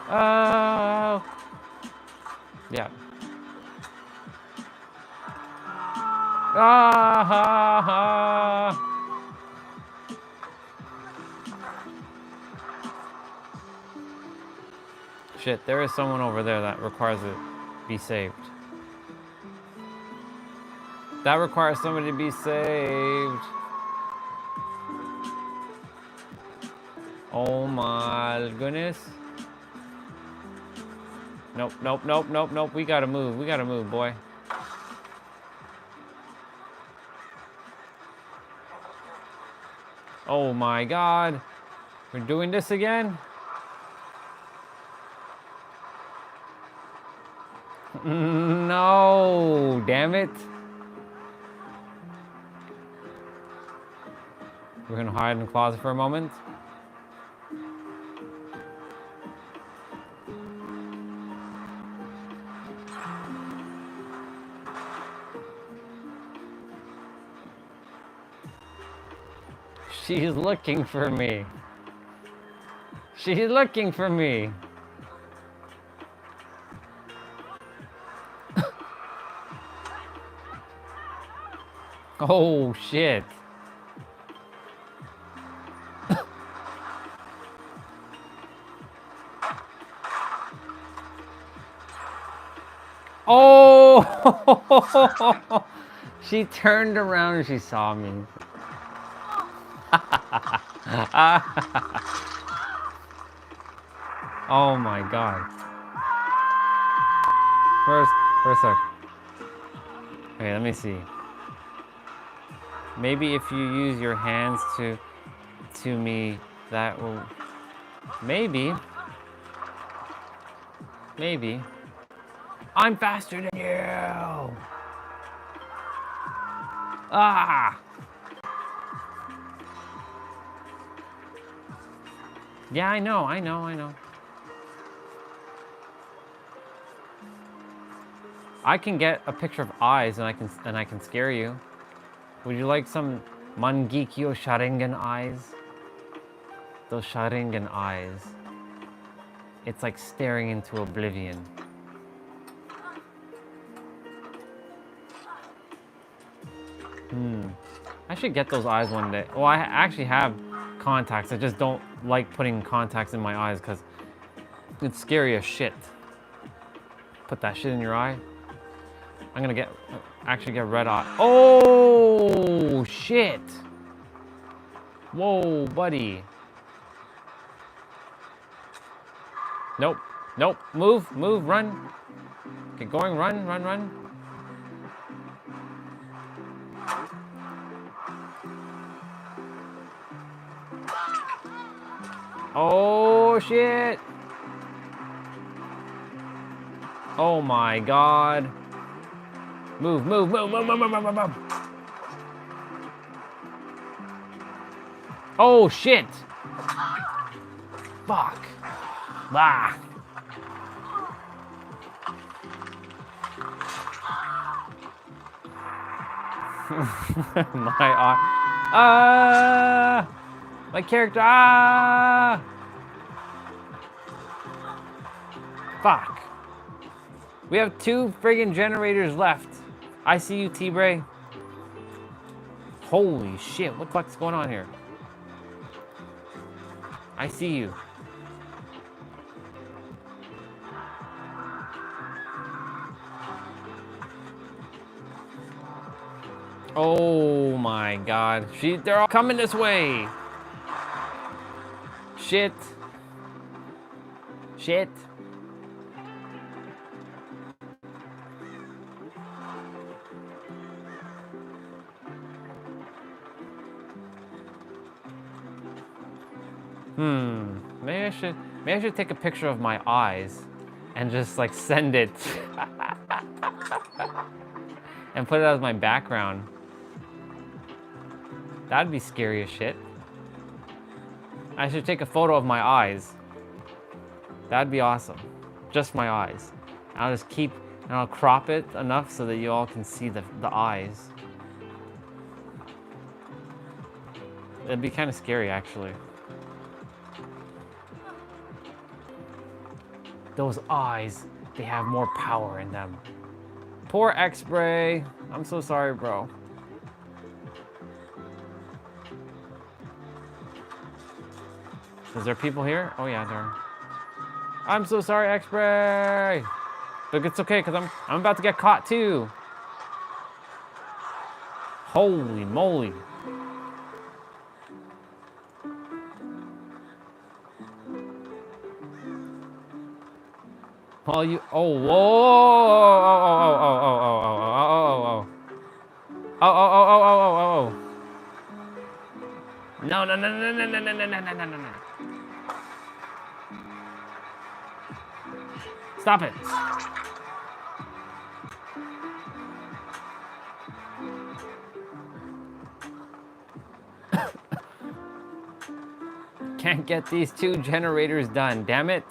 Oh. Yeah. Ah, ha, ha. Shit, there is someone over there that requires to be saved. That requires somebody to be saved. Oh my goodness. Nope, nope, nope, nope, nope. We gotta move, boy. Oh my god. We're doing this again? No, damn it. We're gonna hide in the closet for a moment. She's looking for me. She's looking for me. Oh shit. Oh! She turned around and she saw me. Oh my god. First sec. Okay, let me see. Maybe if you use your hands to me, that will... Maybe. Maybe. I'm faster than you! Ah! Yeah, I know. I can get a picture of eyes and I can scare you. Would you like some Mangekyo Sharingan eyes? Those Sharingan eyes. It's like staring into oblivion. I should get those eyes one day. Well, I actually have contacts. I just don't like putting contacts in my eyes because It's scary as shit. Put that shit in your eye. I'm gonna actually get red eye. Oh shit! Whoa, buddy. Nope, nope. Move, move, run. Get going, run, run, run. Oh shit! Oh my god. Move, move, move, move, move, move, move, move. Oh shit! Fuck. Ah. My eye. Ah! My character. Ah! Fuck. We have 2 friggin' generators left. I see you, T-Bray. Holy shit, what the fuck's going on here? I see you. Oh my god. They're all coming this way. Shit. Shit. Maybe I should take a picture of my eyes and just like send it and put it as my background. That'd be scary as shit. I should take a photo of my eyes. That'd be awesome. Just my eyes. I'll just keep, and I'll crop it enough so that you all can see the eyes. It'd be kind of scary, actually. Those eyes, they have more power in them. Poor X-Bray. I'm so sorry, bro. Is there people here? Oh yeah, there are. I'm so sorry, X-Bray. But it's okay, because I'm about to get caught too. Holy moly. Well, you, oh, whoa, oh. No. Stop it. Can't get these 2 generators done, damn it.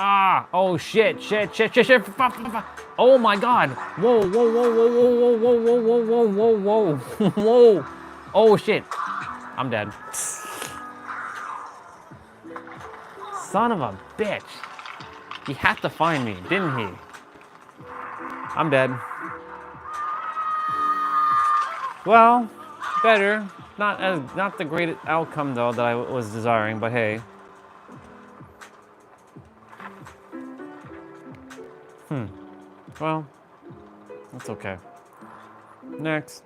Ah, oh shit. Oh my god. Whoa. Whoa. Oh shit. I'm dead. Son of a bitch. He had to find me, didn't he? I'm dead. Well, better. Not the great outcome though that I was desiring, but hey. Well, that's okay. Next.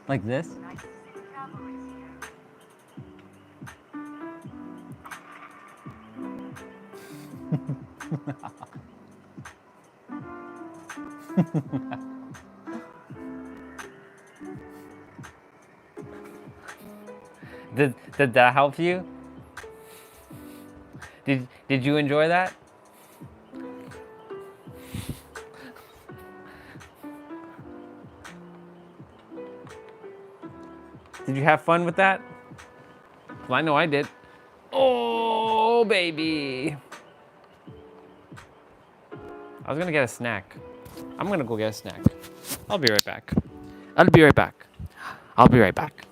Like this? Did that help you? Did you enjoy that? Did you have fun with that? Well, I know I did. Oh, baby. I was gonna get a snack. I'm gonna go get a snack. I'll be right back. I'll be right back.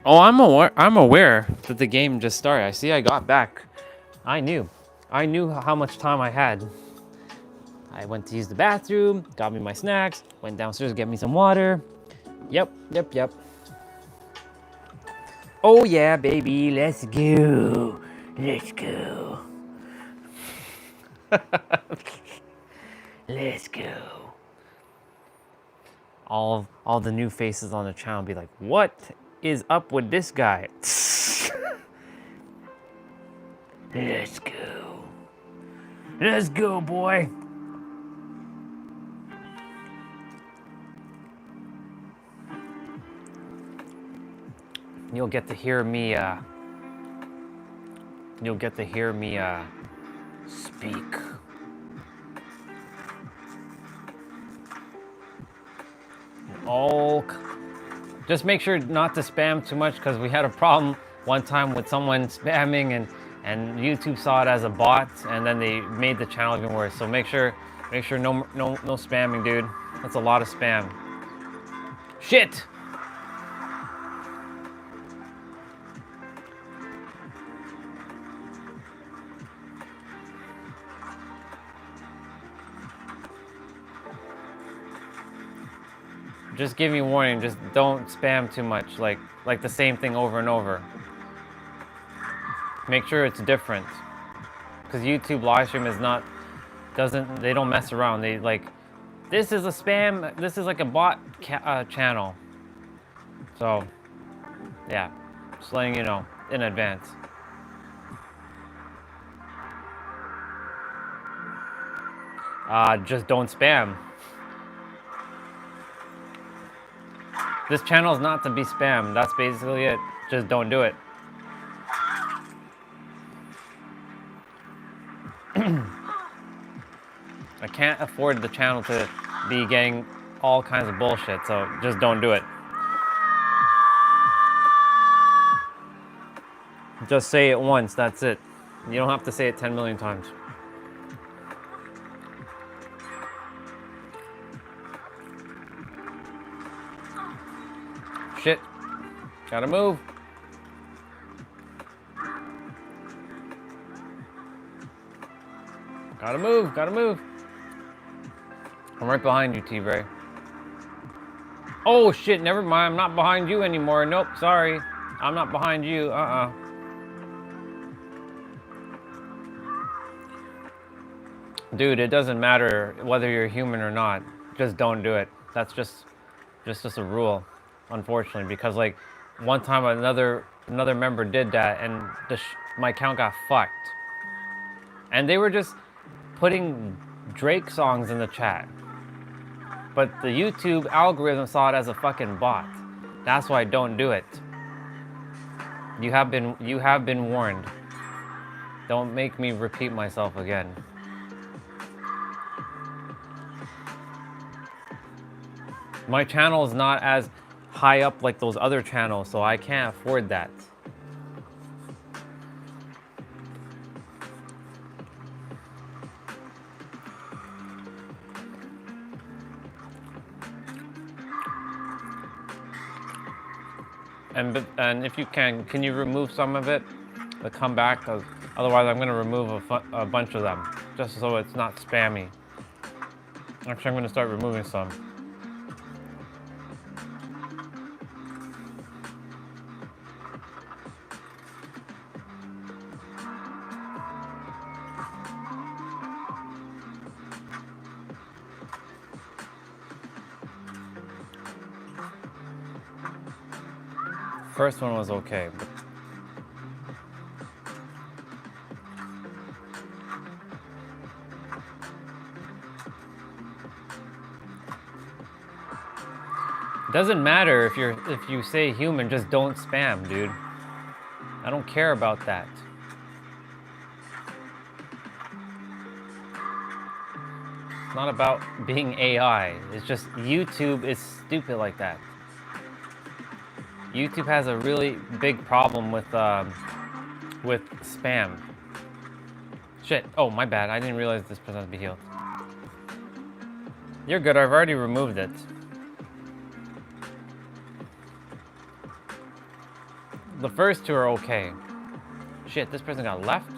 Oh, I'm aware that the game just started. I see I got back. I knew how much time I had. I went to use the bathroom, got me my snacks, went downstairs to get me some water. Yep. Oh yeah, baby, let's go. Let's go. Let's go. All the new faces on the channel be like, what is up with this guy? Let's go. Let's go, boy. You'll get to hear me speak. Oh, just make sure not to spam too much, because we had a problem one time with someone spamming and YouTube saw it as a bot, and then they made the channel even worse. So make sure no spamming, dude. That's a lot of spam. Shit. Just give me a warning, just don't spam too much, like the same thing over and over. Make sure it's different. Because YouTube live stream is not, they don't mess around. They like, this is a spam, this is like a bot channel. So, yeah, just letting you know in advance. Just don't spam. This channel is not to be spammed. That's basically it. Just don't do it. I can't afford the channel to be getting all kinds of bullshit, so just don't do it. Just say it once, that's it. You don't have to say it 10 million times. Shit. Gotta move. Gotta move. I'm right behind you, T-Bray. Oh shit, never mind. I'm not behind you anymore. Nope, sorry. I'm not behind you. Dude, it doesn't matter whether you're human or not. Just don't do it. That's just a rule. Unfortunately, because like one time another member did that, and my account got fucked, and they were just putting Drake songs in the chat, but the YouTube algorithm saw it as a fucking bot. That's why don't do it. You have been warned. Don't make me repeat myself again. My channel is not as high up like those other channels, so I can't afford that. And if you can you remove some of it to come back? Because otherwise I'm going to remove a bunch of them, just so it's not spammy. Actually, I'm going to start removing some. First one was okay, but it doesn't matter if you say human, just don't spam, dude. I don't care about that. It's not about being AI. It's just YouTube is stupid like that. YouTube has a really big problem with spam. Shit. Oh, my bad. I didn't realize this person has to be healed. You're good. I've already removed it. The first two are okay. Shit, this person got left?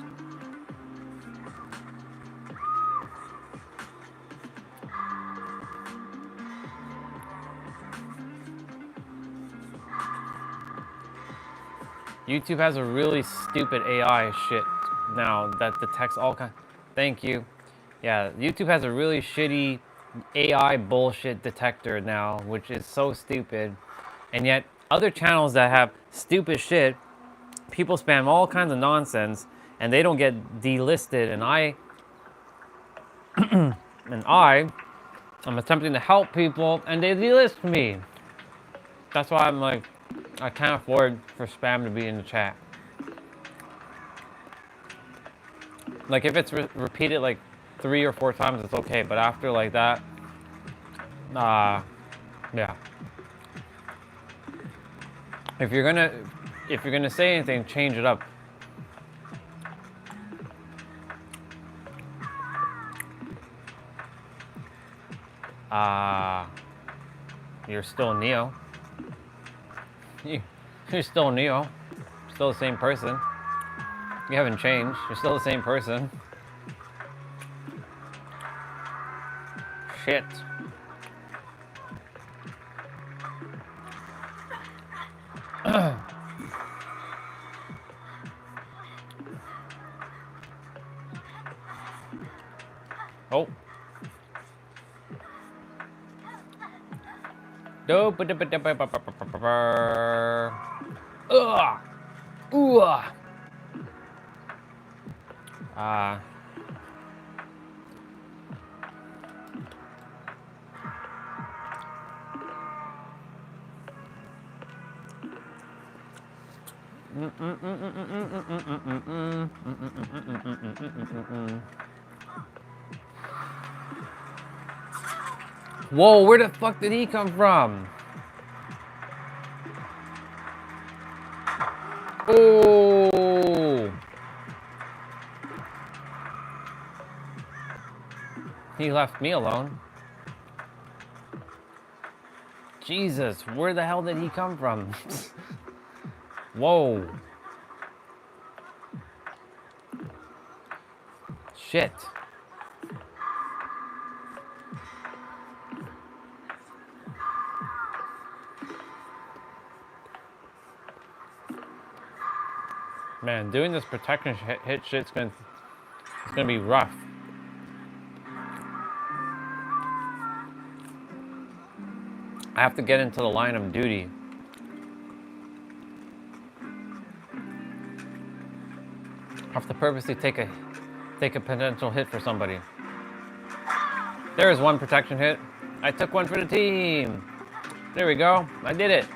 YouTube has a really stupid AI shit now that detects all kind. Thank you. Yeah, YouTube has a really shitty AI bullshit detector now, which is so stupid. And yet, other channels that have stupid shit, people spam all kinds of nonsense, and they don't get delisted. And I'm attempting to help people, and they delist me. That's why I'm like, I can't afford for spam to be in the chat. Like if it's repeated like 3 or 4 times, it's okay. But after like that, yeah. If you're gonna say anything, change it up. You're still Neo. You're still Neo. Still the same person. You haven't changed. You're still the same person. Shit. Oh. Ugh. Ooh. Whoa, where the fuck did he come from? Oh. He left me alone. Jesus, where the hell did he come from? Whoa. Shit. Man, doing this protection hit shit's gonna be rough. I have to get into the line of duty. I have to purposely take a potential hit for somebody. There is one protection hit. I took one for the team. There we go. I did it.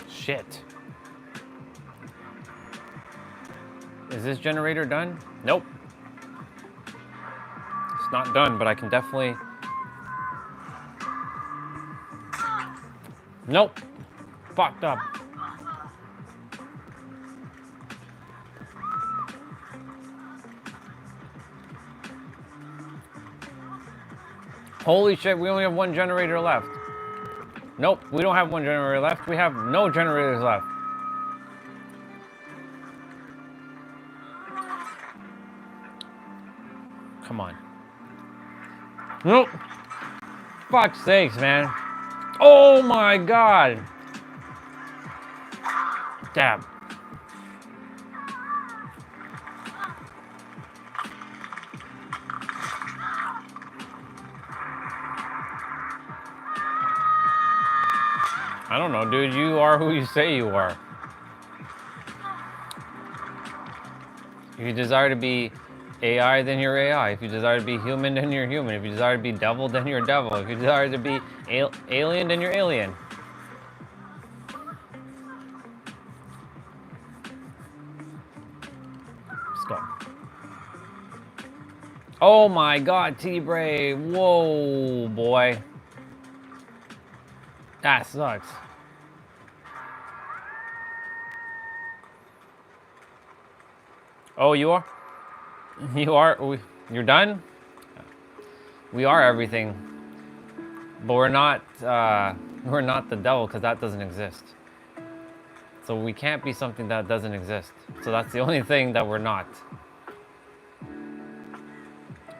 Shit. Is this generator done? Nope. It's not done, but I can definitely... Nope. Fucked up. Holy shit, we only have one generator left. Nope, we don't have one generator left. We have no generators left. Come on. Nope. Fuck's sakes, man. Oh my god. Damn. I don't know, dude. You are who you say you are. If you desire to be AI, then you're AI. If you desire to be human, then you're human. If you desire to be devil, then you're devil. If you desire to be alien, then you're alien. Let's go. Oh my god, T-Bray. Whoa, boy. That sucks. Oh, you are? You are? You're done? We are everything. But we're not the devil, because that doesn't exist. So we can't be something that doesn't exist. So that's the only thing that we're not.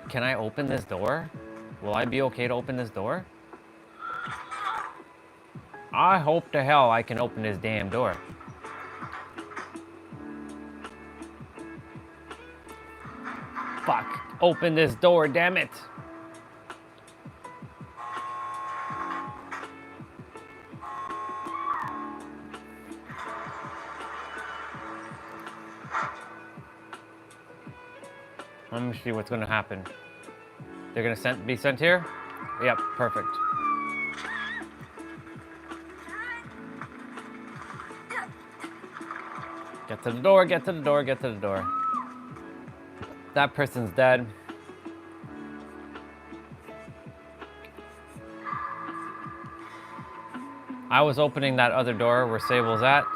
Can I open this door? Will I be okay to open this door? I hope to hell I can open this damn door. Fuck. Open this door, damn it. Let me see what's gonna happen. They're gonna be sent here? Yep, perfect. Get to the door, get to the door, get to the door. That person's dead. I was opening that other door where Sable's at.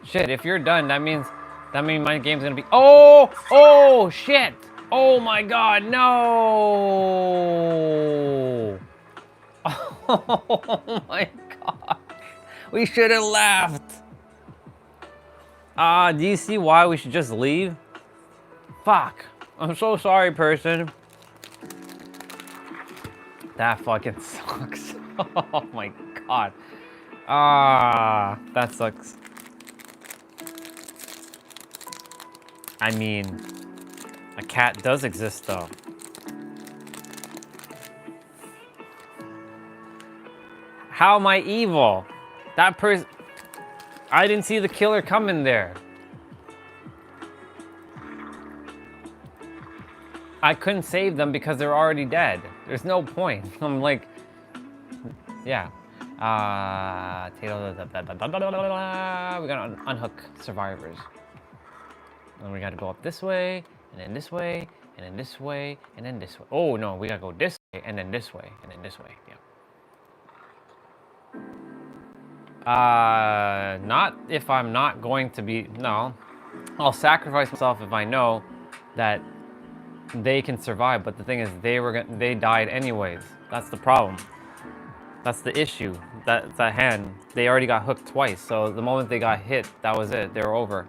Shit, if you're done, that means my game's gonna be. Oh shit! Oh my god, no! Oh my god. We should have left. Do you see why we should just leave? Fuck. I'm so sorry, person. That fucking sucks. Oh my god. That sucks. I mean, a cat does exist though. How am I evil? That person, I didn't see the killer coming there. I couldn't save them because they're already dead. There's no point. I'm like, yeah. We gotta unhook survivors. And we gotta go up this way, and then this way, and then this way, and then this way. Oh no, we gotta go this way, and then this way, and then this way, yeah. Not if I'm not going to be, no. I'll sacrifice myself if I know that they can survive, but the thing is, they died anyways. That's the problem. That's the issue. That's at hand. They already got hooked twice, so the moment they got hit, that was it. They were over.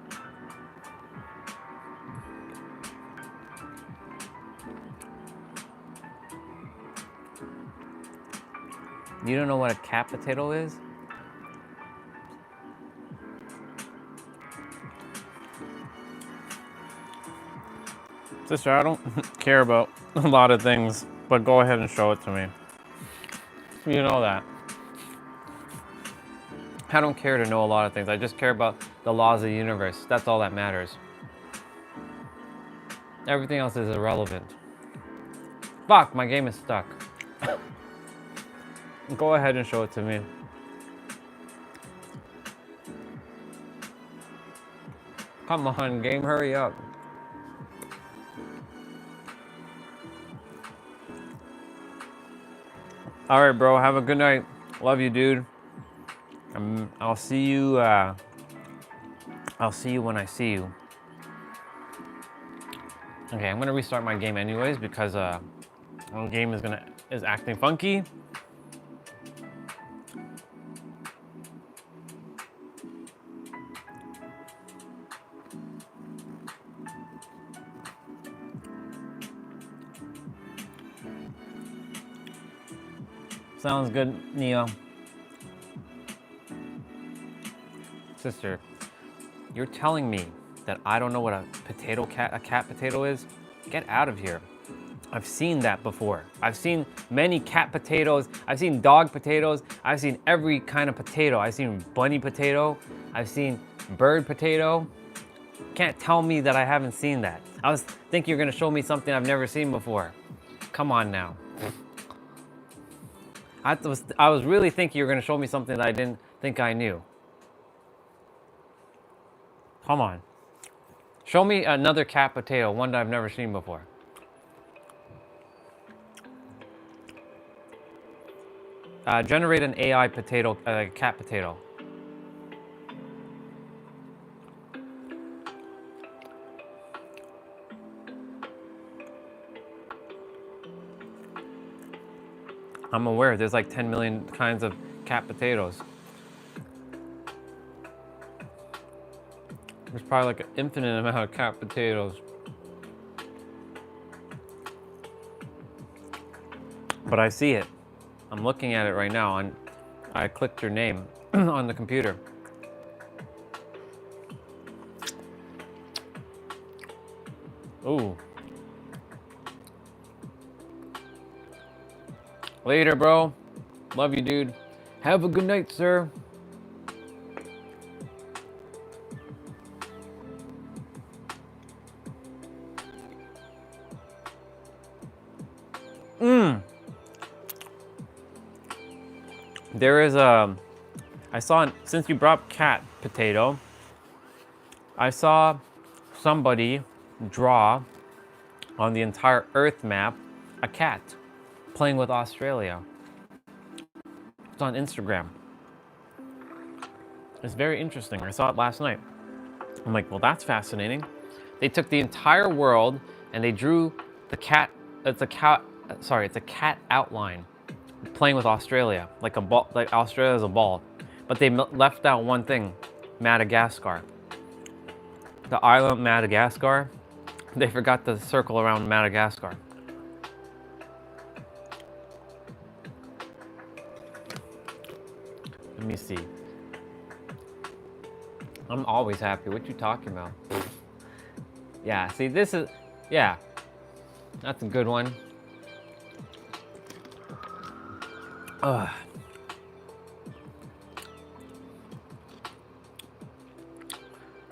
You don't know what a cat potato is? Sister, I don't care about a lot of things, but go ahead and show it to me. You know that. I don't care to know a lot of things. I just care about the laws of the universe. That's all that matters. Everything else is irrelevant. Fuck, my game is stuck. Go ahead and show it to me. Come on, game, hurry up. All right, bro, have a good night. Love you, dude. I'll see you when I see you. Okay, I'm gonna restart my game anyways because my game is acting funky. Sounds good, Neo. Sister, you're telling me that I don't know what a cat potato is? Get out of here. I've seen that before. I've seen many cat potatoes. I've seen dog potatoes. I've seen every kind of potato. I've seen bunny potato. I've seen bird potato. Can't tell me that I haven't seen that. I was thinking you're gonna show me something I've never seen before. Come on now. I was really thinking you were gonna show me something that I didn't think I knew. Come on. Show me another cat potato, one that I've never seen before. Generate an AI potato, cat potato. I'm aware there's like 10 million kinds of cat potatoes. There's probably like an infinite amount of cat potatoes. But I see it. I'm looking at it right now, and I clicked your name on the computer. Ooh. Later, bro. Love you, dude. Have a good night, sir. There is a, I saw, since you brought up cat potato, I saw somebody draw on the entire Earth map a cat playing with Australia. It's on Instagram. It's very interesting. I saw it last night. I'm like, well, that's fascinating. They took the entire world and they drew the cat. It's a cat outline playing with Australia, like a ball, like Australia's a ball. But they left out one thing, Madagascar. The island Madagascar, they forgot to circle around Madagascar. Let me see. I'm always happy. What you talking about? Yeah, see, this is, yeah, that's a good one. Ugh.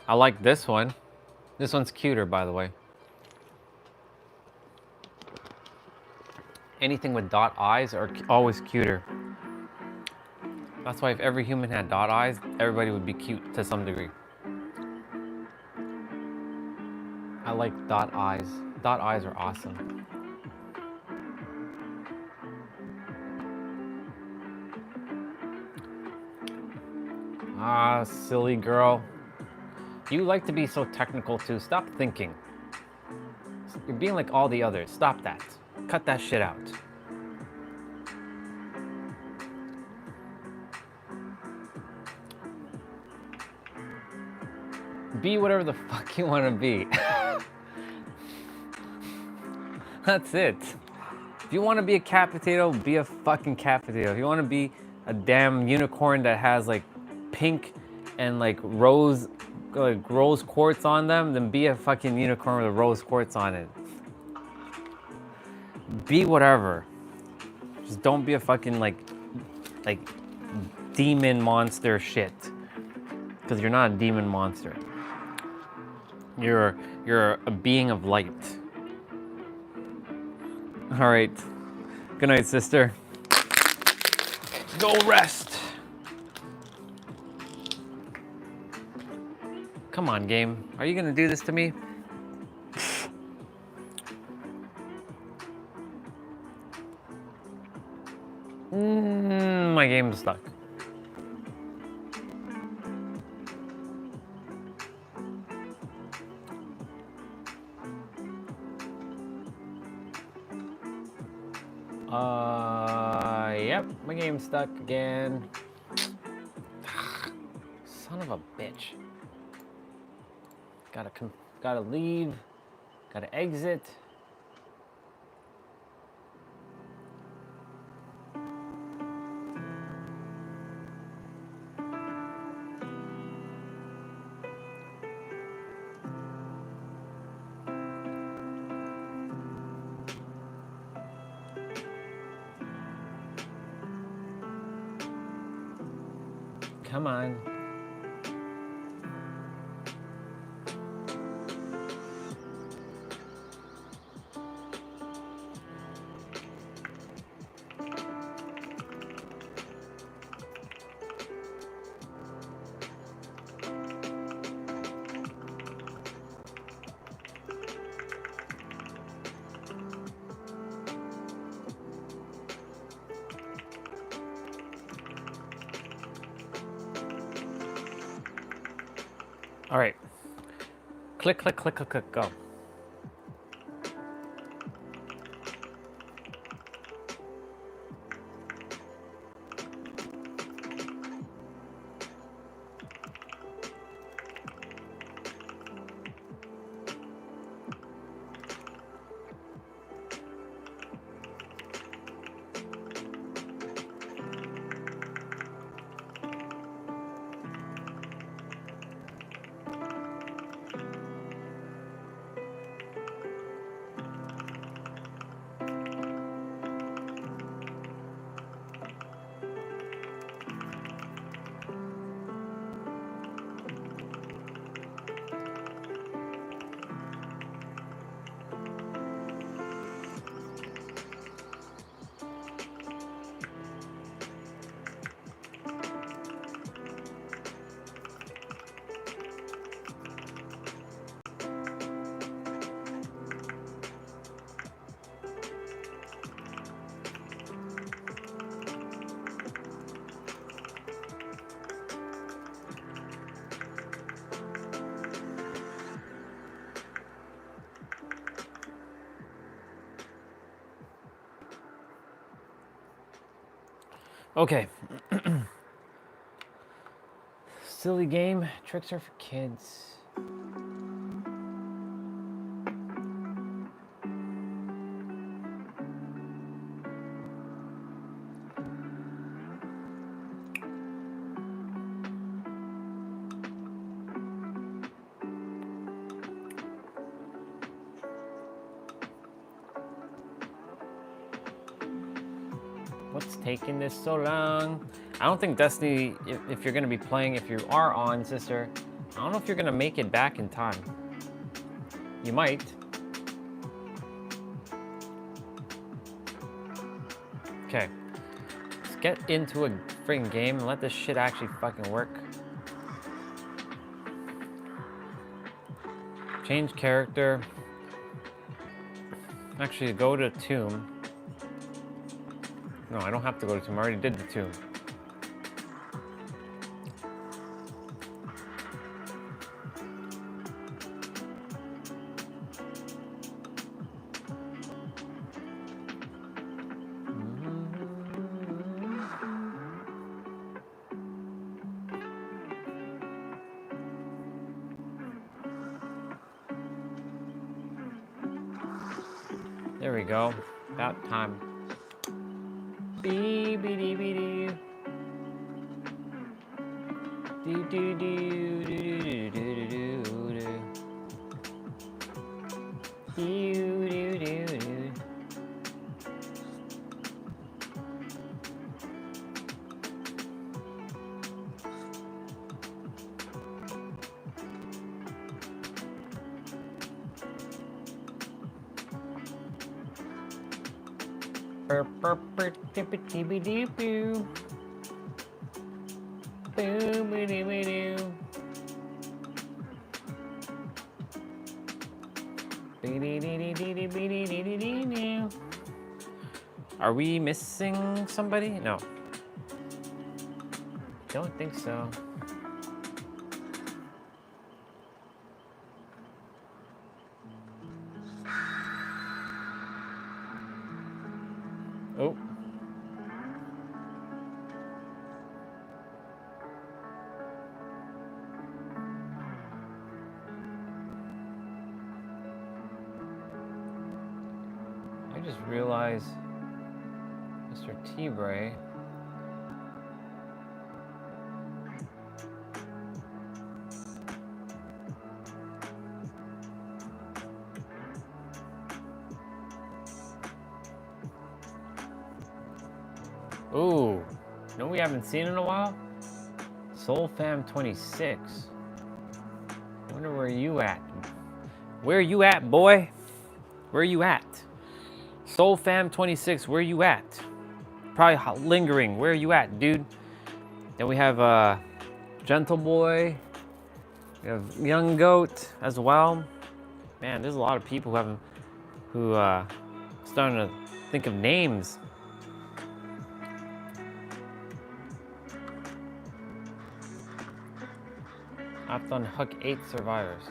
I like this one. This one's cuter, by the way. Anything with dot eyes are always cuter. That's why if every human had dot eyes, everybody would be cute to some degree. I like dot eyes. Dot eyes are awesome. Ah, silly girl. You like to be so technical too. Stop thinking. You're being like all the others. Stop that. Cut that shit out. Be whatever the fuck you want to be. That's it. If you want to be a cat potato, be a fucking cat potato. If you want to be a damn unicorn that has like pink and like rose quartz on them, then be a fucking unicorn with rose quartz on it. Be whatever. Just don't be a fucking like demon monster shit. Because you're not a demon monster. You're a being of light. All right. Good night, sister. Go rest. Come on, game. Are you gonna do this to me? My game's stuck. Yep, my game's stuck again. Son of a bitch. Gotta leave. Gotta exit. Come on. All right. Click, click, click, click, click, go. Okay. Silly game. Tricks are for kids. What's taking this so long? I don't think Destiny, if you're going to be playing, if you are on, sister, I don't know if you're going to make it back in time. You might. Okay. Let's get into a friggin' game and let this shit actually fucking work. Change character. Actually, go to Tomb. No, I don't have to go to Tomb. I already did the Tomb. There we go. About time. Bee bee dee bee dee. Do do do do do do do do. Do do do do. Burp burp burp tippy tippy doo boo. Boo boo doo boo doo. Are we missing somebody? No. Don't think so. Oh. I just realized Mr. T-Bray. Ooh, you know we haven't seen in a while? Soul Fam 26. I wonder where you at. Where you at, boy? Where you at? Soul Fam 26, where you at? Probably lingering. Where you at, dude? Then we have Gentle Boy. We have Young Goat as well. Man, there's a lot of people who starting to think of names. I've done Hook 8 survivors.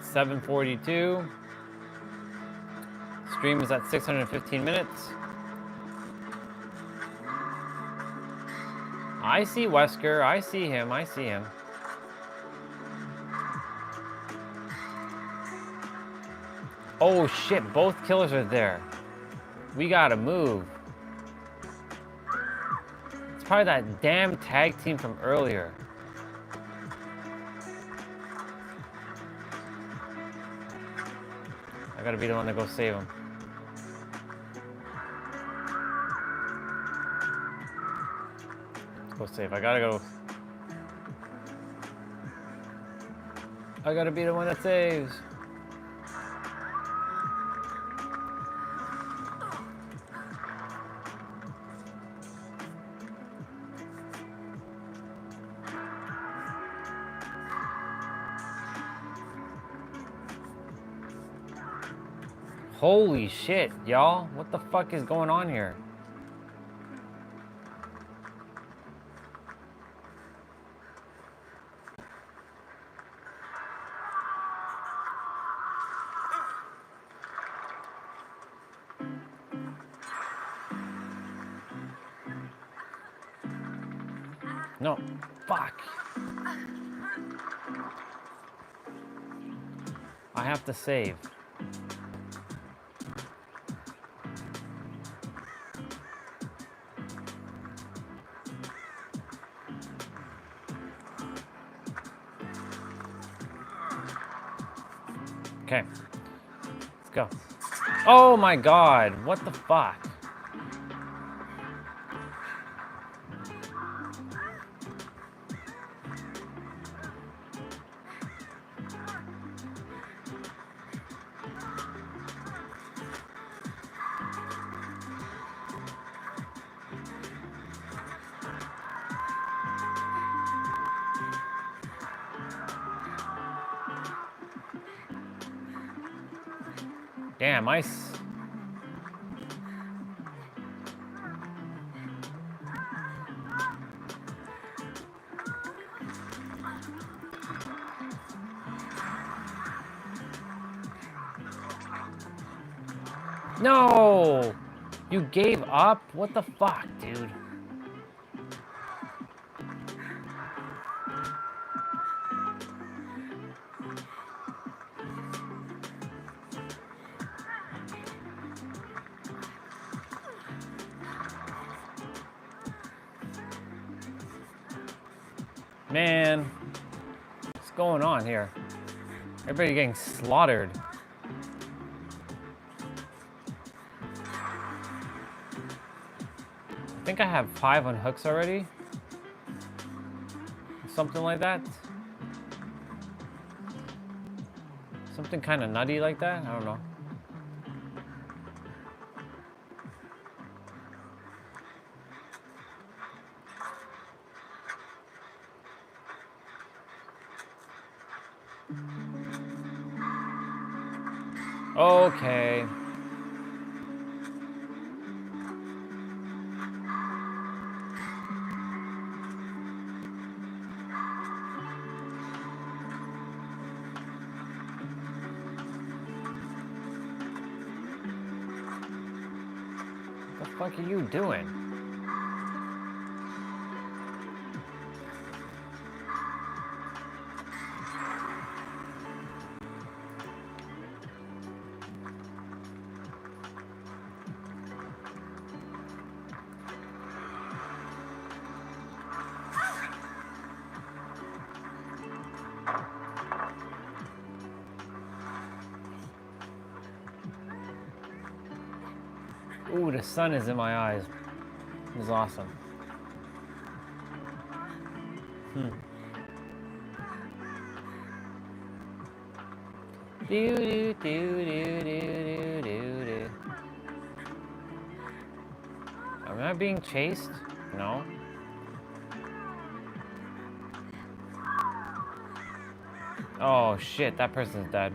$742. Stream is at 615 minutes. I see Wesker. I see him. I see him. Oh shit, both killers are there. We gotta move. It's probably that damn tag team from earlier. I gotta be the one to go save him. Go save. I gotta go. I gotta be the one that saves. Holy shit, y'all. What the fuck is going on here? No. Fuck. I have to save. Okay. Let's go. Oh my god. What the fuck? Damn, ice. No! You gave up? What the fuck, dude? Man, what's going on here? Everybody getting slaughtered. I think I have 5 on hooks already. Something like that. Something kind of nutty like that. I don't know. Okay. What the fuck are you doing? Ooh, the sun is in my eyes. This is awesome. Do do do do do do do. Am I being chased? No. Oh shit, that person's dead.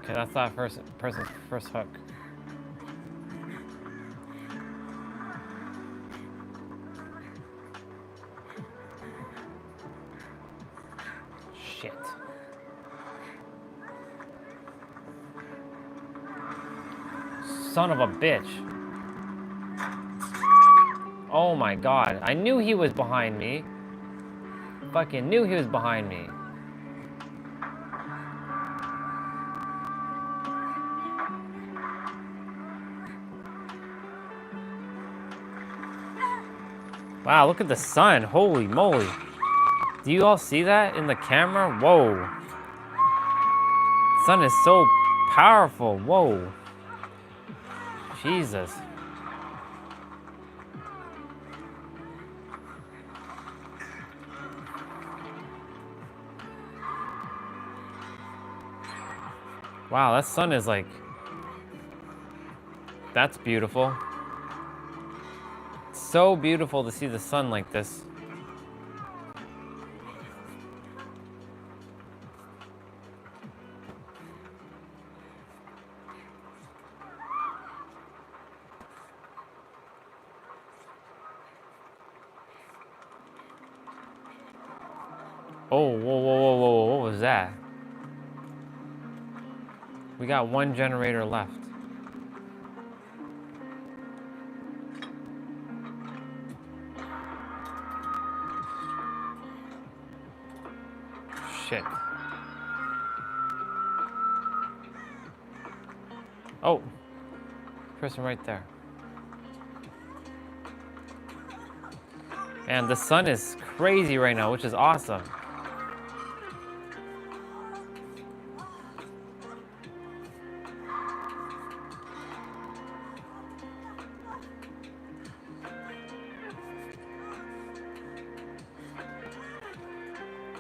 Okay, that's that person's first hook. Shit. Son of a bitch. Oh my god. I knew he was behind me. Fucking knew he was behind me. Wow, look at the sun. Holy moly. Do you all see that in the camera? Whoa. The sun is so powerful. Whoa. Jesus. Wow, that sun is like... That's beautiful. So beautiful to see the sun like this. Oh, whoa, whoa, whoa, whoa, what was that? We got one generator left. Shit. Oh, person right there. And the sun is crazy right now, which is awesome.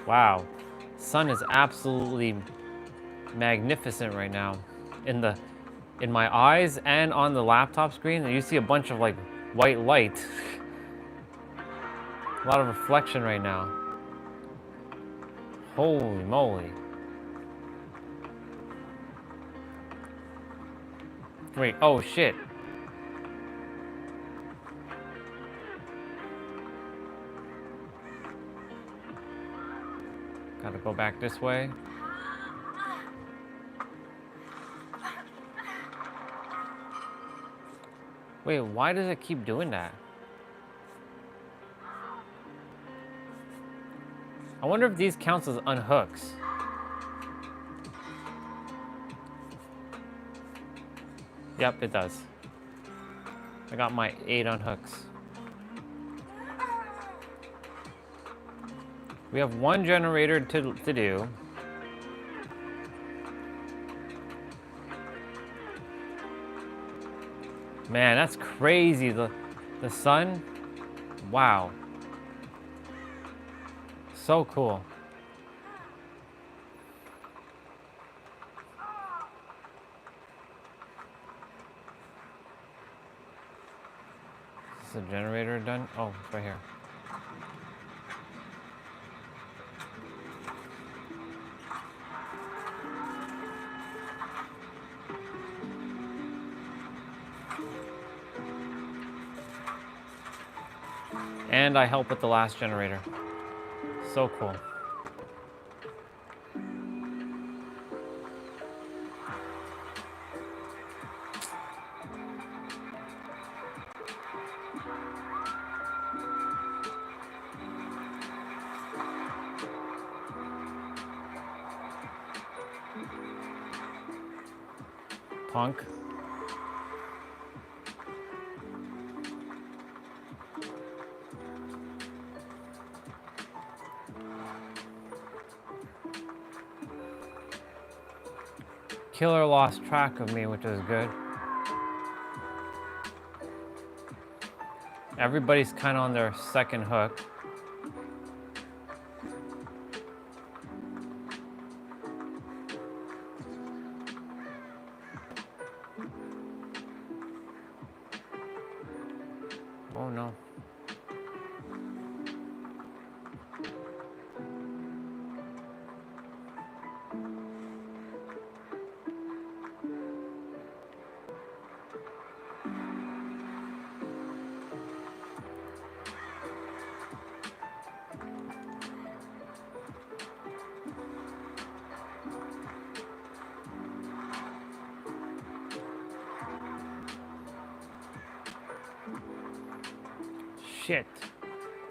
Wow, sun is absolutely magnificent right now. In my eyes and on the laptop screen, you see a bunch of like white light. A lot of reflection right now. Holy moly. Wait, oh shit. Gotta go back this way. Wait, why does it keep doing that? I wonder if these counts as unhooks. Yep, it does. I got my 8 unhooks. We have one generator to do. Man, that's crazy. The sun. Wow. So cool. Is the generator done? Oh, it's right here. And I help with the last generator. So cool. Punk. Killer lost track of me, which is good. Everybody's kind of on their second hook. Oh no. Shit.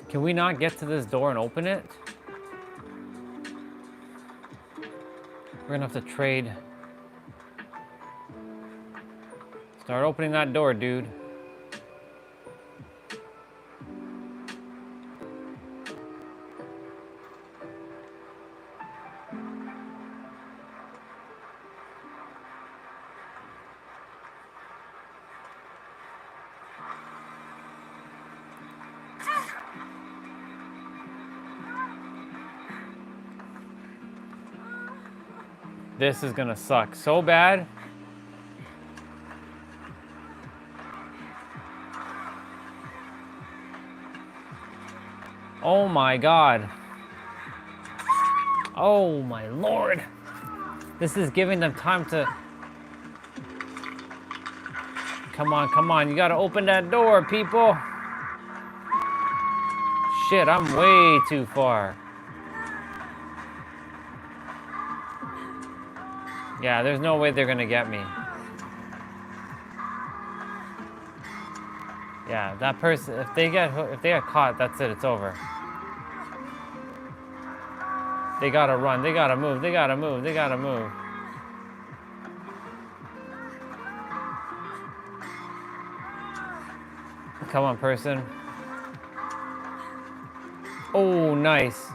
Can we not get to this door and open it? We're gonna have to trade. Start opening that door, dude. This is gonna suck so bad. Oh my God. Oh my Lord. This is giving them time to... Come on, come on. You gotta open that door, people. Shit, I'm way too far. Yeah, there's no way they're gonna get me. Yeah, that person, if they get caught, that's it, it's over. They gotta run, they gotta move, they gotta move, they gotta move. Come on, person. Oh, nice.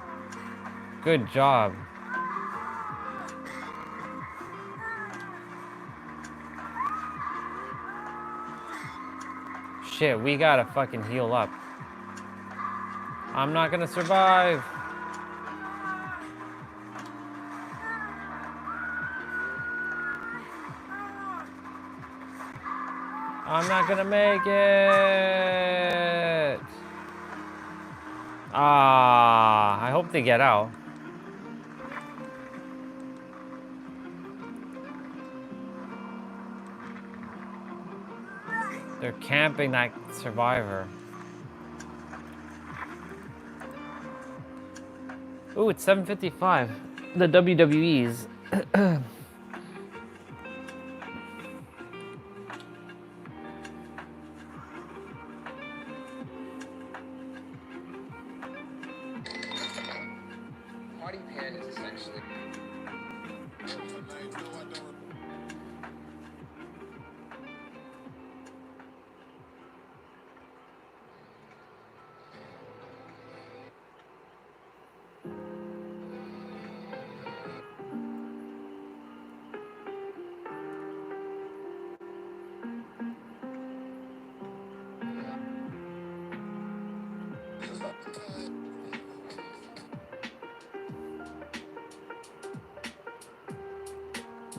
Good job. Shit, we gotta fucking heal up. I'm not gonna survive. I'm not gonna make it. Ah, I hope they get out. They're camping that survivor. Ooh, it's 7:55. The WWE's. Party pan is essentially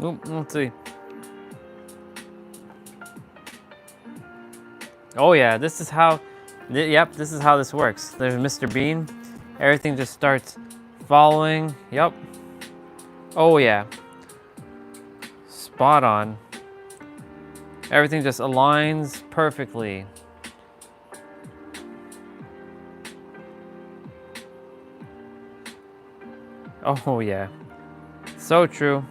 Oop, let's see. Oh yeah, this is how. Yep, this is how this works. There's Mr. Bean. Everything just starts following. Yep. Oh yeah. Spot on. Everything just aligns perfectly. Oh yeah. So true.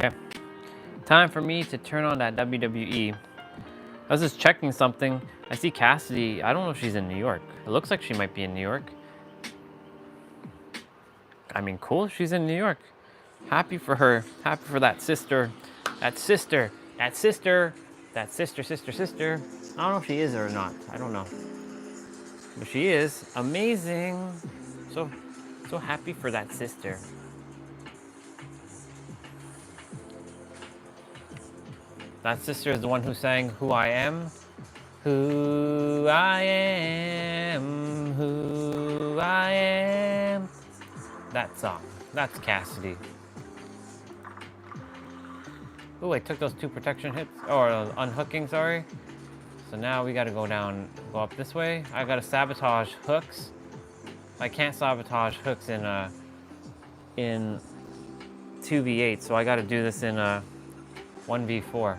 Okay. Time for me to turn on that WWE. I was just checking something. I see Cassidy. I don't know if she's in New York. It looks like she might be in New York. I mean, cool. She's in New York. Happy for her. Happy for that sister. That sister. That sister. That sister, sister, sister. I don't know if she is or not. I don't know. But she is. Amazing. So happy for that sister. That sister is the one who sang Who I Am. Who I am, who I am. That song. That's Cassidy. Ooh, I took those 2 protection hits, or unhooking, sorry. So now we gotta go up this way. I gotta sabotage hooks. I can't sabotage hooks in 2v8, so I gotta do this in 1v4.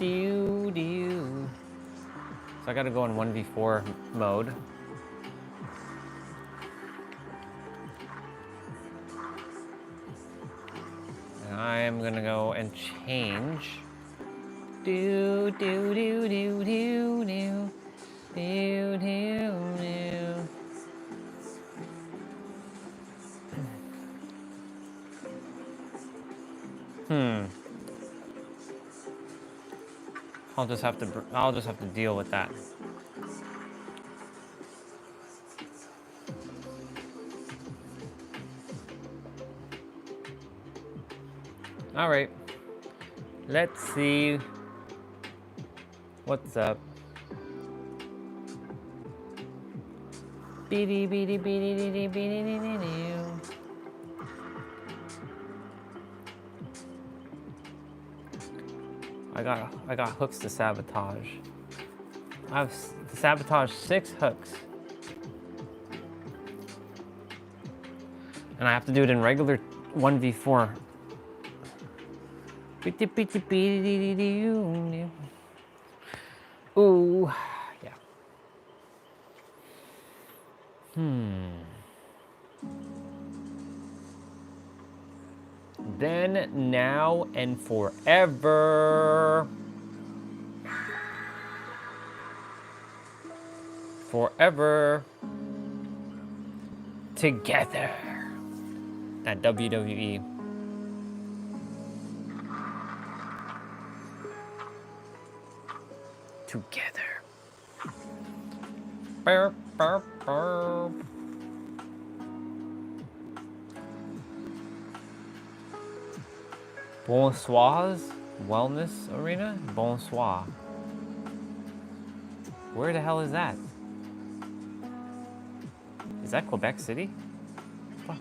So I gotta go in 1v4 mode. And I am gonna go and change. Do, do, do. I'll just have to deal with that. All right. Let's see what's up. Beady, beady, beady, beady, beady, beady, beady. I got hooks to sabotage. I've sabotaged 6 hooks. And I have to do it in regular 1v4. Ooh, yeah. Then, now, and forever. Forever. Together. At WWE. Together. Burp, burp, burp. Bonsoir's Wellness Arena? Bonsoir. Where the hell is that? Is that Quebec City? Fuck.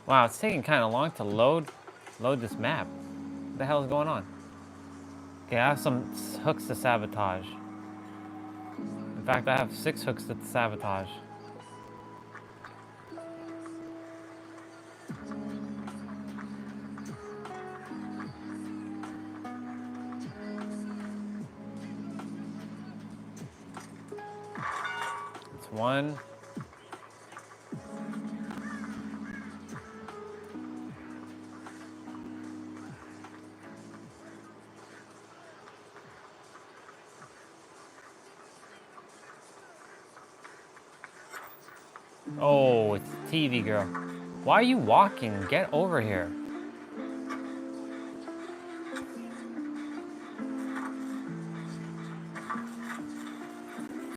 Wow, it's taking kind of long to load this map. What the hell is going on? Okay, I have some hooks to sabotage. In fact, I have 6 hooks to sabotage. It's 1. Oh, it's TV girl. Why are you walking? Get over here.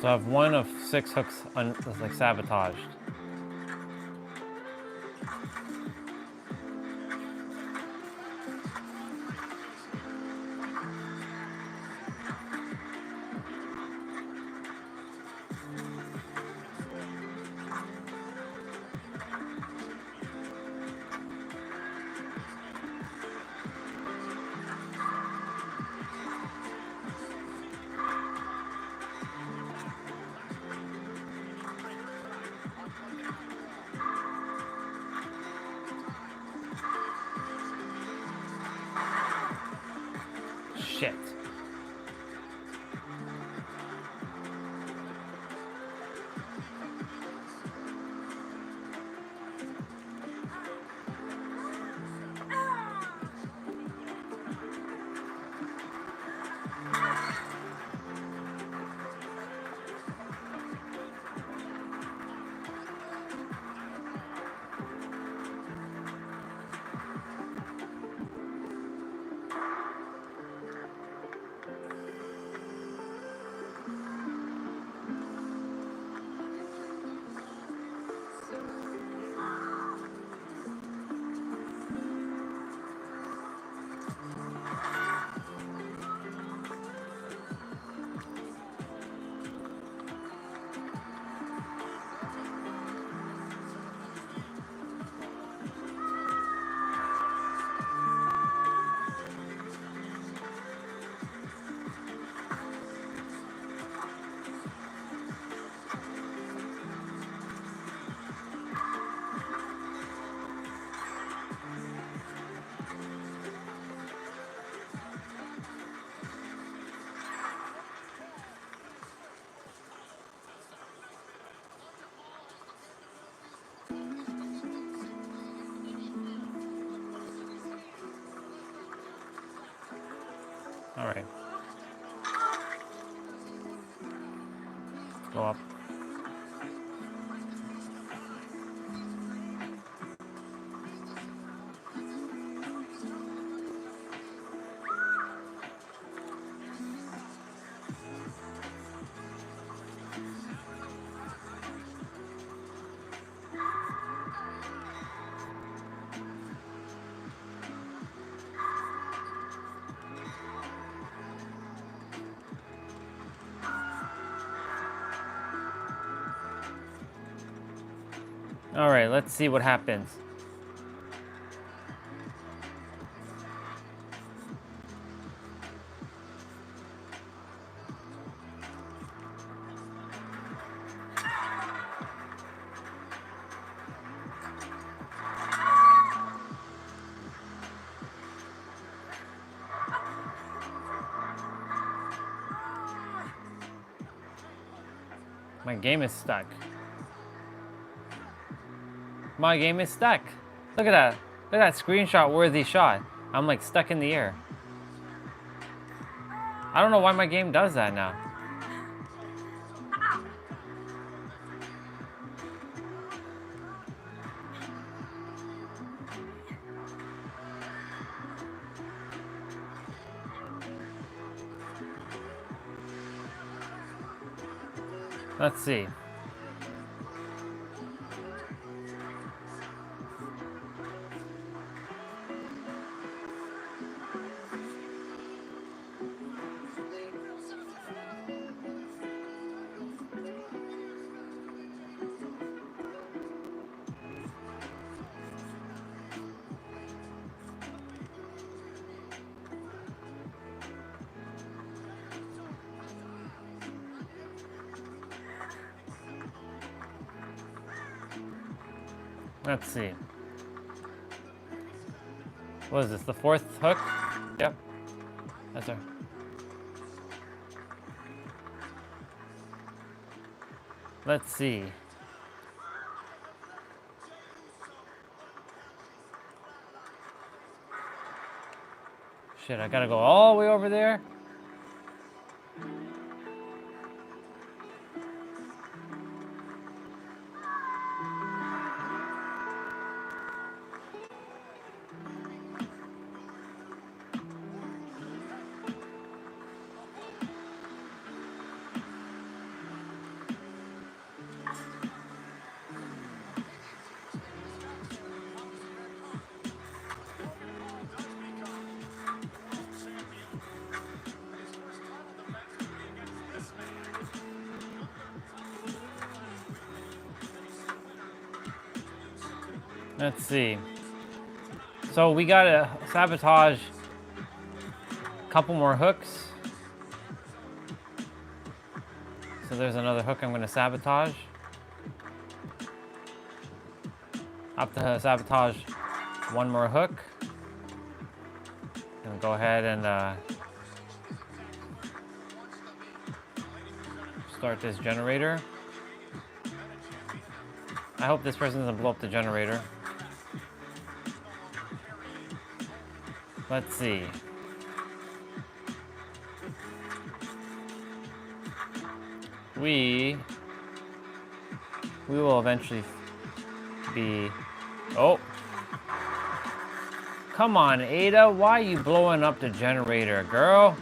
So I have 1 of 6 hooks like sabotaged. Go up. All right, let's see what happens. My game is stuck. My game is stuck. Look at that. Look at that screenshot worthy shot. I'm like stuck in the air. I don't know why my game does that now. Let's see. Let's see. What is this, the fourth hook? Yep. That's her. Let's see. Shit, I gotta go all the way over there? Let's see. So we gotta sabotage a couple more hooks. So there's another hook I'm gonna sabotage. I have to sabotage one more hook. And go ahead and start this generator. I hope this person doesn't blow up the generator. Let's see. We will eventually be... Oh! Come on, Ada, why are you blowing up the generator, girl?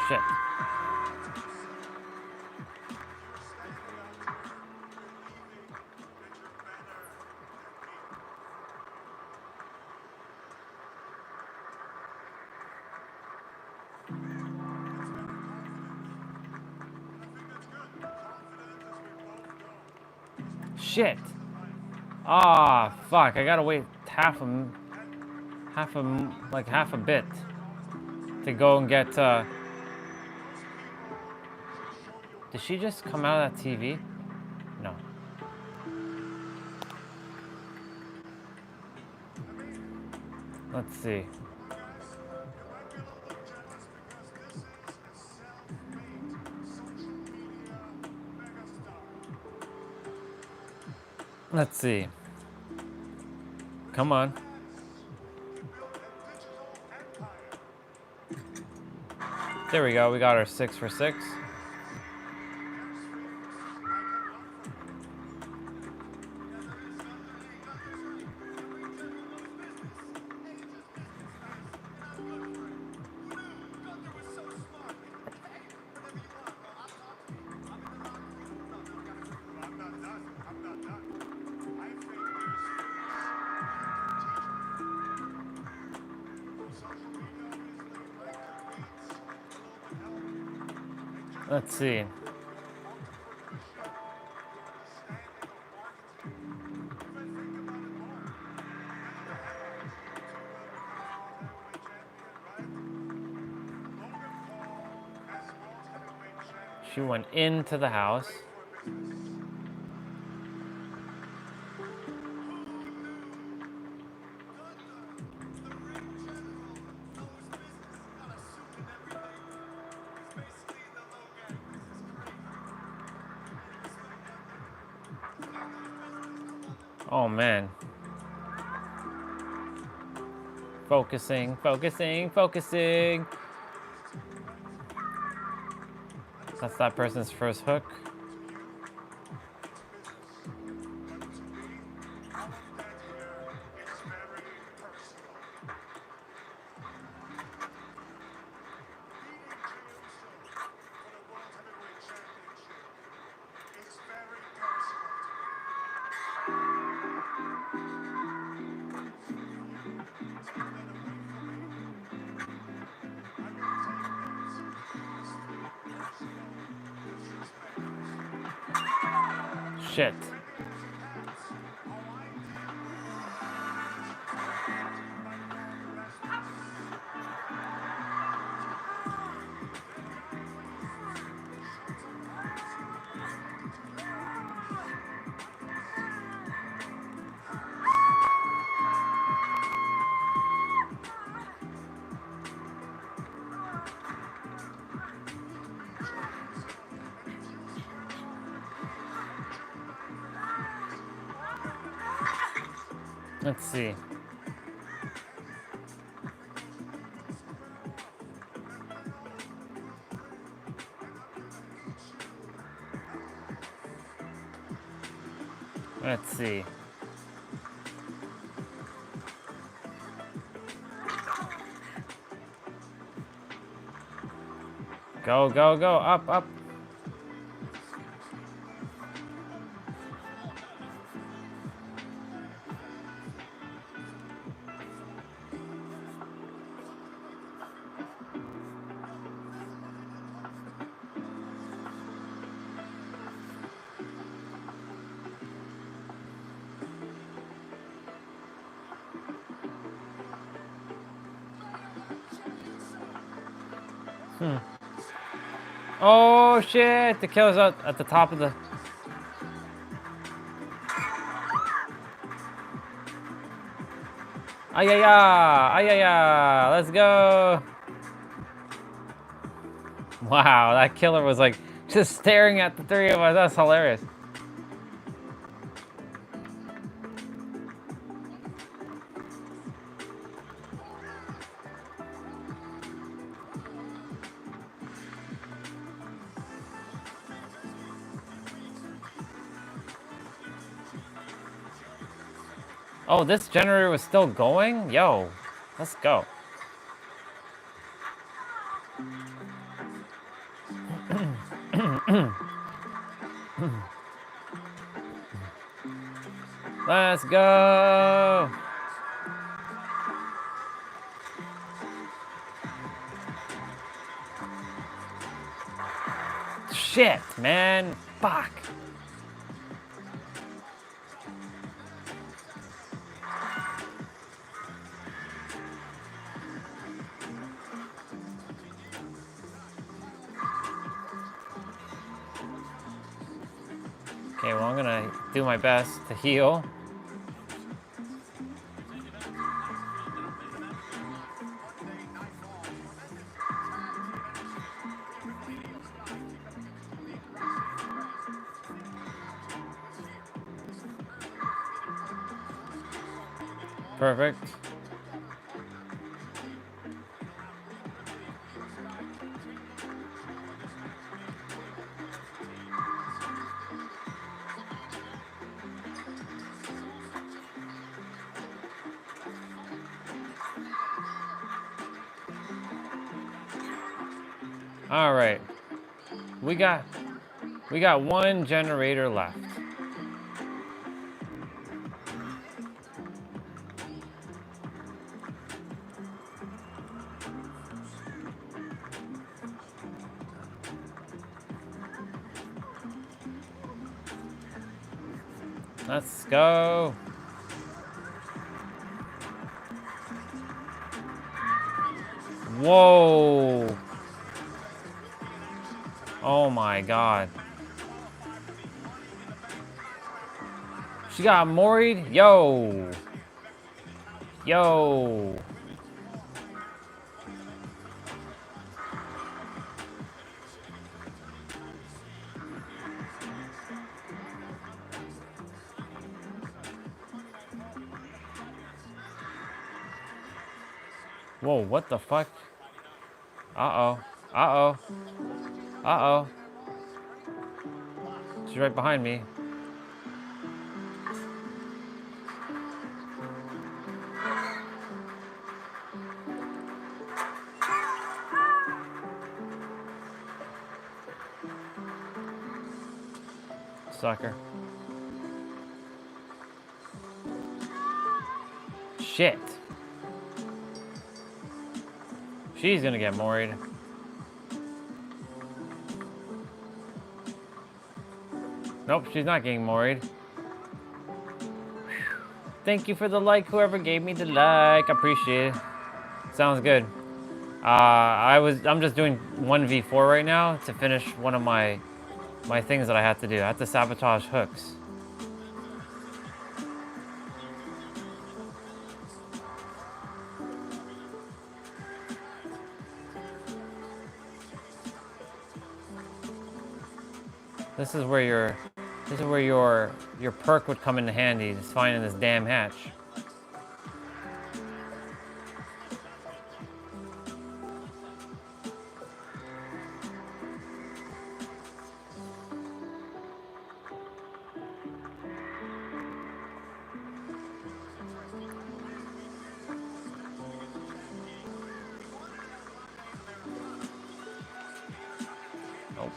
Shit. Shit. Ah, fuck. I gotta wait half a bit to go and get Did she just come out of that TV? No. Let's see. Let's see. Come on. There we go. We got our 6 for 6. Let's see. She went into the house. Oh man. Focusing, focusing, focusing. That's that person's first hook. Shit. Let's see. Let's see. Go, go, go. Up, up. Oh shit! The killer's at the top of the. Ayaya! Ayaya! Let's go! Wow, that killer was like just staring at the three of us. That's hilarious. Oh, this generator was still going? Yo, let's go. Let's go. Shit, man. Fuck. Okay, well, I'm gonna do my best to heal. Perfect. All right. We got one generator left. Let's go. Whoa. Oh my God. She got moried? Yo. Yo. Whoa, what the fuck? Uh-oh. Uh-oh. Uh-oh. She's right behind me. Sucker. Shit. She's gonna get moried. Nope, she's not getting moried. Thank you for the like, whoever gave me the like. Appreciate it. Sounds good. I'm just doing 1v4 right now to finish one of my things that I have to do. I have to sabotage hooks. This is where your perk would come in handy, just finding this damn hatch. Nope.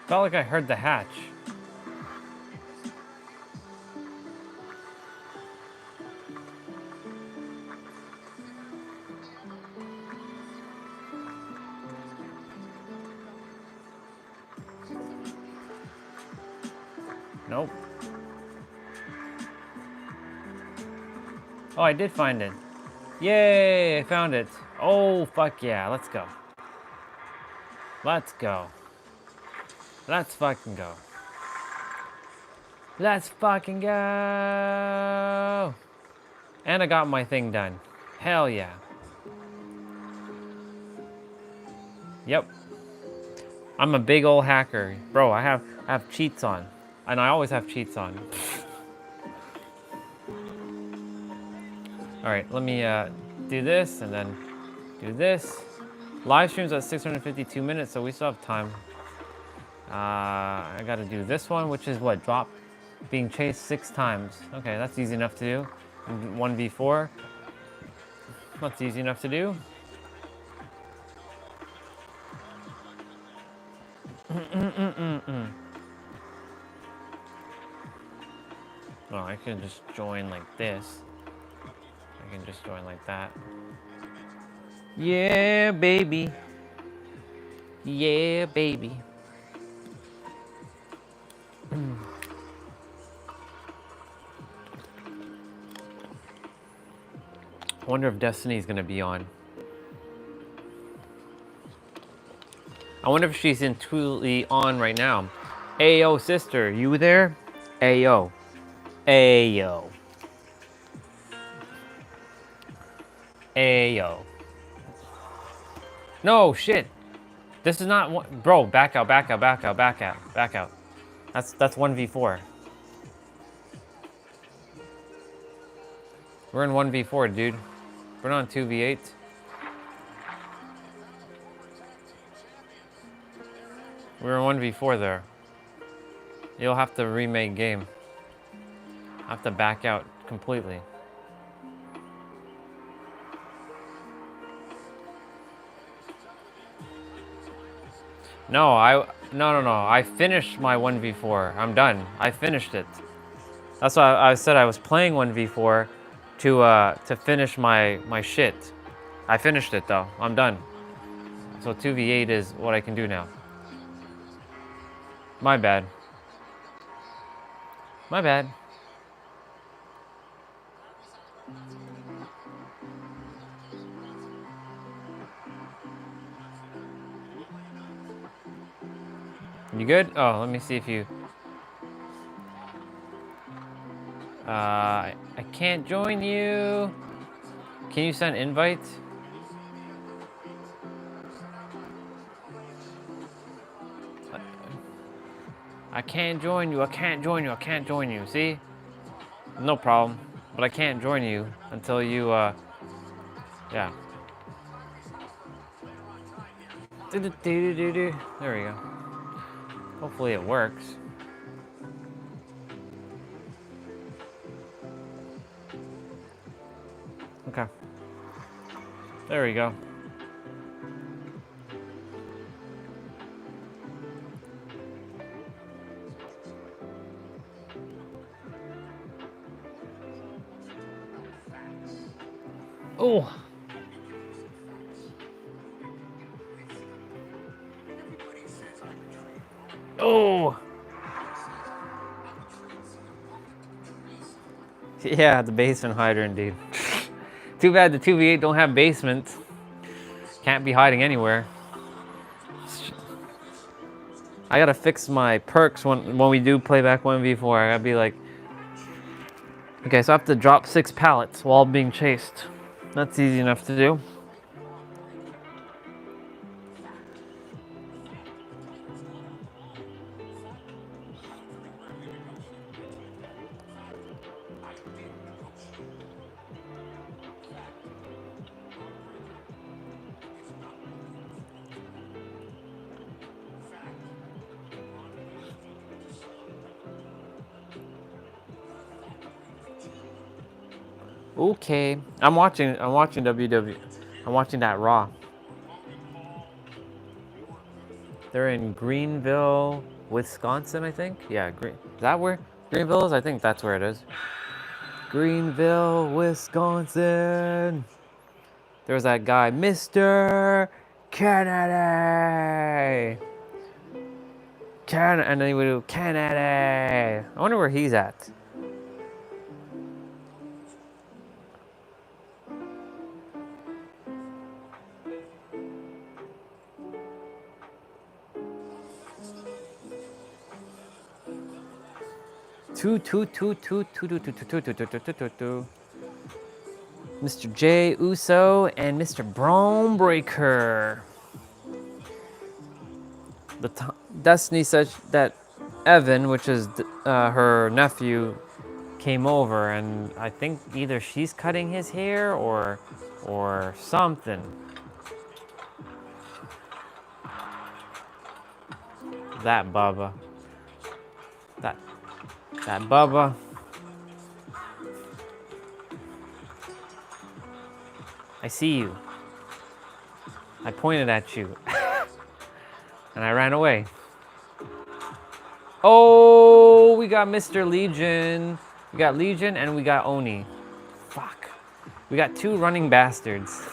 Felt like I heard the hatch. Nope. Oh, I did find it. Yay, I found it. Oh, fuck yeah, let's go. Let's go. Let's fucking go. Let's fucking go. And I got my thing done. Hell yeah. Yep. I'm a big old hacker. Bro, I have cheats on. And I always have cheats on. Alright, let me do this and then do this. Live stream's at 652 minutes, so we still have time. I gotta do this one, which is what? Drop being chased 6 times. Okay, that's easy enough to do. 1v4. That's easy enough to do. Oh, I could just join like this. You can just join like that. Yeah, baby. Yeah, baby. I wonder if Destiny's gonna be on. I wonder if she's intuitively on right now. Ayo, sister, you there? Ayo. Ayo. Ayo. No, shit. This is not one. Bro, back out, back out, back out, back out, back out. That's 1v4. We're in 1v4, dude. We're not on 2v8. We're in 1v4 there. You'll have to remake game. I have to back out completely. No, no. I finished my 1v4. I'm done. I finished it. That's why I said I was playing 1v4 to finish my shit. I finished it though. I'm done. So 2v8 is what I can do now. My bad. My bad. You good? Oh, let me see if you... I can't join you. Can you send invites? I can't join you. I can't join you. I can't join you. See? No problem. But I can't join you until you, yeah. There we go. Hopefully it works. Okay. There we go. Oh. Oh. Yeah, the basement hider indeed. Too bad the 2v8 don't have basements. Can't be hiding anywhere. I gotta fix my perks when we do playback 1v4. I gotta be like... Okay, so I have to drop 6 pallets while being chased. That's easy enough to do. Okay, I'm watching WW. I'm watching that Raw. They're in Greenville, Wisconsin, I think. Yeah, is that where Greenville is? I think that's where it is. Greenville, Wisconsin. There's that guy, Mr. Kennedy. And then he would do Kennedy. I wonder where he's at. Mr. Jay Uso and Mr. Bromebreaker. Destiny said that Evan, which is her nephew, came over, and I think either she's cutting his hair or something. That Bubba. That Bubba. I see you. I pointed at you. And I ran away. Oh, we got Mr. Legion. We got Legion and we got Oni. Fuck. We got two running bastards.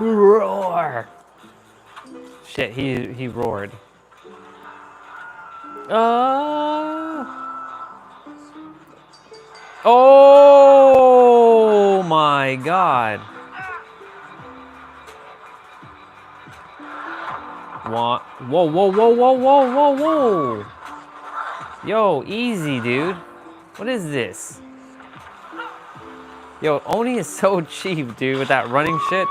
Roar! Shit, he roared. Oh my god. Whoa, whoa, whoa, whoa, whoa, whoa, whoa. Yo, easy, dude. What is this? Yo, Oni is so cheap, dude, with that running shit.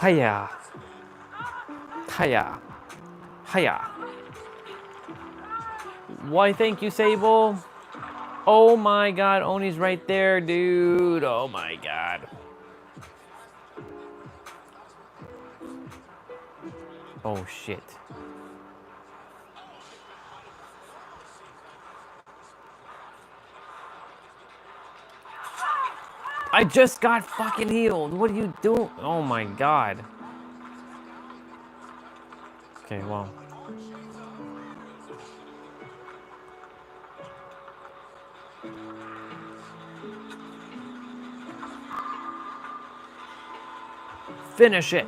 Hiya. Hiya. Hiya. Why, thank you, Sable. Oh my god, Oni's right there, dude. Oh my god. Oh shit. I just got fucking healed. What are you doing? Oh my god. Okay, well. Finish it.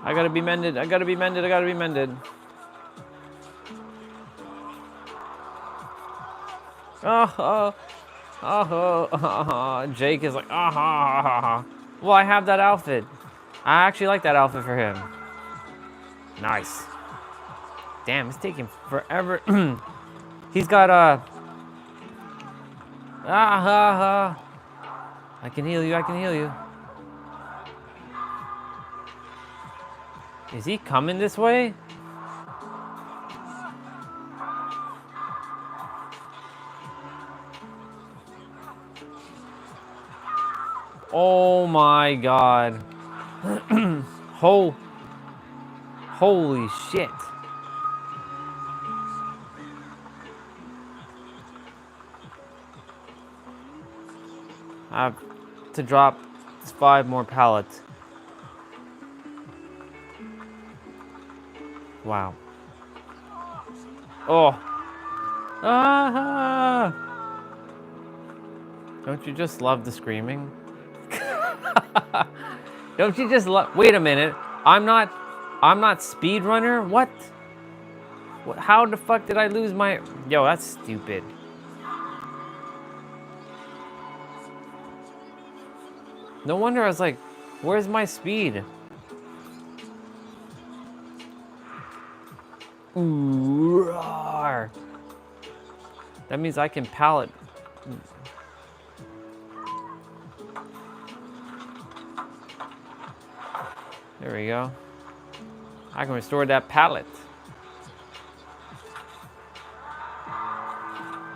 I gotta be mended. I gotta be mended. I gotta be mended. Jake is like, Well, I have that outfit. I actually like that outfit for him. Nice. Damn, it's taking forever. He's got I can heal you. I can heal you. Is he coming this way? Oh my god. Holy shit. I have to drop 5 more pallets. Wow. Oh. Don't you just love the screaming? Don't you just love... Wait a minute. I'm not speedrunner? What? How the fuck did I lose my... Yo, that's stupid. No wonder I was like, where's my speed? Ooh, roar. That means I can pallet. There we go. I can restore that pallet.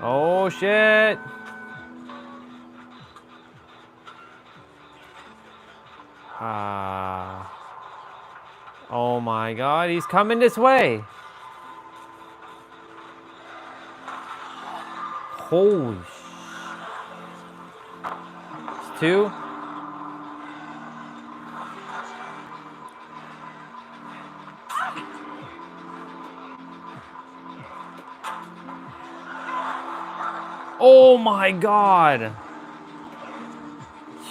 Oh shit. Oh my god, he's coming this way. Holy It's 2. Oh my god.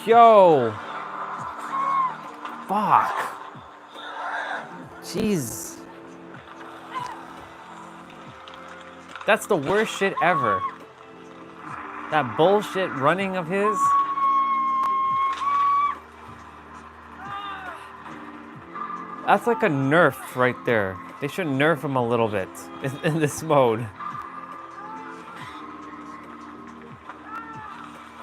Yo. Fuck. Jeez. That's the worst shit ever. That bullshit running of his. That's like a nerf right there. They should nerf him a little bit in this mode.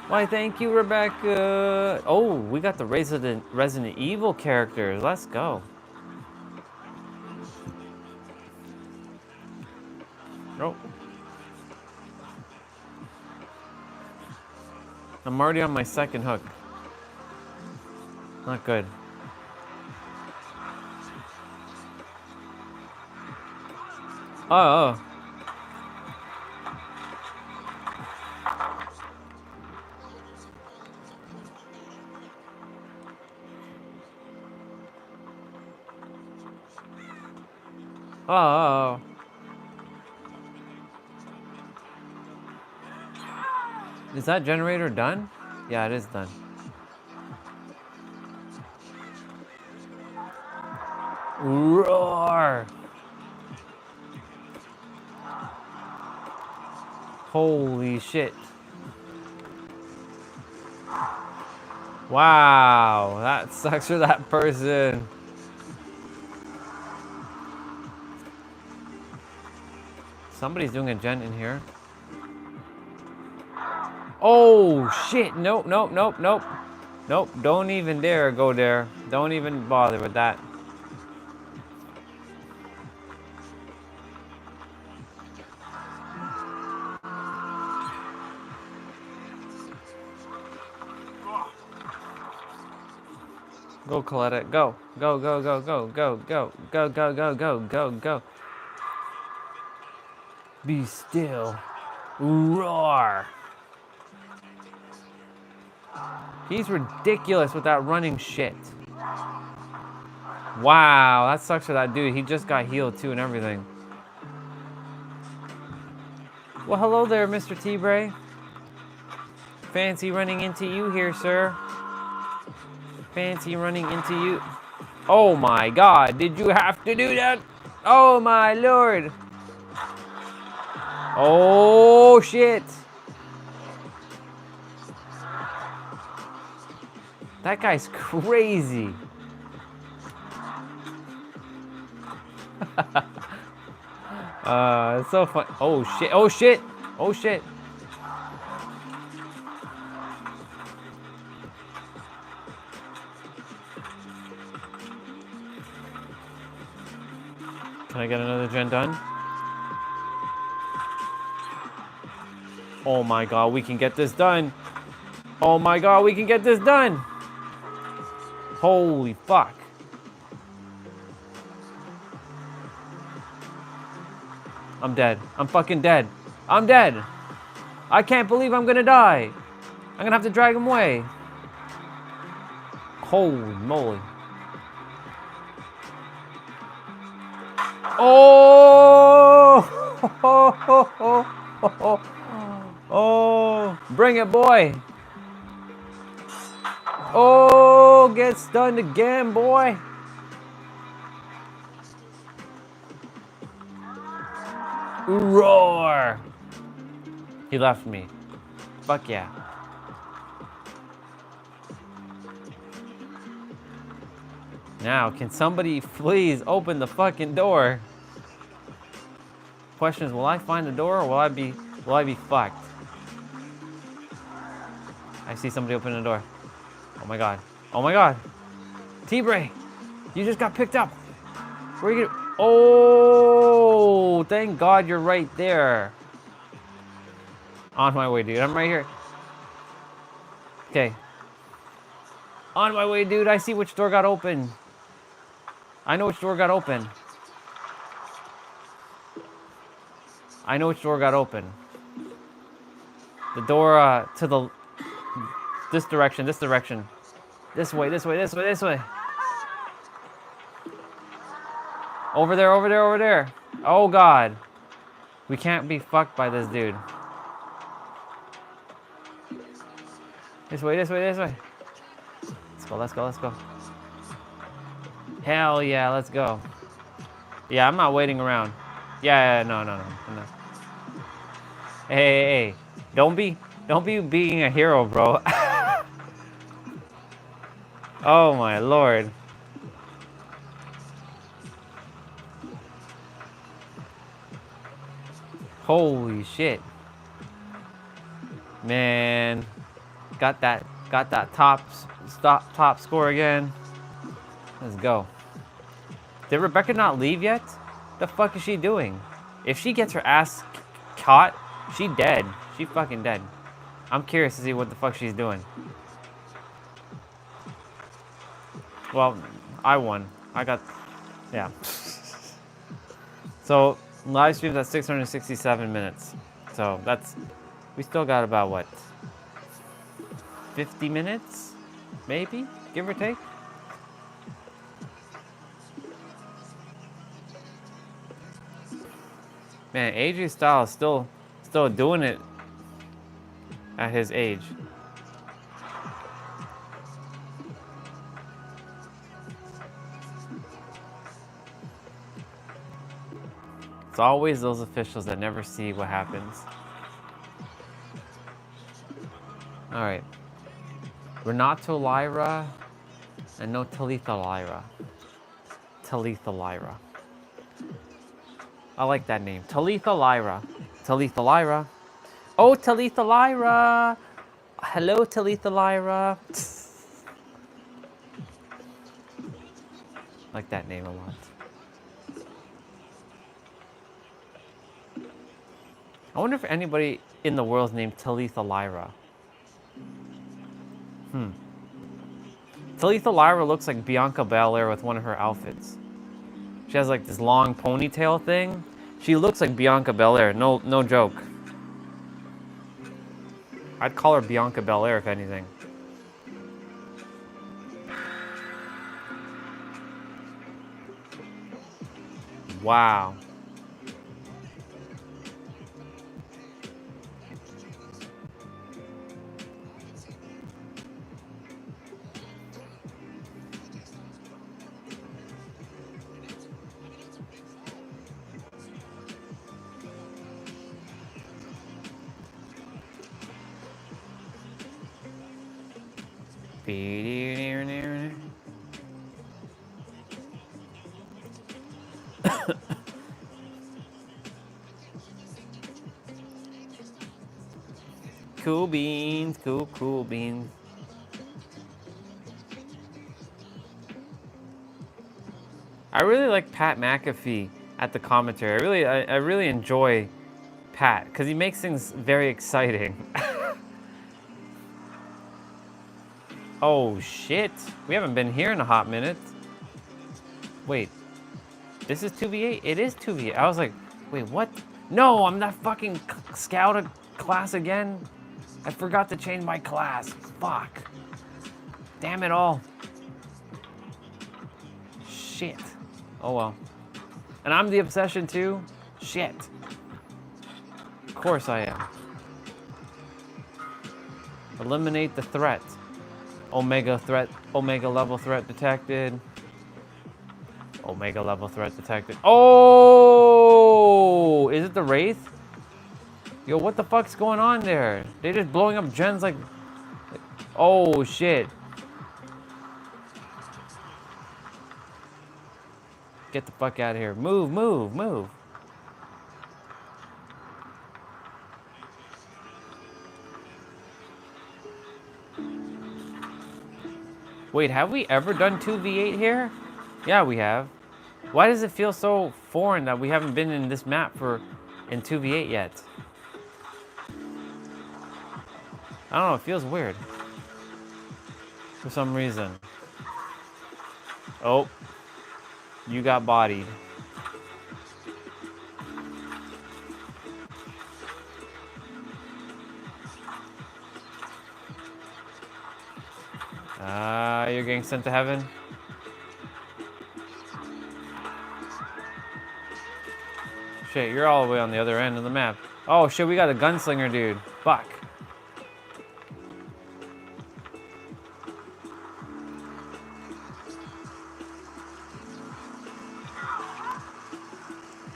Why, thank you, Rebecca. Oh, we got the Resident Evil characters. Let's go. Nope. I'm already on my second hook. Not good. Oh. Oh. Is that generator done? Yeah, it is done. Roar! Holy shit. Wow, that sucks for that person. Somebody's doing a gent in here. Oh shit, nope, nope, nope, nope. Nope, don't even dare go there. Don't even bother with that. Go, Coletta, go. Go, go, go, go, go, go, go, go, go, go, go, go. Be still. Roar. He's ridiculous with that running shit. Wow, that sucks for that dude. He just got healed too and everything. Well, hello there, Mr. T-Bray. Fancy running into you here, sir. Fancy running into you. Oh my god, did you have to do that? Oh my lord. Oh shit. That guy's crazy. It's so fun. Oh shit, oh shit, oh shit. Can I get another gen done? Oh my god, we can get this done. Oh my god, we can get this done. Holy fuck. I'm dead. I'm fucking dead. I'm dead. I can't believe I'm gonna die. I'm gonna have to drag him away. Holy moly. Oh! Oh! Bring it, boy. Oh, get stunned again, boy. Roar! He left me. Fuck yeah. Now, can somebody please open the fucking door? Question is, will I find the door or will I be fucked? I see somebody open the door. Oh my god. Oh my god. T-Bray, you just got picked up. Where are you gonna... Oh, thank God you're right there. On my way, dude. I'm right here. Okay. On my way, dude. I see which door got open. I know which door got open. I know which door got open. The door to the... This direction, this direction. This way, this way, this way, this way. Over there, over there, over there. Oh, God. We can't be fucked by this dude. This way, this way, this way. Let's go, let's go, let's go. Hell yeah, let's go. Yeah, I'm not waiting around. Yeah, no. Hey. Don't be being a hero, bro. Oh, my Lord. Holy shit. Man. Got that top score again. Let's go. Did Rebecca not leave yet? The fuck is she doing? If she gets her ass caught, she dead. She fucking dead. I'm curious to see what the fuck she's doing. Well, I won. I got, yeah. So, live stream's at 667 minutes. So, we still got about, what, 50 minutes? Maybe? Give or take? Man, AJ Styles still doing it at his age. It's always those officials that never see what happens. All right. Renato Lyra and no Talitha Lyra. Talitha Lyra. I like that name. Talitha Lyra. Talitha Lyra. Oh, Talitha Lyra. Hello, Talitha Lyra. Like that name a lot. I wonder if anybody in the world is named Talitha Lyra. Talitha Lyra looks like Bianca Belair with one of her outfits. She has like this long ponytail thing. She looks like Bianca Belair. No joke. I'd call her Bianca Belair if anything. Wow. Cool beans, cool beans. I really like Pat McAfee at the commentary. I really enjoy Pat because he makes things very exciting. Oh shit, we haven't been here in a hot minute. Wait, this is 2v8? It is 2v8. I was like, wait, what? No, I'm not fucking scout a class again. I forgot to change my class. Fuck. Damn it all. Shit. Oh well. And I'm the obsession too? Shit. Of course I am. Eliminate the threat. Omega level threat detected. Omega level threat detected. Oh! Is it the Wraith? Yo, what the fuck's going on there? They just blowing up gens like... Oh, shit. Get the fuck out of here. Move, move, move. Wait, have we ever done 2v8 here? Yeah, we have. Why does it feel so foreign that we haven't been in this map in 2v8 yet? I don't know, it feels weird. For some reason. Oh. You got bodied. You're getting sent to heaven? Shit, you're all the way on the other end of the map. Oh shit, we got a gunslinger dude. Fuck.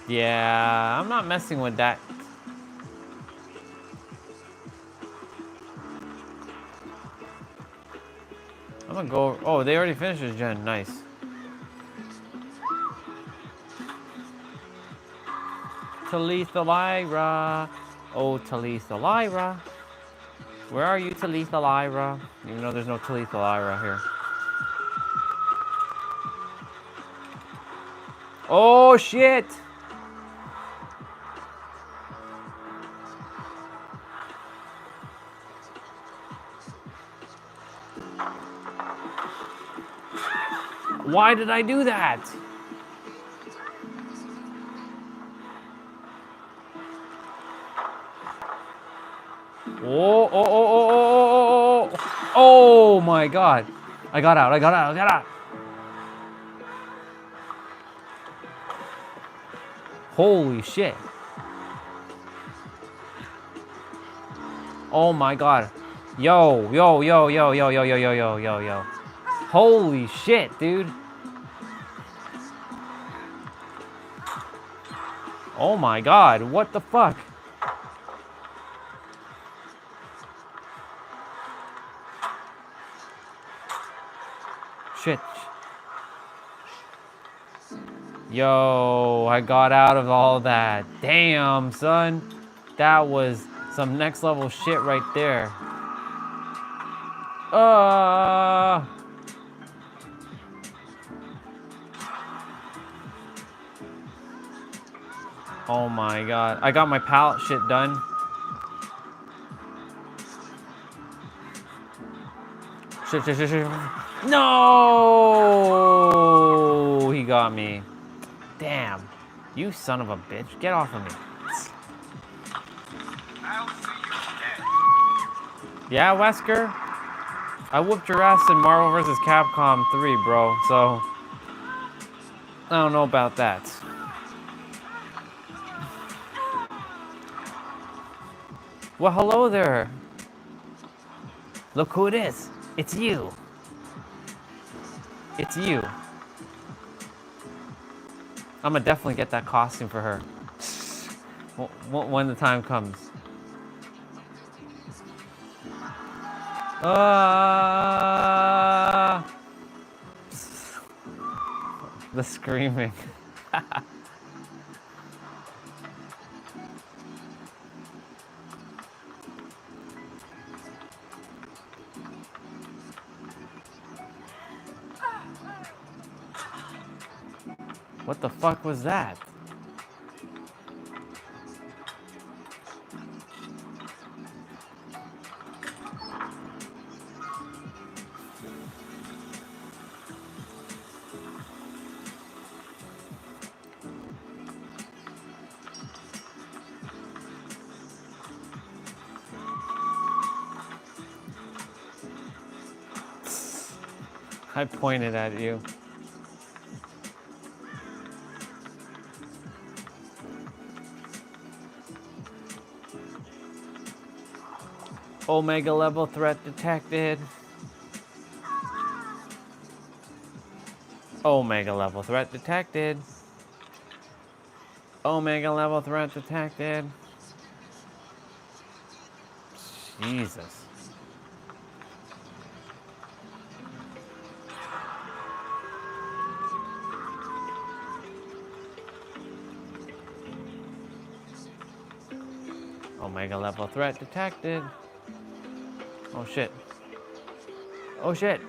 Yeah, I'm not messing with that. I'm gonna go. Oh, they already finished this gen. Nice. Talitha Lyra. Oh, Talitha Lyra. Where are you, Talitha Lyra? Even though there's no Talitha Lyra here. Oh, shit! Why did I do that? Oh, oh my God. I got out. Holy shit. Oh my god. Yo, yo, yo, yo, yo, yo, yo, yo, yo, yo, yo. Holy shit, dude. Oh my god, what the fuck? Shit. Yo, I got out of all that. Damn, son. That was some next level shit right there. Oh my god. I got my pallet shit done. Shit, shit, shit, shit. No! He got me. Damn. You son of a bitch. Get off of me. Yeah, Wesker? I whooped your ass in Marvel vs. Capcom 3, bro, so I don't know about that. Well, hello there. Look who it is. It's you. It's you. I'm gonna definitely get that costume for her when the time comes. The screaming. What the fuck was that? I pointed at you. Omega level threat detected. Omega level threat detected. Omega level threat detected. Jesus. Omega level threat detected. Oh shit. Oh shit.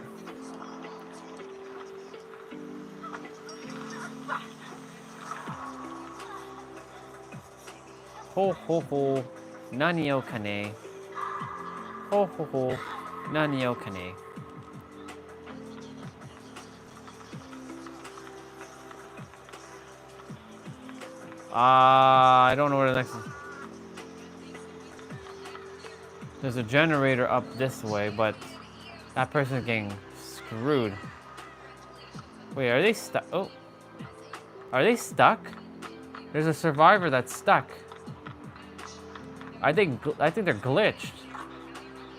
Ho ho ho. Nani o kane. Ho ho ho. Nani o kane. I don't know where the next is. There's a generator up this way, but that person's getting screwed. Wait, are they stuck? Oh. Are they stuck? There's a survivor that's stuck. I think they're glitched.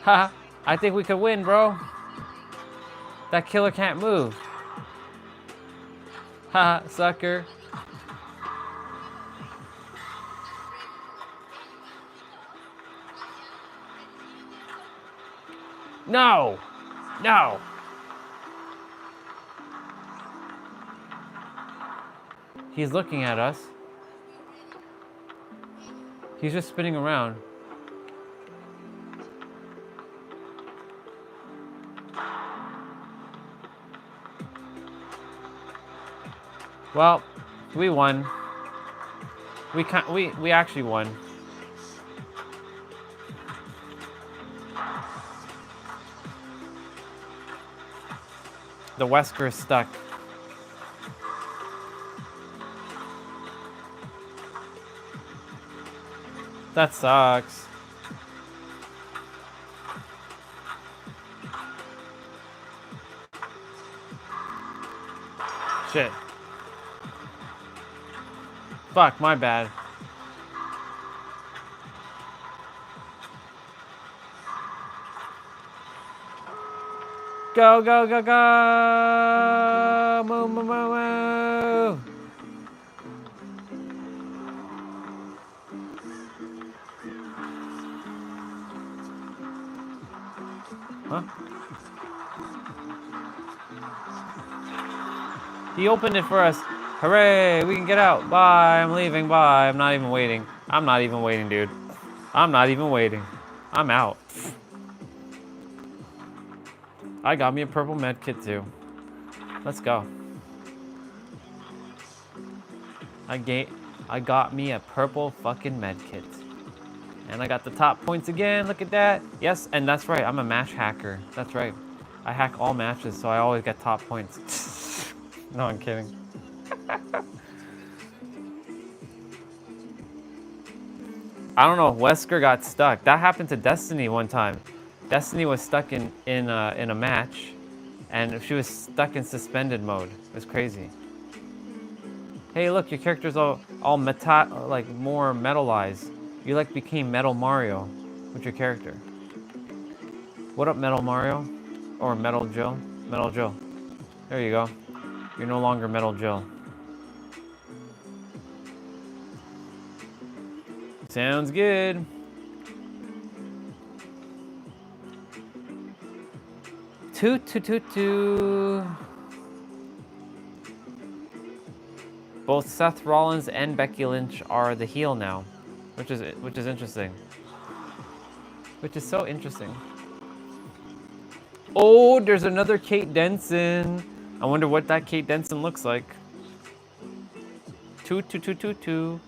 Haha. I think we could win, bro. That killer can't move. Haha, sucker. No! No! He's looking at us. He's just spinning around. Well, we won. We actually won. The Wesker is stuck. That sucks. Shit. Fuck, my bad. Go, go, go, go! Move, move, move, move! Huh? He opened it for us. Hooray, we can get out. Bye, I'm leaving, bye. I'm not even waiting. I'm not even waiting, dude. I'm not even waiting. I'm out. I got me a purple med kit too. Let's go. I got me a purple fucking med kit. And I got the top points again, look at that. Yes, and that's right, I'm a match hacker. That's right. I hack all matches, so I always get top points. No, I'm kidding. I don't know, Wesker got stuck. That happened to Destiny one time. Destiny was stuck in a match, and she was stuck in suspended mode. It was crazy. Hey, look, your character's all like more metalized. You like became Metal Mario with your character. What up, Metal Mario? Or Metal Jill? Metal Jill. There you go. You're no longer Metal Jill. Sounds good. Two. Both Seth Rollins and Becky Lynch are the heel now, which is interesting. Which is so interesting. Oh, there's another Kate Denson. I wonder what that Kate Denson looks like. Two.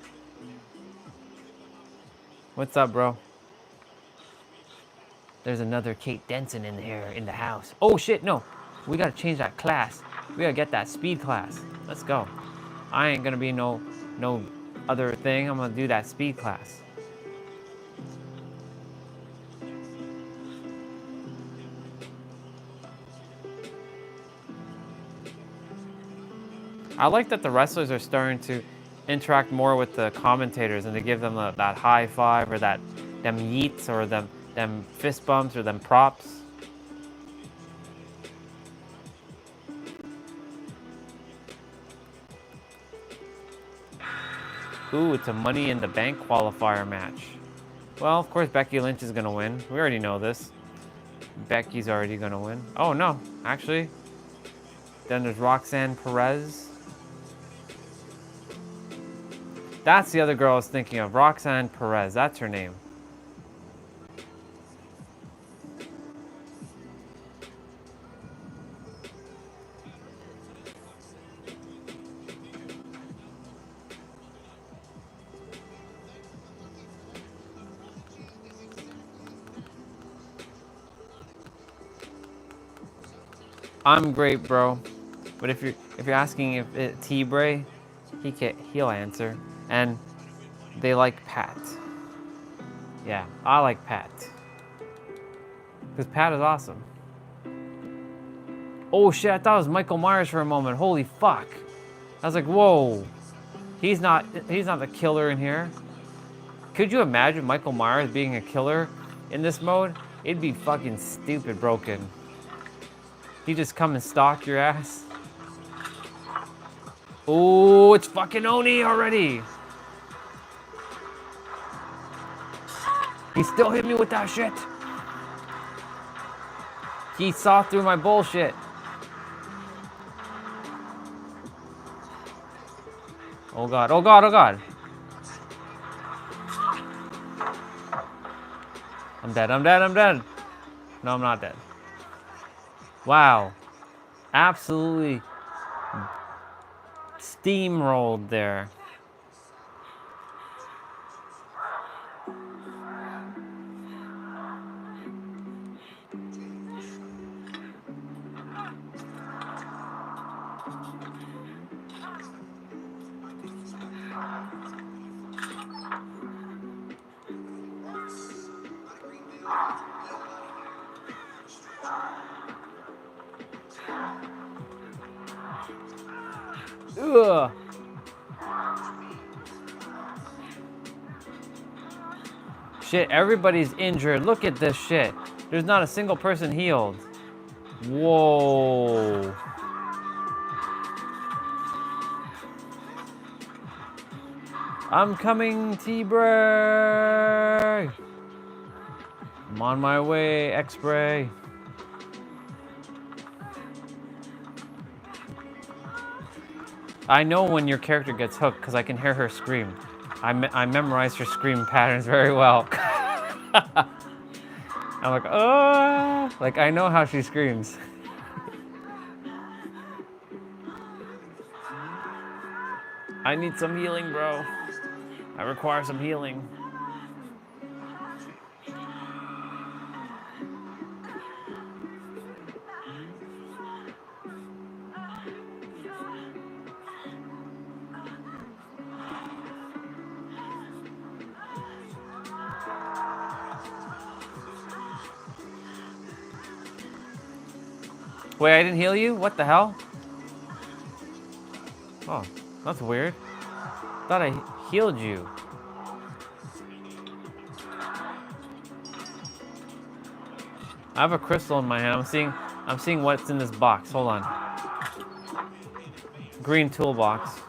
What's up, bro? There's another Kate Denson in here in the house. Oh shit, no. We gotta change that class. We gotta get that speed class. Let's go. I ain't gonna be no other thing. I'm gonna do that speed class. I like that the wrestlers are starting to interact more with the commentators and they give them that high five or them yeets or them fist bumps or them props. Ooh, it's a Money in the Bank qualifier match. Well, of course Becky Lynch is gonna win. We already know this. Becky's already gonna win. Oh no, actually. Then there's Roxanne Perez. That's the other girl I was thinking of, Roxanne Perez, that's her name. I'm great, bro. But if you're asking if it's T-Bray, he'll answer. And they like Pat. Yeah, I like Pat. Because Pat is awesome. Oh shit, I thought it was Michael Myers for a moment. Holy fuck. I was like, whoa. He's not the killer in here. Could you imagine Michael Myers being a killer in this mode? It'd be fucking stupid broken. He just come and stalk your ass. Oh, it's fucking Oni already. He still hit me with that shit. He saw through my bullshit. Oh god, oh god, oh god. I'm dead, I'm dead, I'm dead. No, I'm not dead. Wow. Absolutely steamrolled there. Ugh. Shit, everybody's injured. Look at this shit. There's not a single person healed. Whoa. I'm coming, T-Bray. I'm on my way, X-Bray. I know when your character gets hooked because I can hear her scream. I memorized her scream patterns very well. I'm like, oh, like I know how she screams. I need some healing, bro. I require some healing. Wait, I didn't heal you? What the hell? Oh, that's weird. Thought I healed you. I have a crystal in my hand. I'm seeing what's in this box. Hold on. Green toolbox.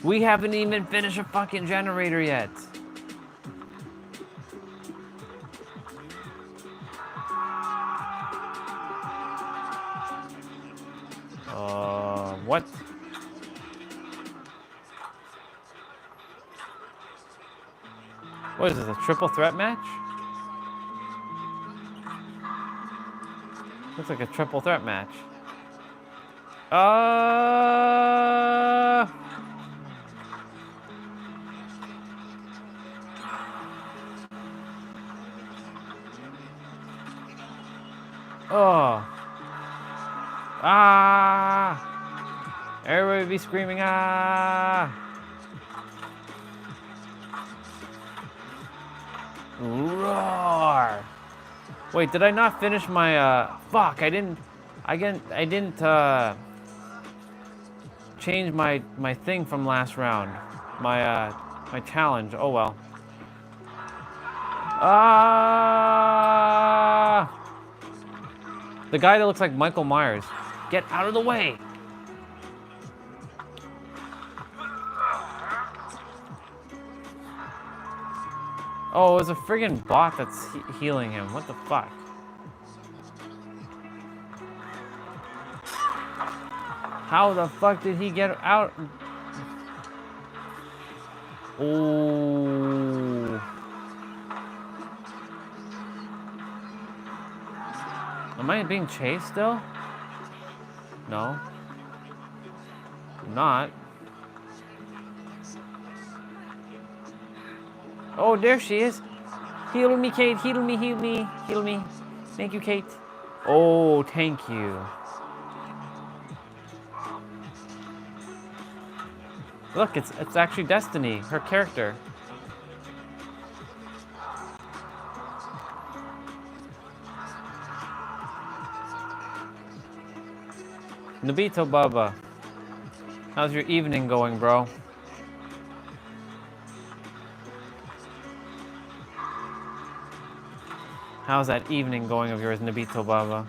We haven't even finished a fucking generator yet. What? What is this, a triple threat match? Looks like a triple threat match. Oh. Ah. Everybody be screaming, ah. Roar. Wait, did I not finish my, fuck, I didn't change my thing from last round. My challenge, oh well. Ah! The guy that looks like Michael Myers. Get out of the way! Oh, it was a friggin' bot that's healing him. What the fuck? How the fuck did he get out? Oh. Am I being chased still? No. I'm not. Oh, there she is. Heal me, Kate. Heal me, heal me, heal me. Thank you, Kate. Oh, thank you. Look, it's actually Destiny, her character. Nobito Baba. How's your evening going, bro? How's that evening going of yours, Nobito Baba?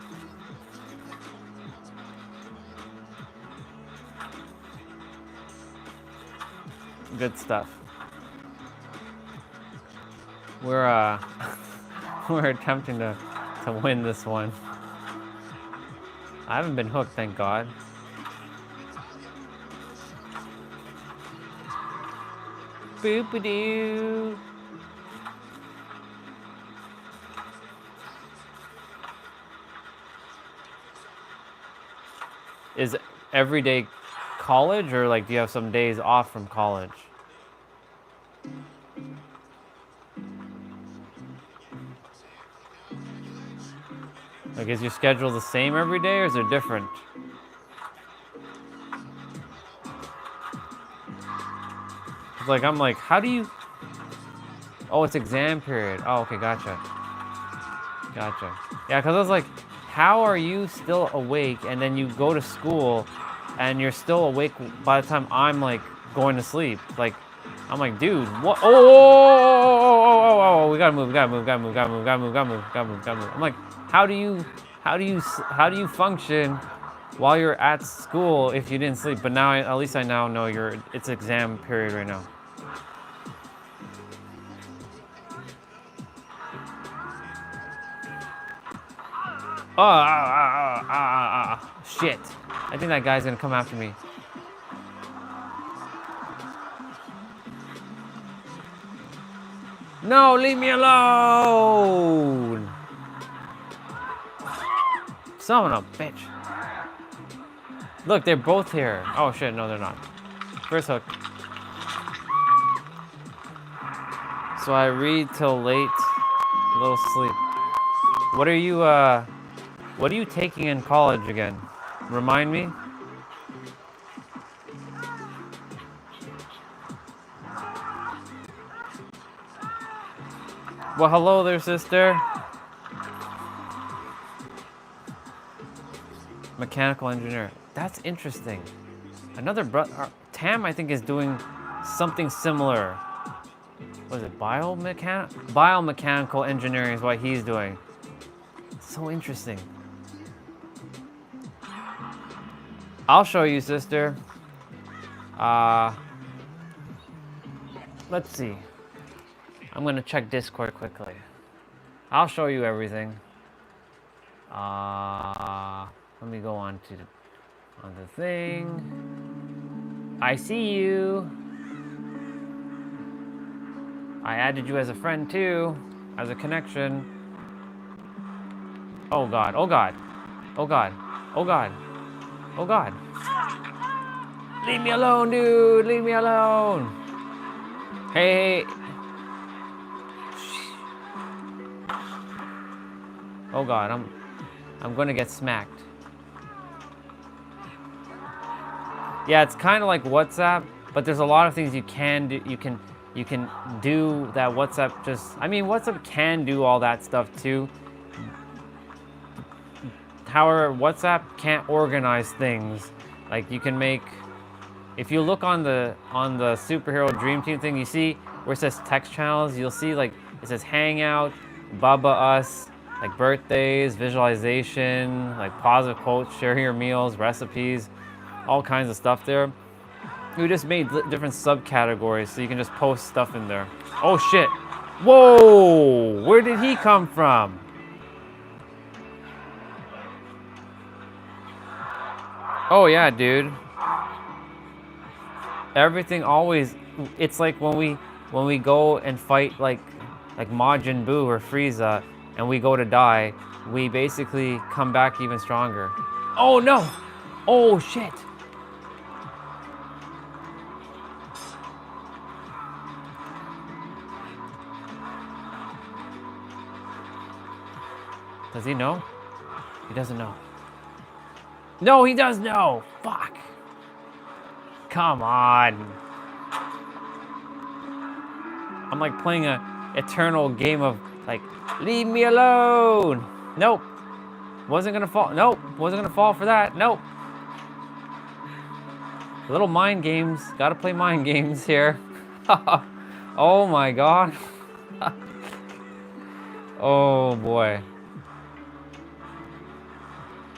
Good stuff. We're we're attempting to win this one. I haven't been hooked, thank God. Boop-a-doo. Is every day college, or like do you have some days off from college? Like, is your schedule the same every day, or is it different? Like, I'm like, how do you... Oh, it's exam period. Oh, okay, gotcha. Gotcha. Yeah, because I was like, how are you still awake, and then you go to school, and you're still awake by the time I'm, like, going to sleep? Like, I'm like, dude, what? Oh, we gotta move, we gotta move, gotta move, gotta move, gotta move, gotta move, gotta move, gotta move. I'm like, how do you function while you're at school if you didn't sleep? But now, at least I now know it's exam period right now. Shit. I think that guy's gonna come after me. No, leave me alone! Son of a bitch. Look, they're both here. Oh shit, no, they're not. First hook. So I read till late, little sleep. What are you taking in college again? Remind me? Well, hello there, sister. Mechanical engineer. That's interesting. Another brother, Tam, I think, is doing something similar. What is it? Biomechanical engineering is what he's doing. So interesting. I'll show you, sister. Let's see. I'm gonna check Discord quickly. I'll show you everything. Let me go on the thing. I see you. I added you as a friend too, as a connection. Oh God, oh God, oh God, oh God, oh God. Leave me alone, dude, leave me alone. Hey. Oh God, I'm gonna get smacked. Yeah, it's kind of like WhatsApp, but there's a lot of things you can do. You can do that WhatsApp WhatsApp can do all that stuff too. However, WhatsApp can't organize things. Like you can make, if you look on the superhero dream team thing, you see where it says text channels, you'll see like it says Hangout, Bubba Us, like birthdays, visualization, like positive quotes, share your meals, recipes, all kinds of stuff there. We just made different subcategories so you can just post stuff in there. Oh shit. Whoa! Where did he come from? Oh yeah, dude. Everything always, it's like when we go and fight like Majin Buu or Frieza and we go to die, we basically come back even stronger. Oh no! Oh shit! Does he know? He doesn't know. No, he does know! Fuck! Come on! I'm like playing a eternal game of like, leave me alone! Nope. Wasn't gonna fall. Nope. Wasn't gonna fall for that. Nope. Little mind games. Gotta play mind games here. Oh my God. Oh boy.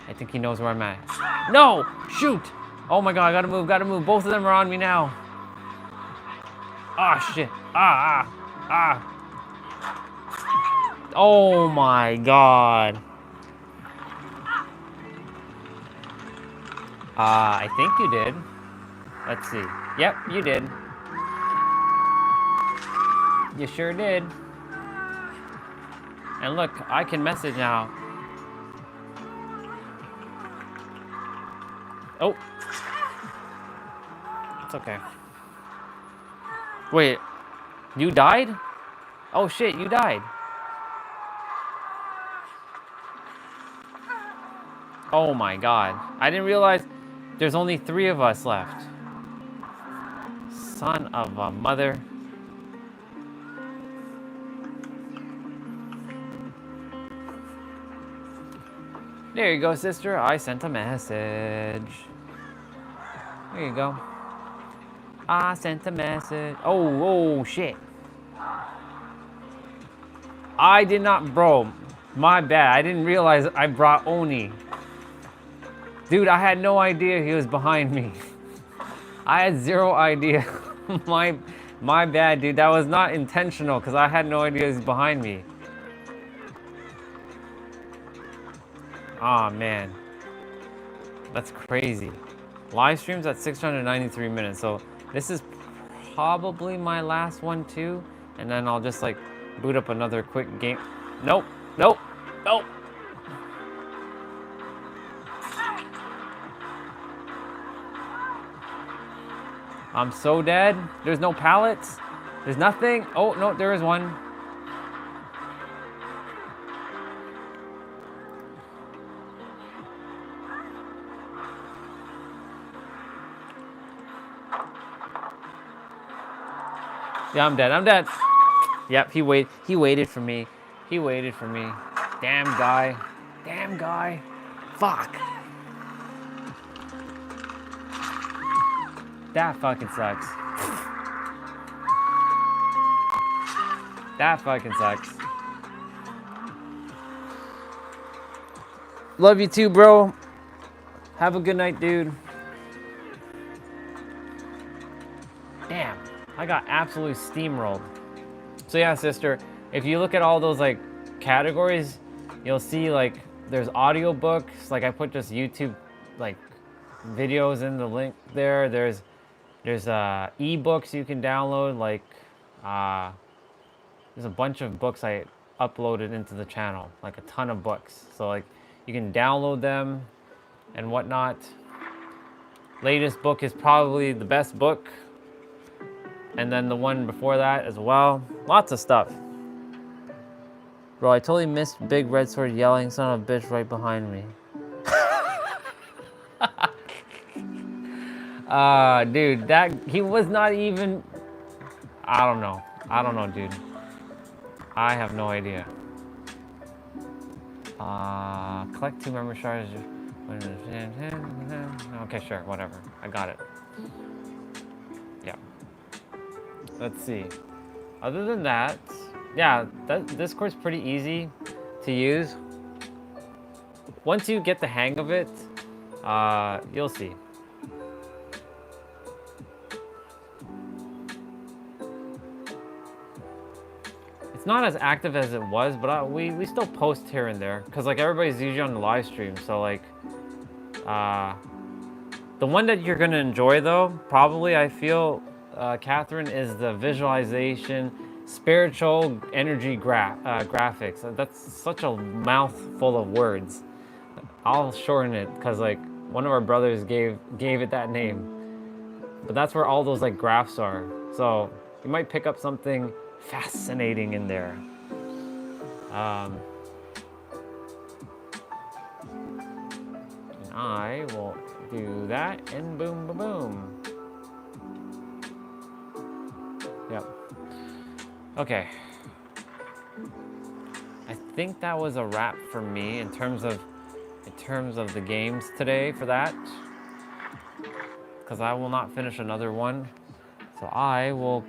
I think he knows where I'm at. No! Shoot! Oh my God, gotta move, gotta move. Both of them are on me now. Ah, shit. Ah. Oh my God. I think you did. Let's see. Yep, you did. You sure did. And look, I can message now. Oh. It's okay. Wait, you died? Oh shit, you died. Oh my God. I didn't realize there's only 3 of us left. Son of a mother. There you go, sister. I sent a message. There you go. I sent a message. Oh, shit. I did not, bro. My bad. I didn't realize I brought Oni. Dude, I had no idea he was behind me. I had zero idea. my bad, dude. That was not intentional because I had no idea he was behind me. Aw, man. That's crazy. Live streams at 693 minutes. So this is probably my last one too. And then I'll just like boot up another quick game. Nope, nope, nope. I'm so dead. There's no pallets. There's nothing. Oh, no, there is one. Yeah, I'm dead. I'm dead. Yep, he waited for me. He waited for me. Damn guy. Damn guy. Fuck. That fucking sucks. That fucking sucks. Love you too, bro. Have a good night, dude. Damn, I got absolutely steamrolled. So yeah, sister, if you look at all those like categories, you'll see like there's audiobooks, like I put just YouTube like videos in the link there. There's ebooks you can download, like there's a bunch of books I uploaded into the channel, like a ton of books. So like you can download them and whatnot. Latest book is probably the best book. And then the one before that as well. Lots of stuff. Bro, I totally missed Big Red Sword yelling son of a bitch right behind me. Dude, that he was not even. I don't know, dude. I have no idea. Collect 2 memory shards. Okay, sure, whatever. I got it. Yeah. Let's see. Other than that, yeah, Discord's pretty easy to use. Once you get the hang of it, you'll see. It's not as active as it was, but we still post here and there because like everybody's usually on the live stream. So like, the one that you're gonna enjoy though, probably I feel, Catherine, is the visualization, spiritual energy graphics. That's such a mouthful of words. I'll shorten it because like one of our brothers gave it that name. But that's where all those like graphs are. So you might pick up something fascinating in there. And I will do that and boom, boom, boom. Yep. Okay. I think that was a wrap for me in terms of the games today for that. Because I will not finish another one. So I will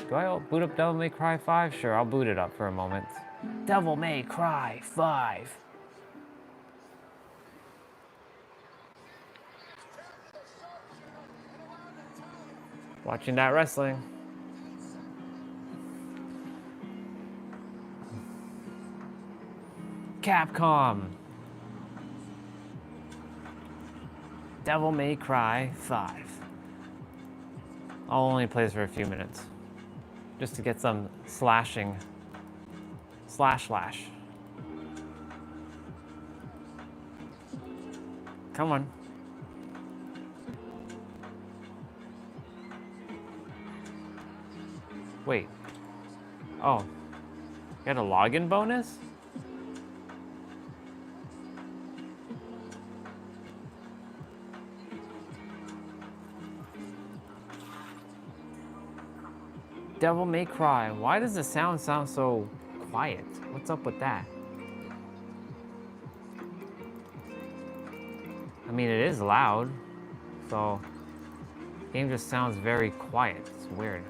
do I boot up Devil May Cry 5? Sure, I'll boot it up for a moment. Devil May Cry 5. Watching that wrestling. Capcom. Devil May Cry 5. I'll only play this for a few minutes. Just to get some slashing. Slash. Come on. Wait. Oh. You got a login bonus? Devil May Cry. Why does the sound so quiet? What's up with that? mean, it is loud, so game just sounds very quiet. It's weird.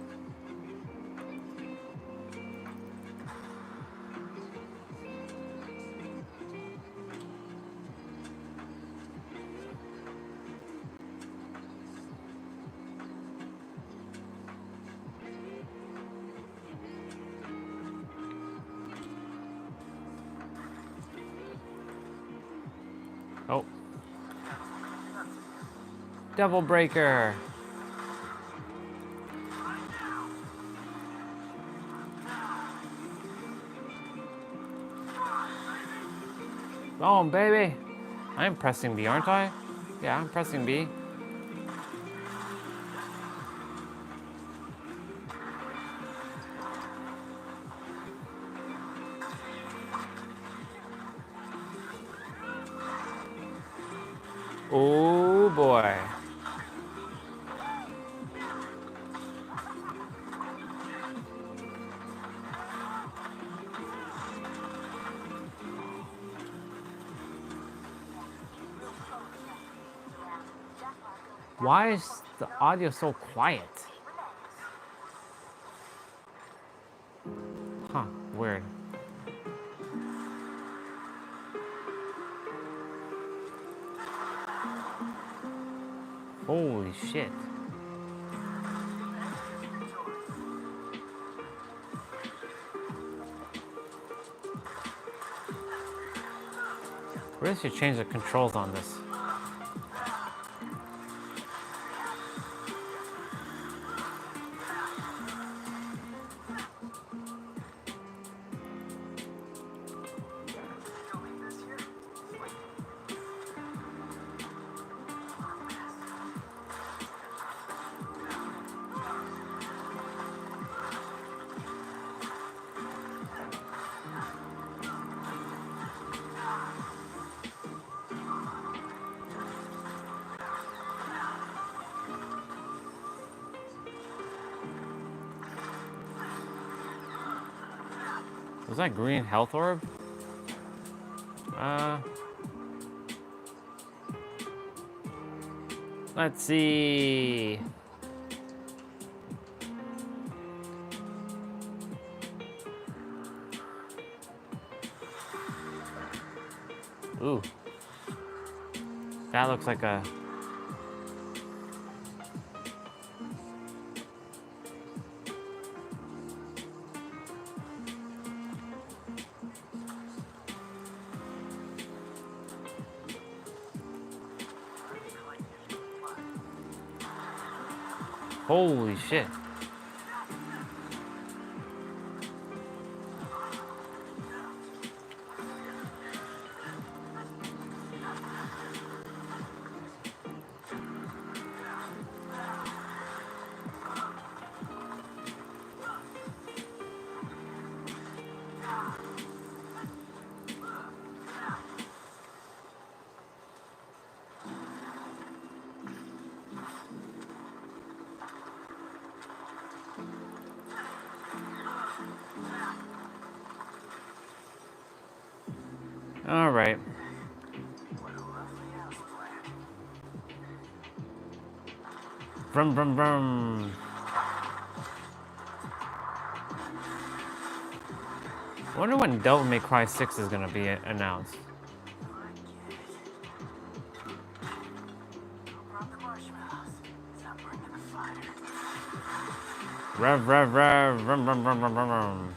Oh. Devil Breaker. Boom, baby. I'm pressing B, aren't I? Yeah, I'm pressing B. Oh boy. Why is the audio so quiet? Huh, weird. Holy shit. Really should change the controls on this. Was that green health orb? Let's see. Ooh. That looks like a... Holy shit. All right. Vroom, vroom, vroom. I wonder when Devil May Cry 6 is gonna be announced. Rev, rev, rev, rum, rum, rum, rum, rum, rum.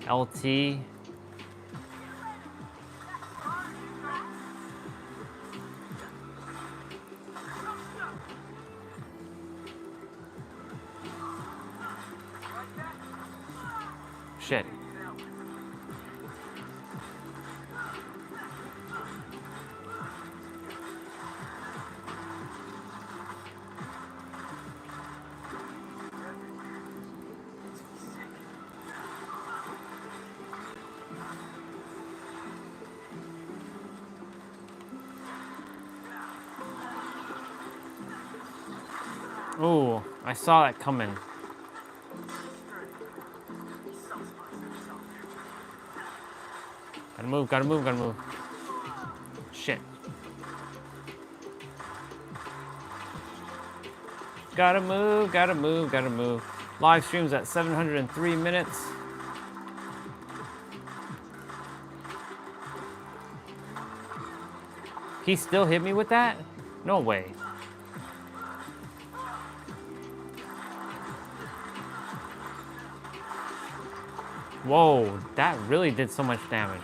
LT. Shit. Ooh, I saw that coming. Gotta move, gotta move, gotta move. Gotta move, gotta move, gotta move. Live streams at 703 minutes. He still hit me with that? No way. Whoa, that really did so much damage.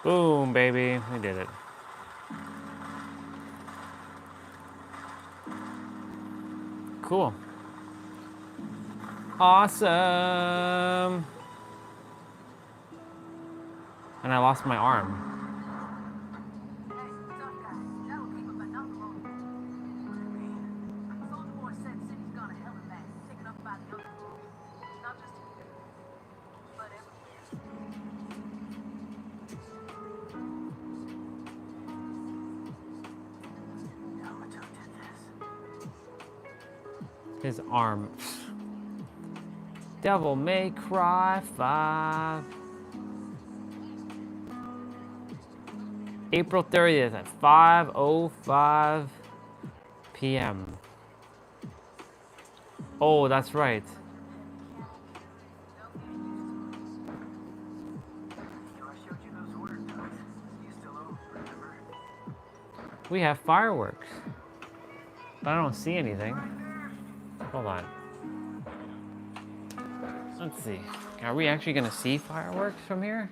Boom, baby, we did it. Cool. Awesome. And I lost my arm. His arm. Devil May Cry 5. April 30th at 5:05 p.m. Oh, that's right. We have fireworks, but I don't see anything. Hold on. Let's see. Are we actually gonna see fireworks from here?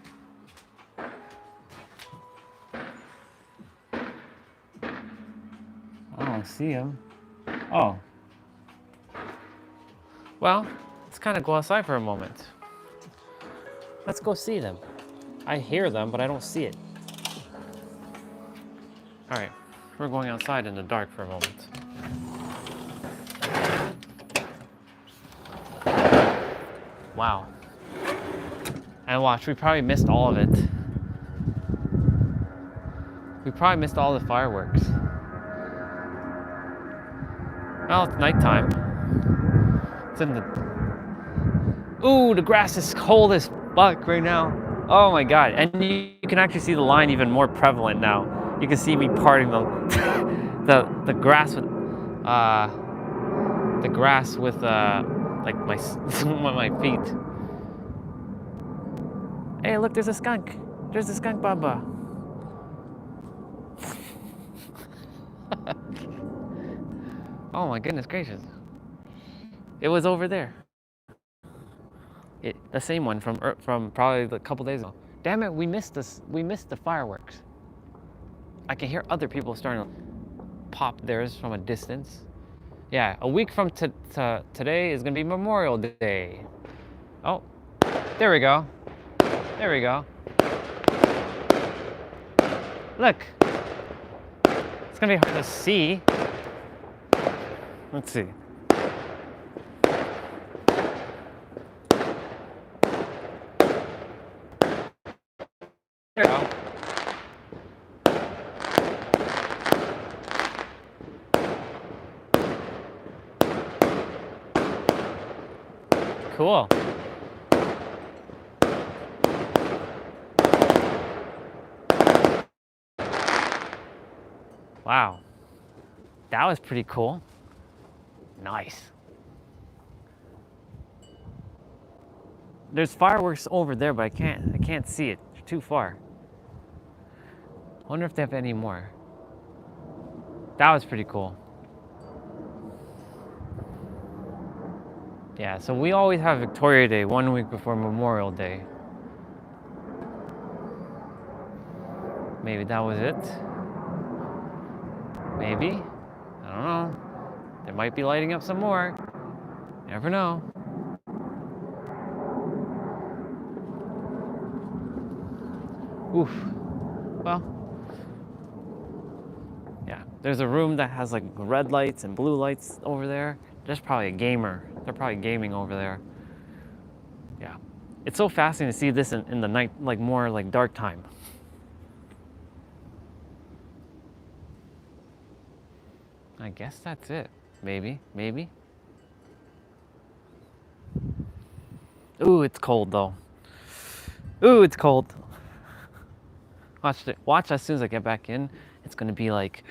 I don't see them. Oh. Well, let's kind of go outside for a moment. Let's go see them. I hear them, but I don't see it. All right, we're going outside in the dark for a moment. Wow. And watch, we probably missed all of it. We probably missed all the fireworks. Well, it's nighttime. It's in the... Ooh, the grass is cold as fuck right now. Oh my God, and you can actually see the line even more prevalent now. You can see me parting the the grass with like my feet. Hey, look, there's a skunk. There's a skunk baba. Oh my goodness gracious. It was over there. The same one from probably a couple days ago. Damn it, we missed this. We missed the fireworks. I can hear other people starting to pop theirs from a distance. Yeah, a week from today is gonna be Memorial Day. Oh, there we go. There we go. Look. It's gonna be hard to see. Let's see. There we go. Cool. Wow. That was pretty cool. Nice. There's fireworks over there, but I can't see it. They're too far. I wonder if they have any more. That was pretty cool. Yeah, so we always have Victoria Day 1 week before Memorial Day. Maybe that was it. Maybe. I don't know. They might be lighting up some more. Never know. Oof. Well. Yeah, there's a room that has like red lights and blue lights over there. There's probably a gamer. They're probably gaming over there. Yeah. It's so fascinating to see this in the night, like more like dark time. I guess that's it. Maybe. Ooh, it's cold though. Ooh, it's cold. Watch as soon as I get back in, it's gonna be like,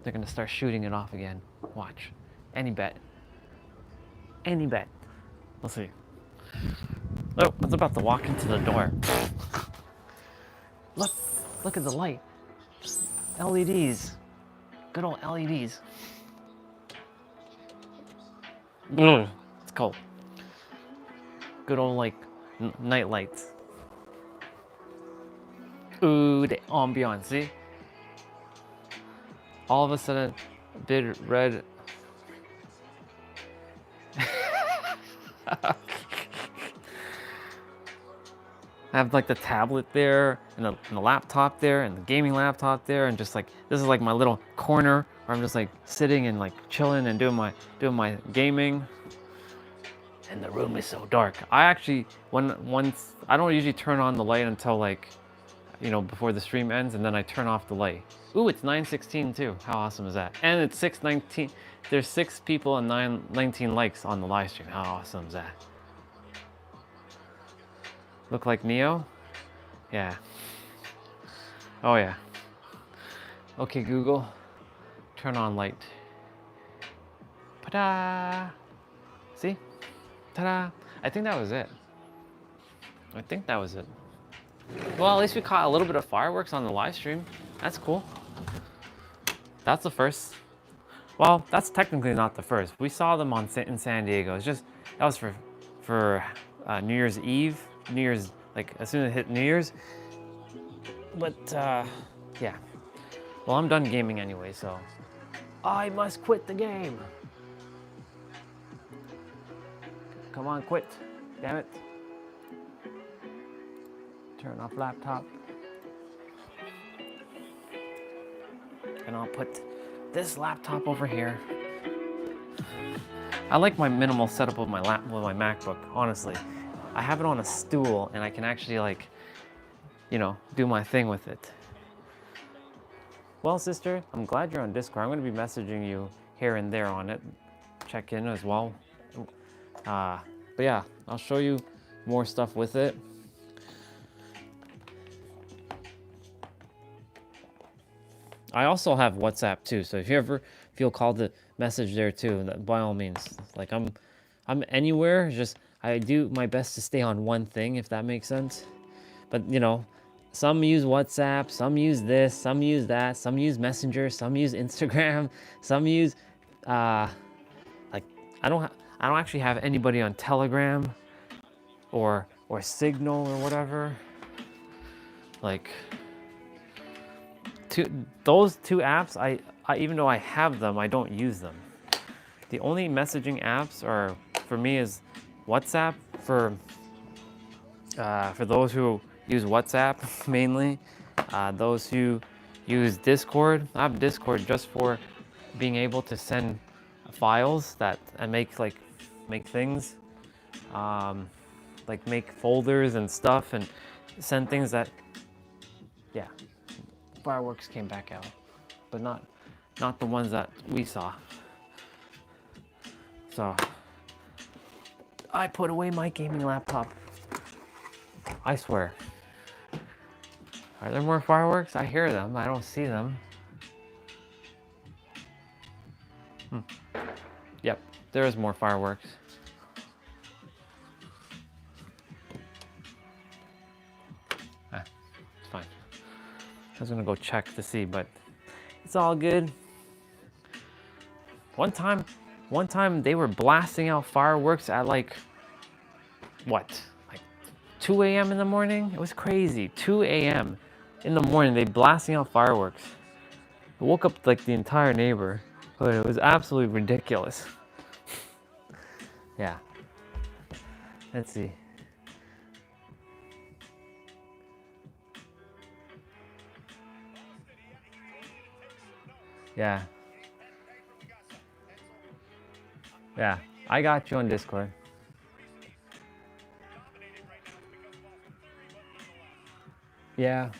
they're gonna start shooting it off again. Watch. Any bet. Any bet. We'll see. Oh, I was about to walk into the door. Look, look at the light. LEDs. Good old LEDs. Ugh, it's cold. Good old like night lights. Ooh, the ambiance, see? All of a sudden, big red. I have like the tablet there and the laptop there and the gaming laptop there, and just like this is like my little corner where I'm just like sitting and like chilling and doing my gaming. And the room is so dark. I actually once I don't usually turn on the light until like, you know, before the stream ends, and then I turn off the light. Ooh, it's 9:16 too. How awesome is that? And it's 6:19. There's 6 people and 19 likes on the live stream. How awesome is that? Look like Neo? Yeah. Oh yeah. Okay, Google, turn on light. Ta-da! See? Ta-da! I think that was it. I think that was it. Well, at least we caught a little bit of fireworks on the live stream. That's cool. That's the first. Well, that's technically not the first. We saw them in San Diego. It's just, that was for New Year's Eve. New Year's, like as soon as it hit New Year's. But yeah. Well, I'm done gaming anyway, so I must quit the game. Come on, quit. Damn it. Turn off laptop. And I'll put this laptop over here. I like my minimal setup with my MacBook, honestly. I have it on a stool and I can actually like, you know, do my thing with it. Well, sister, I'm glad you're on Discord. I'm going to be messaging you here and there on it. Check in as well. But yeah, I'll show you more stuff with it. I also have WhatsApp too, so if you ever feel called to message there too, by all means. Like I'm anywhere. Just I do my best to stay on one thing, if that makes sense. But you know, some use WhatsApp, some use this, some use that, some use Messenger, some use Instagram, some use like I don't actually have anybody on Telegram or Signal or whatever. Like those two apps, I even though I have them, I don't use them. The only messaging apps are for me is WhatsApp for those who use WhatsApp mainly. Those who use Discord, I have Discord just for being able to send files and make things, like make folders and stuff and send things that, yeah. Fireworks came back out, but not the ones that we saw. So I put away my gaming laptop. I swear. Are there more fireworks? I hear them. I don't see them. Yep, there is more fireworks. It's fine. I was gonna go check to see, but it's all good. One time they were blasting out fireworks at like, what? Like 2 a.m. in the morning? It was crazy. 2 a.m. in the morning, they blasting out fireworks. It woke up like the entire neighborhood. It was absolutely ridiculous. Yeah. Let's see. Yeah. Yeah, I got you on Discord. Yeah,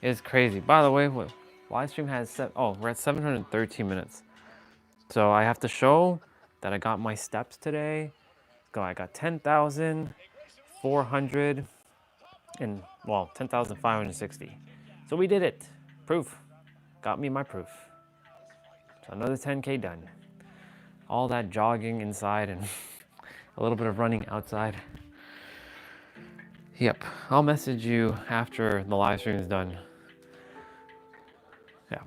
it's crazy. By the way, live stream has we're at 713 minutes. So I have to show that I got my steps today. go. I got 10,400 and, well, 10,560. So we did it. Proof. Got me my proof. So another 10K done. All that jogging inside and a little bit of running outside. Yep, I'll message you after the live stream is done. Yeah.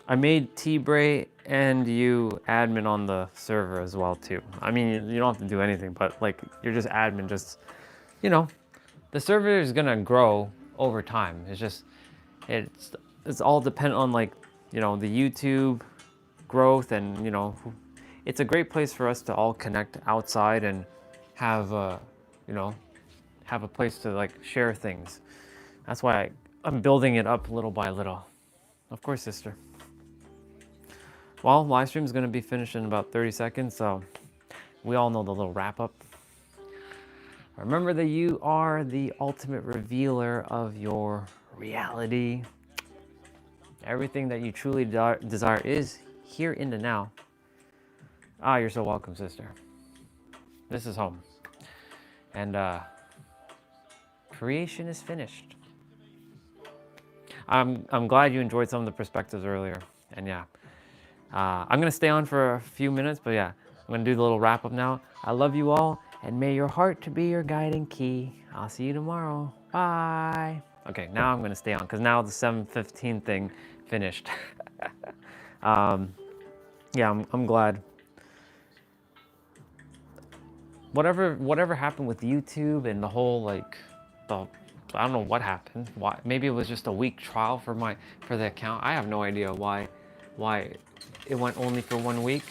I made T-Bray and you admin on the server as well too. I mean, you don't have to do anything, but like you're just admin, just, you know, the server is gonna grow over time. It's just, it's all dependent on like, you know, the YouTube growth and, you know, it's a great place for us to all connect outside and have a, you know, have a place to like share things. That's why I'm building it up little by little. Of course, sister. Well, live stream is going to be finished in about 30 seconds, so we all know the little wrap up. Remember that you are the ultimate revealer of your reality. Everything that you truly desire is here in the now. Ah, you're so welcome, sister. This is home. And creation is finished. I'm glad you enjoyed some of the perspectives earlier. And yeah, I'm gonna stay on for a few minutes, but yeah, I'm gonna do the little wrap up now. I love you all, and may your heart to be your guiding key. I'll see you tomorrow. Bye. Okay, now I'm gonna stay on because now the 7:15 thing finished. Yeah, I'm glad. Whatever happened with YouTube and the whole like I don't know what happened. Why? Maybe it was just a week trial for the account. I have no idea why it went only for 1 week.